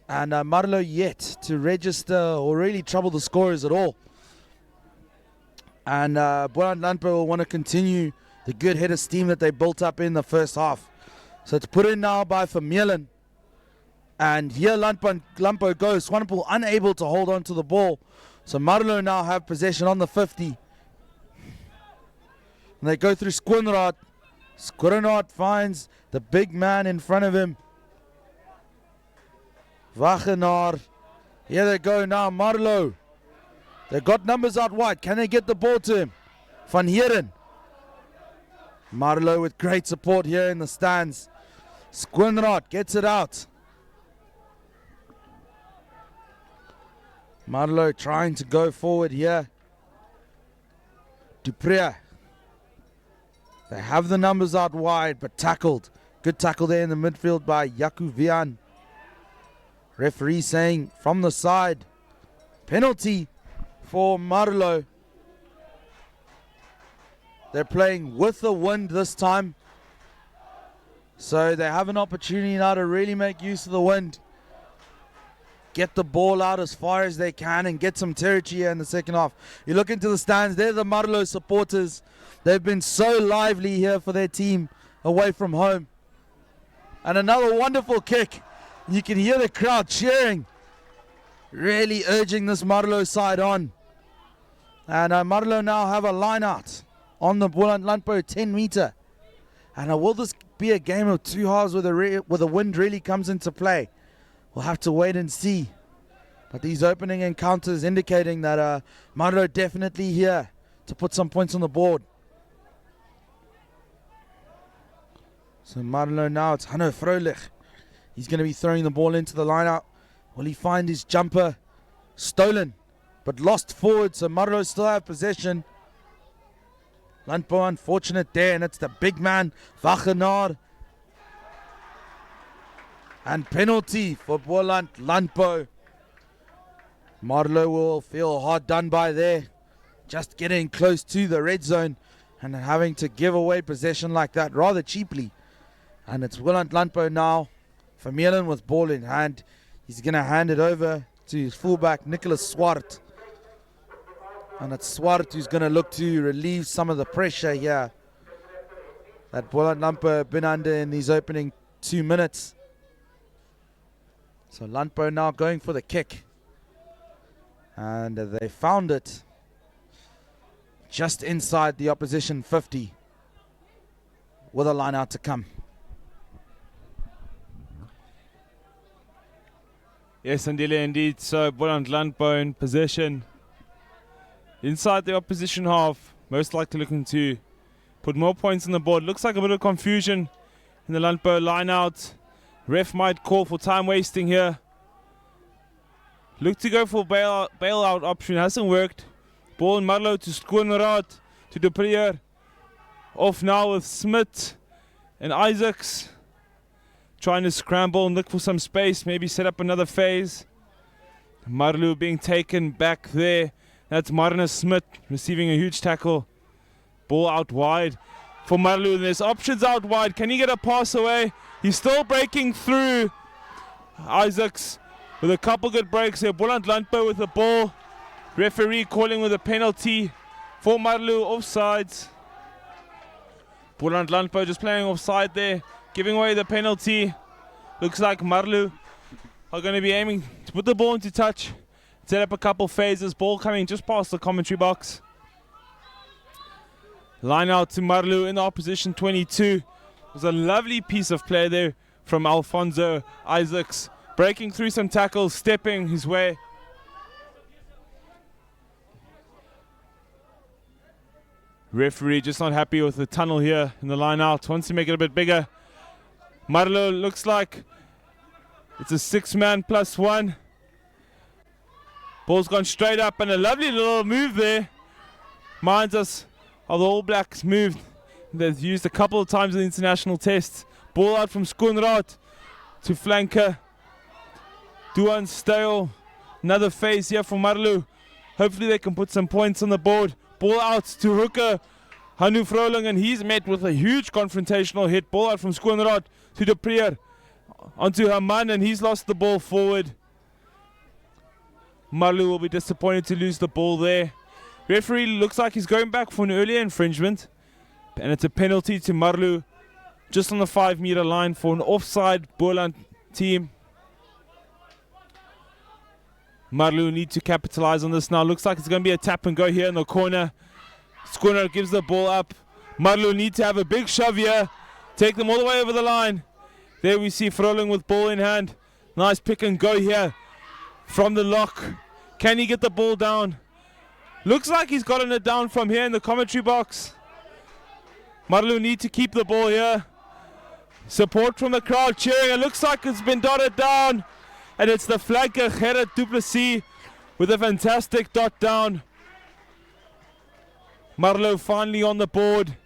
And MARLOW yet to register or really trouble the scorers at all. And Boland LANDBOU will want to continue the good head of steam that they built up in the first half. So it's put in now by Vermeulen. And here LANDBOU goes. Swanepoel unable to hold on to the ball. So MARLOW now have possession on the 50. And they go through Skoenraad. Skoenraad finds the big man in front of him. Wagenaar. Here they go now, MARLOW. They got numbers out wide. Can they get the ball to him? Van Heerden. MARLOW with great support here in the stands. Skoenraad gets it out. Marlow trying to go forward here. Dupré. They have the numbers out wide, but tackled. Good tackle there in the midfield by Yaku Vian. Referee saying from the side, penalty for Marlow. They're playing with the wind this time. So they have an opportunity now to really make use of the wind. Get the ball out as far as they can and get some territory here in the second half. You look into the stands, they're the Marlow supporters. They've been so lively here for their team away from home. And another wonderful kick. You can hear the crowd cheering. Really urging this Marlow side on. And Marlow now have a line out on the Boland Landbou 10 meter. And will this be a game of two halves where the wind really comes into play? We'll have to wait and see. But these opening encounters indicating that Marlow definitely here to put some points on the board. So Marlow now, it's Hanno Froelich. He's going to be throwing the ball into the line out. Will he find his jumper? Stolen, but lost forward. So Marlow still have possession. Landbou unfortunate there, and it's the big man, Wagenaar. And penalty for Boland Landbou. Marlow will feel hard done by there. Just getting close to the red zone and having to give away possession like that rather cheaply. And it's Boland Landbou now. Vermeulen with ball in hand. He's going to hand it over to his fullback, Nicholas Swart. And it's Swart who's going to look to relieve some of the pressure here that Boland Landbou have been under in these opening 2 minutes. So Landbou now going for the kick. And they found it just inside the opposition 50 with a line out to come. Yes, Andile, indeed. So Boland Landbou in possession inside the opposition half, most likely looking to put more points on the board. Looks like a bit of confusion in the Landbou line out. Ref might call for time wasting here. Look to go for bailout option, hasn't worked. Ball in Marlow to Skoenraad, to Dupré. Off now with Smith and Isaacs. Trying to scramble and look for some space, maybe set up another phase. Marlow being taken back there. That's Marnus Smith receiving a huge tackle. Ball out wide for Marlow. There's options out wide. Can he get a pass away? He's still breaking through. Isaacs with a couple good breaks here. Boland Landbou with the ball. Referee calling with a penalty for Marlow, offsides. Boland Landbou just playing offside there, giving away the penalty. Looks like Marlow are going to be aiming to put the ball into touch. Set up a couple phases. Ball coming just past the commentary box. Line out to Marlow in the opposition 22. It was a lovely piece of play there from Alfonso Isaacs. Breaking through some tackles, stepping his way. Referee just not happy with the tunnel here in the line out. Wants to make it a bit bigger. Marlow looks like it's a 6-man plus 1. Ball's gone straight up and a lovely little move there. Reminds us of the All Blacks move they've used a couple of times in the international tests. Ball out from Skoenraad to flanker. Duan Stale. Another phase here for Marlow. Hopefully they can put some points on the board. Ball out to hooker Hanno Froelich, and he's met with a huge confrontational hit. Ball out from Skoenraad to Dupré. Onto Haman, and he's lost the ball forward. Marlow will be disappointed to lose the ball there. Referee looks like he's going back for an earlier infringement. And it's a penalty to Marlow just on the 5-meter line for an offside Boland team. Marlow need to capitalize on this now. Looks like it's going to be a tap and go here in the corner. Skoenraad gives the ball up. Marlow need to have a big shove here. Take them all the way over the line. There we see Froelich with ball in hand. Nice pick and go here from the lock. Can he get the ball down? Looks like he's gotten it down from here in the commentary box. Marlow need to keep the ball here. Support from the crowd cheering. It looks like it's been dotted down. And it's the flanker Gerrit Du Plessis with a fantastic dot down. Marlow finally on the board.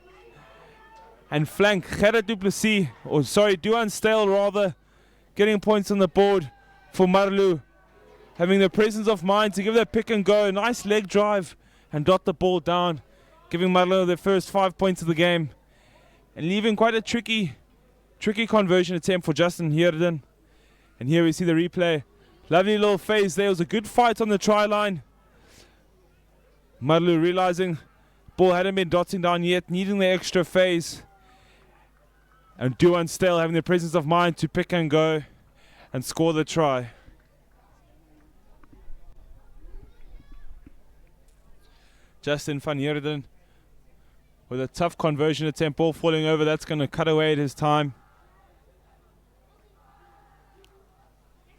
And flank Gerrit Du Plessis, or sorry, Duan Stale rather, getting points on the board for Marlow. Having the presence of mind to give that pick and go. Nice leg drive and dot the ball down. Giving Marlow their first 5 points of the game. And leaving quite a tricky conversion attempt for Justin Heerden. And here we see the replay. Lovely little phase there. It was a good fight on the try line. Marlow realizing ball hadn't been dotting down yet, needing the extra phase. And Duan Stale having the presence of mind to pick and go and score the try. Justin van Heerden with a tough conversion attempt, ball falling over. That's going to cut away at his time.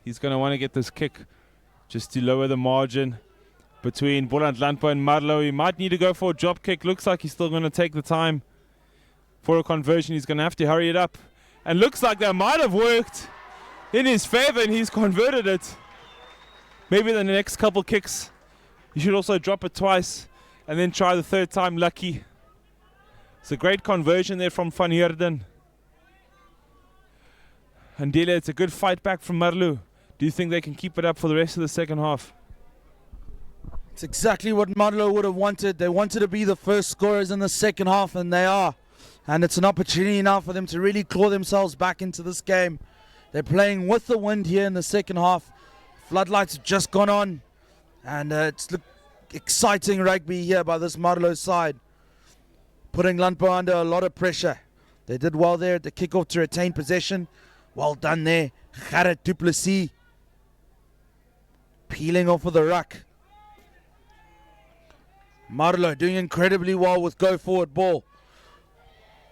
He's going to want to get this kick just to lower the margin between BOLAND, LANDBOU and Marlow. He might need to go for a drop kick. Looks like he's still going to take the time for a conversion. He's going to have to hurry it up. And looks like that might have worked in his favor and he's converted it. Maybe the next couple kicks, you should also drop it twice and then try the third time lucky. It's a great conversion there from Van Heerden. And Dele, it's a good fight back from Marlow. Do you think they can keep it up for the rest of the second half? It's exactly what Marlow would have wanted. They wanted to be the first scorers in the second half, and they are. And it's an opportunity now for them to really claw themselves back into this game. They're playing with the wind here in the second half. Floodlights have just gone on. And it's exciting rugby here by this Marlow side. Putting LANDBOU under a lot of pressure. They did well there at the kickoff to retain possession. Well done there. Gerrit Du Plessis peeling off of the ruck. Marlow doing incredibly well with go forward ball.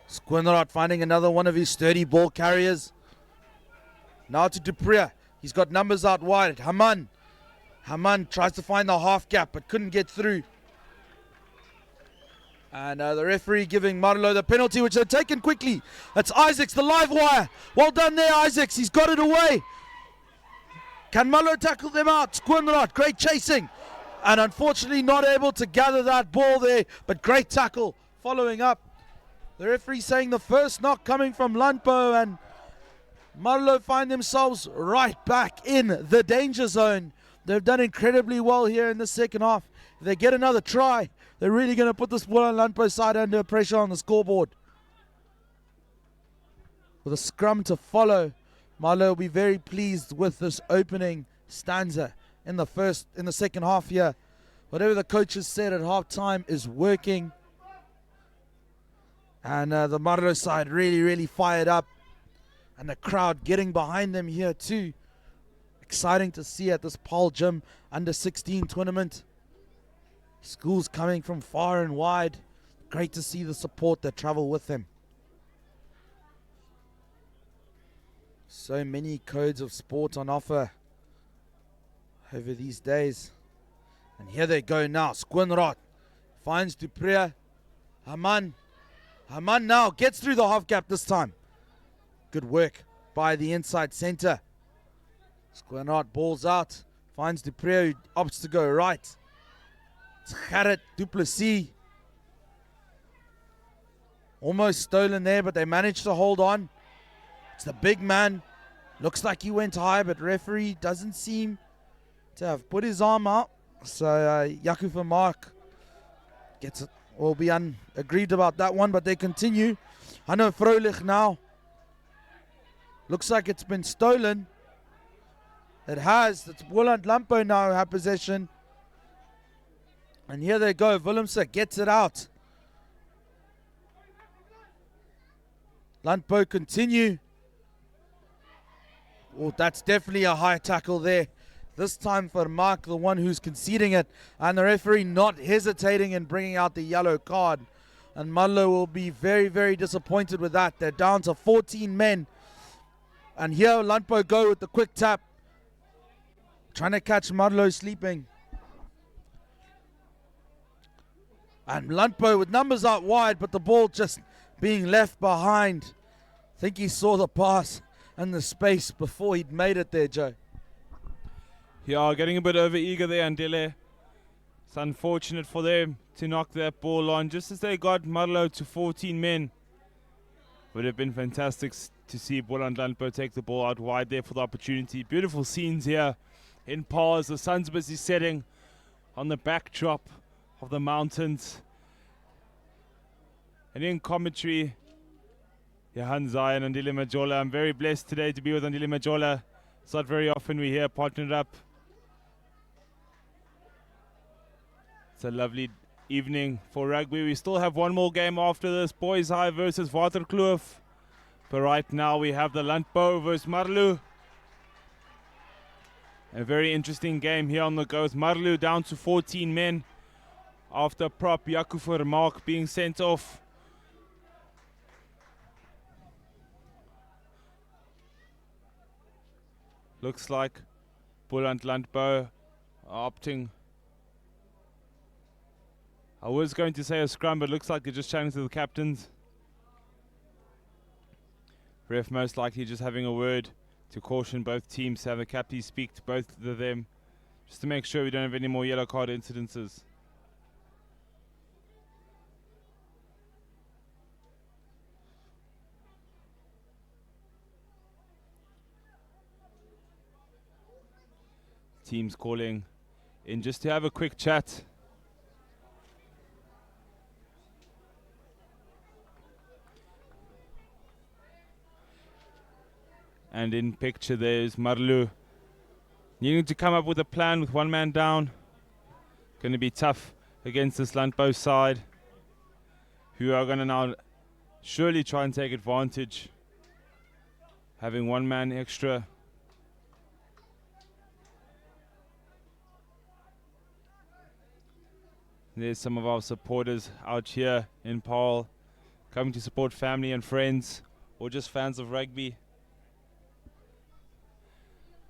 Squinrad finding another one of his sturdy ball carriers. Now to Dupree. He's got numbers out wide. Haman tries to find the half gap but couldn't get through. And the referee giving Marlow the penalty, which they've taken quickly. That's Isaacs, the live wire. Well done there, Isaacs. He's got it away. Can Marlow tackle them out? Squinrad, great chasing. And unfortunately not able to gather that ball there, but great tackle following up. The referee saying the first knock coming from LANDBOU, and Marlow find themselves right back in the danger zone. They've done incredibly well here in the second half. If they get another try, they're really going to put this LANDBOU side under pressure on the scoreboard. With a scrum to follow, Marlow will be very pleased with this opening stanza in the second half here. Whatever the coaches said at half time is working. And the Marlow side really fired up. And the crowd getting behind them here too. Exciting to see at this Paarl Gym under 16 tournament. Schools coming from far and wide. Great to see the support that travel with them. So many codes of sport on offer over these days. And here they go now. Squinrad finds Dupree. Haman now gets through the half gap this time. Good work by the inside center. Squinrad balls out. Finds Dupree, who opts to go right. It's Gerrit Du Plessis. Almost stolen there, but they managed to hold on. It's the big man. Looks like he went high, but referee doesn't seem to have put his arm out. So Jaco van Mark will be aggrieved about that one, but they continue. Hanno Vrolich now. Looks like it's been stolen. It has. It's BOLAND LANDBOU now have possession. And here they go. Willemse gets it out. LANDBOU continue. Oh, that's definitely a high tackle there. This time for Mark, the one who's conceding it. And the referee not hesitating in bringing out the yellow card. And Marlow will be very disappointed with that. They're down to 14 men. And here LANDBOU go with the quick tap. Trying to catch Marlow sleeping. And LANDBOU with numbers out wide, but the ball just being left behind think he saw the pass and the space before he'd made it there, Joe. Yeah, getting a bit over eager there, Andile. It's unfortunate for them to knock that ball on just as they got MARLOW to 14 men. Would have been fantastic to see BOLAND LANDBOU take the ball out wide there for the opportunity. Beautiful scenes here in Paarl as the sun's busy setting on the backdrop of the mountains. And in commentary, Johan Zai and Andile Majola. I'm very blessed today to be with Andile Majola. It's not very often we hear partnered up. It's a lovely evening for rugby. We still have one more game after this. Boys High versus WATERKLOOF. But right now we have the LANDBOU versus MARLOW. A very interesting game here on the go. MARLOW down to 14 men after prop Jaco Vermaak being sent off. Looks like BOLAND LANDBOU are opting. I was going to say a scrum, but looks like they're just chatting to the captains. Ref most likely just having a word to caution both teams, to have the captains speak to both of them, just to make sure we don't have any more yellow card incidences. Teams calling in just to have a quick chat. And in picture there's MARLOW needing to come up with a plan with one man down. Going to be tough against this LANDBOU side, who are going to now surely try and take advantage, having one man extra. There's some of our supporters out here in Paarl, coming to support family and friends, or just fans of rugby.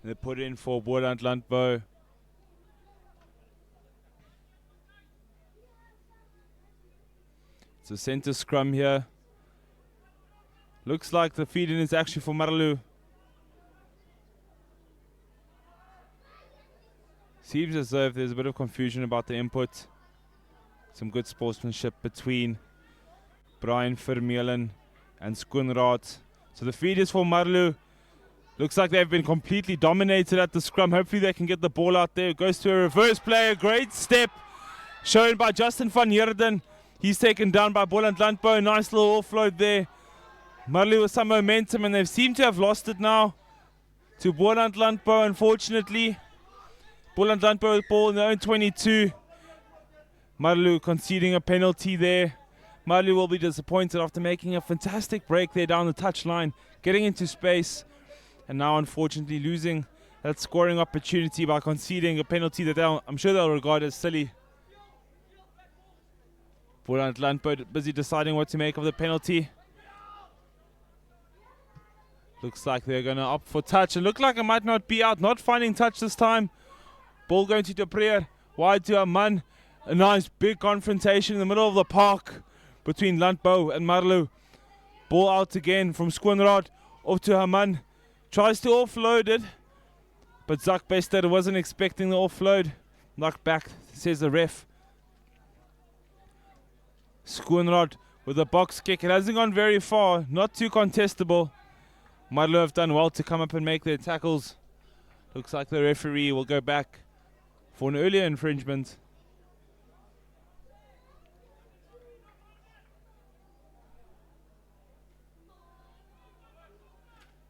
They put in for BOLAND LANDBOU. It's a center scrum here. Looks like the feed-in is actually for MARLOW. Seems as though there's a bit of confusion about the input. Some good sportsmanship between Brian Vermeulen and Skoenraad. So the feed is for MARLOW. Looks like they've been completely dominated at the scrum. Hopefully they can get the ball out there. Goes to a reverse play. A great step shown by Justin van Heerden. He's taken down by BOLAND LANDBOU. Nice little offload there. MARLOW with some momentum, and they seem to have lost it now to BOLAND LANDBOU, unfortunately. BOLAND LANDBOU with ball in their own 22. MARLOW conceding a penalty there. MARLOW will be disappointed after making a fantastic break there down the touchline, getting into space. And now, unfortunately, losing that scoring opportunity by conceding a penalty that I'm sure they'll regard as silly. BOLAND LANDBOU busy deciding what to make of the penalty. Looks like they're going to opt for touch. It looked like it might not be out. Not finding touch this time. Ball going to Dupree. Wide to Aman. A nice big confrontation in the middle of the park between LANDBOU and MARLOW. Ball out again from Skoenraad. Off to Haman. Tries to offload it, but Zak Bester wasn't expecting the offload. Knocked back, says the ref. Skoenraad with a box kick. It hasn't gone very far, not too contestable. MARLOW have done well to come up and make their tackles. Looks like the referee will go back for an earlier infringement.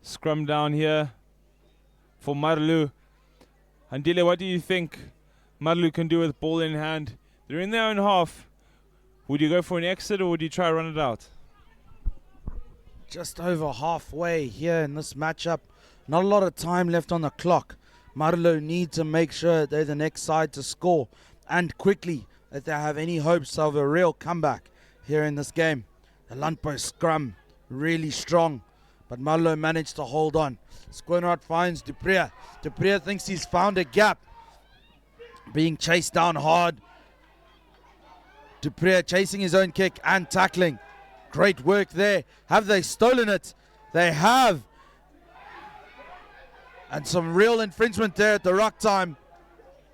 Scrum down here for MARLOW. Andile, what do you think MARLOW can do with ball in hand? They're in their own half. Would you go for an exit or would you try to run it out? Just over halfway here in this matchup. Not a lot of time left on the clock. MARLOW need to make sure they're the next side to score, and quickly, that they have any hopes of a real comeback here in this game. The LANDBOU scrum really strong, but MARLOW managed to hold on. Skoenraad finds Dupree. Dupree thinks he's found a gap. Being chased down hard. Dupree chasing his own kick and tackling. Great work there. Have they stolen it? They have. And some real infringement there at the ruck time.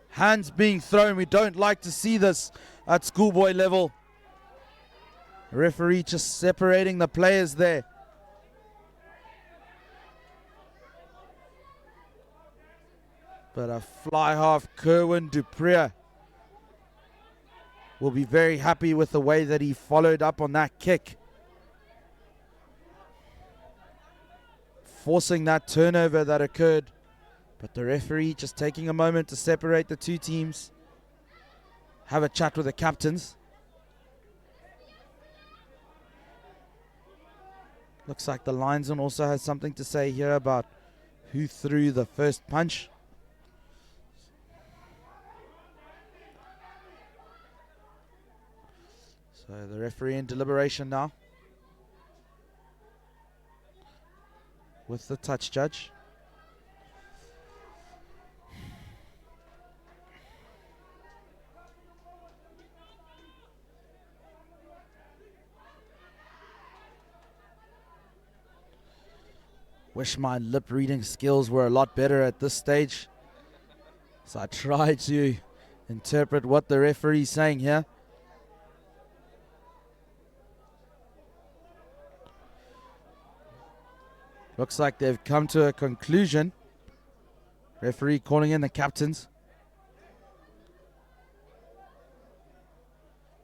Hands being thrown. We don't like to see this at schoolboy level. Referee just separating the players there. But a fly half, Kerwin Dupree, will be very happy with the way that he followed up on that kick. Forcing that turnover that occurred. But the referee just taking a moment to separate the two teams. Have a chat with the captains. Looks like the linesman also has something to say here about who threw the first punch. So the referee in deliberation now with the touch judge. Wish my lip reading skills were a lot better at this stage. So I try to interpret what the referee is saying here. Looks like they've come to a conclusion. Referee calling in the captains.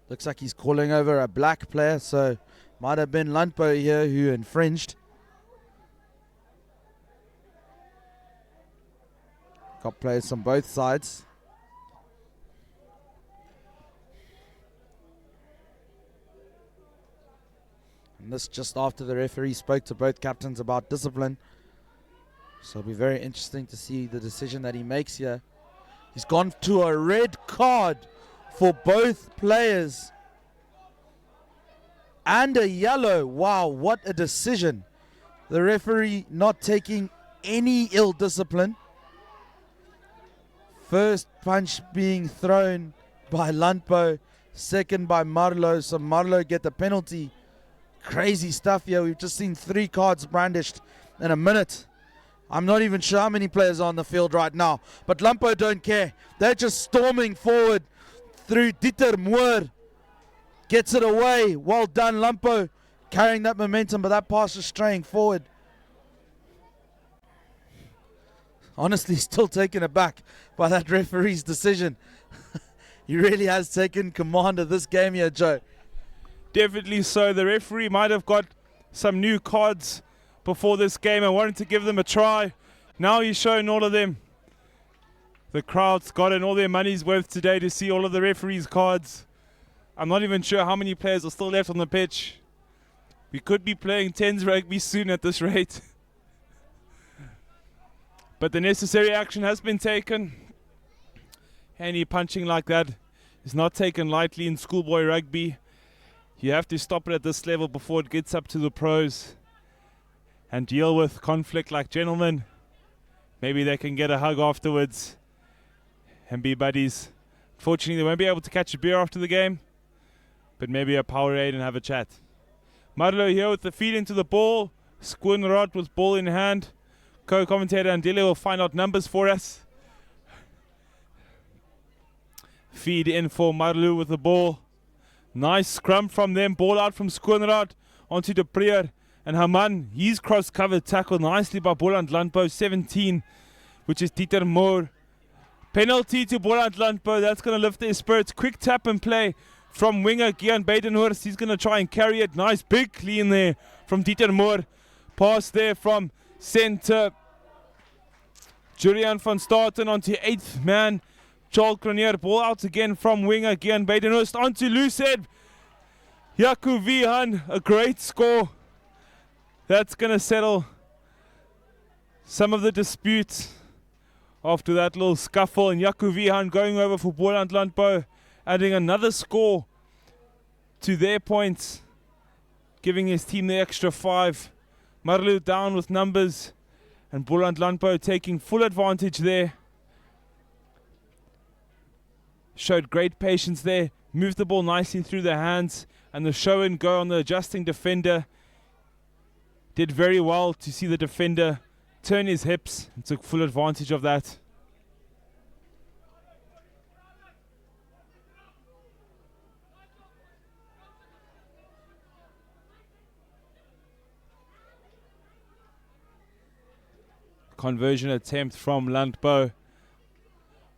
Looks like he's calling over a black player, so might have been LANDBOU here who infringed. Got players on both sides. And this just after the referee spoke to both captains about discipline. So it'll be very interesting to see the decision that he makes here. He's gone to a red card for both players. And a yellow. Wow, what a decision. The referee not taking any ill discipline. First punch being thrown by LANDBOU, second by MARLOW, so MARLOW get the penalty. Crazy stuff here. We've just seen 3 cards brandished in a minute. I'm not even sure how many players are on the field right now, but LANDBOU don't care. They're just storming forward through Dieter Moore. Gets it away. Well done, LANDBOU, carrying that momentum, but that pass is straying forward. Honestly, still taken aback by that referee's decision. He really has taken command of this game here, Joe. Definitely so. The referee might have got some new cards before this game and wanted to give them a try. Now he's showing all of them. The crowd's gotten all their money's worth today to see all of the referee's cards. I'm not even sure how many players are still left on the pitch. We could be playing 10s rugby soon at this rate. But the necessary action has been taken. Any punching like that is not taken lightly in schoolboy rugby. You have to stop it at this level before it gets up to the pros and deal with conflict like gentlemen. Maybe they can get a hug afterwards and be buddies. Fortunately, they won't be able to catch a beer after the game, but maybe a Powerade and have a chat. Marlow here with the feed into the ball. Skoenrad with ball in hand. Co-commentator Andile will find out numbers for us. Feed in for Marlow with the ball. Nice scrum from them. Ball out from Skoenrad onto De Preer. And Haman, he's cross-covered, tackled nicely by Boland LANDBOU 17, which is Dieter Moore. Penalty to Boland LANDBOU. That's going to lift their spirits. Quick tap and play from winger Gian Badenhorst. He's going to try and carry it. Nice big clean there from Dieter Moore. Pass there from center. Julian van Staten onto 8th man. Charles Cronier. Ball out again from winger Gian Badenhorst onto Lucid. Jaco Vihan, a great score. That's going to settle some of the disputes after that little scuffle. And Jaco Vihan going over for Boland LANDBOU, adding another score to their points, giving his team the extra 5. Marlow down with numbers, and Boland LANDBOU taking full advantage there. Showed great patience there, moved the ball nicely through their hands, and the show and go on the adjusting defender Did very well to see the defender turn his hips and took full advantage of that. Conversion attempt from LANDBOU.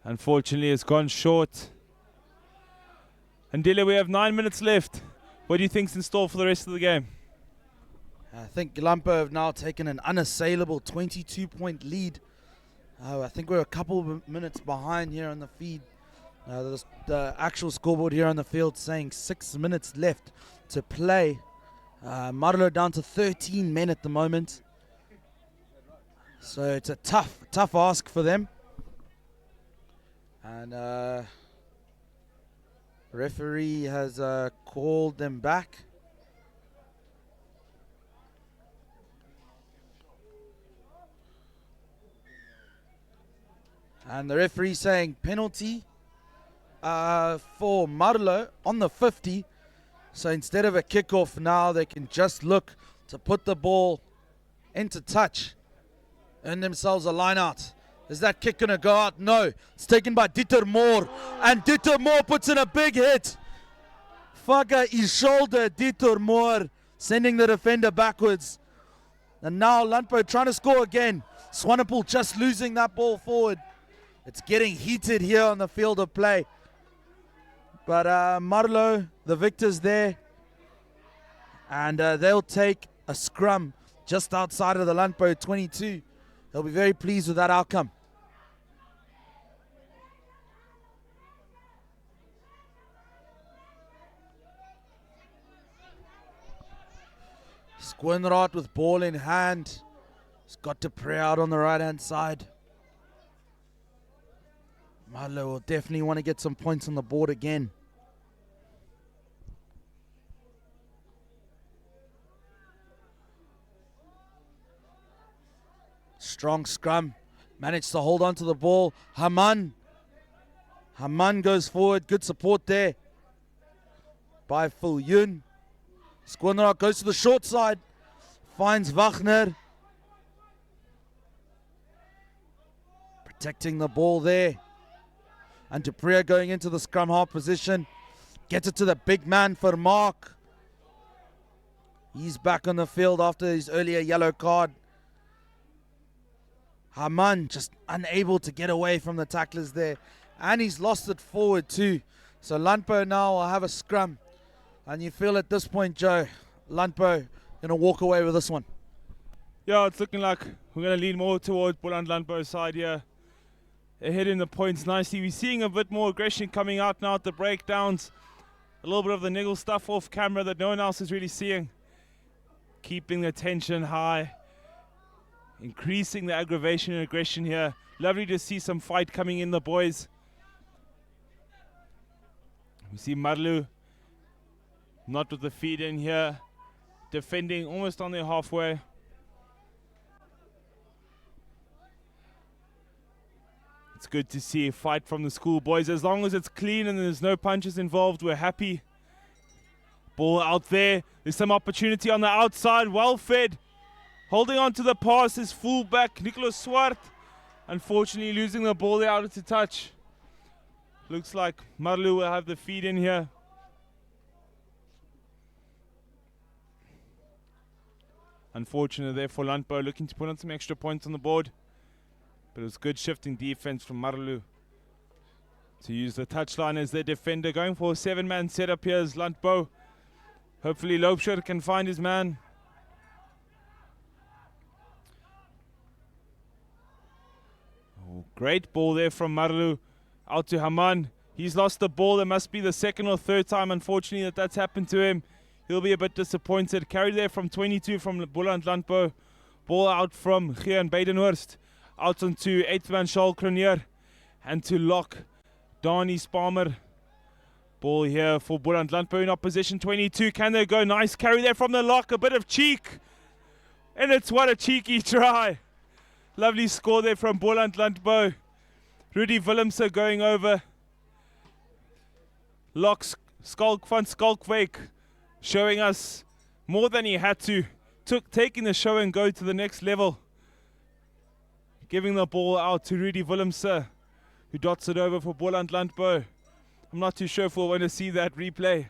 Unfortunately, it's gone short. And Dile, we have 9 minutes left. What do you think's in store for the rest of the game? I think LANDBOU have now taken an unassailable 22-point lead. I think we're a couple of minutes behind here on the feed. The actual scoreboard here on the field saying 6 minutes left to play. MARLOW down to 13 men at the moment. So it's a tough ask for them. And referee has called them back. And the referee saying penalty for MARLOW on the 50. So instead of a kickoff now, they can just look to put the ball into touch. Earn themselves a line out. Is that kick going to go out? No. It's taken by Dieter Moore. And Dieter Moore puts in a big hit. Faga his shoulder, Dieter Moore, sending the defender backwards. And now LANDBOU trying to score again. Swanepoel just losing that ball forward. It's getting heated here on the field of play. But MARLOW, the victors there. And they'll take a scrum just outside of the LANDBOU 22. They'll be very pleased with that outcome. Skoenraad with ball in hand. He's got to pray out on the right-hand side. MARLOW will definitely want to get some points on the board again. Strong scrum. Managed to hold on to the ball. Haman goes forward. Good support there by Viljoen. Skoenraad goes to the short side. Finds Wagner. Protecting the ball there. And Dupree going into the scrum half position. Gets it to the big man for Mark. He's back on the field after his earlier yellow card. Haman just unable to get away from the tacklers there. And he's lost it forward too. So LANDBOU now will have a scrum. And you feel at this point, Joe, LANDBOU going to walk away with this one. Yeah, it's looking like we're going to lean more towards BOLAND LANDBOU's side here. Ahead in the points nicely. We're seeing a bit more aggression coming out now at the breakdowns. A little bit of the niggle stuff off camera that no one else is really seeing. Keeping the tension high. Increasing the aggravation and aggression here. Lovely to see some fight coming in the boys. We see MARLOW not with the feed in here. Defending almost on their halfway. It's good to see a fight from the schoolboys. As long as it's clean and there's no punches involved, we're happy. Ball out there. There's some opportunity on the outside. Well fed. Holding on to the pass is fullback Nicholas Swart. Unfortunately losing the ball there out of touch. Looks like MARLOW will have the feed in here. Unfortunate there for LANDBOU, looking to put on some extra points on the board. But it was good shifting defense from MARLOW to use the touchline as their defender. Going for a 7-man setup here is LANDBOU. Hopefully Loubser can find his man. Oh, great ball there from MARLOW. Out to Haman. He's lost the ball. It must be the second or third time, unfortunately, that's happened to him. He'll be a bit disappointed. Carried there from 22 from BOLAND LANDBOU. Ball out from Gian Beidenhorst. Out onto 8th man Charles Cronier. And to lock Donnie Spalmer. Ball here for BOLAND LANDBOU in opposition. 22. Can they go? Nice carry there from the lock. A bit of cheek. And it's what a cheeky try. Lovely score there from BOLAND LANDBOU. Rudy Willemse going over. Locks Skalk van Skalkwijk showing us more than he had to taking the show and go to the next level. Giving the ball out to Rudy Willemse, who dots it over for BOLAND LANDBOU. I'm not too sure if we'll want to see that replay.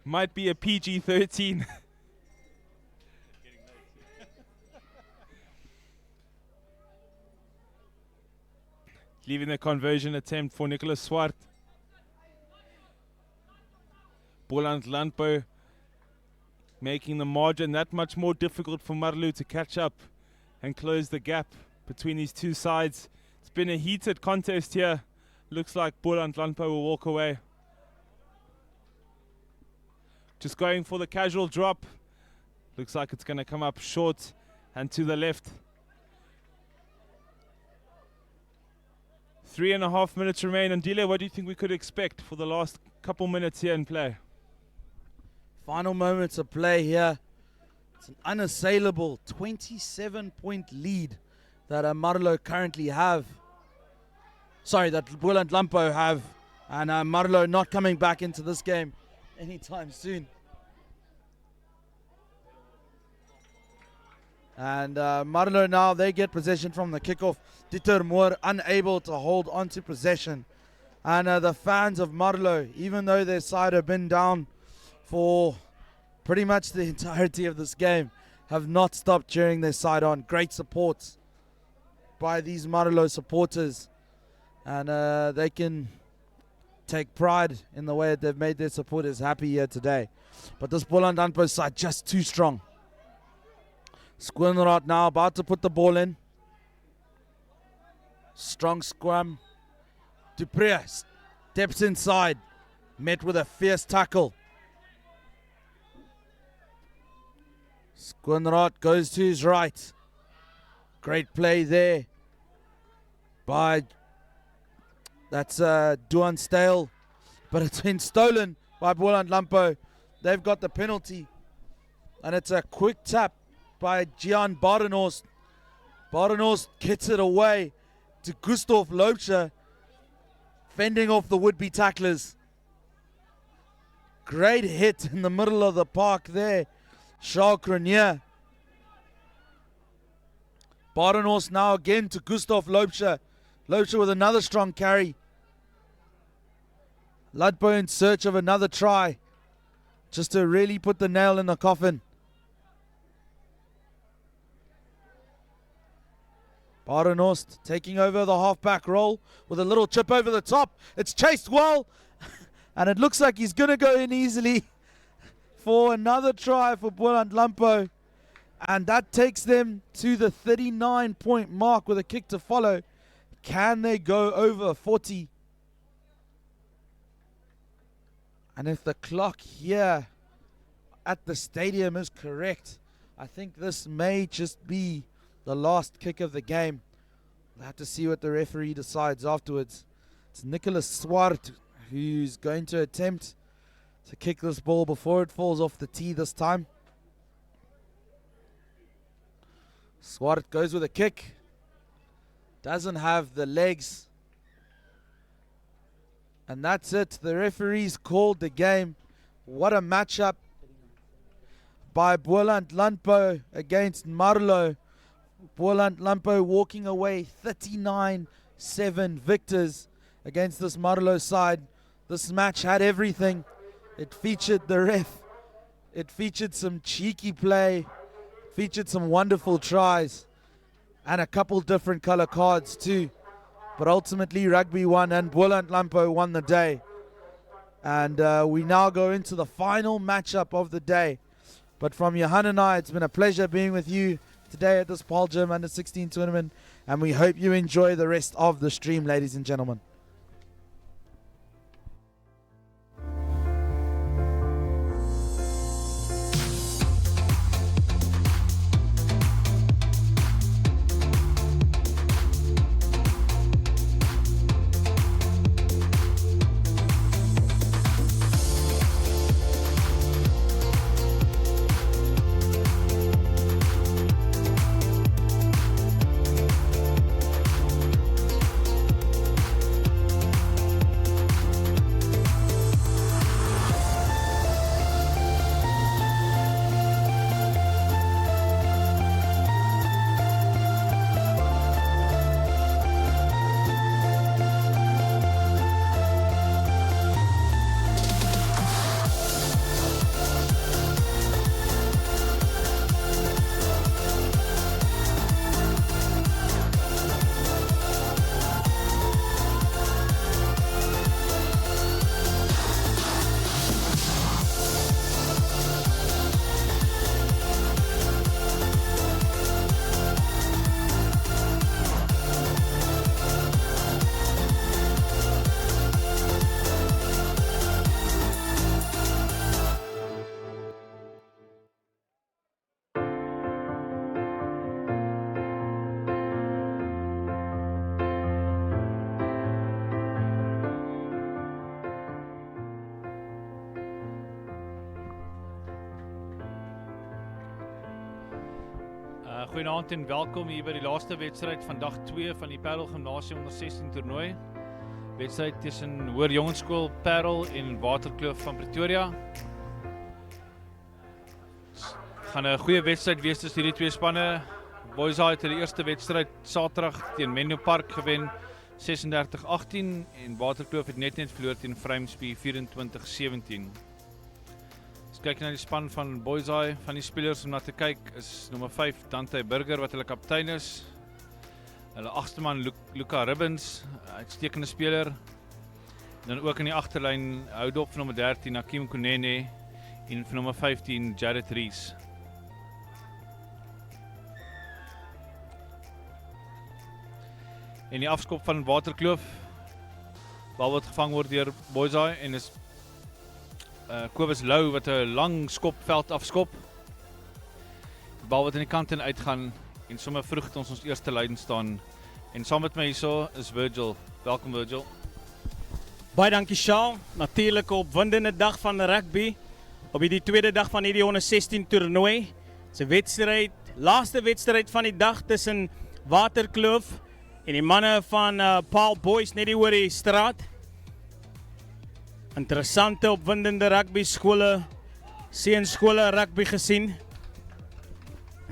Might be a PG-13. Leaving the conversion attempt for Nicholas Swart. BOLAND LANDBOU making the margin that much more difficult for MARLOW to catch up and close the gap between these two sides. It's been a heated contest here. Looks like BOLAND LANDBOU will walk away. Just going for the casual drop. Looks like it's going to come up short and to the left. 3.5 minutes remain. Andile, what do you think we could expect for the last couple minutes here in play? Final moments of play here. It's an unassailable 27-point lead that MARLOW currently have. Sorry, that BOLAND LANDBOU have. And MARLOW not coming back into this game anytime soon. And MARLOW now, they get possession from the kickoff. Dieter Moore unable to hold on to possession. And the fans of MARLOW, even though their side have been down for pretty much the entirety of this game, have not stopped cheering their side on. Great support by these MARLOW supporters. And they can take pride in the way that they've made their supporters happy here today. But this BOLAND LANDBOU side just too strong. Skoenraad now about to put the ball in. Strong scrum. Dupree steps inside. Met with a fierce tackle. Skoenraad goes to his right. Great play there by, that's Duan Stale. But it's been stolen by BOLAND LANDBOU. They've got the penalty. And it's a quick tap by Gian Badenhorst. Badenhorst gets it away to Gustav Loubser, fending off the would-be tacklers. Great hit in the middle of the park there. Charles Cronier. Badenhorst now again to Gustav Loubser. Loubser with another strong carry. LANDBOU in search of another try, just to really put the nail in the coffin. Badenhorst taking over the halfback role with a little chip over the top. It's chased well, and it looks like he's going to go in easily for another try for BOLAND LANDBOU. And that takes them to the 39-point mark with a kick to follow. Can they go over 40? And if the clock here at the stadium is correct, I think this may just be the last kick of the game. We'll have to see what the referee decides afterwards. It's Nicholas Swart who's going to attempt to kick this ball before it falls off the tee this time. Swart goes with a kick. Doesn't have the legs. And that's it. The referees called the game. What a matchup by BOLAND LANDBOU against MARLOW. BOLAND LANDBOU walking away 39-7 victors against this MARLOW side. This match had everything. It featured the ref. It featured some cheeky play. Featured some wonderful tries. And a couple different color cards too. But ultimately Rugby won and BOLAND LANDBOU won the day. And we now go into the final matchup of the day. But from Johan and I, it's been a pleasure being with you today at this Paarl Gym Under-16 tournament. And we hope you enjoy the rest of the stream, ladies and gentlemen. Goeienaand en welkom hier by die laaste wedstryd van dag 2 van die Paarl Gimnasium onder 16 toernooi. Wedstryd tussen Hoër Jongensskool Paarl en Waterkloof van Pretoria. Gaan 'n goeie wedstryd wees tussen hierdie twee spanne. Boys het die eerste wedstryd Saterdag teen MENLOPARK gewen 36-18 en Waterkloof het net verloor teen Vryheidsby 24-17. As kyk na die span van Boys van die spelers om na te kyk is nommer 5 Dante Burger wat hulle kaptein is. Hulle agste man Luca Ribbons, uitstekende speler. En dan ook in die agterlyn hou dop van nommer 13 Hakim Kunene en van nommer 15 Jared Rees. En die afskop van Waterkloof, bal wat gevang word deur Boys en is Kobus Lou wat 'n lang skopveld afskop. Die bal wat aan die kant en uitgaan en sommer vroeg het ons eerste lyn staan. En saam met my hierso is Virgil. Welkom Virgil. Baie dankie Shaal. Natuurlik 'n opwindende dag van rugby. Op die tweede dag van hierdie 116 toernooi. Dis 'n wedstryd, laaste wedstryd van die dag tussen Waterkloof en die manne van Paarl Boys net hier oor die straat. Interessante opwindende rugby skole, seunskole rugby gesien.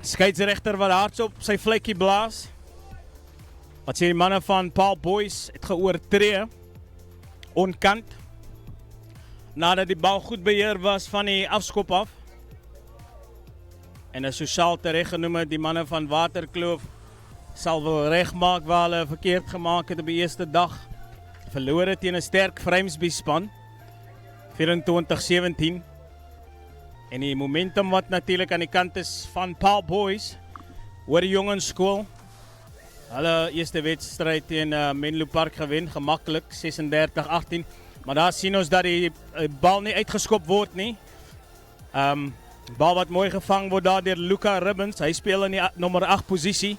Skeieregter wat hardop sy vletjie blaas. Wat sê die manne van Paarl Boys het geoortree onkant nadat die bal goed beheer was van die afskop af. En as sosiaal tereg genoem het, die manne van Waterkloof sal wel regmaak waar hulle verkeerd gemaak het op die eerste dag. Verloor teen 'n sterk Vryheidsby span 24-17. En die momentum wat natuurlik aan die kant is van Paarl Boys, Hoër Jongensskool. Hulle eerste wedstryd teen MENLOPARK gewen, gemaklik 36-18. Maar daar sien ons dat die bal nie uitgeskop word nie. Bal wat mooi gevang word daar deur Luca Ribbons. Hy speel in die nommer 8 posisie.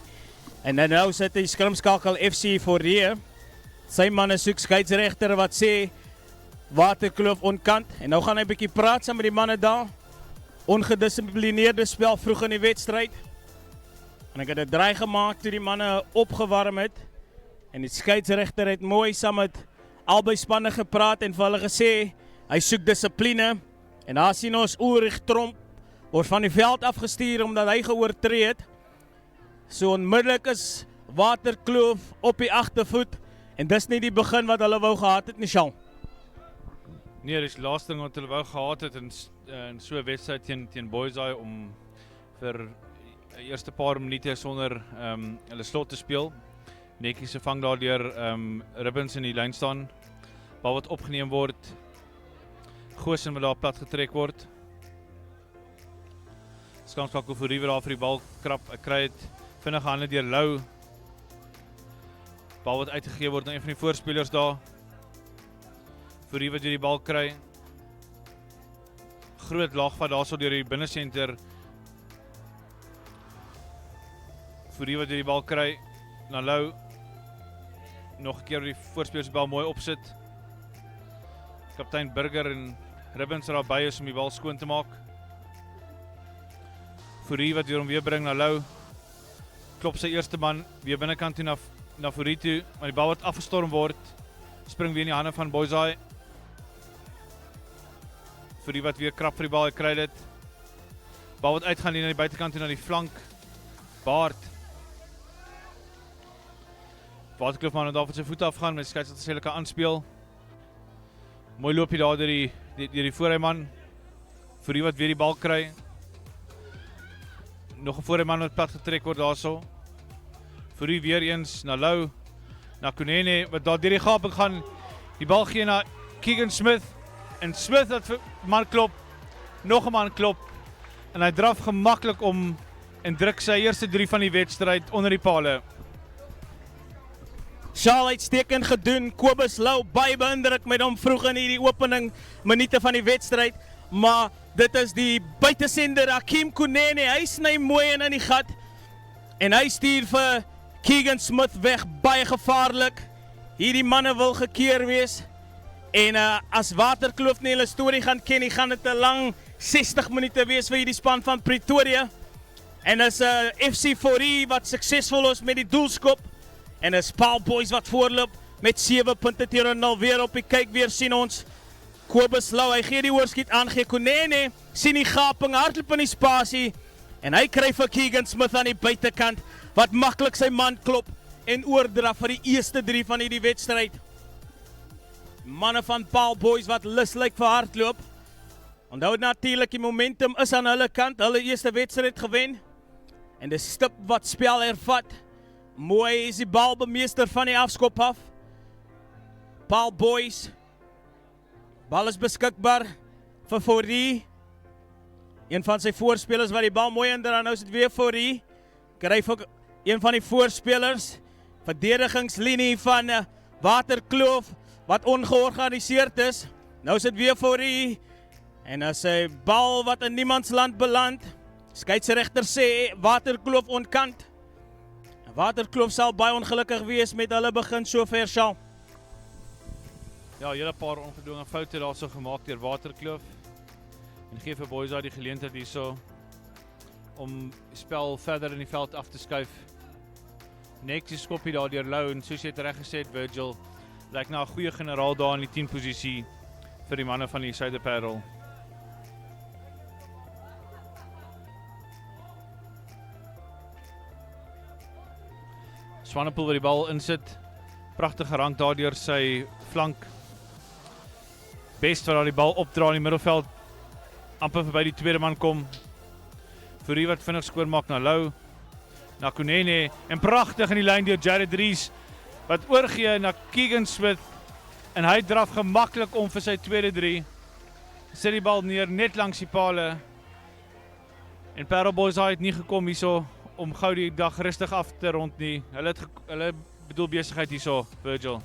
En nou sit die skrimskakel FC voorreë. Sy manne soek skeieregter wat sê Waterkloof onkant. En nou gaan hy 'n bietjie praat saam met die manne daar. Ongedissiplineerde spel vroeg in die wedstryd. En ek het 'n draai gemaak toe die manne opgewarm het. En die skeieregter het mooi saam met albei spanne gepraat en vir hulle gesê hy soek dissipline. En daar sien ons Ulrich Tromp word van die veld afgestuur omdat hy geoortree het. So onmiddellik is Waterkloof op die agtervoet en dis nie die begin wat hulle wou gehad het nie, Shaal. Nee, dis die laaste ding wat hulle wou gehad het in so 'n wedstryd teen Boys om vir die eerste paar minute sonder hulle slot te speel. Netjies se vang daar deur Ribbons in die lyn staan. Bal wat opgeneem word. Goosen wat daar plat getrek word. Skanskakel vir Rugby daar vir die bal krap. Ek kry dit vinnige hande deur Lou. Bal wat uitgegee word aan een van die voorspelers daar. Vir Rugby wat die bal kry. Groot laagvat daarso deur die binnesenter. Vir Rugby wat die bal kry na Lou. Nog 'n keer die voorspelers bal mooi opsit. Kaptein Burger en Ribbons er daarby is om die bal skoon te maak. Fourie wat weer hom weer bring na Lou. Klop sy eerste man weer binnekant toe na Fourie toe, maar die bal wat afgestorm word, spring weer in die hande van Boysai. Fourie wat weer krap vir die bal, hy kry dit. Bal wat uitgaan hier na die buitekant toe na die flank. Baart. Waterkloof maar daar van sy voet afgaan, met die skeieregter sê hulle kan aanspeel. Mooi loopie daar deur die voorryman. Fourie wat weer die bal kry. Nog 'n voorryman wat plat getrek word daarso. Fourie weer eens na Lou, na Kunene wat daar deur die gaping gaan. Die bal gee na Keegan Smith en Smith wat vir man klop. Nog 'n man klop en hy draf gemaklik om en druk sy eerste 3 van die wedstryd onder die pale. Shaal uitstekend gedoen, Kobus Lou baie beïndruk met hom vroeg in hierdie opening minute van die wedstryd, maar dit is die buitesender Hakim Kunene, hy sny mooi in die gat en hy stuur vir Keegan Smith weg, baie gevaarlik. Hierdie manne wil gekeer wees en as Waterkloof nie hulle storie gaan ken, gaan dit 'n lang 60 minute wees vir hierdie span van Pretoria. En is FC Fourie wat suksesvol is met die doelskop. En is Paarl Boys wat voorloop met 7 punte teenoor 0 weer op die kyk weer sien ons. Kobus Lou, hy gee die oorskiet aan, gee Konene, sien die gaping, hardloop in die spasie. En hy kry vir Keegan Smith aan die buitekant, wat maklik sy man klop en oordraf vir die eerste 3 van die wedstryd. Manne van Paarl Boys wat lus lyk vir hardloop. Onthou natuurlik die momentum is aan hulle kant, hulle eerste wedstryd gewen. En die stip wat spel hervat. Mooi is die balbemeester van die afskop af. Paarl Boys. Bal is beskikbaar vir Fourie. Een van sy voorspelers wat die bal mooi indraai, nou is dit weer Fourie. Kry vir een van die voorspelers. Verdedigingslinie van Waterkloof wat ongeorganiseerd is. Nou is dit weer Fourie. En as sy bal wat in niemands land beland. Skeiedsregter sê Waterkloof ontkant. Waterkloof sal baie ongelukkig wees met hulle begin sover sal. Ja, hele paar ongedwonge foute daar so gemaak deur Waterkloof. En gee vir Boys die geleentheid hierso om die spel verder in die veld af te skuif. Netjie skoppie daar deur Lou en soos jy het reg gesê het Virgil, lyk na 'n goeie generaal daar in die 10 posisie vir die manne van die Suiderparel. Swanepoel wat die bal insit. Pragtige rank daar deur sy flank. Best wat daar die bal opdra in die middelveld. Amper verby die tweede man kom. Fourie wat vinnig skoor maak na Lou. Na Konene. En pragtig in die lyn deur Jared Rees. Wat oorgee na Keegan Smith. En hy draf gemaklik om vir sy tweede 3. Sit die bal neer net langs die pale. En Paarl Boys het nie gekom hierso om gou die dag rustig af te rond nie. Hulle bedoel besigheid hierso, Virgil.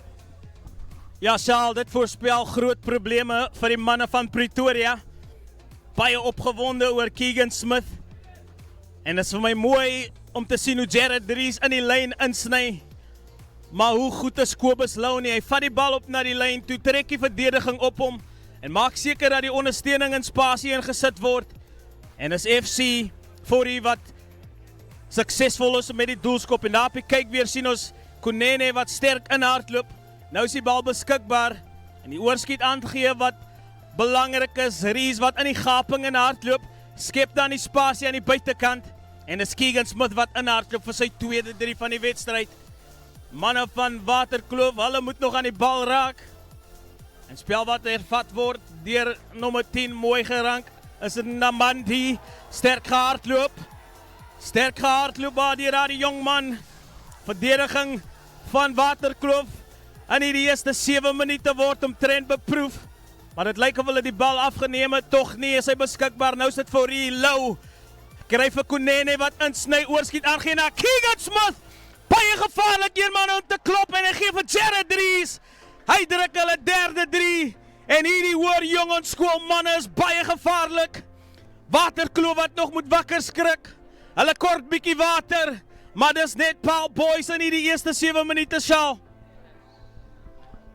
Ja, Saal, dit voorspel groot probleme vir die manne van Pretoria. Baie opgewonde oor Keegan Smith. En dit is vir my mooi om te sien hoe Jared Rees in die lyn insny. Maar hoe goed is Kobus Lou nie? Hy vat die bal op na die lyn toe, trek die verdediging op hom en maak seker dat die ondersteuning in spasie ingesit word. En is FC Fourie wat suksesvol is met die doelskop en daar op die kyk weer sien ons Konene wat sterk inhardloop. Nou is die bal beskikbaar en die oorskiet aangee wat belangrik is. Rees wat in die gaping in hardloop, skep dan die spasie aan die buitekant en is Keegan Smith wat inhardloop vir sy tweede 3 van die wedstryd. Manne van Waterkloof, hulle moet nog aan die bal raak. En spel wat hervat word deur nommer 10 mooi gerank is Namandi, sterk gehardloop. Sterk gehardloop deur die jong man. Verdediging van Waterkloof. En in die eerste 7 minute word omtrent beproef. Maar dit lyk of hulle die bal afgeneem het, tog nie is hy beskikbaar. Nou is dit Fourie Lou. Kry vir Konene wat insny, oorskiet aangee na Keegan Smith. Baie gevaarlik hier man om te klop en hy gee vir Jared Rees. Hy druk hulle derde 3. En hierdie hoor jong onskoolmanne is baie gevaarlik. Waterkloof wat nog moet wakker skrik. Hulle kort bietjie water. Maar dis net Paarl Boys in hierdie eerste 7 minute sal.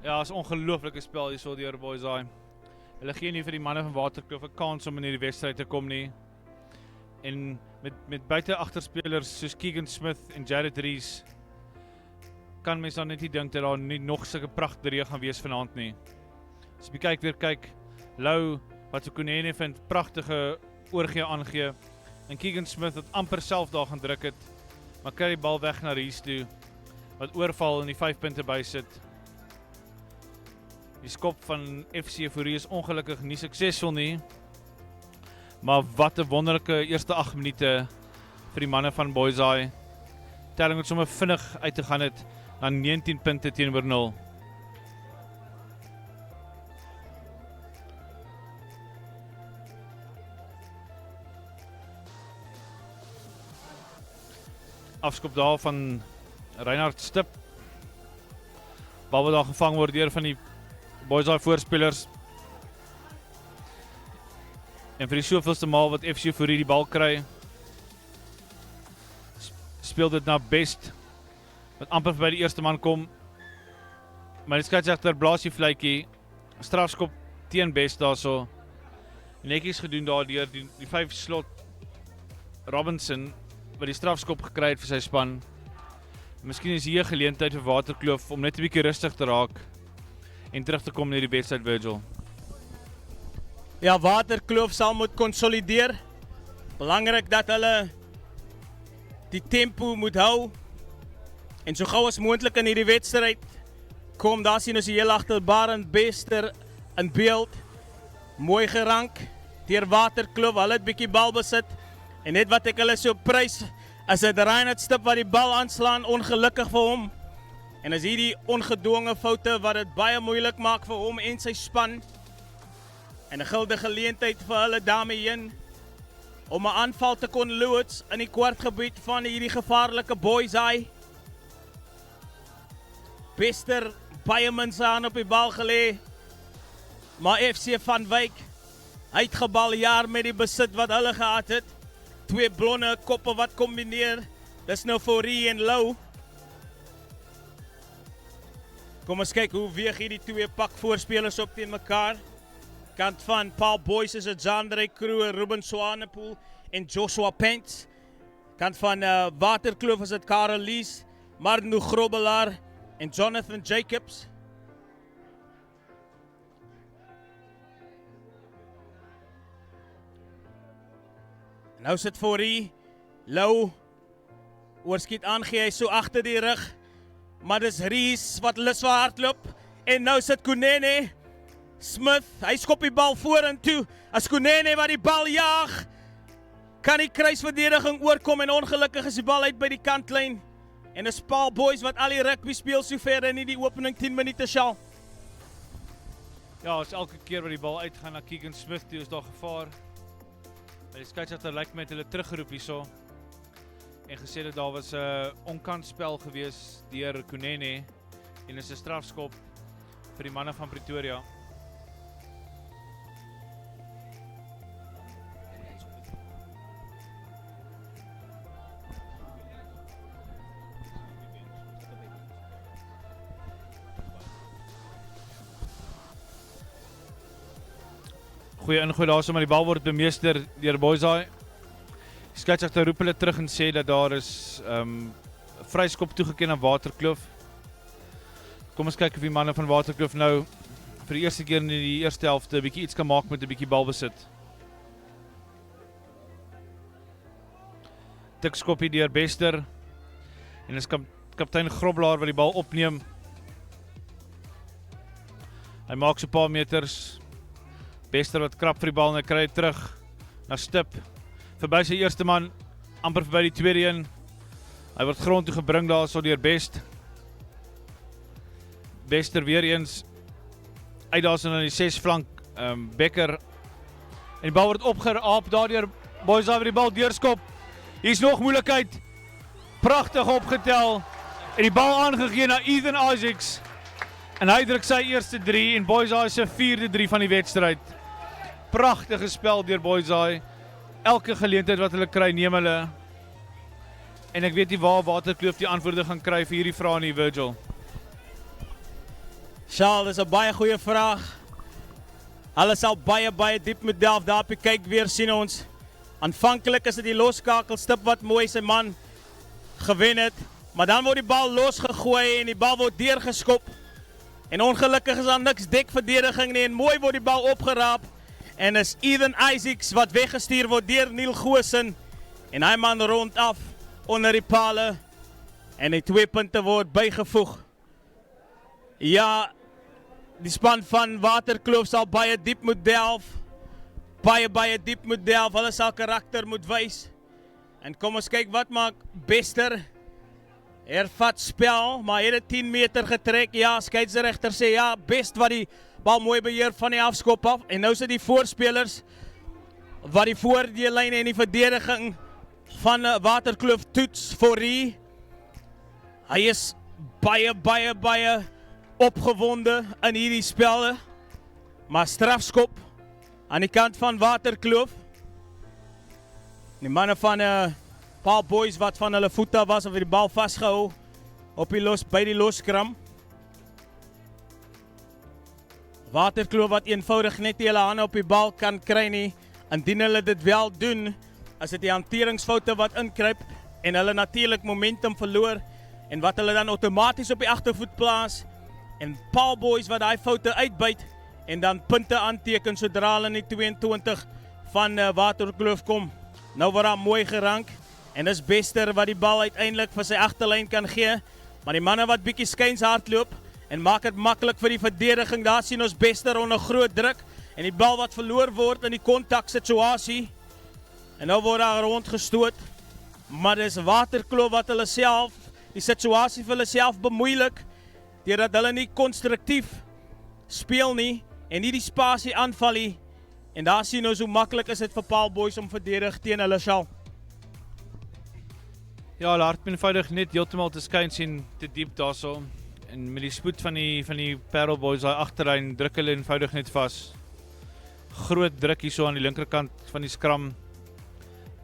Ja, is ongelooflike spel hierso deur Boys daai. Hulle gee nie vir die manne van Waterkloof 'n kans om in hierdie wedstryd te kom nie. En met buite agterspelers soos Keegan Smith en Jared Rees kan mens dan net nie dink dat daar nie nog sulke pragtige gaan wees vanaand nie. As jy weer kyk, Lou wat vir Konene vind pragtige oorgee aangee en Keegan Smith wat amper self daar gaan druk het, maar kry die bal weg na Rees toe wat oorval en die 5 punte bysit. Die skop van FC Fourie is ongelukkig nie suksesvol nie. Maar wat 'n wonderlike eerste 8 minute vir die manne van Boys daai. Telling het sommer vinnig uit te gaan het na 19 punte teenoor 0. Afskop daar van Reinhard Stip. Bal wat daar gevang word deur van die Boys daai voorspelers. En vir die soveelste maal wat FC Fourie die bal kry, speel dit na Best, wat amper by die eerste man kom. Maar die skeiedsregter blaas die fluitjie, strafskop teen Best daarso. Netjies gedoen daar deur die 5 slot Robinson wat die strafskop gekry het vir sy span. Miskien is hier 'n geleentheid vir Waterkloof om net 'n bietjie rustig te raak en terug te kom na die wedstryd, Virgil. Ja, Waterkloof sal moet konsolideer. Belangrik dat hulle die tempo moet hou. En so gou as moontlik in hierdie wedstryd kom, daar sien ons die heel agterbare Bester in beeld. Mooi gerank deur Waterkloof. Hulle het bietjie bal besit. En net wat ek hulle so prys, is dit Reinhard Stip wat die bal aanslaan, ongelukkig vir hom. En is hierdie ongedwonge foute wat dit baie moeilik maak vir hom en sy span. En 'n guldige geleentheid vir hulle daarmee om 'n aanval te kon loods in die kwartgebied van hierdie gevaarlike Boys Eye. Bester baie min se aan op die bal gelê. Maar FC van Wyk uitgebaljaar met die besit wat hulle gehad het. Twee blonde koppe wat kombineer. Dis nou Fourie en Lou. Kom ons kyk hoe weeg hierdie twee pak voorspelers op teen mekaar. Kant van Paarl Boys is het Jandre Kroe, Ruben Swanepoel en Joshua Pence. Kant van Waterkloof is het Karel Lies, Marno Grobbelaar en Jonathan Jacobs. Nou sit Fourie, Lou, oorskiet aangee, hy so agter die rug. Maar dis Ries wat lus vir hardloop. En nou sit Kunene, Smith, hy skop die bal vorentoe. As Kunene wat die bal jaag, kan die kruisverdediging oorkom en ongelukkig is die bal uit by die kantlyn. En dis Paarl Boys wat al die rugby speel sover in die opening 10 minute sal. Ja, as elke keer wat die bal uitgaan na Keegan Smith, toe is daar gevaar. Die skeieregter lyk met hulle teruggeroep hierso en gesê dat daar was 'n onkansspel gewees deur Kunene en is 'n strafskop vir die manne van Pretoria. Goeie ingooi daar so, maar die bal word bemeester deur Boys Eye. Die skeieregter roep hulle terug en sê dat daar is vryskop toegeken aan Waterkloof. Kom ons kyk of die manne van Waterkloof nou vir die eerste keer in die eerste helfte 'n bietjie iets kan maak met 'n bietjie balbesit. Tikskoppie deur Bester en is kaptein Grobbelaar wat die bal opneem. Hy maak so 'n paar meters. Bester wat krap vir die bal en hy kry dit terug na Stip. Verby sy eerste man, amper verby die tweede een. Hy word grond toe gebring daar so deur Bester weer eens uit daar so na die 6 flank Becker. En die bal word opgeraap daardeur Boys Eye wat die bal deurskop. Hier's nog moeilikheid. Pragtig opgetel en die bal aangegee na Ethan Isaacs. En hy druk sy eerste 3 en Boys Eye se 4de 3 van die wedstryd. Pragtige spel deur Boys Eye. Elke geleentheid wat hulle kry, neem hulle. En ek weet nie waar Waterkloof die antwoorde gaan kry vir hierdie vrae nie, Virgil. Charles, dis 'n baie goeie vraag. Hulle sal baie diep moet delf daar op die kyk weer sien ons. Aanvanklik is dit die loskakel Stip wat mooi sy man gewen het, maar dan word die bal losgegooi en die bal word deurgeskop. En ongelukkig is daar niks dekverdediging nie en mooi word die bal opgeraap. En is Ethan Isaacs wat weggestuur word deur Neil Goosen. En hy man rond af onder die pale. En die 2 punte word bygevoeg. Ja, die span van Waterkloof sal baie diep moet delf. Baie diep moet delf. Hulle sal karakter moet wys. En kom ons kyk wat maak Bester. Hervat spel, maar hy het 10 meter getrek. Ja, skeieregter sê ja, best wat die bal mooi beheer van die afskop af. En nou sit die voorspelers wat die voordeellyn en die verdediging van Waterkloof toets Fourie. Hy is baie opgewonde in hierdie spelle. Maar strafskop aan die kant van Waterkloof. Die manne van Paarl Boys wat van hulle voete was of die bal vasgehou op die by die loskram. Waterkloof wat eenvoudig net die hulle hande op die bal kan kry nie. Indien hulle dit wel doen, as dit die hanteringsfoute wat inkruip en hulle natuurlik momentum verloor en wat hulle dan outomaties op die agtervoet plaas en Paarl boys wat daai foute uitbuit en dan punte aanteken sodra hulle in die 22 van Waterkloof kom. Nou word daar mooi gerank en dis Bester wat die bal uiteindelik vir sy agterlyn kan gee, maar die manne wat bietjie skuins hardloop en maak dit maklik vir die verdediging. Daar sien ons Bester onder groot druk en die bal wat verloor word in die kontaksituasie. En nou word daar rondgestoot, maar dis Waterkloof wat hulle self, die situasie vir hulle self bemoeilik, deurdat hulle nie konstruktief speel nie, en nie die spasie aanval nie, en daar sien ons hoe maklik is dit vir Paarl boys om verdedig teen hulle sal. Ja, hulle hard eenvoudig net heeltemal te skuins en te diep daarso. En met die spoed van die Paarl boys daai agterlyn druk hulle eenvoudig net vas. Groot druk hierso aan die linkerkant van die skram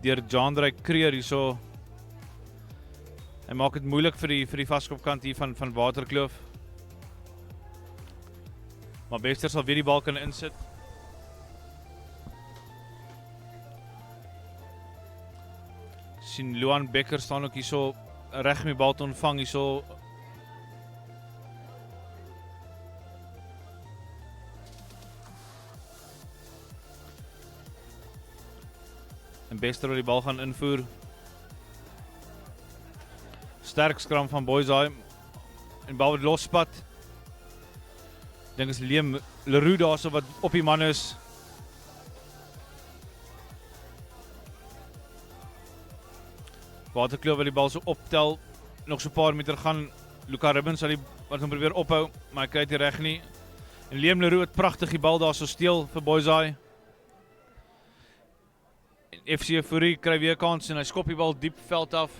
deur Jandrey Kreer hierso. Hy maak dit moeilik vir die vaskopkant hier van Waterkloof. Maar Bester sal weer die bal kan insit. Sien Luan Becker staan ook hierso reg om die bal te ontvang hierso. En Bester wil die bal gaan invoer. Sterk skram van boys daai. En bal wat losspat. Dink is Liam Leroux daarso wat op die man is. Waterkloof wil die bal so optel. Nog so 'n paar meter gaan. Luca Ribbons wat hom probeer ophou, maar hy kry dit reg nie. En Liam Leroux het pragtig die bal daar so steel vir boys daai. En FC Euphorie kry weer kans en hy skop die bal diep veld af.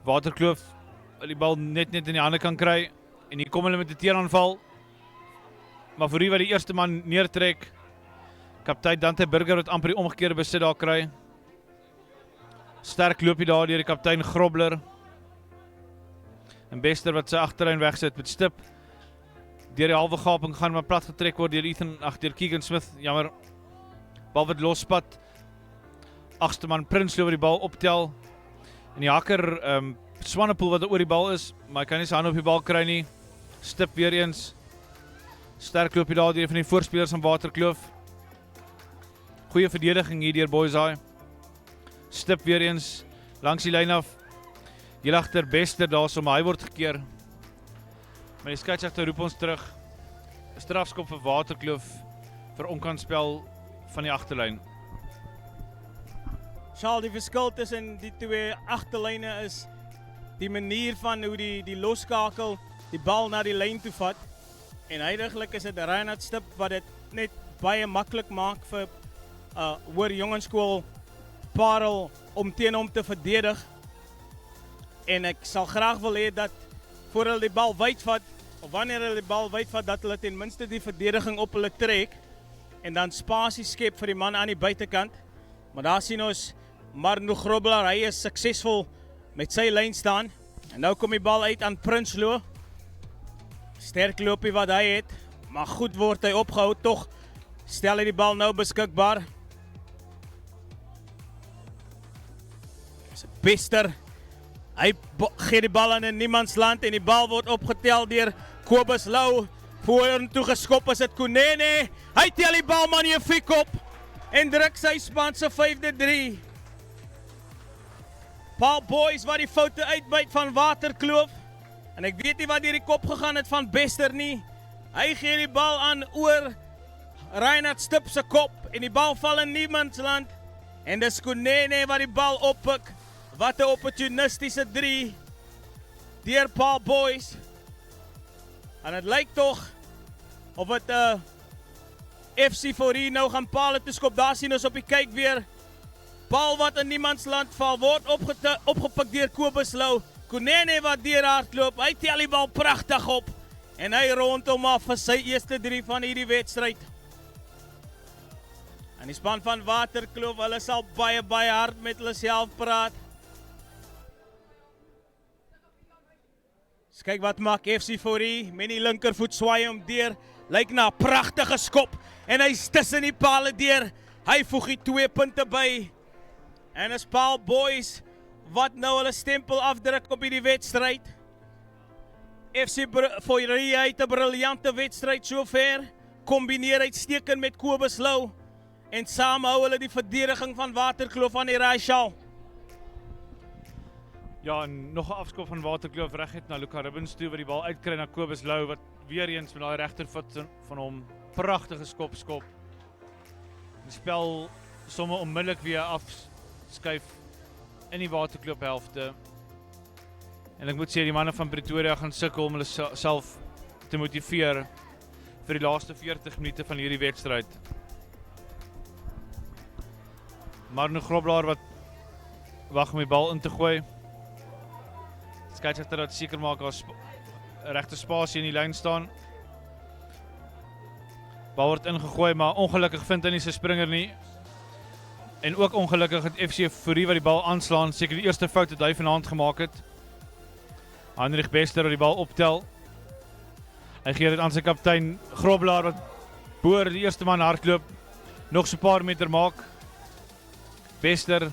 Waterkloof wil die bal net in die hande kan kry. En hier kom hulle met 'n teeraanval. Maar Euphorie wat die eerste man neertrek. Kaptein Dante Burger wat amper die omgekeerde besit daar kry. Sterk loopie daar deur die kaptein Grobler. En Bester wat sy agterlyn wegsit met stip. Deur die halwe gaping gaan maar plat getrek word deur Keegan Smith. Jammer. Bal wat losspat. Agste man Prinsloo wat die bal optel. En die hakker Swanepoel wat oor die bal is, maar hy kan nie sy hand op die bal kry nie. Stip weer eens. Sterk loopie daar deur van die voorspelers van Waterkloof. Goeie verdediging hier deur boys daai. Stip weer eens langs die lyn af. Hier agter Bester daarso, maar hy word gekeer. Maar die skeieregter roep ons terug. 'n Strafskop vir Waterkloof vir onkanspel van die agterlyn. Sal die verskil tussen die twee agterlyne is die manier van hoe die losskakel die bal na die lyn toe vat. En huidiglik is dit Reinhard Stip wat dit net baie maklik maak vir hoër jongenskool Paarl om teen hom te verdedig. En ek sal graag wil hê dat voor hulle die bal wyd vat, of wanneer hulle die bal wyd vat, dat hulle ten minste die verdediging op hulle trek en dan spasie skep vir die man aan die buitekant. Maar daar sien ons Marno Grobler, hy is suksesvol met sy lyn staan. En nou kom die bal uit aan Prinsloo. Sterk loopie wat hy het, maar goed word hy opgehou, tog stel hy die bal nou beskikbaar. Bester, hy gee die bal aan in niemandsland en die bal word opgetel deur Kobus Lou. Vorentoe geskop is dit Kunene. Hy tel die bal magnifiek op en druk sy span se 5-3. Paarl boys wat die foute uitbuit van Waterkloof. En ek weet nie wat deur die kop gegaan het van Bester nie. Hy gee die bal aan oor Reinhard Stip se kop en die bal val in niemandsland. En dis Kunene wat die bal oppik. Wat 'n opportunistiese 3 deur Paarl boys. En dit lyk tog of dit FC Euphorie nou gaan Paarl toe skop. Daar sien ons op die kyk weer. Bal wat in niemandsland val word opgepik deur Kobus Lou. Kunene wat deur hardloop. Hy tel die bal pragtig op en hy rondom af vir sy eerste 3 van hierdie wedstryd. En die span van Waterkloof, hulle sal baie hard met hulle self praat. Kyk wat maak FC Euphorie, met die linkervoet swaai hom deur, lyk na 'n pragtige skop, en hy's tussen die pale deur, hy voeg die 2 punte by, En is Paarl boys wat nou hulle stempel afdruk op hierdie wedstryd. FC Foyerie het 'n briljante wedstryd sover. Kombineer uitstekend met Kobus Lou. En saam hou hulle die verdediging van Waterkloof aan die raai. Ja, en nog 'n afskop van Waterkloof reguit na Luca Ribbons toe wat die bal uitkry na Kobus Lou wat weer eens met daai regtervoet van hom pragtige skop. Die spel somme onmiddellik weer afskuif in die Waterkloof helfte. En ek moet sê die manne van Pretoria gaan sukkel om hulle self te motiveer vir die laaste 40 minute van hierdie wedstryd. Maar nou Groblaar wat wag om die bal in te gooi. Skeieregter dat seker maak daar regte spasie in die lyn staan. Bal word ingegooi, maar ongelukkig vind hy nie sy springer nie. En ook ongelukkig het FC Foyerie wat die bal aanslaan, seker die eerste fout wat hy vanaand gemaak het. Heinrich Bester wat die bal optel. Hy gee dit aan sy kaptein Groblaar wat boor die eerste man hardloop, nog so 'n paar meter maak. Bester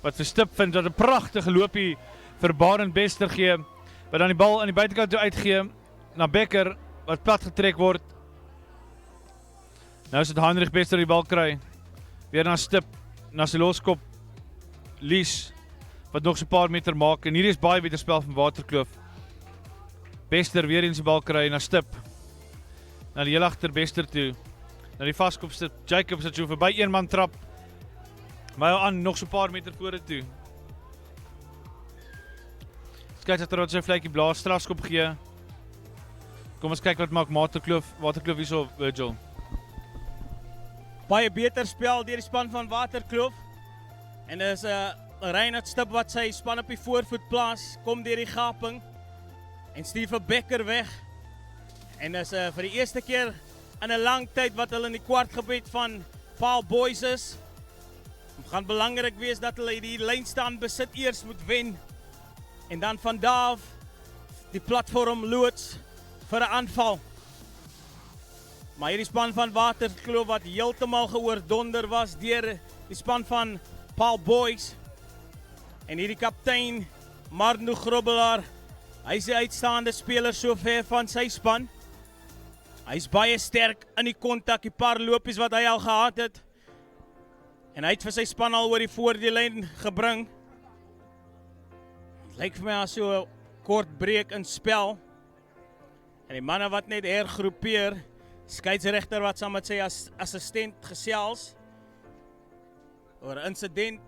wat verstip vind dat 'n pragtige loopie vir Barend Bester gee, wat dan die bal aan die buitekant toe uitgee na Becker wat plat getrek word. Nou is dit Heinrich Bester die bal kry. Weer na Stip, na sy loskop Lies wat nog so 'n paar meter maak en hierdie is baie beter spel van Waterkloof. Bester weer eens die bal kry na Stip. Na die heel agter Bester toe. Na die vaskop Stip. Jacobs het so verby een man trap. Maar aan nog so 'n paar meter vorentoe. Skeieregter het sy vletjie blaas strafskop gee. Kom ons kyk wat maak Waterkloof hierso Virgil. Baie beter spel deur die span van Waterkloof. En dis 'n Reinhard Stip wat sy span op die voorvoet plaas, kom deur die gaping. En Steve Becker weg. En dis vir die eerste keer in 'n lang tyd wat hulle in die kwartgebied van Paarl boys is. Het gaan belangrik wees dat hulle die lynstaan besit eers moet wen. En dan van daar af die platform loods vir 'n aanval. Maar hierdie span van Waterkloof wat heeltemal geoordonder was deur die span van Paarl boys. En hierdie kaptein Marno Grobbelaar, hy is die uitstaande speler sover van sy span. Hy is baie sterk in die kontak, die paar lopies wat hy al gehad het. En hy het vir sy span al oor die voordeellyn gebring. Lyk vir my as so 'n kort breek in spel. En die manne wat net hergroepeer, skeieregter wat saam met sy assistent gesels oor 'n insident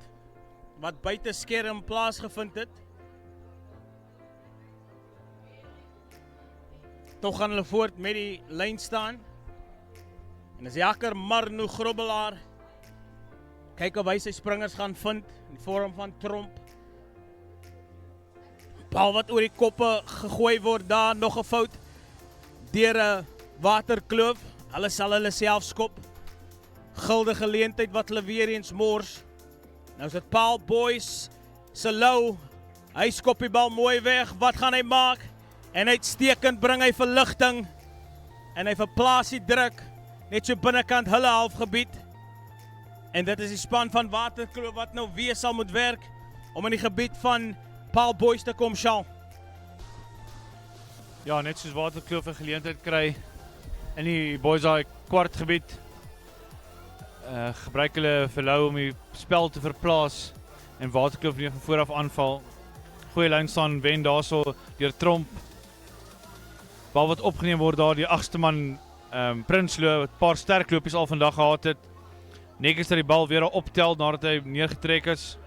wat buite skerm plaasgevind het. Toch gaan hulle voort met die lyn staan. En as jakker Marno Grobbelaar kyk of hy sy springers gaan vind in die vorm van tromp. Bal wat oor die koppe gegooi word daar, nog 'n fout deur 'n Waterkloof. Hulle sal hulle self skop. Guldige geleentheid wat hulle weer eens mors. Nou is dit Paarl boys se Lou. Hy skop die bal mooi weg. Wat gaan hy maak? En uitstekend bring hy verligting. En hy verplaas die druk net so binnekant hulle halfgebied. En dit is die span van Waterkloof wat nou weer sal moet werk om in die gebied van Paarl boys te kom sal. Ja, net soos Waterkloof 'n geleentheid kry in die boys daai kwartgebied. Gebruik hulle vir Lou om die spel te verplaas en Waterkloof nie van vooraf aanval. Goeie lyn staan wen daarso deur Tromp. Bal wat opgeneem word daar die agste man Prinsloo wat 'n paar sterk lopies al vandag gehad het. Netjies dat die bal weer optel nadat hy neergetrek is.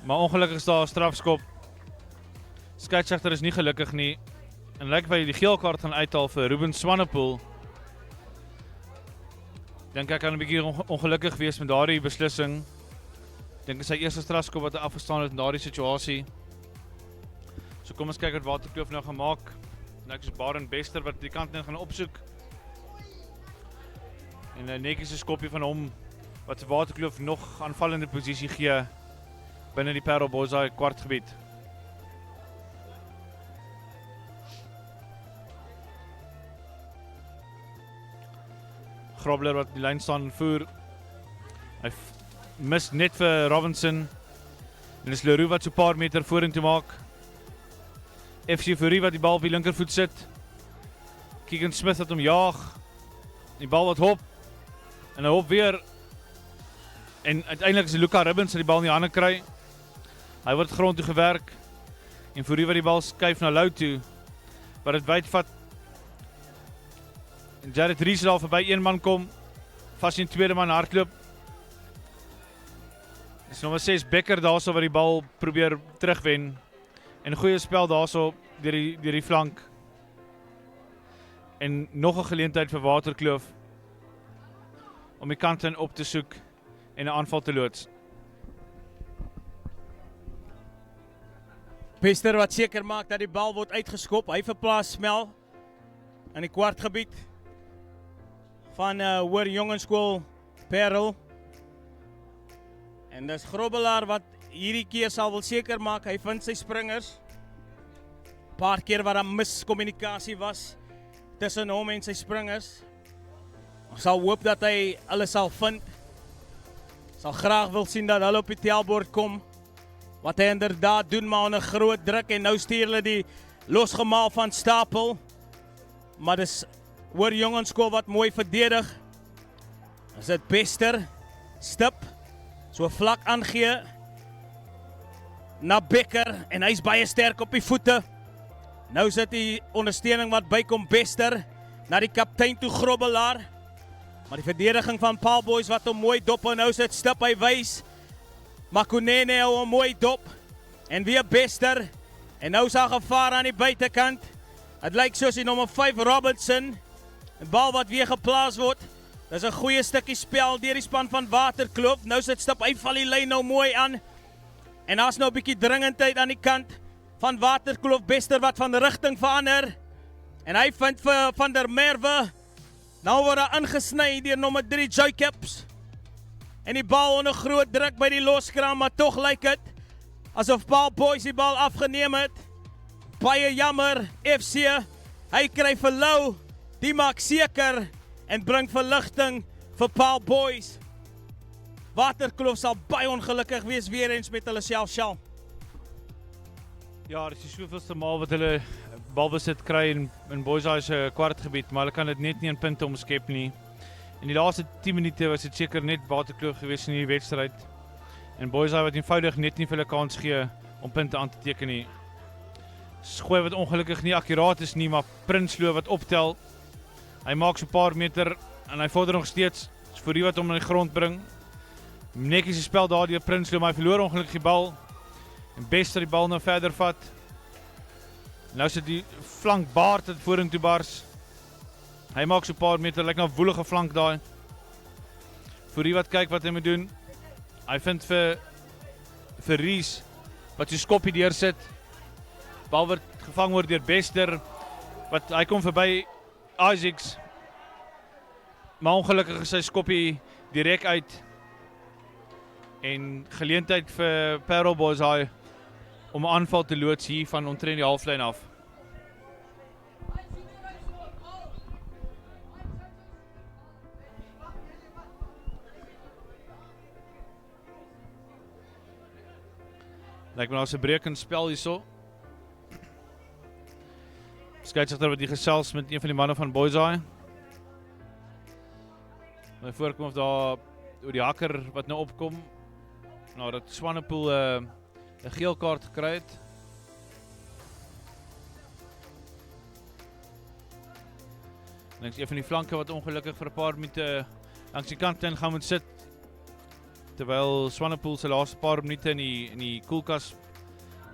Maar ongelukkig is daar 'n strafskop. Skeieregter is nie gelukkig nie. En lyk by die geel kaart gaan uithaal vir Ruben Swanepoel. Dink ek kan 'n bietjie ongelukkig wees met daardie beslissing. Dink is sy eerste strafskop wat hy afgestaan het in daardie situasie. So kom ons kyk wat Waterkloof nou gaan maak. Nou is Barend Bester wat die kant in gaan opsoek. En 'n netjiese skopjie van hom wat Waterkloof nog aanvallende posisie gee binne die Paarl boys daai kwartgebied. Grobler wat die lyn staan voer. Hy mis net vir Robinson. En dis Leroux wat so 'n paar meter vorentoe maak. FC Fury wat die bal op die linkervoet sit. Keegan Smith wat hom jaag. Die bal wat hop. En hy hop weer. En uiteindelik is Luka Ribbons wat die bal in die hande kry. Hy word grond toe gewerk. En Fury wat die bal skuif na Lou toe. Wat dit wyd vat. En Jared Rees daar verby een man kom. Vas in tweede man hardloop. Dis nommer 6 Becker daarso wat die bal probeer terugwen. En goeie spel daarso deur die flank. En nog 'n geleentheid vir Waterkloof om die kant in op te soek en 'n aanval te loods. Bester wat seker maak dat die bal word uitgeskop. Hy verplaas Smel in die kwartgebied van Hoër Jongenskool Paarl. En dis Grobbelaar wat hierdie keer sal wil seker maak, hy vind sy springers. Paar keer waar daar miskommunikasie was tussen hom en sy springers. Ons sal hoop dat hy hulle sal vind. Sal graag wil sien dat hulle op die telbord kom. Wat hy inderdaad doen, maar onder groot druk. En nou stuur hulle die losgemaal van Stapel. Maar dis Hoër Jongenskool wat mooi verdedig. Is dit Bester, stip, so vlak aangee na Becker en hy's baie sterk op die voete. Nou sit die ondersteuning wat bykom Bester na die kaptein toe Grobbelaar. Maar die verdediging van Paarl Boys wat hom mooi dop en nou sit stip, hy wys. Makunene hou hom mooi dop en weer Bester. En nou is daar gevaar aan die buitekant. Het lyk soos die nommer 5 Robertson. 'n Bal wat weer geplaas word. Dis 'n goeie stukkie spel deur die span van Waterkloof. Nou sit stip, hy val die lyn nou mooi aan. En daar's nou 'n bietjie dringendheid aan die kant van Waterkloof. Bester wat van rigting verander. En hy vind vir Van der Merwe. Nou word hy ingesny deur nommer 3 Jacobs. En die bal onder groot druk by die loskraam, maar tog lyk dit asof Paarl Boys die bal afgeneem het. Baie jammer, FC. Hy kry vir Lou. Die maak seker en bring verligting vir Paarl Boys. Waterkloof sal baie ongelukkig wees weer eens met hulle self. Ja, dit is soveelste maal wat hulle balbesit kry in Boysay se kwartgebied, maar hulle kan dit net nie in punte omskep nie. In die laaste 10 minute was dit seker net Waterkloof gewees in hierdie wedstryd. En Boysay wat eenvoudig net nie vir hulle kans gee om punte aan te teken nie. Gooi wat ongelukkig nie akkuraat is nie, maar Prinsloo wat optel. Hy maak so 'n paar meter en hy vorder nog steeds. Dis vir die wat hom aan die grond bring. Netjies die spel daar deur Prinsloo, maar hy verloor ongelukkig die bal. En Bester die bal nou verder vat. Nou sit die flank Baart het vorentoe bars. Hy maak so 'n paar meter, lyk nou 'n woelige flank daai. Vir die wat kyk wat hy moet doen. Hy vind vir Rees wat sy skoppie deursit. Bal word gevang word deur Bester. Wat hy kom verby Isaacs. Maar ongelukkig is sy skoppie direk uit. En geleentheid vir Paarl Boys om 'n aanval te loods hier van omtrent die halflyn af. Lyk my daar's 'n breek in spel hierso. Skeieregter wat die gesels met een van die manne van Boysay. My voorkom of daar oor die hakker wat nou opkom. Nou dat Swanepoel 'n geel kaart gekry het. En ek is een van die flanke wat ongelukkig vir 'n paar minute langs die kant in gaan moet sit. Terwyl Swanepoel se laaste paar minute in die koelkas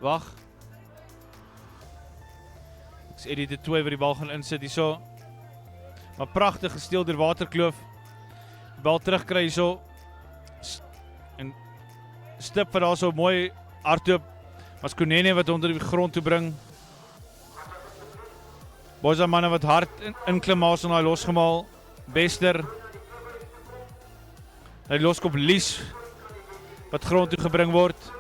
wag. Ek is Eddie de Toey wat die bal gaan insit hierso. Maar pragtig gesteel deur Waterkloof. Die bal terugkry hierso. En stip wat daar so mooi hardloop. Was Konene wat onder die grond toe bring. Boysay manne wat hard inklim maar en hy losgemaal. Bester. Hy loskop Lies wat grond toe gebring word.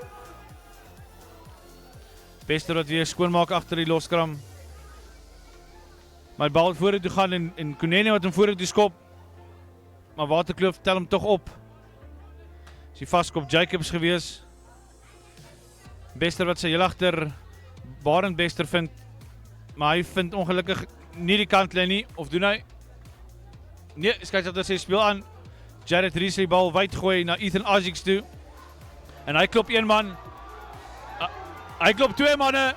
Bester wat weer skoonmaak agter die loskram. Maar die bal vorentoe gaan en Konene wat hom vorentoe skop. Maar Waterkloof tel hom tog op. Is die vaskop Jacobs gewees. Bester wat sy heel agter Barend Bester vind. Maar hy vind ongelukkig nie die kantlyn nie. Of doen hy? Nee, skeiersregter sê speel aan. Jared Rees die bal wyd gooi na Ethan Isaacs toe. En hy klop een man. Hy klop twee manne.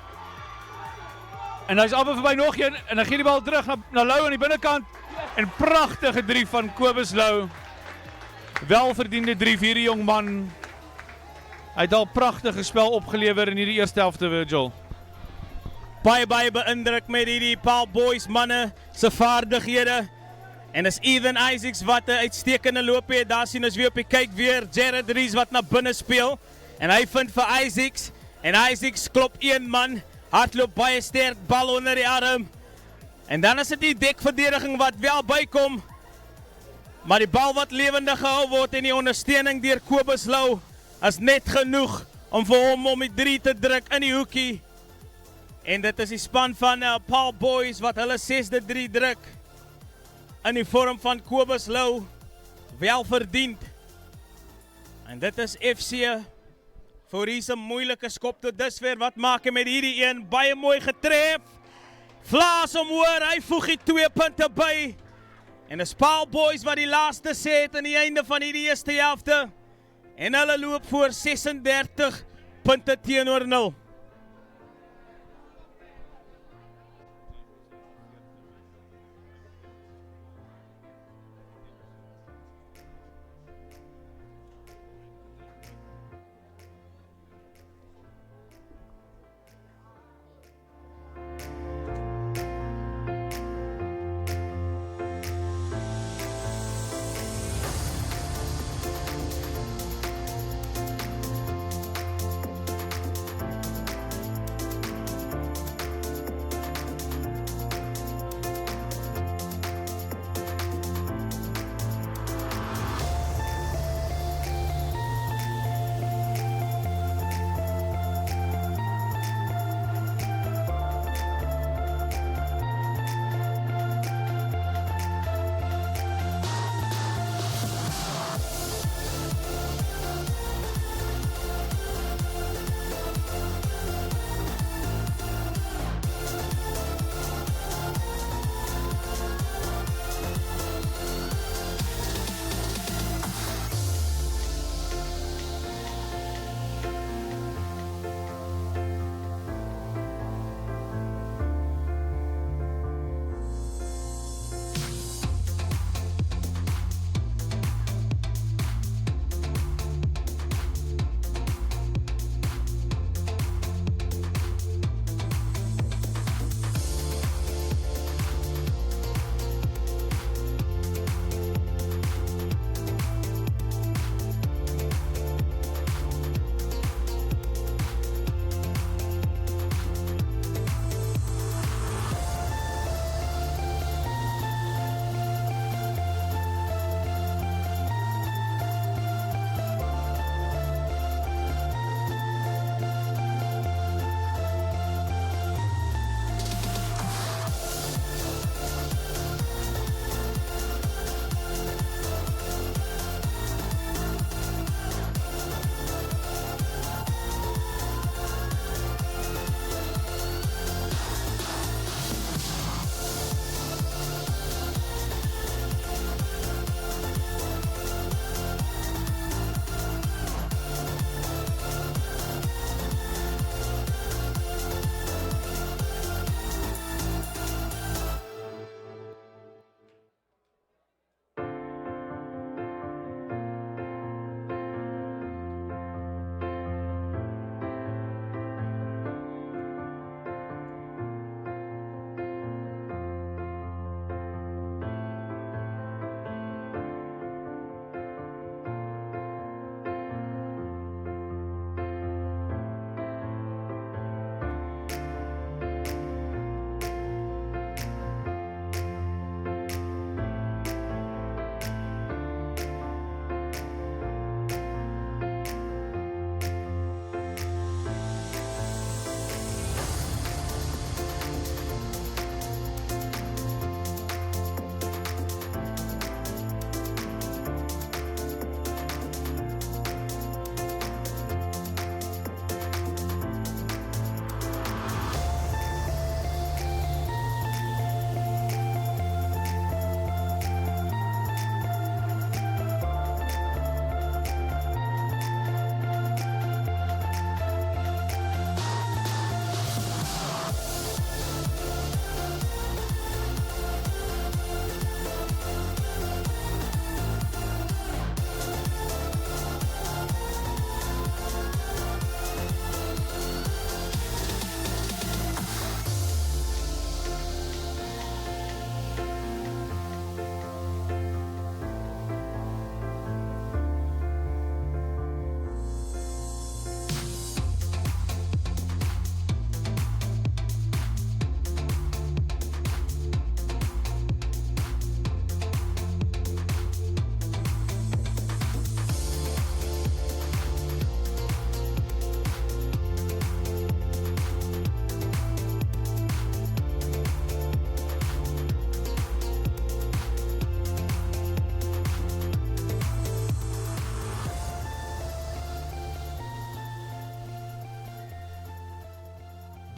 En hy's amper verby nog een. En hy gee die bal terug na Lou aan die binnekant. En pragtige 3 van Kobus Lou. Welverdiende 3 vir die jong man. Hy het al pragtige spel opgelewer in hierdie eerste helfte, Virgil. Baie beïndruk met hierdie Paarl Boys manne se vaardighede. En is Ethan Isaacs wat 'n uitstekende loop het. Daar sien ons weer op die kyk weer Jared Rees wat na binne speel. En hy vind vir Isaacs. En Isaacs klop een man. Hardloop baie sterk, bal onder die arm. En dan is dit die dekverdediging wat wel bykom. Maar die bal wat lewendig gehou word en die ondersteuning deur Kobus Lou is net genoeg om vir hom om die 3 te druk in die hoekie. En dit is die span van Paarl Boys wat hulle 6de 3 druk. In die vorm van Kobus Lou. Wel verdiend. En dit is FC. Voor hier 'n moeilike skop tot dusver. Wat maak hy met hierdie een? Baie mooi getref. Vlaas omhoor, hy voeg die 2 punte by. En dis Paarl Boys wat die laaste sê het aan die einde van hierdie eerste helfte. En hulle loop voor 36 punte teenoor 0.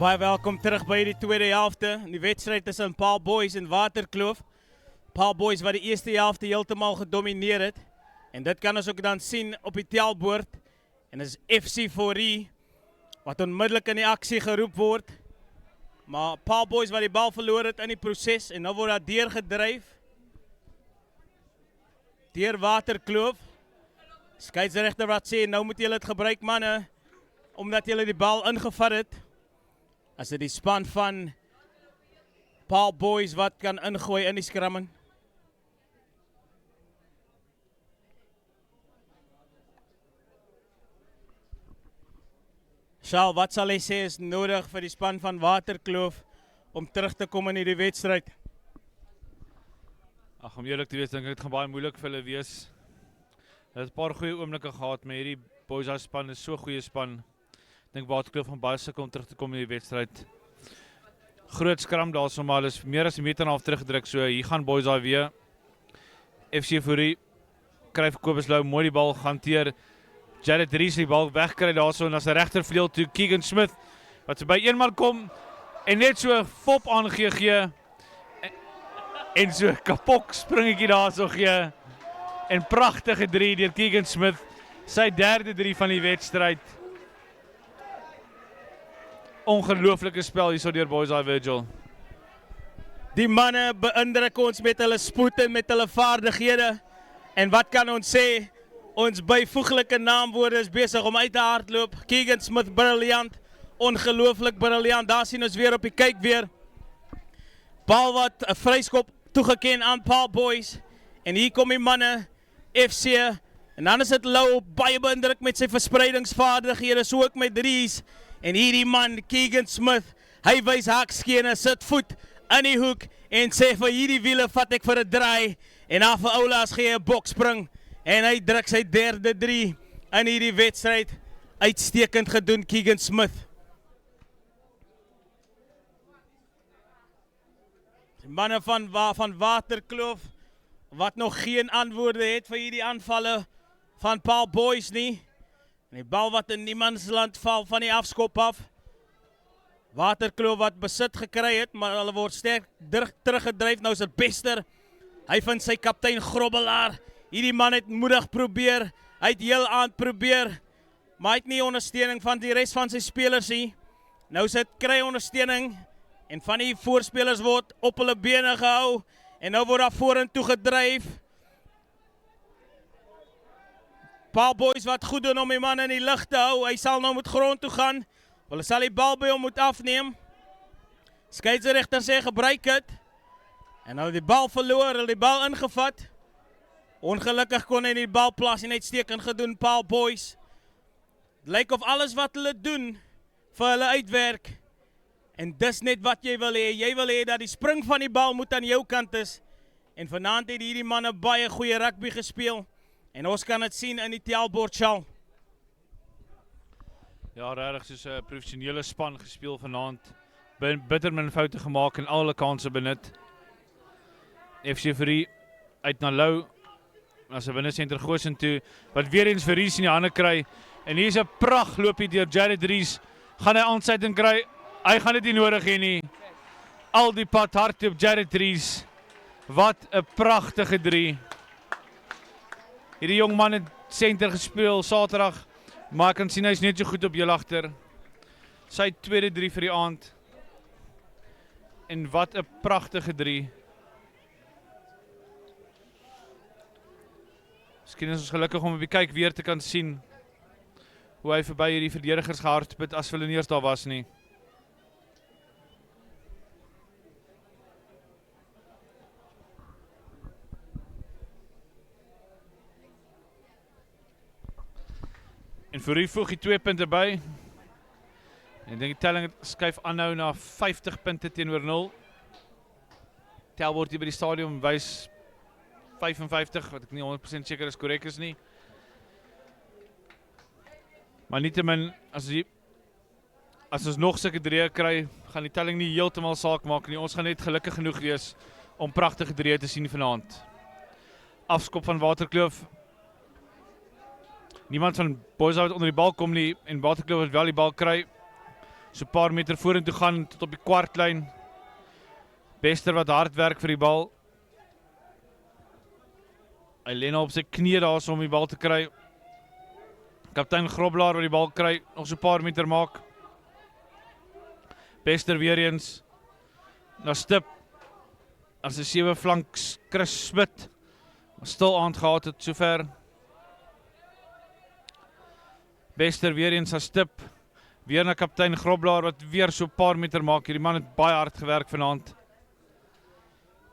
Baie welkom terug by die tweede helfte. Die wedstryd tussen Paarl Boys en Waterkloof. Paarl Boys wat die eerste helfte heeltemal gedomineer het. En dit kan ons ook dan sien op die telbord. En dis FC4E wat onmiddellik in die aksie geroep word. Maar Paarl Boys wat die bal verloor het in die proses en nou word daar deurgedryf. Deur Waterkloof. Skeiedsregter wat sê, nou moet julle dit gebruik manne, omdat julle die bal ingevat het. As dit die span van Paarl Boys wat kan ingooi in die skramming. Sjaal, wat sal hy sê is nodig vir die span van Waterkloof om terug te kom in hierdie wedstryd? Ag, om eerlik te wees, dink ek dit gaan baie moeilik vir hulle wees. Hulle het 'n paar goeie oomblikke gehad, maar hierdie Boys span is so 'n goeie span. Ek dink Waterkloof gaan baie sukkel om terug te kom in die wedstryd. Groot skram daarso, maar hulle is meer as 'n meter en 'n half teruggedruk, so hier gaan Boys daar weer. FC4E kry vir Kobus Lou mooi die bal hanteer. Jared Ries die bal wegkry daarso en as 'n regtervleuel toe Keegan Smith wat so by een man kom en net so fop aangegee en so kapok springetjie daarso gee. En pragtige 3 deur Keegan Smith, sy derde 3 van die wedstryd. Ongelooflike spel hierso deur Boys Virgil. Die manne beïndruk ons met hulle spoed en met hulle vaardighede. En wat kan ons sê? Ons byvoeglike naamwoorde is besig om uit te hardloop. Keegan Smith briljant, ongelooflik briljant. Daar sien ons weer op die kyk weer. Bal wat 'n vryskop toegeken aan Paarl Boys. En hier kom die manne, FC. En dan is dit Lou baie beïndruk met sy verspreidingsvaardighede, so ook met Ries. En hierdie man, Keegan Smith, hy wys hakskene, sit voet in die hoek en sê vir hierdie wiele vat ek vir 'n draai. En dan vir Oulaas gee 'n bokspring. En hy druk sy derde 3 in hierdie wedstryd. Uitstekend gedoen, Keegan Smith. Die manne van Waterkloof, wat nog geen antwoorde het vir hierdie aanvalle van Paarl Boys nie. En die bal wat in niemandsland val van die afskop af. Waterkloof wat besit gekry het, maar hulle word sterk teruggedryf. Nou is dit Bester. Hy vind sy kaptein Grobbelaar. Hierdie man het moedig probeer. Hy het heel aand probeer. Maar hy het nie ondersteuning van die res van sy spelers nie. Nou is dit kry ondersteuning. En van die voorspelers word op hulle bene gehou. En nou word daar vorentoe gedryf. Paarl Boys wat goed doen om die man in die lug te hou. Hy sal nou met grond toe gaan. Hulle sal die bal by hom moet afneem. Skeiedsregter sê gebruik dit. En nou die bal verloor, hulle die bal ingevat. Ongelukkig kon hy die bal plaas en uitstekend gedoen, Paarl Boys. Het lyk of alles wat hulle doen vir hulle uitwerk. En dis net wat jy wil hê. Jy wil hê dat die spring van die bal moet aan jou kant is. En vanaand het hierdie manne baie goeie rugby gespeel. En ons kan dit sien in die telbord sal. Ja, regtig soos 'n professionele span gespeel vanaand. Bitter min foute gemaak en al hulle kansse benut. FC4E uit na Lou. As 'n binnensenter Goosen toe, wat weer eens vir Ries in die hande kry. En hier is 'n pragt loopie deur Jared Ries. Gaan hy aansluiting kry? Hy gaan dit nie nodig hê nie. Al die pad hard op Jared Ries. Wat 'n pragtige 3. Hierdie jong man het senter gespeel Saterdag, maar ek kan sien hy's net so goed op heel agter. Sy tweede 3 vir die aand. En wat 'n pragtige 3. Miskien is ons gelukkig om op die kyk weer te kan sien hoe hy verby hierdie verdedigers gehardloop het as hulle nie eers daar was nie. En vir voeg hy 2 punte by. En ek dink die telling skuif aanhou na 50 punte teenoor 0. Telbord hier by die stadion wys 55, wat ek nie 100% seker is korrek is nie. Maar nietemin, as ons nog sulke 3 kry, gaan die telling nie heeltemal saak maak nie. Ons gaan net gelukkig genoeg wees om pragtige 3 te sien vanaand. Afskop van Waterkloof. Niemand van Boys wat onder die bal kom nie, en Waterkloof wat wel die bal kry. So 'n paar meter vorentoe gaan tot op die kwartlyn. Bester wat hard werk vir die bal. Hy lê nou op sy knie daar so om die bal te kry. Kaptein Groblaar wat die bal kry, nog so 'n paar meter maak. Bester weer eens na stip. As 'n 7 flank Chris Smit. Stil aand gehad het sover. Bester weer eens na stip. Weer na kaptein Groblaar wat weer so 'n paar meter maak. Hierdie man het baie hard gewerk vanaand.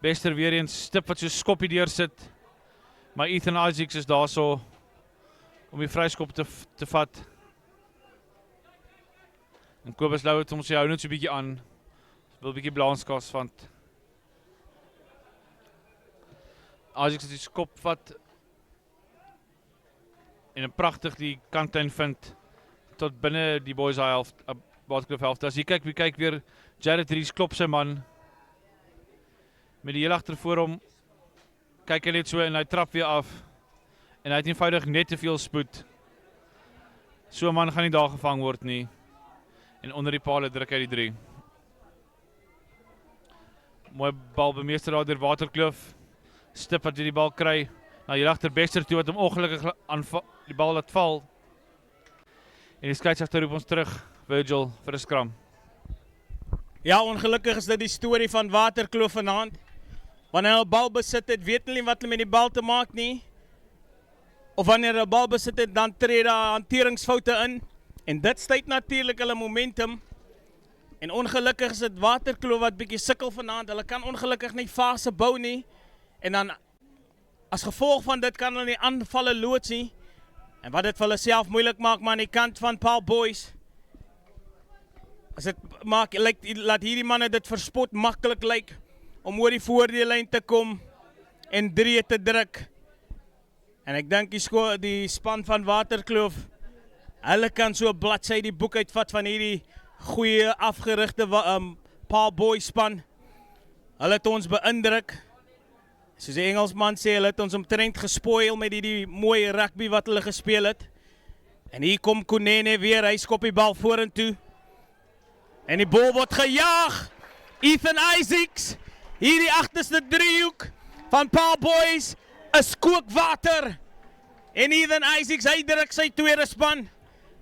Bester weer eens stip wat so skoppie deur sit. Maar Ethan Isaacs is daar so om die vryskop te vat. En Kobus Lou het ons hou net so 'n bietjie aan. Wil 'n bietjie blanskas van. Isaacs het die skop vat en 'n pragtig die kantlyn vind tot binne die boys half, Waterkloof helft. As jy kyk, wie kyk weer, Jared Rees klop sy man met die heel agter voor hom. Kyk hy net so en hy trap weer af. En hy het eenvoudig net te veel spoed. So 'n man gaan nie daar gevang word nie. En onder die paal druk hy die 3. Mooi bal bemeester daar deur Waterkloof. Stip wat die bal kry. Nou hier agter Bester toe wat hom ongelukkig die bal laat val. En die skeieregter roep ons terug, Virgil, vir 'n skram. Ja, ongelukkig is dit die storie van Waterkloof vanaand. Wanneer hulle bal besit het, weet hulle nie wat hulle met die bal te maak nie. Of wanneer hulle bal besit het, dan tree daar hanteringsfoute in. En dit stuit natuurlik hulle momentum. En ongelukkig is dit Waterkloof wat bietjie sukkel vanaand. Hulle kan ongelukkig nie fase bou nie. En dan as gevolg van dit kan hulle nie aanvalle loods nie. En wat dit vir hulle self moeilik maak, maar aan die kant van Paarl boys. As dit maak, laat hierdie manne dit verspot maklik lyk om oor die voordeellyn te kom en 3 te druk. En ek dink die span van Waterkloof, hulle kan so 'n bladsy die boek uitvat van hierdie goeie afgerigte Paarl boys span. Hulle het ons beïndruk. Soos die Engelsman sê, hulle het ons omtrent gespoil met die mooie rugby wat hulle gespeel het. En hier kom Kunene weer, hy skop die bal vorentoe. En die bal word gejaag. Ethan Isaacs, hier die agterste driehoek van Paarl boys, is kookwater. En Ethan Isaacs, hy druk sy tweede span.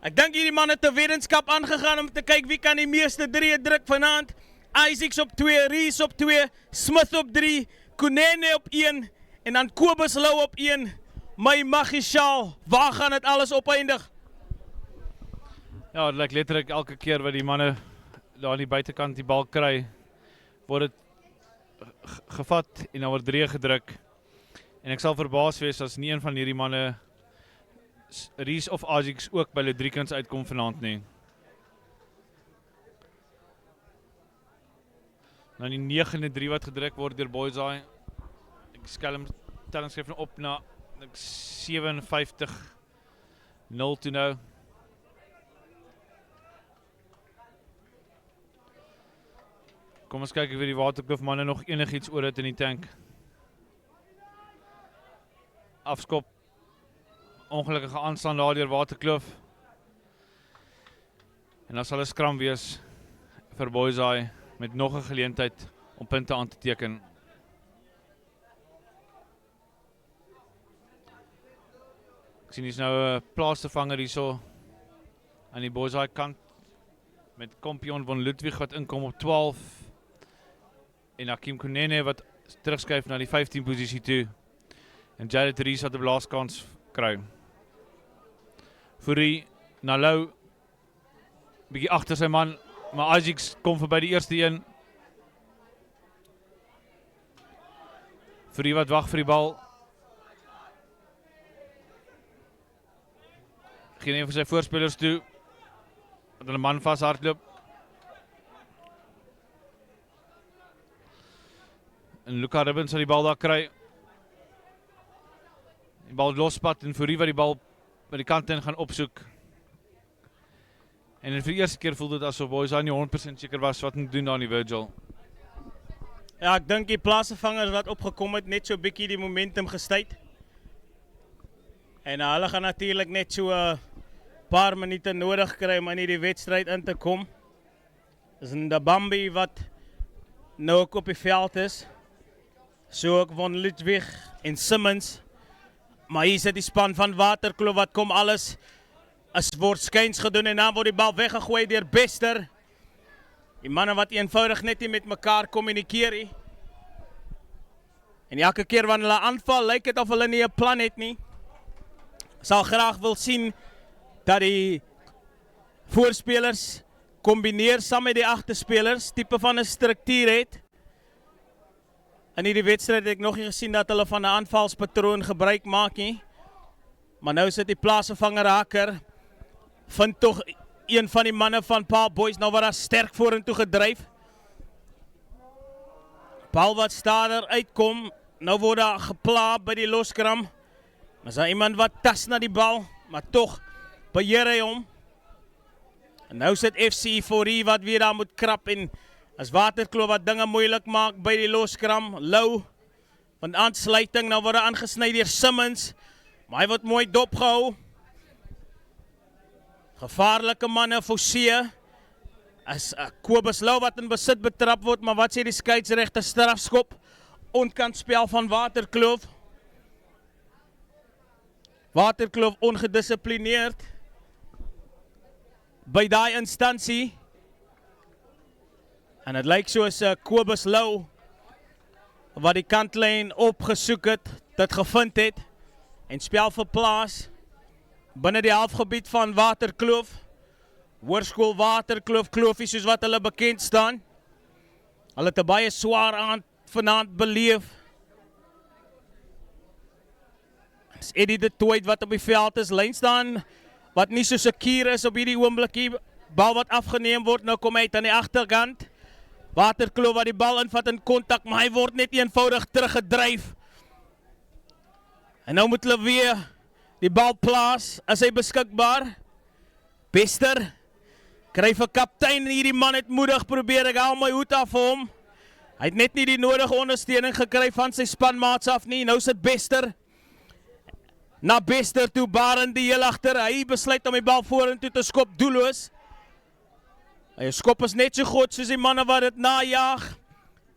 Ek dink hierdie man het 'n weddenskap aangegaan om te kyk wie kan die meeste 3 druk vanaand. Isaacs op 2, Rees op 2, Smith op 3, Kunene op 1 en dan Kobus Lou op 1. My Magisaal, waar gaan dit alles opeindig? Ja, dit lyk letterlik elke keer wat die manne daar aan die buitekant die bal kry, word dit gevat en dan word 3 gedruk. En ek sal verbaas wees as nie een van hierdie manne, Rees of Isaacs, ook by hulle 3 kants uitkom vanaand nie. Nou die 9e 3 wat gedruk word deur Boys Eye. Ek skelm tellingskrif nou op na 57-0 toe nou. Kom ons kyk of die Waterkloof manne nog enigiets oor het in die tank. Afskop. Ongelukkige aanslaan daar deur Waterkloof. En dan sal 'n skram wees vir Boys Eye met nog 'n geleentheid om punte aan te teken. Ek sien hier's nou 'n plaasvervanger hierso aan die Boys Eye kant met Kompion van Ludwig wat inkom op 12 en Hakim Kunene wat terugskuif na die 15 posisie toe en Jared Rees wat 'n blaaskans kry. Fourie na Lou, bietjie agter sy man, maar Isaacs kom verby die eerste een. Fourie wat wag vir die bal. Geen een van sy voorspelers toe, wat hulle man vast hardloop. En Luca Ribbons sal die bal daar kry. Die bal losspat en Fourie wat die bal by die kant in gaan opsoek. En vir die eerste keer voel dit asof Boys Eye nie 100% seker was wat moet doen daar in die Virgil. Ja, ek dink die plaasvervangers wat opgekom het net so bietjie die momentum gestuit. En hulle gaan natuurlik net so 'n paar minute nodig kry om in hierdie wedstryd in te kom. is Ndabambi wat nou ook op die veld is. So ook Von Ludwig en Simmons. Maar hier sit die span van Waterkloof wat kom alles as word skyns gedoen en dan word die bal weggegooi deur Bester. Die manne wat eenvoudig net nie met mekaar kommunikeer nie. En elke keer wanneer hulle aanval, lyk dit of hulle nie 'n plan het nie. Sal graag wil sien dat die voorspelers kombineer saam met die agterspelers, tipe van 'n struktuur het. In hierdie wedstryd het ek nog nie gesien dat hulle van 'n aanvalspatroon gebruik maak nie. Maar nou sit die plaasevanger Haker, vind tog een van die manne van Paarl Boys nou wat daar sterk vorentoe gedryf. Paarl wat stader uitkom, nou word daar gepla by die loskram. Is daar iemand wat tas na die bal, maar tog beheer hy hom. En nou sit FC voor hier wat weer daar moet krap en as Waterkloof wat dinge moeilik maak by die loskram. Lou van aansluiting, nou word hy aangesny deur Simmons, maar hy word mooi dopgehou. Gevaarlike manne, Forsie, as Kobus Lou wat in besit betrap word, maar wat sê die skeiedsregter? Strafskop, ontkant spel van Waterkloof. Waterkloof ongedisciplineerd by daai instansie. En het lyk soos Kobus Lou wat die kantlyn opgesoek het, dit gevind het en spel verplaas binne die halfgebied van Waterkloof. Hoërskool Waterkloof, Kloofie soos wat hulle bekend staan. Hulle het 'n baie swaar aand vanaand beleef. Dis Eddie de Toit wat op die veld is, lyn staan wat nie so seker is op hierdie oomblikie. Bal wat afgeneem word, nou kom hy uit aan die agterkant. Waterkloof wat die bal invat in kontak, maar hy word net eenvoudig teruggedryf. En nou moet hulle weer die bal plaas, is hy beskikbaar. Bester, kryf 'n kaptein, hierdie man het moedig probeer, ek haal my hoed af vir hom. Hy het net nie die nodige ondersteuning gekry van sy spanmaats af nie, nou sit Bester. Na Bester toe, Barend die heel agter, hy besluit om die bal vorentoe te skop, doelloos. Hy skop is net so goed soos die manne wat dit najaag.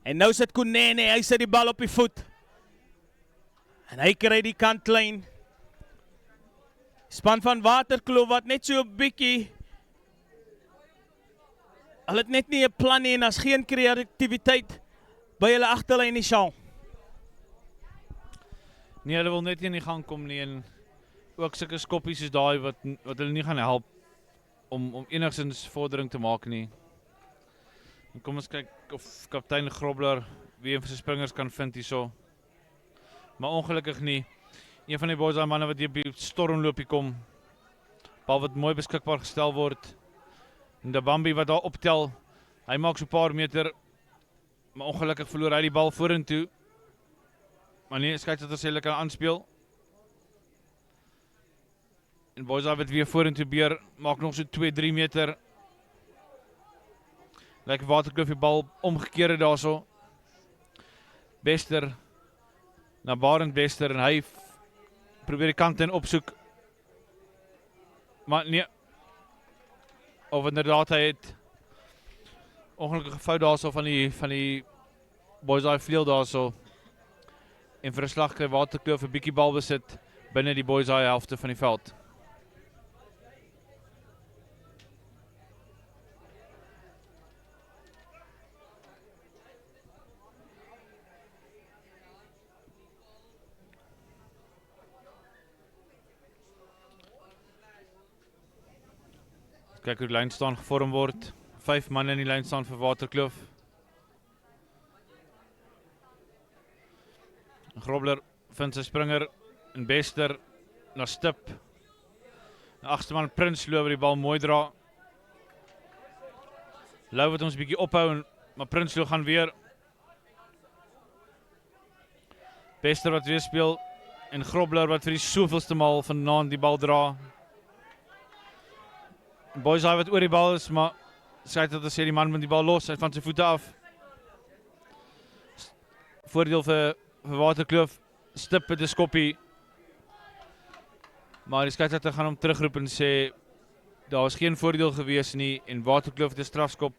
En nou sit Konene, hy sit die bal op die voet. En hy kry die kantlyn. Span van Waterkloof wat net so 'n bietjie, hulle het net nie 'n plan nie en as geen kreatiwiteit by hulle agterlyn nie, Shaal. Nee, hulle wil net nie in die gang kom nie en ook sulke skoppies soos daai wat hulle nie gaan help om enigstens vordering te maak nie. En kom ons kyk of kaptein Grobler wie een van sy springers kan vind hierso. Maar ongelukkig nie. Een van die boys, daai manne wat hier op die stormloopie kom. Bal wat mooi beskikbaar gestel word. En Ndabambi wat daar optel. Hy maak so 'n paar meter, maar ongelukkig verloor hy die bal vorentoe. Maar nee, skeiedsregter sê hulle kan aanspeel. En boys daar wat weer vorentoe beer, maak nog so 2-3 meter. Lyk Waterkloof die bal omgekeerde daarso. Bester na Barend Bester en hy probeer die kant in opsoek. Maar nee. Of inderdaad hy het ongelukkige fout daarso van die boys daar vleuel daarso. En vir 'n slag kry Waterkloof 'n bietjie bal besit binne die boys daar helfte van die veld. Kyk hoe die lyn staan gevorm word. 5 manne in die lyn staan vir Waterkloof. Grobler vind sy springer en Bester na stip. Die agste man Prinsloo wat die bal mooi dra. Lou wat ons bietjie ophou, maar Prinsloo gaan weer. Bester wat weer speel en Grobler wat vir die soveelste maal vanaand die bal dra. Boys hy wat oor die bal is, maar skeiedsregter sê die man met die bal los, hy van sy voete af. Voordeel vir Waterkloof, stip met die skoppie. Maar die skeiedsregter gaan hom terugroep en sê daar was geen voordeel gewees nie en Waterkloof het 'n strafskop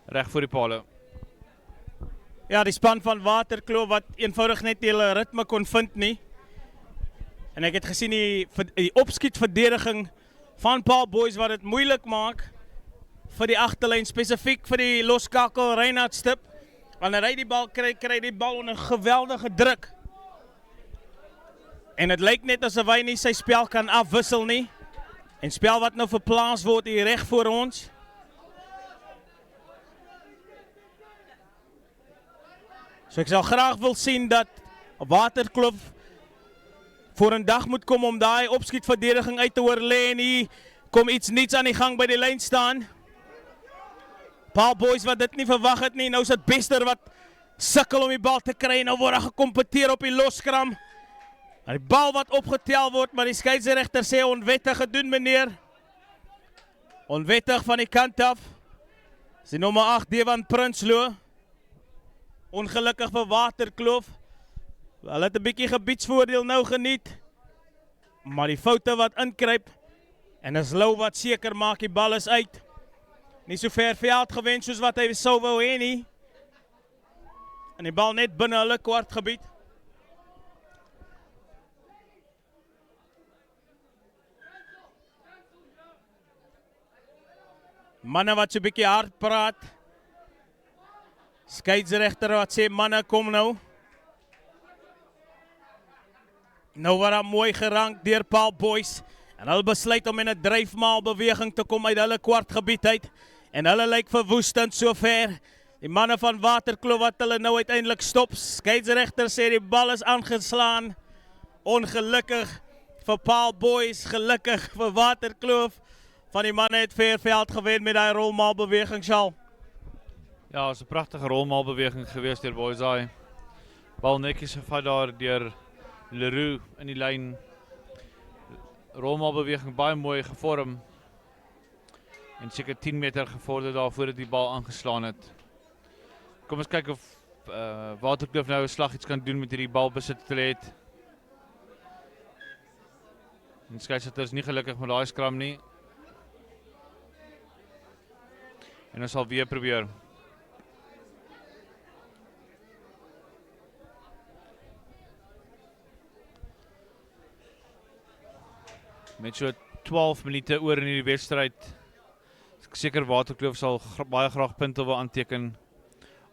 reg voor die pale. Ja, die span van Waterkloof wat eenvoudig net die hele ritme kon vind nie. En ek het gesien die opskietverdediging van Paarl boys wat het moeilik maak vir die agterlyn, spesifiek vir die loskakel Reinhard Stip. Wanneer hy die bal kry die bal onder geweldige druk. En het lyk net asof hy nie sy spel kan afwissel nie. En spel wat nou verplaas word hier reg voor ons. So ek sal graag wil sien dat Waterkloof voor 'n dag moet kom om daai opskietverdediging uit te oorlê en hier kom iets niets aan die gang by die lyn staan. Paarl boys wat dit nie verwag het nie, nou is dit Bester wat sukkel om die bal te kry en nou word gekompeteer op die loskram. Die bal wat opgetel word, maar die skeieregter sê onwettig gedoen meneer. Onwettig van die kant af. Dis die nommer 8 Dewan Prinsloo. Ongelukkig vir Waterkloof. Hulle het 'n bietjie gebiedsvoordeel nou geniet. Maar die foute wat inkruip en is Lou wat seker maak die bal is uit. Nie so ver veld gewen soos wat hy sou wou hê nie. En die bal net binne hulle kwartgebied. Manne wat so 'n bietjie hard praat. Skeieregter wat sê manne kom nou. Nou word daar mooi gerank deur Paarl boys. En hulle besluit om in 'n dryfmaal beweging te kom uit hulle kwartgebied uit. En hulle lyk verwoestend sover. Die manne van Waterkloof wat hulle nou uiteindelik stop. Skeieregter sê die bal is aangeslaan. Ongelukkig vir Paarl boys, gelukkig vir Waterkloof. Van die manne het veerveld gewen met die rolmaalbeweging sal. Ja, het is 'n pragtige rolmaalbeweging gewees deur boys daai. Bal netjies gevat daar deur Leroux in die lyn. Rolmaalbeweging baie mooi gevorm. En seker 10 meter gevorder daar voordat die bal aangeslaan het. Kom ons kyk of Waterkloof nou 'n slag iets kan doen met hierdie balbesit wat hulle het. En skeieregter is nie gelukkig met daai skram nie. En ons sal weer probeer. Met so 12 minute oor in die wedstryd. Ek seker Waterkloof sal baie graag punte wil aanteken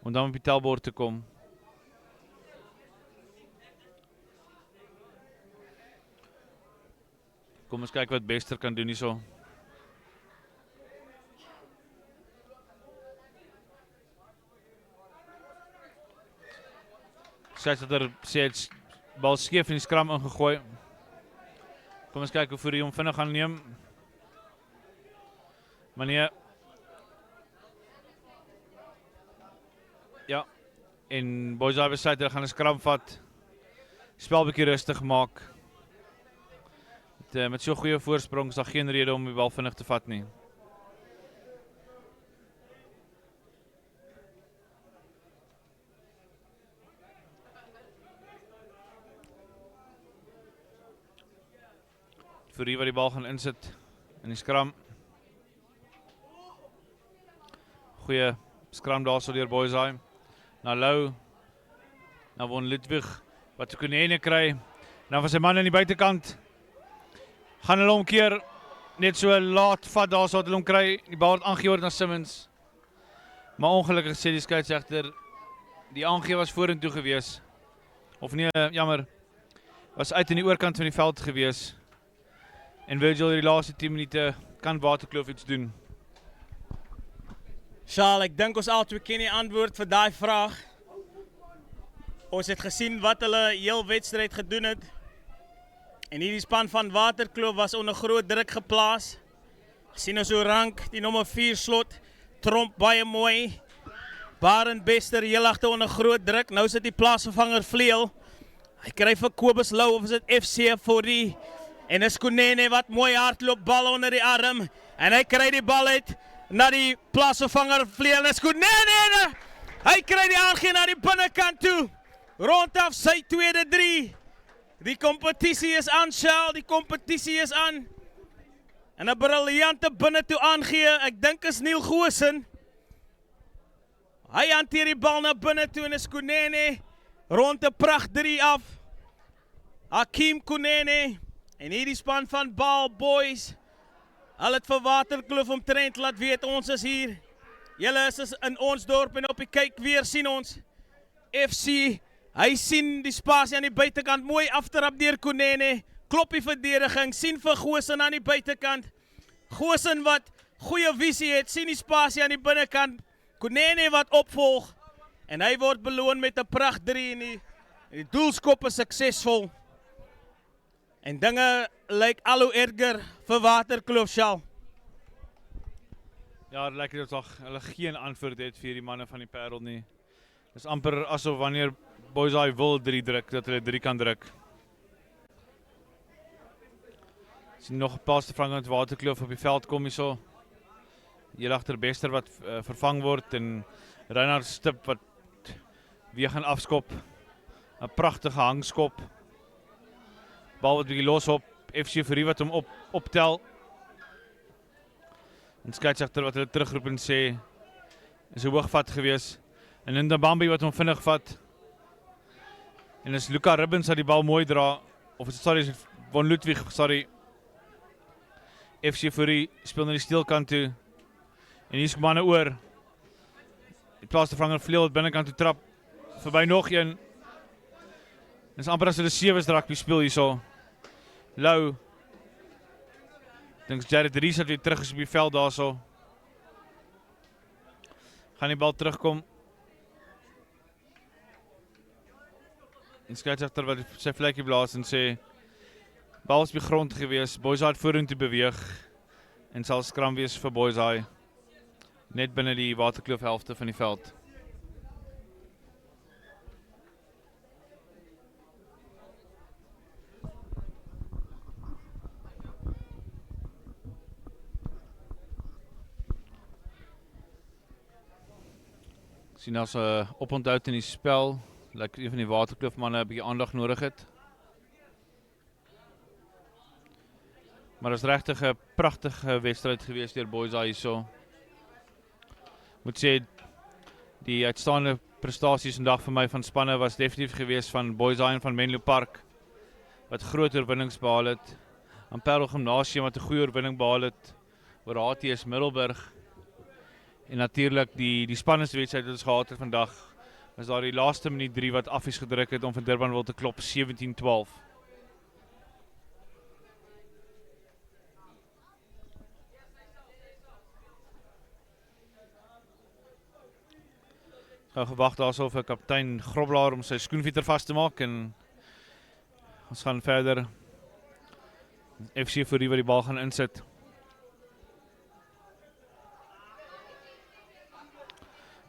om dan op die tellbord te kom. Kom ons kyk wat Bester kan doen hierso. Skeieregter sê het bal skeef in die skram ingegooi. Kom ons kyk hoe hy hom vinnig gaan neem. Maar nee. Ja. En boys daar besluit hulle gaan 'n skram vat. Spel bietjie rustig maak. Met so goeie voorsprong is daar geen rede om die bal vinnig te vat nie. Vir wat die bal gaan insit in die skram. Goeie skram daar so deur boys daai. Na Lou. Na Von Ludwig wat ek kon kry. Dan van sy man aan die buitekant. Gaan hulle omkeer. Net so laat vat daar so dat hulle hom kry. Die bal word aangegee na Simmons. Maar ongelukkig sê die skeieregter die aangee was vorentoe gewees. Of nee, jammer. Was uit in die oorkant van die veld gewees. En Virgil die laaste 10 minute kan Waterkloof iets doen. Charles, ek dink ons albei ken die antwoord vir daai vraag. Ons het gesien wat hulle heel wedstryd gedoen het. En hierdie span van Waterkloof was onder groot druk geplaas. Sien ons hoe rank die nommer 4 slot. Tromp baie mooi. Barend Bester heel agter onder groot druk. Nou sit die plaasvervanger vleuel. Hy kry vir Kobus Lou of is dit FC vir die. En is Konene wat mooi hardloop, bal onder die arm. En hy kry die bal uit na die plaasvervanger vleuel. En is Konene! Hy kry die aangee na die binnekant toe. Rondaf sy tweede 3. Die kompetisie is aan, Shell. Die kompetisie is aan. En 'n briljante binne toe aangee. Ek dink is Neil Goosen. Hy hanteer die bal na binne toe en is Kunene rond 'n pracht 3 af. Hakim Kunene en hierdie span van Paarl boys. Hulle het vir Waterkloof omtrent laat weet ons is hier. Julle is in ons dorp en op die kyk weer sien ons. FC, hy sien die spasie aan die buitekant mooi aftrap deur Kunene. Klop die verdediging, sien vir Goosen aan die buitekant. Goosen wat goeie visie het, sien die spasie aan die binnekant. Kunene wat opvolg en hy word beloon met 'n pracht 3 en die doelskop is suksesvol. En dinge lyk al hoe erger vir Waterkloof Shal. Ja, dit lyk dat hulle geen antwoord het vir die manne van die Paarl nie. Dis amper asof wanneer boys daai wil 3 druk, dat hulle 3 kan druk. Sien nog 'n paaste Frank uit Waterkloof op die veld kom hierso. Hier agter Bester wat vervang word en Reinhard Stip wat weer gaan afskop. 'n Pragtige hangskop. Bal wat bietjie los op, FC Fury wat hom optel. En skeieregter wat hulle terugroep en sê is 'n hoogvat gewees. En Linda Bambi wat hom vinnig vat. En is Luca Ribbens wat die bal mooi dra. Of sorry, Von Ludwig, sorry. FC Fury speel na die steelkant toe. En hier is manne oor. Die plaastervanger vleuel wat binnekant toe trap. Verby nog een. Dit is amper as hulle 7's rugby speel hierso. Lou. Dink Jared Rees wat weer terug is op die veld daarso. Gaan die bal terugkom. En skeieregter wat sy vlekkie blaas en sê bal is op die grond gewees. Boys het vorentoe beweeg en sal skram wees vir Boys High. Net binne die Waterkloof helfte van die veld. Sien as 'n oponthoud in die spel, lyk een van die Waterkloof manne 'n bietjie aandag nodig het. Maar dit is regtig 'n pragtige wedstryd gewees deur Boys High hierso. Moet sê die uitstaande prestasies vandag vir my van spanne was definitief gewees van Boys High en van MENLOPARK wat groot oorwinnings behaal het. Aan Paarl Gimnasium wat 'n goeie oorwinning behaal het oor AFFIES Middelburg. En natuurlik die spanningswedstryd wat ons gehad het vandag was daar die laaste minuut 3 wat AFFIES gedruk het om van DURBANVILLE te klop 17-12. Gaan gewag daarso vir kaptein Groblaar om sy skoenvieter vas te maak en ons gaan verder. FC Fury wat die bal gaan insit.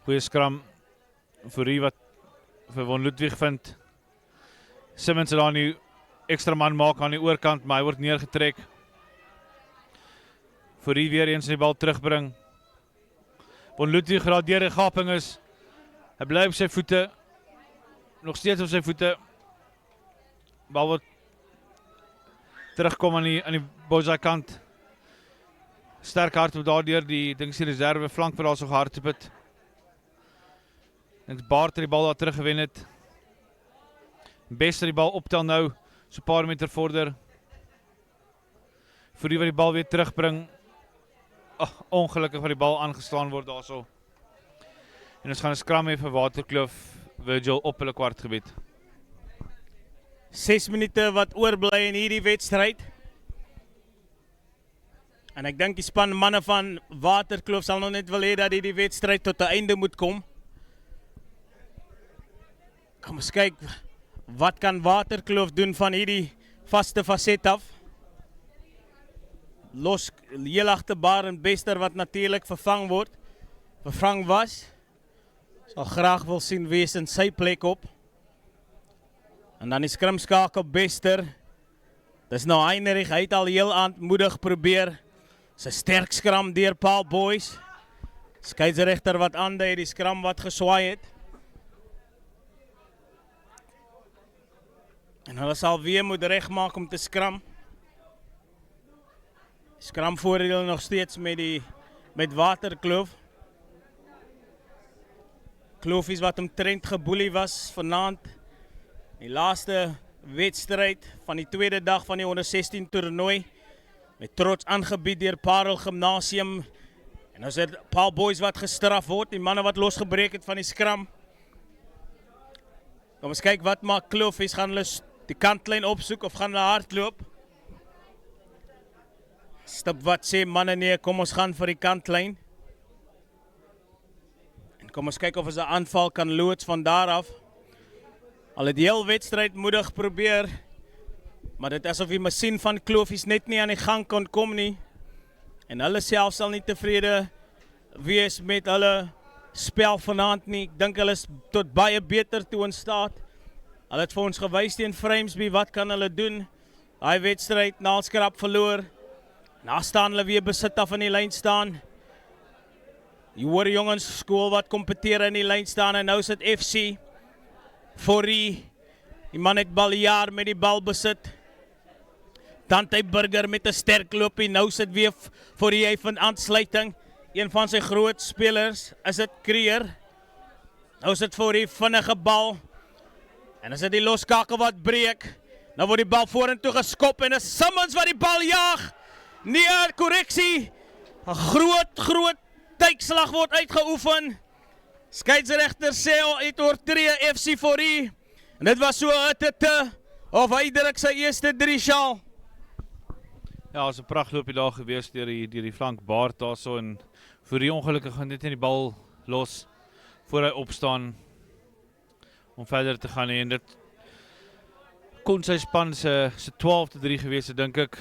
Goeie skram. Fury wat vir Von Ludwig vind. Simmons het daar nie ekstra man maak aan die oorkant, maar hy word neergetrek. Fury weer eens die bal terugbring. Von Ludwig raak deur die gaping is. Hy bly op sy voete. Nog steeds op sy voete. Bal wat terugkom aan die Boys High kant. Sterk hardloop daardeur die dink die reserve flank wat daar so gehardloop het. Dink BAART die bal daar teruggewen het. Bester die bal optel nou, so 'n paar meter vorder. Fury wat die bal weer terugbring. Ongelukkig wat die bal aangeslaan word daarso. En ons gaan 'n skram hê vir Waterkloof Virgil op hulle kwartgebied. 6 minute wat oorbly in hierdie wedstryd. En ek dink die span manne van Waterkloof sal nog net wil hê dat die wedstryd tot 'n einde moet kom. Kom ons kyk, wat kan Waterkloof doen van hierdie vaste faset af? Los heel agterbaar en Bester wat natuurlik vervang was. Sal graag wil sien wees in sy plek op. En dan die skrimskakel Bester. Dis nou Heinrich, hy het al heel aanmoedig probeer. Sy sterk skram deur Paarl boys. Skeieregter wat aandui die skram wat geswaai het. En hulle sal weer moet regmaak om te skram. Skram voordeel nog steeds met Waterkloof. Kloofies wat omtrent geboelie was vanaand. Die laaste wedstrijd van die tweede dag van die onder 16 toernooi. Met trots aangebied deur Paarl Gimnasium. En nou is dit Paarl boys wat gestraf word, die manne wat losgebreek het van die skram. Kom ons kyk wat maak Kloofies, gaan hulle die kantlyn opsoek of gaan hulle hardloop? Stap wat sê manne nee, kom ons gaan vir die kantlyn. En kom ons kyk of ons 'n aanval kan loods van daar af. Al het die hele wedstrijd moedig probeer, maar dit is asof die masjien van Kloofies net nie aan die gang kon kom nie. En hulle self sal nie tevrede wees met hulle spel vanaand nie. Ek dink hulle is tot baie beter toe in staat. Hulle het vir ons gewys teen Framesby, wat kan hulle doen? Daai wedstryd, naalskrap verloor. Nou staan hulle weer besit af in die lyn staan. Jy hoor jongens skool wat kompeteer in die lyn staan en nou sit FC. Forrie, die man het baljaar met die bal besit. Tante Burger met 'n sterk loopie, nou sit weer Forrie hy van aansluiting. Een van sy groot spelers, is dit Kreer. Nou sit Forrie vinnige bal. En is dit die loskakel wat breek. Nou word die bal vorentoe geskop en is Simmons wat die bal jaag. Nee, korreksie. 'n groot tykslag word uitgeoefen. Skeieregter sê het oortree FC Forrie. En dit was so 'n te of hy druk sy eerste 3 sjaal. Ja, is 'n prachtloopie daar gewees deur die flank BAART daarso en Forrie ongelukkig gaan net in die bal los voor hy opstaan om verder te gaan en dit kon sy span se 12-3 gewees het, dink ek.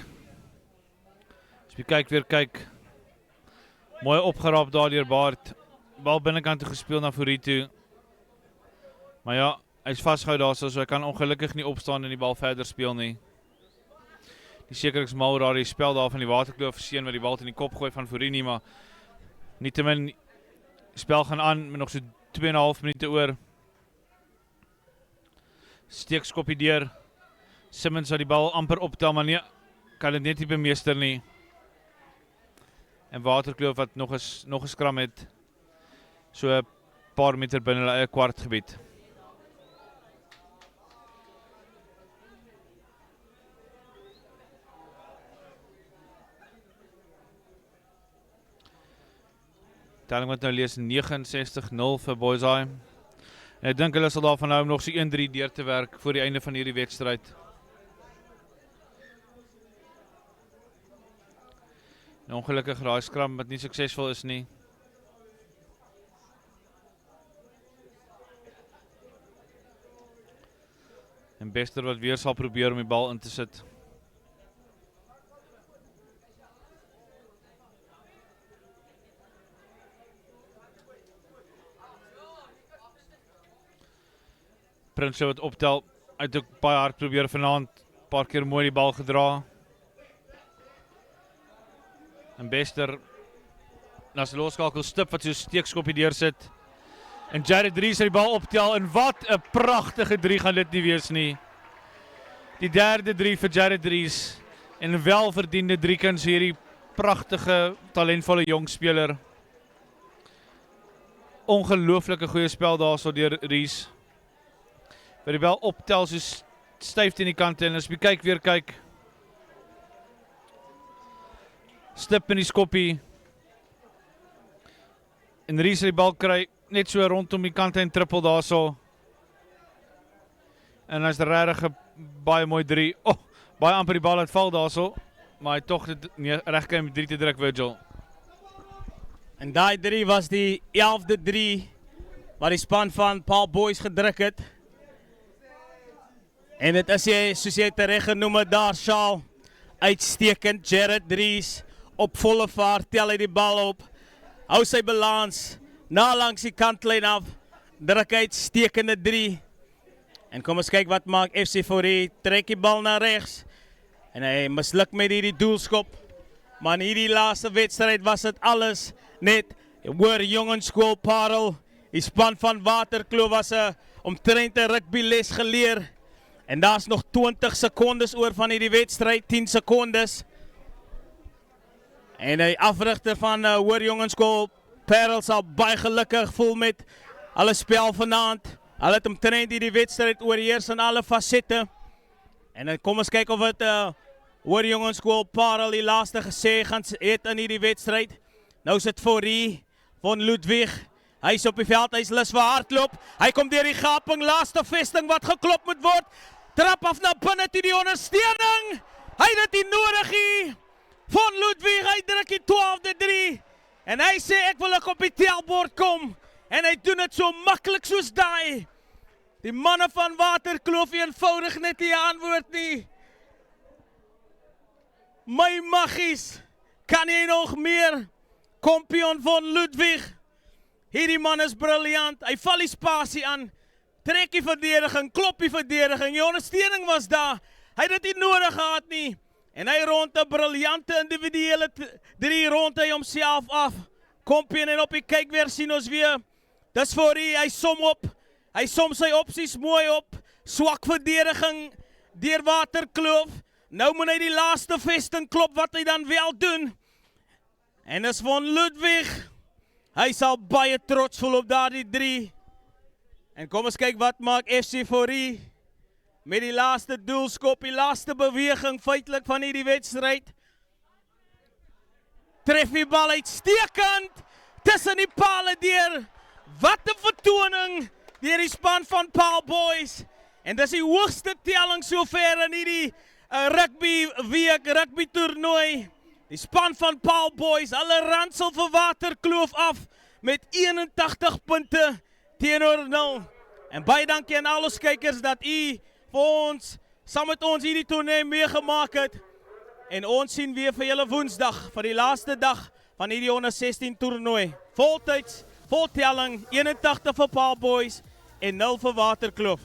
As jy kyk, mooi opgeraap daar deur BAART. Bal binnenkant toe gespeel na Forrie toe. Maar ja, hy is vastgehou daar, so hy kan ongelukkig nie opstaan en die bal verder speel nie. Die sekeringsmal daar, die spel daar van die Waterkloof seun wat die bal in die kop gooi van Forrie nie, maar nietemin, spel gaan aan met nog so 2,5 minute oor. Steekskoppie deur. Simmons wat die bal amper optel, maar nee, kan dit net nie bemeester nie. En Waterkloof wat nog 'n skram het, so 'n paar meter binne hulle eie kwartgebied. Telling wat nou lees 69-0 vir Boys Eye. En ek dink hulle sal daarvan hou om nog so 1-3 deur te werk voor die einde van hierdie wedstryd. En ongelukkig raai skram wat nie suksesvol is nie. En Bester wat weer sal probeer om die bal in te sit. Prinsloo wat optel, hy het ook baie hard probeer vanaand, paar keer mooi die bal gedra. En Bester, na sy loskakel stip wat so steekskoppie deursit. En Jared Dries het die bal optel en wat 'n pragtige 3 gaan dit nie wees nie. Die derde 3 vir Jared Dries en 'n welverdiende 3-kuns hierdie pragtige, talentvolle jong speler. Ongelooflike goeie spel daarso deur Dries. Waar die bal optel so styf teen die kant en as jy kyk. Stip in die skoppie. En Ries die bal kry net so rondom die kant en trippel daarso. En hy's regtig 'n baie mooi 3. Baie amper die bal het val daarso, maar hy tog reg kry met 3 te druk Virgil. En daai 3 was die 11de 3 wat die span van Paarl Boys gedruk het. En dit is soos jy tereg genoem het daar, Shaal, uitstekend, Jared Dries, op volle vaart, tel hy die bal op, hou sy balans, na langs die kantlyn af, druk uitstekende 3. En kom ons kyk wat maak FC Forrie, trek die bal na regs, en hy misluk met hierdie doelskop, maar in hierdie laaste wedstrijd was het alles net, hoor jongenskool Paarl, die span van Waterkloof was omtrent 'n rugby les geleer, en daar is nog 20 sekondes oor van hierdie wedstrijd, 10 sekondes. En die afrigter van Hoër Jongenskool Paarl sal baie gelukkig voel met Alle spel vanaand. Hulle het omtrent die wedstrijd oorheers in alle facetten. En dan kom ons kyk of het hoor jongenskool Paarl die laaste gesê gaan het in hierdie wedstrijd. Nou is het voor hier van Ludwig. Hy is op die veld, hy is lus vir hardloop. Hy kom deur die gaping, laaste vesting wat geklop moet word. Trap af na binne toe die ondersteuning. Hy het dit nodig hier. Van Ludwig, hy druk die 12de 3. En hy sê ek wil ek op die telbord kom. En hy doen het so makkelijk soos daai. Die manne van Waterkloof eenvoudig net die antwoord nie. My maggies, kan jy nog meer? Kampioen van Ludwig. Hierdie man is briljant. Hy val die spasie aan. Trek die verdediging, klop die verdediging. Die ondersteuning was daar. Hy het dit nie nodig gehad nie. En hy rond 'n briljante individuele 3 rond hy homself af. Kampioen en op die kyk weer sien ons weer. Dis voor hy som op. Hy som sy opsies mooi op. Swak verdediging deur Waterkloof. Nou moet hy die laaste vesting klop wat hy dan wel doen. En dis van Ludwig. Hy sal baie trots voel op daardie 3. En kom ons kyk wat maak FC Forrie met die laaste doelskop, die laaste beweging feitelik van hierdie wedstryd. Tref die bal uitstekend tussen die pale deur. Wat 'n vertoning deur die span van Paarl Boys. En dis die hoogste telling sover in hierdie rugby toernooi. Die span van Paarl Boys, hulle ransel vir Waterkloof af met 81 punte teenoor 0. En baie dankie aan al ons kykers dat u vir ons, saam met ons hierdie toernooi meegemaak het. En ons sien weer vir julle Woensdag, vir die laaste dag van hierdie onder 16 toernooi. Voltyds, voltelling, 81 vir Paarl Boys en 0 vir Waterkloof.